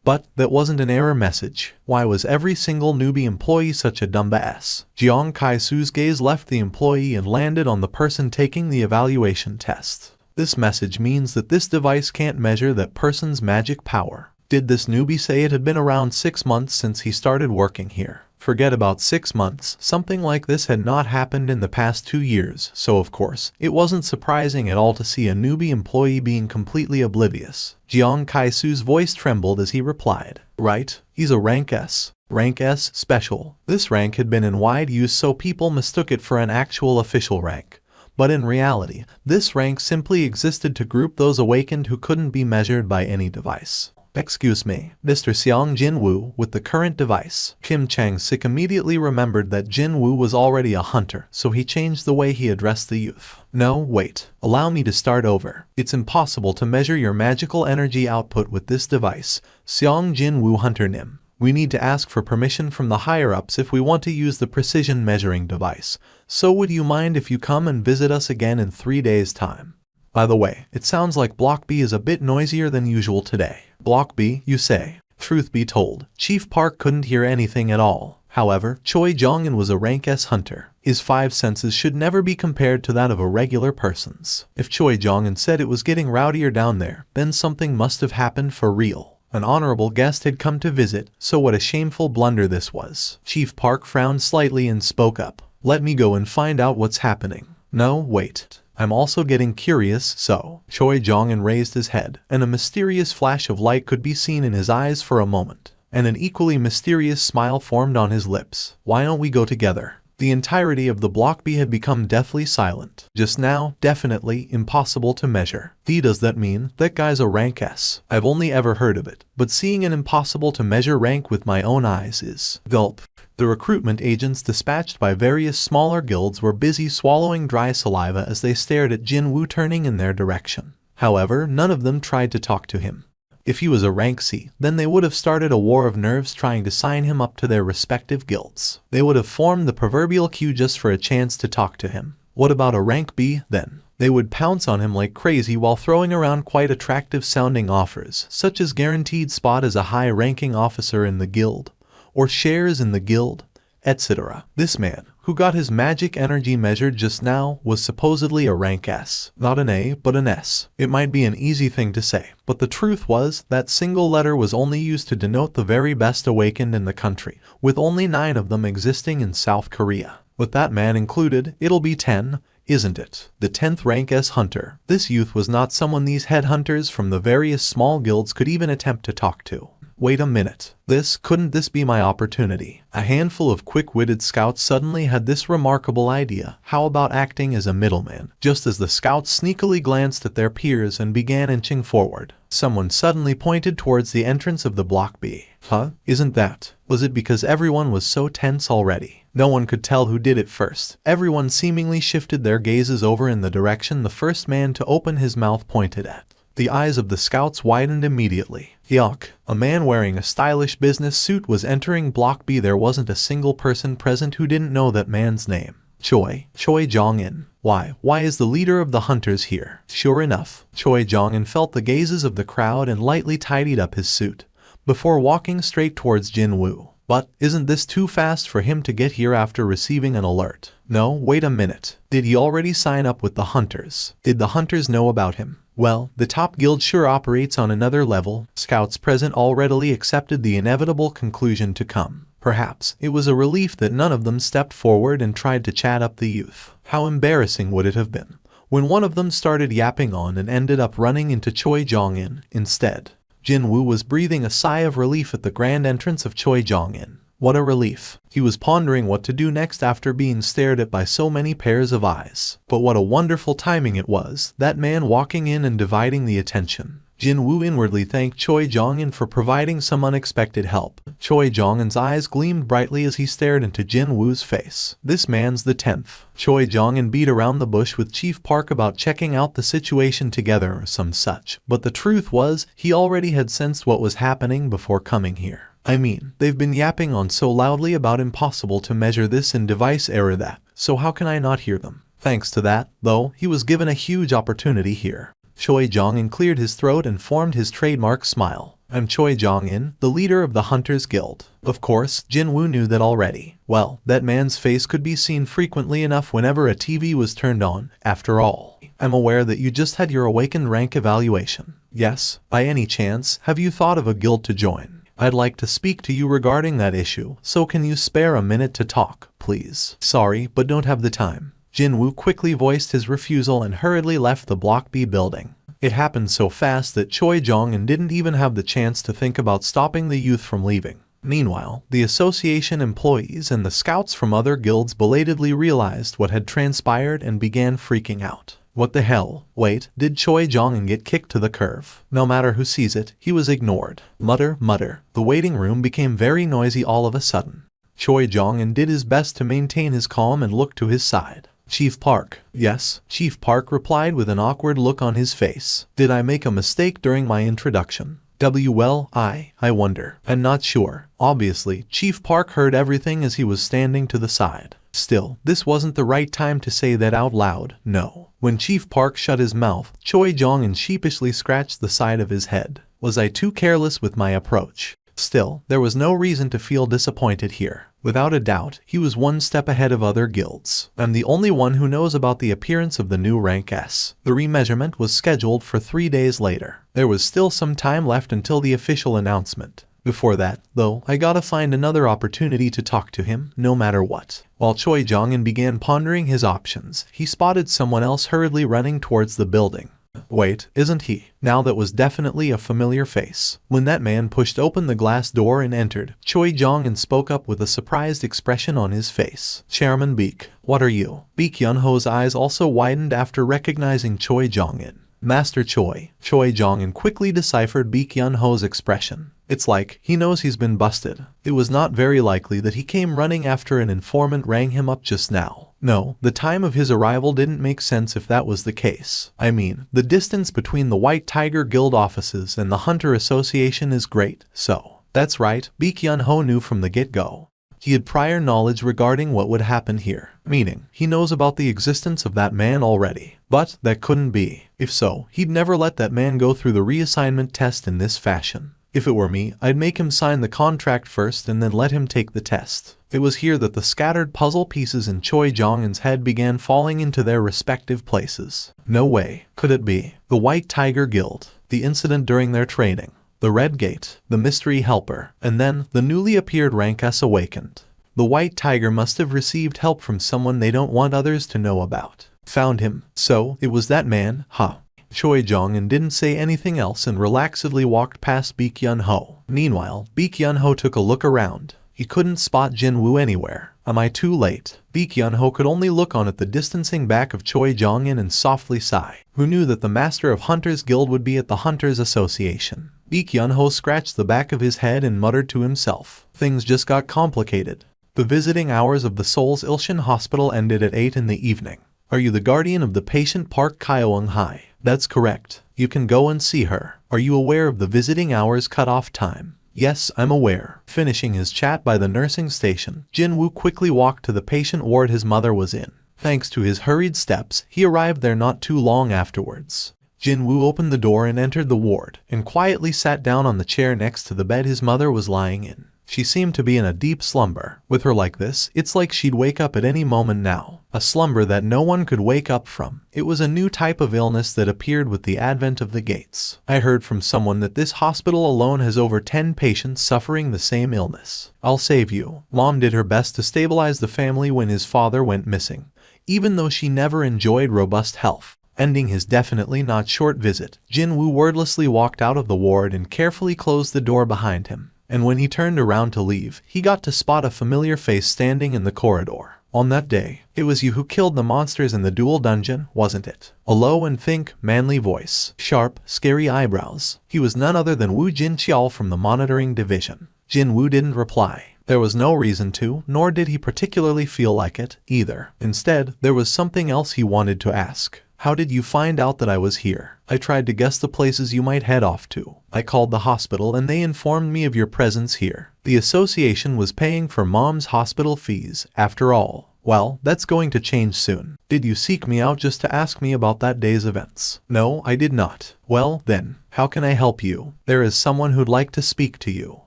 But that wasn't an error message. Why was every single newbie employee such a dumbass? Jeong Kai-soo's gaze left the employee and landed on the person taking the evaluation test. This message means that this device can't measure that person's magic power. Did this newbie say it had been around 6 months since he started working here? Forget about 6 months, something like this had not happened in the past 2 years, so of course, it wasn't surprising at all to see a newbie employee being completely oblivious. Jeong Kai-soo's voice trembled as he replied, right, he's a rank S. Rank S special. This rank had been in wide use so people mistook it for an actual official rank. But in reality, this rank simply existed to group those awakened who couldn't be measured by any device. Excuse me, Mr. Seong Jinwoo, with the current device. Kim Chang-sik immediately remembered that Jinwoo was already a hunter, so he changed the way he addressed the youth. No, wait. Allow me to start over. It's impossible to measure your magical energy output with this device, Seong Jinwoo Hunter Nim. We need to ask for permission from the higher-ups if we want to use the precision measuring device. So would you mind if you come and visit us again in 3 days' time? By the way, it sounds like Block B is a bit noisier than usual today. Block B, you say? Truth be told, Chief Park couldn't hear anything at all. However, Choi Jong-in was a rank S hunter. His 5 senses should never be compared to that of a regular person's. If Choi Jong-in said it was getting rowdier down there, then something must have happened for real. An honorable guest had come to visit, so what a shameful blunder this was. Chief Park frowned slightly and spoke up. Let me go and find out what's happening. No, wait. I'm also getting curious, so. Choi Jong-in raised his head, and a mysterious flash of light could be seen in his eyes for a moment. And an equally mysterious smile formed on his lips. Why don't we go together? The entirety of the block B had become deathly silent. Just now, definitely impossible to measure. Does that mean that guy's a rank S? I've only ever heard of it, but seeing an impossible to measure rank with my own eyes is... Gulp. The recruitment agents dispatched by various smaller guilds were busy swallowing dry saliva as they stared at Jin Woo turning in their direction. However, none of them tried to talk to him. If he was a rank C, then they would have started a war of nerves trying to sign him up to their respective guilds. They would have formed the proverbial queue just for a chance to talk to him. What about a rank B, then? They would pounce on him like crazy while throwing around quite attractive sounding offers, such as guaranteed spot as a high-ranking officer in the guild, or shares in the guild, etc. This man, who got his magic energy measured just now, was supposedly a rank S. Not an A, but an S. It might be an easy thing to say, but the truth was, that single letter was only used to denote the very best awakened in the country, with only 9 of them existing in South Korea. With that man included, it'll be 10, isn't it? The 10th rank S hunter. This youth was not someone these headhunters from the various small guilds could even attempt to talk to. Wait a minute. Couldn't this be my opportunity? A handful of quick-witted scouts suddenly had this remarkable idea. How about acting as a middleman? Just as the scouts sneakily glanced at their peers and began inching forward, someone suddenly pointed towards the entrance of the Block B. Huh? Isn't that? Was it because everyone was so tense already? No one could tell who did it first. Everyone seemingly shifted their gazes over in the direction the first man to open his mouth pointed at. The eyes of the scouts widened immediately. Yuck. A man wearing a stylish business suit was entering Block B. There wasn't a single person present who didn't know that man's name. Choi Jong-in. Why is the leader of the hunters here? Sure enough, Choi Jong-in felt the gazes of the crowd and lightly tidied up his suit, before walking straight towards Jin Woo. But isn't this too fast for him to get here after receiving an alert? No, wait a minute. Did he already sign up with the hunters? Did the hunters know about him? Well, the top guild sure operates on another level. Scouts present all readily accepted the inevitable conclusion to come. Perhaps it was a relief that none of them stepped forward and tried to chat up the youth. How embarrassing would it have been when one of them started yapping on and ended up running into Choi Jong-in instead. Jin Woo was breathing a sigh of relief at the grand entrance of Choi Jong-in. What a relief. He was pondering what to do next after being stared at by so many pairs of eyes. But what a wonderful timing it was, that man walking in and dividing the attention. Jin Woo inwardly thanked Choi Jong-in for providing some unexpected help. Choi Jong-in's eyes gleamed brightly as he stared into Jin Woo's face. This man's the 10th. Choi Jong-in beat around the bush with Chief Park about checking out the situation together or some such. But the truth was, he already had sensed what was happening before coming here. I mean, they've been yapping on so loudly about impossible to measure this and device error that, so how can I not hear them? Thanks to that, though, he was given a huge opportunity here. Choi Jong-in cleared his throat and formed his trademark smile. I'm Choi Jong-in, the leader of the Hunters Guild. Of course, Jin Woo knew that already. Well, that man's face could be seen frequently enough whenever a TV was turned on, after all. I'm aware that you just had your awakened rank evaluation. Yes, by any chance, have you thought of a guild to join? I'd like to speak to you regarding that issue, so can you spare a minute to talk, please? Sorry, but don't have the time. Jin Woo quickly voiced his refusal and hurriedly left the Block B building. It happened so fast that Choi Jong-in didn't even have the chance to think about stopping the youth from leaving. Meanwhile, the association employees and the scouts from other guilds belatedly realized what had transpired and began freaking out. What the hell? Wait, did Choi Jong-in get kicked to the curb? No matter who sees it, he was ignored. Mutter, mutter. The waiting room became very noisy all of a sudden. Choi Jong-in did his best to maintain his calm and looked to his side. Chief Park. Yes, Chief Park replied with an awkward look on his face. Did I make a mistake during my introduction? Well, I wonder. I'm not sure. Obviously, Chief Park heard everything as he was standing to the side. Still, this wasn't the right time to say that out loud, no. When Chief Park shut his mouth, Choi Jong-in sheepishly scratched the side of his head. Was I too careless with my approach? Still, there was no reason to feel disappointed here. Without a doubt, he was one step ahead of other guilds. I'm the only one who knows about the appearance of the new rank S. The remeasurement was scheduled for 3 days later. There was still some time left until the official announcement. Before that, though, I gotta find another opportunity to talk to him, no matter what. While Choi Jong-in began pondering his options, he spotted someone else hurriedly running towards the building. Wait, isn't he? Now that was definitely a familiar face. When that man pushed open the glass door and entered, Choi Jong-in spoke up with a surprised expression on his face. Chairman Beek, what are you? Beek Yun-ho's eyes also widened after recognizing Choi Jong-in. Master Choi. Choi Jong-in quickly deciphered Beek Yun-ho's expression. It's like he knows he's been busted. It was not very likely that he came running after an informant rang him up just now. No, the time of his arrival didn't make sense if that was the case. I mean, the distance between the White Tiger Guild offices and the Hunter Association is great, so. That's right, Beek Yun-ho knew from the get-go. He had prior knowledge regarding what would happen here, meaning he knows about the existence of that man already. But that couldn't be. If so, he'd never let that man go through the reassignment test in this fashion. If it were me, I'd make him sign the contract first and then let him take the test. It was here that the scattered puzzle pieces in Choi Jong-in's head began falling into their respective places. No way could it be. The White Tiger Guild, the incident during their training, the Red Gate, the mystery helper, and then the newly appeared rank S awakened. The White Tiger must have received help from someone they don't want others to know about. Found him. So, it was that man, huh? Choi Jong-in didn't say anything else and relaxedly walked past Beek Yun-ho. Meanwhile, Beek Yun-ho took a look around. He couldn't spot Jin-woo anywhere. Am I too late? Beek Yun-ho could only look on at the distancing back of Choi Jong-in and softly sigh. Who knew that the Master of Hunters Guild would be at the Hunters Association? Beek Yun-ho scratched the back of his head and muttered to himself. Things just got complicated. The visiting hours of the Seoul's Ilshin Hospital ended at 8 in the evening. Are you the guardian of the patient Park Kyoung-hai? That's correct. You can go and see her. Are you aware of the visiting hours cutoff time? Yes, I'm aware. Finishing his chat by the nursing station, Jin-woo quickly walked to the patient ward his mother was in. Thanks to his hurried steps, he arrived there not too long afterwards. Jin-woo opened the door and entered the ward, and quietly sat down on the chair next to the bed his mother was lying in. She seemed to be in a deep slumber. With her like this, it's like she'd wake up at any moment now. A slumber that no one could wake up from. It was a new type of illness that appeared with the advent of the gates. I heard from someone that this hospital alone has over 10 patients suffering the same illness. I'll save you. Mom did her best to stabilize the family when his father went missing, even though she never enjoyed robust health. Ending his definitely not short visit, Jin-woo wordlessly walked out of the ward and carefully closed the door behind him. And when he turned around to leave, he got to spot a familiar face standing in the corridor. On that day, it was you who killed the monsters in the dual dungeon, wasn't it? A low and thick, manly voice, sharp, scary eyebrows. He was none other than Woo Jin-cheol from the monitoring division. Jin-woo didn't reply. There was no reason to, nor did he particularly feel like it, either. Instead, there was something else he wanted to ask. How did you find out that I was here? I tried to guess the places you might head off to. I called the hospital and they informed me of your presence here. The association was paying for Mom's hospital fees, after all. Well, that's going to change soon. Did you seek me out just to ask me about that day's events? No, I did not. Well, then, how can I help you? There is someone who'd like to speak to you.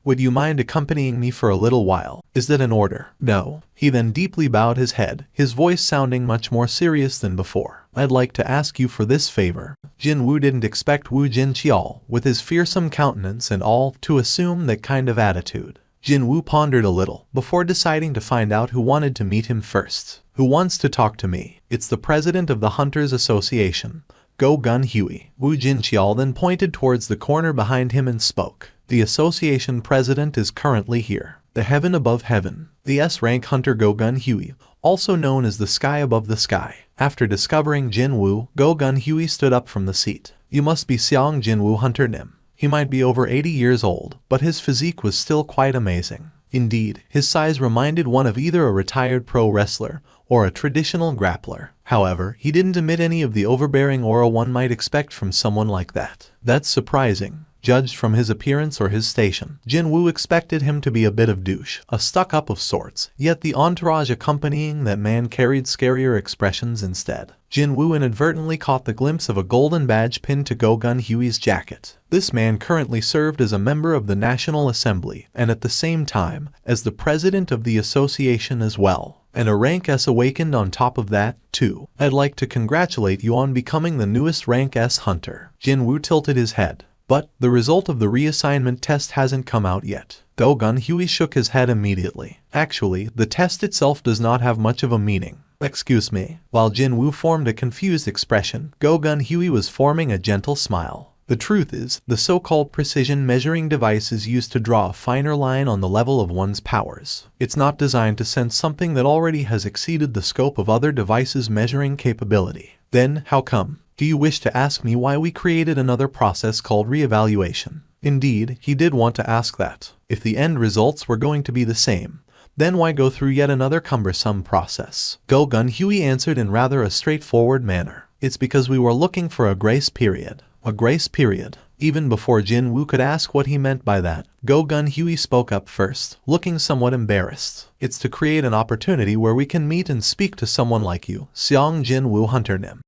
Would you mind accompanying me for a little while? Is that an order? No. He then deeply bowed his head, his voice sounding much more serious than before. I'd like to ask you for this favor. Jin-woo didn't expect Woo Jin-cheol, with his fearsome countenance and all, to assume that kind of attitude. Jin-woo pondered a little, before deciding to find out who wanted to meet him first. Who wants to talk to me? It's the president of the Hunters Association, Go Gun-hwi. Woo Jin-cheol then pointed towards the corner behind him and spoke. The association president is currently here. The heaven above heaven. The S-rank hunter Go Gun-hwi, also known as the sky above the sky. After discovering Jin-woo, Go Gun-hwi stood up from the seat. You must be Seong Jin-woo Hunter Nim. He might be over 80 years old, but his physique was still quite amazing. Indeed, his size reminded one of either a retired pro wrestler or a traditional grappler. However, he didn't emit any of the overbearing aura one might expect from someone like that. That's surprising. judged from his appearance or his station. Jinwoo expected him to be a bit of douche, a stuck-up of sorts, yet the entourage accompanying that man carried scarier expressions instead. Jinwoo inadvertently caught the glimpse of a golden badge pinned to Go-gun Huey's jacket. This man currently served as a member of the National Assembly and at the same time as the president of the association as well. And a rank S awakened on top of that, too. I'd like to congratulate you on becoming the newest rank S hunter. Jinwoo tilted his head. But the result of the reassignment test hasn't come out yet. Go-gun Huey shook his head immediately. Actually, the test itself does not have much of a meaning. Excuse me. While Jinwoo formed a confused expression, Go-gun Huey was forming a gentle smile. The truth is, the so-called precision measuring device is used to draw a finer line on the level of one's powers. It's not designed to sense something that already has exceeded the scope of other devices' measuring capability. Then, how come? Do you wish to ask me why we created another process called reevaluation? Indeed, he did want to ask that. If the end results were going to be the same, then why go through yet another cumbersome process? Go-gun Huey answered in rather a straightforward manner. It's because we were looking for a grace period. A grace period. Even before Jinwoo could ask what he meant by that, Go-gun Huey spoke up first, looking somewhat embarrassed. It's to create an opportunity where we can meet and speak to someone like you, Seong Jinwoo Hunter Nim.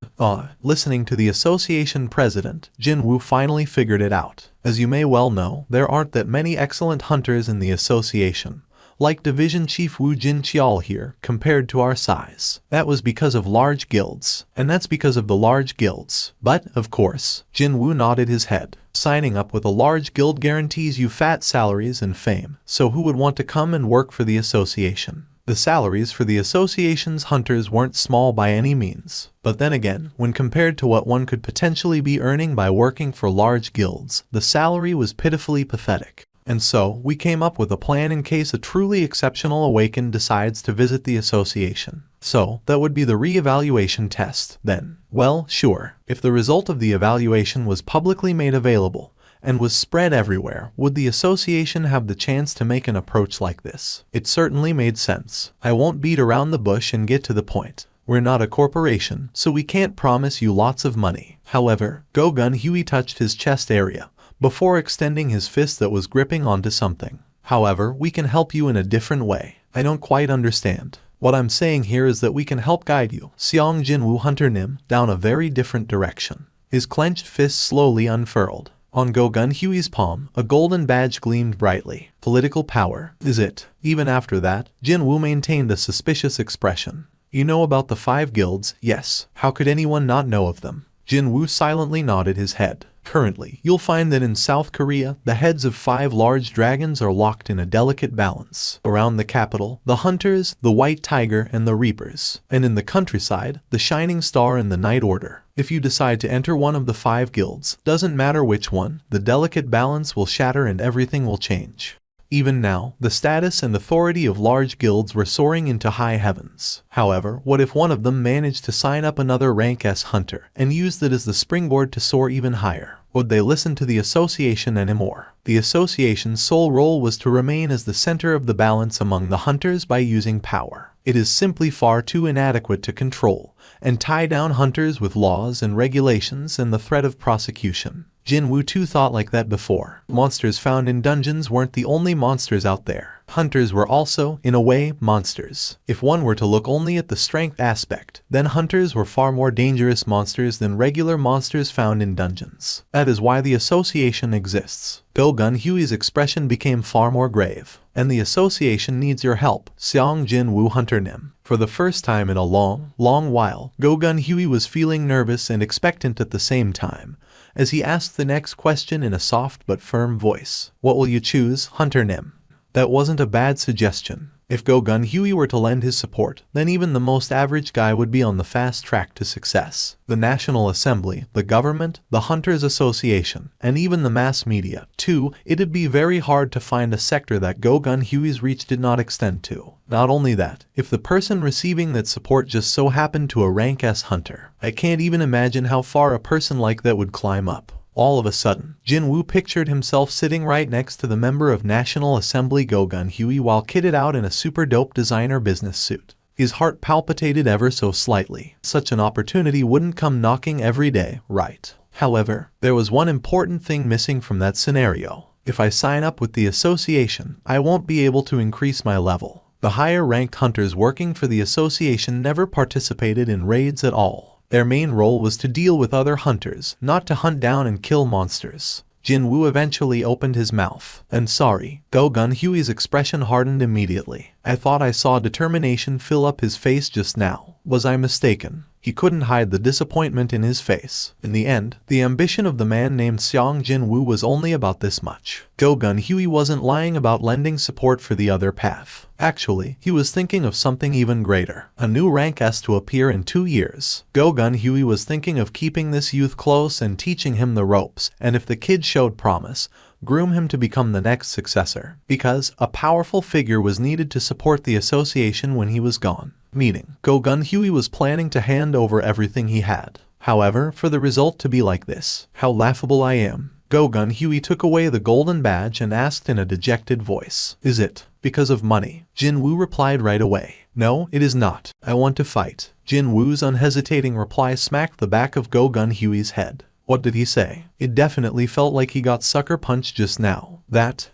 Listening to the association president, Jinwoo finally figured it out. As you may well know, there aren't that many excellent hunters in the association. Like Division Chief Woo Jin Cheol here, compared to our size. That was because of large guilds, and that's because of the large guilds. But, of course, Jinwoo nodded his head. Signing up with a large guild guarantees you fat salaries and fame, so who would want to come and work for the association? The salaries for the association's hunters weren't small by any means. But then again, when compared to what one could potentially be earning by working for large guilds, the salary was pitifully pathetic. And so, we came up with a plan in case a truly exceptional awakened decides to visit the association. So, that would be the re-evaluation test, then. Well, sure. If the result of the evaluation was publicly made available, and was spread everywhere, would the association have the chance to make an approach like this? It certainly made sense. I won't beat around the bush and get to the point. We're not a corporation, so we can't promise you lots of money. However, Go-gun Huey touched his chest area before extending his fist that was gripping onto something. However, we can help you in a different way. I don't quite understand. What I'm saying here is that we can help guide you, Seong Jinwoo Hunter Nim, down a very different direction. His clenched fist slowly unfurled. On Go-gun Huey's palm, a golden badge gleamed brightly. Political power, is it? Even after that, Jinwoo maintained a suspicious expression. You know about the 5 guilds, yes. How could anyone not know of them? Jinwoo silently nodded his head. Currently, you'll find that in South Korea, the heads of 5 large dragons are locked in a delicate balance. Around the capital, the Hunters, the White Tiger, and the Reapers. And in the countryside, the Shining Star and the Night Order. If you decide to enter one of the 5 guilds, doesn't matter which one, the delicate balance will shatter and everything will change. Even now, the status and authority of large guilds were soaring into high heavens. However, what if one of them managed to sign up another rank S hunter and used it as the springboard to soar even higher? Would they listen to the association anymore? The association's sole role was to remain as the center of the balance among the hunters by using power. It is simply far too inadequate to control and tie down hunters with laws and regulations and the threat of prosecution. Jinwoo too thought like that before. Monsters found in dungeons weren't the only monsters out there. Hunters were also, in a way, monsters. If one were to look only at the strength aspect, then hunters were far more dangerous monsters than regular monsters found in dungeons. That is why the association exists. Go-gun Huey's expression became far more grave. And the association needs your help, Seong Jinwoo Hunter Nim. For the first time in a long while, Go-gun Huey was feeling nervous and expectant at the same time, as he asked the next question in a soft but firm voice. What will you choose, Hunter Nim? That wasn't a bad suggestion. If Go-gun Huey were to lend his support, then even the most average guy would be on the fast track to success. The National Assembly, the government, the Hunters Association, and even the mass media. Too, it'd be very hard to find a sector that Go-gun Huey's reach did not extend to. Not only that, if the person receiving that support just so happened to a rank S hunter, I can't even imagine how far a person like that would climb up. All of a sudden, Jinwoo pictured himself sitting right next to the member of National Assembly Go-gun Huey while kitted out in a super dope designer business suit. His heart palpitated ever so slightly. Such an opportunity wouldn't come knocking every day, right? However, there was one important thing missing from that scenario. If I sign up with the association, I won't be able to increase my level. The higher-ranked hunters working for the association never participated in raids at all. Their main role was to deal with other hunters, not to hunt down and kill monsters. Jin-woo eventually opened his mouth. "And sorry." Go-Gun Huey's expression hardened immediately. "I thought I saw determination fill up his face just now. Was I mistaken?" He couldn't hide the disappointment in his face. In the end, the ambition of the man named Seong Jin-woo was only about this much. Go-Gun Huey wasn't lying about lending support for the other path. Actually, he was thinking of something even greater. A new rank has to appear in 2 years. Go-Gun Huey was thinking of keeping this youth close and teaching him the ropes, and if the kid showed promise, groom him to become the next successor. Because a powerful figure was needed to support the association when he was gone. Meaning, Go-Gun Huey was planning to hand over everything he had. However, for the result to be like this, how laughable I am. Go-Gun Huey took away the golden badge and asked in a dejected voice, "Is it because of money?" Jin-woo replied right away, "No, it is not. I want to fight." Jin-woo's unhesitating reply smacked the back of Go-Gun Huey's head. What did he say? It definitely felt like he got sucker punched just now.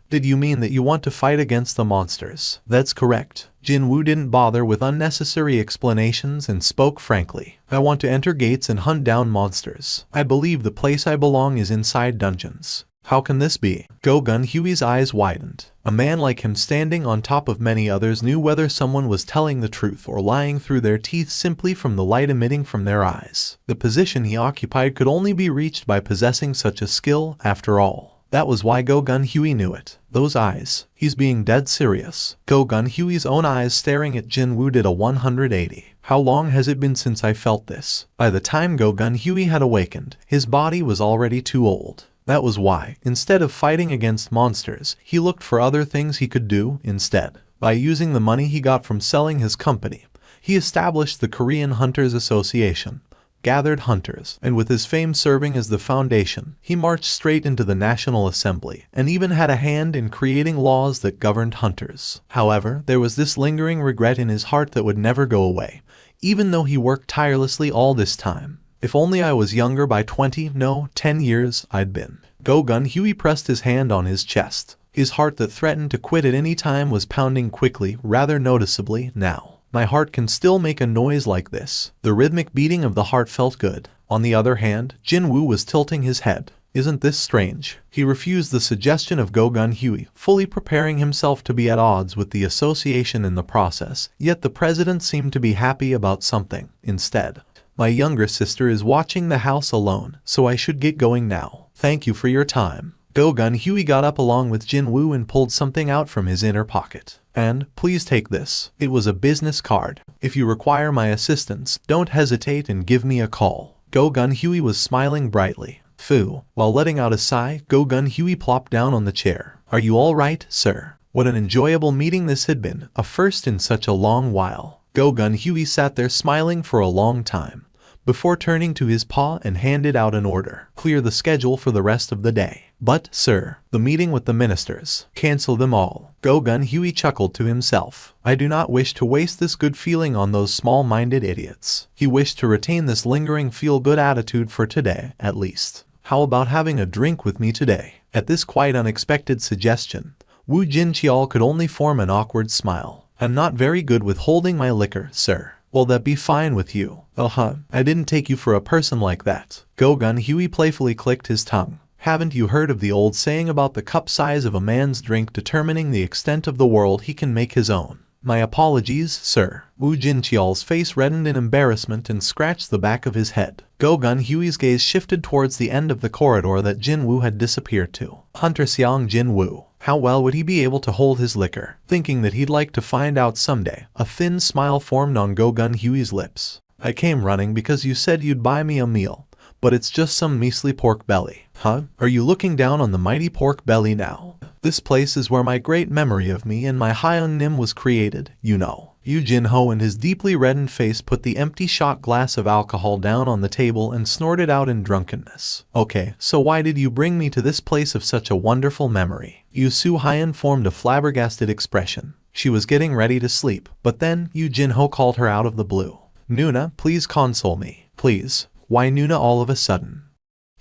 Did you mean that you want to fight against the monsters? That's correct. Jin-woo didn't bother with unnecessary explanations and spoke frankly. I want to enter gates and hunt down monsters. I believe the place I belong is inside dungeons. How can this be? Go-Gun Huey's eyes widened. A man like him standing on top of many others knew whether someone was telling the truth or lying through their teeth simply from the light emitting from their eyes. The position he occupied could only be reached by possessing such a skill, after all. That was why Go-Gun Huey knew it. Those eyes. He's being dead serious. Go-Gun Huey's own eyes staring at Jin-woo did a 180. How long has it been since I felt this? By the time Go-Gun Huey had awakened, his body was already too old. That was why, instead of fighting against monsters, he looked for other things he could do instead. By using the money he got from selling his company, he established the Korean Hunters Association, gathered hunters, and with his fame serving as the foundation, he marched straight into the National Assembly, and even had a hand in creating laws that governed hunters. However, there was this lingering regret in his heart that would never go away, even though he worked tirelessly all this time. If only I was younger by 10 years, I'd been. Go-Gun Huey pressed his hand on his chest. His heart that threatened to quit at any time was pounding quickly, rather noticeably, now. My heart can still make a noise like this. The rhythmic beating of the heart felt good. On the other hand, Jin-woo was tilting his head. Isn't this strange? He refused the suggestion of Go-Gun Huey, fully preparing himself to be at odds with the association in the process, yet the president seemed to be happy about something, instead. My younger sister is watching the house alone, so I should get going now. Thank you for your time. Go-Gun Huey got up along with Jin-woo and pulled something out from his inner pocket. And, please take this. It was a business card. If you require my assistance, don't hesitate and give me a call. Go-Gun Huey was smiling brightly. Phew. While letting out a sigh, Go-Gun Huey plopped down on the chair. Are you all right, sir? What an enjoyable meeting this had been, a first in such a long while. Go-Gun Huey sat there smiling for a long time, before turning to his paw and handed out an order. Clear the schedule for the rest of the day. But, sir, the meeting with the ministers. Cancel them all. Go-Gun Huey chuckled to himself. I do not wish to waste this good feeling on those small-minded idiots. He wished to retain this lingering feel-good attitude for today, at least. How about having a drink with me today? At this quite unexpected suggestion, Woo Jin-cheol could only form an awkward smile. I'm not very good with holding my liquor, sir. Will that be fine with you? I didn't take you for a person like that. Go-Gun Huey playfully clicked his tongue. Haven't you heard of the old saying about the cup size of a man's drink determining the extent of the world he can make his own? My apologies, sir. Woo Jin-cheol's face reddened in embarrassment and scratched the back of his head. Go-Gun Huey's gaze shifted towards the end of the corridor that Jin-woo had disappeared to. Hunter Seong Jin-woo. How well would he be able to hold his liquor? Thinking that he'd like to find out someday, a thin smile formed on Go-Gun Huey's lips. I came running because you said you'd buy me a meal, but it's just some measly pork belly. Are you looking down on the mighty pork belly now? This place is where my great memory of me and my Hyun Nim was created, you know. Yu Jin-ho and his deeply reddened face put the empty shot glass of alcohol down on the table and snorted out in drunkenness. Okay, so why did you bring me to this place of such a wonderful memory? Yu Soo-hyun formed a flabbergasted expression. She was getting ready to sleep, but then Yu Jin-ho called her out of the blue. Nuna, please console me. Please. Why Nuna all of a sudden?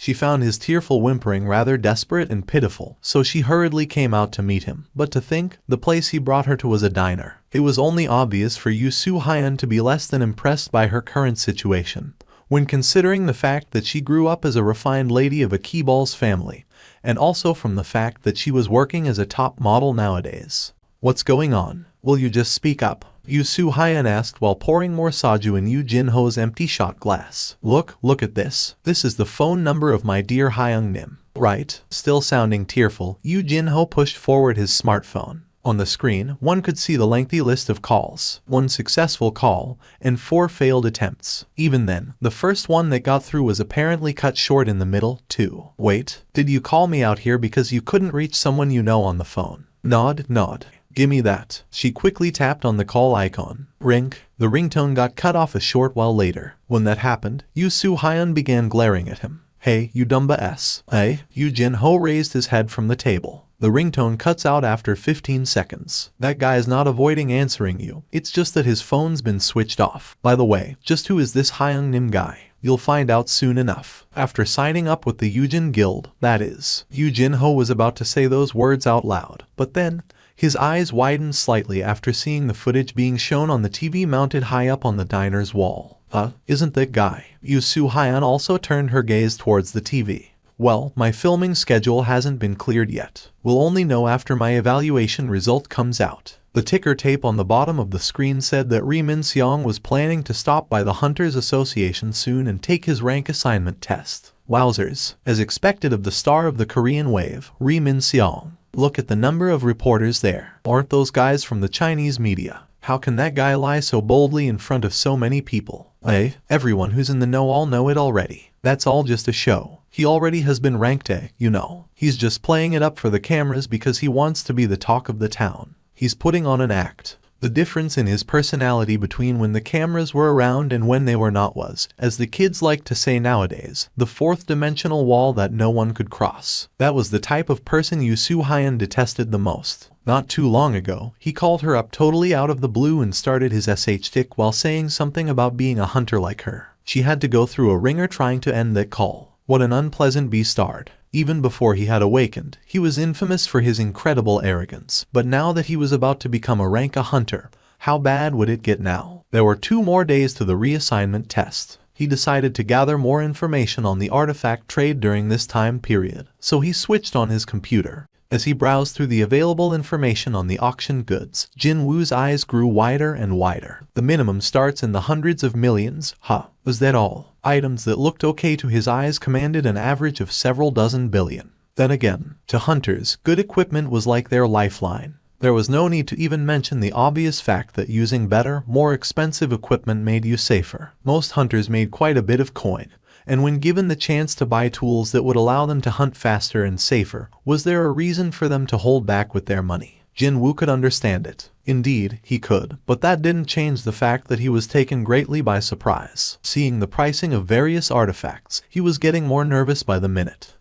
She found his tearful whimpering rather desperate and pitiful, so she hurriedly came out to meet him. But to think, the place he brought her to was a diner. It was only obvious for Yu Su-hyun to be less than impressed by her current situation, when considering the fact that she grew up as a refined lady of a Keebal's family, and also from the fact that she was working as a top model nowadays. "What's going on? Will you just speak up?" Yu Su-hyun asked while pouring more soju in Yu Jin-ho's empty shot glass. Look at this. This is the phone number of my dear Hyung-nim. Right?" Still sounding tearful, Yu Jin-ho pushed forward his smartphone. On the screen, one could see the lengthy list of calls, 1 successful call, and 4 failed attempts. Even then, the first one that got through was apparently cut short in the middle, too. "Wait, did you call me out here because you couldn't reach someone you know on the phone?" Nod. "Gimme that." She quickly tapped on the call icon. Ring. The ringtone got cut off a short while later. When that happened, Yu Su-hyun began glaring at him. "Hey, you dumba s." "Hey?" Yu Jin-ho raised his head from the table. The ringtone cuts out after 15 seconds. "That guy's not avoiding answering you. It's just that his phone's been switched off. By the way, just who is this Hyung-nim guy? You'll find out soon enough." After signing up with the Yujin Guild, that is. Yu Jin-ho was about to say those words out loud, but then his eyes widened slightly after seeing the footage being shown on the TV mounted high up on the diner's wall. Isn't that guy?" Yu Su-hyun also turned her gaze towards the TV. "Well, my filming schedule hasn't been cleared yet. We'll only know after my evaluation result comes out." The ticker tape on the bottom of the screen said that Ri Min-seong was planning to stop by the Hunters Association soon and take his rank assignment test. Wowzers. As expected of the star of the Korean wave, Ri Min-seong. Look at the number of reporters there. Aren't those guys from the Chinese media? How can that guy lie so boldly in front of so many people? Everyone who's in the know all know it already. That's all just a show. He already has been ranked A, you know. He's just playing it up for the cameras because he wants to be the talk of the town. He's putting on an act. The difference in his personality between when the cameras were around and when they were not was, as the kids like to say nowadays, the fourth-dimensional wall that no one could cross. That was the type of person Yu Su-hyun detested the most. Not too long ago, he called her up totally out of the blue and started his SH stick while saying something about being a hunter like her. She had to go through a ringer trying to end that call. What an unpleasant bastard. Even before he had awakened, he was infamous for his incredible arrogance. But now that he was about to become a rank A hunter, how bad would it get now? There were 2 more days to the reassignment test. He decided to gather more information on the artifact trade during this time period, so he switched on his computer. As he browsed through the available information on the auction goods, Jin Woo's eyes grew wider and wider. The minimum starts in the hundreds of millions. Was that all? Items that looked okay to his eyes commanded an average of several dozen billion. Then again, to hunters, good equipment was like their lifeline. There was no need to even mention the obvious fact that using better, more expensive equipment made you safer. Most hunters made quite a bit of coin, and when given the chance to buy tools that would allow them to hunt faster and safer, was there a reason for them to hold back with their money? Jin Woo could understand it. Indeed, he could, but that didn't change the fact that he was taken greatly by surprise. Seeing the pricing of various artifacts, he was getting more nervous by the minute.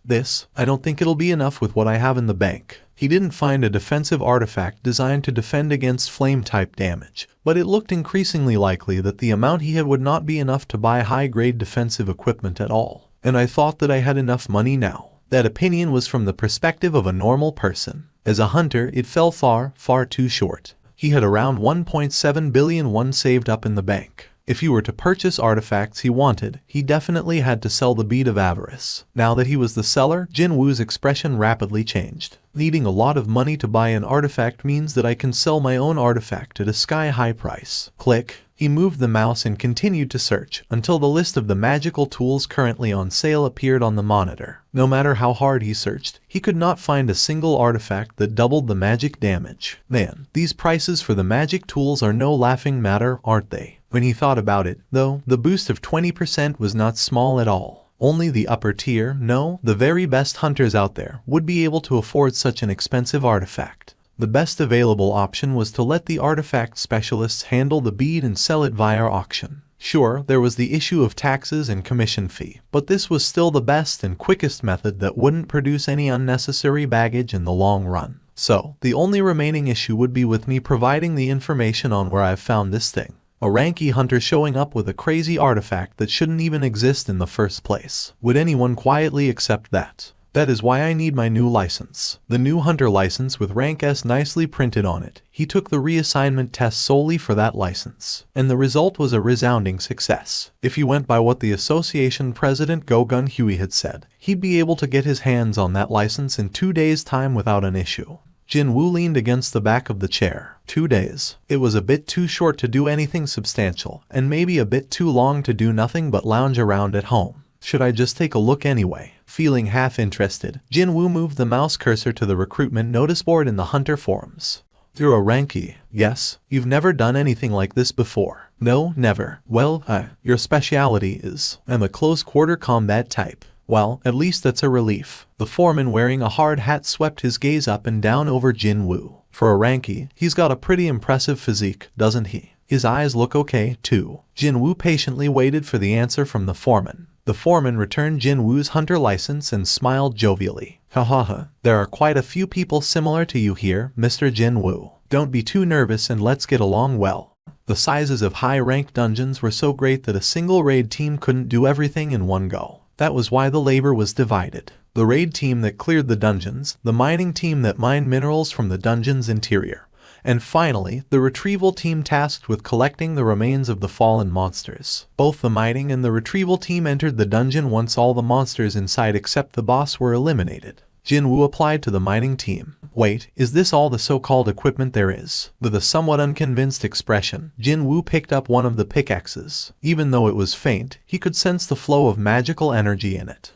I don't think it'll be enough with what I have in the bank. He didn't find a defensive artifact designed to defend against flame-type damage, but it looked increasingly likely that the amount he had would not be enough to buy high-grade defensive equipment at all. And I thought that I had enough money now. That opinion was from the perspective of a normal person. As a hunter, it fell far, far too short. He had around 1.7 billion won saved up in the bank. If he were to purchase artifacts he wanted, he definitely had to sell the bead of avarice. Now that he was the seller, Jin Woo's expression rapidly changed. Needing a lot of money to buy an artifact means that I can sell my own artifact at a sky-high price. Click. He moved the mouse and continued to search until the list of the magical tools currently on sale appeared on the monitor. No matter how hard he searched, he could not find a single artifact that doubled the magic damage. Man, these prices for the magic tools are no laughing matter, aren't they? When he thought about it, though, the boost of 20% was not small at all. Only the upper tier, no, the very best hunters out there, would be able to afford such an expensive artifact. The best available option was to let the artifact specialists handle the bead and sell it via auction. Sure, there was the issue of taxes and commission fee, but this was still the best and quickest method that wouldn't produce any unnecessary baggage in the long run. So, the only remaining issue would be with me providing the information on where I've found this thing. A ranky hunter showing up with a crazy artifact that shouldn't even exist in the first place. Would anyone quietly accept that? That is why I need my new license. The new hunter license with rank S nicely printed on it. He took the reassignment test solely for that license, and the result was a resounding success. If he went by what the association president Go-Gun Huey had said, he'd be able to get his hands on that license in 2 days' time without an issue. Jin-Woo leaned against the back of the chair. 2 days. It was a bit too short to do anything substantial, and maybe a bit too long to do nothing but lounge around at home. Should I just take a look anyway? Feeling half interested, Jin-Woo moved the mouse cursor to the recruitment notice board in the hunter forums. You're a ranky. Yes, you've never done anything like this before. No, never. Well, your speciality is, I'm a close-quarter combat type. Well, at least that's a relief. The foreman wearing a hard hat swept his gaze up and down over Jin-Woo. For a ranky, he's got a pretty impressive physique, doesn't he? His eyes look okay, too. Jin-Woo patiently waited for the answer from the foreman. The foreman returned Jin-Woo's hunter license and smiled jovially. Ha, there are quite a few people similar to you here, Mr. Jin-Woo. Don't be too nervous and let's get along well. The sizes of high-ranked dungeons were so great that a single raid team couldn't do everything in one go. That was why the labor was divided. The raid team that cleared the dungeons, the mining team that mined minerals from the dungeon's interior, and finally, the retrieval team tasked with collecting the remains of the fallen monsters. Both the mining and the retrieval team entered the dungeon once all the monsters inside except the boss were eliminated. Jin-Woo applied to the mining team. Wait, is this all the so-called equipment there is? With a somewhat unconvinced expression, Jin-Woo picked up one of the pickaxes. Even though it was faint, he could sense the flow of magical energy in it.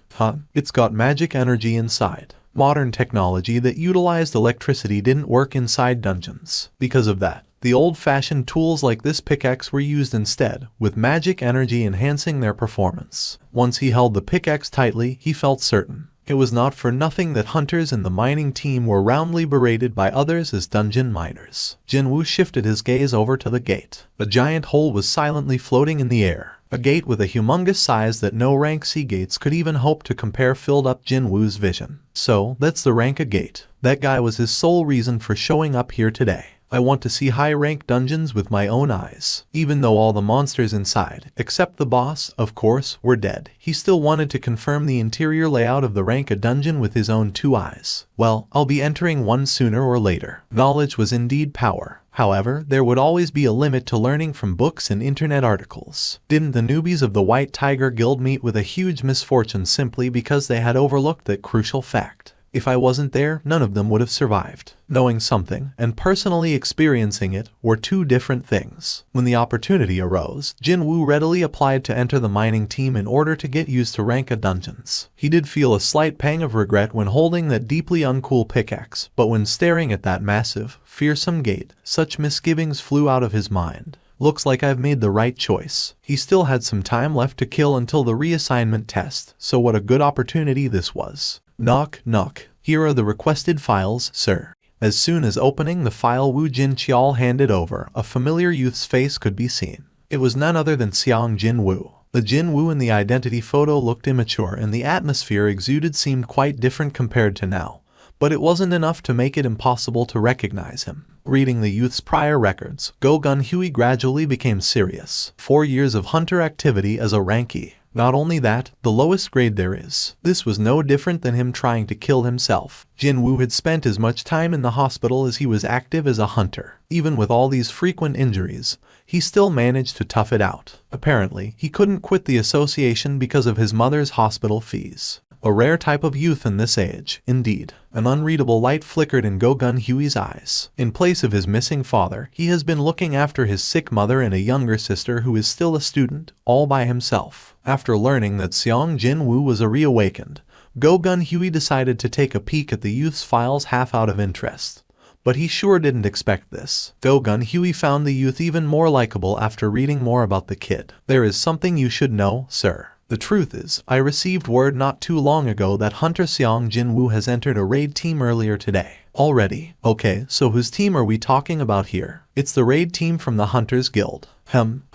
It's got magic energy inside. Modern technology that utilized electricity didn't work inside dungeons. Because of that, the old-fashioned tools like this pickaxe were used instead, with magic energy enhancing their performance. Once he held the pickaxe tightly, he felt certain. It was not for nothing that hunters in the mining team were roundly berated by others as dungeon miners. Jin-Woo shifted his gaze over to the gate. A giant hole was silently floating in the air. A gate with a humongous size that no rank C gates could even hope to compare filled up Jin-Woo's vision. So, that's the rank A gate. That guy was his sole reason for showing up here today. I want to see high-rank dungeons with my own eyes. Even though all the monsters inside, except the boss, of course, were dead, he still wanted to confirm the interior layout of the rank A dungeon with his own 2 eyes. Well, I'll be entering one sooner or later. Knowledge was indeed power. However, there would always be a limit to learning from books and internet articles. Didn't the newbies of the White Tiger Guild meet with a huge misfortune simply because they had overlooked that crucial fact? If I wasn't there, none of them would have survived. Knowing something and personally experiencing it were 2 different things. When the opportunity arose, Jin-Woo readily applied to enter the mining team in order to get used to rank A dungeons. He did feel a slight pang of regret when holding that deeply uncool pickaxe, but when staring at that massive, fearsome gate, such misgivings flew out of his mind. Looks like I've made the right choice. He still had some time left to kill until the reassignment test, so what a good opportunity this was. Knock, knock. Here are the requested files, sir. As soon as opening the file Wu Jin-Cheol handed over, a familiar youth's face could be seen. It was none other than Seong Jin-Woo. The Jin-Woo in the identity photo looked immature and the atmosphere exuded seemed quite different compared to now. But it wasn't enough to make it impossible to recognize him. Reading the youth's prior records, Go-Gun Huey gradually became serious. 4 years of hunter activity as a ranky. Not only that, the lowest grade there is. This was no different than him trying to kill himself. Jin-Woo had spent as much time in the hospital as he was active as a hunter. Even with all these frequent injuries, he still managed to tough it out. Apparently, he couldn't quit the association because of his mother's hospital fees. A rare type of youth in this age, indeed. An unreadable light flickered in Go-Gun Huey's eyes. In place of his missing father, he has been looking after his sick mother and a younger sister who is still a student, all by himself. After learning that Seong Jin-Woo was a reawakened, Go-Gun Huey decided to take a peek at the youth's files half out of interest. But he sure didn't expect this. Go-Gun Huey found the youth even more likable after reading more about the kid. There is something you should know, sir. The truth is, I received word not too long ago that Hunter Seong Jin-Woo has entered a raid team earlier today. Already? Okay, so whose team are we talking about here? It's the raid team from the Hunters Guild.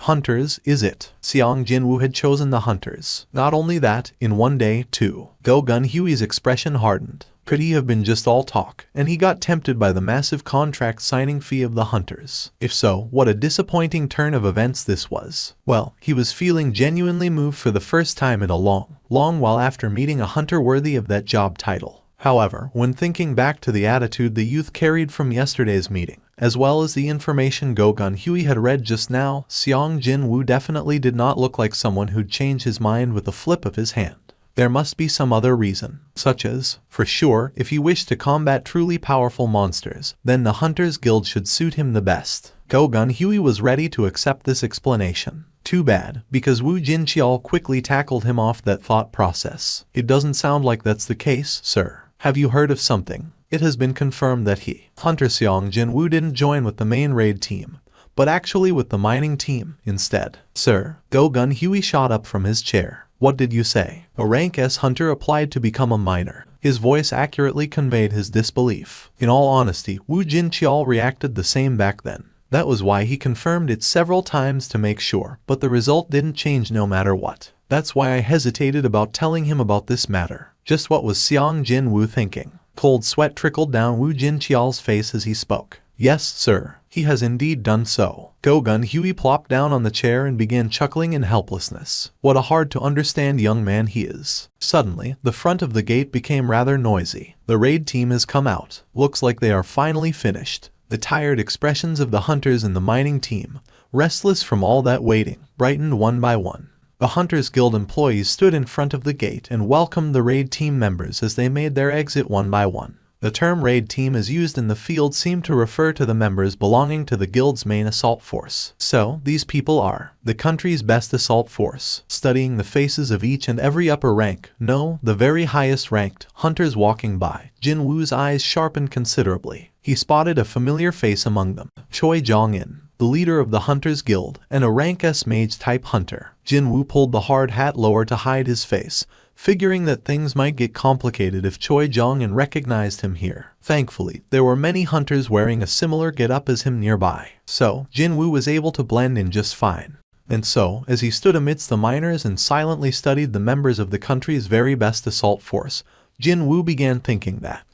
Hunters, is it? Seong Jin-Woo had chosen the Hunters. Not only that, in one day, too. Go-Gun Huey's expression hardened. Could he have been just all talk, and he got tempted by the massive contract signing fee of the hunters? If so, what a disappointing turn of events this was. Well, he was feeling genuinely moved for the first time in a long while after meeting a hunter worthy of that job title. However, when thinking back to the attitude the youth carried from yesterday's meeting, as well as the information Go Gun Huey had read just now, Seong Jin Woo definitely did not look like someone who'd change his mind with a flip of his hand. There must be some other reason, such as, for sure, if he wished to combat truly powerful monsters, then the Hunters Guild should suit him the best. Go Gun Huey was ready to accept this explanation. Too bad, because Wu Jinqiao quickly tackled him off that thought process. It doesn't sound like that's the case, sir. Have you heard of something? It has been confirmed that Hunter Seong Jin Woo didn't join with the main raid team, but actually with the mining team instead. Sir, Go Gun Huey shot up from his chair. What did you say? A rank S hunter applied to become a miner. His voice accurately conveyed his disbelief. In all honesty, Wu Jinqiao reacted the same back then. That was why he confirmed it several times to make sure, but the result didn't change no matter what. That's why I hesitated about telling him about this matter. Just what was Seong Jin Woo thinking? Cold sweat trickled down Wu Jinqiao's face as he spoke. Yes, sir. He has indeed done so. Go Gun Huey plopped down on the chair and began chuckling in helplessness. What a hard-to-understand young man he is. Suddenly, the front of the gate became rather noisy. The raid team has come out. Looks like they are finally finished. The tired expressions of the hunters in the mining team, restless from all that waiting, brightened one by one. The Hunters Guild employees stood in front of the gate and welcomed the raid team members as they made their exit one by one. The term raid team as used in the field seemed to refer to the members belonging to the guild's main assault force. So, these people are the country's best assault force, studying the faces of each and every upper rank, no, the very highest ranked, hunters walking by. Jin Woo's eyes sharpened considerably. He spotted a familiar face among them, Choi Jong-in, the leader of the Hunters Guild, and a rank S mage-type hunter. Jin Woo pulled the hard hat lower to hide his face, figuring that things might get complicated if Choi Jong-in recognized him here. Thankfully, there were many hunters wearing a similar get-up as him nearby, so Jin Woo was able to blend in just fine. And so, as he stood amidst the miners and silently studied the members of the country's very best assault force, Jin Woo began thinking that,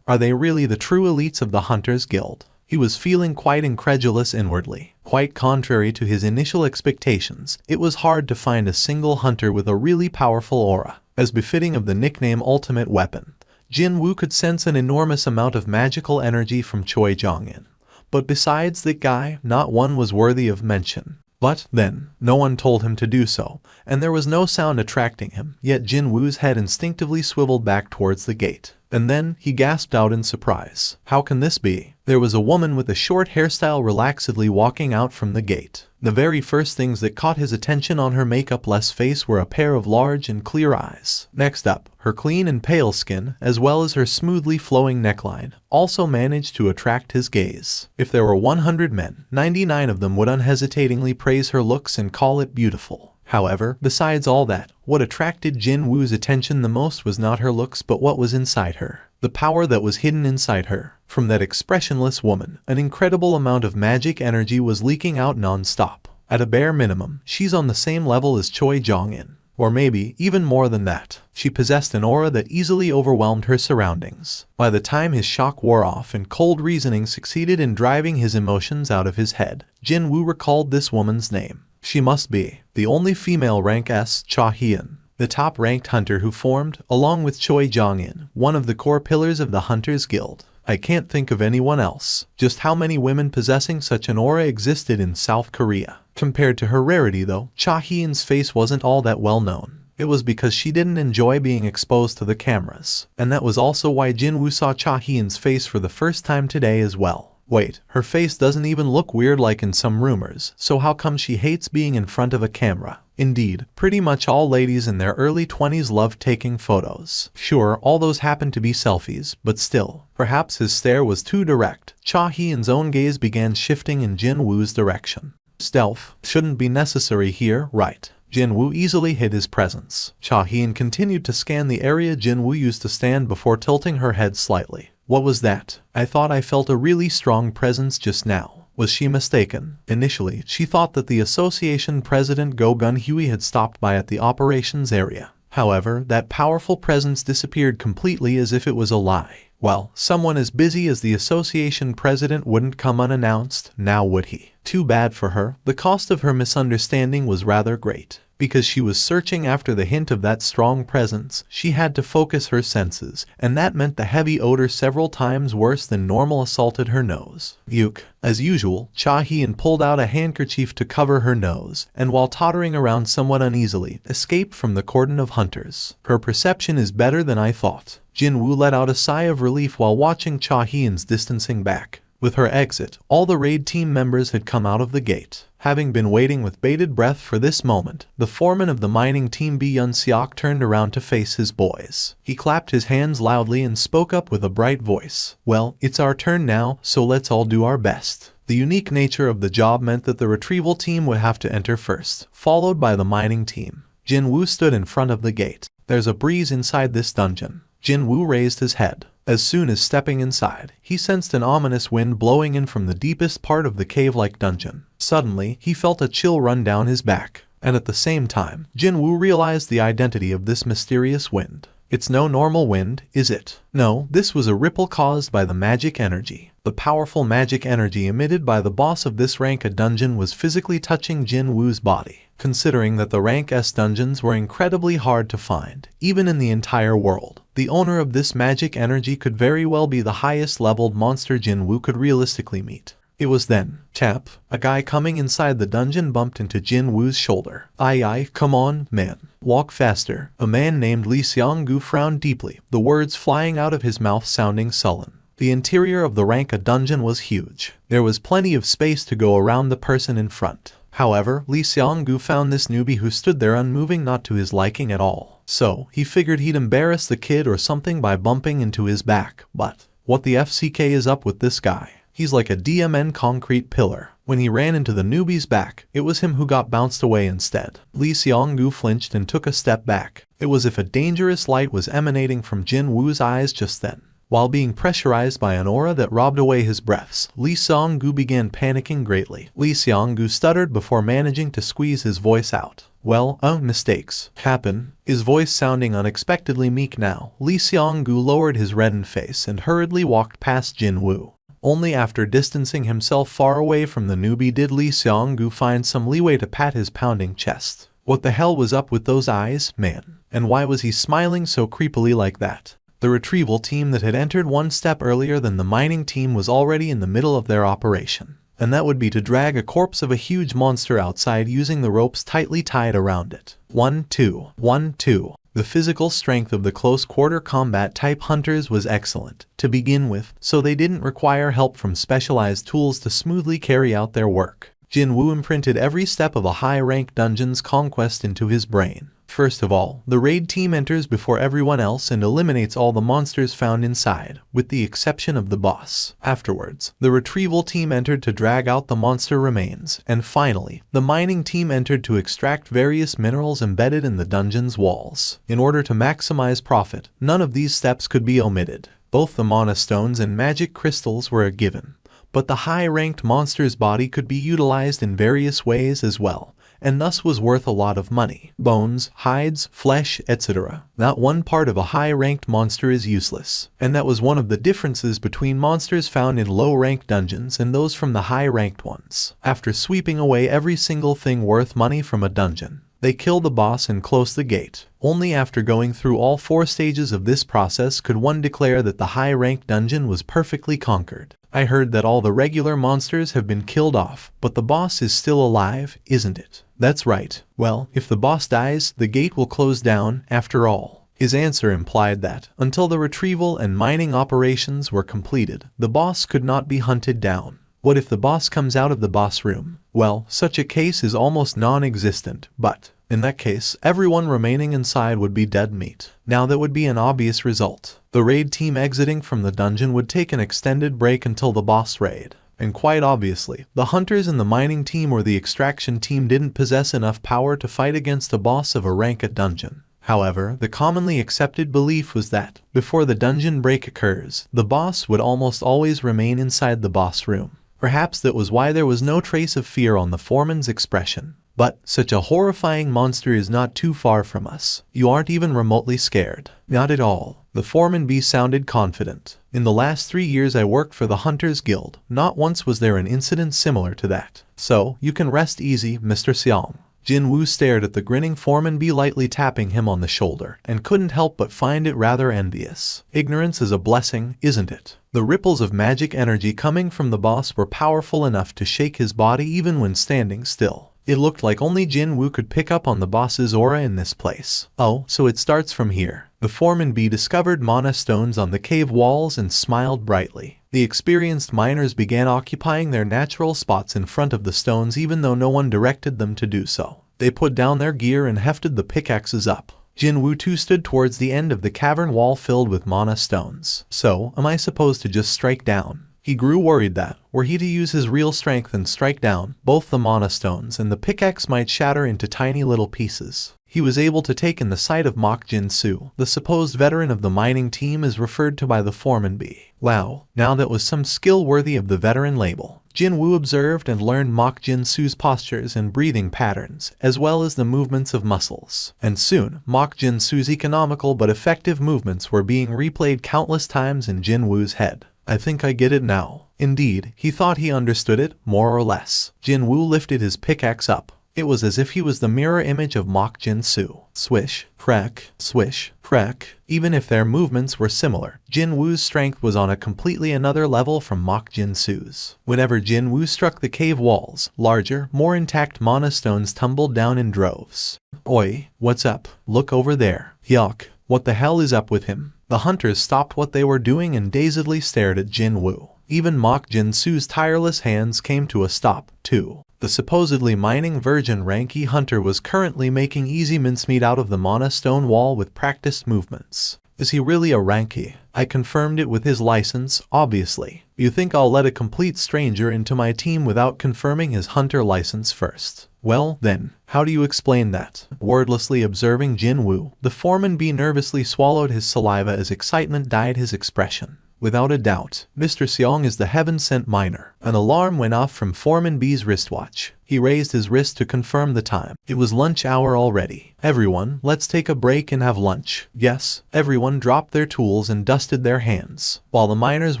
are they really the true elites of the Hunters Guild? He was feeling quite incredulous inwardly. Quite contrary to his initial expectations, it was hard to find a single hunter with a really powerful aura. As befitting of the nickname Ultimate Weapon, Jin Woo could sense an enormous amount of magical energy from Choi Jong-in. But besides that guy, not one was worthy of mention. But, then, no one told him to do so, and there was no sound attracting him, yet Jin Woo's head instinctively swiveled back towards the gate. And then, he gasped out in surprise. How can this be? There was a woman with a short hairstyle relaxedly walking out from the gate. The very first things that caught his attention on her makeup-less face were a pair of large and clear eyes. Next up, her clean and pale skin, as well as her smoothly flowing neckline, also managed to attract his gaze. If there were 100 men, 99 of them would unhesitatingly praise her looks and call it beautiful. However, besides all that, what attracted Jin Woo's attention the most was not her looks but what was inside her. The power that was hidden inside her. From that expressionless woman, an incredible amount of magic energy was leaking out non-stop. At a bare minimum, she's on the same level as Choi Jong-in. Or maybe, even more than that. She possessed an aura that easily overwhelmed her surroundings. By the time his shock wore off and cold reasoning succeeded in driving his emotions out of his head, Jin Woo recalled this woman's name. She must be the only female rank S, Cha Hyun, the top-ranked hunter who formed, along with Choi Jong-in, one of the core pillars of the Hunters Guild. I can't think of anyone else. Just how many women possessing such an aura existed in South Korea. Compared to her rarity though, Cha Hyun's face wasn't all that well known. It was because she didn't enjoy being exposed to the cameras. And that was also why Jin Woo saw Cha Hyun's face for the first time today as well. Wait, her face doesn't even look weird like in some rumors, so how come she hates being in front of a camera? Indeed, pretty much all ladies in their early 20s love taking photos. Sure, all those happen to be selfies, but still. Perhaps his stare was too direct. Cha Hyun's own gaze began shifting in Jin Woo's direction. Stealth shouldn't be necessary here, right? Jin Woo easily hid his presence. Cha Hyun continued to scan the area Jin Woo used to stand before tilting her head slightly. What was that? I thought I felt a really strong presence just now. Was she mistaken? Initially, she thought that the association president Go Gun Huey had stopped by at the operations area. However, that powerful presence disappeared completely as if it was a lie. Well, someone as busy as the association president wouldn't come unannounced, now would he? Too bad for her. The cost of her misunderstanding was rather great. Because she was searching after the hint of that strong presence, she had to focus her senses, and that meant the heavy odor several times worse than normal assaulted her nose. Yuck. As usual, Cha-hyeon pulled out a handkerchief to cover her nose, and while tottering around somewhat uneasily, escaped from the cordon of hunters. Her perception is better than I thought. Jin-woo let out a sigh of relief while watching Cha-hyeon's distancing back. With her exit, all the raid team members had come out of the gate. Having been waiting with bated breath for this moment, the foreman of the mining team Bi Yun-seok turned around to face his boys. He clapped his hands loudly and spoke up with a bright voice. Well, it's our turn now, so let's all do our best. The unique nature of the job meant that the retrieval team would have to enter first, followed by the mining team. Jin-woo stood in front of the gate. There's a breeze inside this dungeon. Jin-woo raised his head. As soon as stepping inside, he sensed an ominous wind blowing in from the deepest part of the cave-like dungeon. Suddenly, he felt a chill run down his back, and at the same time, Jin-woo realized the identity of this mysterious wind. It's no normal wind, is it? No, this was a ripple caused by the magic energy. The powerful magic energy emitted by the boss of this rank A dungeon was physically touching Jin-woo's body. Considering that the rank S dungeons were incredibly hard to find, even in the entire world, the owner of this magic energy could very well be the highest leveled monster Jin-woo could realistically meet. It was then, tap, a guy coming inside the dungeon bumped into Jin-woo's shoulder. Aye, come on, man. Walk faster. A man named Lee Seong-gu frowned deeply, the words flying out of his mouth sounding sullen. The interior of the rank A dungeon was huge. There was plenty of space to go around the person in front. However, Lee Seong-gu found this newbie who stood there unmoving not to his liking at all. So, he figured he'd embarrass the kid or something by bumping into his back. But, what the FCK is up with this guy? He's like a DMN concrete pillar. When he ran into the newbie's back, it was him who got bounced away instead. Lee Seong-gu flinched and took a step back. It was as if a dangerous light was emanating from Jin-woo's eyes just then. While being pressurized by an aura that robbed away his breaths, Lee Seong-gu began panicking greatly. Lee Seong-gu stuttered before managing to squeeze his voice out. Well, mistakes happen. His voice sounding unexpectedly meek now, Lee Seong-gu lowered his reddened face and hurriedly walked past Jin-woo. Only after distancing himself far away from the newbie did Lee Seong-gu find some leeway to pat his pounding chest. What the hell was up with those eyes, man? And why was he smiling so creepily like that? The retrieval team that had entered one step earlier than the mining team was already in the middle of their operation. And that would be to drag a corpse of a huge monster outside using the ropes tightly tied around it. 1, 2, 1, 2. The physical strength of the close-quarter combat type hunters was excellent to begin with, so they didn't require help from specialized tools to smoothly carry out their work. Jin-woo imprinted every step of a high-ranked dungeon's conquest into his brain. First of all, the raid team enters before everyone else and eliminates all the monsters found inside, with the exception of the boss. Afterwards, the retrieval team entered to drag out the monster remains, and finally, the mining team entered to extract various minerals embedded in the dungeon's walls. In order to maximize profit, none of these steps could be omitted. Both the mana stones and magic crystals were a given, but the high-ranked monster's body could be utilized in various ways as well, and thus was worth a lot of money. Bones, hides, flesh, etc. Not one part of a high-ranked monster is useless, and that was one of the differences between monsters found in low-ranked dungeons and those from the high-ranked ones. After sweeping away every single thing worth money from a dungeon, they killed the boss and closed the gate. Only after going through all 4 stages of this process could one declare that the high-ranked dungeon was perfectly conquered. I heard that all the regular monsters have been killed off, but the boss is still alive, isn't it? That's right. Well, if the boss dies, the gate will close down, after all. His answer implied that, until the retrieval and mining operations were completed, the boss could not be hunted down. What if the boss comes out of the boss room? Well, such a case is almost non-existent, but in that case, everyone remaining inside would be dead meat. Now that would be an obvious result. The raid team exiting from the dungeon would take an extended break until the boss raid. And quite obviously, the hunters in the mining team or the extraction team didn't possess enough power to fight against a boss of a rank A dungeon. However, the commonly accepted belief was that, before the dungeon break occurs, the boss would almost always remain inside the boss room. Perhaps that was why there was no trace of fear on the foreman's expression. But such a horrifying monster is not too far from us. You aren't even remotely scared. Not at all. The foreman bee sounded confident. In the last 3 years I worked for the Hunters Guild. Not once was there an incident similar to that. So, you can rest easy, Mr. Xiong. Jinwoo stared at the grinning foreman bee, lightly tapping him on the shoulder, and couldn't help but find it rather envious. Ignorance is a blessing, isn't it? The ripples of magic energy coming from the boss were powerful enough to shake his body even when standing still. It looked like only Jinwoo could pick up on the boss's aura in this place. Oh, so it starts from here. The foreman bee discovered mana stones on the cave walls and smiled brightly. The experienced miners began occupying their natural spots in front of the stones even though no one directed them to do so. They put down their gear and hefted the pickaxes up. Jinwoo too stood towards the end of the cavern wall filled with mana stones. So, am I supposed to just strike down? He grew worried that, were he to use his real strength and strike down, both the mana stones and the pickaxe might shatter into tiny little pieces. He was able to take in the sight of Mok Jin-soo. The supposed veteran of the mining team is referred to by the foreman bee. Wow, now that was some skill worthy of the veteran label. Jinwoo observed and learned Mok Jin-soo's postures and breathing patterns, as well as the movements of muscles. And soon, Mok Jin-soo's economical but effective movements were being replayed countless times in Jinwoo's head. I think I get it now. Indeed, he thought he understood it, more or less. Jinwoo lifted his pickaxe up. It was as if he was the mirror image of Mok Jin-soo. Swish, crack, swish, crack. Even if their movements were similar, Jinwoo's strength was on a completely another level from Mok Jin-soo's. Whenever Jinwoo struck the cave walls, larger, more intact mana stones tumbled down in droves. Oi, what's up? Look over there. Yuck, what the hell is up with him? The hunters stopped what they were doing and dazedly stared at Jinwoo. Even Mok Jin-soo's tireless hands came to a stop, too. The supposedly mining virgin Ranky hunter was currently making easy mincemeat out of the mana stone wall with practiced movements. Is he really a Ranky? I confirmed it with his license, obviously. You think I'll let a complete stranger into my team without confirming his hunter license first? Well, then, how do you explain that? Wordlessly observing Jinwoo, the foreman bee nervously swallowed his saliva as excitement dyed his expression. Without a doubt, Mr. Xiong is the heaven-sent miner. An alarm went off from Foreman B's wristwatch. He raised his wrist to confirm the time. It was lunch hour already. Everyone, let's take a break and have lunch. Yes, everyone dropped their tools and dusted their hands. While the miners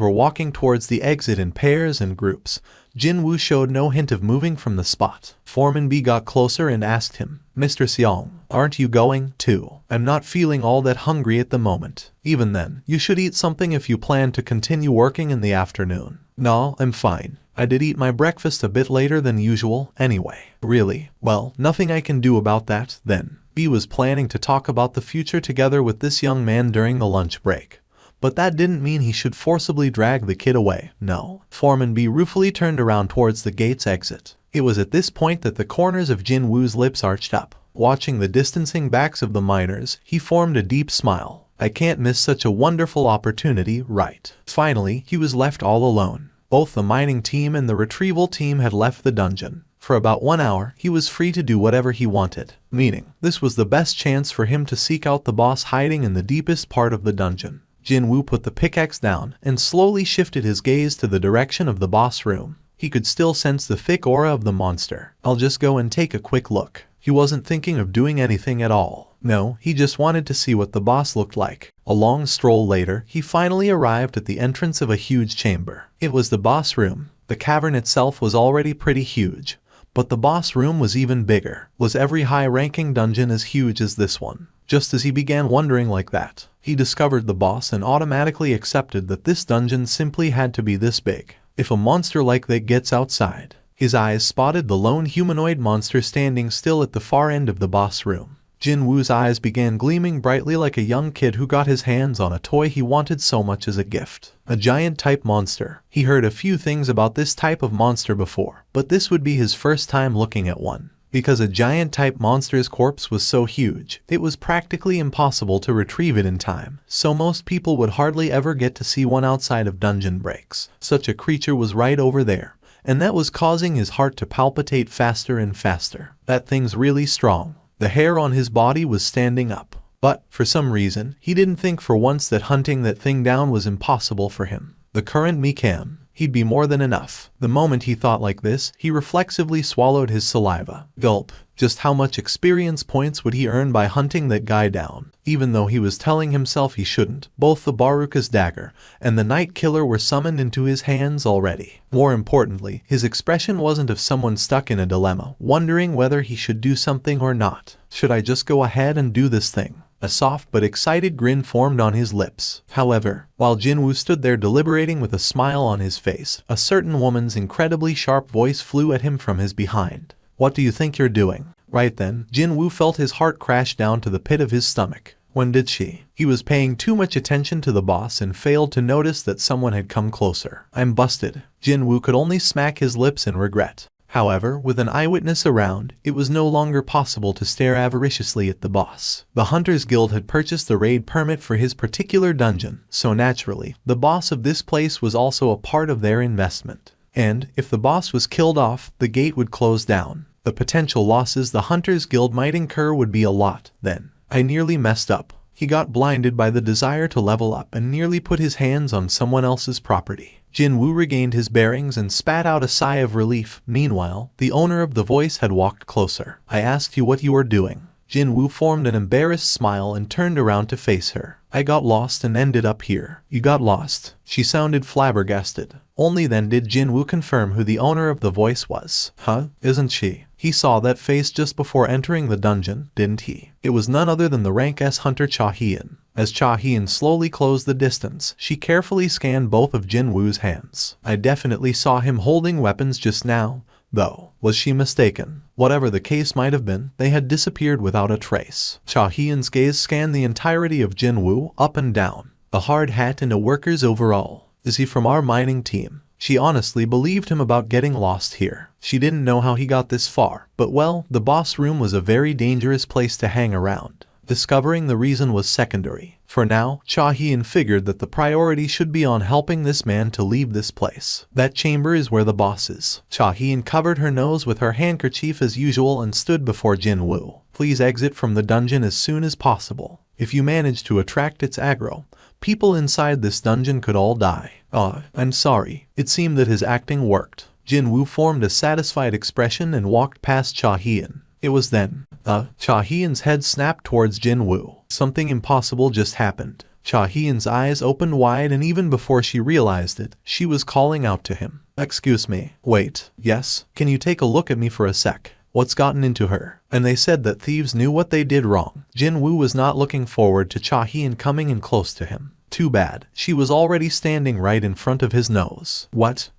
were walking towards the exit in pairs and groups, Jinwoo showed no hint of moving from the spot. Foreman B got closer and asked him, Mr. Xiong, aren't you going, too? I'm not feeling all that hungry at the moment. Even then, you should eat something if you plan to continue working in the afternoon. No, I'm fine. I did eat my breakfast a bit later than usual, anyway. Really? Well, nothing I can do about that, then. B was planning to talk about the future together with this young man during the lunch break. But that didn't mean he should forcibly drag the kid away, no. Foreman B ruefully turned around towards the gate's exit. It was at this point that the corners of Jinwoo's lips arched up. Watching the distancing backs of the miners, he formed a deep smile. I can't miss such a wonderful opportunity, right? Finally, he was left all alone. Both the mining team and the retrieval team had left the dungeon. For about 1 hour, he was free to do whatever he wanted. Meaning, this was the best chance for him to seek out the boss hiding in the deepest part of the dungeon. Jinwoo put the pickaxe down and slowly shifted his gaze to the direction of the boss room. He could still sense the thick aura of the monster. I'll just go and take a quick look. He wasn't thinking of doing anything at all. No, he just wanted to see what the boss looked like. A long stroll later, he finally arrived at the entrance of a huge chamber. It was the boss room. The cavern itself was already pretty huge, but the boss room was even bigger. Was every high-ranking dungeon as huge as this one? Just as he began wondering like that, he discovered the boss and automatically accepted that this dungeon simply had to be this big. If a monster like that gets outside, his eyes spotted the lone humanoid monster standing still at the far end of the boss room. Jinwoo's eyes began gleaming brightly like a young kid who got his hands on a toy he wanted so much as a gift. A giant-type monster. He heard a few things about this type of monster before, but this would be his first time looking at one. Because a giant-type monster's corpse was so huge, it was practically impossible to retrieve it in time, so most people would hardly ever get to see one outside of dungeon breaks. Such a creature was right over there, and that was causing his heart to palpitate faster and faster. That thing's really strong. The hair on his body was standing up. But, for some reason, he didn't think for once that hunting that thing down was impossible for him. The current Mecam, he'd be more than enough. The moment he thought like this, he reflexively swallowed his saliva. Gulp. Just how much experience points would he earn by hunting that guy down? Even though he was telling himself he shouldn't, both the Baruka's dagger and the Night Killer were summoned into his hands already. More importantly, his expression wasn't of someone stuck in a dilemma, wondering whether he should do something or not. Should I just go ahead and do this thing? A soft but excited grin formed on his lips. However, while Jinwoo stood there deliberating with a smile on his face, a certain woman's incredibly sharp voice flew at him from his behind. What do you think you're doing? Right then, Jinwoo felt his heart crash down to the pit of his stomach. When did she? He was paying too much attention to the boss and failed to notice that someone had come closer. I'm busted. Jinwoo could only smack his lips in regret. However, with an eyewitness around, it was no longer possible to stare avariciously at the boss. The Hunters Guild had purchased the raid permit for his particular dungeon, so naturally, the boss of this place was also a part of their investment. And, if the boss was killed off, the gate would close down. The potential losses the Hunters Guild might incur would be a lot, then. I nearly messed up. He got blinded by the desire to level up and nearly put his hands on someone else's property. Jinwoo regained his bearings and spat out a sigh of relief. Meanwhile, the owner of the voice had walked closer. I asked you what you were doing. Jinwoo formed an embarrassed smile and turned around to face her. I got lost and ended up here. You got lost? She sounded flabbergasted. Only then did Jinwoo confirm who the owner of the voice was. Huh? Isn't she? He saw that face just before entering the dungeon, didn't he? It was none other than the rank S hunter Cha Hyun. As Cha Hyun slowly closed the distance, she carefully scanned both of Jinwoo's hands. I definitely saw him holding weapons just now, though. Was she mistaken? Whatever the case might have been, they had disappeared without a trace. Cha Hyun's gaze scanned the entirety of Jinwoo, up and down. A hard hat and a worker's overall. Is he from our mining team? She honestly believed him about getting lost here. She didn't know how he got this far, but well, the boss room was a very dangerous place to hang around. Discovering the reason was secondary. For now, Cha Hyun figured that the priority should be on helping this man to leave this place. That chamber is where the boss is. Cha Hyun covered her nose with her handkerchief as usual and stood before Jinwoo. Please exit from the dungeon as soon as possible. If you manage to attract its aggro, people inside this dungeon could all die. I'm sorry. It seemed that his acting worked. Jinwoo formed a satisfied expression and walked past Cha Hyun. It was then. Cha Hyun's head snapped towards Jinwoo. Something impossible just happened. Cha Hyun's eyes opened wide, and even before she realized it, she was calling out to him. Excuse me. Wait. Yes? Can you take a look at me for a sec? What's gotten into her? And they said that thieves knew what they did wrong. Jinwoo was not looking forward to Cha Hyun coming in close to him. Too bad. She was already standing right in front of his nose.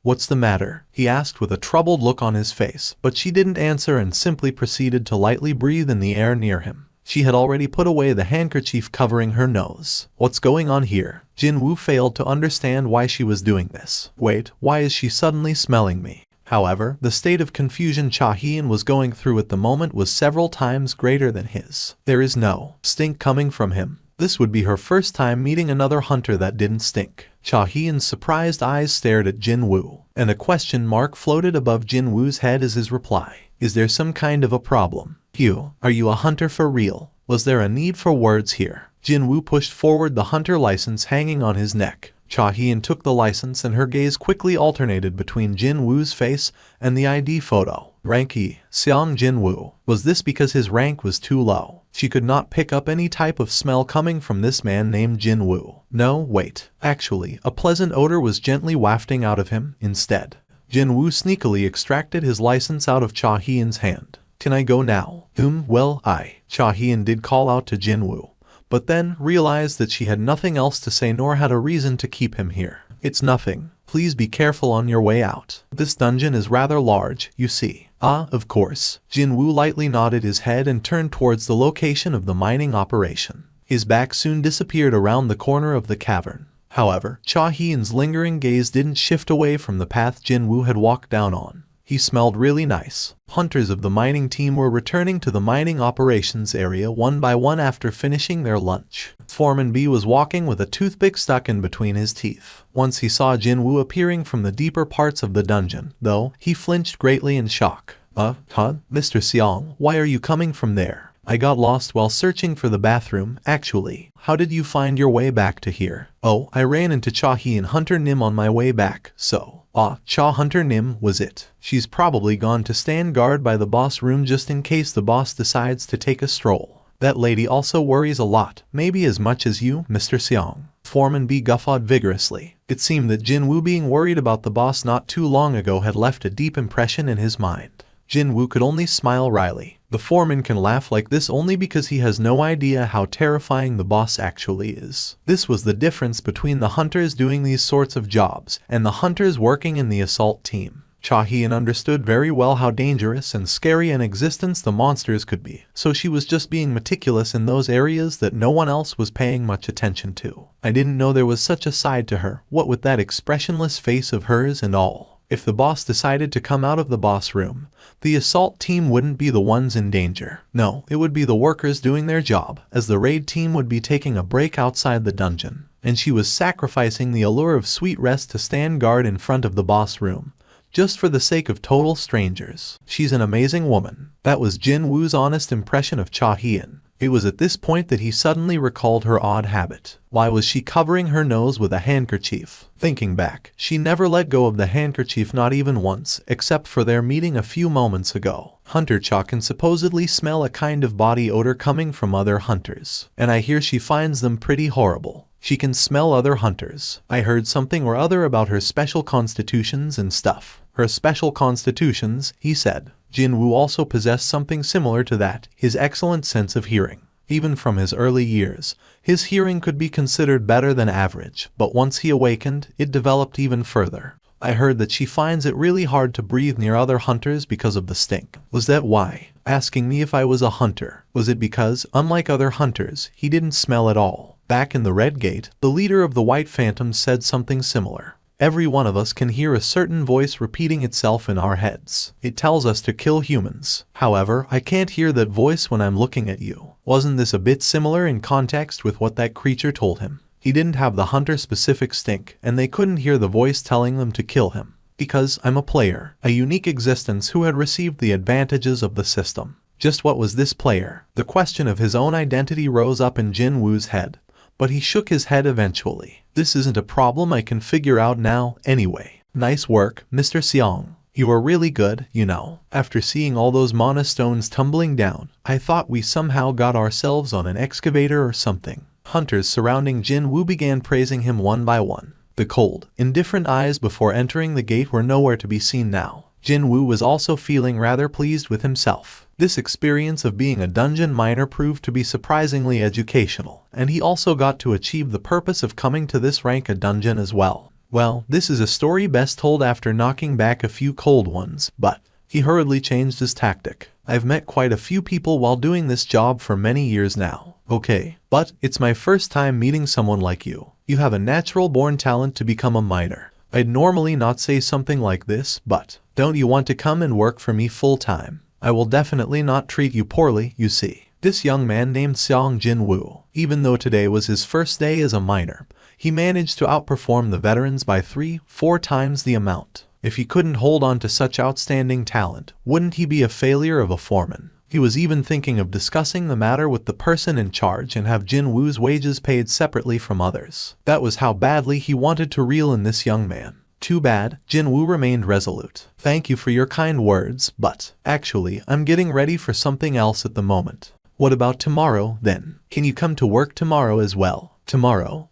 What's the matter? He asked with a troubled look on his face, but she didn't answer and simply proceeded to lightly breathe in the air near him. She had already put away the handkerchief covering her nose. What's going on here? Jinwoo failed to understand why she was doing this. Wait, why is she suddenly smelling me? However, the state of confusion Cha Hyun was going through at the moment was several times greater than his. There is no stink coming from him. This would be her first time meeting another hunter that didn't stink. Cha Hyun's surprised eyes stared at Jinwoo, and a question mark floated above Jinwoo's head as his reply. Is there some kind of a problem? Are you a hunter for real? Was there a need for words here? Jinwoo pushed forward the hunter license hanging on his neck. Cha Hyun took the license and her gaze quickly alternated between Jinwoo's face and the ID photo. Rank E, Seong Jinwoo. Was this because his rank was too low? She could not pick up any type of smell coming from this man named Jinwoo. No, wait. Actually, a pleasant odor was gently wafting out of him instead. Jinwoo sneakily extracted his license out of Cha Hyun's hand. Can I go now? Well, Cha Hyun did call out to Jinwoo, but then realized that she had nothing else to say nor had a reason to keep him here. It's nothing. Please be careful on your way out. This dungeon is rather large, you see. Of course. Jinwoo lightly nodded his head and turned towards the location of the mining operation. His back soon disappeared around the corner of the cavern. However, Cha Hyun's lingering gaze didn't shift away from the path Jinwoo had walked down on. He smelled really nice. Hunters of the mining team were returning to the mining operations area one by one after finishing their lunch. Foreman B was walking with a toothpick stuck in between his teeth. Once he saw Jinwoo appearing from the deeper parts of the dungeon, though, he flinched greatly in shock. Mr. Seong, why are you coming from there? I got lost while searching for the bathroom, actually. How did you find your way back to here? Oh, I ran into Cha-hee and Hunter Nim on my way back, so. Ah, Hunter Nim was it. She's probably gone to stand guard by the boss room just in case the boss decides to take a stroll. That lady also worries a lot, maybe as much as you, Mr. Seong. Foreman B guffawed vigorously. It seemed that Jin-woo being worried about the boss not too long ago had left a deep impression in his mind. Jin-woo could only smile wryly. The foreman can laugh like this only because he has no idea how terrifying the boss actually is. This was the difference between the hunters doing these sorts of jobs and the hunters working in the assault team. Cha-hee understood very well how dangerous and scary an existence the monsters could be, so she was just being meticulous in those areas that no one else was paying much attention to. I didn't know there was such a side to her, what with that expressionless face of hers and all. If the boss decided to come out of the boss room, the assault team wouldn't be the ones in danger. No, it would be the workers doing their job, as the raid team would be taking a break outside the dungeon. And she was sacrificing the allure of sweet rest to stand guard in front of the boss room, just for the sake of total strangers. She's an amazing woman. That was Jin-woo's honest impression of Cha-hee. It was at this point that he suddenly recalled her odd habit. Why was she covering her nose with a handkerchief? Thinking back, she never let go of the handkerchief, not even once, except for their meeting a few moments ago. Hunter Cha can supposedly smell a kind of body odor coming from other hunters, and I hear she finds them pretty horrible. She can smell other hunters. I heard something or other about her special constitutions and stuff. Her special constitutions, he said. Jin-woo also possessed something similar to that, his excellent sense of hearing. Even from his early years, his hearing could be considered better than average, but once he awakened, it developed even further. I heard that she finds it really hard to breathe near other hunters because of the stink. Was that why? Asking me if I was a hunter. Was it because, unlike other hunters, he didn't smell at all? Back in the Red Gate, the leader of the White Phantoms said something similar. Every one of us can hear a certain voice repeating itself in our heads. It tells us to kill humans. However, I can't hear that voice when I'm looking at you. Wasn't this a bit similar in context with what that creature told him? He didn't have the hunter-specific stink, and they couldn't hear the voice telling them to kill him. Because I'm a player, a unique existence who had received the advantages of the system. Just what was this player? The question of his own identity rose up in Jin-woo's head. But he shook his head eventually. This isn't a problem I can figure out now, anyway. Nice work, Mr. Seong. You are really good, you know. After seeing all those mana stones tumbling down, I thought we somehow got ourselves on an excavator or something. Hunters surrounding Jin-woo began praising him one by one. The cold, indifferent eyes before entering the gate were nowhere to be seen now. Jin-woo was also feeling rather pleased with himself. This experience of being a dungeon miner proved to be surprisingly educational, and he also got to achieve the purpose of coming to this rank a dungeon as well. Well, this is a story best told after knocking back a few cold ones, but he hurriedly changed his tactic. I've met quite a few people while doing this job for many years now. Okay, but it's my first time meeting someone like you. You have a natural-born talent to become a miner. I'd normally not say something like this, but don't you want to come and work for me full-time? I will definitely not treat you poorly, you see. This young man named Seong Jin-woo, even though today was his first day as a miner, he managed to outperform the veterans by 3-4 times the amount. If he couldn't hold on to such outstanding talent, wouldn't he be a failure of a foreman? He was even thinking of discussing the matter with the person in charge and have Jin-woo's wages paid separately from others. That was how badly he wanted to reel in this young man. Too bad, Jin-woo remained resolute. Thank you for your kind words, but actually, I'm getting ready for something else at the moment. What about tomorrow, then? Can you come to work tomorrow as well? Tomorrow?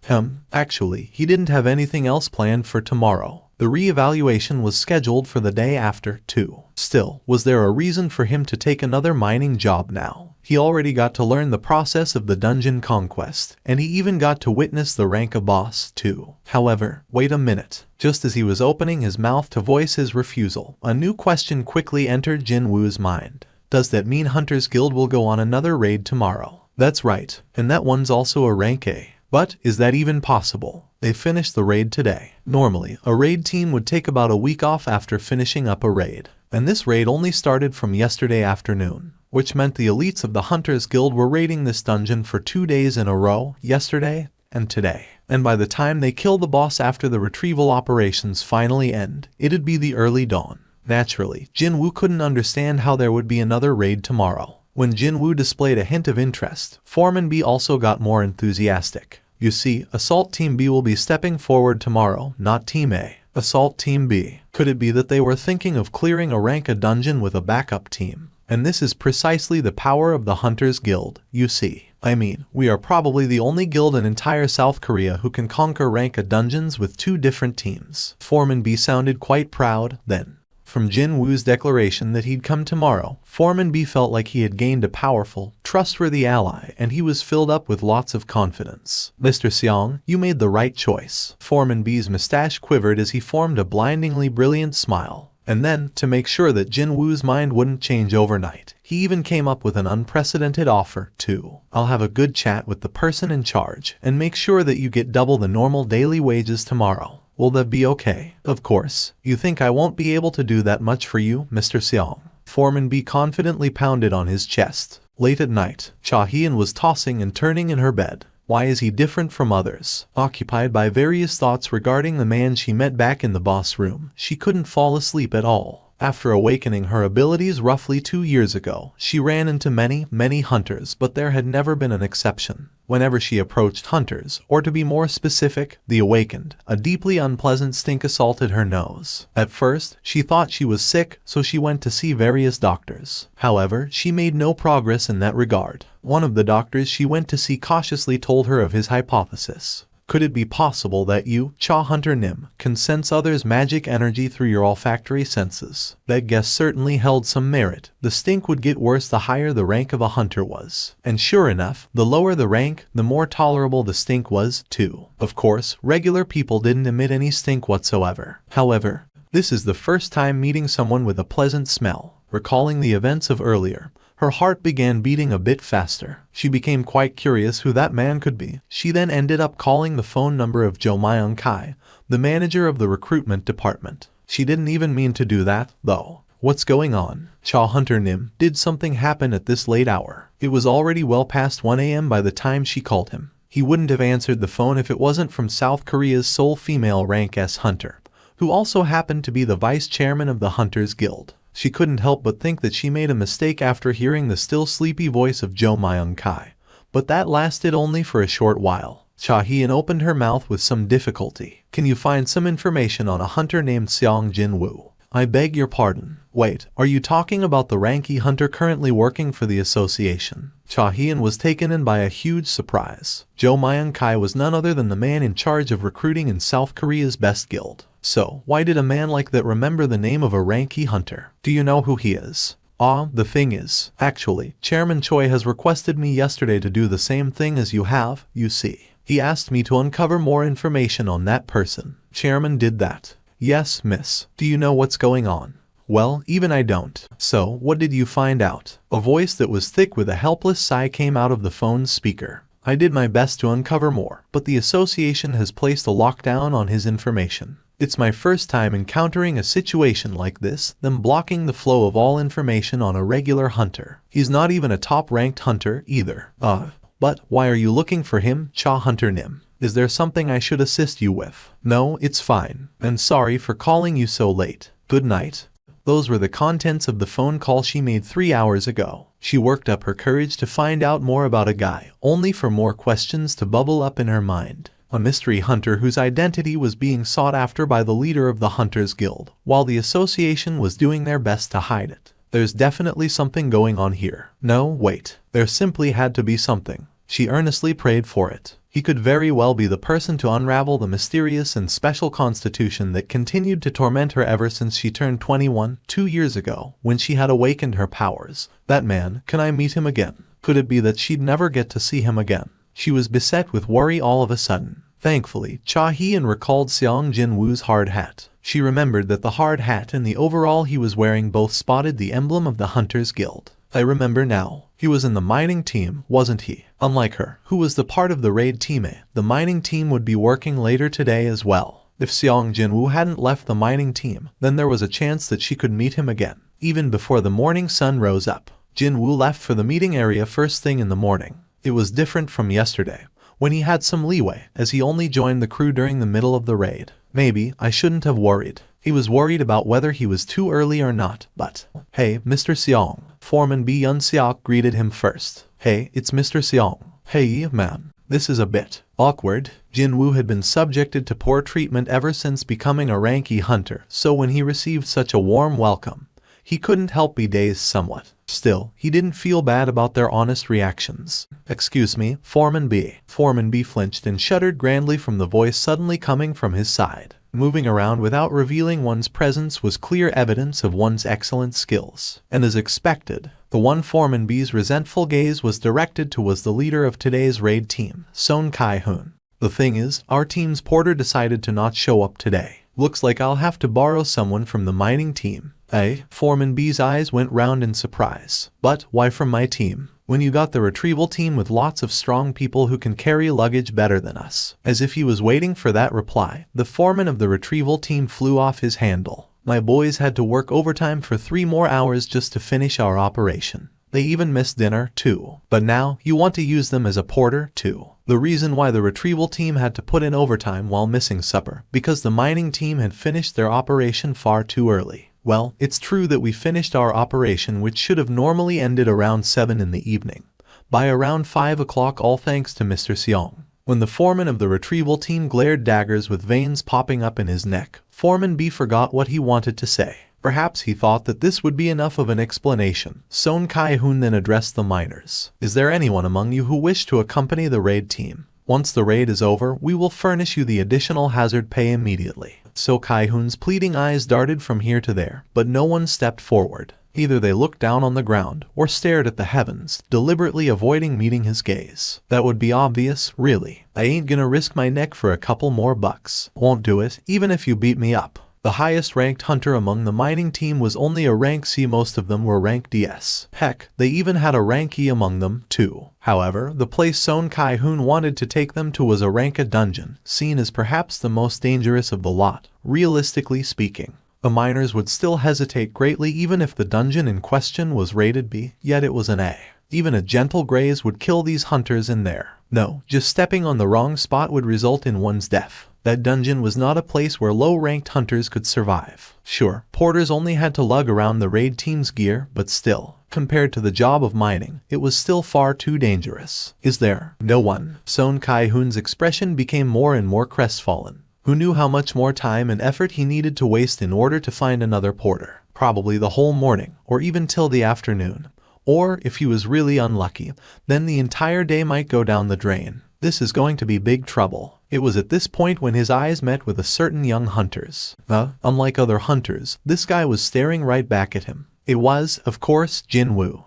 Actually, he didn't have anything else planned for tomorrow. The re-evaluation was scheduled for the day after, too. Still, was there a reason for him to take another mining job now? He already got to learn the process of the dungeon conquest, and he even got to witness the rank of boss, too. However, wait a minute. Just as he was opening his mouth to voice his refusal, a new question quickly entered Jin-woo's mind. Does that mean Hunter's Guild will go on another raid tomorrow? That's right, and that one's also a rank A. But is that even possible? They finished the raid today. Normally, a raid team would take about a week off after finishing up a raid. And this raid only started from yesterday afternoon, which meant the elites of the Hunters Guild were raiding this dungeon for 2 days in a row, yesterday and today. And by the time they kill the boss after the retrieval operations finally end, it'd be the early dawn. Naturally, Jin-woo couldn't understand how there would be another raid tomorrow. When Jinwoo displayed a hint of interest, Foreman B also got more enthusiastic. You see, Assault Team B will be stepping forward tomorrow, not Team A. Assault Team B. Could it be that they were thinking of clearing a rank dungeon with a backup team? And this is precisely the power of the Hunters Guild, you see. I mean, we are probably the only guild in entire South Korea who can conquer rank dungeons with 2 different teams. Foreman B sounded quite proud, then. From Jinwoo's declaration that he'd come tomorrow, Foreman B felt like he had gained a powerful, trustworthy ally, and he was filled up with lots of confidence. Mr. Seong, you made the right choice. Foreman B's mustache quivered as he formed a blindingly brilliant smile. And then, to make sure that Jinwoo's mind wouldn't change overnight, he even came up with an unprecedented offer, too. I'll have a good chat with the person in charge, and make sure that you get double the normal daily wages tomorrow. Will that be okay? Of course. You think I won't be able to do that much for you, Mr. Seong? Foreman B confidently pounded on his chest. Late at night, Cha Hyun was tossing and turning in her bed. Why is he different from others? Occupied by various thoughts regarding the man she met back in the boss room, she couldn't fall asleep at all. After awakening her abilities roughly 2 years ago, she ran into many hunters, but there had never been an exception. Whenever she approached hunters, or to be more specific, the awakened, a deeply unpleasant stink assaulted her nose. At first, she thought she was sick, so she went to see various doctors. However, she made no progress in that regard. One of the doctors she went to see cautiously told her of his hypothesis. Could it be possible that you, Cha Hunter Nim, can sense others' magic energy through your olfactory senses? That guess certainly held some merit. The stink would get worse the higher the rank of a hunter was. And sure enough, the lower the rank, the more tolerable the stink was, too. Of course, regular people didn't emit any stink whatsoever. However, this is the first time meeting someone with a pleasant smell. Recalling the events of earlier, her heart began beating a bit faster. She became quite curious who that man could be. She then ended up calling the phone number of Jo Myung-kai, the manager of the recruitment department. She didn't even mean to do that, though. What's going on? Cha Hunter Nim, did something happen at this late hour? It was already well past 1 a.m. by the time she called him. He wouldn't have answered the phone if it wasn't from South Korea's sole female rank S hunter, who also happened to be the vice chairman of the Hunters Guild. She couldn't help but think that she made a mistake after hearing the still sleepy voice of Jo Myung-kai. But that lasted only for a short while. Cha Hyun opened her mouth with some difficulty. Can you find some information on a hunter named Seong Jinwoo? I beg your pardon. Wait, are you talking about the ranky hunter currently working for the association? Cha Hyun was taken in by a huge surprise. Jo Myung-kai was none other than the man in charge of recruiting in South Korea's best guild. So, why did a man like that remember the name of a ranky hunter? Do you know who he is? The thing is, actually, Chairman Choi has requested me yesterday to do the same thing as you have, you see. He asked me to uncover more information on that person. Chairman did that. Yes, miss. Do you know what's going on? Well, even I don't. So, what did you find out? A voice that was thick with a helpless sigh came out of the phone's speaker. I did my best to uncover more, but the association has placed a lockdown on his information. It's my first time encountering a situation like this, them blocking the flow of all information on a regular hunter. He's not even a top-ranked hunter, either. But why are you looking for him, Cha Hunter Nim? Is there something I should assist you with? No, it's fine. And sorry for calling you so late. Good night. Those were the contents of the phone call she made 3 hours ago. She worked up her courage to find out more about a guy, only for more questions to bubble up in her mind. A mystery hunter whose identity was being sought after by the leader of the Hunters Guild, while the association was doing their best to hide it. There's definitely something going on here. No, wait. There simply had to be something. She earnestly prayed for it. He could very well be the person to unravel the mysterious and special constitution that continued to torment her ever since she turned 21, 2 years ago, when she had awakened her powers. That man, can I meet him again? Could it be that she'd never get to see him again? She was beset with worry all of a sudden. Thankfully, Cha Hyun recalled Seong Jinwoo's hard hat. She remembered that the hard hat and the overall he was wearing both spotted the emblem of the Hunters Guild. I remember now. He was in the mining team, wasn't he? Unlike her, who was the part of the raid team A, the mining team would be working later today as well. If Seong Jinwoo hadn't left the mining team, then there was a chance that she could meet him again, even before the morning sun rose up. Jinwoo left for the meeting area first thing in the morning. It was different from yesterday, when he had some leeway, as he only joined the crew during the middle of the raid. Maybe I shouldn't have worried. He was worried about whether he was too early or not, but, "Hey, Mr. Seong." Foreman B. Yun Seok greeted him first. "Hey, it's Mr. Seong." "Hey, man. This is a bit awkward." Jin-woo had been subjected to poor treatment ever since becoming a ranky hunter, so when he received such a warm welcome, he couldn't help be dazed somewhat. Still, he didn't feel bad about their honest reactions. "Excuse me, Foreman B." Foreman B flinched and shuddered grandly from the voice suddenly coming from his side. Moving around without revealing one's presence was clear evidence of one's excellent skills. And as expected, the one Foreman B's resentful gaze was directed to was the leader of today's raid team, Son Kai-hoon. "The thing is, our team's porter decided to not show up today. Looks like I'll have to borrow someone from the mining team." "Eh?" Foreman B's eyes went round in surprise. "But why from my team, when you got the retrieval team with lots of strong people who can carry luggage better than us?" As if he was waiting for that reply, the foreman of the retrieval team flew off his handle. "My boys had to work overtime for 3 more hours just to finish our operation. They even missed dinner, too. But now, you want to use them as a porter, too." The reason why the retrieval team had to put in overtime while missing supper, because the mining team had finished their operation far too early. Well, it's true that we finished our operation, which should have normally ended around 7 in the evening, by around 5 o'clock, all thanks to Mr. Seong. When the foreman of the retrieval team glared daggers with veins popping up in his neck, Foreman B forgot what he wanted to say. Perhaps he thought that this would be enough of an explanation. Son Kai-hoon then addressed the miners. "Is there anyone among you who wish to accompany the raid team? Once the raid is over, we will furnish you the additional hazard pay immediately." So Kai-hoon's pleading eyes darted from here to there, but no one stepped forward. Either they looked down on the ground or stared at the heavens, deliberately avoiding meeting his gaze. That would be obvious, really. "I ain't gonna risk my neck for a couple more bucks. Won't do it, even if you beat me up." The highest ranked hunter among the mining team was only a rank C. Most of them were rank DS. Heck, they even had a rank E among them, too. However, the place Son Kai-hoon wanted to take them to was a rank A dungeon, seen as perhaps the most dangerous of the lot, realistically speaking. The miners would still hesitate greatly even if the dungeon in question was rated B, yet it was an A. Even a gentle graze would kill these hunters in there. No, just stepping on the wrong spot would result in one's death. That dungeon was not a place where low-ranked hunters could survive. Sure, porters only had to lug around the raid team's gear, but still, compared to the job of mining, it was still far too dangerous. "Is there no one?" Son Kai-hoon's expression became more and more crestfallen. Who knew how much more time and effort he needed to waste in order to find another porter? Probably the whole morning, or even till the afternoon. Or, if he was really unlucky, then the entire day might go down the drain. This is going to be big trouble. It was at this point when his eyes met with a certain young hunter's. Unlike other hunters, this guy was staring right back at him. It was, of course, Jin-woo.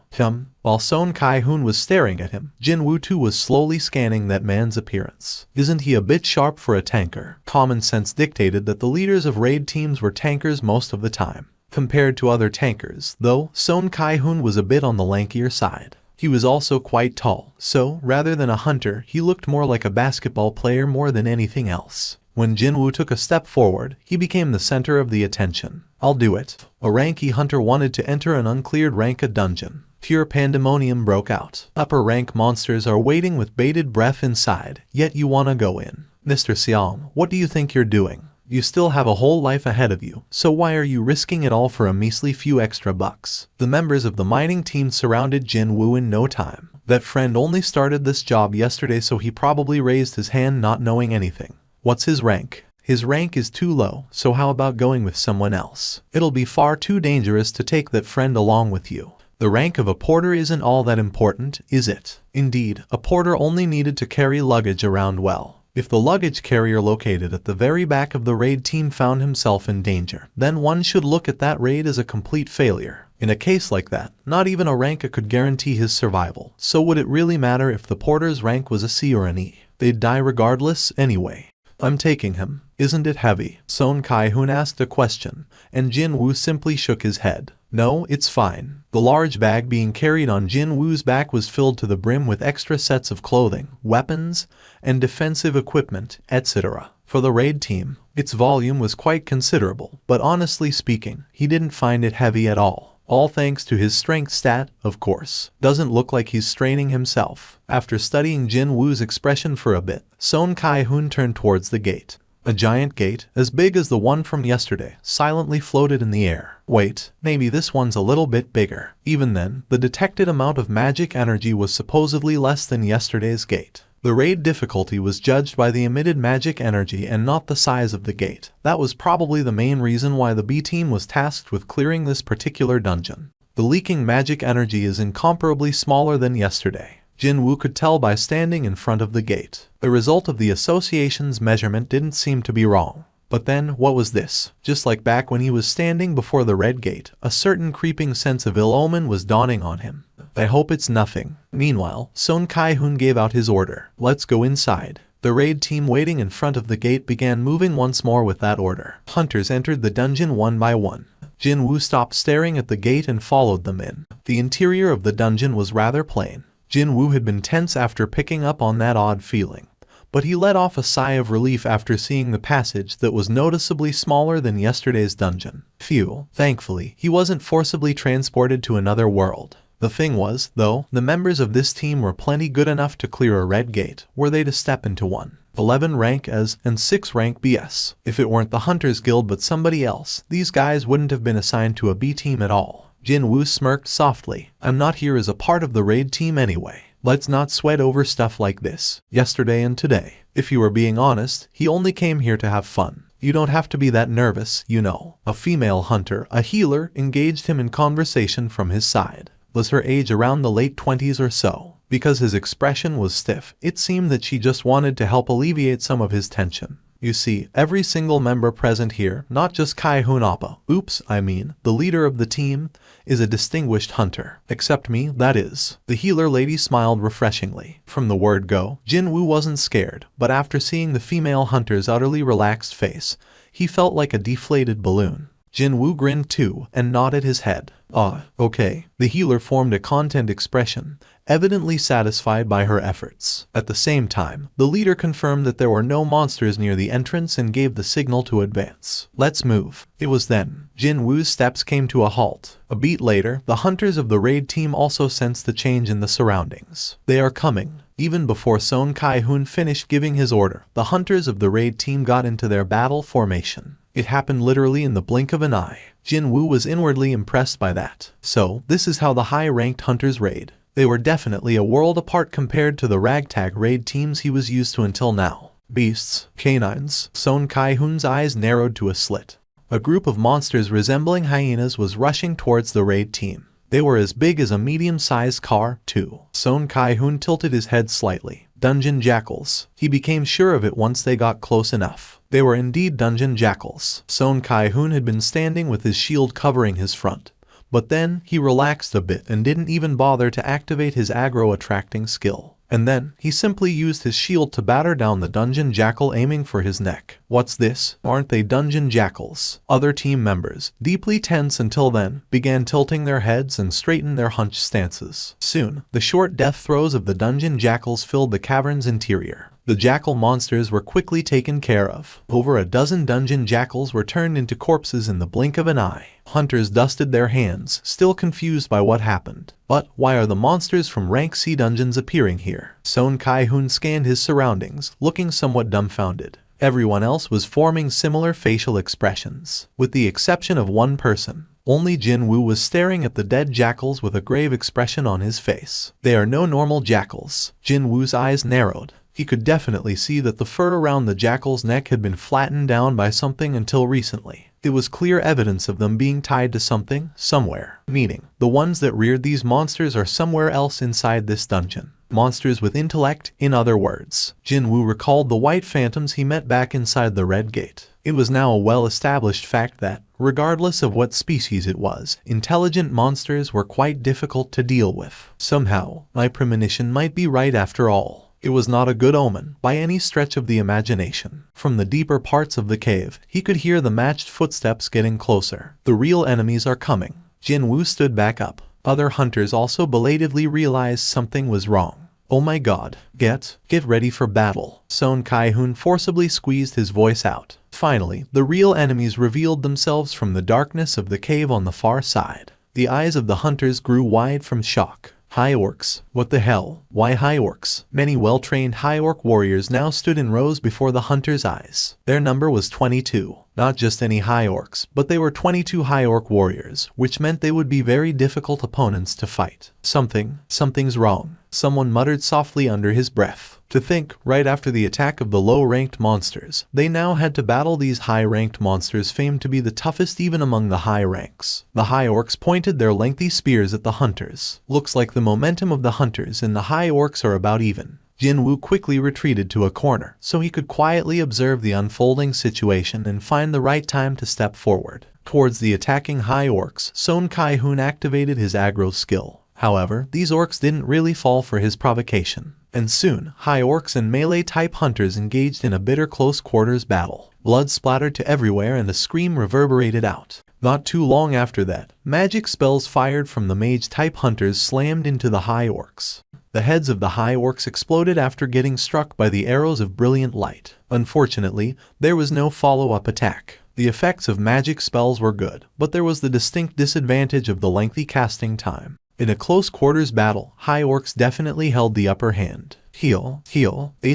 While Son Kai-hoon was staring at him, Jin-woo too was slowly scanning that man's appearance. Isn't he a bit sharp for a tanker? Common sense dictated that the leaders of raid teams were tankers most of the time. Compared to other tankers, though, Son Kai-hoon was a bit on the lankier side. He was also quite tall, so, rather than a hunter, he looked more like a basketball player more than anything else. When Jin-woo took a step forward, he became the center of the attention. "I'll do it." A ranky hunter wanted to enter an uncleared rank A dungeon. Pure pandemonium broke out. Upper rank monsters are waiting with bated breath inside, yet you wanna go in. "Mr. Seong, what do you think you're doing? You still have a whole life ahead of you, so why are you risking it all for a measly few extra bucks?" The members of the mining team surrounded Jin-woo in no time. That friend only started this job yesterday, so he probably raised his hand not knowing anything. "What's his rank?" "His rank is too low, so how about going with someone else? It'll be far too dangerous to take that friend along with you." The rank of a porter isn't all that important, is it? Indeed, a porter only needed to carry luggage around well. If the luggage carrier located at the very back of the raid team found himself in danger, then one should look at that raid as a complete failure. In a case like that, not even a rank A could guarantee his survival, so would it really matter if the porter's rank was a C or an E? They'd die regardless, anyway. "I'm taking him. Isn't it heavy?" Son Kai-hoon asked a question, and Jin-woo simply shook his head. "No, it's fine." The large bag being carried on Jin-woo's back was filled to the brim with extra sets of clothing, weapons, and defensive equipment, etc. For the raid team, its volume was quite considerable, but honestly speaking, he didn't find it heavy at all. All thanks to his strength stat, of course. Doesn't look like he's straining himself. After studying Jin-woo's expression for a bit, Son Kai-hoon turned towards the gate. A giant gate, as big as the one from yesterday, silently floated in the air. Wait, maybe this one's a little bit bigger. Even then, the detected amount of magic energy was supposedly less than yesterday's gate. The raid difficulty was judged by the emitted magic energy and not the size of the gate. That was probably the main reason why the B team was tasked with clearing this particular dungeon. The leaking magic energy is incomparably smaller than yesterday. Jinwoo could tell by standing in front of the gate. The result of the association's measurement didn't seem to be wrong. But then, what was this? Just like back when he was standing before the red gate, a certain creeping sense of ill omen was dawning on him. I hope it's nothing. Meanwhile, Son Kai-hoon gave out his order. Let's go inside. The raid team waiting in front of the gate began moving once more with that order. Hunters entered the dungeon one by one. Jinwoo stopped staring at the gate and followed them in. The interior of the dungeon was rather plain. Jinwoo had been tense after picking up on that odd feeling, but he let off a sigh of relief after seeing the passage that was noticeably smaller than yesterday's dungeon. Phew, thankfully, he wasn't forcibly transported to another world. The thing was, though, the members of this team were plenty good enough to clear a red gate, were they to step into one. 11 rank as and 6 rank BS. If it weren't the Hunters Guild but somebody else, these guys wouldn't have been assigned to a B team at all. Jinwoo smirked softly. I'm not here as a part of the raid team anyway. Let's not sweat over stuff like this. Yesterday and today. If you were being honest, he only came here to have fun. You don't have to be that nervous, you know. A female hunter, a healer, engaged him in conversation from his side. Was her age around the late 20s or so? Because his expression was stiff, it seemed that she just wanted to help alleviate some of his tension. You see, every single member present here, not just Kai-hoon Appa, the leader of the team, is a distinguished hunter. Except me, that is. The healer lady smiled refreshingly. From the word go, Jinwoo wasn't scared, but after seeing the female hunter's utterly relaxed face, he felt like a deflated balloon. Jinwoo grinned too, and nodded his head. Okay. The healer formed a content expression, evidently satisfied by her efforts. At the same time, the leader confirmed that there were no monsters near the entrance and gave the signal to advance. Let's move. It was then Jinwoo's steps came to a halt. A beat later, the hunters of the raid team also sensed the change in the surroundings. They are coming. Even before Son Kai-hoon finished giving his order, the hunters of the raid team got into their battle formation. It happened literally in the blink of an eye. Jinwoo was inwardly impressed by that. So, this is how the high-ranked hunters raid. They were definitely a world apart compared to the ragtag raid teams he was used to until now. Beasts, canines. Son Kai-hoon's eyes narrowed to a slit. A group of monsters resembling hyenas was rushing towards the raid team. They were as big as a medium-sized car, too. Son Kai-hoon tilted his head slightly. Dungeon jackals. He became sure of it once they got close enough. They were indeed dungeon jackals. Son Kai-hoon had been standing with his shield covering his front. But then, he relaxed a bit and didn't even bother to activate his aggro-attracting skill. And then, he simply used his shield to batter down the dungeon jackal aiming for his neck. What's this? Aren't they dungeon jackals? Other team members, deeply tense until then, began tilting their heads and straightened their hunched stances. Soon, the short death throes of the dungeon jackals filled the cavern's interior. The jackal monsters were quickly taken care of. Over a dozen dungeon jackals were turned into corpses in the blink of an eye. Hunters dusted their hands, still confused by what happened. But why are the monsters from rank C dungeons appearing here? Son Kai-hoon scanned his surroundings, looking somewhat dumbfounded. Everyone else was forming similar facial expressions. With the exception of one person, only Jinwoo was staring at the dead jackals with a grave expression on his face. They are no normal jackals. Jinwoo's eyes narrowed. He could definitely see that the fur around the jackal's neck had been flattened down by something until recently. It was clear evidence of them being tied to something, somewhere. Meaning, the ones that reared these monsters are somewhere else inside this dungeon. Monsters with intellect, in other words. Jinwoo recalled the white phantoms he met back inside the red gate. It was now a well-established fact that, regardless of what species it was, intelligent monsters were quite difficult to deal with. Somehow, my premonition might be right after all. It was not a good omen, by any stretch of the imagination. From the deeper parts of the cave, he could hear the matched footsteps getting closer. The real enemies are coming. Jinwoo stood back up. Other hunters also belatedly realized something was wrong. Oh my god. Get ready for battle. Son Kai-hoon forcibly squeezed his voice out. Finally, the real enemies revealed themselves from the darkness of the cave on the far side. The eyes of the hunters grew wide from shock. High orcs. What the hell? Why high orcs? Many well-trained high orc warriors now stood in rows before the hunter's eyes. Their number was 22. Not just any high orcs, but they were 22 high orc warriors, which meant they would be very difficult opponents to fight. Something's wrong. Someone muttered softly under his breath. To think, right after the attack of the low-ranked monsters, they now had to battle these high-ranked monsters famed to be the toughest even among the high ranks. The high orcs pointed their lengthy spears at the hunters. Looks like the momentum of the hunters and the high orcs are about even. Jinwoo quickly retreated to a corner, so he could quietly observe the unfolding situation and find the right time to step forward. Towards the attacking high orcs, Son Kai-hoon activated his aggro skill. However, these orcs didn't really fall for his provocation. And soon, high orcs and melee-type hunters engaged in a bitter close-quarters battle. Blood splattered to everywhere and a scream reverberated out. Not too long after that, magic spells fired from the mage-type hunters slammed into the high orcs. The heads of the high orcs exploded after getting struck by the arrows of brilliant light. Unfortunately, there was no follow-up attack. The effects of magic spells were good, but there was the distinct disadvantage of the lengthy casting time. In a close-quarters battle, high orcs definitely held the upper hand. Heal,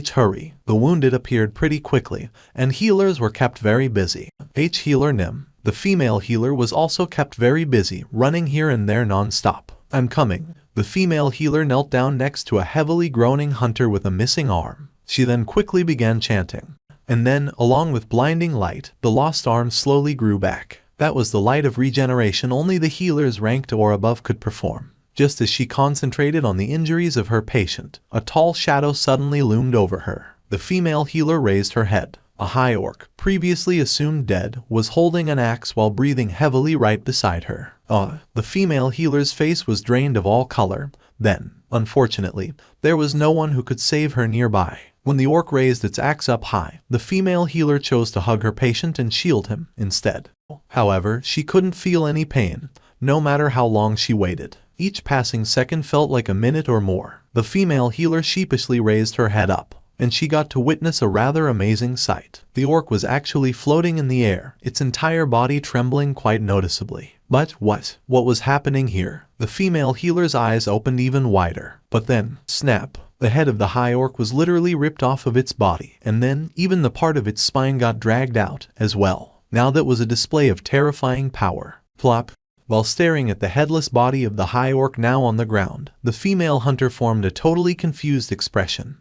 hurry. The wounded appeared pretty quickly, and healers were kept very busy. Healer Nim, the female healer, was also kept very busy, running here and there non-stop. I'm coming. The female healer knelt down next to a heavily groaning hunter with a missing arm. She then quickly began chanting. And then, along with blinding light, the lost arm slowly grew back. That was the light of regeneration only the healers ranked or above could perform. Just as she concentrated on the injuries of her patient, a tall shadow suddenly loomed over her. The female healer raised her head. A high orc, previously assumed dead, was holding an axe while breathing heavily right beside her. The female healer's face was drained of all color. Then, unfortunately, there was no one who could save her nearby. When the orc raised its axe up high, the female healer chose to hug her patient and shield him instead. However, she couldn't feel any pain, no matter how long she waited. Each passing second felt like a minute or more. The female healer sheepishly raised her head up, and she got to witness a rather amazing sight. The orc was actually floating in the air, its entire body trembling quite noticeably. But what was happening here? The female healer's eyes opened even wider. But then, snap, the head of the high orc was literally ripped off of its body, and then even the part of its spine got dragged out as well. Now that was a display of terrifying power. Plop. While staring at the headless body of the high orc now on the ground, the female hunter formed a totally confused expression.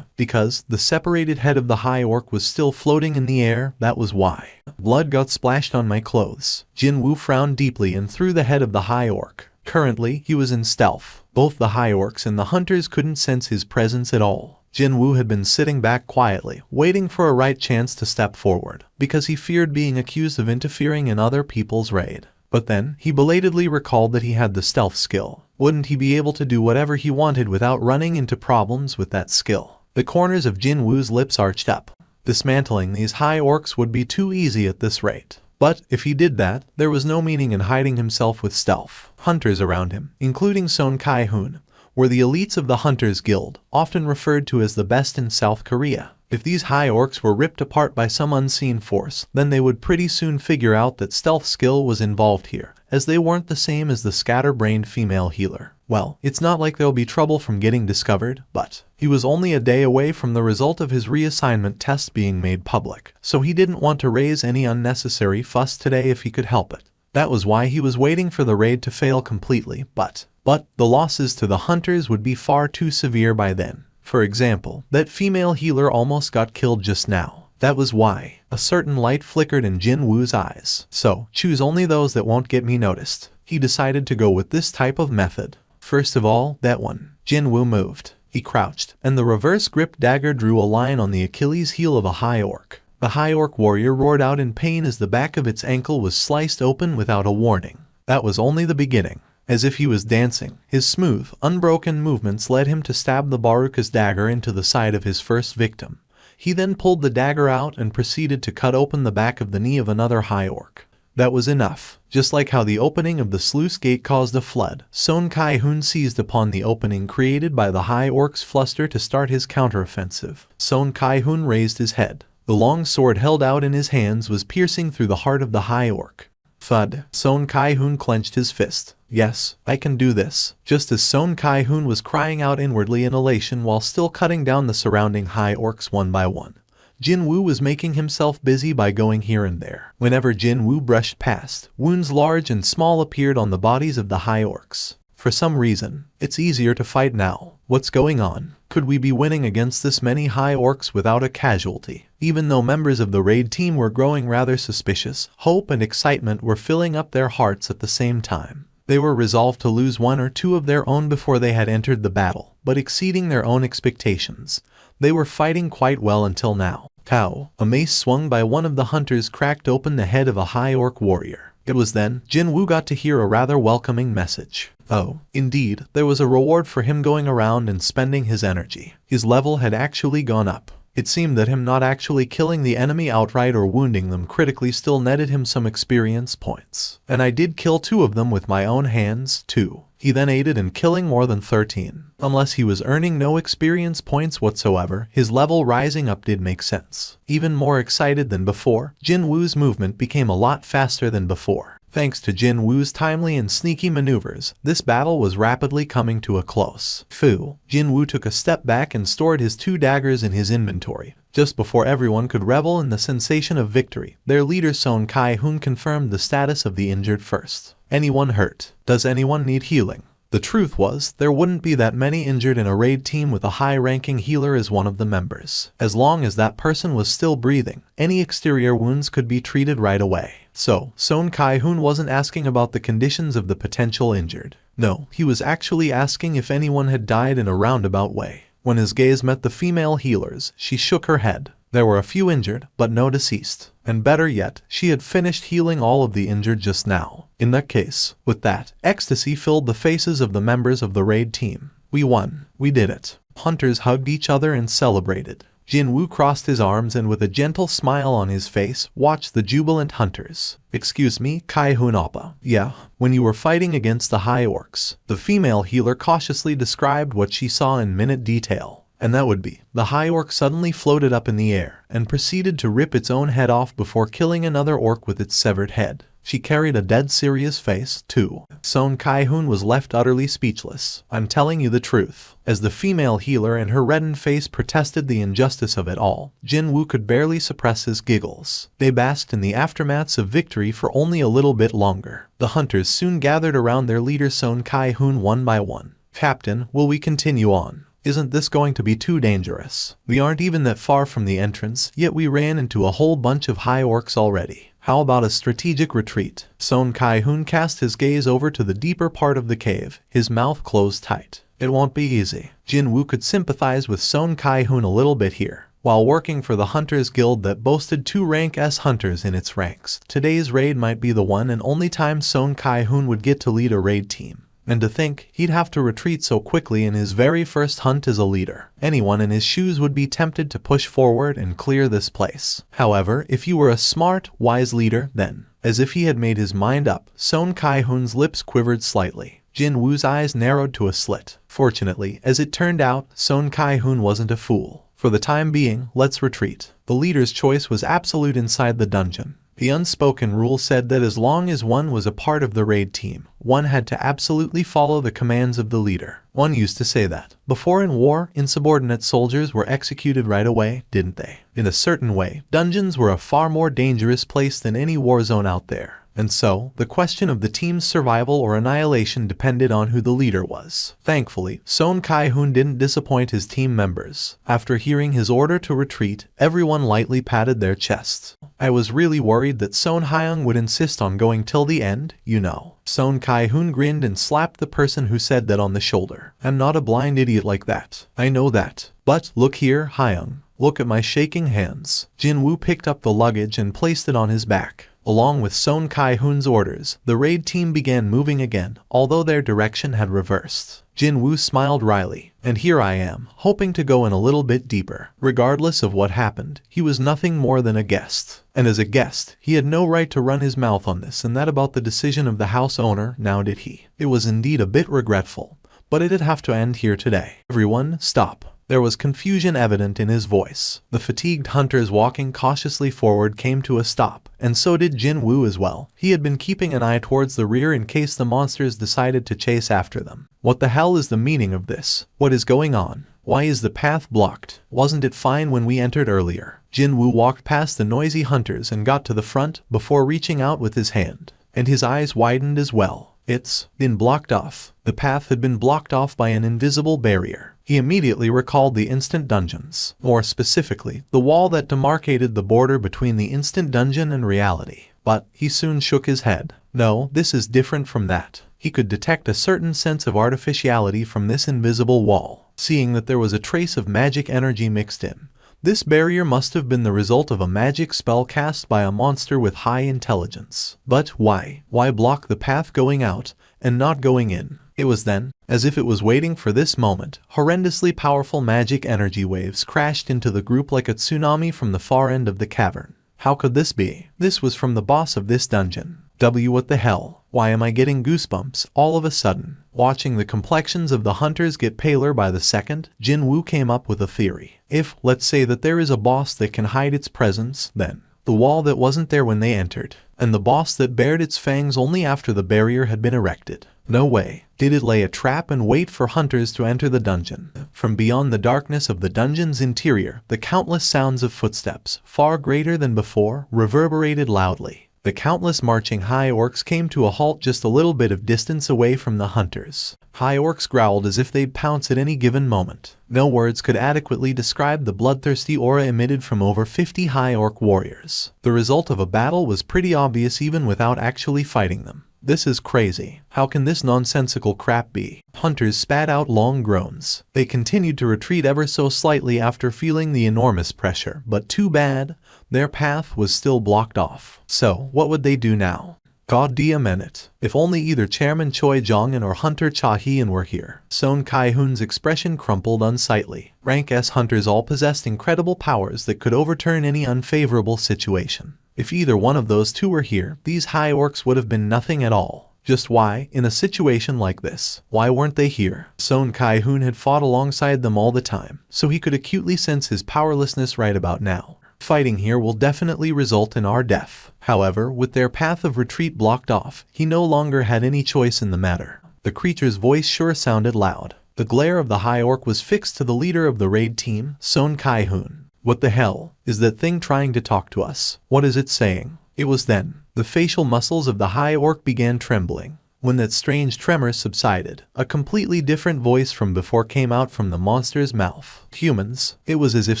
Because the separated head of the high orc was still floating in the air, that was why. Blood got splashed on my clothes. Jinwoo frowned deeply and threw the head of the high orc. Currently, he was in stealth. Both the high orcs and the hunters couldn't sense his presence at all. Jinwoo had been sitting back quietly, waiting for a right chance to step forward, because he feared being accused of interfering in other people's raid. But then, he belatedly recalled that he had the stealth skill. Wouldn't he be able to do whatever he wanted without running into problems with that skill? The corners of Jinwoo's lips arched up. Dismantling these high orcs would be too easy at this rate. But if he did that, there was no meaning in hiding himself with stealth. Hunters around him, including Son Kai-hoon, were the elites of the Hunters Guild, often referred to as the best in South Korea. If these high orcs were ripped apart by some unseen force, then they would pretty soon figure out that stealth skill was involved here, as they weren't the same as the scatterbrained female healer. Well, it's not like there'll be trouble from getting discovered, but he was only a day away from the result of his reassignment test being made public, so he didn't want to raise any unnecessary fuss today if he could help it. That was why he was waiting for the raid to fail completely, but the losses to the hunters would be far too severe by then. For example, that female healer almost got killed just now. That was why. A certain light flickered in Jinwoo's eyes. So, choose only those that won't get me noticed. He decided to go with this type of method. First of all, that one. Jinwoo moved. He crouched, and the reverse grip dagger drew a line on the Achilles heel of a high orc. The high orc warrior roared out in pain as the back of its ankle was sliced open without a warning. That was only the beginning. As if he was dancing, his smooth, unbroken movements led him to stab the Baruka's dagger into the side of his first victim. He then pulled the dagger out and proceeded to cut open the back of the knee of another high orc. That was enough. Just like how the opening of the sluice gate caused a flood, Son Kai-hoon seized upon the opening created by the high orc's fluster to start his counteroffensive. Son Kai-hoon raised his head. The long sword held out in his hands was piercing through the heart of the high orc. Thud. Son Kai-hoon clenched his fist. Yes, I can do this. Just as Son Kai-hoon was crying out inwardly in elation while still cutting down the surrounding high orcs one by one, Jin-woo was making himself busy by going here and there. Whenever Jin-woo brushed past, wounds large and small appeared on the bodies of the high orcs. For some reason, it's easier to fight now. What's going on? Could we be winning against this many high orcs without a casualty? Even though members of the raid team were growing rather suspicious, hope and excitement were filling up their hearts at the same time. They were resolved to lose one or two of their own before they had entered the battle, but exceeding their own expectations. They were fighting quite well until now. Pow! A mace swung by one of the hunters cracked open the head of a high orc warrior. It was then Jin-woo got to hear a rather welcoming message. Oh, indeed, there was a reward for him going around and spending his energy. His level had actually gone up. It seemed that him not actually killing the enemy outright or wounding them critically still netted him some experience points. And I did kill 2 of them with my own hands, too. He then aided in killing more than 13. Unless he was earning no experience points whatsoever, his level rising up did make sense. Even more excited than before, Jin-woo's movement became a lot faster than before. Thanks to Jin-woo's timely and sneaky maneuvers, this battle was rapidly coming to a close. Phew! Jin-woo took a step back and stored his 2 daggers in his inventory. Just before everyone could revel in the sensation of victory, their leader Son Kai-hoon confirmed the status of the injured first. Anyone hurt? Does anyone need healing? The truth was, there wouldn't be that many injured in a raid team with a high-ranking healer as one of the members. As long as that person was still breathing, any exterior wounds could be treated right away. So, Son Kai-hoon wasn't asking about the conditions of the potential injured. No, he was actually asking if anyone had died in a roundabout way. When his gaze met the female healers, she shook her head. There were a few injured, but no deceased. And better yet, she had finished healing all of the injured just now. In that case, with that, ecstasy filled the faces of the members of the raid team. We won. We did it. Hunters hugged each other and celebrated. Jin-woo crossed his arms and with a gentle smile on his face, watched the jubilant hunters. Excuse me, Kai-hoon oppa. Yeah, when you were fighting against the high orcs. The female healer cautiously described what she saw in minute detail. And that would be, the high orc suddenly floated up in the air and proceeded to rip its own head off before killing another orc with its severed head. She carried a dead serious face, too. Son Kai-hoon was left utterly speechless. I'm telling you the truth. As the female healer and her reddened face protested the injustice of it all, Jin-woo could barely suppress his giggles. They basked in the aftermaths of victory for only a little bit longer. The hunters soon gathered around their leader Son Kai-hoon one by one. Captain, will we continue on? Isn't this going to be too dangerous? We aren't even that far from the entrance, yet we ran into a whole bunch of high orcs already. How about a strategic retreat? Son Kai-hoon cast his gaze over to the deeper part of the cave, his mouth closed tight. It won't be easy. Jin-woo could sympathize with Son Kai-hoon a little bit here. While working for the Hunters Guild that boasted 2 rank S hunters in its ranks, today's raid might be the one and only time Son Kai-hoon would get to lead a raid team. And to think, he'd have to retreat so quickly in his very first hunt as a leader. Anyone in his shoes would be tempted to push forward and clear this place. However, if you were a smart, wise leader, then, as if he had made his mind up, Son Kai-hoon's lips quivered slightly. Jin-woo's eyes narrowed to a slit. Fortunately, as it turned out, Son Kai-hoon wasn't a fool. For the time being, let's retreat. The leader's choice was absolute inside the dungeon. The unspoken rule said that as long as one was a part of the raid team, one had to absolutely follow the commands of the leader. One used to say that. Before in war, insubordinate soldiers were executed right away, didn't they? In a certain way, dungeons were a far more dangerous place than any war zone out there. And so, the question of the team's survival or annihilation depended on who the leader was. Thankfully, Son Kai-hoon didn't disappoint his team members. After hearing his order to retreat, everyone lightly patted their chests. I was really worried that Son Hyung would insist on going till the end, you know. Son Kai-hoon grinned and slapped the person who said that on the shoulder. I'm not a blind idiot like that. I know that. But, look here, Hyung. Look at my shaking hands. Jin-woo picked up the luggage and placed it on his back. Along with Son Kai-hoon's orders, the raid team began moving again, although their direction had reversed. Jin-woo smiled wryly, and here I am, hoping to go in a little bit deeper. Regardless of what happened, he was nothing more than a guest. And as a guest, he had no right to run his mouth on this and that about the decision of the house owner, now did he? It was indeed a bit regretful. But it'd have to end here today. Everyone, stop. There was confusion evident in his voice. The fatigued hunters walking cautiously forward came to a stop, and so did Jin Woo as well. He had been keeping an eye towards the rear in case the monsters decided to chase after them. What the hell is the meaning of this? What is going on? Why is the path blocked? Wasn't it fine when we entered earlier? Jin Woo walked past the noisy hunters and got to the front before reaching out with his hand, and his eyes widened as well. It's been blocked off. The path had been blocked off by an invisible barrier. He immediately recalled the instant dungeons, more specifically, the wall that demarcated the border between the instant dungeon and reality. But he soon shook his head. No, this is different from that. He could detect a certain sense of artificiality from this invisible wall, seeing that there was a trace of magic energy mixed in. This barrier must have been the result of a magic spell cast by a monster with high intelligence. But why? Why block the path going out and not going in? It was then, as if it was waiting for this moment, horrendously powerful magic energy waves crashed into the group like a tsunami from the far end of the cavern. How could this be? This was from the boss of this dungeon. What the hell? Why am I getting goosebumps all of a sudden? Watching the complexions of the hunters get paler by the second, Jin Woo came up with a theory. If, let's say that there is a boss that can hide its presence, then the wall that wasn't there when they entered, and the boss that bared its fangs only after the barrier had been erected. No way. Did it lay a trap and wait for hunters to enter the dungeon? From beyond the darkness of the dungeon's interior, the countless sounds of footsteps, far greater than before, reverberated loudly. The countless marching high orcs came to a halt just a little bit of distance away from the hunters. High orcs growled as if they'd pounce at any given moment. No words could adequately describe the bloodthirsty aura emitted from over 50 high orc warriors. The result of a battle was pretty obvious even without actually fighting them. This is crazy. How can this nonsensical crap be? Hunters spat out long groans. They continued to retreat ever so slightly after feeling the enormous pressure, but too bad. Their path was still blocked off. So, what would they do now? God damn it. If only either Chairman Choi Jong-un or Hunter Cha Hee-in were here. Son Kai-hoon's expression crumpled unsightly. Rank S hunters all possessed incredible powers that could overturn any unfavorable situation. If either one of those two were here, these high orcs would have been nothing at all. Just why, in a situation like this, why weren't they here? Son Kai-hoon had fought alongside them all the time, so he could acutely sense his powerlessness right about now. Fighting here will definitely result in our death. However, with their path of retreat blocked off, he no longer had any choice in the matter. The creature's voice sure sounded loud. The glare of the high orc was fixed to the leader of the raid team, Son Kai-hoon. What the hell is that thing trying to talk to us? What is it saying? It was then the facial muscles of the high orc began trembling. When that strange tremor subsided, a completely different voice from before came out from the monster's mouth. Humans. It was as if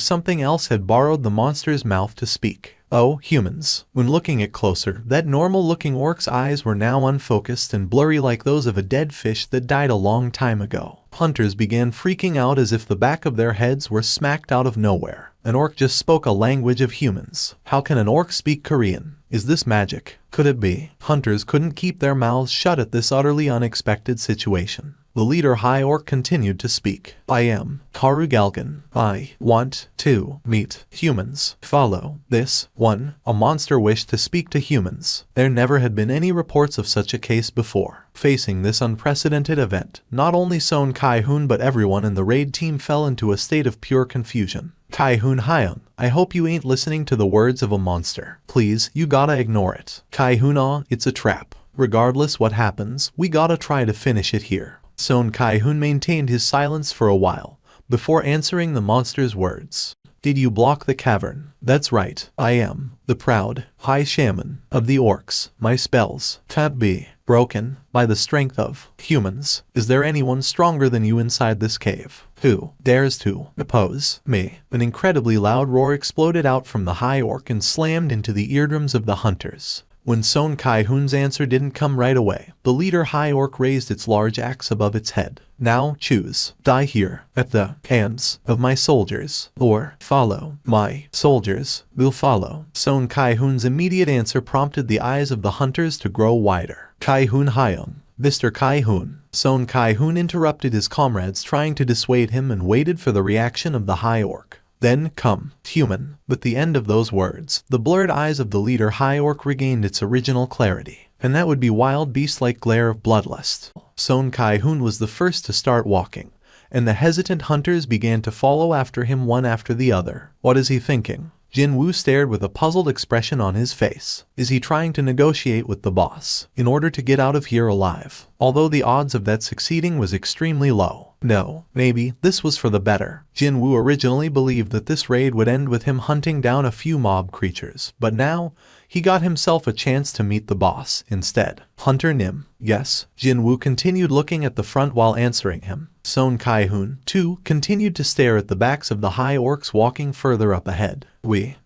something else had borrowed the monster's mouth to speak. Oh, humans. When looking at closer, that normal-looking orc's eyes were now unfocused and blurry like those of a dead fish that died a long time ago. Hunters began freaking out as if the back of their heads were smacked out of nowhere. An orc just spoke a language of humans. How can an orc speak Korean? Is this magic? Could it be? Hunters couldn't keep their mouths shut at this utterly unexpected situation. The leader high orc continued to speak. I am Karu Galgan. I want to meet humans. Follow this one. A monster wished to speak to humans. There never had been any reports of such a case before. Facing this unprecedented event, not only Son Kai-hoon but everyone in the raid team fell into a state of pure confusion. Kai-hoon Hyung, I hope you ain't listening to the words of a monster. Please, you gotta ignore it. Kai-hoon, it's a trap. Regardless what happens, we gotta try to finish it here. Son Kai-hoon maintained his silence for a while, before answering the monster's words. Did you block the cavern? That's right, I am the proud high shaman of the orcs. My spells can't be broken by the strength of humans. Is there anyone stronger than you inside this cave? Who dares to oppose me? An incredibly loud roar exploded out from the high orc and slammed into the eardrums of the hunters. When Son Kai-hoon's answer didn't come right away, the leader high orc raised its large axe above its head. Now choose. Die here, at the hands of my soldiers, or follow my soldiers. Will follow. Son Kai-hoon's immediate answer prompted the eyes of the hunters to grow wider. Kai-hoon Hyung. Mr. Kai-hoon. Son Kai-hoon interrupted his comrades trying to dissuade him and waited for the reaction of the high orc. Then come, human. With the end of those words, the blurred eyes of the leader high orc regained its original clarity. And that would be wild beast-like glare of bloodlust. Son Kai-hoon was the first to start walking, and the hesitant hunters began to follow after him one after the other. What is he thinking? Jinwoo stared with a puzzled expression on his face. Is he trying to negotiate with the boss in order to get out of here alive? Although the odds of that succeeding was extremely low. No, maybe this was for the better. Jinwoo originally believed that this raid would end with him hunting down a few mob creatures, but now he got himself a chance to meet the boss instead. Hunter Nim. Yes, Jinwoo continued looking at the front while answering him. Son Kai-hoon, too, continued to stare at the backs of the high orcs walking further up ahead.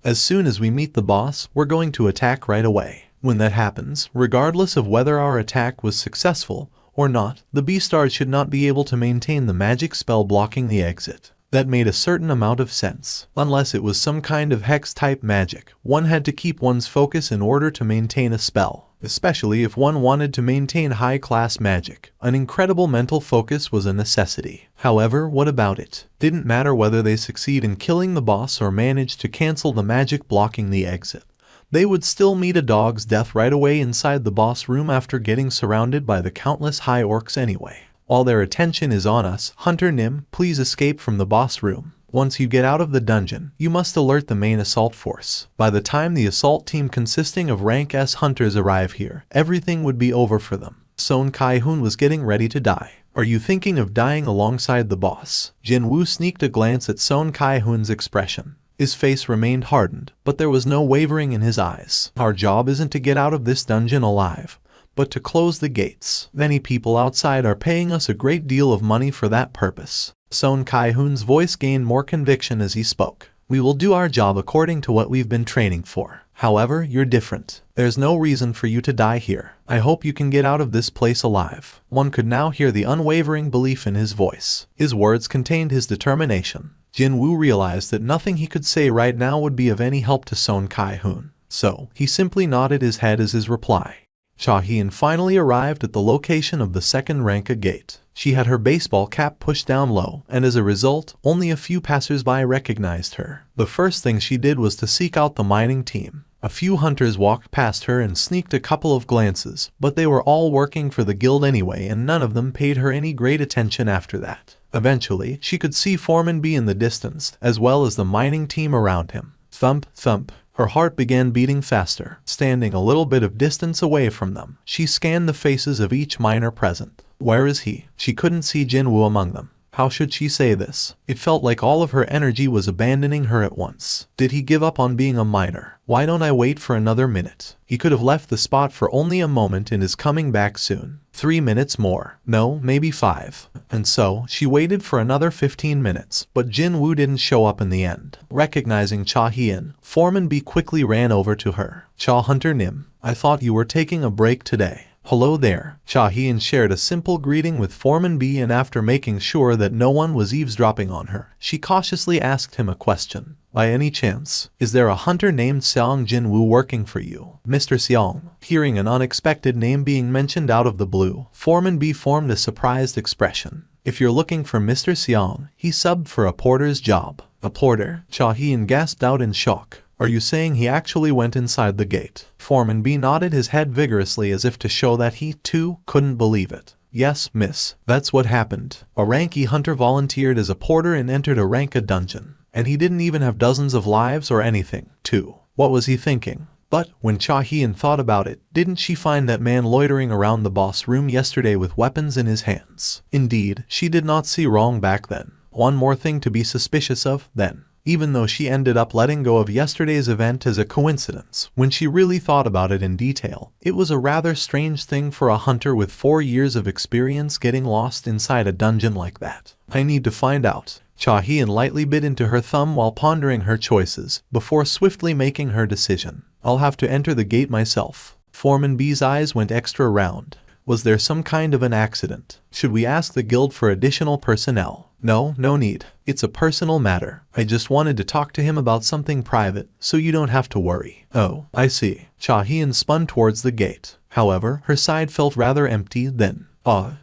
As soon as we meet the boss, we're going to attack right away. When that happens, regardless of whether our attack was successful or not, the Beastars should not be able to maintain the magic spell blocking the exit. That made a certain amount of sense. Unless it was some kind of hex-type magic, one had to keep one's focus in order to maintain a spell. Especially if one wanted to maintain high-class magic. An incredible mental focus was a necessity. However, what about it? Didn't matter whether they succeed in killing the boss or manage to cancel the magic blocking the exit. They would still meet a dog's death right away inside the boss room after getting surrounded by the countless high orcs anyway. While their attention is on us, Hunter Nim, please escape from the boss room. Once you get out of the dungeon, you must alert the main assault force. By the time the assault team consisting of rank S hunters arrive here, everything would be over for them. Son Kai-hoon was getting ready to die. Are you thinking of dying alongside the boss? Jinwoo sneaked a glance at Son Kai-hoon's expression. His face remained hardened, but there was no wavering in his eyes. Our job isn't to get out of this dungeon alive, but to close the gates. Many people outside are paying us a great deal of money for that purpose. Son Kai-hoon's voice gained more conviction as he spoke. We will do our job according to what we've been training for. However, you're different. There's no reason for you to die here. I hope you can get out of this place alive. One could now hear the unwavering belief in his voice. His words contained his determination. Jinwoo realized that nothing he could say right now would be of any help to Son Kai-hoon. So, he simply nodded his head as his reply. Cha-hyeon finally arrived at the location of the second Ranka gate. She had her baseball cap pushed down low, and as a result, only a few passers-by recognized her. The first thing she did was to seek out the mining team. A few hunters walked past her and sneaked a couple of glances, but they were all working for the guild anyway and none of them paid her any great attention after that. Eventually, she could see Foreman B in the distance, as well as the mining team around him. Thump, thump. Her heart began beating faster. Standing a little bit of distance away from them, she scanned the faces of each miner present. Where is he? She couldn't see Jinwoo among them. How should she say this? It felt like all of her energy was abandoning her at once. Did he give up on being a miner? Why don't I wait for another minute? He could have left the spot for only a moment and is coming back soon. 3 minutes more. No, maybe 5. And so, she waited for another 15 minutes, but Jinwoo didn't show up in the end. Recognizing Cha-hyeon, Foreman B quickly ran over to her. Hunter Nim, I thought you were taking a break today. Hello there. Cha-hyeon shared a simple greeting with Foreman B and after making sure that no one was eavesdropping on her, she cautiously asked him a question. By any chance, is there a hunter named Seong Jinwoo working for you? Mr. Seong. Hearing an unexpected name being mentioned out of the blue, Foreman B formed a surprised expression. If you're looking for Mr. Seong, he subbed for a porter's job. A porter? Cha-hyeon gasped out in shock. Are you saying he actually went inside the gate? Foreman B nodded his head vigorously as if to show that he, too, couldn't believe it. Yes, miss. That's what happened. A Ranky hunter volunteered as a porter and entered a Ranka dungeon. And he didn't even have dozens of lives or anything, too. What was he thinking? But, when Cha-hyeon thought about it, didn't she find that man loitering around the boss room yesterday with weapons in his hands? Indeed, she did not see wrong back then. One more thing to be suspicious of, then. Even though she ended up letting go of yesterday's event as a coincidence, when she really thought about it in detail, it was a rather strange thing for a hunter with 4 years of experience getting lost inside a dungeon like that. I need to find out. Cha-hyeon lightly bit into her thumb while pondering her choices, before swiftly making her decision. I'll have to enter the gate myself. Foreman B's eyes went extra round. Was there some kind of an accident? Should we ask the guild for additional personnel? No need. It's a personal matter. I just wanted to talk to him about something private, so you don't have to worry. Oh, I see. Cha-hyeon spun towards the gate. However, her side felt rather empty then.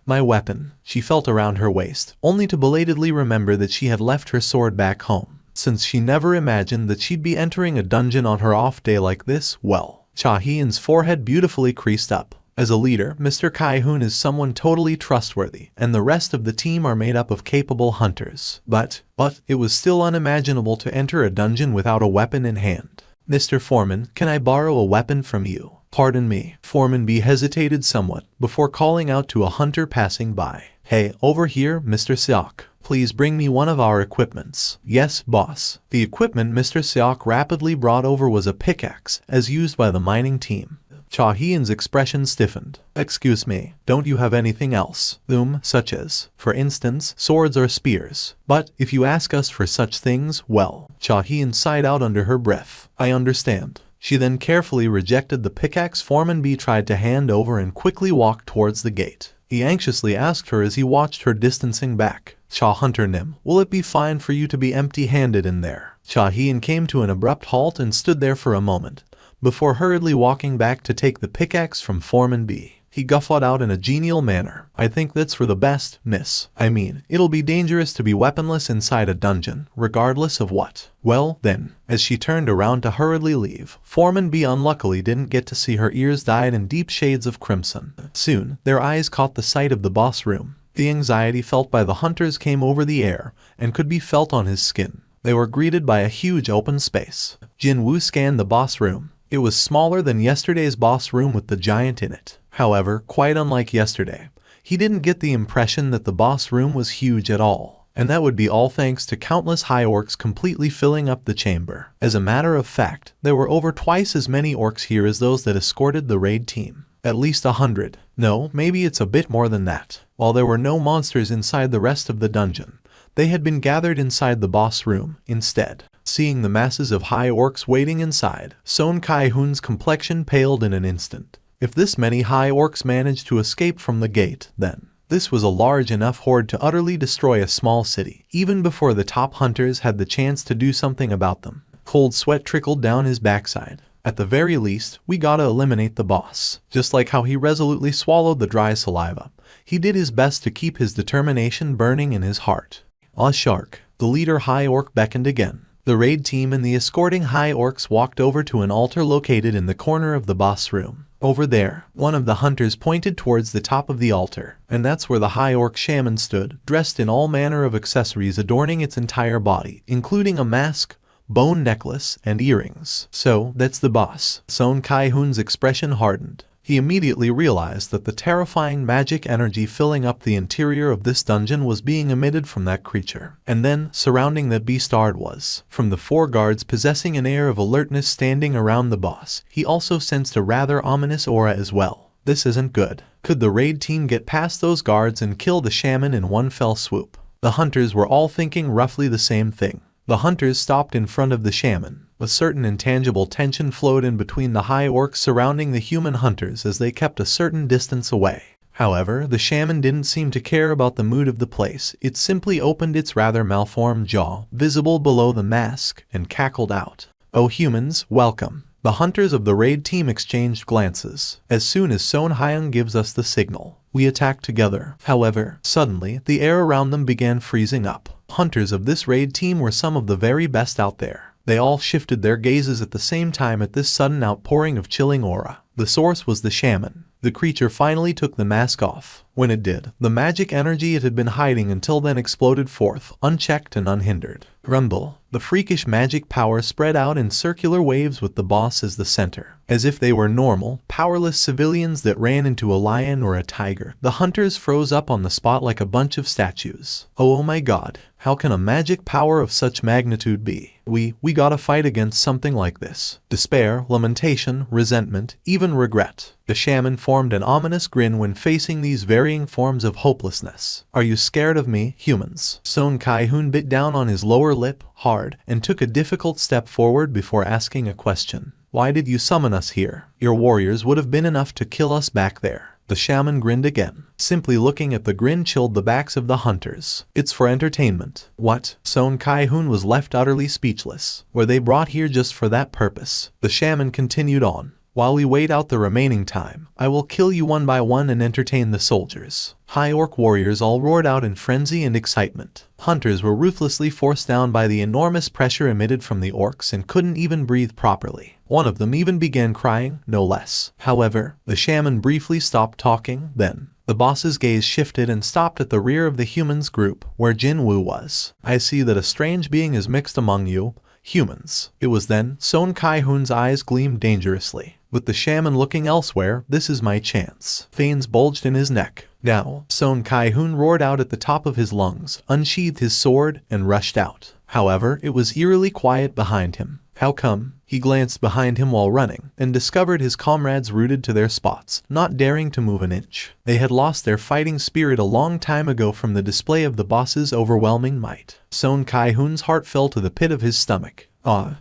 My weapon. She felt around her waist, only to belatedly remember that she had left her sword back home. Since she never imagined that she'd be entering a dungeon on her off day like this, well. Cha-hyeon's forehead beautifully creased up. As a leader, Mr. Kai-hoon is someone totally trustworthy, and the rest of the team are made up of capable hunters. But it was still unimaginable to enter a dungeon without a weapon in hand. Mr. Foreman, can I borrow a weapon from you? Pardon me. Foreman B hesitated somewhat before calling out to a hunter passing by. Hey, over here, Mr. Seok. Please bring me one of our equipments. Yes, boss. The equipment Mr. Seok rapidly brought over was a pickaxe, as used by the mining team. Cha Hyun's expression stiffened. Excuse me, don't you have anything else? Such as, for instance, swords or spears. But if you ask us for such things, well, Cha Hyun sighed out under her breath. I understand. She then carefully rejected the pickaxe Foreman B tried to hand over and quickly walked towards the gate. He anxiously asked her as he watched her distancing back. Cha Hunter Nim, will it be fine for you to be empty-handed in there? Cha Hyun came to an abrupt halt and stood there for a moment, before hurriedly walking back to take the pickaxe from Foreman B. He guffawed out in a genial manner. I think that's for the best, miss. I mean, it'll be dangerous to be weaponless inside a dungeon, regardless of what. Well, then, as she turned around to hurriedly leave, Foreman B unluckily didn't get to see her ears dyed in deep shades of crimson. Soon, their eyes caught the sight of the boss room. The anxiety felt by the hunters came over the air, and could be felt on his skin. They were greeted by a huge open space. Jin Woo scanned the boss room. It was smaller than yesterday's boss room with the giant in it. However, quite unlike yesterday, he didn't get the impression that the boss room was huge at all. And that would be all thanks to countless high orcs completely filling up the chamber. As a matter of fact, there were over twice as many orcs here as those that escorted the raid team. At least 100. No, maybe it's a bit more than that. While there were no monsters inside the rest of the dungeon, they had been gathered inside the boss room instead. Seeing the masses of high orcs waiting inside, Son Kai-hoon's complexion paled in an instant. If this many high orcs managed to escape from the gate, then this was a large enough horde to utterly destroy a small city, even before the top hunters had the chance to do something about them. Cold sweat trickled down his backside. At the very least, we gotta eliminate the boss. Just like how he resolutely swallowed the dry saliva, he did his best to keep his determination burning in his heart. Shark, the leader high orc beckoned again. The raid team and the escorting high orcs walked over to an altar located in the corner of the boss room. Over there, one of the hunters pointed towards the top of the altar, and that's where the high orc shaman stood, dressed in all manner of accessories adorning its entire body, including a mask, bone necklace, and earrings. So, that's the boss. Son Kai-hoon's expression hardened. He immediately realized that the terrifying magic energy filling up the interior of this dungeon was being emitted from that creature. And then, surrounding that beastard was, from the 4 guards possessing an air of alertness standing around the boss, he also sensed a rather ominous aura as well. This isn't good. Could the raid team get past those guards and kill the shaman in one fell swoop? The hunters were all thinking roughly the same thing. The hunters stopped in front of the shaman. A certain intangible tension flowed in between the high orcs surrounding the human hunters as they kept a certain distance away. However, the shaman didn't seem to care about the mood of the place. It simply opened its rather malformed jaw, visible below the mask, and cackled out. "Oh humans, welcome." The hunters of the raid team exchanged glances. As soon as Son Hyung gives us the signal, we attack together. However, suddenly, the air around them began freezing up. Hunters of this raid team were some of the very best out there. They all shifted their gazes at the same time at this sudden outpouring of chilling aura. The source was the shaman. The creature finally took the mask off. When it did, the magic energy it had been hiding until then exploded forth, unchecked and unhindered. Rumble. The freakish magic power spread out in circular waves with the boss as the center. As if they were normal, powerless civilians that ran into a lion or a tiger, the hunters froze up on the spot like a bunch of statues. Oh my god, how can a magic power of such magnitude be? We gotta fight against something like this. Despair, lamentation, resentment, even regret. The shaman formed an ominous grin when facing these varying forms of hopelessness. "Are you scared of me, humans?" Son Kai-hoon bit down on his lower lip, hard, and took a difficult step forward before asking a question. "Why did you summon us here? Your warriors would have been enough to kill us back there." The shaman grinned again. Simply looking at the grin chilled the backs of the hunters. "It's for entertainment." What? Son Kai-hoon was left utterly speechless. Were they brought here just for that purpose? The shaman continued on. "While we wait out the remaining time, I will kill you one by one and entertain the soldiers." High orc warriors all roared out in frenzy and excitement. Hunters were ruthlessly forced down by the enormous pressure emitted from the orcs and couldn't even breathe properly. One of them even began crying, no less. However, the shaman briefly stopped talking. Then the boss's gaze shifted and stopped at the rear of the humans group, where Jinwoo was. I see that a strange being is mixed among you, humans. It was then Son Kai-hoon's eyes gleamed dangerously. With the shaman looking elsewhere, this is my chance. Veins bulged in his neck. Now, Son Kai-hoon roared out at the top of his lungs, unsheathed his sword, and rushed out. However, it was eerily quiet behind him. How come? He glanced behind him while running, and discovered his comrades rooted to their spots, not daring to move an inch. They had lost their fighting spirit a long time ago from the display of the boss's overwhelming might. Son Kai-hoon's heart fell to the pit of his stomach.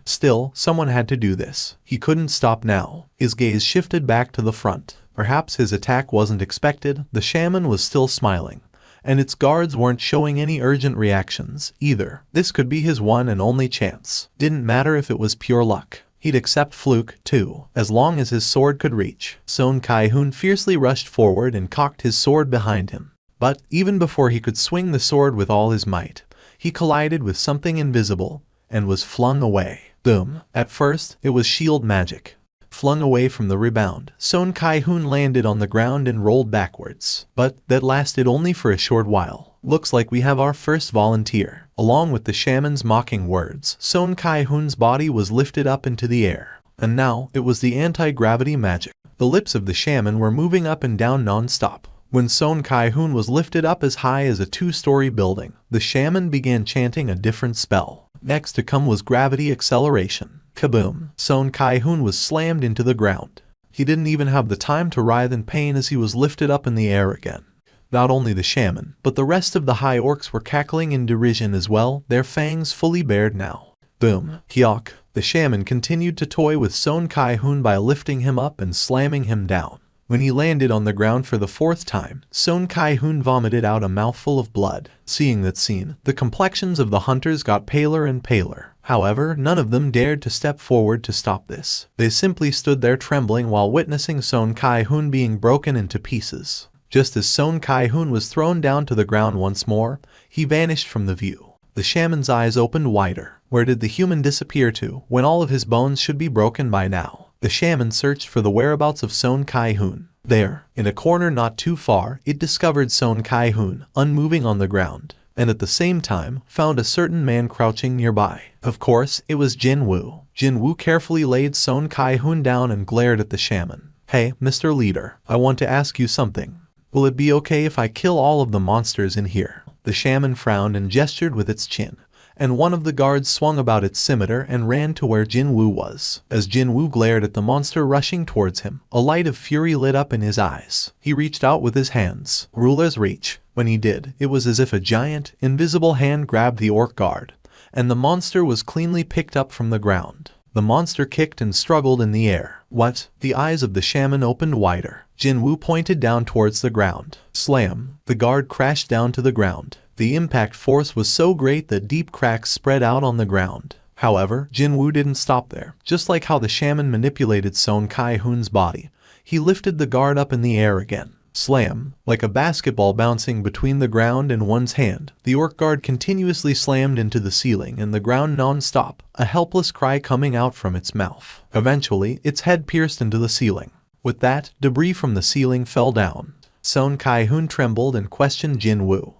Still, someone had to do this. He couldn't stop now. His gaze shifted back to the front. Perhaps his attack wasn't expected. The shaman was still smiling, and its guards weren't showing any urgent reactions either. This could be his one and only chance. Didn't matter if it was pure luck. He'd accept fluke, too, as long as his sword could reach. Son Kai-hoon fiercely rushed forward and cocked his sword behind him. But even before he could swing the sword with all his might, he collided with something invisible and was flung away. Boom. At first, it was shield magic. Flung away from the rebound, Son Kai-hoon landed on the ground and rolled backwards. But that lasted only for a short while. Looks like we have our first volunteer. Along with the shaman's mocking words, Son Kai-hoon's body was lifted up into the air. And now, it was the anti-gravity magic. The lips of the shaman were moving up and down non-stop. When Son Kai-hoon was lifted up as high as a 2-story building, the shaman began chanting a different spell. Next to come was gravity acceleration. Kaboom! Son Kai-hoon was slammed into the ground. He didn't even have the time to writhe in pain as he was lifted up in the air again. Not only the shaman, but the rest of the high orcs were cackling in derision as well, their fangs fully bared now. Boom! Hyok! The shaman continued to toy with Son Kai-hoon by lifting him up and slamming him down. When he landed on the ground for the 4th time, Son Kai-hoon vomited out a mouthful of blood. Seeing that scene, the complexions of the hunters got paler and paler. However, none of them dared to step forward to stop this. They simply stood there trembling while witnessing Son Kai-hoon being broken into pieces. Just as Son Kai-hoon was thrown down to the ground once more, he vanished from the view. The shaman's eyes opened wider. Where did the human disappear to, when all of his bones should be broken by now? The shaman searched for the whereabouts of Son Kai-hoon. There, in a corner not too far, it discovered Son Kai-hoon, unmoving on the ground, and at the same time, found a certain man crouching nearby. Of course, it was Jinwoo. Jinwoo carefully laid Son Kai-hoon down and glared at the shaman. Hey, Mr. Leader, I want to ask you something. Will it be okay if I kill all of the monsters in here? The shaman frowned and gestured with its chin, and one of the guards swung about its scimitar and ran to where Jinwoo was. As Jinwoo glared at the monster rushing towards him, a light of fury lit up in his eyes. He reached out with his hands, ruler's reach. When he did, it was as if a giant, invisible hand grabbed the orc guard, and the monster was cleanly picked up from the ground. The monster kicked and struggled in the air. What? The eyes of the shaman opened wider. Jinwoo pointed down towards the ground. Slam! The guard crashed down to the ground. The impact force was so great that deep cracks spread out on the ground. However, Jinwoo didn't stop there. Just like how the shaman manipulated Son Kai-hoon's body, he lifted the guard up in the air again. Slam! Like a basketball bouncing between the ground and one's hand, the orc guard continuously slammed into the ceiling and the ground non-stop, a helpless cry coming out from its mouth. Eventually, its head pierced into the ceiling. With that, debris from the ceiling fell down. Son Kai-hoon trembled and questioned Jinwoo.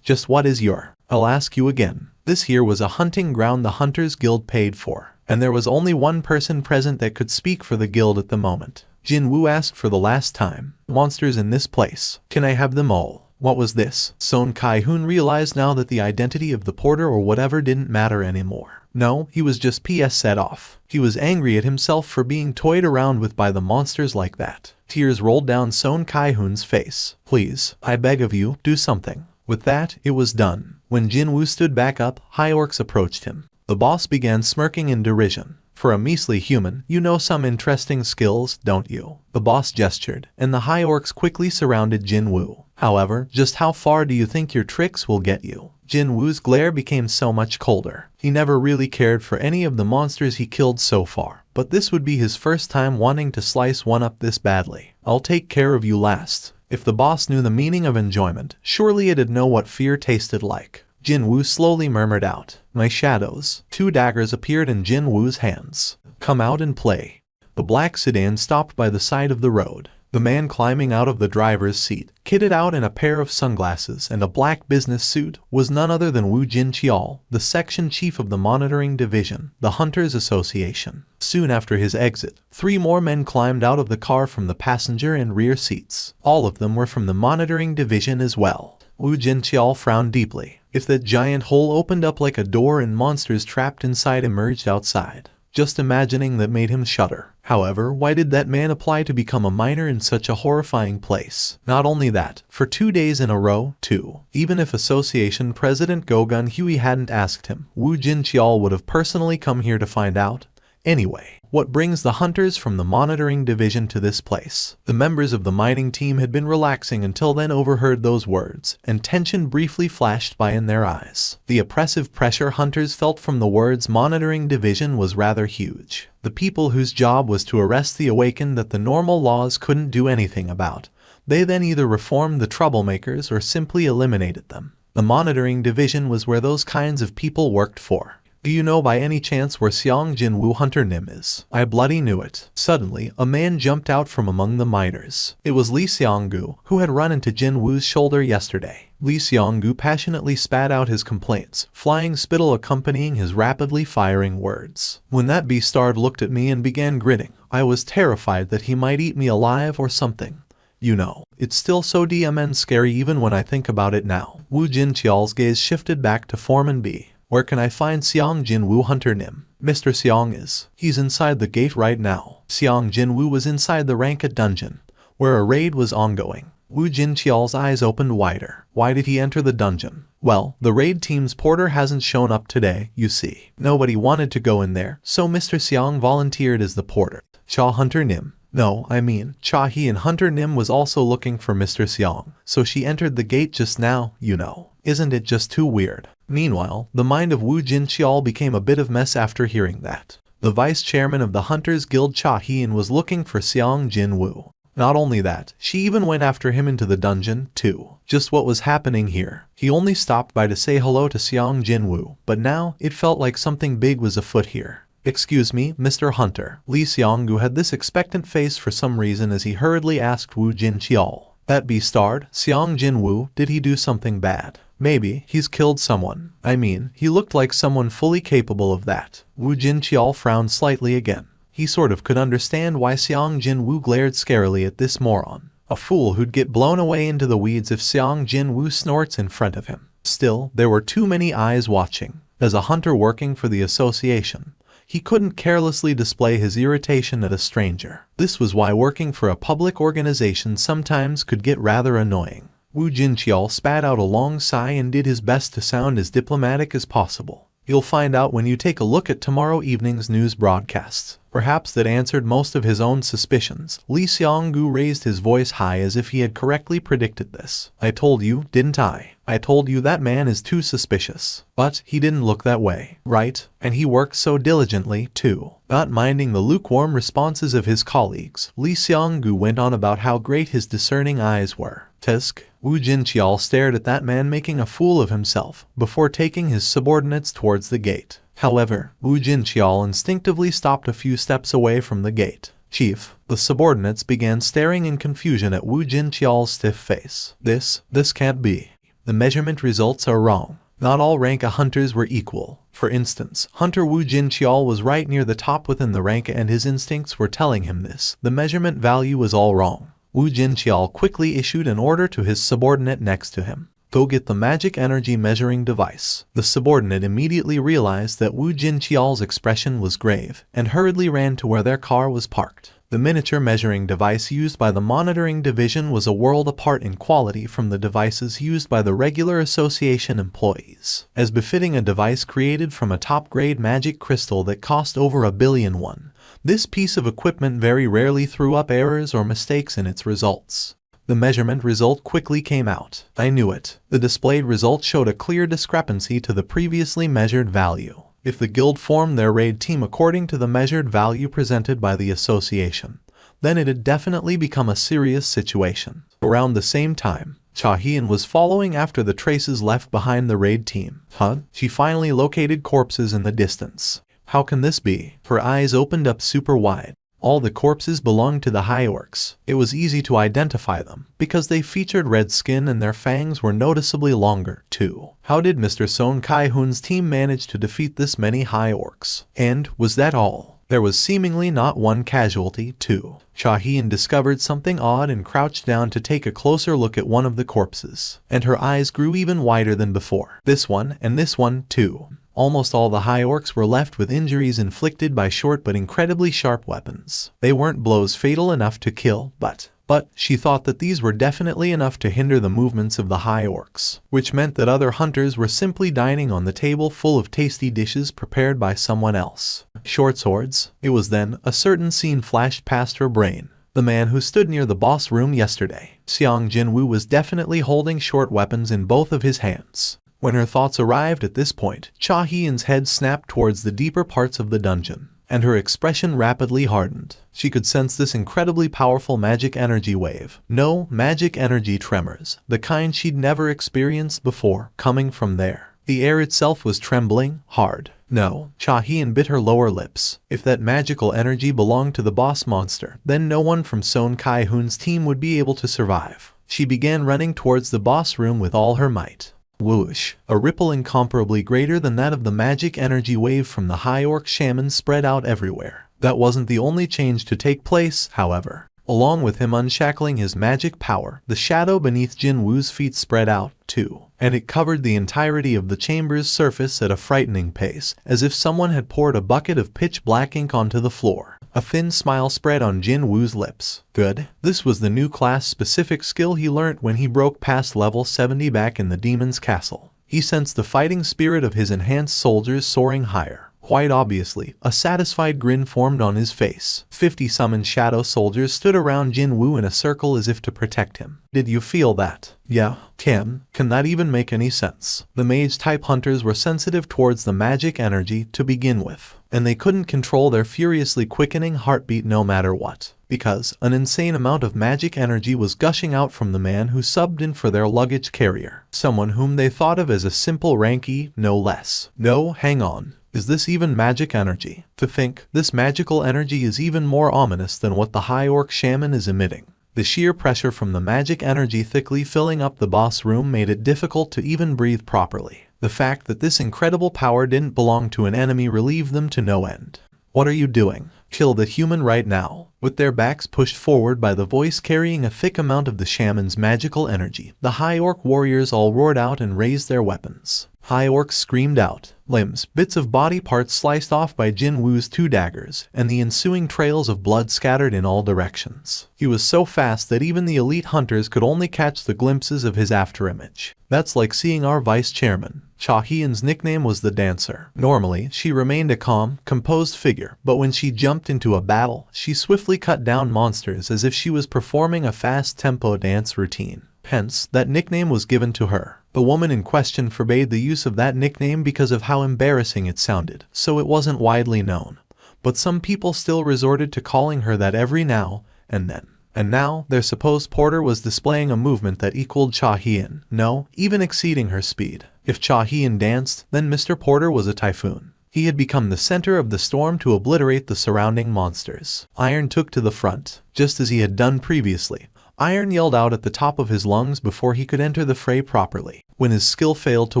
Just what is your? I'll ask you again. This here was a hunting ground the Hunters Guild paid for, and there was only one person present that could speak for the guild at the moment. Jinwoo asked for the last time. Monsters in this place. Can I have them all? What was this? Son Kai-hoon realized now that the identity of the porter or whatever didn't matter anymore. No, he was just set off. He was angry at himself for being toyed around with by the monsters like that. Tears rolled down Son Kai-hoon's face. Please, I beg of you, do something. With that, it was done. When Jinwoo stood back up, high orcs approached him. The boss began smirking in derision. For a measly human, you know some interesting skills, don't you? The boss gestured, and the high orcs quickly surrounded Jinwoo. However, just how far do you think your tricks will get you? Jinwoo's glare became so much colder. He never really cared for any of the monsters he killed so far, but this would be his first time wanting to slice one up this badly. I'll take care of you last. If the boss knew the meaning of enjoyment, surely it'd know what fear tasted like. Jinwoo slowly murmured out. My shadows. 2 daggers appeared in Jinwoo's hands. Come out and play. The black sedan stopped by the side of the road. The man climbing out of the driver's seat, kitted out in a pair of sunglasses and a black business suit, was none other than Woo Jin-cheol, the section chief of the monitoring division, the Hunters Association. Soon after his exit, 3 more men climbed out of the car from the passenger and rear seats. All of them were from the monitoring division as well. Woo Jin-cheol frowned deeply. If that giant hole opened up like a door and monsters trapped inside emerged outside. Just imagining that made him shudder. However, why did that man apply to become a miner in such a horrifying place? Not only that, for 2 days in a row, too. Even if Association President Go-gun Huey hadn't asked him, Woo Jin-cheol would have personally come here to find out. Anyway, what brings the hunters from the monitoring division to this place? The members of the mining team had been relaxing until then overheard those words, and tension briefly flashed by in their eyes. The oppressive pressure hunters felt from the words monitoring division was rather huge. The people whose job was to arrest the awakened that the normal laws couldn't do anything about. They then either reformed the troublemakers or simply eliminated them. The monitoring division was where those kinds of people worked for. Do you know by any chance where Seong Jin-woo Hunter Nim is? I bloody knew it. Suddenly, a man jumped out from among the miners. It was Lee Seong-gu, who had run into Jin-woo's shoulder yesterday. Lee Seong-gu passionately spat out his complaints, flying spittle accompanying his rapidly firing words. When that beastard looked at me and began gritting, I was terrified that he might eat me alive or something. You know, it's still so DMN scary even when I think about it now. Woo Jin-cheol's gaze shifted back to Foreman B. Where can I find Seong Jin-woo Hunter Nim? Mr. Seong is. He's inside the gate right now. Seong Jin-woo was inside the Ranka dungeon, where a raid was ongoing. Woo Jin-cheol's eyes opened wider. Why did he enter the dungeon? Well, the raid team's porter hasn't shown up today, you see. Nobody wanted to go in there, so Mr. Seong volunteered as the porter. Cha Hunter Nim. No, I mean, Cha-hee and Hunter Nim was also looking for Mr. Seong, so she entered the gate just now, you know. Isn't it just too weird? Meanwhile, the mind of Woo Jin-cheol became a bit of mess after hearing that. The vice chairman of the Hunters Guild Cha-hee was looking for Seong Jin-woo. Not only that, she even went after him into the dungeon, too. Just what was happening here? He only stopped by to say hello to Seong Jin-woo, but now, it felt like something big was afoot here. Excuse me, Mr. Hunter. Lee Seong-gu had this expectant face for some reason as he hurriedly asked Woo Jin-cheol. That beastard, Seong Jin-woo, did he do something bad? Maybe he's killed someone. I mean, he looked like someone fully capable of that. Woo Jin-cheol frowned slightly again. He sort of could understand why Seong Jin-woo glared scarily at this moron. A fool who'd get blown away into the weeds if Seong Jin-woo snorts in front of him. Still, there were too many eyes watching. As a hunter working for the association, he couldn't carelessly display his irritation at a stranger. This was why working for a public organization sometimes could get rather annoying. Woo Jin-cheol spat out a long sigh and did his best to sound as diplomatic as possible. You'll find out when you take a look at tomorrow evening's news broadcasts. Perhaps that answered most of his own suspicions. Lee Seong-gu raised his voice high as if he had correctly predicted this. I told you, didn't I? I told you that man is too suspicious. But he didn't look that way, right? And he worked so diligently, too. Not minding the lukewarm responses of his colleagues, Lee Seong-gu went on about how great his discerning eyes were. Tisk. Woo Jin-cheol stared at that man making a fool of himself before taking his subordinates towards the gate. However, Woo Jin-cheol instinctively stopped a few steps away from the gate. Chief, the subordinates began staring in confusion at Woo Jin-cheol's stiff face. This can't be. The measurement results are wrong. Not all Ranka hunters were equal. For instance, Hunter Woo Jin-cheol was right near the top within the Ranka and his instincts were telling him this. The measurement value was all wrong. Woo Jin-cheol quickly issued an order to his subordinate next to him. Go get the magic energy measuring device. The subordinate immediately realized that Woo Jin-cheol's expression was grave and hurriedly ran to where their car was parked. The miniature measuring device used by the monitoring division was a world apart in quality from the devices used by the regular association employees. As befitting a device created from a top-grade magic crystal that cost over $1 billion won, this piece of equipment very rarely threw up errors or mistakes in its results. The measurement result quickly came out. I knew it. The displayed result showed a clear discrepancy to the previously measured value. If the guild formed their raid team according to the measured value presented by the association, then it had definitely become a serious situation. Around the same time, Cha-hien was following after the traces left behind the raid team. She finally located corpses in the distance. How can this be? Her eyes opened up super wide. All the corpses belonged to the high orcs. It was easy to identify them, because they featured red skin and their fangs were noticeably longer, too. How did Mr. Son Kai-hoon's team manage to defeat this many high orcs? And was that all? There was seemingly not one casualty, too. Cha-hien discovered something odd and crouched down to take a closer look at one of the corpses, and her eyes grew even wider than before. This one, and this one, too. Almost all the high orcs were left with injuries inflicted by short but incredibly sharp weapons. They weren't blows fatal enough to kill, but she thought that these were definitely enough to hinder the movements of the high orcs, which meant that other hunters were simply dining on the table full of tasty dishes prepared by someone else. Short swords. It was then a certain scene flashed past her brain. The man who stood near the boss room yesterday. Xiang Jinwu was definitely holding short weapons in both of his hands. When her thoughts arrived at this point, Cha-hien's head snapped towards the deeper parts of the dungeon, and her expression rapidly hardened. She could sense this incredibly powerful magic energy wave. No, magic energy tremors, the kind she'd never experienced before, coming from there. The air itself was trembling, hard. No, Cha-hien bit her lower lips. If that magical energy belonged to the boss monster, then no one from Son Kai-hoon's team would be able to survive. She began running towards the boss room with all her might. Whoosh! A ripple incomparably greater than that of the magic energy wave from the high orc shaman spread out everywhere. That wasn't the only change to take place, however. Along with him unshackling his magic power, the shadow beneath Jin Wu's feet spread out, too, and it covered the entirety of the chamber's surface at a frightening pace, as if someone had poured a bucket of pitch black ink onto the floor. A thin smile spread on Jin Wu's lips. Good. This was the new class-specific skill he learnt when he broke past level 70 back in the demon's castle. He sensed the fighting spirit of his enhanced soldiers soaring higher. Quite obviously, a satisfied grin formed on his face. 50 summoned shadow soldiers stood around Jin Wu in a circle as if to protect him. Did you feel that? Yeah. Can that even make any sense? The mage-type hunters were sensitive towards the magic energy to begin with, and they couldn't control their furiously quickening heartbeat no matter what, because an insane amount of magic energy was gushing out from the man who subbed in for their luggage carrier, someone whom they thought of as a simple rank E, no less. No, hang on. Is this even magic energy? To think, this magical energy is even more ominous than what the high orc shaman is emitting. The sheer pressure from the magic energy thickly filling up the boss room made it difficult to even breathe properly. The fact that this incredible power didn't belong to an enemy relieved them to no end. What are you doing? Kill the human right now. With their backs pushed forward by the voice carrying a thick amount of the shaman's magical energy, the high orc warriors all roared out and raised their weapons. High orcs screamed out. Limbs, bits of body parts sliced off by Jin Wu's 2 daggers, and the ensuing trails of blood scattered in all directions. He was so fast that even the elite hunters could only catch the glimpses of his afterimage. That's like seeing our vice chairman. Cha-hien's nickname was the Dancer. Normally, she remained a calm, composed figure, but when she jumped into a battle, she swiftly cut down monsters as if she was performing a fast-tempo dance routine. Hence, that nickname was given to her. The woman in question forbade the use of that nickname because of how embarrassing it sounded, so it wasn't widely known. But some people still resorted to calling her that every now and then. And now, their supposed porter was displaying a movement that equaled Cha-hien, no, even exceeding her speed. If Cha-hien danced, then Mr. Porter was a typhoon. He had become the center of the storm to obliterate the surrounding monsters. Iron took to the front, just as he had done previously. Iron yelled out at the top of his lungs before he could enter the fray properly. When his skill failed to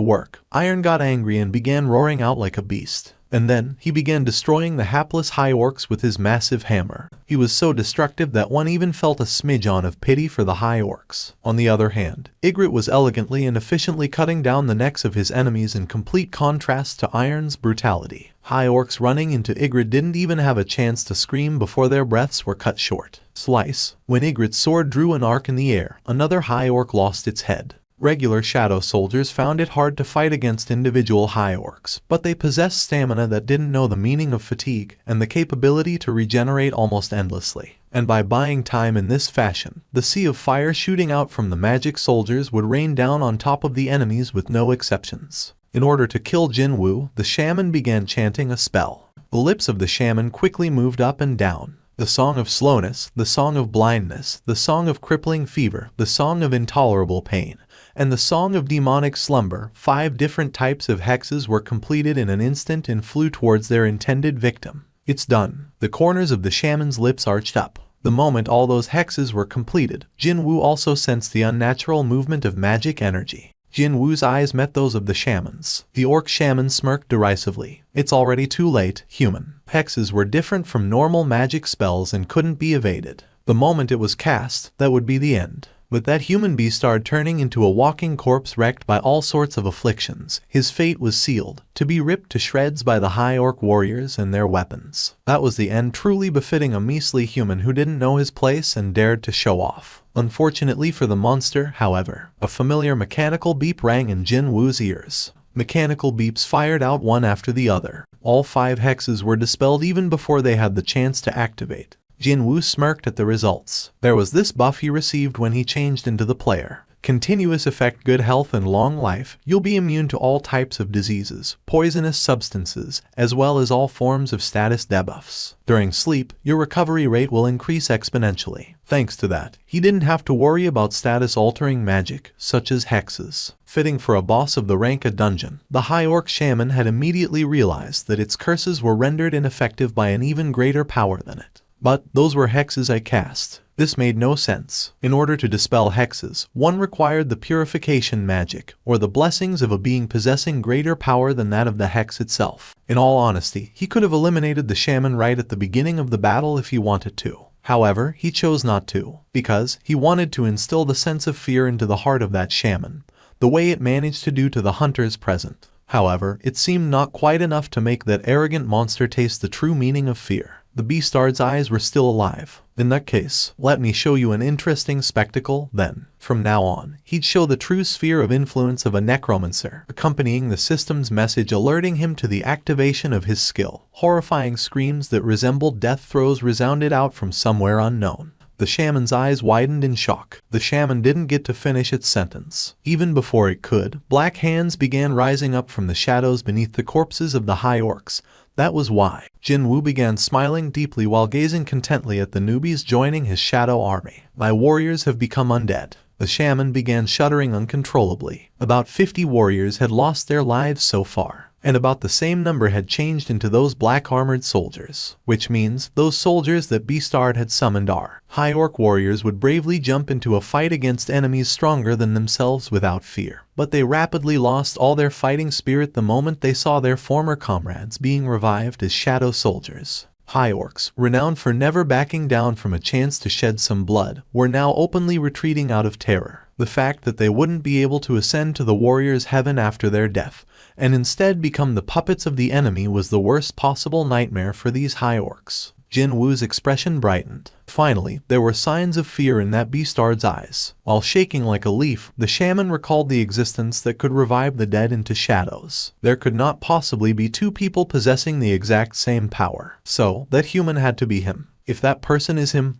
work, Iron got angry and began roaring out like a beast. And then, he began destroying the hapless high orcs with his massive hammer. He was so destructive that one even felt a smidge of pity for the high orcs. On the other hand, Ygritte was elegantly and efficiently cutting down the necks of his enemies in complete contrast to Iron's brutality. High orcs running into Ygritte didn't even have a chance to scream before their breaths were cut short. Slice. When Ygritte's sword drew an arc in the air, another high orc lost its head. Regular shadow soldiers found it hard to fight against individual high orcs, but they possessed stamina that didn't know the meaning of fatigue and the capability to regenerate almost endlessly. And by buying time in this fashion, the sea of fire shooting out from the magic soldiers would rain down on top of the enemies with no exceptions. In order to kill Jin Wu, the shaman began chanting a spell. The lips of the shaman quickly moved up and down. the song of slowness, the song of blindness, the song of crippling fever, the song of intolerable pain, and the song of demonic slumber. 5 different types of hexes were completed in an instant and flew towards their intended victim. It's done. The corners of the shaman's lips arched up. The moment all those hexes were completed, Jin Woo also sensed the unnatural movement of magic energy. Jin Woo's eyes met those of the shamans. The orc shaman smirked derisively. It's already too late, human. Hexes were different from normal magic spells and couldn't be evaded. The moment it was cast, that would be the end. But that human beast started turning into a walking corpse wrecked by all sorts of afflictions. His fate was sealed, to be ripped to shreds by the high orc warriors and their weapons. That was the end, truly befitting a measly human who didn't know his place and dared to show off. Unfortunately for the monster, however, a familiar mechanical beep rang in Jin Woo's ears. Mechanical beeps fired out one after the other. All 5 hexes were dispelled even before they had the chance to activate. Jin Woo smirked at the results. There was this buff he received when he changed into the player. Continuous effect, good health and long life. You'll be immune to all types of diseases, poisonous substances, as well as all forms of status debuffs. During sleep, your recovery rate will increase exponentially. Thanks to that, he didn't have to worry about status-altering magic, such as hexes. Fitting for a boss of the rank A dungeon, the High Orc Shaman had immediately realized that its curses were rendered ineffective by an even greater power than it. But those were hexes I cast. This made no sense. In order to dispel hexes, one required the purification magic, or the blessings of a being possessing greater power than that of the hex itself. In all honesty, he could have eliminated the shaman right at the beginning of the battle if he wanted to. However, he chose not to, because he wanted to instill the sense of fear into the heart of that shaman, the way it managed to do to the hunters present. However, it seemed not quite enough to make that arrogant monster taste the true meaning of fear. The beastard's eyes were still alive. In that case, let me show you an interesting spectacle, then. From now on, he'd show the true sphere of influence of a necromancer, accompanying the system's message alerting him to the activation of his skill. Horrifying screams that resembled death throes resounded out from somewhere unknown. The shaman's eyes widened in shock. The shaman didn't get to finish its sentence. Even before it could, black hands began rising up from the shadows beneath the corpses of the high orcs. That was why. Jin Woo began smiling deeply while gazing contently at the newbies joining his shadow army. My warriors have become undead. The shaman began shuddering uncontrollably. About 50 warriors had lost their lives so far, and about the same number had changed into those black-armored soldiers, which means those soldiers that Beastard had summoned are. High Orc warriors would bravely jump into a fight against enemies stronger than themselves without fear, but they rapidly lost all their fighting spirit the moment they saw their former comrades being revived as shadow soldiers. High Orcs, renowned for never backing down from a chance to shed some blood, were now openly retreating out of terror. The fact that they wouldn't be able to ascend to the warrior's heaven after their death, and instead become the puppets of the enemy, was the worst possible nightmare for these High Orcs. Jin Woo's expression brightened. Finally, there were signs of fear in that Beastard's eyes. While shaking like a leaf, the shaman recalled the existence that could revive the dead into shadows. There could not possibly be two people possessing the exact same power. So, that human had to be him. If that person is him,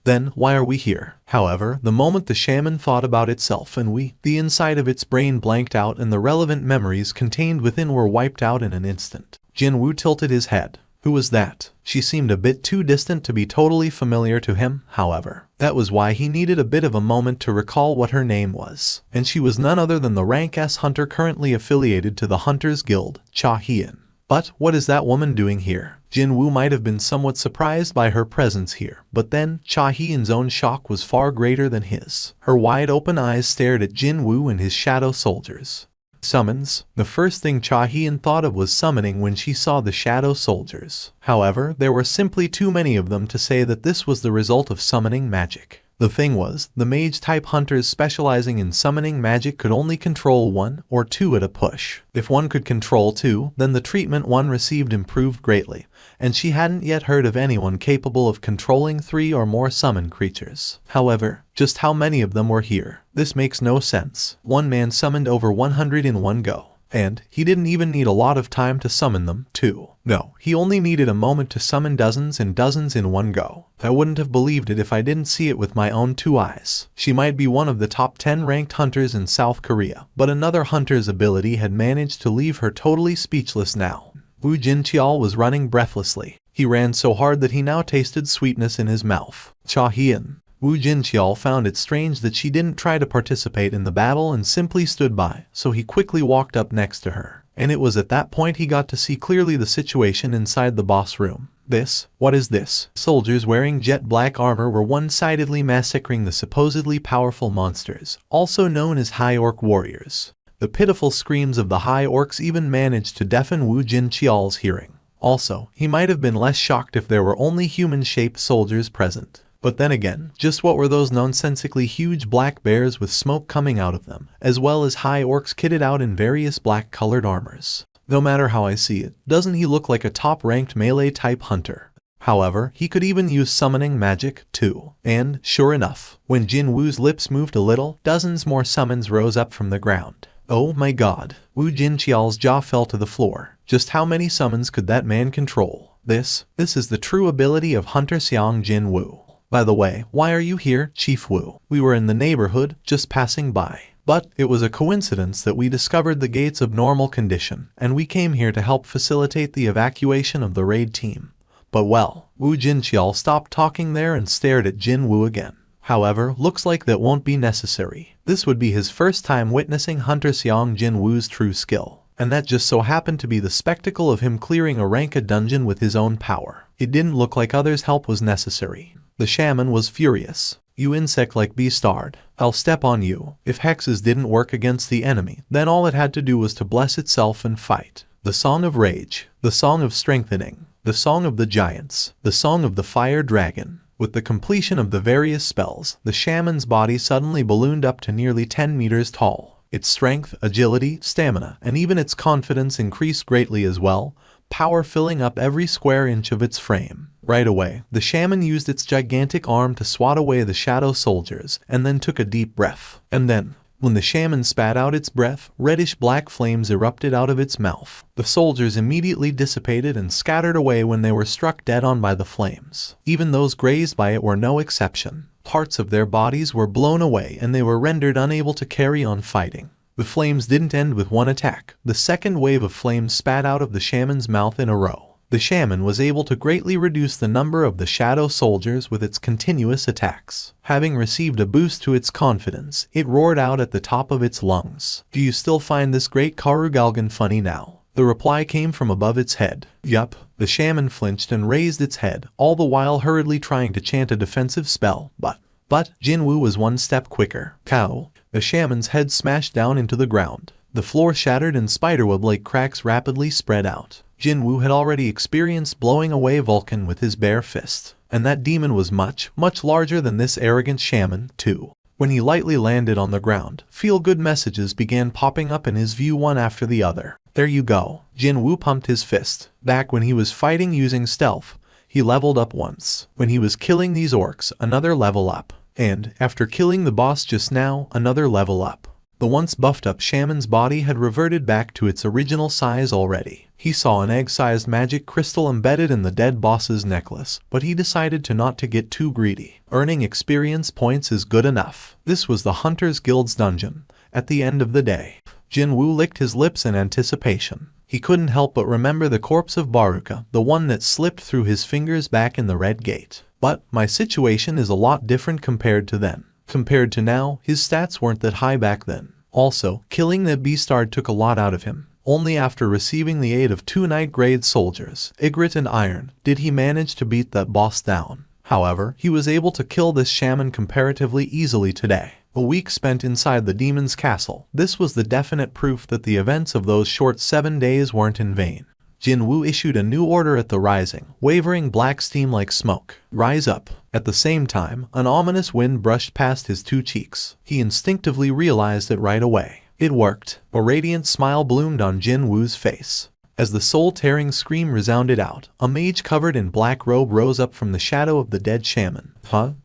then why are we here? However, the moment the shaman thought about itself and the inside of its brain blanked out and the relevant memories contained within were wiped out in an instant. Jin Woo tilted his head. Who was that? She seemed a bit too distant to be totally familiar to him, however. That was why he needed a bit of a moment to recall what her name was. And she was none other than the rank S hunter currently affiliated to the Hunters Guild, Cha Hien. But what is that woman doing here? Jin Woo might have been somewhat surprised by her presence here, but then Cha Hien's own shock was far greater than his. Her wide-open eyes stared at Jin Woo and his shadow soldiers. Summons. The first thing Cha Hien thought of was summoning when she saw the shadow soldiers. However, there were simply too many of them to say that this was the result of summoning magic. The thing was, the mage-type hunters specializing in summoning magic could only control one or two at a push. If one could control two, then the treatment one received improved greatly, and she hadn't yet heard of anyone capable of controlling 3 or more summoned creatures. However, just how many of them were here? This makes no sense. One man summoned over 100 in one go. And he didn't even need a lot of time to summon them, too. No, he only needed a moment to summon dozens and dozens in one go. I wouldn't have believed it if I didn't see it with my own 2 eyes. She might be one of the top 10 ranked hunters in South Korea, but another hunter's ability had managed to leave her totally speechless now. Wu Jinqiao was running breathlessly. He ran so hard that he now tasted sweetness in his mouth. Cha Hian. Wu Jinqiao found it strange that she didn't try to participate in the battle and simply stood by, so he quickly walked up next to her. And it was at that point he got to see clearly the situation inside the boss room. What is this? Soldiers wearing jet black armor were one-sidedly massacring the supposedly powerful monsters, also known as high orc warriors. The pitiful screams of the high orcs even managed to deafen Wu Jinqiao's hearing. Also, he might have been less shocked if there were only human-shaped soldiers present. But then again, just what were those nonsensically huge black bears with smoke coming out of them, as well as high orcs kitted out in various black-colored armors? No matter how I see it, doesn't he look like a top-ranked melee-type hunter? However, he could even use summoning magic, too. And, sure enough, when Jin Wu's lips moved a little, dozens more summons rose up from the ground. Oh my god. Wu Jinqiao's jaw fell to the floor. Just how many summons could that man control? This is the true ability of Hunter Xiang Jin Wu. By the way, why are you here, Chief Wu? We were in the neighborhood, just passing by. But it was a coincidence that we discovered the gates of normal condition, and we came here to help facilitate the evacuation of the raid team. But well, Wu Jinqiao stopped talking there and stared at Jin Wu again. However, looks like that won't be necessary. This would be his first time witnessing Hunter Xiang Jin Wu's true skill. And that just so happened to be the spectacle of him clearing a Ranka dungeon with his own power. It didn't look like others' help was necessary. The shaman was furious. You insect-like beastard, I'll step on you. If hexes didn't work against the enemy, then all it had to do was to bless itself and fight. The Song of Rage, the Song of Strengthening, the Song of the Giants, the Song of the Fire Dragon. With the completion of the various spells, the shaman's body suddenly ballooned up to nearly 10 meters tall. Its strength, agility, stamina, and even its confidence increased greatly as well, power filling up every square inch of its frame. Right away, the shaman used its gigantic arm to swat away the shadow soldiers, and then took a deep breath. And then, when the shaman spat out its breath, reddish-black flames erupted out of its mouth. The soldiers immediately dissipated and scattered away when they were struck dead on by the flames. Even those grazed by it were no exception. Parts of their bodies were blown away and they were rendered unable to carry on fighting. The flames didn't end with one attack. The second wave of flames spat out of the shaman's mouth in a row. The shaman was able to greatly reduce the number of the shadow soldiers with its continuous attacks. Having received a boost to its confidence, it roared out at the top of its lungs. Do you still find this great Karugalgan funny now? The reply came from above its head. Yup. The shaman flinched and raised its head, all the while hurriedly trying to chant a defensive spell. But Jin Wu was one step quicker. Cow. The shaman's head smashed down into the ground. The floor shattered and spiderweb-like cracks rapidly spread out. Jin Wu had already experienced blowing away Vulcan with his bare fist. And that demon was much, much larger than this arrogant shaman, too. When he lightly landed on the ground, feel-good messages began popping up in his view one after the other. There you go. Jin Wu pumped his fist. Back when he was fighting using stealth, he leveled up once. When he was killing these orcs, another level up. And, after killing the boss just now, another level up. The once buffed-up shaman's body had reverted back to its original size already. He saw an egg-sized magic crystal embedded in the dead boss's necklace, but he decided not to get too greedy. Earning experience points is good enough. This was the Hunter's Guild's dungeon. At the end of the day, Jin Wu licked his lips in anticipation. He couldn't help but remember the corpse of Baruka, the one that slipped through his fingers back in the Red Gate. But my situation is a lot different compared to then. Compared to now, his stats weren't that high back then. Also, killing that beastard took a lot out of him. Only after receiving the aid of 2 night-grade soldiers, Ygritte and Iron, did he manage to beat that boss down. However, he was able to kill this shaman comparatively easily today. A week spent inside the demon's castle, this was the definite proof that the events of those short 7 days weren't in vain. Jin Wu issued a new order at the rising, wavering black steam like smoke. Rise up. At the same time, an ominous wind brushed past his 2 cheeks. He instinctively realized it right away. It worked. A radiant smile bloomed on Jin Wu's face. As the soul-tearing scream resounded out, a mage covered in black robe rose up from the shadow of the dead shaman.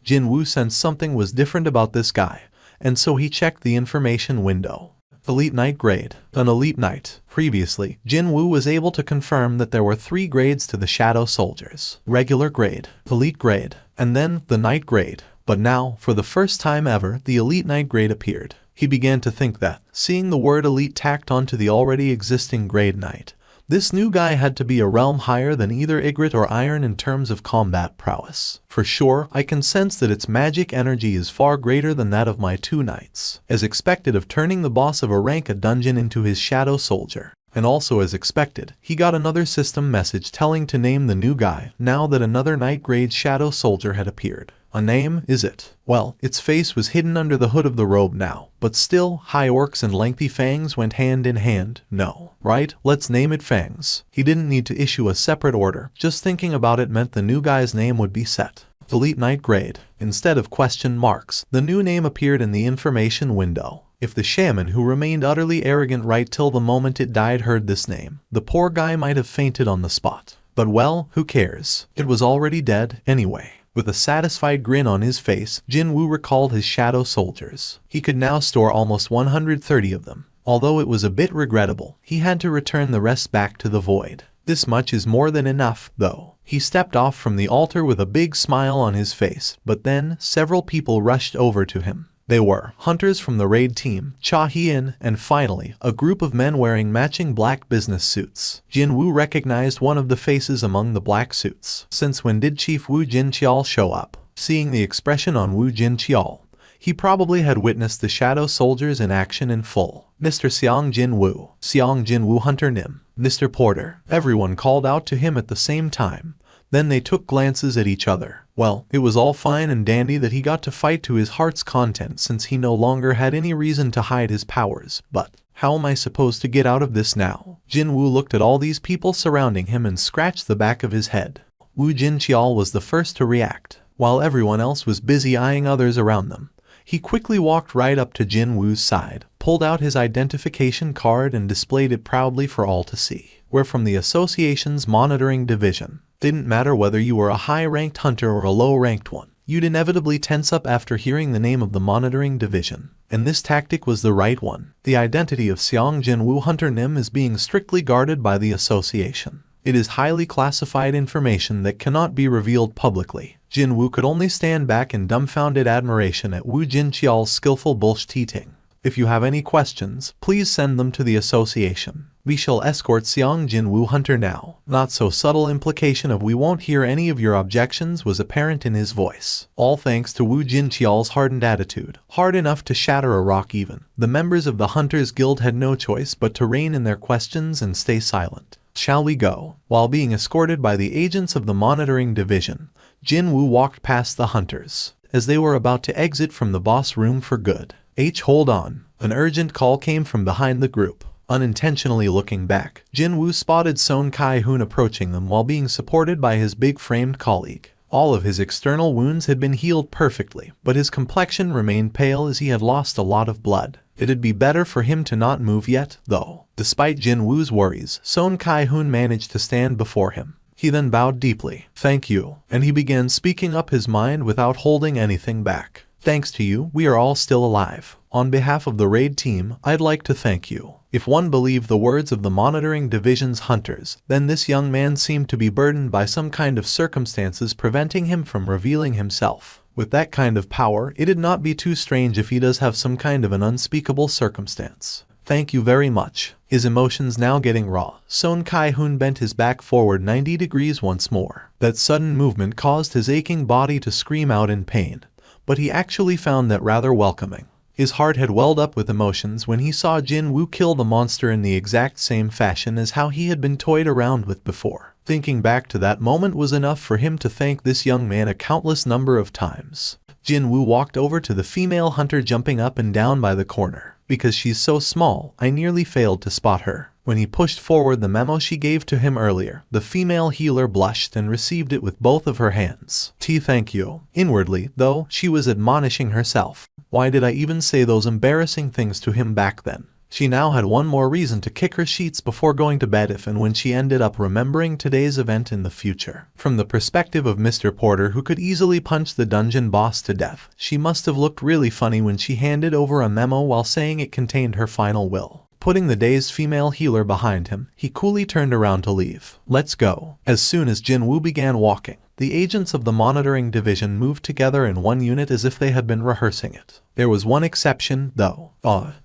Jin Wu sensed something was different about this guy, and so he checked the information window. Elite Knight grade. An elite knight. Previously, Jin Wu was able to confirm that there were 3 grades to the shadow soldiers. Regular grade, elite grade, and then the knight grade. But now, for the first time ever, the elite knight grade appeared. He began to think that, seeing the word elite tacked onto the already existing grade knight, This new guy had to be a realm higher than either Ygritte or Iron in terms of combat prowess. For sure, I can sense that its magic energy is far greater than that of my 2 knights. As expected of turning the boss of a rank a dungeon into his shadow soldier. And also as expected, he got another system message telling to name the new guy, now that another knight grade shadow soldier had appeared. A name, is it? Well, its face was hidden under the hood of the robe now, but still, high orcs and lengthy fangs went hand in hand. No. Right, let's name it Fangs. He didn't need to issue a separate order, just thinking about it meant the new guy's name would be set. Delete Knight grade. Instead of question marks, the new name appeared in the information window. If the shaman who remained utterly arrogant right till the moment it died heard this name, the poor guy might have fainted on the spot. But well, who cares? It was already dead, anyway. With a satisfied grin on his face, Jinwoo recalled his shadow soldiers. He could now store almost 130 of them. Although it was a bit regrettable, he had to return the rest back to the void. This much is more than enough, though. He stepped off from the altar with a big smile on his face, but then, several people rushed over to him. They were hunters from the raid team, Cha Hien, and finally, a group of men wearing matching black business suits. Jinwoo recognized one of the faces among the black suits. Since when did Chief Wu Jinqiao show up? Seeing the expression on Wu Jinqiao, he probably had witnessed the shadow soldiers in action in full. Mr. Xiang Jinwoo Hunter Nim, Mr. Porter. Everyone called out to him at the same time. Then they took glances at each other. Well, it was all fine and dandy that he got to fight to his heart's content since he no longer had any reason to hide his powers, but how am I supposed to get out of this now? Jinwoo looked at all these people surrounding him and scratched the back of his head. Wu Jinqiao was the first to react. While everyone else was busy eyeing others around them, he quickly walked right up to Jinwoo's side, pulled out his identification card and displayed it proudly for all to see. We're from the association's monitoring division. Didn't matter whether you were a high-ranked hunter or a low-ranked one. You'd inevitably tense up after hearing the name of the monitoring division. And this tactic was the right one. The identity of Xiang Jinwoo Hunter Nim is being strictly guarded by the association. It is highly classified information that cannot be revealed publicly. Jinwoo could only stand back in dumbfounded admiration at Wu Jinqiao's skillful bullshitting. If you have any questions, please send them to the association. We shall escort Xiang Jinwoo Hunter now. Not so subtle implication of we won't hear any of your objections was apparent in his voice. All thanks to Wu Jinqiao's hardened attitude. Hard enough to shatter a rock even. The members of the Hunters Guild had no choice but to rein in their questions and stay silent. Shall we go? While being escorted by the agents of the monitoring division, Jinwoo walked past the hunters. As they were about to exit from the boss room for good. Hold on. An urgent call came from behind the group. Unintentionally looking back, Jinwoo spotted Son Kai-hoon approaching them while being supported by his big-framed colleague. All of his external wounds had been healed perfectly, but his complexion remained pale as he had lost a lot of blood. It'd be better for him to not move yet, though. Despite Jinwoo's worries, Son Kai-hoon managed to stand before him. He then bowed deeply. Thank you, and he began speaking up his mind without holding anything back. Thanks to you, we are all still alive. On behalf of the raid team, I'd like to thank you. If one believed the words of the monitoring division's hunters, then this young man seemed to be burdened by some kind of circumstances preventing him from revealing himself. With that kind of power, it'd not be too strange if he does have some kind of an unspeakable circumstance. Thank you very much. His emotions now getting raw, Son Kai-hoon bent his back forward 90 degrees once more. That sudden movement caused his aching body to scream out in pain, but he actually found that rather welcoming. His heart had welled up with emotions when he saw Jinwoo kill the monster in the exact same fashion as how he had been toyed around with before. Thinking back to that moment was enough for him to thank this young man a countless number of times. Jinwoo walked over to the female hunter jumping up and down by the corner. Because she's so small, I nearly failed to spot her. When he pushed forward the memo she gave to him earlier, the female healer blushed and received it with both of her hands. Thank you. Inwardly, though, she was admonishing herself. Why did I even say those embarrassing things to him back then? She now had one more reason to kick her sheets before going to bed if and when she ended up remembering today's event in the future. From the perspective of Mr. Porter, who could easily punch the dungeon boss to death, she must have looked really funny when she handed over a memo while saying it contained her final will. Putting the dazed female healer behind him, he coolly turned around to leave. Let's go. As soon as Jinwoo began walking, The agents of the monitoring division moved together in one unit as if they had been rehearsing it. There was one exception, though.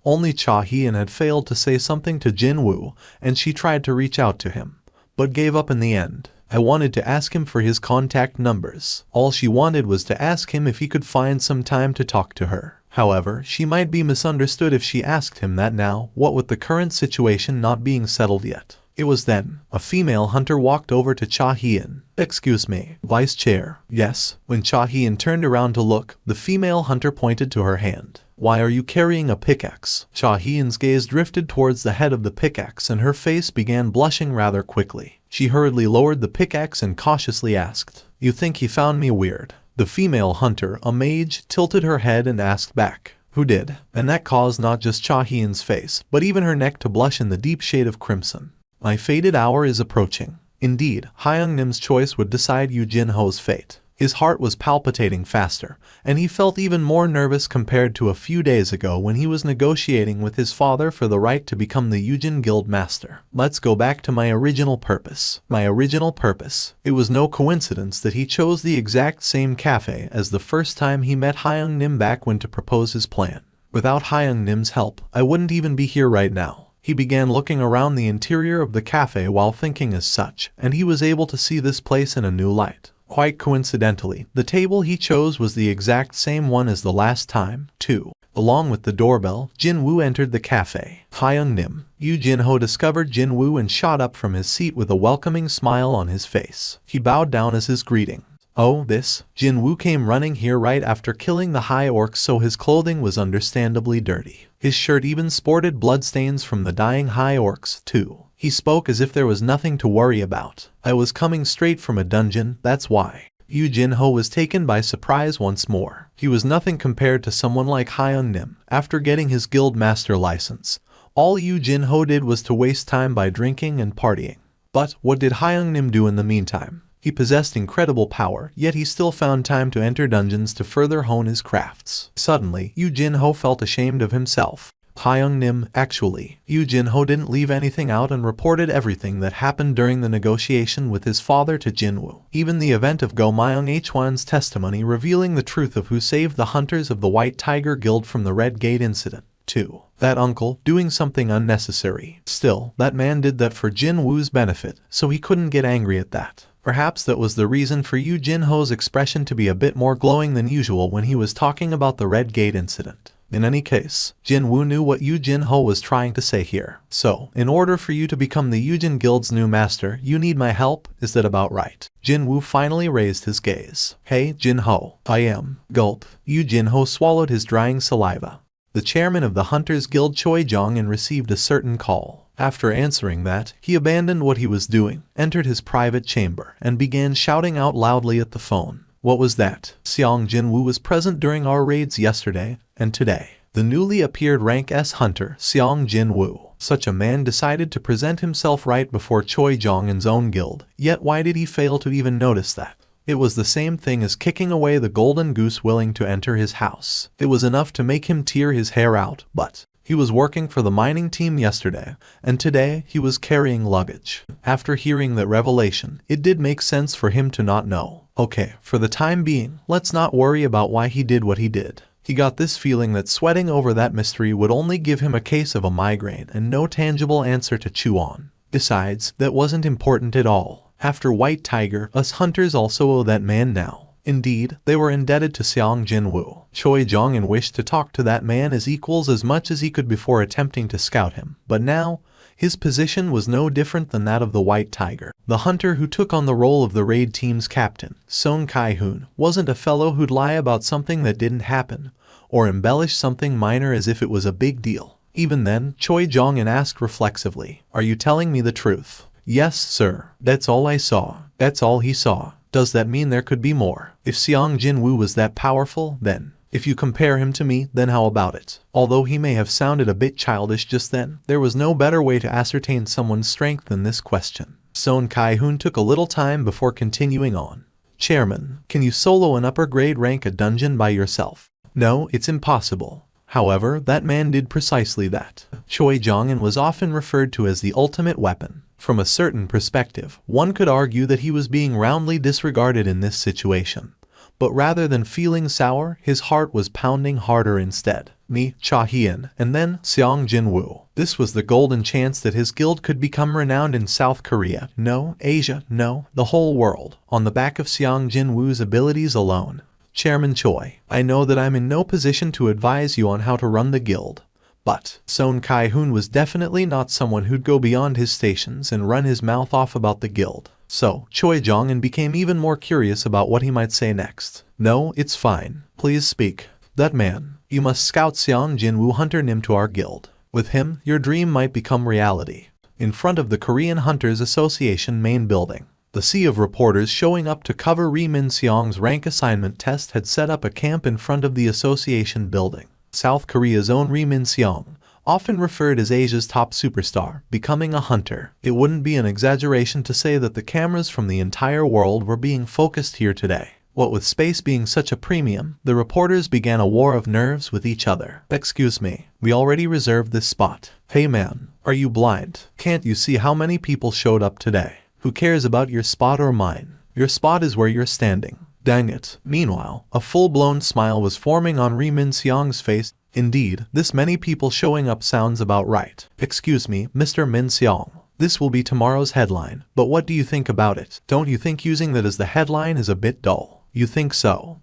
Only Cha Hien had failed to say something to Jin Woo, and she tried to reach out to him, but gave up in the end. I wanted to ask him for his contact numbers. All she wanted was to ask him if he could find some time to talk to her. However, she might be misunderstood if she asked him that now, what with the current situation not being settled yet. It was then a female hunter walked over to Cha Hien. "Excuse me, Vice Chair." "Yes." When Cha Hien turned around to look, the female hunter pointed to her hand. "Why are you carrying a pickaxe?" Cha Hien's gaze drifted towards the head of the pickaxe and her face began blushing rather quickly. She hurriedly lowered the pickaxe and cautiously asked, "You think he found me weird?" The female hunter, a mage, tilted her head and asked back, "Who did?" And that caused not just Cha Hien's face, but even her neck to blush in the deep shade of crimson. My fated hour is approaching. Indeed, Hyung Nim's choice would decide Yu Jin Ho's fate. His heart was palpitating faster, and he felt even more nervous compared to a few days ago when he was negotiating with his father for the right to become the Yujin Guild Master. Let's go back to my original purpose. My original purpose. It was no coincidence that he chose the exact same cafe as the first time he met Hyung Nim back when to propose his plan. Without Hyung Nim's help, I wouldn't even be here right now. He began looking around the interior of the cafe while thinking as such, and he was able to see this place in a new light. Quite coincidentally, the table he chose was the exact same one as the last time, too. Along with the doorbell, Jin Woo entered the cafe. Hyung Nim. Yu Jin Ho discovered Jin Woo and shot up from his seat with a welcoming smile on his face. He bowed down as his greeting. "Oh, this?" Jin Woo came running here right after killing the high orcs, so his clothing was understandably dirty. His shirt even sported bloodstains from the dying high orcs, too. He spoke as if there was nothing to worry about. "I was coming straight from a dungeon, that's why." Yu Jin Ho was taken by surprise once more. He was nothing compared to someone like Hyung Nim. After getting his guild master license, all Yu Jin Ho did was to waste time by drinking and partying. But what did Hyung Nim do in the meantime? He possessed incredible power, yet he still found time to enter dungeons to further hone his crafts. Suddenly, Yu Jin Ho felt ashamed of himself. Hyung Nim, actually, Yu Jin Ho didn't leave anything out and reported everything that happened during the negotiation with his father to Jin Woo. Even the event of Go Myung Hwan's testimony revealing the truth of who saved the hunters of the White Tiger Guild from the Red Gate incident. 2. That uncle, doing something unnecessary. Still, that man did that for Jin Woo's benefit, so he couldn't get angry at that. Perhaps that was the reason for Yu Jin Ho's expression to be a bit more glowing than usual when he was talking about the Red Gate incident. In any case, Jin Woo knew what Yu Jin Ho was trying to say here. "So, in order for you to become the Yujin Guild's new master, you need my help, is that about right?" Jin Woo finally raised his gaze. "Hey, Jin Ho, I am." Gulp. Yu Jin Ho swallowed his drying saliva. The chairman of the Hunters Guild Choi Jong-in received a certain call. After answering that, he abandoned what he was doing, entered his private chamber, and began shouting out loudly at the phone. "What was that?" "Seong Jin Woo was present during our raids yesterday and today." The newly appeared rank S hunter, Seong Jin Woo. Such a man decided to present himself right before Choi Jong-in's own guild, yet why did he fail to even notice that? It was the same thing as kicking away the golden goose willing to enter his house. It was enough to make him tear his hair out, but he was working for the mining team yesterday, and today he was carrying luggage. After hearing that revelation, it did make sense for him to not know. Okay, for the time being, let's not worry about why he did what he did. He got this feeling that sweating over that mystery would only give him a case of a migraine and no tangible answer to chew on. Besides, that wasn't important at all. After White Tiger, us hunters also owe that man now. Indeed, they were indebted to Seong Jin Woo. Choi Jong-in wished to talk to that man as equals as much as he could before attempting to scout him. But now, his position was no different than that of the White Tiger. The hunter who took on the role of the raid team's captain, Song Kai-hoon, wasn't a fellow who'd lie about something that didn't happen, or embellish something minor as if it was a big deal. Even then, Choi Jong-in asked reflexively, "Are you telling me the truth?" "Yes, sir. That's all I saw." "That's all he saw. Does that mean there could be more? If Seong Jin Woo was that powerful, then, if you compare him to me, then how about it?" Although he may have sounded a bit childish just then, there was no better way to ascertain someone's strength than this question. Son Kai-hoon took a little time before continuing on. "Chairman, can you solo an upper grade rank a dungeon by yourself?" "No, it's impossible." However, that man did precisely that. Choi Jong-in was often referred to as the ultimate weapon. From a certain perspective, one could argue that he was being roundly disregarded in this situation. But rather than feeling sour, his heart was pounding harder instead. Me, Cha Hien, and then Seong Jin-woo. This was the golden chance that his guild could become renowned in South Korea, no, Asia, no, the whole world, on the back of Seong Jin-woo's abilities alone. Chairman Choi, I know that I'm in no position to advise you on how to run the guild. But Son Kai-hoon was definitely not someone who'd go beyond his stations and run his mouth off about the guild. So, Choi Jong-un became even more curious about what he might say next. No, it's fine. Please speak. That man. You must scout Seong Jin-woo Hunter Nim to our guild. With him, your dream might become reality. In front of the Korean Hunters Association main building, the sea of reporters showing up to cover Ri Min Seong's rank assignment test had set up a camp in front of the association building. South Korea's own Ri Min Seong, often referred as Asia's top superstar, becoming a hunter. It wouldn't be an exaggeration to say that the cameras from the entire world were being focused here today. What with space being such a premium, the reporters began a war of nerves with each other. Excuse me, we already reserved this spot. Hey man, are you blind? Can't you see how many people showed up today? Who cares about your spot or mine? Your spot is where you're standing. Dang it. Meanwhile, a full-blown smile was forming on Ri Min Seong's face. Indeed, this many people showing up sounds about right. Excuse me, Mr. Min Seong. This will be tomorrow's headline, but what do you think about it? Don't you think using that as the headline is a bit dull? You think so?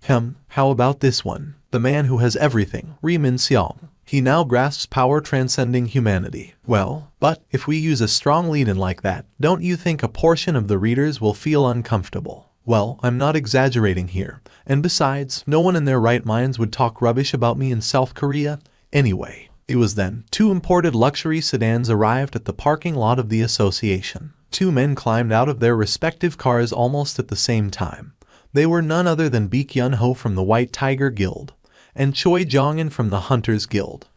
How about this one? The man who has everything, Ri Min Seong. He now grasps power transcending humanity. Well, but if we use a strong lead-in like that, don't you think a portion of the readers will feel uncomfortable? Well, I'm not exaggerating here. And besides, no one in their right minds would talk rubbish about me in South Korea. Anyway, it was then 2 imported luxury sedans arrived at the parking lot of the association. 2 men climbed out of their respective cars almost at the same time. They were none other than Baek Yun-ho from the White Tiger Guild and Choi Jong-un from the Hunters Guild.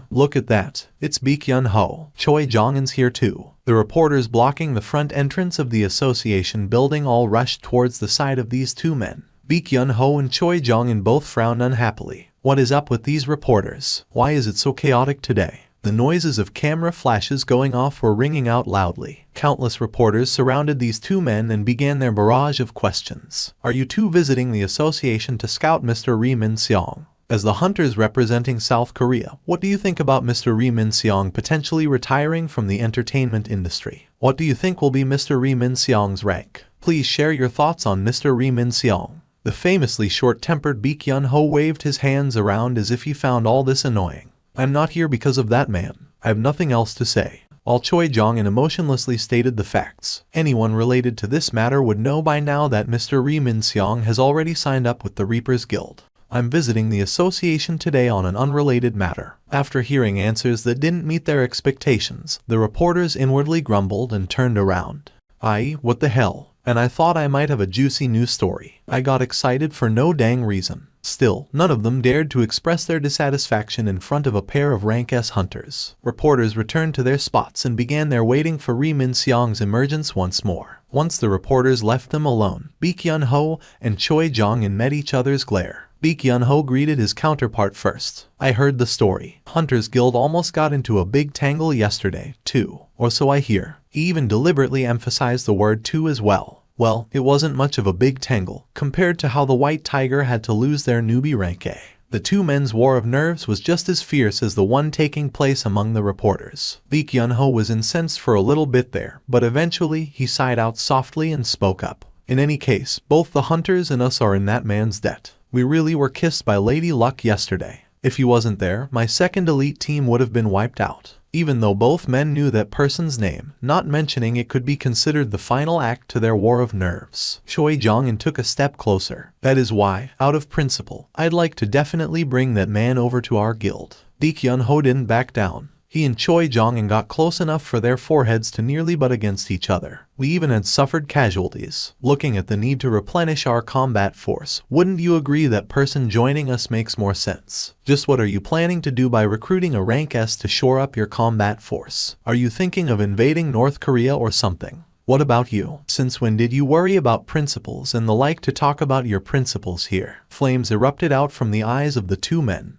Look at that. It's Baek Yun-ho. Choi Jong-un's here too. The reporters blocking the front entrance of the association building all rushed towards the side of these 2 men. Baek Yun-ho and Choi Jong-un both frowned unhappily. What is up with these reporters? Why is it so chaotic today? The noises of camera flashes going off were ringing out loudly. Countless reporters surrounded these 2 men and began their barrage of questions. Are you 2 visiting the association to scout Mr. Ri Min Seong? As the hunters representing South Korea, what do you think about Mr. Ri Min Seong potentially retiring from the entertainment industry? What do you think will be Mr. Ri Min Seong's rank? Please share your thoughts on Mr. Ri Min Seong. The famously short-tempered Baek Yun-ho waved his hands around as if he found all this annoying. I'm not here because of that man. I have nothing else to say. While Choi Jong-un emotionlessly stated the facts, anyone related to this matter would know by now that Mr. Ri Min Seong has already signed up with the Reapers Guild. I'm visiting the association today on an unrelated matter. After hearing answers that didn't meet their expectations, the reporters inwardly grumbled and turned around. What the hell? And I thought I might have a juicy news story. I got excited for no dang reason. Still, none of them dared to express their dissatisfaction in front of a pair of rank S hunters. Reporters returned to their spots and began their waiting for Ri Min Seong's emergence once more. Once the reporters left them alone, Baek Yun-ho and Choi Jong-un met each other's glare. Baek Yun-ho greeted his counterpart first. I heard the story. Hunters Guild almost got into a big tangle yesterday, too. Or so I hear. He even deliberately emphasized the word too as well. Well, it wasn't much of a big tangle, compared to how the White Tiger had to lose their newbie rank A. The 2 men's war of nerves was just as fierce as the one taking place among the reporters. Baek Yun-ho was incensed for a little bit there, but eventually he sighed out softly and spoke up. In any case, both the hunters and us are in that man's debt. We really were kissed by Lady Luck yesterday. If he wasn't there, my second elite team would have been wiped out. Even though both men knew that person's name, not mentioning it could be considered the final act to their war of nerves. Choi Jong-un took a step closer. That is why, out of principle, I'd like to definitely bring that man over to our guild. Baek Yun-ho didn't back down. He and Choi Jong-un got close enough for their foreheads to nearly butt against each other. We even had suffered casualties. Looking at the need to replenish our combat force, wouldn't you agree that person joining us makes more sense? Just what are you planning to do by recruiting a rank S to shore up your combat force? Are you thinking of invading North Korea or something? What about you? Since when did you worry about principles and the like to talk about your principles here? Flames erupted out from the eyes of the 2 men.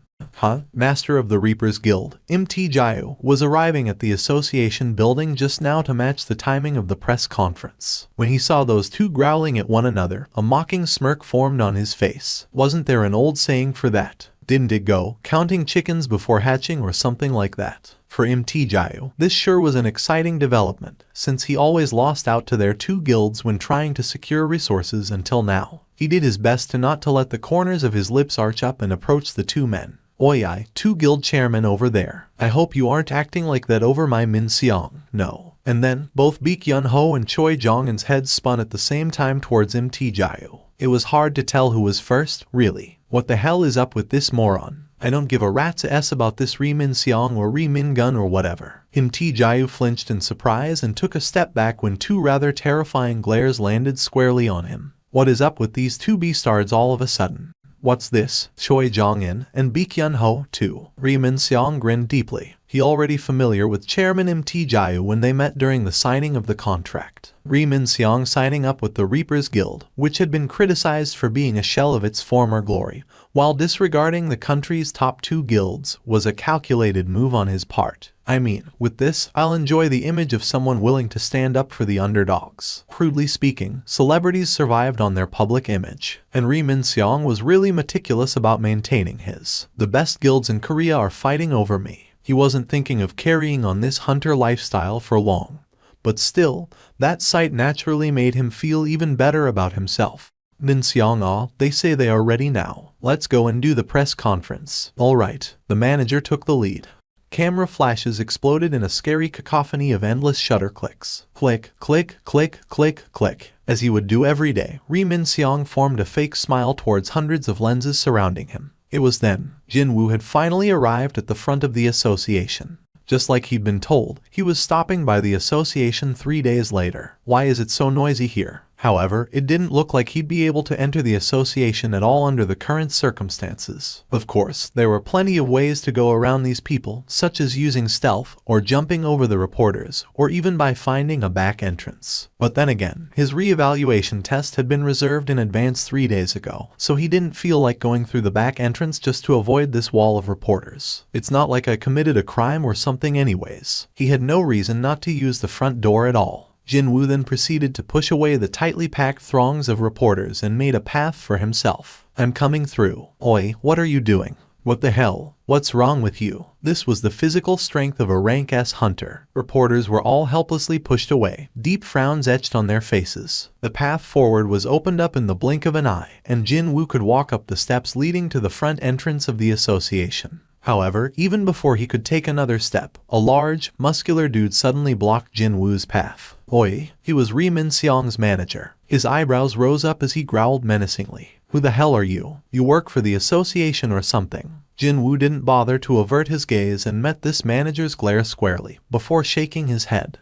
Master of the Reapers Guild, MT Jayu, was arriving at the association building just now to match the timing of the press conference. When he saw those two growling at one another, a mocking smirk formed on his face. Wasn't there an old saying for that? Didn't it go, counting chickens before hatching or something like that? For MT Jayu, this sure was an exciting development, since he always lost out to their two guilds when trying to secure resources until now. He did his best to let the corners of his lips arch up and approach the two men. Oi, two guild chairmen over there. I hope you aren't acting like that over my Min Seong. No. And then, both Baek Yun Ho and Choi Jong-un's heads spun at the same time towards MT Jayu. It was hard to tell who was first, really. What the hell is up with this moron? I don't give a rat's ass about this Ri Min Seong or Ri Min Gun or whatever. MT Jayu flinched in surprise and took a step back when two rather terrifying glares landed squarely on him. What is up with these two beastards all of a sudden? What's this? Choi Jong-un and Baek Yun Ho, too. Ri Min Seong grinned deeply. He already familiar with Chairman MT Jayu when they met during the signing of the contract. Ri Min Seong signing up with the Reapers Guild, which had been criticized for being a shell of its former glory, while disregarding the country's top two guilds, was a calculated move on his part. I mean, with this, I'll enjoy the image of someone willing to stand up for the underdogs. Crudely speaking, celebrities survived on their public image, and Ri Min Seong was really meticulous about maintaining his. The best guilds in Korea are fighting over me. He wasn't thinking of carrying on this hunter lifestyle for long. But still, that sight naturally made him feel even better about himself. Min Seong, they say they are ready now. Let's go and do the press conference. Alright, the manager took the lead. Camera flashes exploded in a scary cacophony of endless shutter clicks. Click, click, click, click, click. As he would do every day, Ri Min Seong formed a fake smile towards hundreds of lenses surrounding him. It was then, Jin-woo had finally arrived at the front of the association. Just like he'd been told, he was stopping by the association 3 days later. Why is it so noisy here? However, it didn't look like he'd be able to enter the association at all under the current circumstances. Of course, there were plenty of ways to go around these people, such as using stealth, or jumping over the reporters, or even by finding a back entrance. But then again, his re-evaluation test had been reserved in advance 3 days ago, so he didn't feel like going through the back entrance just to avoid this wall of reporters. It's not like I committed a crime or something anyways. He had no reason not to use the front door at all. Jin-woo then proceeded to push away the tightly packed throngs of reporters and made a path for himself. I'm coming through. Oi, what are you doing? What the hell? What's wrong with you? This was the physical strength of a rank S hunter. Reporters were all helplessly pushed away, deep frowns etched on their faces. The path forward was opened up in the blink of an eye, and Jin-woo could walk up the steps leading to the front entrance of the association. However, even before he could take another step, a large, muscular dude suddenly blocked Jin-woo's path. Oi, he was Ri Min Seong's manager. His eyebrows rose up as he growled menacingly. Who the hell are you? You work for the association or something? Jin-woo didn't bother to avert his gaze and met this manager's glare squarely, before shaking his head.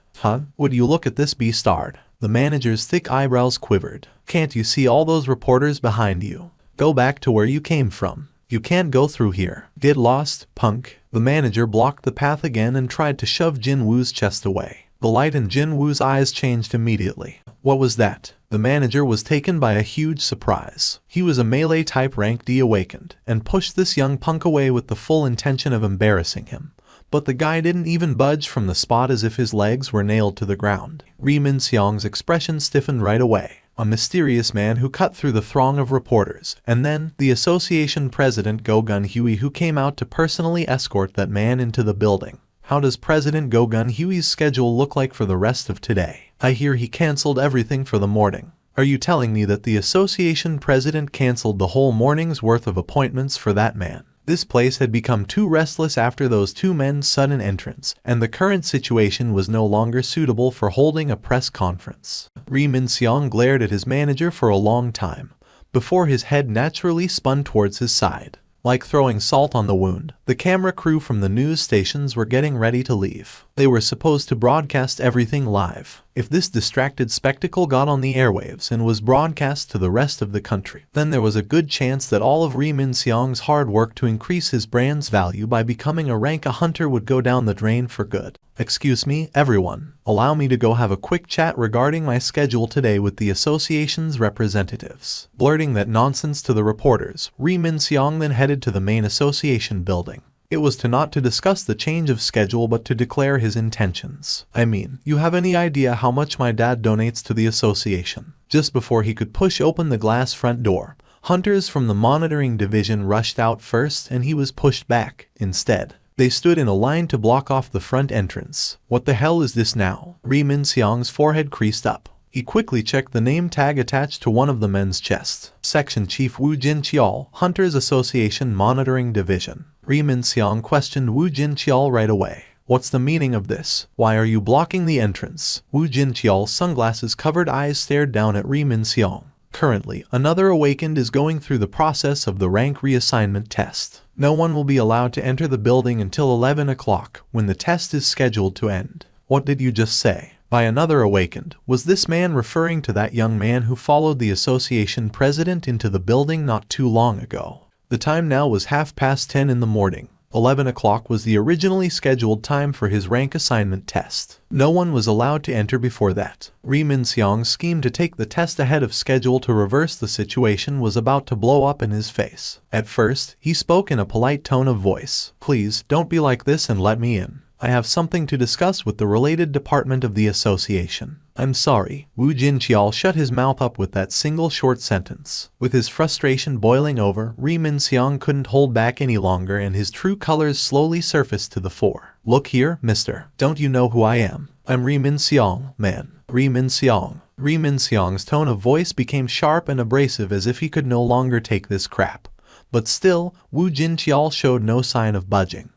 Would you look at this beastard? The manager's thick eyebrows quivered. Can't you see all those reporters behind you? Go back to where you came from. You can't go through here. Get lost, punk. The manager blocked the path again and tried to shove Jin-woo's chest away. The light in Jin-woo's eyes changed immediately. What was that? The manager was taken by a huge surprise. He was a melee-type rank D awakened, and pushed this young punk away with the full intention of embarrassing him. But the guy didn't even budge from the spot as if his legs were nailed to the ground. Ri Min Seong's expression stiffened right away. A mysterious man who cut through the throng of reporters, and then the association president Go Gun-Huey, who came out to personally escort that man into the building. How does President Go Gun-Huey's schedule look like for the rest of today? I hear he cancelled everything for the morning. Are you telling me that the association president cancelled the whole morning's worth of appointments for that man? This place had become too restless after those two men's sudden entrance, and the current situation was no longer suitable for holding a press conference. Ri Min Seong glared at his manager for a long time, before his head naturally spun towards his side. Like throwing salt on the wound, the camera crew from the news stations were getting ready to leave. They were supposed to broadcast everything live. If this distracted spectacle got on the airwaves and was broadcast to the rest of the country, then there was a good chance that all of Ri Min-seong's hard work to increase his brand's value by becoming a rank hunter would go down the drain for good. Excuse me, everyone. Allow me to go have a quick chat regarding my schedule today with the association's representatives. Blurting that nonsense to the reporters, Ri Min-seong then headed to the main association building. It was not to discuss the change of schedule but to declare his intentions. I mean, you have any idea how much my dad donates to the association? Just before he could push open the glass front door, hunters from the monitoring division rushed out first and he was pushed back. Instead, they stood in a line to block off the front entrance. What the hell is this now? Ri Min-seong's forehead creased up. He quickly checked the name tag attached to one of the men's chests. Section Chief Woo Jin-cheol, Hunters Association Monitoring Division. Ri Min-seong questioned Woo Jin-cheol right away. What's the meaning of this? Why are you blocking the entrance? Woo Jin-cheol's sunglasses-covered eyes stared down at Ri Min-seong. Currently, another awakened is going through the process of the rank reassignment test. No one will be allowed to enter the building until 11 o'clock, when the test is scheduled to end. What did you just say? By another awakened, was this man referring to that young man who followed the association president into the building not too long ago? The time now was 10:30 in the morning. 11 o'clock was the originally scheduled time for his rank assignment test. No one was allowed to enter before that. Ri Min-seong's scheme to take the test ahead of schedule to reverse the situation was about to blow up in his face. At first, he spoke in a polite tone of voice. Please, don't be like this and let me in. I have something to discuss with the related department of the association. I'm sorry. Woo Jin-cheol shut his mouth up with that single short sentence. With his frustration boiling over, Ri Min-seong couldn't hold back any longer and his true colors slowly surfaced to the fore. Look here, mister. Don't you know who I am? I'm Ri Min-seong, man. Ri Min-seong. Ri Min-seong's tone of voice became sharp and abrasive as if he could no longer take this crap. But still, Woo Jin-cheol showed no sign of budging.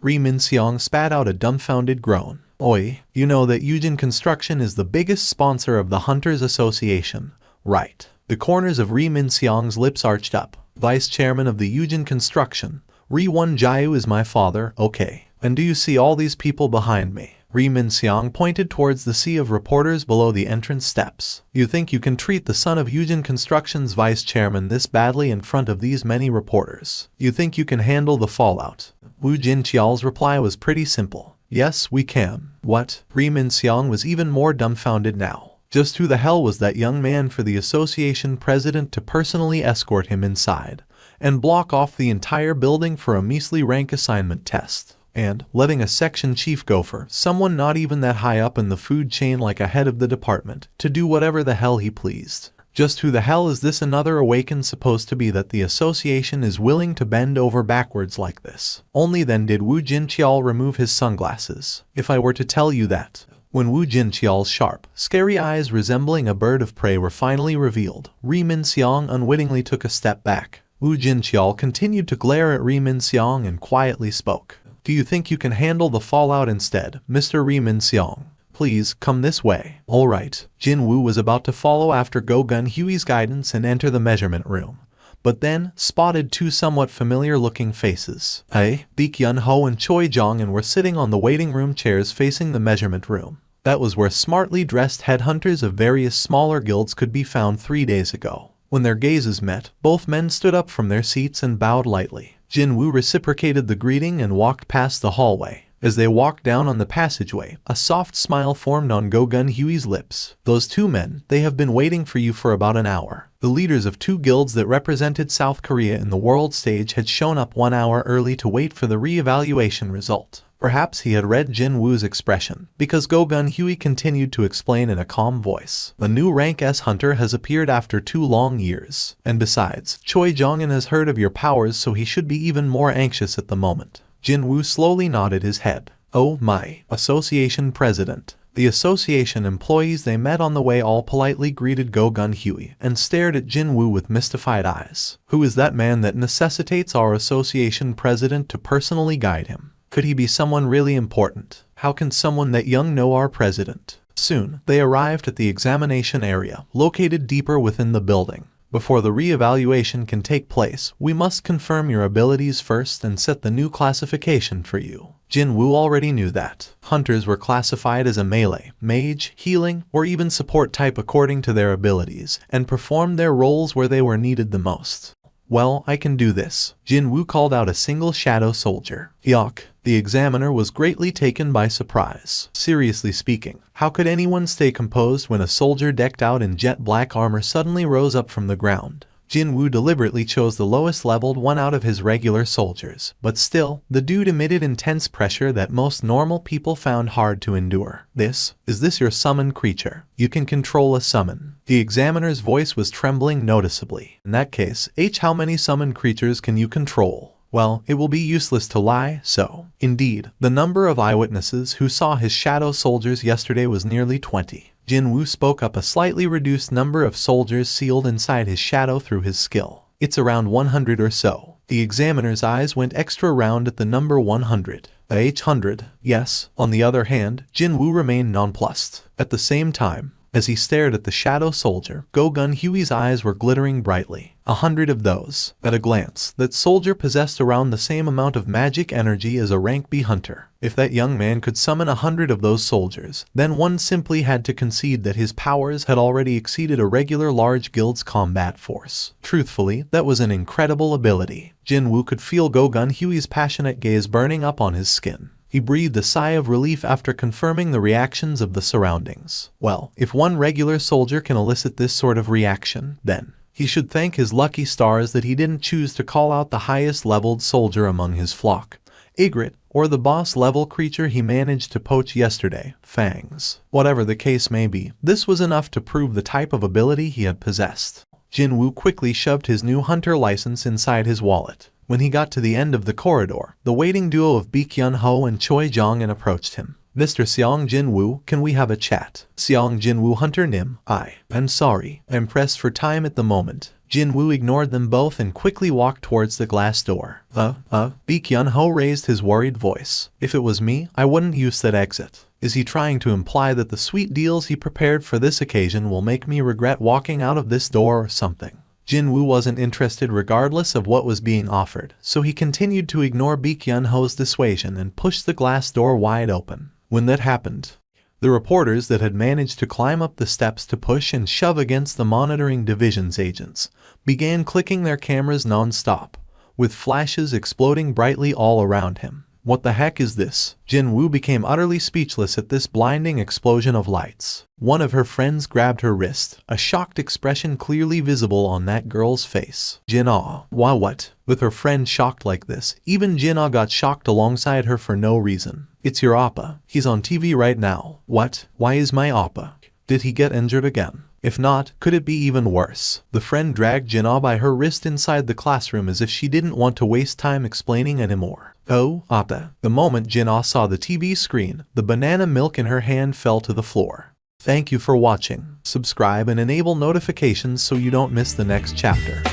Ri Min-seong spat out a dumbfounded groan. Oi, you know that Yujin Construction is the biggest sponsor of the Hunters Association, right? The corners of Ri Min-seong's lips arched up. Vice chairman of the Yujin Construction. Ri Won-jae is my father, okay. And do you see all these people behind me? Ri Min-seong pointed towards the sea of reporters below the entrance steps. You think you can treat the son of Yujin Construction's vice chairman this badly in front of these many reporters? You think you can handle the fallout? Woo Jin-cheol's reply was pretty simple. Yes, we can. What? Ri Min-seong was even more dumbfounded now. Just who the hell was that young man for the association president to personally escort him inside and block off the entire building for a measly rank assignment test? And letting a section chief gopher, someone not even that high up in the food chain like a head of the department, to do whatever the hell he pleased. Just who the hell is this another awakened supposed to be that the association is willing to bend over backwards like this? Only then did Woo Jin-cheol remove his sunglasses. If I were to tell you that, when Woo Jin-cheol's sharp, scary eyes resembling a bird of prey were finally revealed, Ri Min-seong unwittingly took a step back. Woo Jin-cheol continued to glare at Ri Min-seong and quietly spoke. Do you think you can handle the fallout instead, Mr. Ri Min-seong? Please, come this way. Alright. Jin-woo was about to follow after Go-gun-hui's guidance and enter the measurement room, but then spotted two somewhat familiar-looking faces. Baek Yun-ho and Choi Jong-un were sitting on the waiting room chairs facing the measurement room. That was where smartly dressed headhunters of various smaller guilds could be found 3 days ago. When their gazes met, both men stood up from their seats and bowed lightly. Jin-woo reciprocated the greeting and walked past the hallway. As they walked down on the passageway, a soft smile formed on Go-gun-hui's lips. Those two men, they have been waiting for you for about an hour. The leaders of two guilds that represented South Korea in the world stage had shown up 1 hour early to wait for the re-evaluation result. Perhaps he had read Jin-woo's expression, because Go-gun-hui continued to explain in a calm voice. The new rank S hunter has appeared after 2 long years. And besides, Choi Jong-un has heard of your powers, so he should be even more anxious at the moment. Jin-woo slowly nodded his head. Oh my, association president. The association employees they met on the way all politely greeted Go-gun-hui and stared at Jin-woo with mystified eyes. Who is that man that necessitates our association president to personally guide him? Could he be someone really important? How can someone that young know our president? Soon, they arrived at the examination area, located deeper within the building. Before the re-evaluation can take place, we must confirm your abilities first and set the new classification for you. Jinwoo already knew that hunters were classified as a melee, mage, healing, or even support type according to their abilities, and performed their roles where they were needed the most. Well, I can do this. Jinwoo called out a single shadow soldier. Yuck. The examiner was greatly taken by surprise. Seriously speaking, how could anyone stay composed when a soldier decked out in jet black armor suddenly rose up from the ground? Jinwoo deliberately chose the lowest leveled one out of his regular soldiers, but still, the dude emitted intense pressure that most normal people found hard to endure. Is this your summoned creature? You can control a summon. The examiner's voice was trembling noticeably. In that case, how many summoned creatures can you control? Well, it will be useless to lie, so. Indeed, the number of eyewitnesses who saw his shadow soldiers yesterday was nearly 20. Jinwoo spoke up a slightly reduced number of soldiers sealed inside his shadow through his skill. It's around 100 or so. The examiner's eyes went extra round at the number 100. 100, yes. On the other hand, Jinwoo remained nonplussed. At the same time, as he stared at the shadow soldier, Go-Gun Huey's eyes were glittering brightly. 100 of those. At a glance, that soldier possessed around the same amount of magic energy as a rank B hunter. If that young man could summon 100 of those soldiers, then one simply had to concede that his powers had already exceeded a regular large guild's combat force. Truthfully, that was an incredible ability. Jinwoo could feel Go-Gun Huey's passionate gaze burning up on his skin. He breathed a sigh of relief after confirming the reactions of the surroundings. Well, if one regular soldier can elicit this sort of reaction, then he should thank his lucky stars that he didn't choose to call out the highest leveled soldier among his flock, Ygritte, or the boss level creature he managed to poach yesterday, Fangs. Whatever the case may be, this was enough to prove the type of ability he had possessed. Jinwoo quickly shoved his new hunter license inside his wallet. When he got to the end of the corridor, the waiting duo of Baekhyun-ho and Choi Jong-in approached him. Mr. Seong Jinwoo, can we have a chat? Seong Jinwoo Hunter Nim, I'm sorry, I'm pressed for time at the moment. Jinwoo ignored them both and quickly walked towards the glass door. Baekhyun-ho raised his worried voice. If it was me, I wouldn't use that exit. Is he trying to imply that the sweet deals he prepared for this occasion will make me regret walking out of this door or something? Jinwoo wasn't interested regardless of what was being offered, so he continued to ignore Baekhyun-ho's dissuasion and pushed the glass door wide open. When that happened, the reporters that had managed to climb up the steps to push and shove against the monitoring division's agents began clicking their cameras non-stop, with flashes exploding brightly all around him. What the heck is this? Jinwoo became utterly speechless at this blinding explosion of lights. One of her friends grabbed her wrist, a shocked expression clearly visible on that girl's face. Jin-ah. Why what? With her friend shocked like this, even Jin-ah got shocked alongside her for no reason. It's your oppa. He's on TV right now. What? Why is my oppa? Did he get injured again? If not, could it be even worse? The friend dragged Jin-ah by her wrist inside the classroom as if she didn't want to waste time explaining anymore. Oh, oppa. The moment Jin-ah saw the TV screen, the banana milk in her hand fell to the floor. Thank you for watching. Subscribe and enable notifications so you don't miss the next chapter.